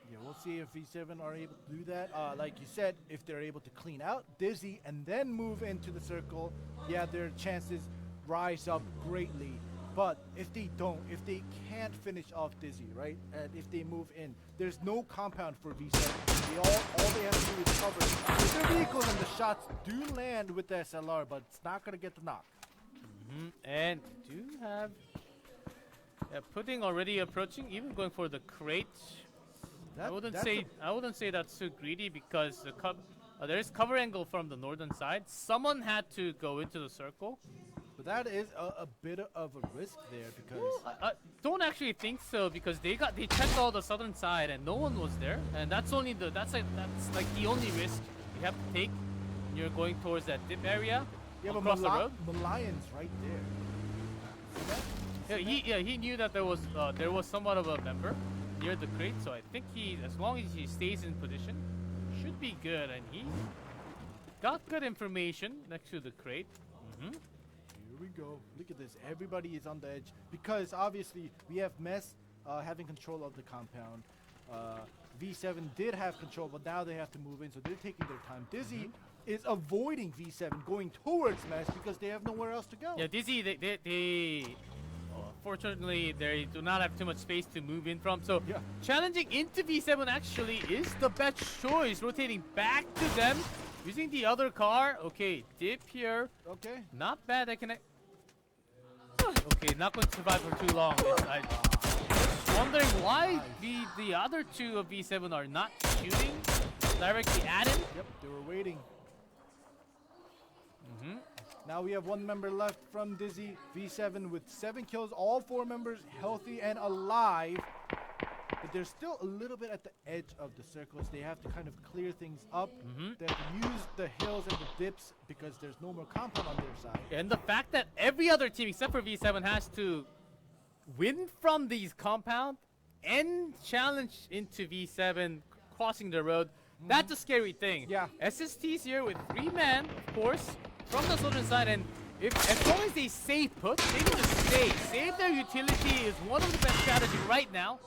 Yeah, we'll see if V7 are able to do that. Like you said, if they're able to clean out Dizzy and then move into the circle, yeah, their chances rise up greatly. But if they don't, if they can't finish off Dizzy, right, and if they move in, there's no compound for V7. All they have to do is cover with their vehicles, and the shots do land with the SLR, but it's not going to get the knock. And do have Pudding already approaching, even going for the crate. I wouldn't say that's too greedy because there's cover angle from the northern side. Someone had to go into the circle. But that is a bit of a risk there because I don't actually think so because they checked all the southern side and no one was there, and that's like the only risk you have to take when you're going towards that dip area across the road. Malion's right there. He knew that there was somewhat of a member near the crate, so I think as long as he stays in position, should be good, and he got good information next to the crate. Here we go. Look at this. Everybody is on the edge because obviously we have Mess having control of the compound. V7 did have control, but now they have to move in, so they're taking their time. Dizzy is avoiding V7 going towards Mess because they have nowhere else to go. Yeah, Dizzy, they fortunately they do not have too much space to move in from, so challenging into V7 actually is the best choice. Rotating back to them, using the other car. Okay, dip here. Okay. Not bad. Okay, not going to survive for too long. I'm wondering why the other two of V7 are not shooting directly at him. Yep, they were waiting. Now we have one member left from Dizzy. V7 with 7 kills, all 4 members healthy and alive. But they're still a little bit at the edge of the circles. They have to kind of clear things up. They have to use the hills and the dips because there's no more compound on their side. And the fact that every other team except for V7 has to win from these compound and challenge into V7 crossing the road, that's a scary thing. Yeah. SST's here with 3 men, of course, from the southern side, and as long as they stay put, they can just stay. Save their utility is one of the best strategies right now.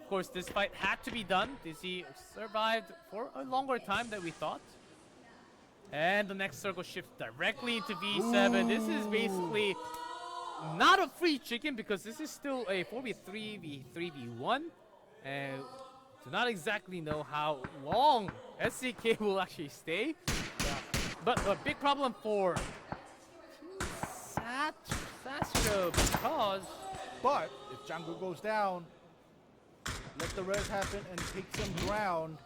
Of course, this fight had to be done. Dizzy survived for a longer time than we thought. And the next circle shifts directly into V7. This is basically not a free chicken because this is still a 4v3, v3v1. And do not exactly know how long SCK will actually stay. But a big problem for Sastro because... But if Django goes down, let the res happen and take some ground.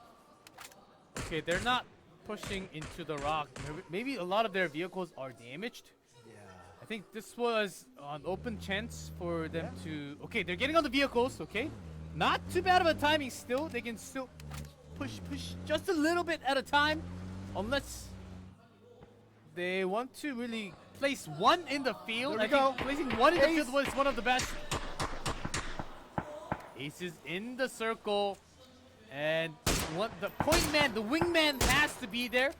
Okay, they're not pushing into the rock. Maybe a lot of their vehicles are damaged. Yeah. I think this was an open chance for them to... Okay, they're getting on the vehicles, okay? Not too bad of a timing still. They can still push just a little bit at a time. Unless they want to really place one in the field. I think placing one in the field was one of the best. Ace is in the circle. And the point man, the wingman has to be there.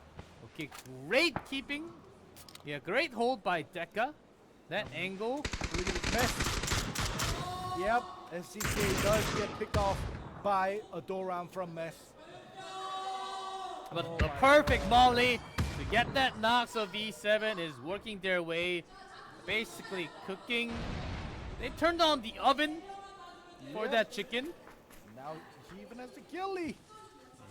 Okay, great keeping. Yeah, great hold by Deka. That angle. Look at this mess. Yep, SCK does get picked off by a Doran from Mess. But the perfect molly to get that knock, so V7 is working their way, basically cooking. They turned on the oven for that chicken. Now he even has the ghillie.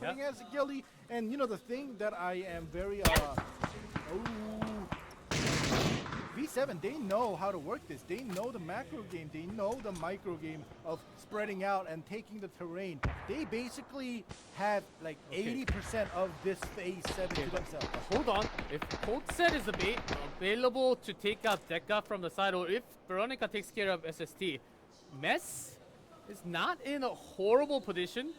He has the ghillie. And you know the thing that I am very V7, they know how to work this. They know the macro game. They know the micro game of spreading out and taking the terrain. They basically have like 80% of this phase 7 to themselves. Hold on. If Cold Set is available to take out Deka from the side, or if Veronica takes care of SST, Mess is not in a horrible position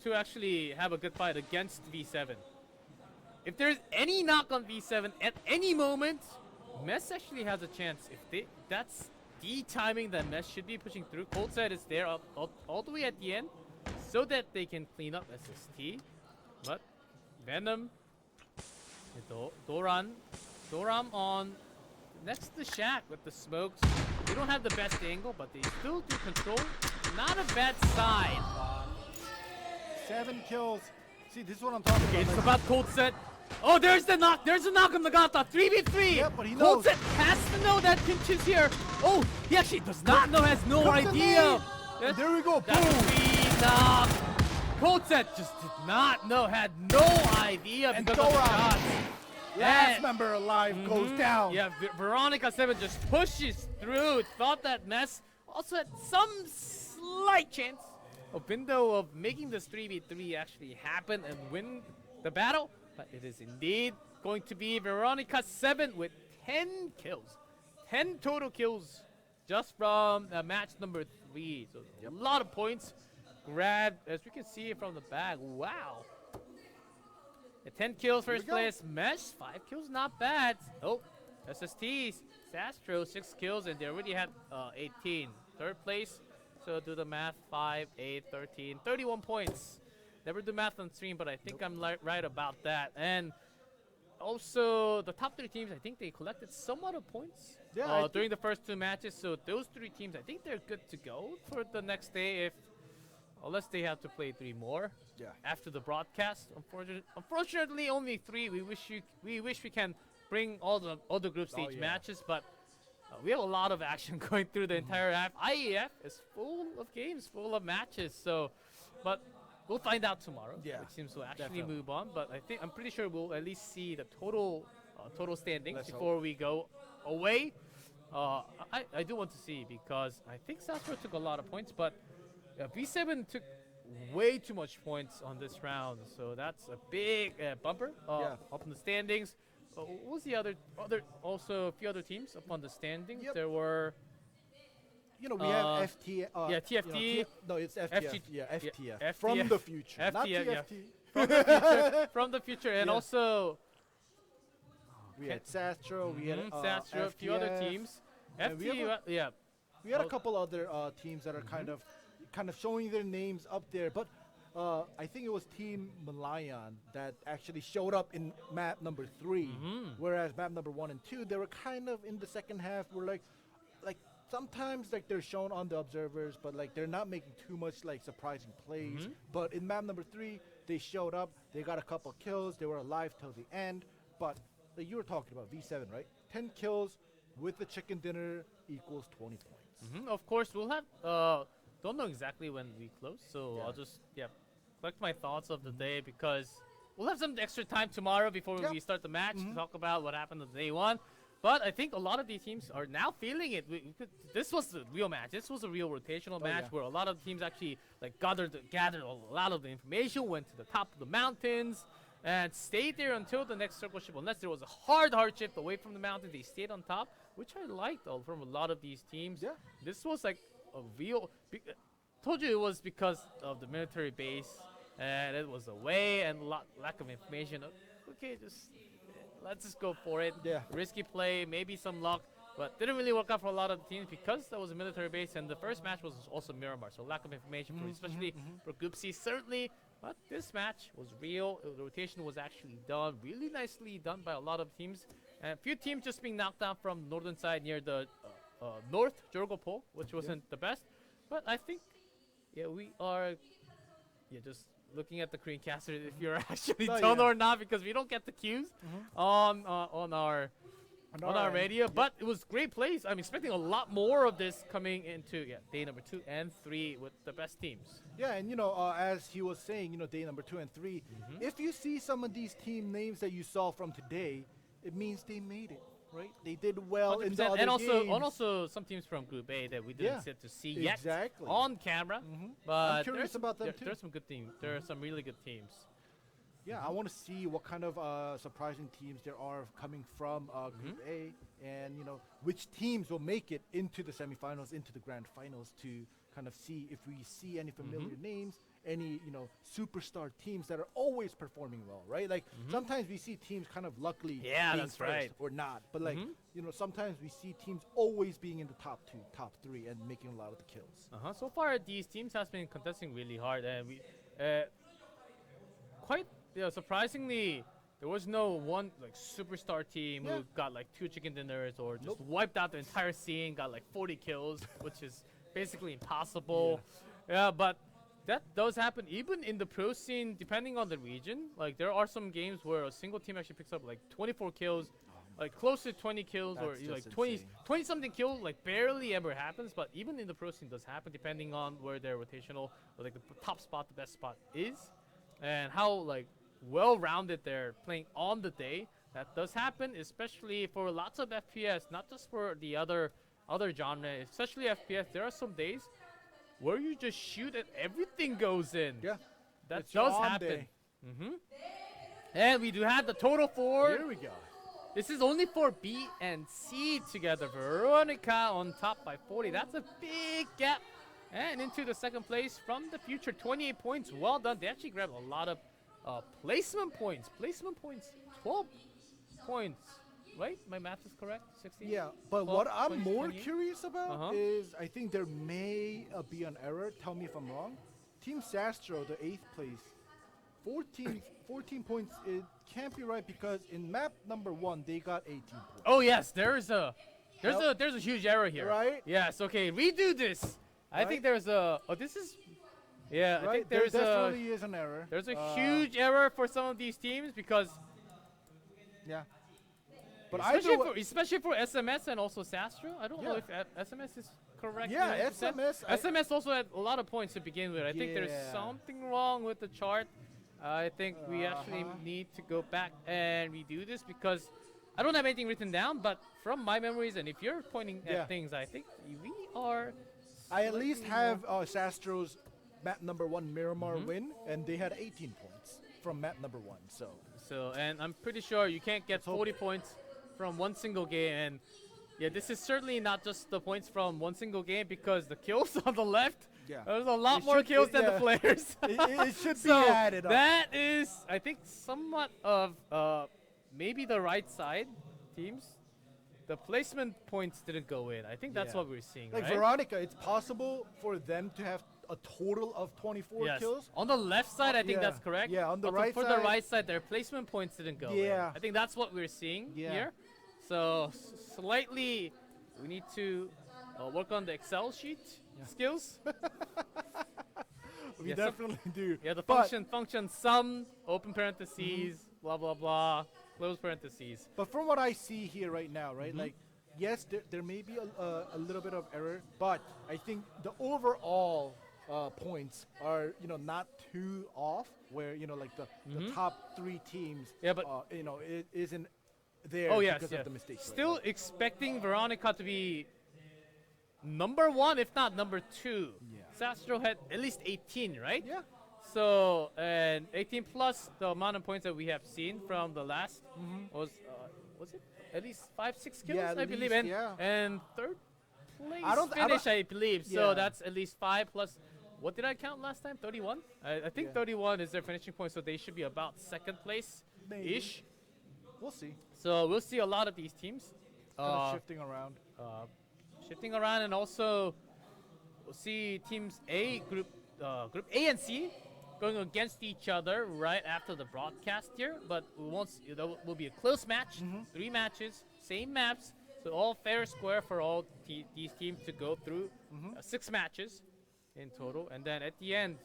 to actually have a good fight against V7. If there's any knock on V7 at any moment, Mess actually has a chance. That's the timing that Mess should be pushing through. Cold Set is there all the way at the end so that they can clean up SST. But Venom, Doran on next to Shaq with the smokes. They don't have the best angle, but they still do control. Not a bad sign. 7 kills. See, this is what I'm talking about. It's about Cold Set. Oh, there's the knock. There's the knock on Nagata. 3v3. Yeah, but he knows. Cold Set has to know that Pinch is here. Oh, he actually does not know. Has no idea. There we go. That's Boom. knock. Cold Set just did not know. Had no idea because of the shots. Last member alive goes down. Yeah, Veronica 7 just pushes through. Thought that Mess also had some slight chance. a window of making this 3v3 actually happen and win the battle. But it is indeed going to be Veronica 7 with 10 kills. 10 total kills just from match number 3. So a lot of points grabbed, as we can see from the bag. Wow. 10 kills first place. Mesh, 5 kills, not bad. Oh, SSTs. Sastro, 6 kills, and they already had 18. Third place. So do the math, 5, 8, 13, 31 points. Never do math on stream, but I think I'm right about that. And also, the top 3 teams, I think they collected somewhat of points during the first 2 matches. So those 3 teams, I think they're good to go for the next day, unless they have to play 3 more after the broadcast. Unfortunately, only 3. We wish we can bring all the other group stage matches, but we have a lot of action going through the entire app. IEF is full of games, full of matches. So, but we'll find out tomorrow. Yeah, which seems to actually move on. But I'm pretty sure we'll at least see the total standings before we go away. I do want to see, because I think Sastro took a lot of points, but V7 took way too much points on this round. So that's a big bumper up in the standings. What was the other also a few other teams up on the standings? There were, we have FT. TFT. No, it's FTF. FTF. FTF. From the future. FTF, Not TFT. From the future. From the future, and also we had Sastro. We had Sastro. A few other teams. FT. We had a couple other teams that are kind of showing their names up there, but. I think it was Team Malayan that actually showed up in map number 3, whereas map number 1 and 2, they were kind of in the second half. We're like sometimes they're shown on the observers, but they're not making too much surprising plays. But in map number 3, they showed up. They got a couple kills. They were alive till the end. But you were talking about V7, right? 10 kills with the chicken dinner equals 20 points. Of course, we'll have. Don't know exactly when we close, so I'll just collect my thoughts of the day, because we'll have some extra time tomorrow before we start the match to talk about what happened on day 1. But I think a lot of these teams are now feeling it. This was the real match. This was a real rotational match where a lot of teams actually gathered a lot of the information, went to the top of the mountains, and stayed there until the next circle shift. Unless there was a hard shift away from the mountain, they stayed on top, which I liked from a lot of these teams. This was a real. Told you it was because of the military base, and it was away and lack of information. Okay, let's just go for it. Risky play, maybe some luck, but didn't really work out for a lot of the teams because that was a military base, and the first match was also Miramar, so lack of information especially for Group C, certainly. But this match was real. The rotation was actually done, really nicely done by a lot of teams, and a few teams just being knocked down from the northern side near the North Jorgopol, which wasn't the best. But I think we are just looking at the Korean caster if you're actually done or not, because we don't get the cues on our radio. But it was great plays. I'm expecting a lot more of this coming into day number 2 and 3 with the best teams. Yeah, and as he was saying, day number 2 and 3, if you see some of these team names that you saw from today, it means they made it. Right, they did well in the other and games. also some teams from Group A that we didn't get to see yet on camera. But I'm curious about them too. There's some good teams. There are some really good teams. Yeah, I want to see what kind of surprising teams there are coming from Group A, and which teams will make it into the semifinals, into the grand finals, to kind of see if we see any familiar names, any superstar teams that are always performing well, right? Sometimes we see teams kind of luckily being first or not, but sometimes we see teams always being in the top 2, top 3, and making a lot of the kills. So far, these teams has been contesting really hard, and we quite surprisingly, there was no one superstar team who got 2 chicken dinners or just wiped out the entire scene, got 40 kills, which is basically impossible. But that does happen even in the pro scene, depending on the region. There are some games where a single team actually picks up 24 kills, close to 20 kills, or 20 something kills, barely ever happens. But even in the pro scene does happen, depending on where their rotational, or the top spot, the best spot is, and how well-rounded they're playing on the day. That does happen, especially for lots of FPS, not just for the other genre, especially FPS. There are some days where you just shoot and everything goes in. Yeah. That It's does your on happen. day. And we do have the total for. Here we go. This is only for B and C together. Veronica on top by 40. That's a big gap. And into the second place from the future. 28 points. Well done. They actually grabbed a lot of placement points. 12 points. Right? My math is correct? 16? Yeah, but 12, what I'm 20, more 28? curious about is I think there may be an error. Tell me if I'm wrong. Team Sastro, the 8th place, 14 points. It can't be right because in map number 1 they got 18 points. Oh yes, there's a huge error here. Right? Yes. Okay, redo this. I think there's a. Oh, this is. Yeah, Right? I think There there's definitely is an error. There's a huge error for some of these teams because. Yeah. But especially for SMS and also Sastro. I don't know if SMS is correct. Yeah, 100%. SMS. SMS also had a lot of points to begin with. I think there's Yeah. something wrong with the chart. I think we actually need to go back and redo this because I don't have anything written down, but from my memories, and if you're pointing Yeah. at things, I think we are. I at least slightly have more- Sastro's map number 1 Miramar win, and they had 18 points from map number 1. So, and I'm pretty sure you can't get 40 points from one single game. And yeah, this is certainly not just the points from one single game because the kills on the left, there's a lot more kills than the players. It should be So added up. that is, I think, somewhat of maybe the right side teams. The placement points didn't go in. I think that's what we're seeing, Like right? Veronica, it's possible for them to have a total of 24 Yes. kills. On the left side, I think yeah. that's correct. Yeah, on the But right for side. the right side, their placement points didn't go in. Yeah. I think that's what we're seeing Yeah. here. So slightly, we need to work on the Excel sheet skills. We Yeah, definitely do. Yeah, the But- function sum, open parentheses, blah, blah, blah, close parentheses. But from what I see here right now, right, like, yes, there may be a little bit of error, but I think the overall points are, not too off. Where like the top 3 teams, it isn't there because of the mistakes. Still expecting Veronica to be number 1, if not number 2. Yeah. Sastro had at least 18, right? Yeah. So, and 18 plus the amount of points that we have seen from the last was it at least 5-6 kills, Yeah, at I believe, least, and yeah. and third place I don't- finish, I believe. So Yeah. that's at least 5 plus. What did I count last time? 31. I think 31 is their finishing point, so they should be about second place ish. We'll see. So we'll see a lot of these teams Kind of shifting around. shifting around, and also we'll see teams group A and C going against each other right after the broadcast here. But we won't. There will be a close match, 3 matches, same maps, so all fair square for all these teams to go through 6 matches in total, and then at the end,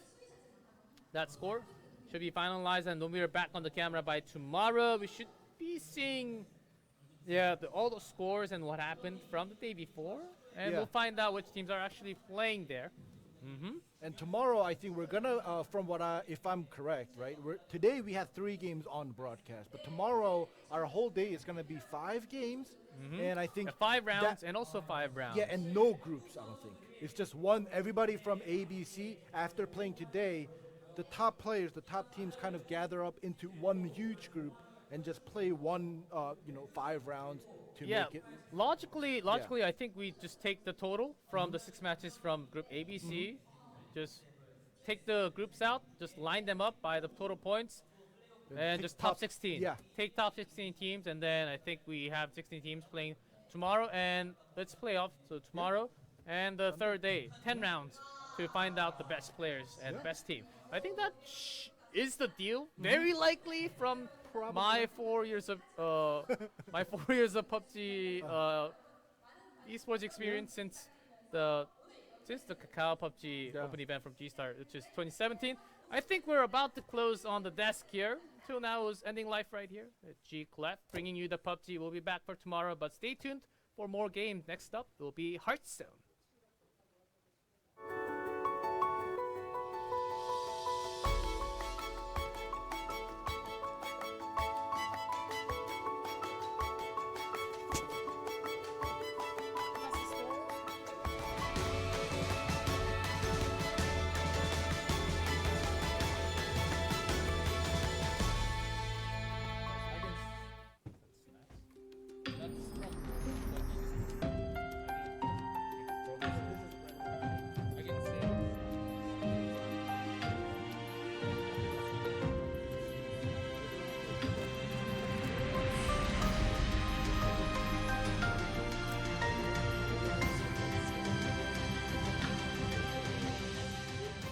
that score should be finalized. And when we are back on the camera by tomorrow, we should be seeing all the scores and what happened from the day before, and Yeah. we'll find out which teams are actually playing there. And tomorrow, I think we're gonna, if I'm correct, right? Today we had 3 games on broadcast, but tomorrow our whole day is gonna be 5 games, and I think 5 rounds and also 5 rounds. Yeah, and no groups. I don't think it's just one. Everybody from ABC after playing today, the top players, the top teams, kind of gather up into one huge group and just play one, 5 rounds to make it. Logically, I think we just take the total from the 6 matches from Group ABC, just take the groups out, just line them up by the total points, and pick just top 16. yeah. Take top 16 teams, and then I think we have 16 teams playing tomorrow, and let's play off. So tomorrow and the third day, 10 rounds to find out the best players and best team. I think that is the deal. Very likely from my 4 years of PUBG esports experience since the Kakao PUBG open event from G-Star, which is 2017. I think we're about to close on the desk here. Till now is ending life right here at G-Clef, bringing you the PUBG. We'll be back for tomorrow, but stay tuned for more games. Next up will be Hearthstone.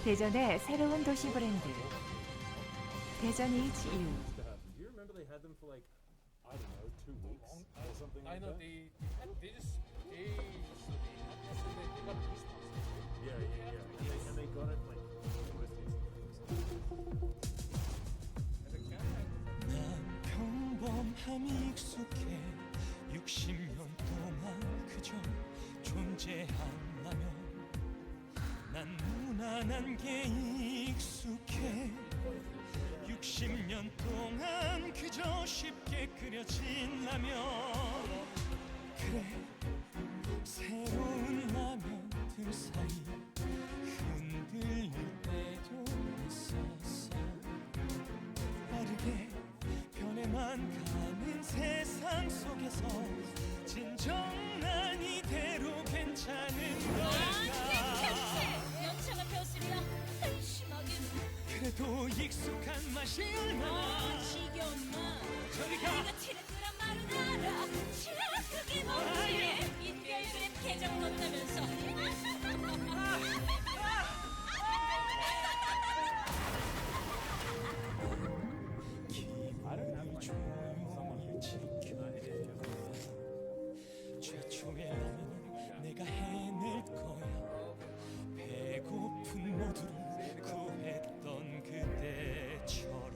대전의 새로운 도시 브랜드 대전 HEARTHSTONE. Do you remember they had them for like, I don't know, 2 weeks or something like I know that? they just they got goosebumps. Yeah. And they got it like the most 난 평범함이 익숙해 60년 동안 그저 존재한다면 난 무난한 게 익숙해 60년 동안 그저 쉽게 그려진 라면 그래 새로운 라면들 사이 흔들릴 때도 있었어 빠르게 변해만 가는 세상 속에서 진정 난 이대로 괜찮은 걸까 연차가 벼슬이라 한심하게 그래도 익숙한 맛이 얼마나 지겨운 맛 저리 가 네가 티를 끄란 말은 알아 티가 그게 뭐지 인별그램 계정 넣었다면서 기분을 조용히 지켜야 최초의 라면은 내가 해낼 거야 배고픈 모두를 구했던 그때처럼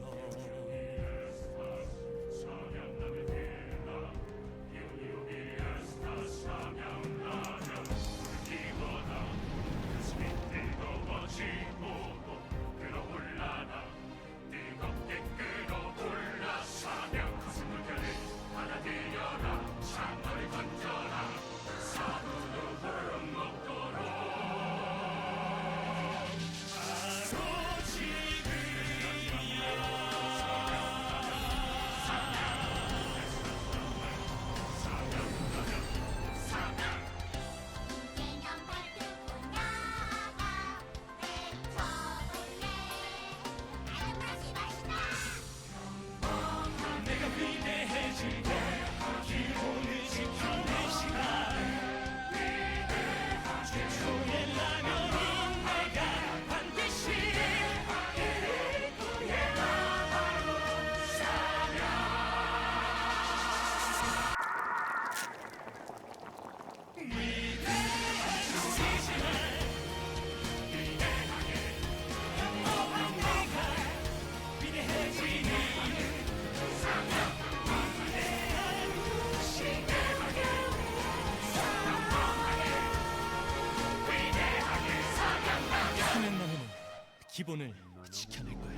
기본을 지켜낼 거야.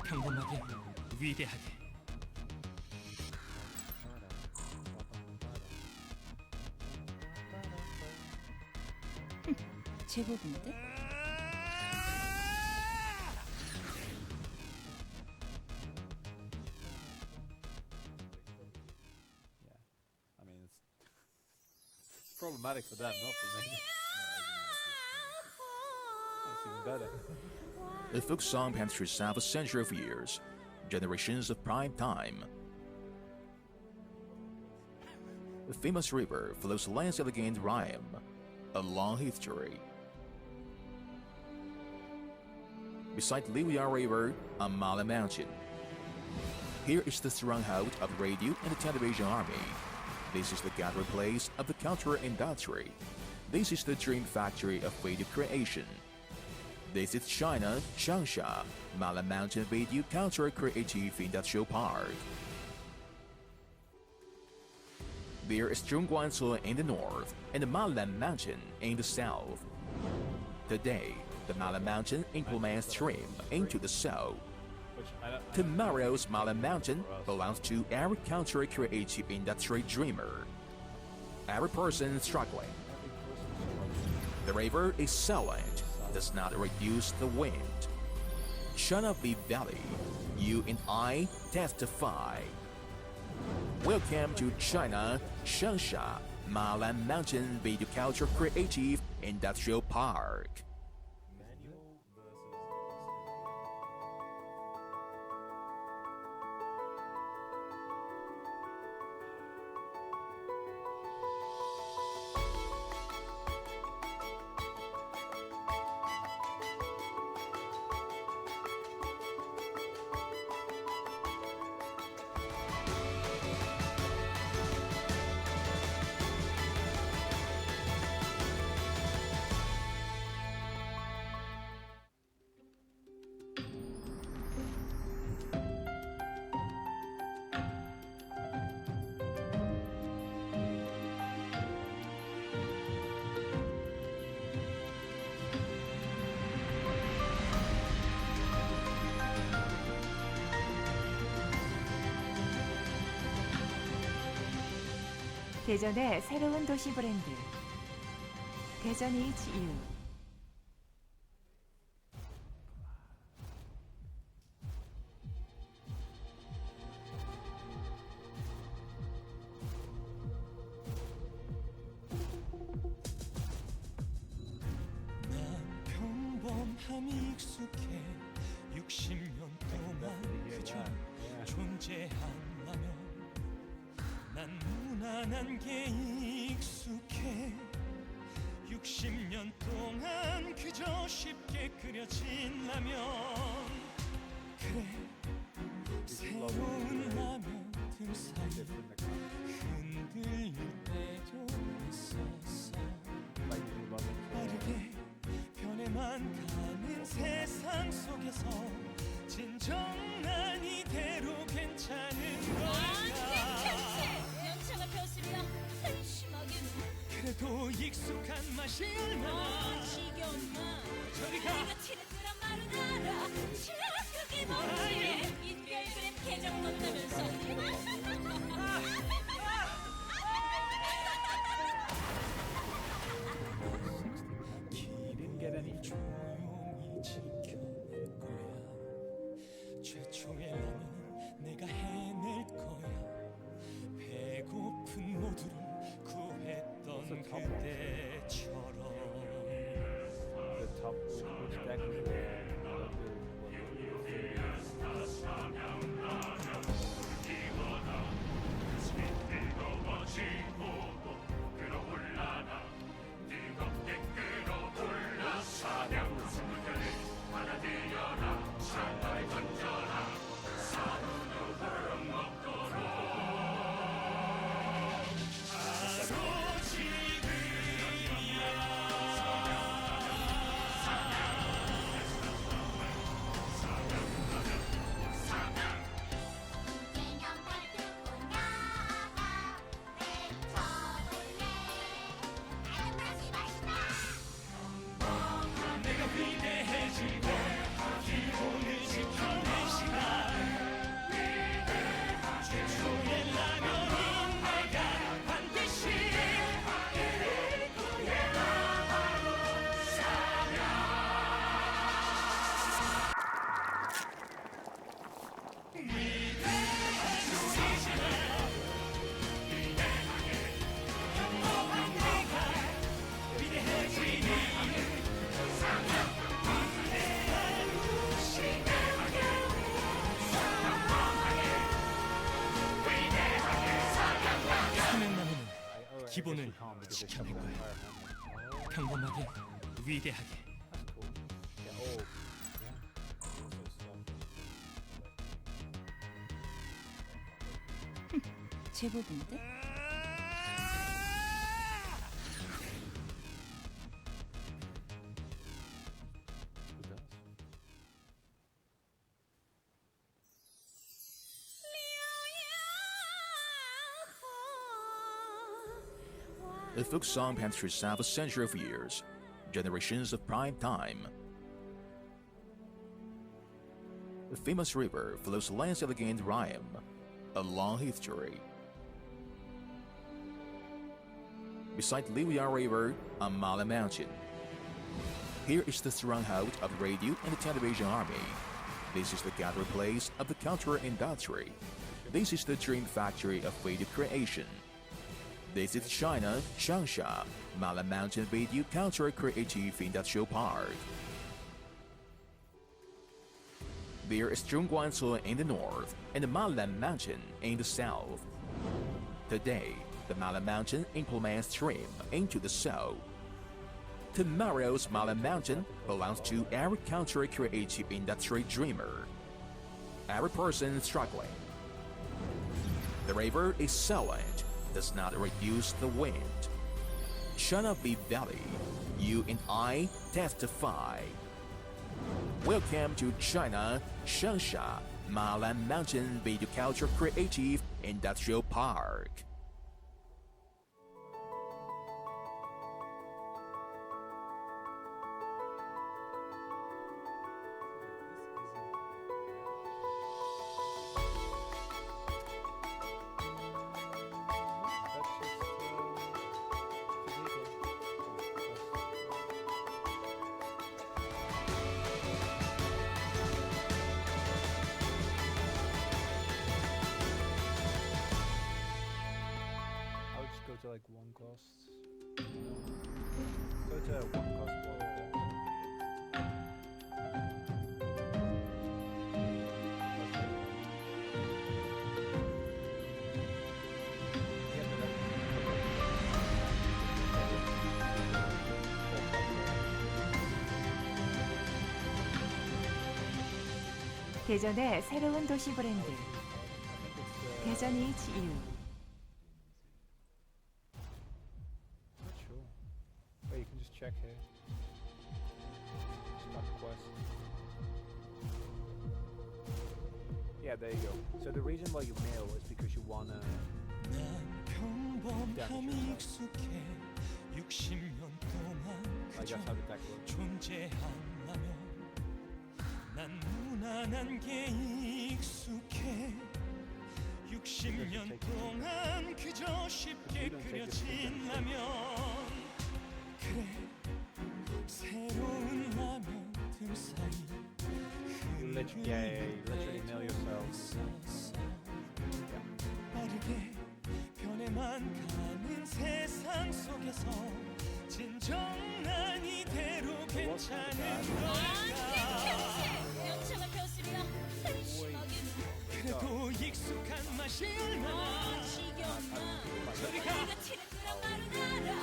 평범하게, 위대하게. 제법인데? I mean, it's problematic for them, not for me. That's even better. The folk song pans through a century of years, generations of prime time. The famous river flows less elegant rhyme, a long history. Beside Liuya River, a Mala Mountain. Here is the stronghold of the radio and the television army. This is the gathering place of the cultural industry. This is the dream factory of video creation. This is China, Changsha, Mala Mountain Video Cultural Creative Industrial Park. There is Zhongguancun in the north and the Mala Mountain in the south. Today, the Mala Mountain implements stream into the south. Tomorrow's Mala Mountain belongs to every cultural creative industry dreamer. Every person struggling. The river is silent, does not reduce the wind. China Valley, you and I testify. Welcome to China, Changsha, Mala Mountain Video Culture Creative Industrial Park. 대전의 새로운 도시 브랜드 대전 HEARTHSTONE. 평범함이 익숙해 60년 동안 그저 존재한다면 난 무난한 게 익숙해 60년 동안 그저 쉽게 그려진다면 그래 새로운 라면 등 사이 흔들릴 때도 있었어 빠르게 변해만 가는 세상 속에서 진정 난 이대로 괜찮은 걸까 연차가 폈으면 한심하게도 그래도 익숙한 맛이 얼마나 지겨운 맛 저리가 내가 티를 끄란 말은 알아 그게 뭔지 인별그램 계정 넣는다면서 길을 조용히 지켜낼 거야 최초의 라면은 내가 해낼 거야 배고픈 모두를 구했던 그때처럼 기본을 지켜낼 거야. 평범하게 위대하게. 제법인데? A folk song pans through half a century of years, generations of prime time. A famous river flows lines elegant rhyme, a long history. Beside Liuya River, on Mala Mountain. Here is the stronghold of the radio and the television army. This is the gathering place of the cultural industry. This is the dream factory of video creation. This is China, Changsha, Mala Mountain Video Cultural Creative Industrial Park. There is Zhongguancun in the north and the Mala Mountain in the south. Today, the Mala Mountain implements stream into the south. Tomorrow's Mala Mountain belongs to every cultural creative industry dreamer. Every person struggling. The river is silent, does not reduce the wind. China Big Valley, you and I testify. Welcome to China, Changsha, Mala Mountain Video Culture Creative Industrial Park. go to like one cost. Go to one cost wall. 대전의 새로운 도시 브랜드 대전 HEARTHSTONE. Not sure. Wait, you can just check here. Start the quest. Yeah, there you go. So the reason why you mail is because you wanna 평범함이 익숙해 60년 동안 like that's how the deck works. 존재하려면 난 무난한 게 익숙해 60년 동안 그저 쉽게 그려진 라면 그래 새로운 라면 틈 사이 You literally mail yourself. 빠르게 변해만 가는 세상 속에서 진정한 이대로 괜찮은 명창을 펴으려 한심하게 그래도 익숙한 맛이 얼마나 지겨웠나 저리가 우리가 치는 그런 말은 알아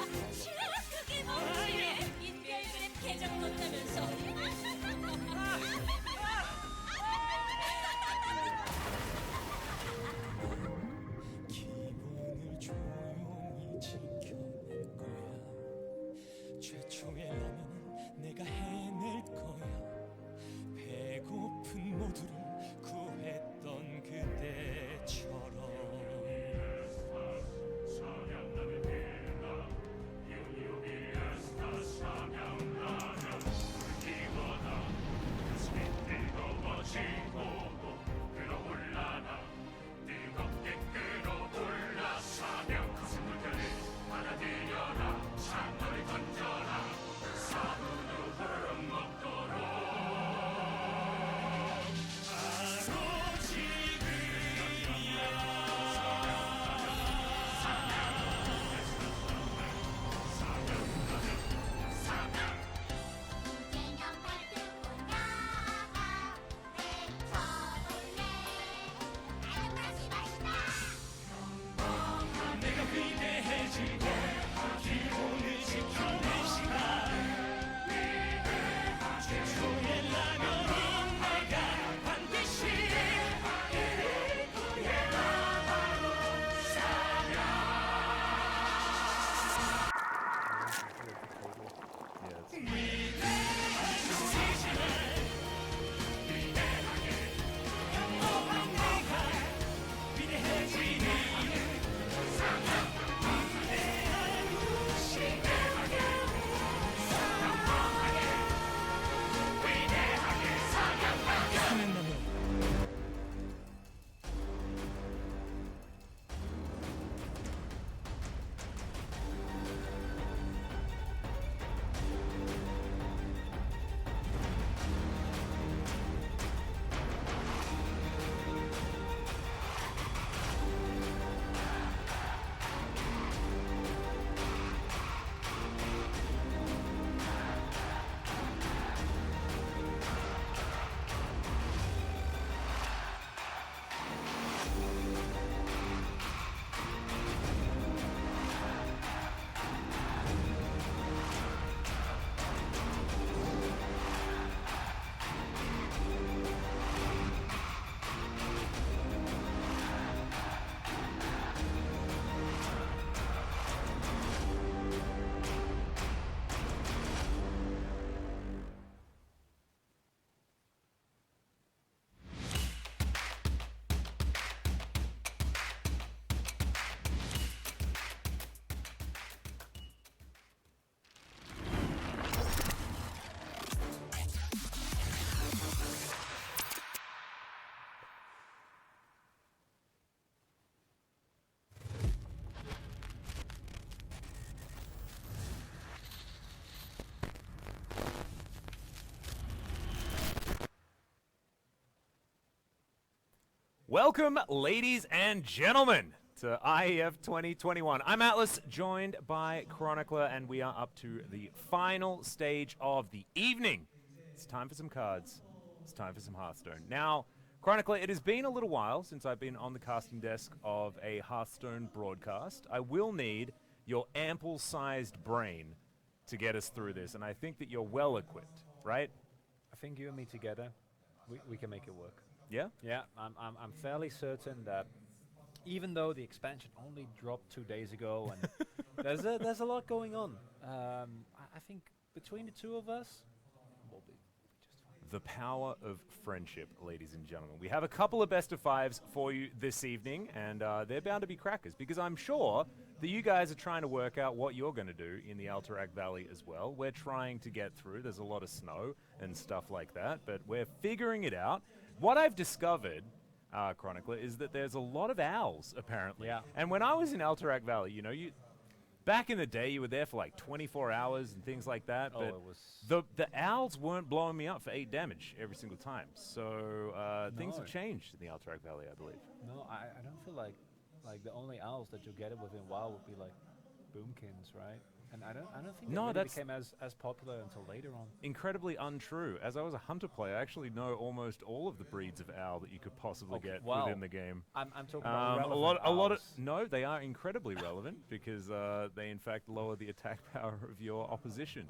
그게 뭐지 인별그램 계정 넣는다면서 기분을 조용히 지켜낼 거야 최초의 라면은 내가 해낼 거야 배고픈 모두를 구했던 그때처럼 Welcome, ladies and gentlemen. to IEF 2021. I'm Atlas, joined by Chronicler, and we are up to the final stage of the evening. It's time for some cards. It's time for some Hearthstone. Now, Chronicler, it has been a little while since I've been on the casting desk of a Hearthstone broadcast. I will need your ample-sized brain to get us through this, and I think that you're well-equipped, right? I think you and me together, we can make it work. Yeah? Yeah, I'm fairly certain that even though the expansion only dropped 2 days ago, and there's a lot going on, I think between the two of us, we'll be just fine. The power of friendship, ladies and gentlemen. We have a couple of best of fives for you this evening, and they're bound to be crackers, because I'm sure that you guys are trying to work out what you're going to do in the Alterac Valley as well. We're trying to get through. There's a lot of snow and stuff like that, but we're figuring it out. What I've discovered, Chronicler, is that there's a lot of owls, apparently. Yeah. And when I was in Alterac Valley, you know, back in the day, you were there for like 24 hours and things like that, but it was the owls weren't blowing me up for 8 damage every single time. So things have changed in the Alterac Valley, I believe. No, I don't feel like the only owls that you'll get it within WoW would be like boomkins, right? And I don't think it really became as popular until later on. Incredibly untrue. As I was a hunter player, I actually know almost all of the breeds of owl that you could possibly get within the game. I'm talking about a lot of no, they are incredibly relevant because they in fact lower the attack power of your opposition.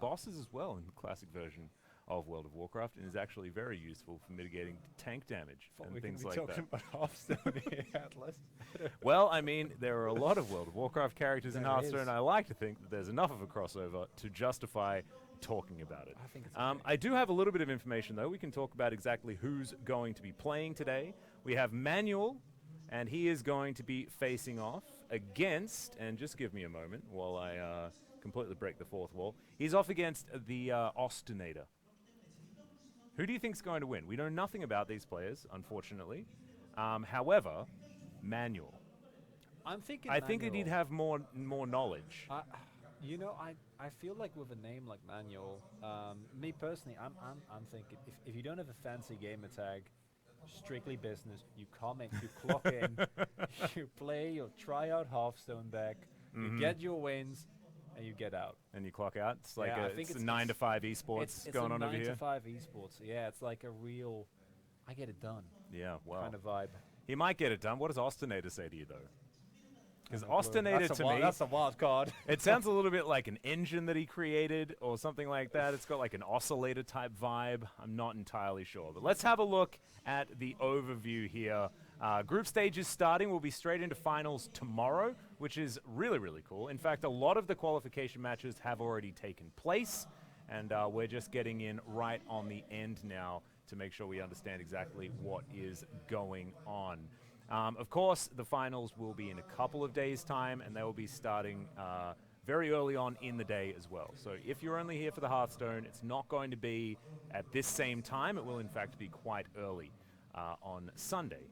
Bosses as well in the classic version of World of Warcraft, and is actually very useful for mitigating tank damage and things like that. Talking about Hearthstone here, Atlas. Well, I mean, there are a lot of World of Warcraft characters in Hearthstone, and I like to think that there's enough of a crossover to justify talking about it. I think it's I do have a little bit of information, though. We can talk about exactly who's going to be playing today. We have Manuel, and he is going to be facing off against, and just give me a moment while I completely break the fourth wall. He's off against the Ostinator. Who do you think's going to win? We know nothing about these players, unfortunately. However, Manuel. I think that he'd have more knowledge. You know, I feel like with a name like Manuel, me personally, I'm thinking if you don't have a fancy gamer tag, strictly business, you come in, you clock in, you play, you try out Hearthstone deck, you get your wins, and you get out. And you clock out? It's like it's a 9 to 5 eSports going on over here? It's a 9 to 5 eSports. Yeah, it's like a real, I get it done. Yeah, wow. Kind of vibe. He might get it done. What does Ostinator say to you, though? Because Ostinator, to me, that's a wild card. It sounds a little bit like an engine that he created or something like that. It's got like an oscillator type vibe. I'm not entirely sure. But let's have a look at the overview here. Group stage is starting. We'll be straight into finals tomorrow, which is really, really cool. In fact, a lot of the qualification matches have already taken place, and we're just getting in right on the end now to make sure we understand exactly what is going on. Of course, the finals will be in a couple of days' time, and they will be starting very early on in the day as well. So if you're only here for the Hearthstone, it's not going to be at this same time. It will, in fact, be quite early on Sunday,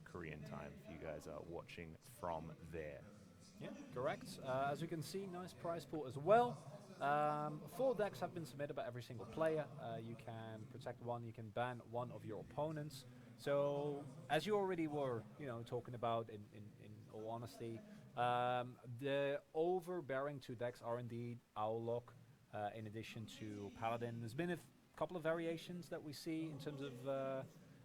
Korean time, if you guys are watching from there. Yeah, correct. As you can see, nice prize pool as well. 4 decks have been submitted by every single player. You can protect one, you can ban one of your opponents. So, as you already were, talking about in all honesty, the overbearing 2 decks are indeed Owllock, in addition to Paladin. There's been a couple of variations that we see in terms of,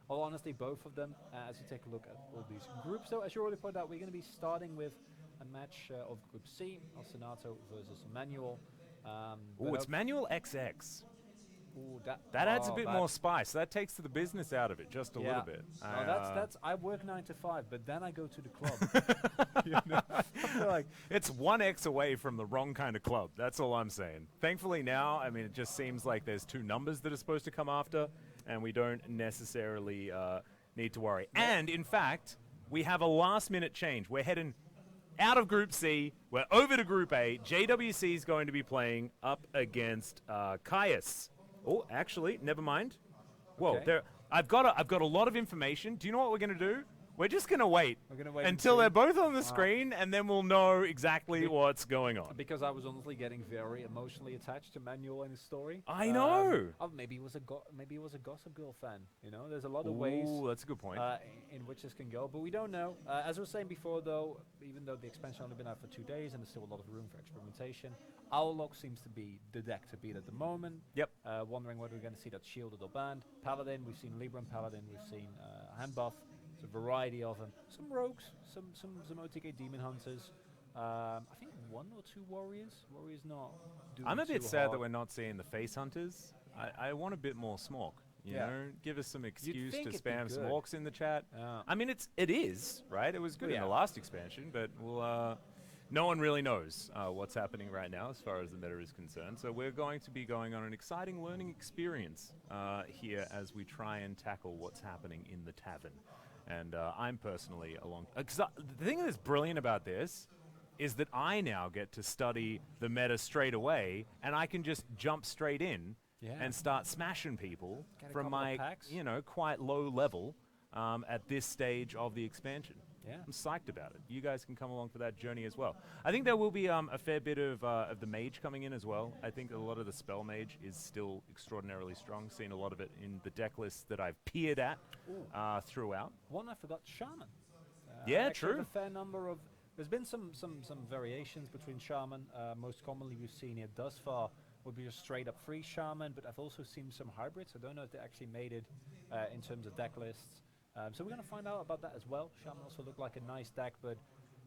all honesty, both of them. As you take a look at all these groups, though, as you already pointed out, we're going to be starting with a match of Group C, Ostinato versus Manuel. It's Manuel XX. Ooh, that adds a bit more spice. That takes the business out of it just a little bit. That's I work 9 to 5, but then I go to the club. Like, it's 1x away from the wrong kind of club. That's all I'm saying. Thankfully now, I mean, it just seems like there's 2 numbers that are supposed to come after, and we don't necessarily need to worry. And in fact, we have a last-minute change. We're heading out of Group C. We're over to Group A. JWC is going to be playing up against Caius. Oh, actually, never mind. Whoa, Okay. I've got a lot of information. Do you know what we're going to do? We're just going to wait until they're both on the screen, and then we'll know exactly what's going on. Because I was honestly getting very emotionally attached to Manuel and his story. I know. Maybe it was a Gossip Girl fan. You know, there's a lot of ways. That's a good point. In which this can go, but we don't know. As I was saying before, though, even though the expansion only been out for 2 days and there's still a lot of room for experimentation, Owllock seems to be the deck to beat at the moment. Yep. Wondering whether we're going to see that shielded or banned. Paladin, we've seen Libra and Paladin, we've seen hand buff. It's a variety of them. Some rogues, some OTK demon hunters. I think 1 or 2 warriors. Warriors not doing I'm a bit too sad hard. that we're not seeing the face hunters. I want a bit more smok. You know, give us some excuse to spam some orcs in the chat. I mean, it is right. It was good in the last expansion, but we'll. No one really knows what's happening right now as far as the meta is concerned. So we're going to be going on an exciting learning experience here as we try and tackle what's happening in the tavern. And I'm personally along. Because the thing that's brilliant about this is that I now get to study the meta straight away, and I can just jump straight in and start smashing people from my, quite low level at this stage of the expansion. Yeah. I'm psyched about it. You guys can come along for that journey as well. I think there will be a fair bit of the mage coming in as well. I think a lot of the spell mage is still extraordinarily strong. Seen a lot of it in the deck lists that I've peered at throughout. One I forgot, Shaman. Yeah, actually true. A fair number of. There's been some variations between Shaman. Most commonly we've seen here thus far would be a straight up free Shaman, but I've also seen some hybrids. I don't know if they actually made it in terms of deck lists. So we're going to find out about that as well. Shaman also looked like a nice deck, but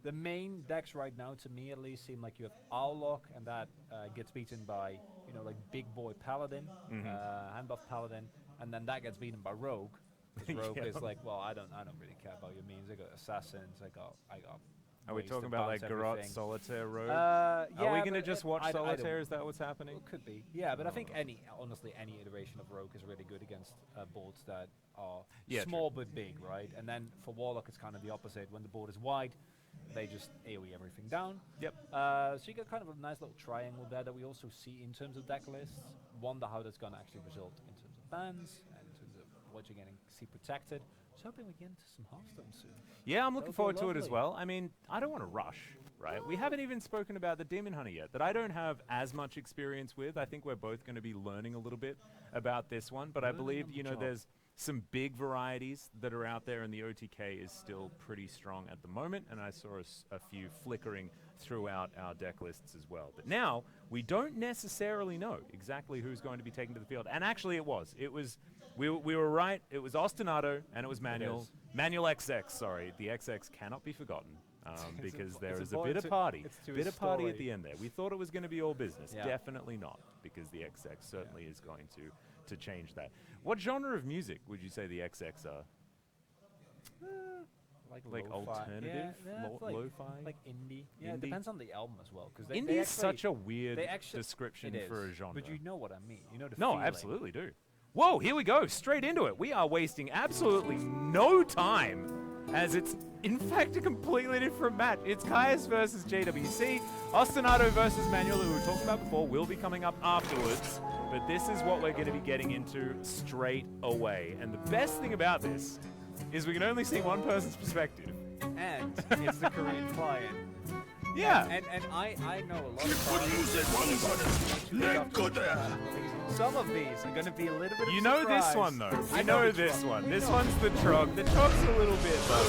the main decks right now, to me at least, seem like you have Owllock, and that gets beaten by, like Big Boy Paladin, hand buff Paladin, and then that gets beaten by Rogue. Rogue is like, well, I don't really care about your means. I got Assassins, I got. Are we talking about like Garrot, Solitaire, Rogue? Yeah, are we going to just watch Solitaire? Is that what's happening? It could be. Yeah, but I think honestly, any iteration of Rogue is really good against boards that are small but big, right? And then for Warlock, it's kind of the opposite. When the board is wide, they just AoE everything down. Yep. So you got kind of a nice little triangle there that we also see in terms of deck lists. Wonder how that's going to actually result in terms of bans and in terms of what you're getting see protected. Just hoping we get into some Hearthstone soon. Yeah, I'm looking forward to it as well. I mean, I don't want to rush, right? We haven't even spoken about the Demon Hunter yet, that I don't have as much experience with. I think we're both going to be learning a little bit about this one, but I believe, there's some big varieties that are out there, and the OTK is still pretty strong at the moment, and I saw a few flickering throughout our deck lists as well. But now, we don't necessarily know exactly who's going to be taken to the field, and actually it was. We were right. It was Ostinato and it was Manuel. Manuel XX, sorry. The XX cannot be forgotten because there is a bit of party. Bit of party at the end there. We thought it was going to be all business. Yeah. Definitely not, because the XX certainly is going to change that. What genre of music would you say the XX are? Like alternative? Lo-fi? Like indie. Yeah, indie? It depends on the album as well. Indie is such a weird description for a genre. But you know what I mean. You know the No, feeling. absolutely do. Whoa, here we go, straight into it. We are wasting absolutely no time, as it's, in fact, a completely different match. It's Caius versus JWC. Ostinato versus Manuel, who we talked about before, will be coming up afterwards. But this is what we're going to be getting into straight away. And the best thing about this is we can only see one person's perspective. And it's the Korean client. Yeah. And I know a lot of some of these are going to be a little bit of this one, though. I know this one. This one's the Trog. The Trog's a little bit low.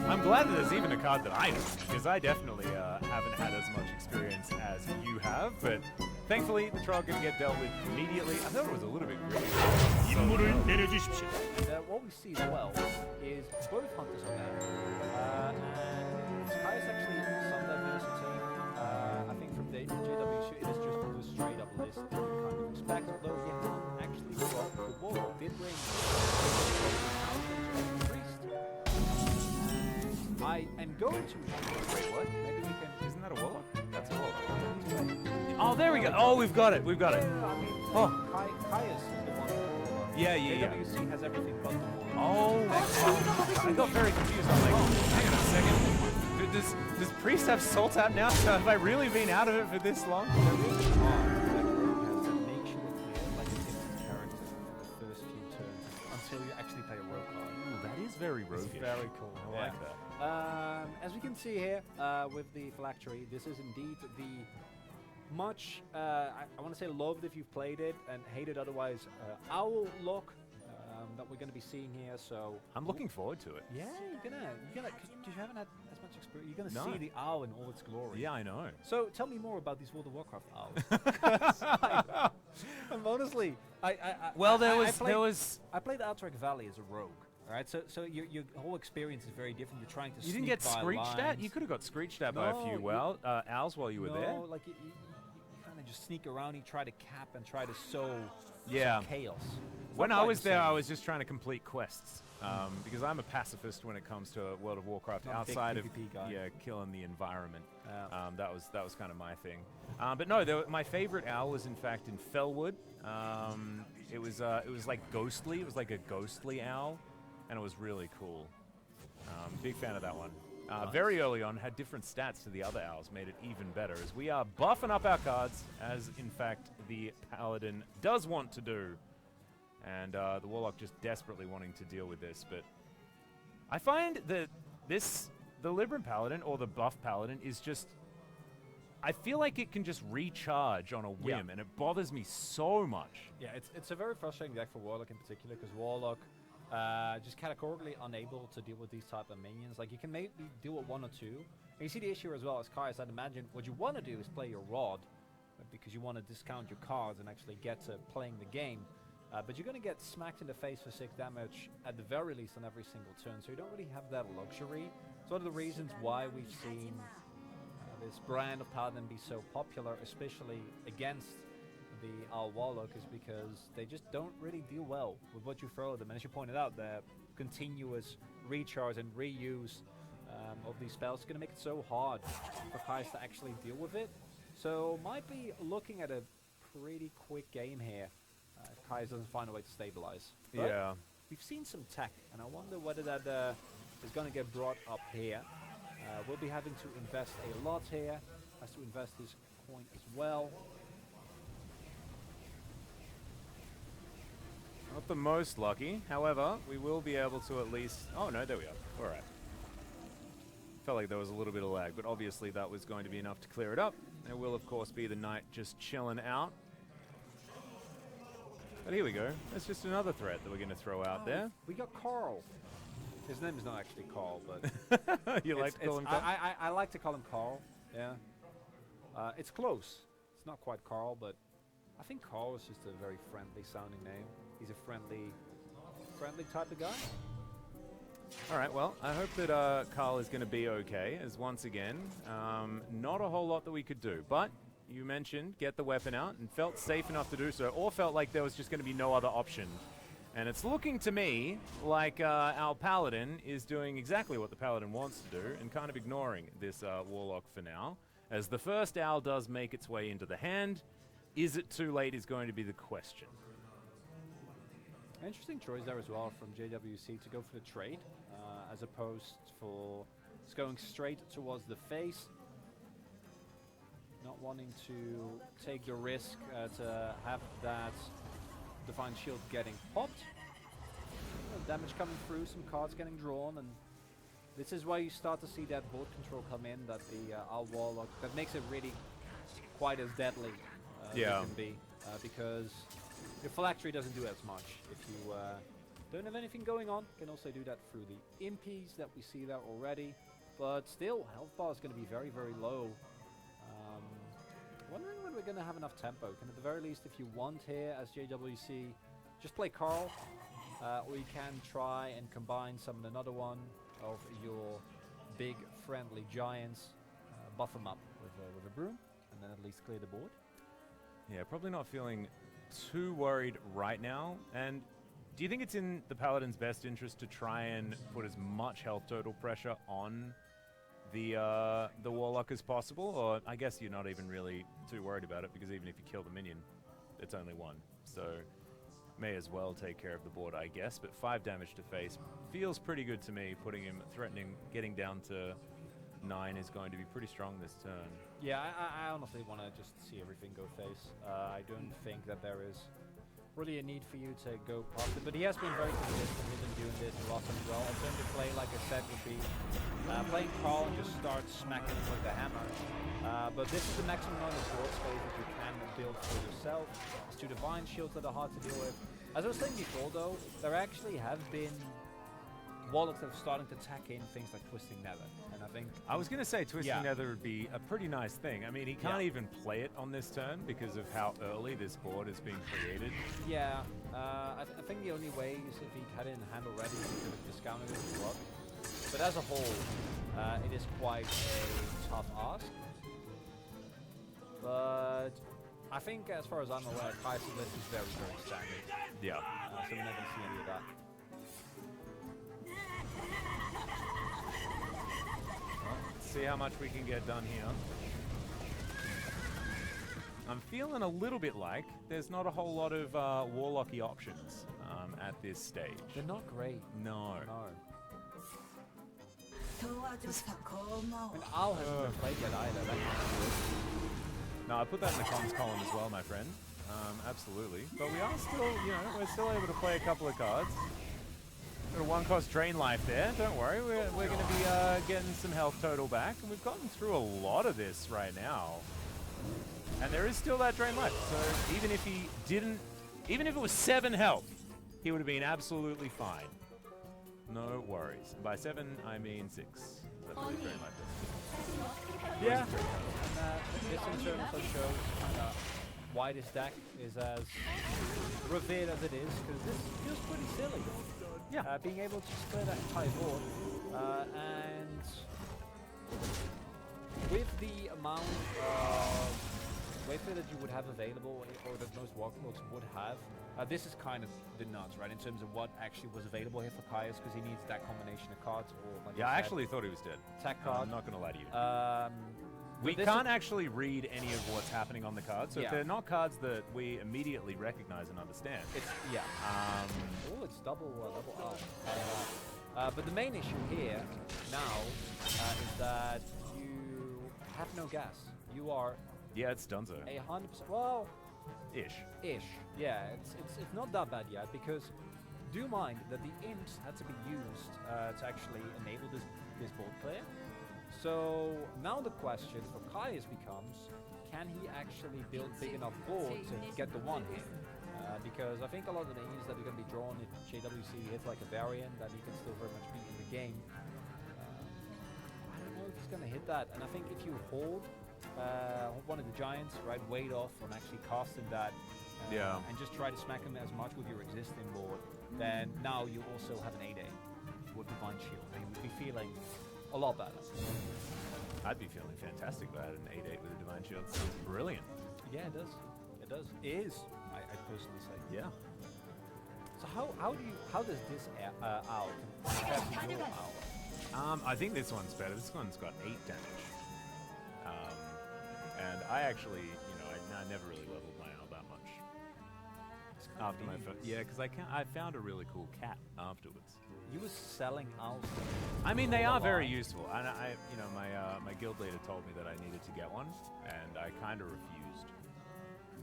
I'm glad that there's even a card that I know, because I definitely haven't had as much experience as you have, but thankfully the Trog going to get dealt with immediately. I thought it was a little bit green. What we see as well is both hunters are there. And Caius actually some diversity. I think from the JWC it is just the straight up list that you kind of expect, although you haven't actually got the Warlock did bring Priest. I am going to wait, what? Maybe we can. Isn't that a Warlock? That's a Warlock. Oh, there we go. Oh, we've got it. We've got it. Oh, Caius is the one. Yeah. JWC has everything but the Warlock. Oh, I got very confused. I'm like, hang on a second. Does Priest have Salt Tap now? So have I really been out of it for this long? Until you actually play a rogue card. Ooh, that is Very cool. I like that. As we can see here with the phylactery, this is indeed the much, I want to say loved if you've played it and hated otherwise, owl look that we're going to be seeing here. So I'm looking forward to it. Yeah, you're gonna, because you haven't had as much experience. You're gonna No. see the owl in all its glory. Yeah, I know. So tell me more about these World of Warcraft owls. I'm honestly, I played Outright Valley as a rogue. All right, so your whole experience is very different. You're trying to. You didn't get screeched at? You could have got screeched at by a few owls while you were there. No, like you kind of just sneak around. You try to cap and try to sow Yeah. some chaos. When I was there, I was just trying to complete quests because I'm a pacifist when it comes to World of Warcraft. Not a big outside of PvP guy. killing the environment, that was kind of my thing. But no, my favorite owl was in fact in Fellwood. It was like ghostly. It was like a ghostly owl, and it was really cool. Big fan of that one. Very early on, had different stats to the other owls, made it even better as we are buffing up our cards, as in fact the Paladin does want to do. And the Warlock just desperately wanting to deal with this. But I find that the Libram Paladin, or the buff Paladin, is just... I feel like it can just recharge on a whim, and it bothers me so much. Yeah, it's a very frustrating deck for Warlock in particular, because Warlock just categorically unable to deal with these type of minions. Like, you can maybe deal with one or two. And you see the issue as well as Kai, I'd imagine what you want to do is play your Rod, because you want to discount your cards and actually get to playing the game. But you're going to get smacked in the face for 6 damage at the very least on every single turn, so you don't really have that luxury. It's one of the reasons why we've seen this brand of Paladin be so popular, especially against the Owl Warlock, is because they just don't really deal well with what you throw at them. And as you pointed out, the continuous recharge and reuse of these spells is going to make it so hard for Kais to actually deal with it. So might be looking at a pretty quick game here. If Kais doesn't find a way to stabilize. But yeah. We've seen some tech, and I wonder whether that is going to get brought up here. We'll be having to invest a lot here. Has to invest his coin as well. Not the most lucky. However, we will be able to at least... Oh, no, there we are. All right. Felt like there was a little bit of lag, but obviously that was going to be enough to clear it up. There will, of course, be the knight just chilling out. But here we go. That's just another threat that we're going to throw out there. We got Carl. His name is not actually Carl, but... You like to call him Carl? I like to call him Carl, yeah. It's close. It's not quite Carl, but I think Carl is just a very friendly sounding name. He's a friendly type of guy. All right, well, I hope that Carl is going to be okay, as once again, not a whole lot that we could do, but you mentioned get the weapon out and felt safe enough to do so, or felt like there was just going to be no other option. And it's looking to me like our Paladin is doing exactly what the Paladin wants to do and kind of ignoring this Warlock for now. As the first owl does make its way into the hand, is it too late is going to be the question. Interesting choice there as well from JWC to go for the trade, as opposed for just going straight towards the face. Not wanting to take the risk to have that Divine Shield getting popped. Damage coming through, some cards getting drawn, and this is why you start to see that board control come in, that the Owl Warlock, that makes it really quite as deadly as it can be, because your phylactery doesn't do as much. If you don't have anything going on, you can also do that through the impies that we see there already, but still, health bar is going to be very, very low. Wondering when we're going to have enough tempo. Can at the very least, if you want here as JWC, just play Carl, or you can try and combine summon another one of your big friendly giants, buff them up with a broom, and then at least clear the board. Yeah, probably not feeling too worried right now. And do you think it's in the Paladin's best interest to try and put as much health total pressure on the Warlock as possible? Or I guess you're not even really too worried about it, because even if you kill the minion, it's only one. So may as well take care of the board, I guess. But 5 damage to face feels pretty good to me. Putting him, threatening, getting down to 9 is going to be pretty strong this turn. Yeah, I honestly want to just see everything go face. I don't think that there is really a need for you to go past it. But he has been very consistent. He's been doing this a lot as well. Alternative play, like I said, would be playing Carl and just start smacking him with the hammer. But this is the maximum amount of board space that you can build for yourself. It's 2 divine shields that are hard to deal with. As I was saying before, though, there actually have been Warlocks that are starting to tack in things like Twisting Nether, and I think I was going to say Twisting Nether would be a pretty nice thing. I mean, he can't even play it on this turn because of how early this board is being created. Yeah, I think the only way is if he had it in hand already, he could have discounted it as well. But as a whole, it is quite a tough ask. But I think, as far as I'm aware, Kai's list is very, very standard. Yeah. So we're not going to see any of that. See how much we can get done here. I'm feeling a little bit like there's not a whole lot of Warlocky options at this stage. They're not great. No. And Al hasn't been played yet either. That's no, I put that in the comms column as well, my friend. Absolutely. But we are still, we're still able to play a couple of cards. Got a 1-cost drain life there. Don't worry, we're going to be getting some health total back, and we've gotten through a lot of this right now. And there is still that drain life. So even if he didn't, even if it was 7 health, he would have been absolutely fine. No worries. And by 7, I mean 6. That's what drain life is. Yeah. And this in turn also shows why this deck is as revered as it is, because this feels pretty silly. Yeah. Being able to split that entire board, and with the amount of Wayfair that you would have available, or that most Warlocks would have, this is kind of the nuts, right? In terms of what actually was available here for Caius, because he needs that combination of cards. Or like I actually thought he was dead. Attack card. I'm not going to lie to you. We can't actually read any of what's happening on the cards, so if they're not cards that we immediately recognize and understand. It's oh, it's double out. But the main issue here now is that you have no gas. You are it's Dunzo. 100%. Well, ish. Yeah, it's not that bad yet, because do mind that the imps had to be used to actually enable this board player. So now the question for Caius becomes, can he actually build big enough board to get the 1 hit? Because I think a lot of the names that are going to be drawn if JWC hits like a variant, that he can still very much be in the game. I don't know if he's going to hit that, and I think if you hold one of the giants, right, wait off on actually casting that, and just try to smack him as much with your existing board, then now you also have an 8-8 with Divine Shield, and you would be feeling a lot better. I'd be feeling fantastic about an 8-8 with a Divine Shield. Sounds brilliant. Yeah, it does. It does. It is. I personally say. Yeah. So how does this owl compare to your owl? I think this one's better. This one's got 8 damage. And I actually, I never really leveled my owl that much. After my because I found a really cool cat afterwards. You were selling owls. I mean, they are very useful, and my guild leader told me that I needed to get one, and I kind of refused,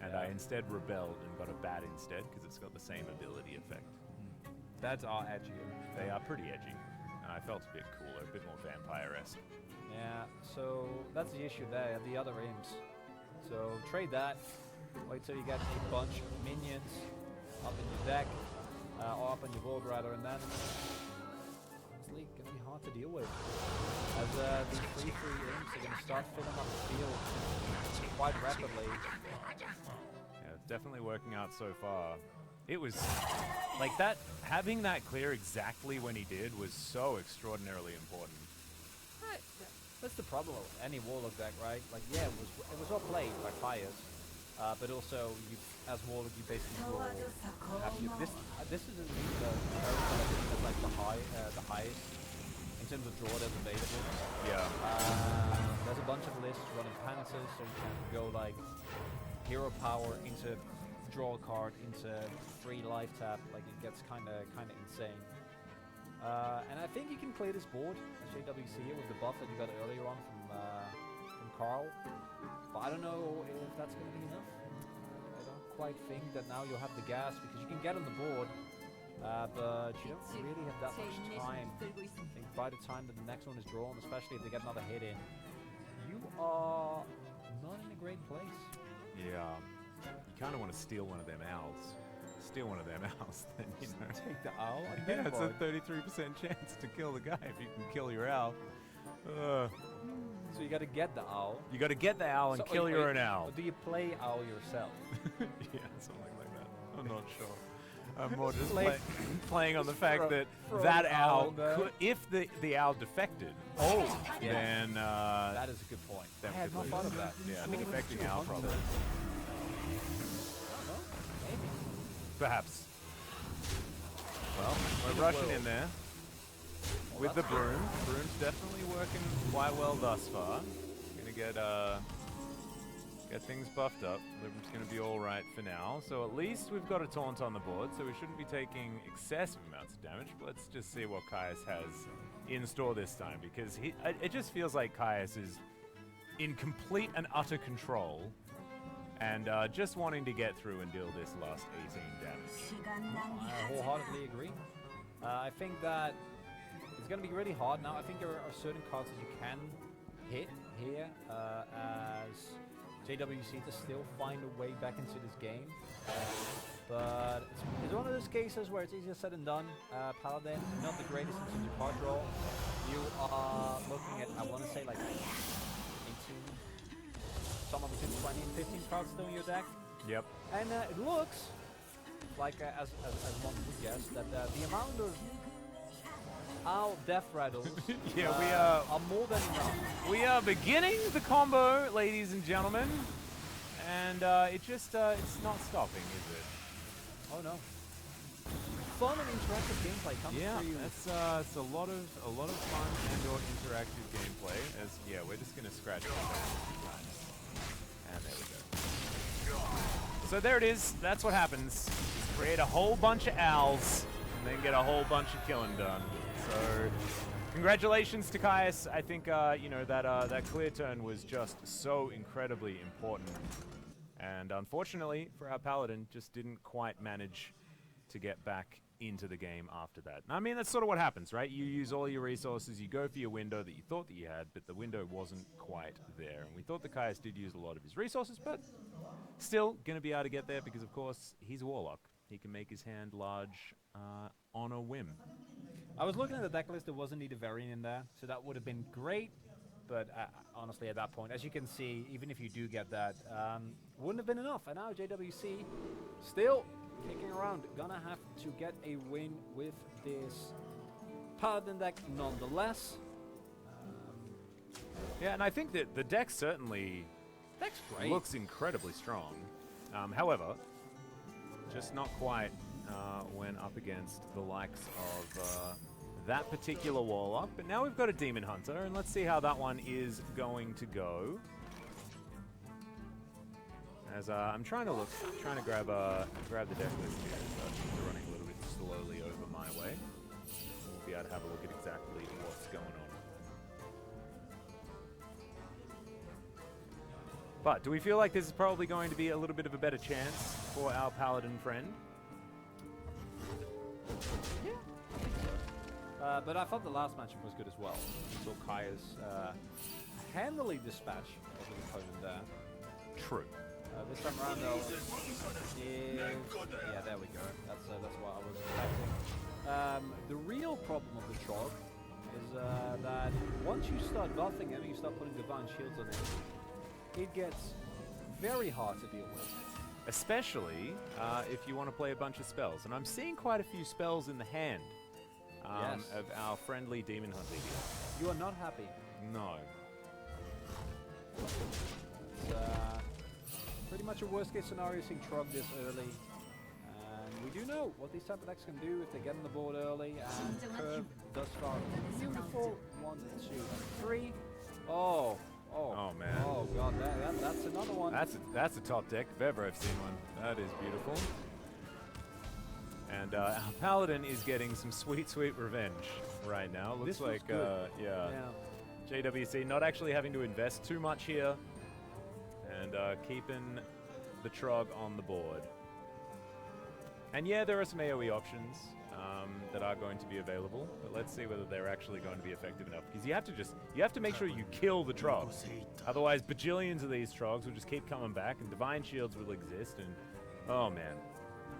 and I instead rebelled and got a bat instead because it's got the same ability effect. Bats are edgy. They are pretty edgy, and I felt a bit cooler, a bit more vampire-esque. Yeah, so that's the issue there. The other imps. So trade that. Wait till you get a bunch of minions up in your deck. Or up on your board rather, and then it's going to be hard to deal with. As the 3/3 imps are going to start filling up the field quite rapidly. Yeah, it's definitely working out so far. It was like that, having that clear exactly when he did was so extraordinarily important. Right. Yeah. That's the problem with any Warlock deck, right? Like, yeah, it was well played by Fires. But also, as Warlock, you basically will have this is like the highest in terms of draw that's available. Yeah. There's a bunch of lists running Panthers, so you can go like hero power into draw a card into 3 life tap. Like it gets kind of insane. And I think you can play this board as JWC here with the buff that you got earlier on from Carl. But I don't know if that's going to be enough. I don't quite think that now you'll have the gas because you can get on the board, but you don't really have that much time. I think by the time that the next one is drawn, especially if they get another hit in, you are not in a great place. Yeah, you kind of want to steal one of them owls. Steal one of them owls, then you know. Take the owl. Yeah, it's a 33% chance to kill the guy if you can kill your owl. So you got to get the owl. You got to get the owl and kill your own owl. Or do you play owl yourself? Yeah, something like that. I'm not sure. I'm more just playing on the fact that that owl, if the owl defected, then that is a good point. Then I had not thought of that. Yeah, I mean, defecting owl problem. Maybe. Perhaps. Well, we're rushing in there with the broom. Broom's definitely working quite well thus far. Gonna get things buffed up. Livum's gonna be all right for now. So at least we've got a taunt on the board, so we shouldn't be taking excessive amounts of damage. But let's just see what Caius has in store this time, because it just feels like Caius is in complete and utter control, and just wanting to get through and deal this last 18 damage. I wholeheartedly agree. I think that it's going to be really hard now. I think there are certain cards that you can hit here as JWC to still find a way back into this game. But it's one of those cases where it's easier said than done. Paladin, not the greatest in terms of card draw. You are looking at, I want to say, like 18, somewhere between 20 and 15 cards still in your deck. Yep. And it looks like, as one would guess, that the amount of owl death rattles yeah, are more than enough. We are beginning the combo, ladies and gentlemen, and it's not stopping, is it? Oh no. Fun and interactive gameplay comes through. Yeah, it's a lot of fun and/or interactive gameplay. We're just gonna scratch it. And there we go. So there it is. That's what happens. Create a whole bunch of owls, and then get a whole bunch of killing done. So, congratulations to Caius. I think that clear turn was just so incredibly important, and unfortunately for our Paladin, just didn't quite manage to get back into the game after that. I mean, that's sort of what happens, right? You use all your resources, you go for your window that you thought that you had, but the window wasn't quite there. And we thought that Caius did use a lot of his resources, but still going to be able to get there because, of course, he's a Warlock. He can make his hand large on a whim. I was looking at the deck list, there wasn't need a variant in there, so that would have been great, but honestly at that point, as you can see, even if you do get that, wouldn't have been enough. And now JWC still kicking around, gonna have to get a win with this Paladin deck nonetheless. Yeah, and I think that the deck certainly looks incredibly strong. However, just not quite when up against the likes of that particular Warlock. But now we've got a Demon Hunter, and let's see how that one is going to go. As I'm trying to grab the deck list here. Things are running a little bit slowly over my way. We'll be able to have a look at exactly what's going on. But do we feel like this is probably going to be a little bit of a better chance for our Paladin friend? Yeah, I think so. But I thought the last matchup was good as well. So Caius handily dispatched of the opponent there. True. This time around though, yeah, there we go. That's what I was expecting. The real problem of the Trog is that once you start buffing him and you start putting divine shields on him, it gets very hard to deal with. Especially if you want to play a bunch of spells. And I'm seeing quite a few spells in the hand of our friendly Demon Hunter here. You are not happy. No. It's pretty much a worst case scenario seeing Trog this early. And we do know what these type of decks can do if they get on the board early. And Curve does start beautiful. 1, 2, 3. Oh man. Oh god, that's another one. That's a top deck if ever I've seen one. That is beautiful. And our Paladin is getting some sweet revenge right now. Looks like yeah. JWC not actually having to invest too much here, and keeping the Trog on the board. And yeah, there are some AoE options that are going to be available, but let's see whether they're actually going to be effective enough. Because you have to make sure you kill the Trog. Otherwise, bajillions of these Trogs will just keep coming back, and Divine Shields will exist, and oh man,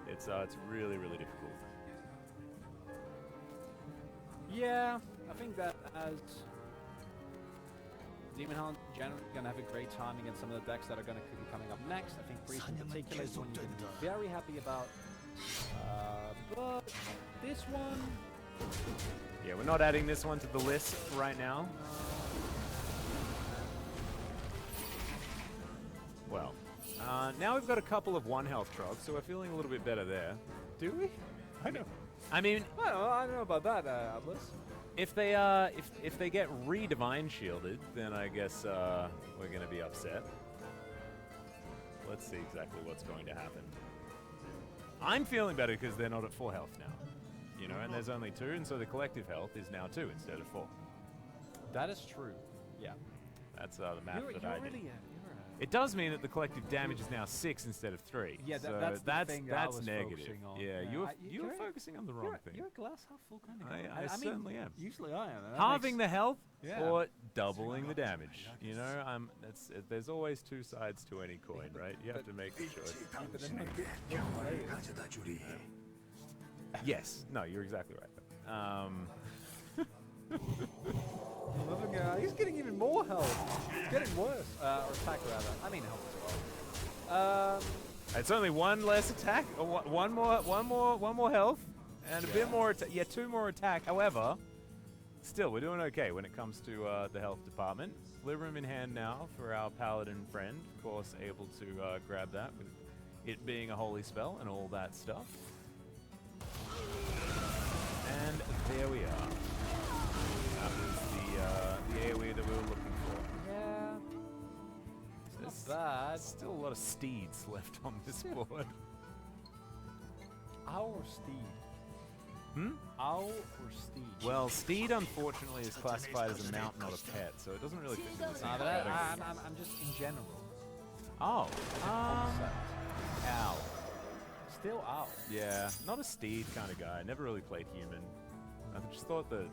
it's really, really difficult. Yeah, I think that as Demon Hunt generally going to have a great time against some of the decks that are going to be coming up next. I think Priest in particular is one you're going to be very happy about. But this one... Yeah, we're not adding this one to the list right now. Well, now we've got a couple of 1 health Trogs, so we're feeling a little bit better there. Do we? I know. I mean, I don't know about that, Atlas. If they if they get re-divine shielded, then I guess we're going to be upset. Let's see exactly what's going to happen. I'm feeling better because they're not at 4 health now, you know, and there's only 2, and so the collective health is now 2 instead of 4. That is true. Yeah. That's the math that I did. Really, it does mean that the collective damage is now 6 instead of 3. Yeah, so that's the thing that I was negative. focusing on. Yeah, Yeah. you were focusing on the wrong thing. You're a glass half full kind of guy. I mean, certainly am. Usually I am. Halving the health Yeah. or doubling the damage. You know, there's always 2 sides to any coin, right? You have to make a choice. Yes. No, you're exactly right. He's getting even more health. It's getting worse. Or attack rather. I mean health as well. It's only 1 less attack, or one more health, and a bit more. Yeah, 2 more attack. However, still we're doing okay when it comes to the health department. Libram in hand now for our paladin friend. Of course, able to grab that with it being a holy spell and all that stuff. And there we are. That was the AoE that we were looking for. Yeah. There's bad. Still a lot of steeds left on this board. Owl or steed? Hmm? Owl or steed? Well, steed unfortunately is classified as a mount, not a pet, so it doesn't really fit in the same But category. I'm just in general. Oh. Owl. Still owl. Yeah, not a steed kind of guy. Never really played human. I just thought that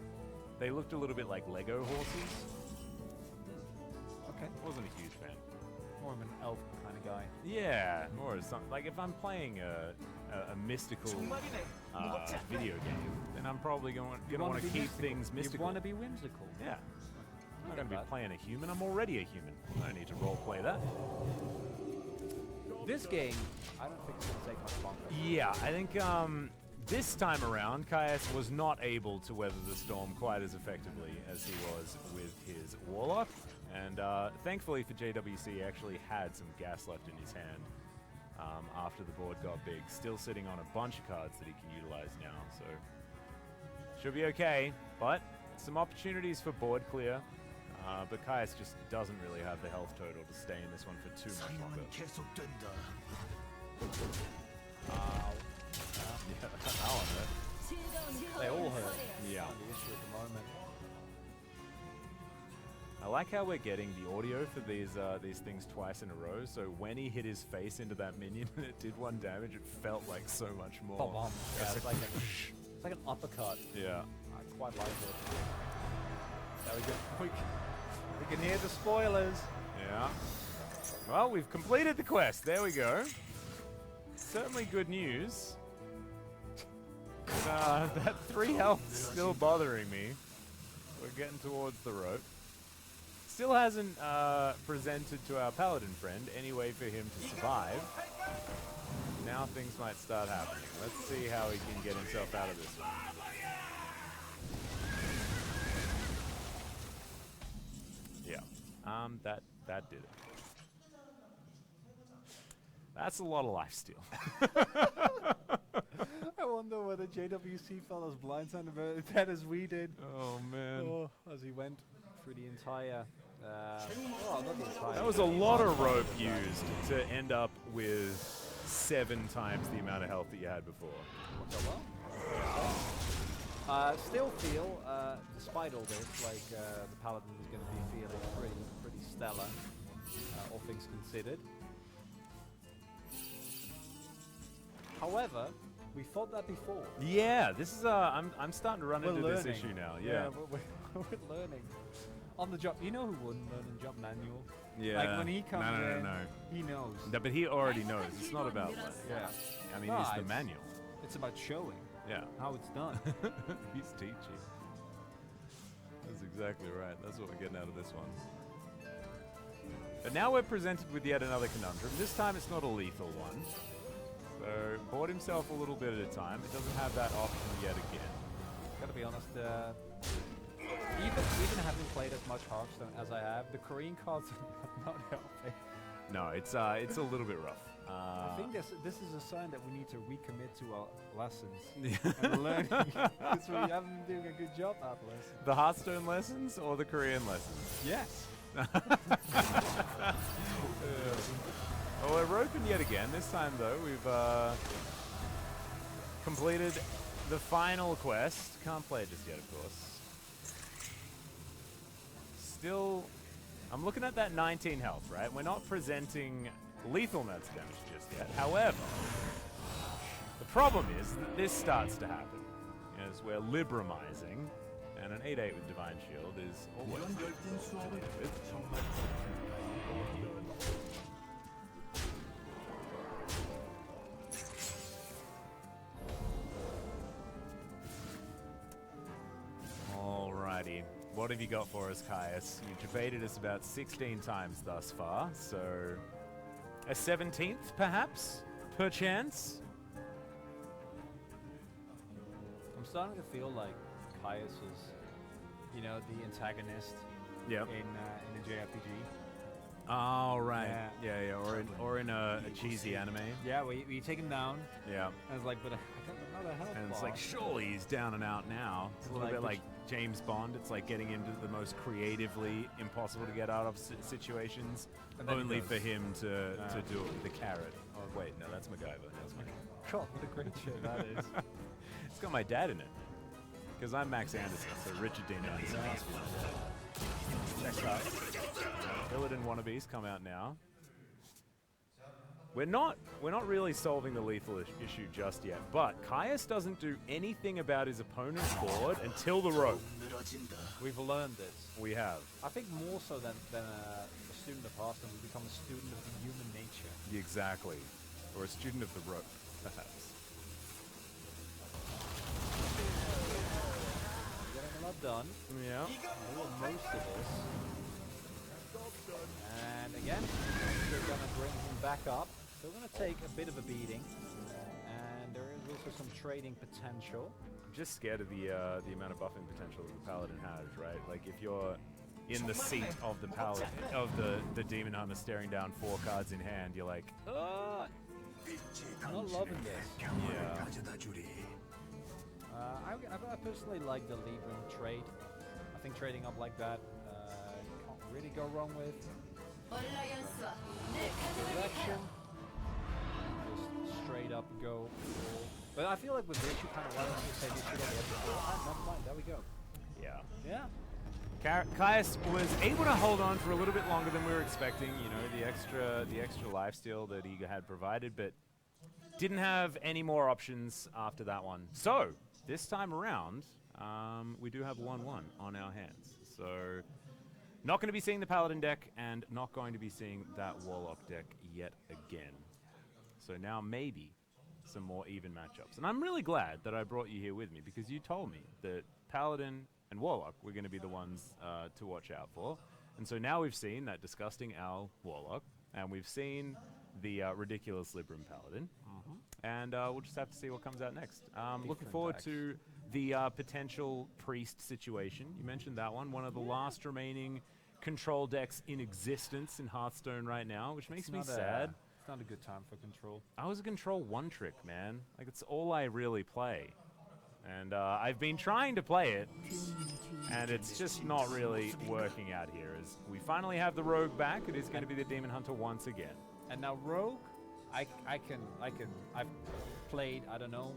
they looked a little bit like Lego horses. Okay. Wasn't a huge fan. More of an elf kind of guy. Yeah, more as something like if I'm playing a mystical video game, then I'm probably going to want to keep things mystical. You want to be whimsical. Yeah. I'm not going to be playing a human. I'm already a human. I don't need to role play that. This game, I don't think it's going to take much longer. Yeah, I think this time around, Caius was not able to weather the storm quite as effectively as he was with his Warlock. And thankfully for JWC, he actually had some gas left in his hand after the board got big. Still sitting on a bunch of cards that he can utilize now, so should be okay. But some opportunities for board clear. But Caius just doesn't really have the health total to stay in this one for too much longer. Yeah, ow on that. They all hurt. Yeah. The issue at the moment. I like how we're getting the audio for these things twice in a row. So when he hit his face into that minion and it did 1 damage, it felt like so much more. Bom. Yeah, it's like an uppercut. Yeah. I quite like it. There we go. We can hear the spoilers. Yeah. Well, we've completed the quest. There we go. Certainly good news. But, that 3 health is still bothering me. We're getting towards the rope. Still hasn't presented to our paladin friend any way for him to survive. Now things might start happening. Let's see how he can get himself out of this one. Yeah, that did it. That's a lot of lifesteal. I wonder whether JWC felt as blindsided about that as we did. Oh man! Oh, as he went through the entire. Not the entire. That was a lot of rope used to end up with 7 times the amount of health that you had before. Still feel, despite all this, like the Paladin is going to be feeling pretty stellar, all things considered. However, we fought that before. Yeah, this is I'm starting to run into this issue now. Yeah, we're learning on the job. You know who wouldn't learn on the job manual? yeah. Like when he comes no. he knows. No, but he already knows. It's not about learning. Yeah. I mean, No, it's the it's- manual. It's about showing Yeah. how it's done. He's teaching. That's exactly right. That's what we're getting out of this one. But now we're presented with yet another conundrum. This time it's not a lethal one. So, bought himself a little bit at a time. It doesn't have that option yet again. Gotta be honest, even having played as much Hearthstone as I have, the Korean cards are not helping. No, it's a little bit rough. I think this is a sign that we need to recommit to our lessons and learning, because we haven't been doing a good job at lessons. The Hearthstone lessons or the Korean lessons? Yes. Well, we're roping yet again. This time, though, we've completed the final quest. Can't play it just yet, of course. Still, I'm looking at that 19 health, right? We're not presenting lethal max damage just yet. However, the problem is that this starts to happen as we're Libramizing, and an 8/8 with Divine Shield is always difficult to deal with. Alrighty, what have you got for us, Caius? You've debated us about 16 times thus far, so a 17th, perhaps? Perchance? I'm starting to feel like Caius is, you know, the antagonist Yep. in a JRPG. Oh, right. Yeah. Yeah, or in a cheesy anime. Yeah, we take him down. Yeah. And it's like, but I got another health And it's bar. like, surely he's down and out now. It's a little bit like James Bond. It's like getting into the most creatively impossible to get out of situations, And then he only does. for him to do it with the carrot. Oh, wait, no, that's MacGyver. That's MacGyver. God, what a great show that is. It's got my dad in it. Because I'm Max Anderson, so Richard Dean Anderson must be my dad. Checks out. Illidan wannabes come out now. We're not really solving the lethal issue just yet, but Caius doesn't do anything about his opponent's board until the rope. We've learned this. We have. I think more so than a student of Hearthstone, we become a student of the human nature. Exactly. Or a student of the rope, perhaps. Getting a lot done. Yeah. Most of this. And again, we're going to bring him back up. So we're going to take a bit of a beating. And there is also some trading potential. I'm just scared of the amount of buffing potential that the Paladin has, right? Like if you're in the seat of the Paladin, of the Demon Hunter staring down 4 cards in hand, you're like, I'm not loving this. yeah. I personally like the Libram trade. I think trading up like that can't really go wrong with. Direction. Just straight up go. But I feel like with this, you kind of want to say this should have before. Never mind, there we go. Yeah. Yeah. Caius was able to hold on for a little bit longer than we were expecting, you know, the extra lifesteal that he had provided, but didn't have any more options after that one. So, this time around, we do have 1-1 on our hands. So, not going to be seeing the Paladin deck, and not going to be seeing that Warlock deck yet again. So now maybe some more even matchups. And I'm really glad that I brought you here with me, because you told me that Paladin and Warlock were going to be the ones to watch out for. And so now we've seen that disgusting Owl Warlock, and we've seen the ridiculous Libram Paladin. And we'll just have to see what comes out next. Looking forward to the potential Priest situation. You mentioned that one of the last remaining control decks in existence in Hearthstone right now, which makes me sad. It's not a good time for control. I was a control one trick, man. Like, it's all I really play. And I've been trying to play it, and it's just not really working out here. As we finally have the Rogue back, it is going to be the Demon Hunter once again. And now Rogue, I've played, I don't know,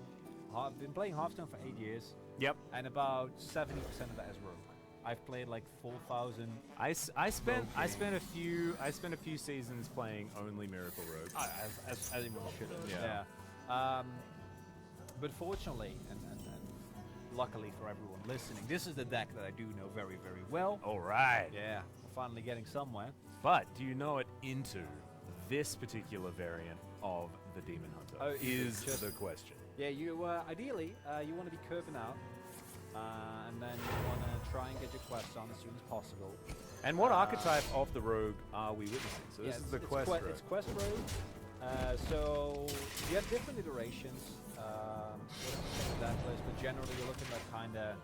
I've been playing Hearthstone for 8 years. Yep. And about 70% of that is Rogue. I've played like 4,000. I spent a few seasons playing only Miracle Rogue. As anyone should have. Yeah. But fortunately, and luckily for everyone listening, this is the deck that I do know very, very well. All right. Yeah, we're finally getting somewhere. But do you know it into this particular variant of the Demon Hunter? Is the question. Yeah, you ideally you want to be curving out, and then you want to try and get your quests on as soon as possible. And what archetype of the rogue are we witnessing? So this is the quest rogue. It's quest rogue. So you have different iterations. That list, but generally you're looking at kind of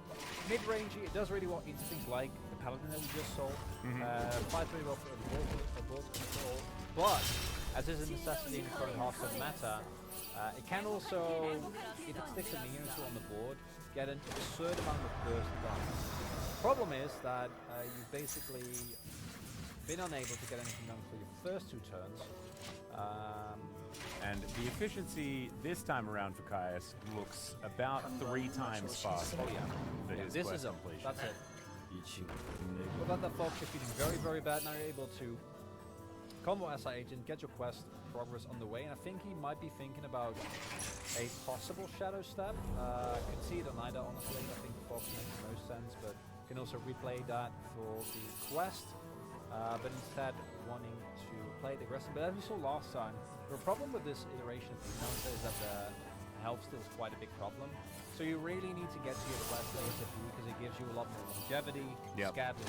mid-rangey. It does really well into things like the paladin that we just saw. Fights really well for board control. But as is a necessity in the current Hearthstone meta, it can also, if it sticks a minion or two on the board, get an absurd amount of burst damage. Problem is that you've basically been unable to get anything done for your first 2 turns. And the efficiency this time around for Caius looks about 3 times faster. Oh yeah. For his this quest is completion. That's it. Without that fog shift feeling very, very bad, now you're able to combo SI agent, get your quest progress on the way, and I think he might be thinking about a possible shadow step. Could see it on either, honestly. I think the fog makes the most sense, but can also replay that for the quest. But instead wanting to play it aggressive. But as we saw last time, the problem with this iteration of Demon Hunter is that the health steal is quite a big problem. So you really need to get to your quest ASAP because it gives you a lot more longevity. Scab is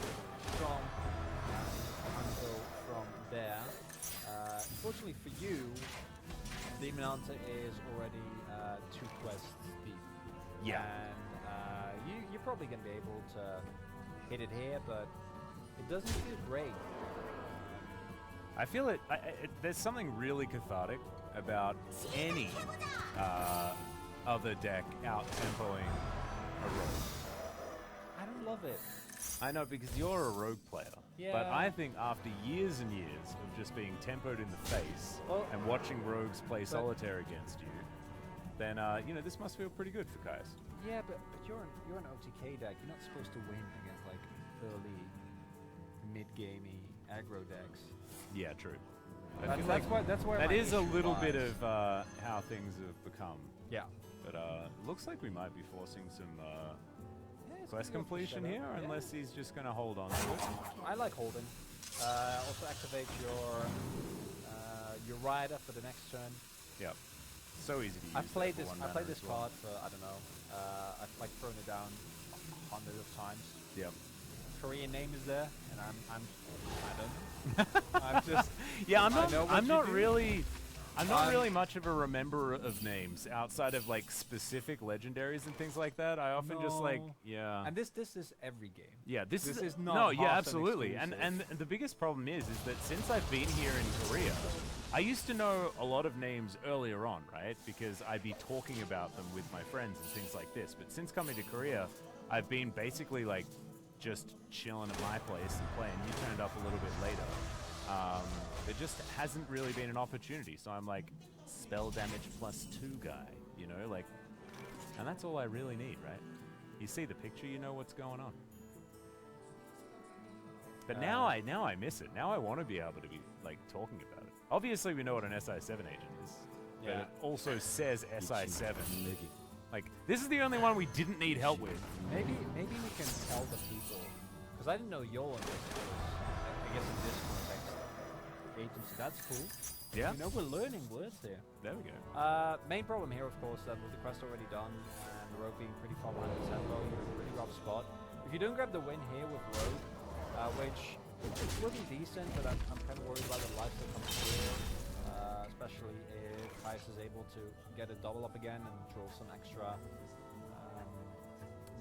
strong, and go from there. Unfortunately for you, Demon Hunter is already 2 quests deep. Yeah. And you're probably going to be able to hit it here, but it doesn't feel great. I feel it. There's something really cathartic about any other deck out-tempoing a rogue. I don't love it. I know, because you're a rogue player. Yeah. But I think after years and years of just being tempoed in the face and watching rogues play solitaire against you, then this must feel pretty good for Caius. Yeah, but you're an OTK deck. You're not supposed to win against like early, mid-gamey aggro decks. Yeah, true. That's where that my is a issue little lies. bit of how things have become. Yeah. But it looks like we might be forcing some quest gonna go for completion shadow. here, Yeah. unless he's just going to hold on to it. I like holding. Also activate your rider for the next turn. Yep. So easy to use. I played that this. for I one played mana this as well. card for I don't know. I've like thrown it down hundreds of times. Yep. Korean name is there, and I don't. I'm just. Yeah, I know what I'm you not do. really. I'm not really much of a rememberer of names outside of like specific legendaries and things like that. I often just like, yeah. And this is every game. Yeah, this is not no, yeah, Hearthstone absolutely. And exclusive. the biggest problem is that since I've been here in Korea, I used to know a lot of names earlier on, right? Because I'd be talking about them with my friends and things like this. But since coming to Korea, I've been basically like just chilling at my place and playing. You turned up a little bit later. There just hasn't really been an opportunity. So I'm like, spell damage +2 guy, you know, like, and that's all I really need, right? You see the picture, you know what's going on. But now I miss it. Now I want to be able to be like talking about it. Obviously, we know what an SI7 agent is. But Yeah. it also says SI7. Like, this is the only one we didn't need help with. Maybe we can tell the people, because I didn't know Yolan was, I guess in this context, agency. That's cool. Yeah. You know, we're learning words here. There we go. Main problem here, of course, that with the quest already done and the rogue being pretty far behind the tempo, you're in a really rough spot. If you don't grab the win here with rogue, which it's looking decent, but I'm kind of worried about the life that comes through, especially if Caius is able to get a double up again and draw some extra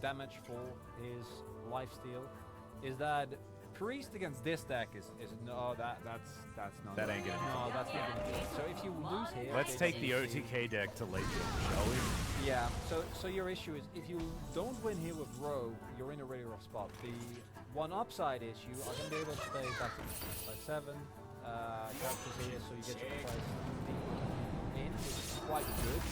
damage for his lifesteal. Is that Priest against this deck is no, that's not. That ain't gonna No, that's not gonna do it. So if you lose here, Let's take the basically- OTK deck to late game, shall we? Yeah. So your issue is if you don't win here with Rogue, you're in a really rough spot. The one upside is you are gonna be able to play back to 7 characters here, so you get your price in, which is quite good.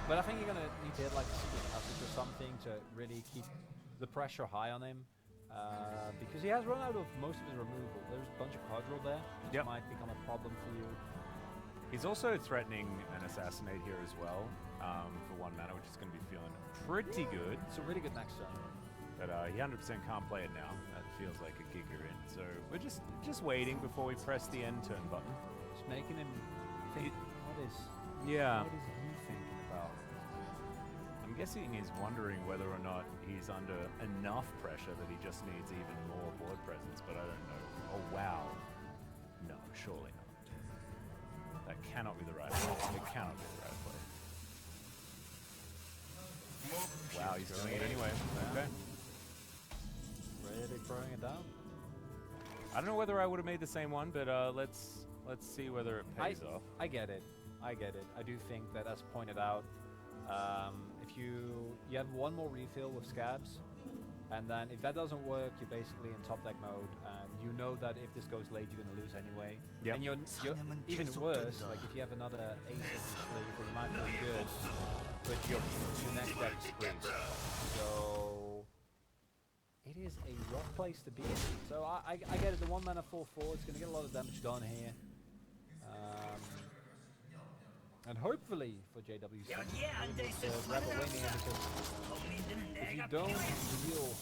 But I think you're gonna need to hit like a secret passage or something to really keep the pressure high on him. Because he has run out of most of his removal. There's a bunch of card draw there, which might become a problem for you. He's also threatening an assassinate here as well for 1 mana, which is going to be feeling pretty good. It's a really good next turn. But he 100% can't play it now. That feels like a giga in. So we're just waiting before we press the end turn button. Just making him think. What is he thinking about? I'm guessing he's wondering whether or not he's under enough pressure that he just needs even more board presence, but I don't know. Oh wow. No, surely not. That cannot be the right play. It cannot be the right play. Wow, he's doing it anyway. Okay. Really throwing it down. I don't know whether I would have made the same one, but let's see whether it pays off. I get it. I do think that, as pointed out, if you have one more refill with scabs, and then if that doesn't work, you're basically in top deck mode, and you know that if this goes late, you're going to lose anyway. Yep. And you're even worse, like if you have another ace up your sleeve, or you might feel good, but your next deck is screwed. So it is a rough place to be in. So I get it, the 1 mana 4/4, it's going to get a lot of damage done here. And hopefully for JWC, grab a win here, because if you don't deal,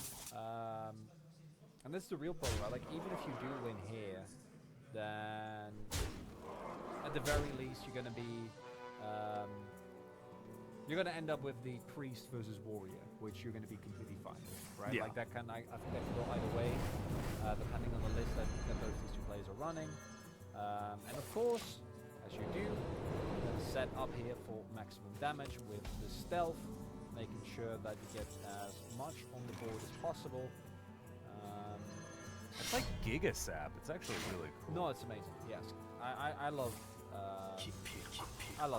and this is the real problem, right? Like even if you do win here, then at the very least you're going to be, you're going to end up with the priest versus warrior, which you're going to be completely fine with, right? Yeah. Like that can, I think that can go either way, depending on the list that both these two players are running. And of course, as you do, set up here for maximum damage with the stealth, making sure that you get as much on the board as possible. It's like Giga Sap. It's actually really cool. No, it's amazing. Yes, I love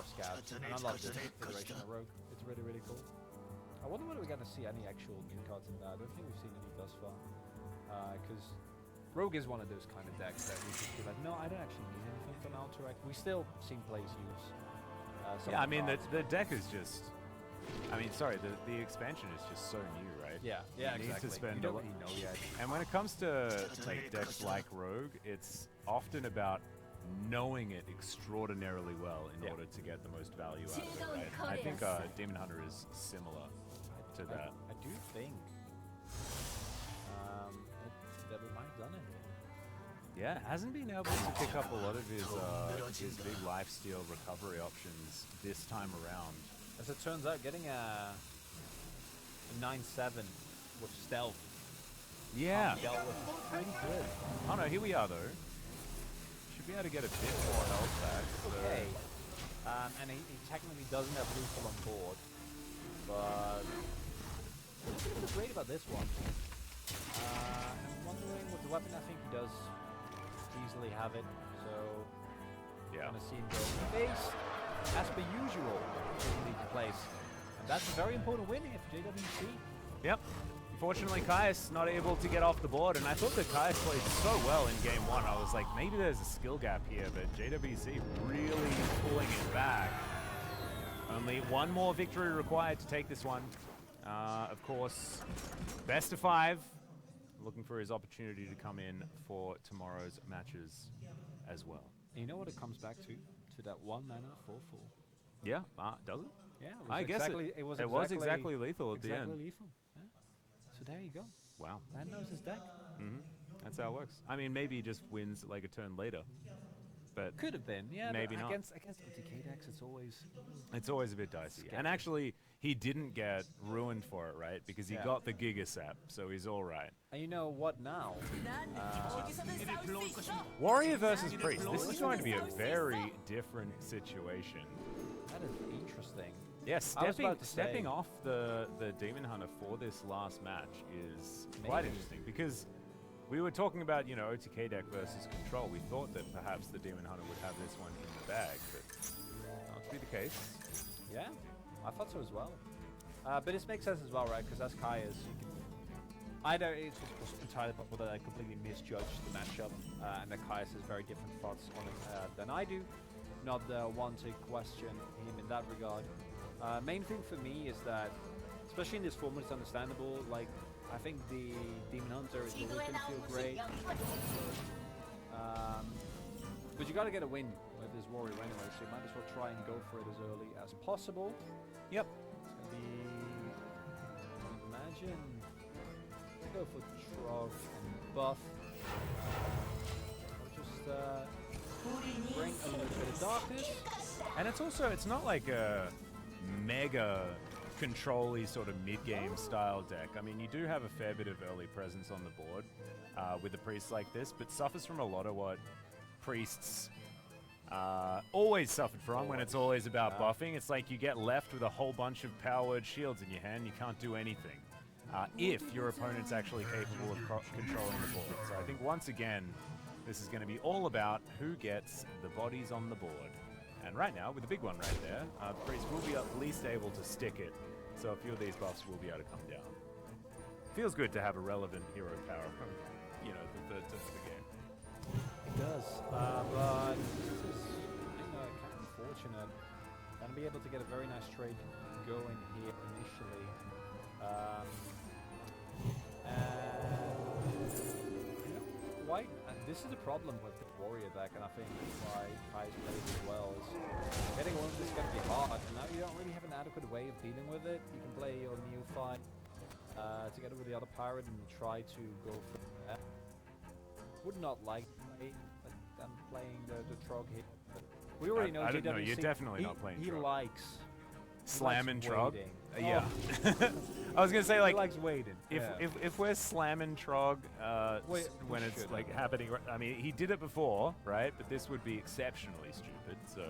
scabs, and I love this iteration of Rogue. It's really, really cool. I wonder whether we're going to see any actual new cards in that. I don't think we've seen any thus far, because Rogue is one of those kind of decks that we just be like, no, I don't actually need anything from Alterac. We still seen plays use. Yeah, I mean the deck is just. I mean, sorry, the expansion is just so new, right? Yeah, you exactly. Need to spend you don't really know yet. And when it comes to like decks like Rogue, it's often about knowing it extraordinarily well in order to get the most value out of it, right? And I think Demon Hunter is similar to that. I do think that we might have done it. Yeah, hasn't been able to pick up a lot of his big lifesteal recovery options this time around. As it turns out, getting a 9/7 with stealth. Yeah. Dealt with pretty good. Oh no, here we are though. Should be able to get a bit more health back. Okay. And he technically doesn't have lethal on board, but what's great about this one? I'm wondering with the weapon. I think he does easily have it. So yeah, gonna see him go in the face as per usual. Doesn't need to place, and that's a very important win here for JWC. Yep. Unfortunately, Caius not able to get off the board, and I thought that Caius played so well in game one. I was like, maybe there's a skill gap here, but JWC really pulling it back. Only one more victory required to take this one. Of course, best of 5. Looking for his opportunity to come in for tomorrow's matches as well. And you know what it comes back to? To that 1 mana 4/4. Yeah, does it? Yeah, I guess it was exactly lethal at the end. Exactly lethal. Yeah. So there you go. Wow. Man knows his deck. That's how it works. I mean, maybe he just wins like a turn later. But could have been, yeah. Maybe not. Against OTK decks, it's always a bit dicey. Scary. And actually, he didn't get ruined for it, right? Because he got the Giga Sap, so he's all right. And you know what now? Warrior versus Priest. This is going to be a very different situation. That is interesting. Yeah, stepping off the Demon Hunter for this last match is quite interesting, because we were talking about, you know, OTK deck versus Control. We thought that perhaps the Demon Hunter would have this one in the bag, but not to be the case. Yeah, I thought so as well. But this makes sense as well, right? Because as Caius, you can either it's just entirely possible that I completely misjudged the matchup, and that Caius has very different thoughts on it than I do. Not the one to question him in that regard. Main thing for me is that, especially in this format, it's understandable. Like, I think the Demon Hunter is always going to feel great. But you got to get a win with this warrior anyway, so you might as well try and go for it as early as possible. Yep. It's going to be... Imagine... Go for Trog and buff. Or just bring a little bit of darkness. And it's not like a mega control-y sort of mid-game style deck. I mean, you do have a fair bit of early presence on the board with a priest like this, but suffers from a lot of what priests always suffered from when it's always about buffing. It's like you get left with a whole bunch of powered shields in your hand, you can't do anything. If your opponent's actually capable of controlling the board. So I think once again, this is going to be all about who gets the bodies on the board. And right now, with the big one right there, the priest will be at least able to stick it. So a few of these buffs will be able to come down. Feels good to have a relevant hero power from, you know, the game. It does, but this is kind of unfortunate. Gonna be able to get a very nice trade going here initially. And you know, White, this is the problem with the warrior deck, and I think why Kai's plays as well is getting one is going to be hard, and now you don't really have an adequate way of dealing with it. You can play your Neophyte together with the other pirate and try to go for that. Would not like I'm playing the Trog here, but we already know. I don't know. You're definitely not playing. He Trog. likes slamming Trog. Yeah. I was gonna say, like, he likes waiting. If we're slamming Trog when it's like happening, I mean, he did it before, right? But this would be exceptionally stupid. So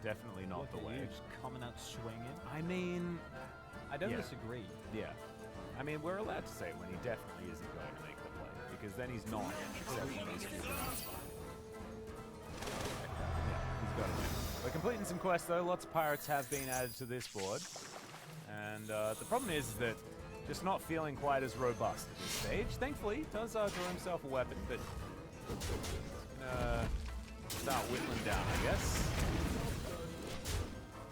definitely not the way. Just coming out swinging. I mean, I don't disagree. Yeah. I mean, we're allowed to say when he definitely isn't going to make the play, because then he's not exceptionally stupid. Yeah, he's got it. We're completing some quests though. Lots of pirates have been added to this board. And the problem is that just not feeling quite as robust at this stage. Thankfully, he does draw himself a weapon, but start whittling down, I guess.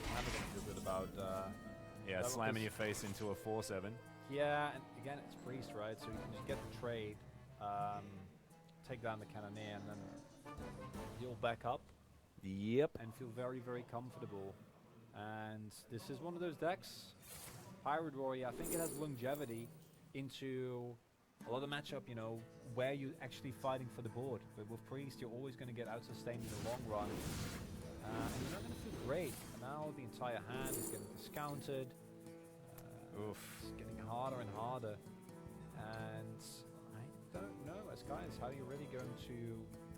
I haven't a bit about slamming your face into a 4/7. Yeah, and again, it's priest, right? So you can just get the trade, take down the cannoneer, and then heal back up. Yep. And feel very, very comfortable. And this is one of those decks, Pirate Warrior, I think it has longevity into a lot of matchup, you know, where you're actually fighting for the board. But with Priest, you're always going to get out-sustained in the long run. And you're not going to feel great. And now the entire hand is getting discounted. It's getting harder and harder. And I don't know, as guys, how are you really going to...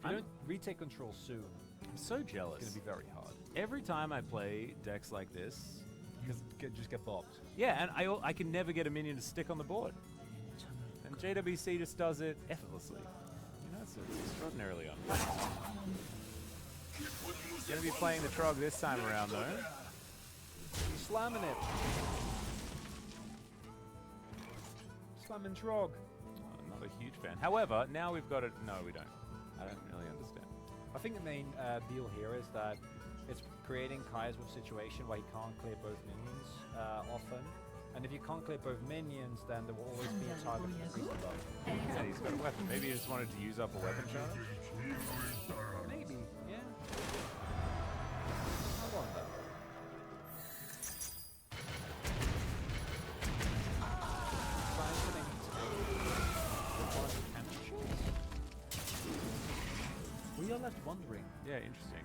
If you don't retake control soon, I'm so jealous. It's going to be very hard. Every time I play decks like this, just get bopped. Yeah, and I can never get a minion to stick on the board. And JWC just does it effortlessly. You know, it's extraordinarily unfair. Gonna be playing the Trog this time around though. He's slamming it. Slamming Trog. I'm not a huge fan. However, now we've got it. No, we don't. I don't really understand. I think the main deal here is that it's creating Kai's with a situation where he can't clear both minions often. And if you can't clear both minions, then there will always be a target for the priest above. Yeah, he's got a weapon. Maybe he just wanted to use up a weapon charge? Maybe, yeah. I wonder. We are left wondering. Yeah, interesting.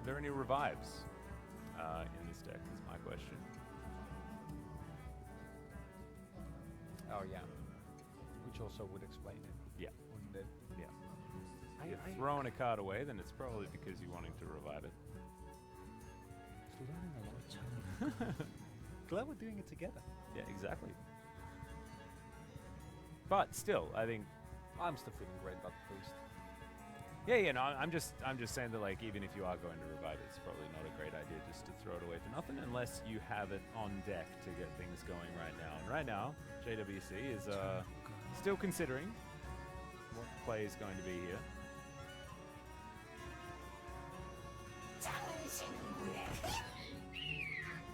Are there any revives in this deck? Is my question. Oh yeah, which also would explain it. Yeah, wouldn't it? Yeah. If you're throwing a card away, then it's probably because you're wanting to revive it. Learning a lot. Glad we're doing it together. Yeah, exactly. But still, I think I'm still feeling great about the priest. Yeah, no, I'm just saying that, like, even if you are going to revive it, it's probably not a great idea just to throw it away for nothing unless you have it on deck to get things going right now. And right now, JWC is still considering what play is going to be here.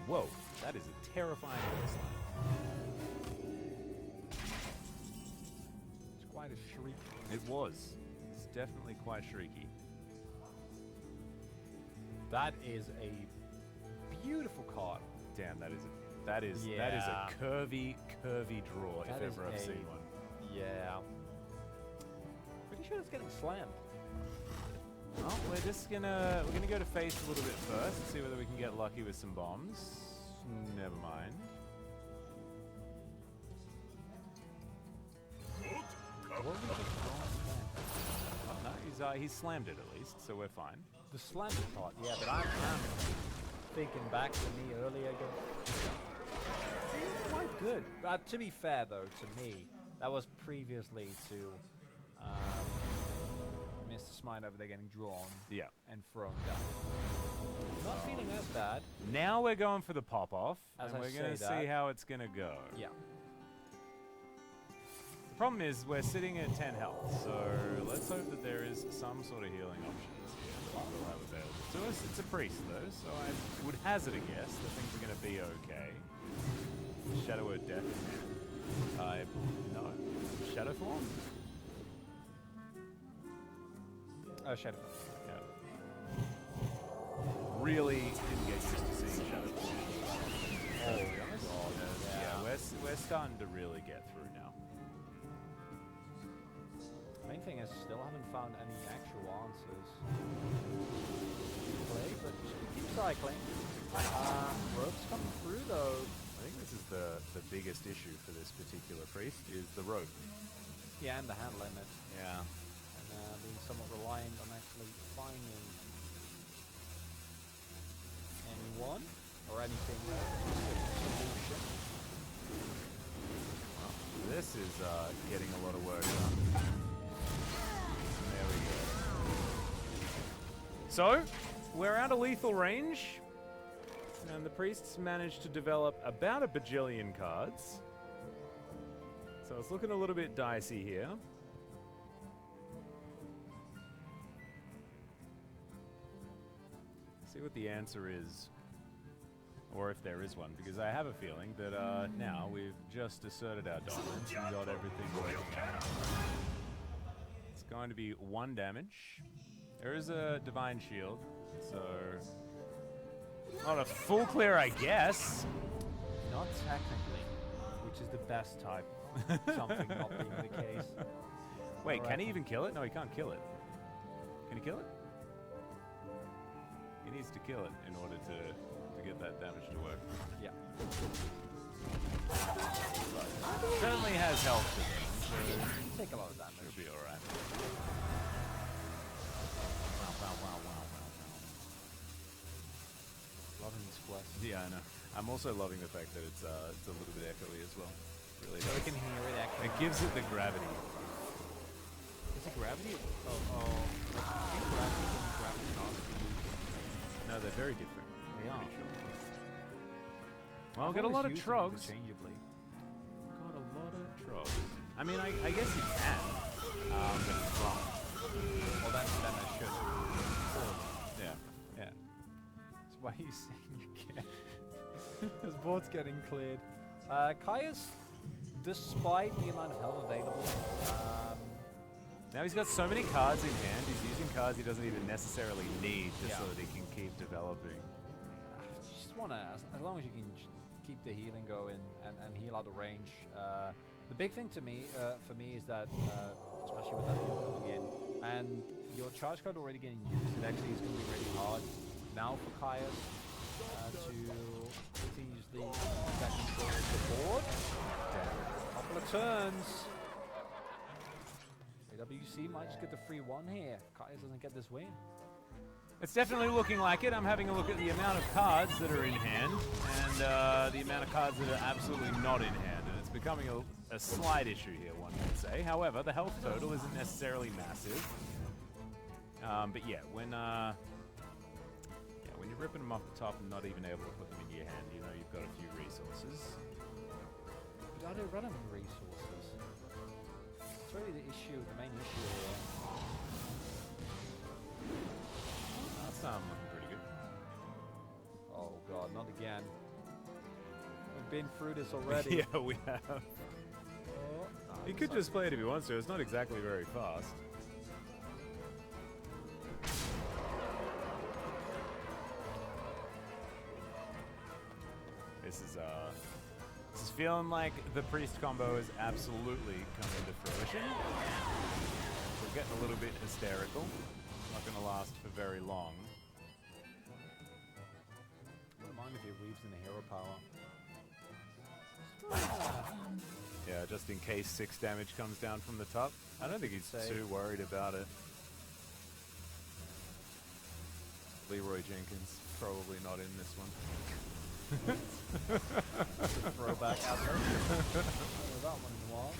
Whoa, that is a terrifying voice line. It's quite a shriek. It was. Definitely quite shrieky. That is a beautiful card. Damn, that is a curvy draw if ever I've seen one. Yeah. Pretty sure it's getting slammed. Well, we're gonna go to face a little bit first and see whether we can get lucky with some bombs. Never mind. Oh, no, he's slammed it at least, so we're fine. The slammed part, yeah, but I'm thinking back to me earlier again. Quite good. To be fair, though, to me, that was previously to Mr. Smite over there getting drawn and thrown down. Not feeling as bad. Now we're going for the pop-off, and we're going to say see how it's going to go. Yeah. The problem is we're sitting at 10 health, so let's hope that there is some sort of healing options here that we'll have available to us. It's a priest, though, so I would hazard a guess that things are going to be okay. Shadow of Death. No. Shadow Form? Oh, Shadow Form. Yeah. Really didn't get used to seeing Shadow Form. Oh, God. Yeah, we're starting to really get through now. Main thing is, still haven't found any actual answers. Play, but keep cycling. Ropes come through though. I think this is the biggest issue for this particular priest is the rope. Yeah, and the hand limit. Yeah. And being somewhat reliant on actually finding anyone or anything solution. Well, this is getting a lot of work done. There we go. So, we're out of lethal range, and the priests managed to develop about a bajillion cards. So it's looking a little bit dicey here. See what the answer is, or if there is one, because I have a feeling that now we've just asserted our dominance and got everything working out. It's going to be 1 damage. There is a Divine Shield, so not a full clear, I guess. Not technically, which is the best type. Something not being the case. Wait, can he even kill it? No, he can't kill it. Can he kill it? He needs to kill it in order to get that damage to work. Yeah. Certainly has health to him. So take a lot of damage. It'll be alright. Loving this quest. Yeah, I know. I'm also loving the fact that it's a little bit echoey as well. Really so we can hear it actually. It gives it the gravity. Is it gravity? Oh. I think gravity and gravity not. No, they're very different. They are. Pretty sure. Well, I've got a lot of trogs. Interchangeably. Got a lot of trogs. I mean, I guess you can. But it's wrong. Well, then I should. Yeah. That's why you saying you can. This board's getting cleared. Kaya's, despite the amount of health available, now he's got so many cards in hand, he's using cards he doesn't even necessarily need just so that he can keep developing. Just wanna, as long as you can keep the healing going and heal out the range. The big thing to me, for me, is that, especially with that heal coming in, and your charge card already getting used, it actually is going to be really hard now for Kaya to continuously get control of the board. Couple of turns. AWC might just get the free 1 here. Kaya doesn't get this win. It's definitely looking like it. I'm having a look at the amount of cards that are in hand and the amount of cards that are absolutely not in hand. And it's becoming a slight issue here, one could say. However, the health total isn't necessarily massive. But yeah, when you're ripping them off the top and not even able to put them in your hand, you know you've got a few resources. But are they running resources? It's really the issue, the main issue here. That's looking pretty good. Oh god, not again. We've been through this already. Yeah, we have. Oh, He could just play it if he wants to. It's not exactly very fast. This is feeling like the priest combo is absolutely coming to fruition. We're getting a little bit hysterical. Not going to last for very long. I don't mind if he weaves in the hero power. Yeah, just in case 6 damage comes down from the top. I don't think he's too worried about it. Leroy Jenkins, probably not in this one. Throwback out there. That one in the wall.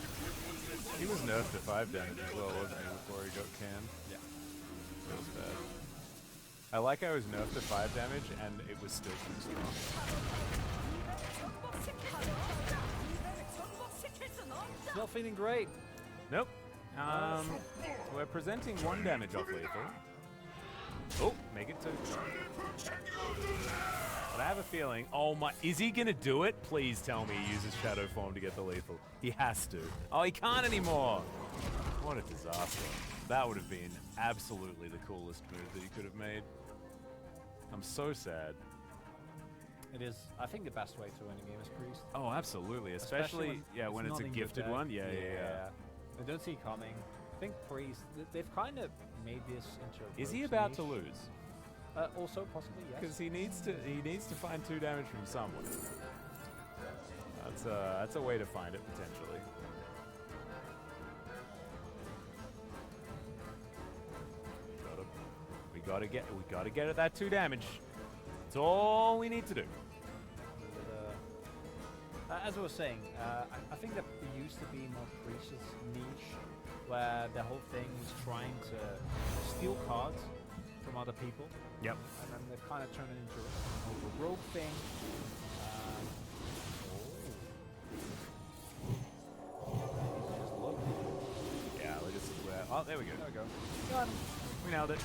He was nerfed to 5 damage as well, wasn't he, before he got canned? Yeah. That was bad. I like how he was nerfed to 5 damage and it was still too strong. Not feeling great. Nope. We're presenting 1 damage off lethal. Oh, make it 2. But I have a feeling, oh my, is he gonna do it? Please tell me he uses Shadow Form to get the lethal. He has to. Oh, he can't anymore. What a disaster. That would have been absolutely the coolest move that he could have made. I'm so sad. It is, I think, the best way to win a game is Priest. Oh, absolutely. Especially when it's a gifted one. Yeah. I don't see coming. I think Priest, they've kind of made this into a Is he rogue's about niche. to lose? Also, possibly, yes. Because he needs to find 2 damage from someone. That's a way to find it potentially. We gotta get at that 2 damage. That's all we need to do. As I was saying, I think that there used to be more Priest's niche, where the whole thing was trying to steal cards from other people. Yep. And then they've kind of turned it into a rogue thing. Yeah, we just oh, there we go. There we go. Got him. We nailed it.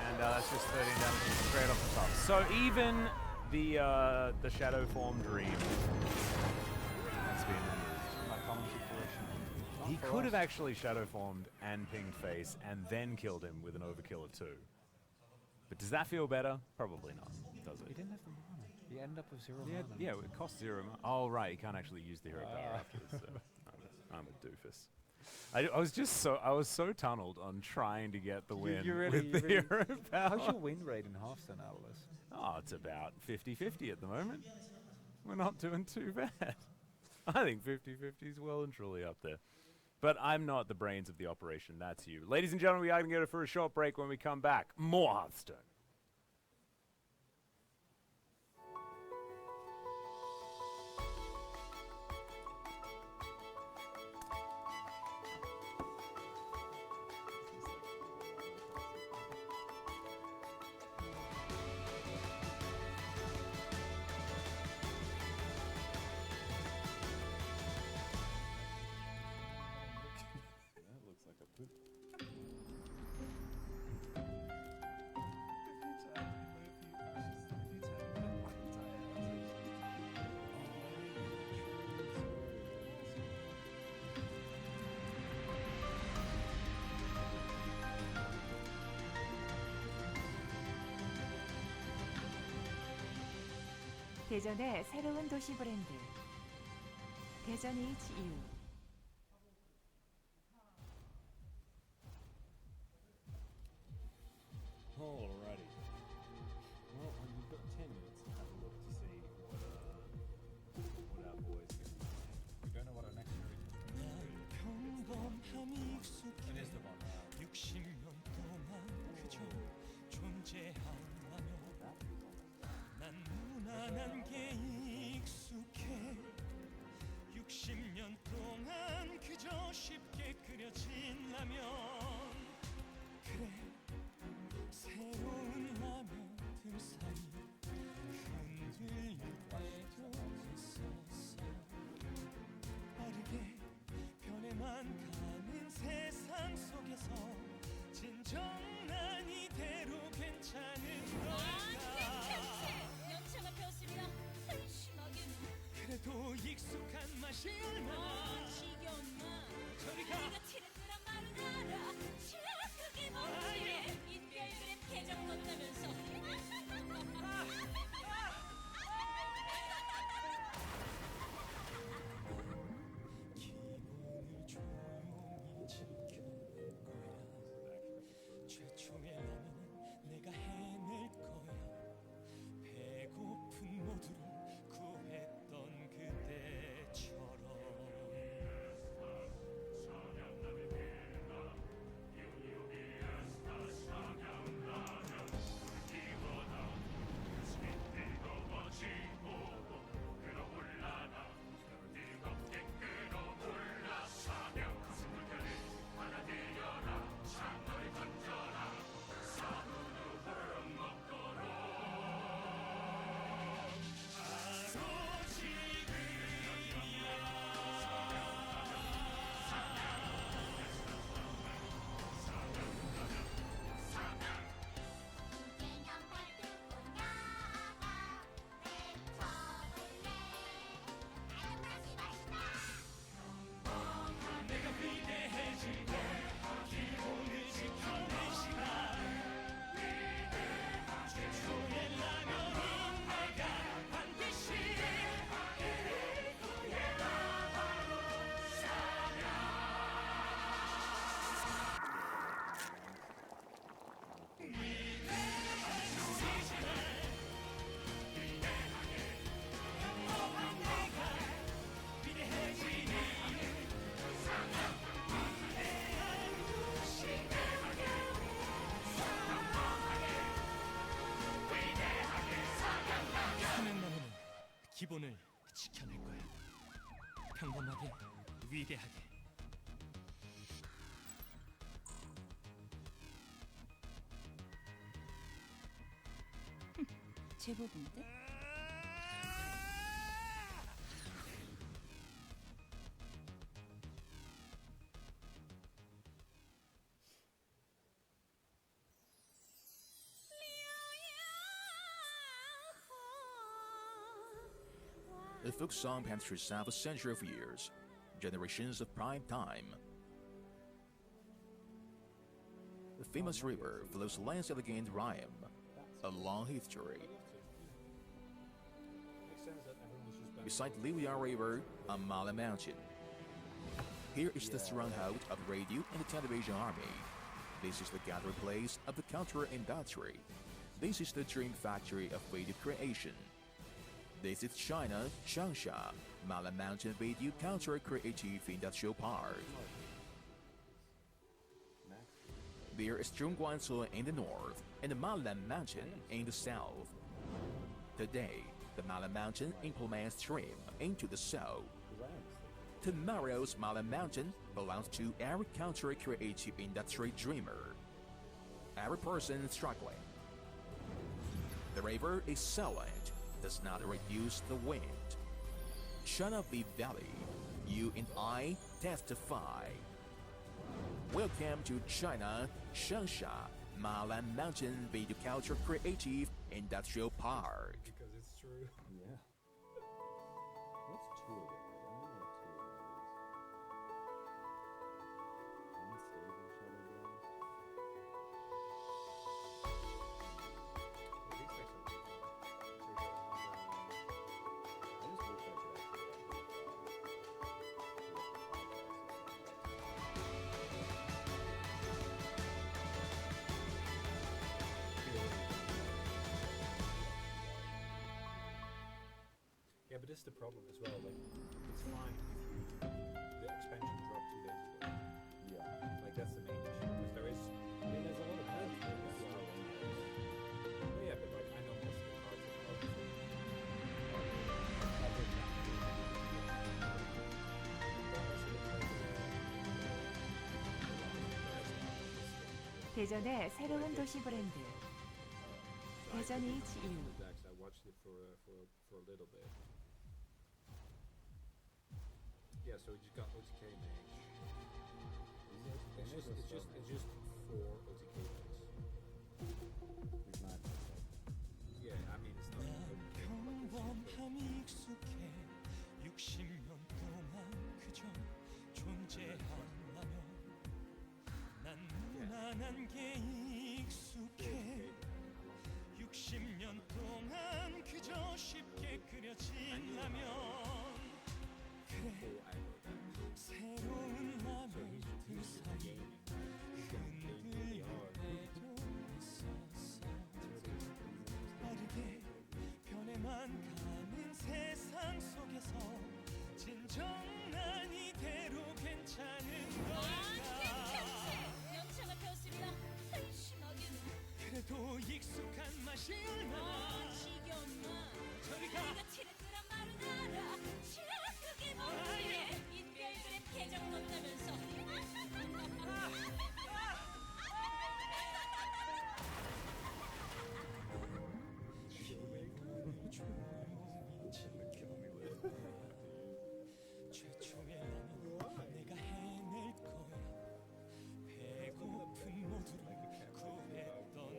And that's just 13 damage straight off the top. So even the Shadow Form Dream has been removed. He could have actually Shadow Formed and pinged face and then killed him with an overkill of 2. But does that feel better? Probably not, does it? He didn't have the mana. He ended up with 0 mana. Yeah, it costs 0 mana. Oh, right, he can't actually use the hero power afterwards. So I'm a doofus. I was so tunneled on trying to get the win with the hero power. How's your win rate in Hearthstone, Atlas? Oh, it's about 50-50 at the moment. We're not doing too bad. I think 50-50 is well and truly up there. But I'm not the brains of the operation, that's you. Ladies and gentlemen, we are going to go for a short break. When we come back, more Hearthstone. 대전의 새로운 도시 브랜드 대전 HEARTHSTONE. Alrighty. Well, we've got 10 minutes to have a look to see what our boys can do. We don't know what our next series is. 평범함이 익숙해 It is the one. 60년 동안 그저 존재하며 난 무난한 게 익숙해 60년 동안 그저 쉽게 끓여진 라면 그래 새로운 오늘 지켜낼 거야. 평범하게 위대하게. 제법인데? The folk song passed through a century of years, generations of prime time. The famous river flows less elegant rhyme, a long history. Beside Liuya River, a Mala mountain. Here is the stronghold of the radio and the television army. This is the gathering place of the cultural industry. This is the dream factory of video creation. This is China, Changsha, Mala Mountain Video Cultural Creative Industrial Park. There is Zhongguancun in the north and the Mala Mountain in the south. Today, the Mala Mountain implements stream into the south. Tomorrow's Mala Mountain belongs to every cultural creative industry dreamer, every person struggling. The river is silent, does not reduce the wind. China Big Valley, you and I testify. Welcome to China, Changsha, Mala Mountain Video Culture Creative Industrial Park. Because it's true. Yeah. What's two of it? I don't know what two of it is. Unstable shadow blast. At least there's something. I just wish I could Yeah, but this is the problem as well. Like, it's fine if the expansion dropped 2 days ago. Yeah. Like, that's the main issue. Because there is, I mean, there's a lot of cards there as well. But yeah, but like, I know most of the cards are out. 대전의 새로운 도시 브랜드 대전 HEAF. I watched it for a little bit. Yeah, so we just got OTK mage. It's just 4 OTK mages. Yeah, I mean it's not OTK. 평범함이 익숙해 60년 동안 그저 존재하려면 난 무난한 게 익숙해 60년 동안 그저 쉽게 그려지려면 그래 새로운 맘의 그 사이 흔들릴 때도 있었어 빠르게 변해만 가는 세상 속에서 진정 난 이대로 괜찮은 걸까 영창을 폈습니다. 한심하게는 그래도 익숙한 맛이 얼마나 지겨운 맛 저리 가 네가 티를 끄란 말은 알아 싫어 그게 뭐지 인별그램 계정 넣는다면서 최초의 나는 내가 해낼 거야 배고픈 모두를 구했던 그때처럼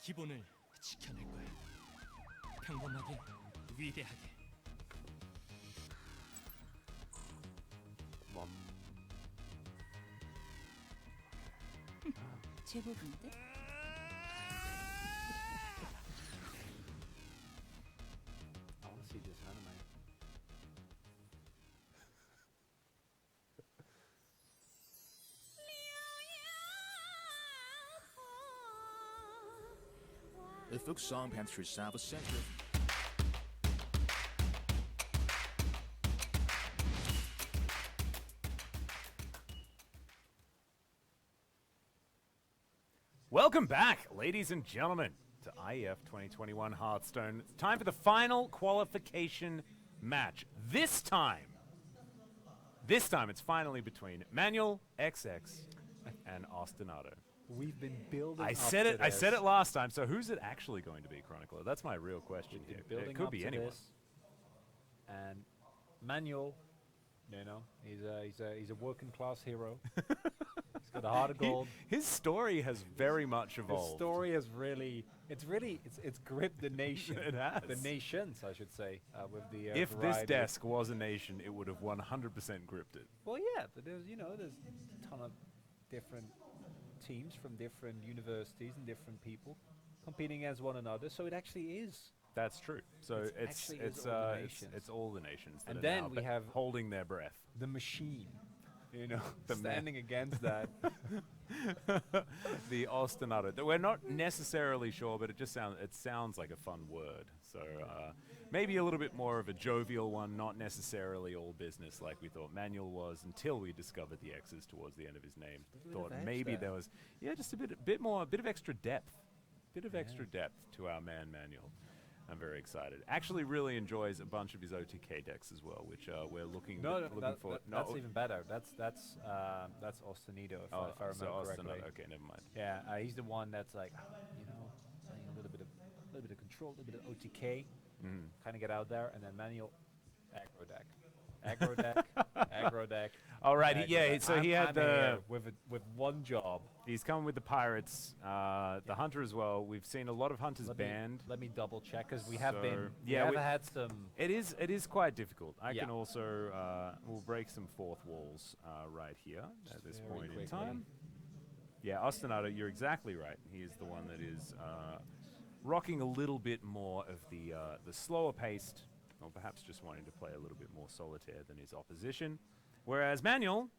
기본을 지켜낼 거야. 평범하게, 위대하게. 제법인데? I want to see this anime. The folk song pans through South Central. Welcome back, ladies and gentlemen, to IEF 2021 Hearthstone. It's time for the final qualification match. This time, it's finally between Manuel XX and Ostinato. We've been building. I said it last time. So who's it actually going to be, Chronicler? That's my real question here. It could be anyone. And Manuel, he's a working class hero. He's got a heart of gold. His story has very much evolved. His story has it's gripped the nation. It has. The nations, I should say, with the if variety. this desk was a nation, it would have 100% gripped it. Well, yeah, but there's a ton of different teams from different universities and different people competing against one another. So it actually is. That's true. So it's all the nations. That And are then now we have holding their breath. The machine. The standing against that. The ostinato. We're not necessarily sure, but it sounds like a fun word. So maybe a little bit more of a jovial one, not necessarily all business like we thought Manuel was until we discovered the X's towards the end of his name. Thought maybe there was just a bit of extra depth. Extra depth to our man Manuel. I'm very excited. Actually, really enjoys a bunch of his OTK decks as well, which we're looking for. That's even better. That's Ostinito, if I remember correctly. Okay, never mind. Yeah, he's the one that's like, playing a little bit of control, a little bit of OTK, kind of get out there, and then Manuel aggro deck. All right, so he had with one job. He's coming with the pirates, the hunter as well. We've seen a lot of hunters banned. Let me double check because we have had some. It is quite difficult. I can also we'll break some fourth walls right here at this point in time. Yeah, Ostinato, you're exactly right. He is the one that is rocking a little bit more of the slower paced, or perhaps just wanting to play a little bit more solitaire than his opposition. Whereas Manuel,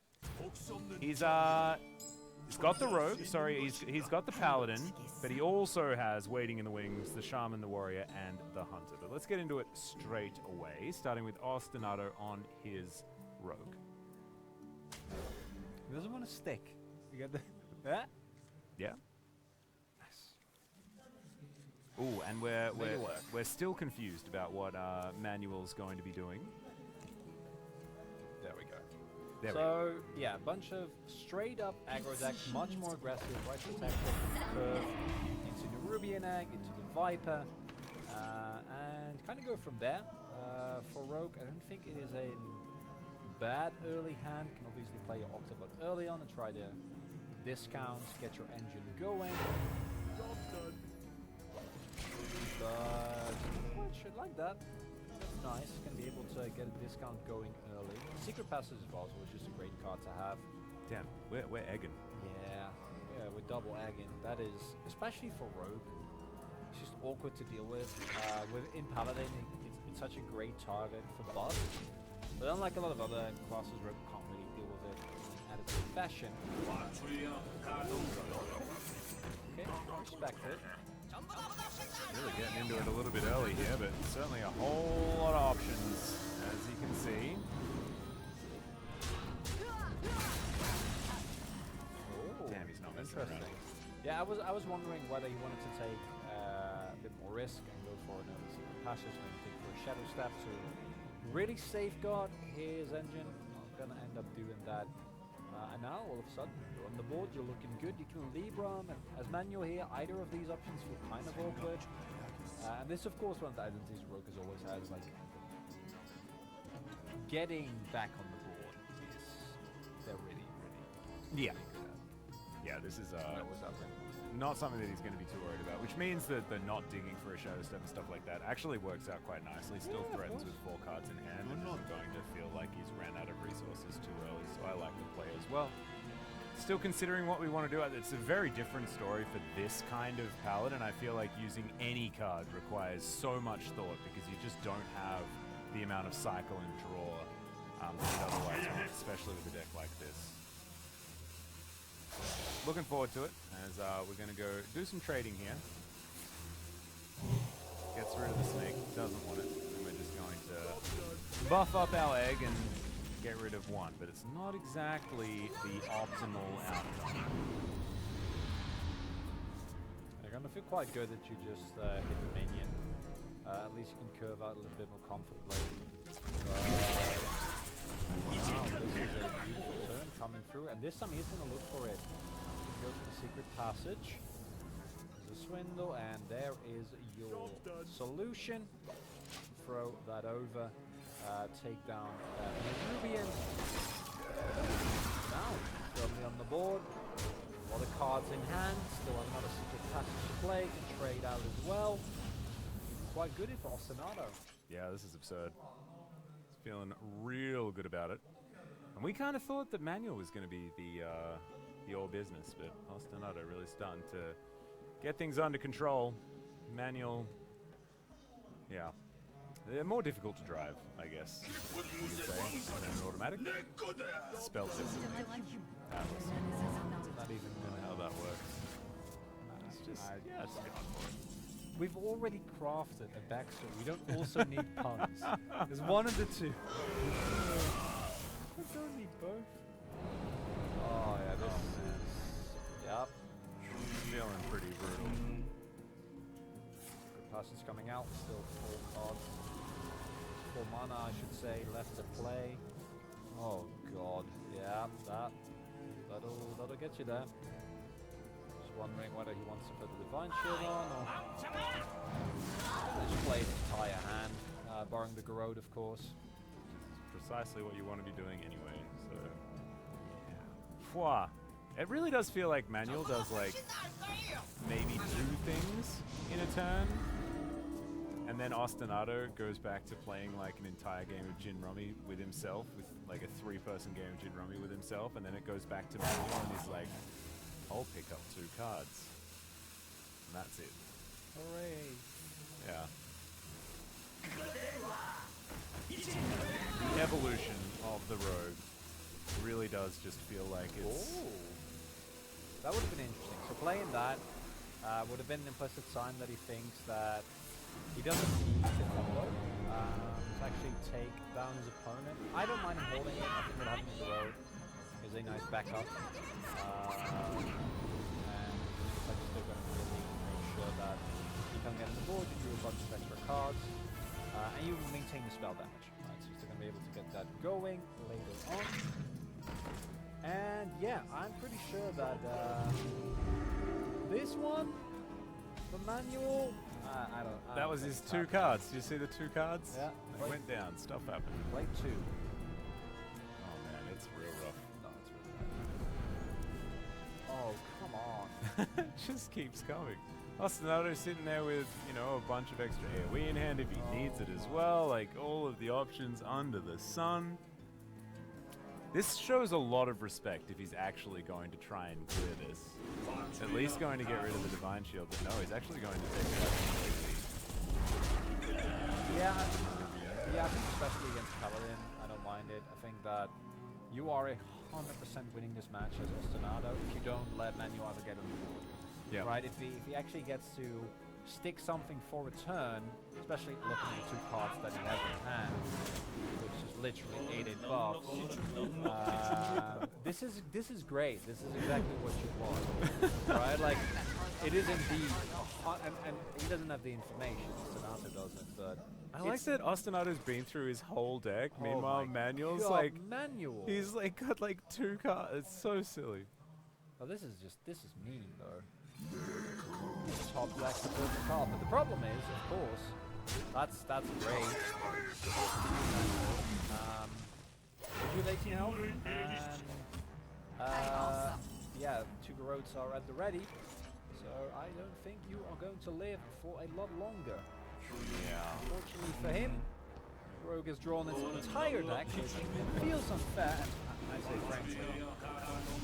he's got the rogue. Sorry, he's got the paladin, but he also has waiting in the wings, the shaman, the warrior, and the hunter. But let's get into it straight away, starting with Ostinato on his rogue. He doesn't want to stick. You got that? Yeah. Ooh, and we're still confused about what Manuel's going to be doing. There we go. So yeah, a bunch of straight up aggro decks, much more aggressive, right protected, curve into the Rubian Egg, into the Viper, and kind of go from there. For Rogue, I don't think it is a bad early hand. Can obviously play your Octobot early on and try the discounts, get your engine going. But shit like that. That's nice. Gonna be able to get a discount going early. Secret Passage is also just a great card to have. Damn, we're egging. Yeah, we're double egging. That is, especially for Rogue, it's just awkward to deal with. In Paladin, it's such a great target for buff. But unlike a lot of other classes, Rogue can't really deal with it in an additive fashion. Okay, respect it. Really getting into it a little bit early here, but certainly a whole lot of options, as you can see. Oh, damn, he's not messing around. Yeah, I was wondering whether he wanted to take a bit more risk and go for another Secret Passage, maybe take for a Shadow Step to really safeguard his engine. I'm gonna end up doing that. And now, all of a sudden, you're on the board, you're looking good, you can Libram, and as Manuel here, either of these options feel kind of awkward. And this, of course, one of the identities Rogue has always had, like, getting back on the board they're really good at. Yeah, this is not something that he's going to be too worried about, which means that the not digging for a Shadow Step and stuff like that actually works out quite nicely. Still threatens with 4 cards in hand and isn't going to feel like he's ran out of resources too early, so I like the play as well. Still considering what we want to do. It's a very different story for this kind of palette, and I feel like using any card requires so much thought because you just don't have the amount of cycle and draw that you'd otherwise want, especially with a deck like this. Looking forward to it, as we're going to go do some trading here. Gets rid of the snake, doesn't want it, and we're just going to buff up our egg and get rid of 1, but it's not exactly the optimal outcome. You're going to feel quite good that you just hit the minion. At least you can curve out a little bit more comfortably. Wow, this is a beautiful turn coming through, and this time he's going to look for it. Go for the secret passage. There's a swindle, and there is your solution. Throw that over. Take down Rubian. Now, firmly on the board. A lot of cards in hand. Still another secret passage to play. Can trade out as well. Quite good for Ostinato. Yeah, this is absurd. He's feeling real good about it. And we kind of thought that Manuel was going to be the all business, but Ostinato really starting to get things under control. Manuel, yeah. They're more difficult to drive, I guess. You could say. Than an automatic. Spell system. Not even how that works. It's just, yeah, it's going for it. We've already crafted a backstory. We don't also need puns. There's one of the two. We don't need both. Oh yeah, this is... Yep. Feeling pretty brutal. Good passage coming out. Still 4 cards. 4 mana, I should say, left to play. Oh god. Yeah, that'll get you there. Just wondering whether he wants to put the Divine Shield on or just play the entire hand, barring the Garrod, of course. Precisely what you want to be doing anyway, so yeah. It really does feel like Manuel does like maybe 2 things in a turn, and then Ostinato goes back to playing like an entire game of Gin Rummy with himself, with like a 3-person game of Gin Rummy with himself, and then it goes back to Manuel and he's like, I'll pick up 2 cards. And that's it. Hooray. Yeah. The evolution of the rogue really does just feel like it's... Ooh. That would have been interesting. So playing that would have been an implicit sign that he thinks that he doesn't need to combo to actually take down his opponent. I don't mind him holding it. I think that having the road is a nice backup. And it's like still going to really make sure that you can get on the board, you do a bunch of extra cards, and you maintain the spell damage. Right? So you're still going to be able to get that going later on. And yeah, I'm pretty sure that this one, the manual, I don't. That was his 2 cards. Did you see the 2 cards? Yeah. They went down. Stuff happened. Play 2. Oh man, it's real rough. No, it's really bad. Oh, come on. It just keeps coming. Ostinato sitting there with, you know, a bunch of extra AoE in hand if he needs it as well. Like all of the options under the sun. This shows a lot of respect if he's actually going to try and clear this. At least going to get rid of the Divine Shield, but no, he's actually going to take it out completely. Yeah, I think especially against Paladin, I don't mind it. I think that you are 100% winning this match as Ostinato if you don't let Manuel ever get on the board. Yeah. Right? If he actually gets to stick something for a turn, especially looking at the 2 cards that he has in hand, which is literally 8 buffs. This is great. This is exactly what you want, right? Like, it is indeed, and he doesn't have the information. Ostinato doesn't, but I like that Ostinato's been through his whole deck. Oh Meanwhile, my Manuel's God, like he's like got like 2 cards. It's so silly. Oh, this is mean though. Top deck to build the card, but the problem is, of course, that's great. With 18 health, and yeah, 2 Garrods are at the ready, so So I don't think you are going to live for a lot longer. Yeah. Unfortunately for him, Rogue has drawn his entire deck, which feels unfair. I say frankly.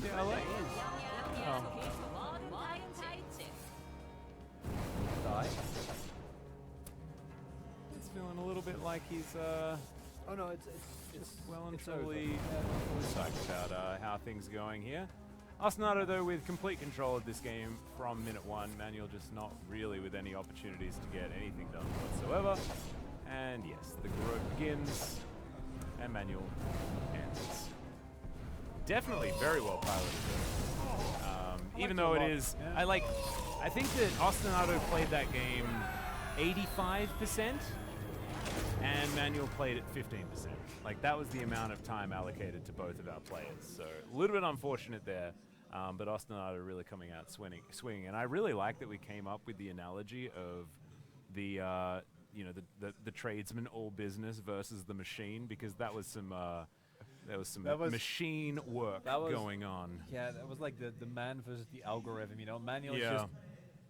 Yeah, I like it. Die. It's feeling a little bit like he's Oh no, it's well and it's truly over. psyched about how things are going here. Ostinato, though, with complete control of this game from minute one. Manuel just not really with any opportunities to get anything done whatsoever. And yes, the growth begins, and Manuel ends. Definitely very well piloted. Even though it is, I think that Ostinato played that game 85%, and Manuel played it 15%. Like, that was the amount of time allocated to both of our players. So a little bit unfortunate there, but Ostinato really coming out swinging. And I really like that we came up with the analogy of the the tradesman all business versus the machine, because that was some machine work going on. Yeah, that was like the man versus the algorithm. You know, Manuel is just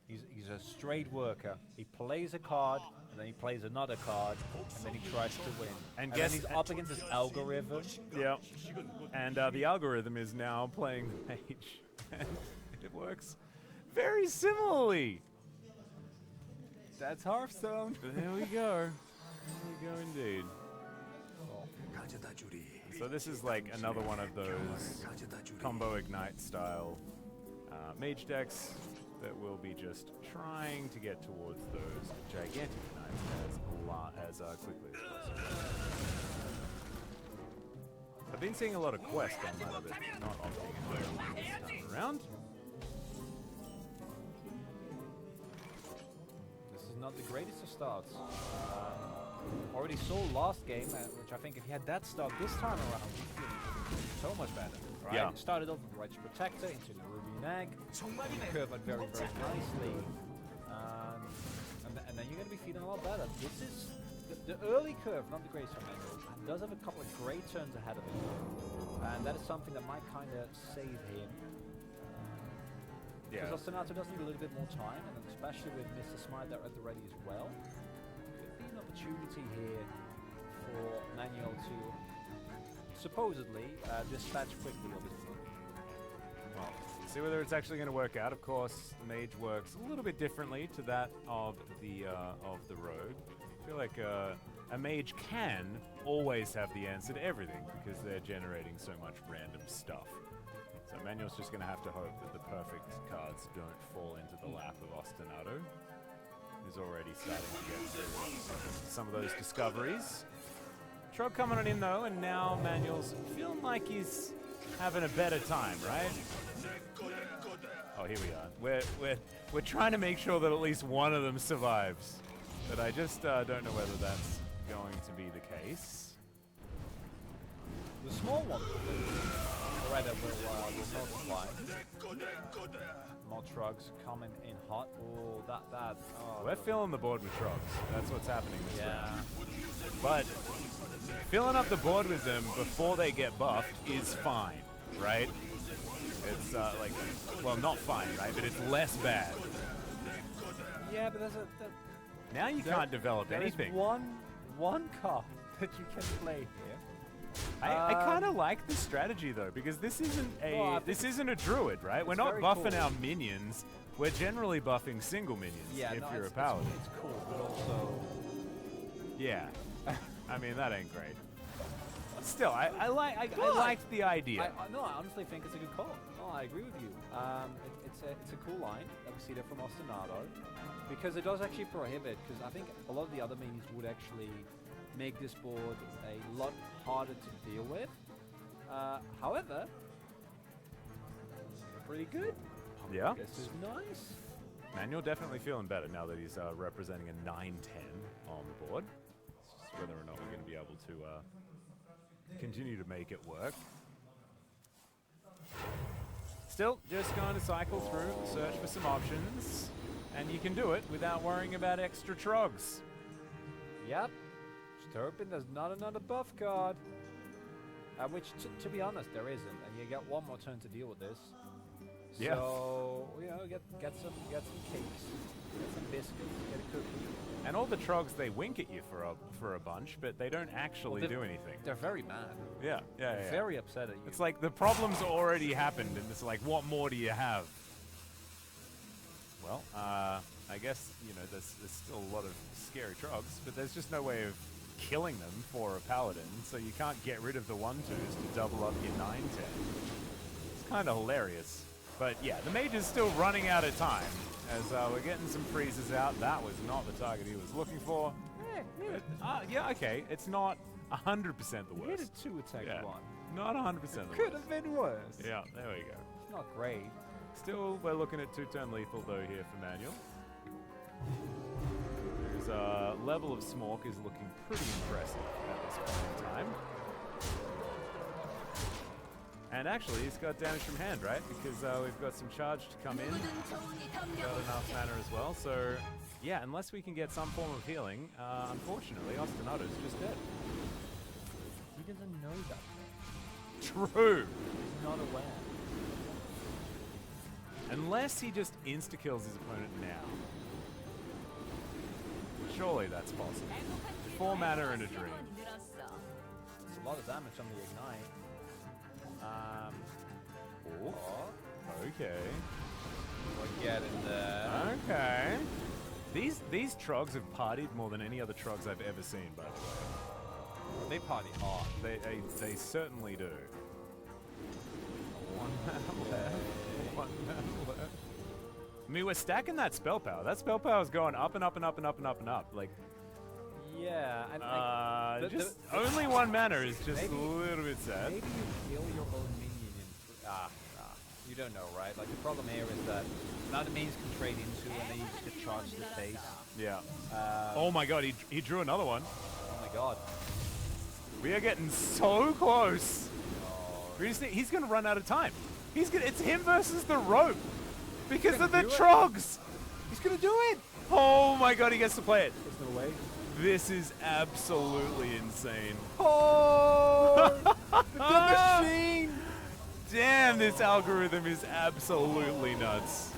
he's a straight worker. He plays a card, and then he plays another card, and then he tries to win. And then he's up against his algorithm. Yeah, and the algorithm is now playing mage, and it works very similarly. That's Hearthstone. There we go. There we go indeed. So this is like another one of those combo ignite style mage decks that will be just trying to get towards those gigantic ignites as quickly as possible. I've been seeing a lot of quests on that, but not opting in this time around. Not the greatest of starts. Already saw last game, which I think if he had that start this time around, so much better. Right? Yeah. Started off with Righteous Protector into the Ruby and Egg, curve out very, very nicely, and then you're going to be feeling a lot better. This is the early curve, not the greatest for Manuel, does have a couple of great turns ahead of him, and that is something that might kind of save him. Because Ostinato does need a little bit more time, and then especially with Mr. Smite there at the ready as well, could be an opportunity here for Manuel to supposedly dispatch quickly, obviously. Well, see whether it's actually going to work out. Of course, the mage works a little bit differently to that of the rogue. I feel like a mage can always have the answer to everything because they're generating so much random stuff. So Manuel's just going to have to hope that the perfect cards don't fall into the lap of Ostinato, who's already starting to get through some of those discoveries. Trog coming on in though, and now Manuel's feeling like he's having a better time, right? Oh, here we are. We're trying to make sure that at least one of them survives, but I just don't know whether that's going to be the case. The small one. Redder will multiply. More Trogs coming in hot. Oh, that. Oh, we're filling the board with Trogs. That's what's happening this round. But filling up the board with them before they get buffed is fine, right? It's well, not fine, right? But it's less bad. Yeah, but there's now you can't develop anything. One card that you can play here. I kind of like the strategy though, because this isn't a druid, right? We're not buffing our minions. We're generally buffing single minions if you're a paladin. It's cool, but also yeah. I mean that ain't great. Still, I liked the idea. I honestly think it's a good call. No, I agree with you. It's a cool line that we see there from Ostinato, because it does actually prohibit. Because I think a lot of the other minions would actually make this board a lot harder to deal with. However, pretty good. Yeah. This is nice. Manuel definitely feeling better now that he's representing a 9-10 on the board. It's just whether or not we're going to be able to continue to make it work. Still, just going to cycle through, search for some options, and you can do it without worrying about extra trogs. Yep. Just hoping there's not another buff card. Which, to be honest, there isn't. And you get one more turn to deal with this. Yeah. So get some cakes, get some biscuits, get a cookie. And all the trogs, they wink at you for a bunch, but they don't actually do anything. They're very mad. Yeah. Very upset at you. It's like the problem's already happened, and it's like, what more do you have? Well, I guess there's still a lot of scary trogs, but there's just no way of killing them for a paladin, so you can't get rid of the 1/2s to double up your 9/10. It's kind of hilarious. But yeah, the mage is still running out of time as we're getting some freezes out. That was not the target he was looking for. Yeah, okay. It's not 100% the worst. He hit a 2-attack one. Not 100% the worst. Could have been worse. Yeah, there we go. It's not great. Still, we're looking at 2-turn lethal though here for Manuel. His level of smork is looking pretty impressive at this point in time. And actually, he's got damage from hand, right? Because we've got some charge to come in. Got enough mana as well. So, yeah, unless we can get some form of healing, unfortunately, Ostinato's just dead. He doesn't know that. True. He's not aware. Unless he just insta-kills his opponent now. Surely that's possible. 4 mana and a dream. It's a lot of damage on the ignite. Okay. We're getting there. Okay. These trogs have partied more than any other trogs I've ever seen, by the way. They party hard. They certainly do. One mana left. I mean, we're stacking that spell power. That spell power is going up and up and up and up and up and up. Like, yeah, and just only 1 mana is just a little bit sad. Maybe you kill your own minion you don't know, right? Like, the problem here is that now the minions can trade into and they use the charge to the face. Yeah. Oh my god, he drew another one. Oh my god. We are getting so close. He's going to run out of time. It's him versus the rope because of the trogs. He's going to do it. Oh my god, he gets to play it. There's no way. This is absolutely insane. Oh, the machine. Damn, this algorithm is absolutely nuts.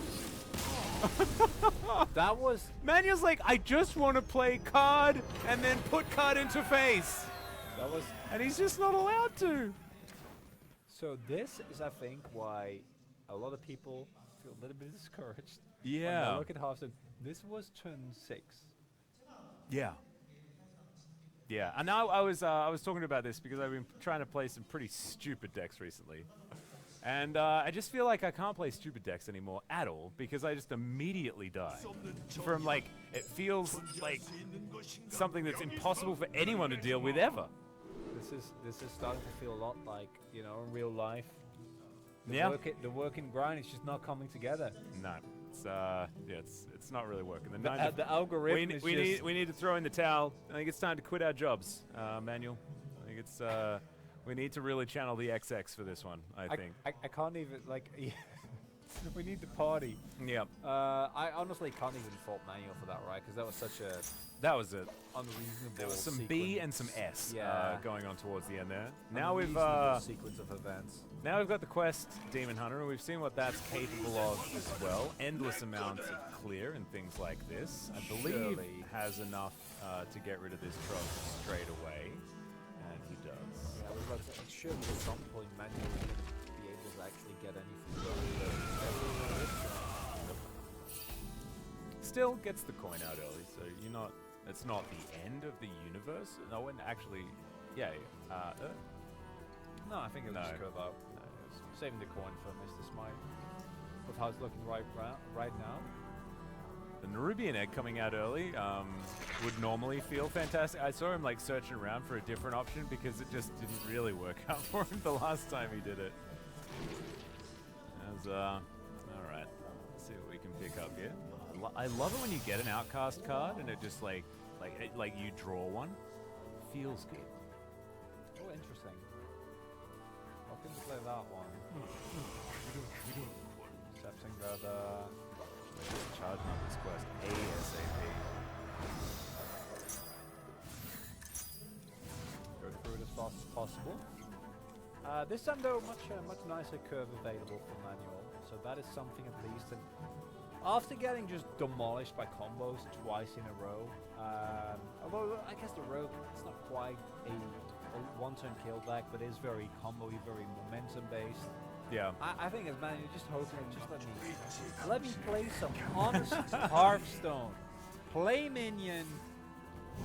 That was... Manuel's like, I just want to play card and then put card into face. That was... And he's just not allowed to. So this is, I think, why a lot of people feel a little bit discouraged. Yeah. When they look at Hearthstone. This was turn 6. Yeah. Yeah, and now I was talking about this because I've been trying to play some pretty stupid decks recently. And I just feel like I can't play stupid decks anymore at all because I just immediately die. From like, it feels like something that's impossible for anyone to deal with ever. This is starting to feel a lot like, in real life. The work and grind is just not coming together. No, it's not really working. The algorithm is just... We need to throw in the towel. I think it's time to quit our jobs, Manuel. I think it's we need to really channel the XX for this one. I think. I can't even like. We need the party. Yeah. I honestly can't even fault Manuel for that, right? Because that was such a... That was it. Unreasonable. There was some sequence. B and some S going on towards the end there. Now we've sequence of events. Now we've got the quest Demon Hunter, and we've seen what that's capable of as well. Endless amounts of clear and things like this. I believe has enough to get rid of this trog straight away, and he does. Yeah, I was about to say, surely at some point Manuel will be able to actually get anything done. Still gets the coin out early, so you're not. It's not the end of the universe. No, and actually, yeah. No, I think it was just curve out. No, it was saving the coin for Mr. Smite. With how it's looking right now. The Nerubian egg coming out early would normally feel fantastic. I saw him like searching around for a different option because it just didn't really work out for him the last time he did it. All right. Let's see what we can pick up here. I love it when you get an outcast card and it just like you draw one. Feels good. Oh, interesting. How can you play that one? Accepting that charging up this quest ASAP. Go through it as fast as possible. This time though, much nicer curve available for Manuel. So so that is something at least. And after getting just demolished by combos twice in a row, although I guess the Rogue, it's not quite a one-turn kill deck, but is very combo-y, very momentum-based. Yeah. I think as man, you're just hoping, just let me play some honest Hearthstone. Play minion,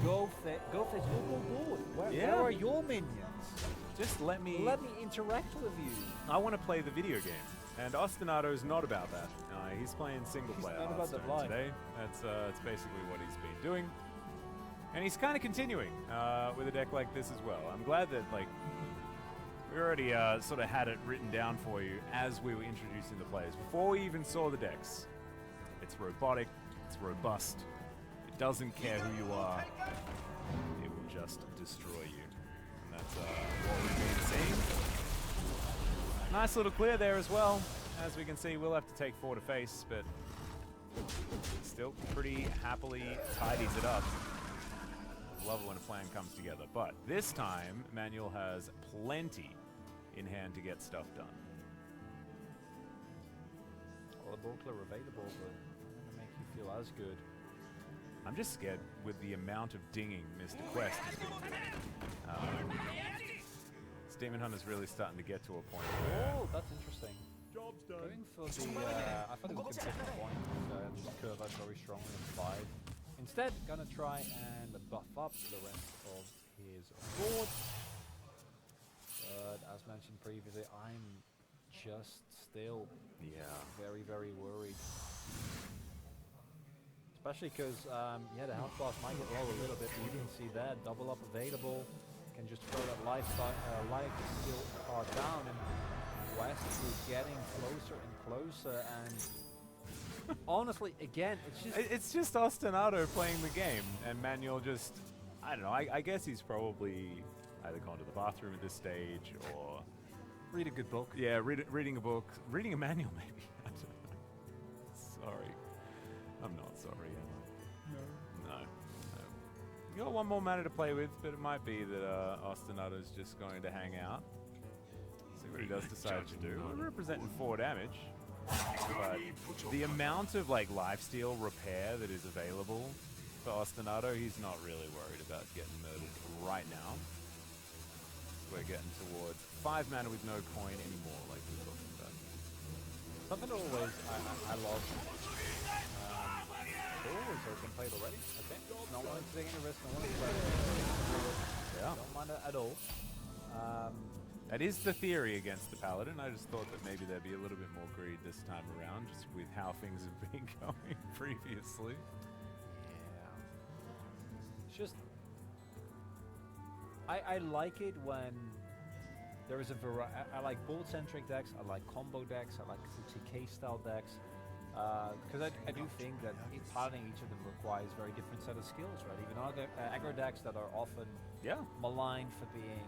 go face, go forward. Where are your minions? Just let me interact with you. I want to play the video game. And Ostinato's not about that. He's playing single-player Hearthstone today. That's basically what he's been doing. And he's kind of continuing with a deck like this as well. I'm glad that, like, we already sort of had it written down for you as we were introducing the players. Before we even saw the decks, it's robotic, it's robust, it doesn't care who you are, it will just destroy you. And that's what we've been seeing. Nice little clear there as well. As we can see, we'll have to take 4 to face, but still pretty happily tidies it up. Love it when a plan comes together. But this time, Manuel has plenty in hand to get stuff done. Well, the both are available, but not going to make you feel as good. I'm just scared with the amount of dinging Mr. Quest has been doing. Demon Hunter's really starting to get to a point where... Oh, that's interesting. Job's done. Going for the... I thought he was going to take the point and just curve out very strongly on 5. Instead, gonna try and buff up the rest of his board. But as mentioned previously, I'm just still very, very worried. Especially because, the health bars might get low a little bit. You can see that double up available. Can just throw that life steal card down, and West is getting closer and closer. And honestly, again, it's just Ostinato playing the game, and Manuel just, I don't know. I guess he's probably either gone to the bathroom at this stage or read a good book. Yeah, reading a book, reading a manual maybe. I don't know. Sorry, I'm not sorry. No. You got one more mana to play with, but it might be that Ostinato's just going to hang out. See what he does decide to do. We're representing 4 damage, but the amount of like lifesteal repair that is available for Ostinato, he's not really worried about getting murdered right now. We're getting towards 5 mana with no coin anymore, like we were talking about. Something always I love. It's open played already. Okay. Not wanting to take any risk. No wanting to play. Yeah. Don't mind it at all. That is the theory against the Paladin. I just thought that maybe there'd be a little bit more greed this time around, just with how things have been going previously. Yeah. It's just... I like it when there is a variety. I like board-centric decks, I like combo decks, I like TK style decks. Because I do think that piloting each of them requires very different set of skills, right? Even other aggro decks that are often maligned for being,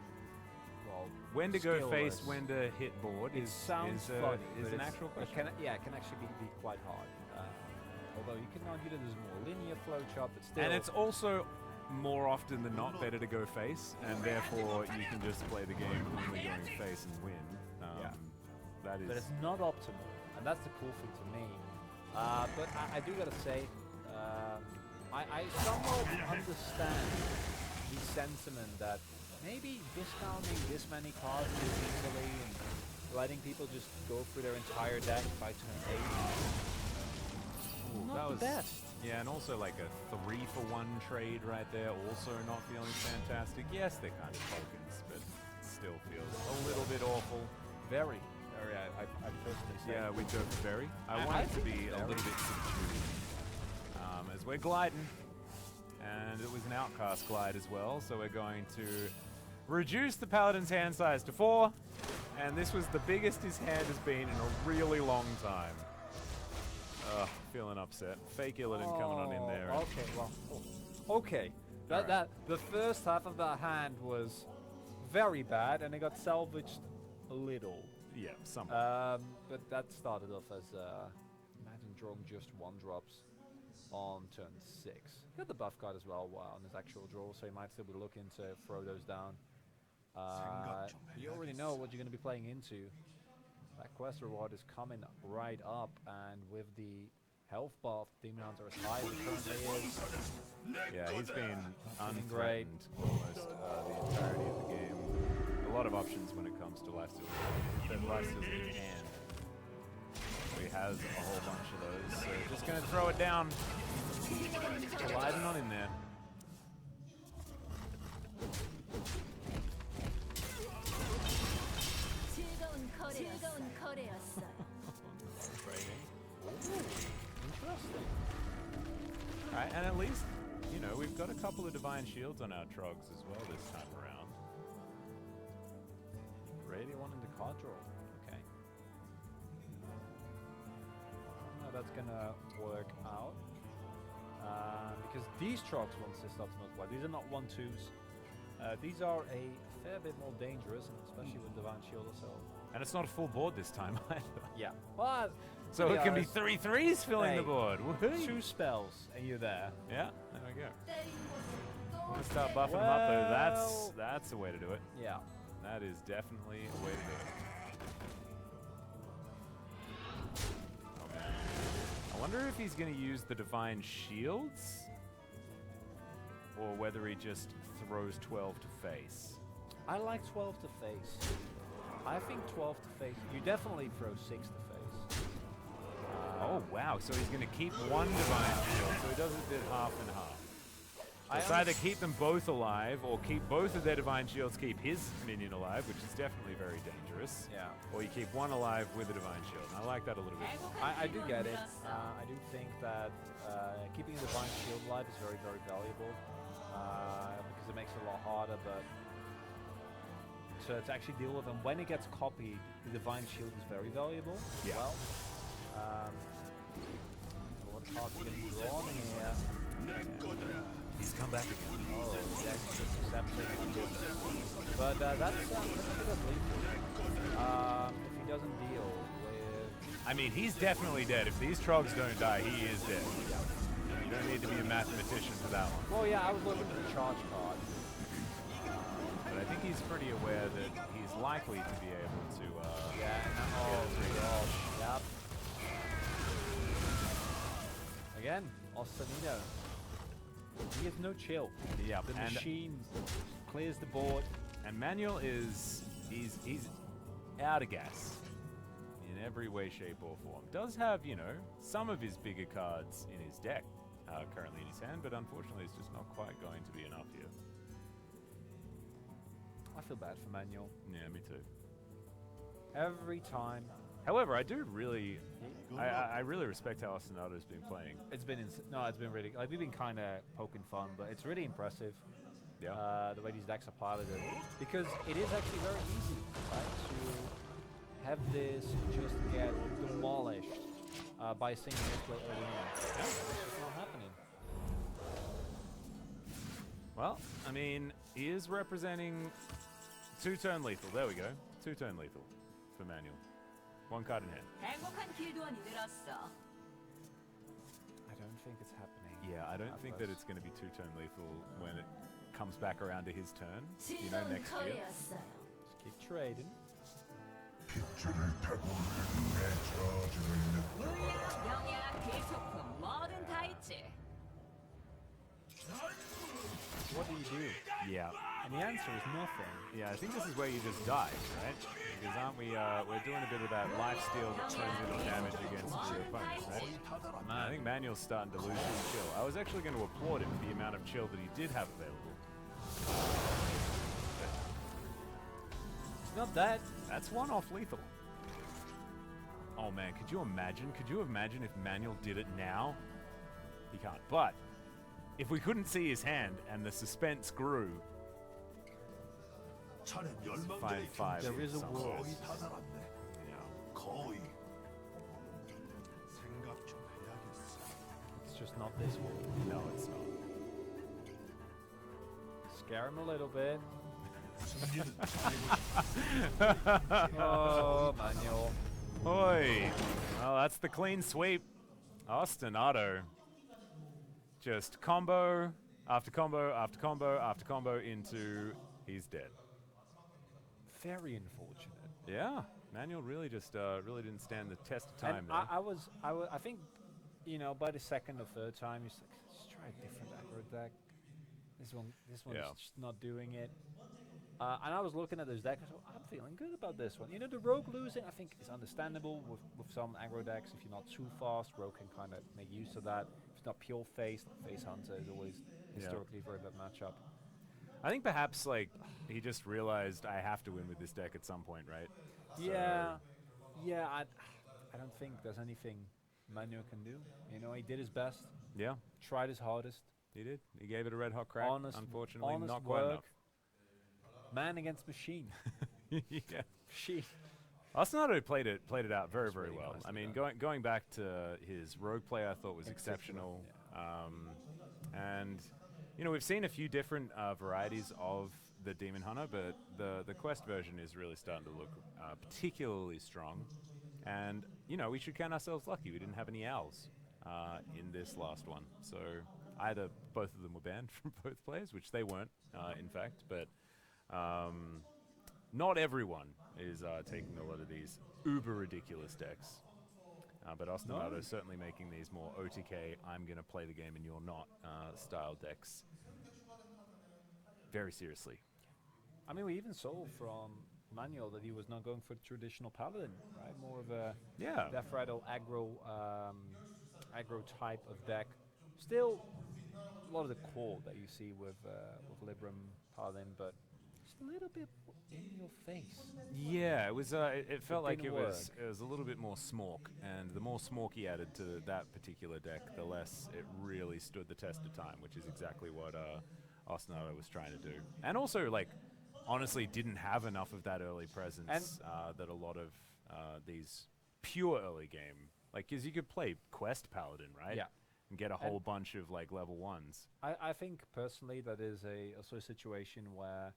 well, when to go face, when to hit board is an actual question. It can actually be quite hard. Although you can argue that there's more linear flow chart, but still. And it's also more often than not better to go face, and therefore you can just play the game only going face and win. That is. But it's not optimal, and that's the cool thing to me. But I do gotta say, I somewhat understand the sentiment that maybe discounting this many cards too easily and letting people just go through their entire deck by turn 8. Not the best. Yeah, and also like a 3-for-1 trade right there, also not feeling fantastic. Yes, they're kind of tokens, but it still feels a little bit awful. Very. I personally say. Yeah, we took very. I want it to be a little bit subdued. As we're gliding, and it was an outcast glide as well, so we're going to reduce the Paladin's hand size to 4, and this was the biggest his hand has been in a really long time. Feeling upset. Fake Illidan coming on in there. Okay, well, okay. That the first half of that hand was very bad, and it got salvaged a little. Yeah, somewhat. But that started off as imagine drawing just 1-drops on turn 6. He got the buff card as well on his actual draw, so he might still be looking to throw those down. You already know what you're going to be playing into. That quest reward is coming right up, and with the health buff, Demon Hunter is high as it currently is. Yeah, he's been unthreatened almost the entirety of the game. A lot of options when it comes to lifesteal. But lifesteals in hand. He has a whole bunch of those, so just gonna throw it down. Gliding on in there. Interesting. Alright, and at least, you know, we've got a couple of Divine Shields on our Trogs as well this time around. Radio 1 into card draw. Okay. I don't know that's gonna work out. Because these Trogs won't assist ultimate play. These are not 1-2s. These are a fair bit more dangerous, and especially with Divine Shield or so. And it's not a full board this time either. Yeah. But so it can be 3 3s filling the board. Woohoo. 2 spells and you're there. Yeah, there we go. I'm gonna start buffing them up though. That's the way to do it. Yeah. That is definitely a way to do it. Oh man. I wonder if he's gonna use the Divine Shields or whether he just throws 12 to face. I like 12 to face. I think 12 to face. You definitely throw 6 to face. Oh wow! So he's going to keep one Divine Shield, so he doesn't do half and half. So it's either keep them both alive, or keep both of their Divine Shields, keep his minion alive, which is definitely very dangerous. Yeah. Or you keep one alive with a Divine Shield. And I like that a little bit. I do get it. I do think that keeping a Divine Shield alive is very, very valuable because it makes it a lot harder, but. So to actually deal with them when it gets copied, the Divine Shield is very valuable. Yeah. Well, what cards are getting drawn here? He's come back again. Oh, yes, just accepting. But that's a bit of lethal. If he doesn't deal with. I mean, he's definitely dead. If these Trogs don't die, he is dead. You don't need to be a mathematician for that one. Well, yeah, I was looking for the charge card. But I think he's pretty aware that he's likely to be able to, Yep. Again, Osanino. He has no chill. Yeah. The machine clears the board. And Manuel is, he's out of gas in every way, shape, or form. Does have, you know, some of his bigger cards in his deck currently in his hand, but unfortunately it's just not quite going to be enough here. I feel bad for Manuel. Yeah, me too. Every time. However, I do really, I really respect how Ostinado's been playing. It's been, it's been really, like we've been kind of poking fun, but it's really impressive. Yeah. The way these decks are piloted, because it is actually very easy, right, to have this just get demolished by a single misplay early on. Yeah. It's just not happening. Well, I mean, he is representing 2-turn lethal. There we go. 2-turn lethal for Manuel. 1 card in hand. I don't think it's happening. Yeah, I don't think that it's going to be 2-turn lethal when it comes back around to his turn. You know, next year. Just keep trading. What do you do? Yeah. And the answer is nothing. Yeah, I think this is where you just die, right? Because aren't we, we're doing a bit of that lifesteal that turns into damage against the opponents, right? I think Manuel's starting to lose his chill. I was actually going to applaud him for the amount of chill that he did have available. It's not that. That's 1 off lethal. Oh man, could you imagine? Could you imagine if Manuel did it now? He can't. But if we couldn't see his hand and the suspense grew, find 5. There is a world. It's just not this one. No, it's not. Scare him a little bit. Oh, Manuel. Oi. Well, that's the clean sweep. Ostinato. Just combo after combo after combo after combo into he's dead. Very unfortunate. Yeah. Manuel really just really didn't stand the test of time And there. I think, you know, by the second or third time, he's like, let's try a different aggro deck. This one Yeah. is just not doing it. And I was looking at those decks, and I'm feeling good about this one. You know, the Rogue losing, I think, is understandable with some aggro decks. If you're not too fast, Rogue can kind of make use of that. If it's not pure Face Hunter is always historically a very bad matchup. I think perhaps, like, he just realized I have to win with this deck at some point, right? Yeah, yeah. I don't think there's anything Manuel can do. You know, he did his best. Yeah. Tried his hardest. He did. He gave it a red hot crack. Unfortunately, honest not quite work. enough. Man against machine. Yeah. Machine. Arsenato played it out very, very really well. nicely I mean, done. going back to his rogue play, I thought was exceptional. And you know, we've seen a few different varieties of the Demon Hunter, but the Quest version is really starting to look particularly strong. And you know, we should count ourselves lucky. We didn't have any owls in this last one, so either both of them were banned from both players, which they weren't, in fact, but. Not everyone is taking a lot of these uber ridiculous decks, but Arsenato is certainly making these more OTK, I'm going to play the game and you're not style decks very seriously. I mean, we even saw from Manuel that he was not going for the traditional Paladin, right? More of a Death Rattle aggro type of deck. Still, a lot of the core that you see with Libram Paladin, but just a little bit in your face. Yeah, it was. It felt like didn't it was a little bit more smork, and the more smork he added to that particular deck, the less it really stood the test of time, which is exactly what Arsenato was trying to do. And also, like, honestly, didn't have enough of that early presence that a lot of these pure early game, like, because you could play Quest Paladin, right? Yeah. And get a whole bunch of like level ones. I think personally that is also a situation where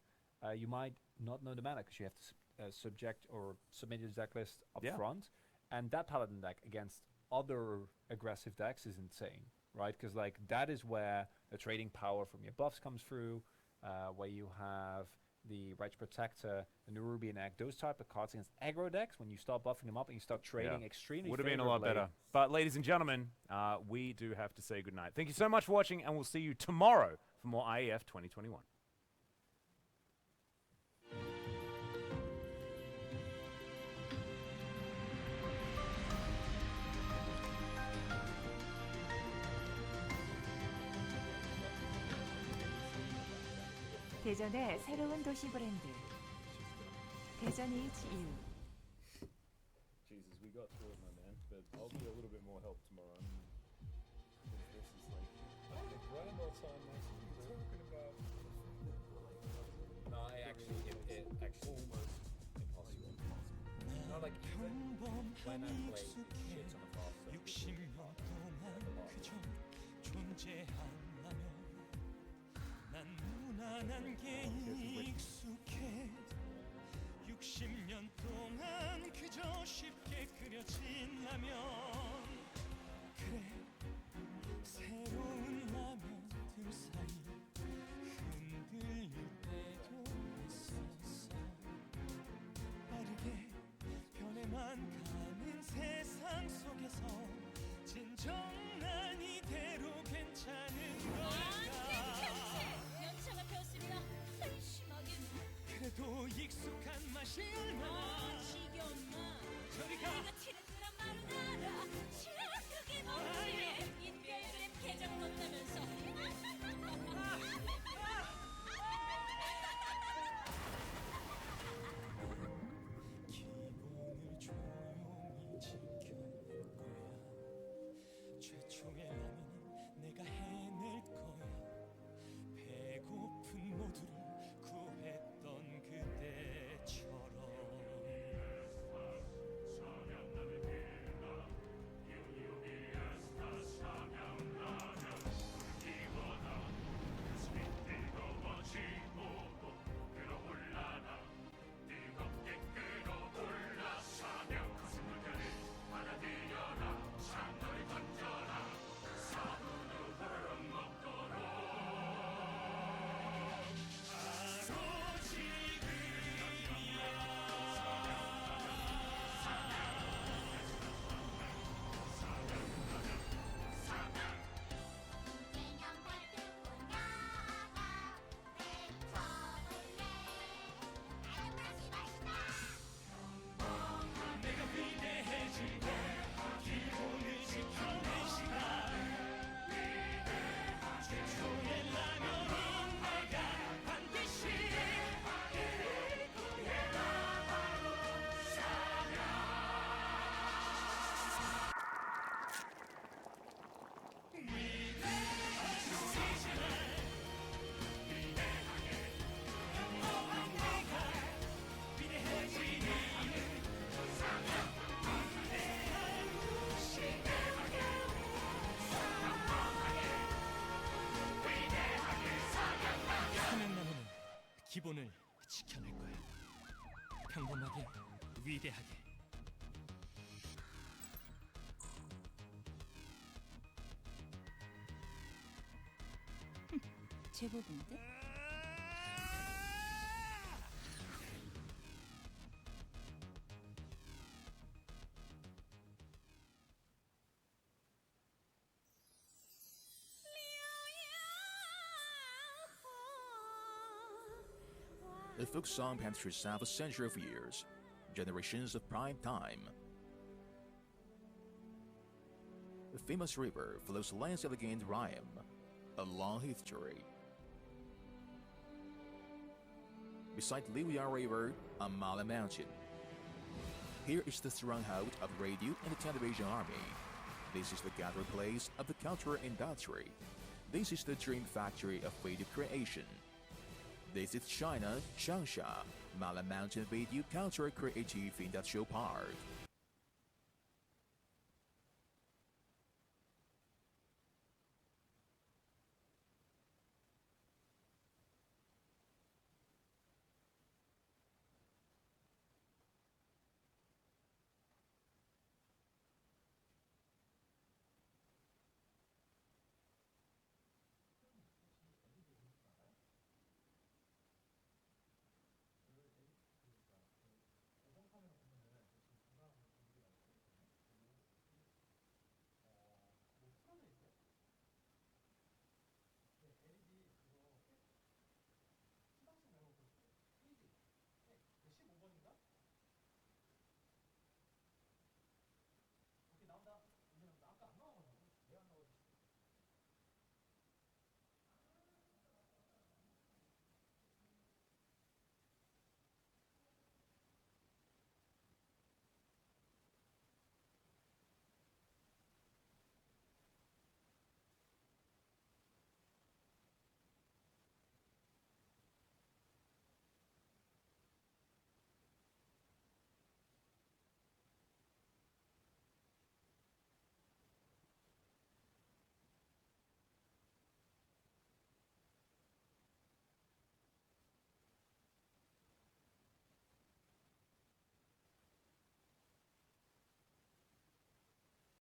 you might not know the mana because you have to subject or submit your deck list up front, and that Paladin deck against other aggressive decks is insane, right? Because like that is where the trading power from your buffs comes through, where you have the Righteous Protector, the Nerubian Egg, those type of cards against aggro decks. When you start buffing them up and you start trading extremely, would have been a lot better. But ladies and gentlemen, we do have to say goodnight. Thank you so much for watching, and we'll see you tomorrow for more IEF 2021. 대전의 새로운 도시 브랜드 대전 HEARTHSTONE. Jesus, we got through it, my man. But I'll be a little bit more help tomorrow. This is like the grand old time talking about. No, it actually almost impossible. Not like when I play shit on the fast. 60년 동안 그저 존재하려면 난 무난한 게 익숙해 60년 동안 그저 쉽게 그려진라면 그래 새로운 라면들 사이 흔들릴 때도 있었어 빠르게 변해만 가는 세상 속에서 진정 난 이대로 괜찮은 걸까 연차가 폈습니다. 한심하게 그래도 익숙한 맛이 얼마나 지겨운 맛 저리 가 내가 치는 그런 말은 알아 싫어 그게 뭐지 인별그램 계정 넣는다면서 기분을 줘 기본을 지켜낼 거야. 평범하게, 위대하게. 제법인데? The folk song passed through half a century of years, generations of prime time. The famous river flows lands elegant rhyme, a long history. Beside Liuya River, a Mala Mountain. Here is the stronghold of the radio and the television army. This is the gathering place of the cultural industry. This is the dream factory of video creation. This is China, Changsha, Mala Mountain Video Cultural Creative Industrial Park.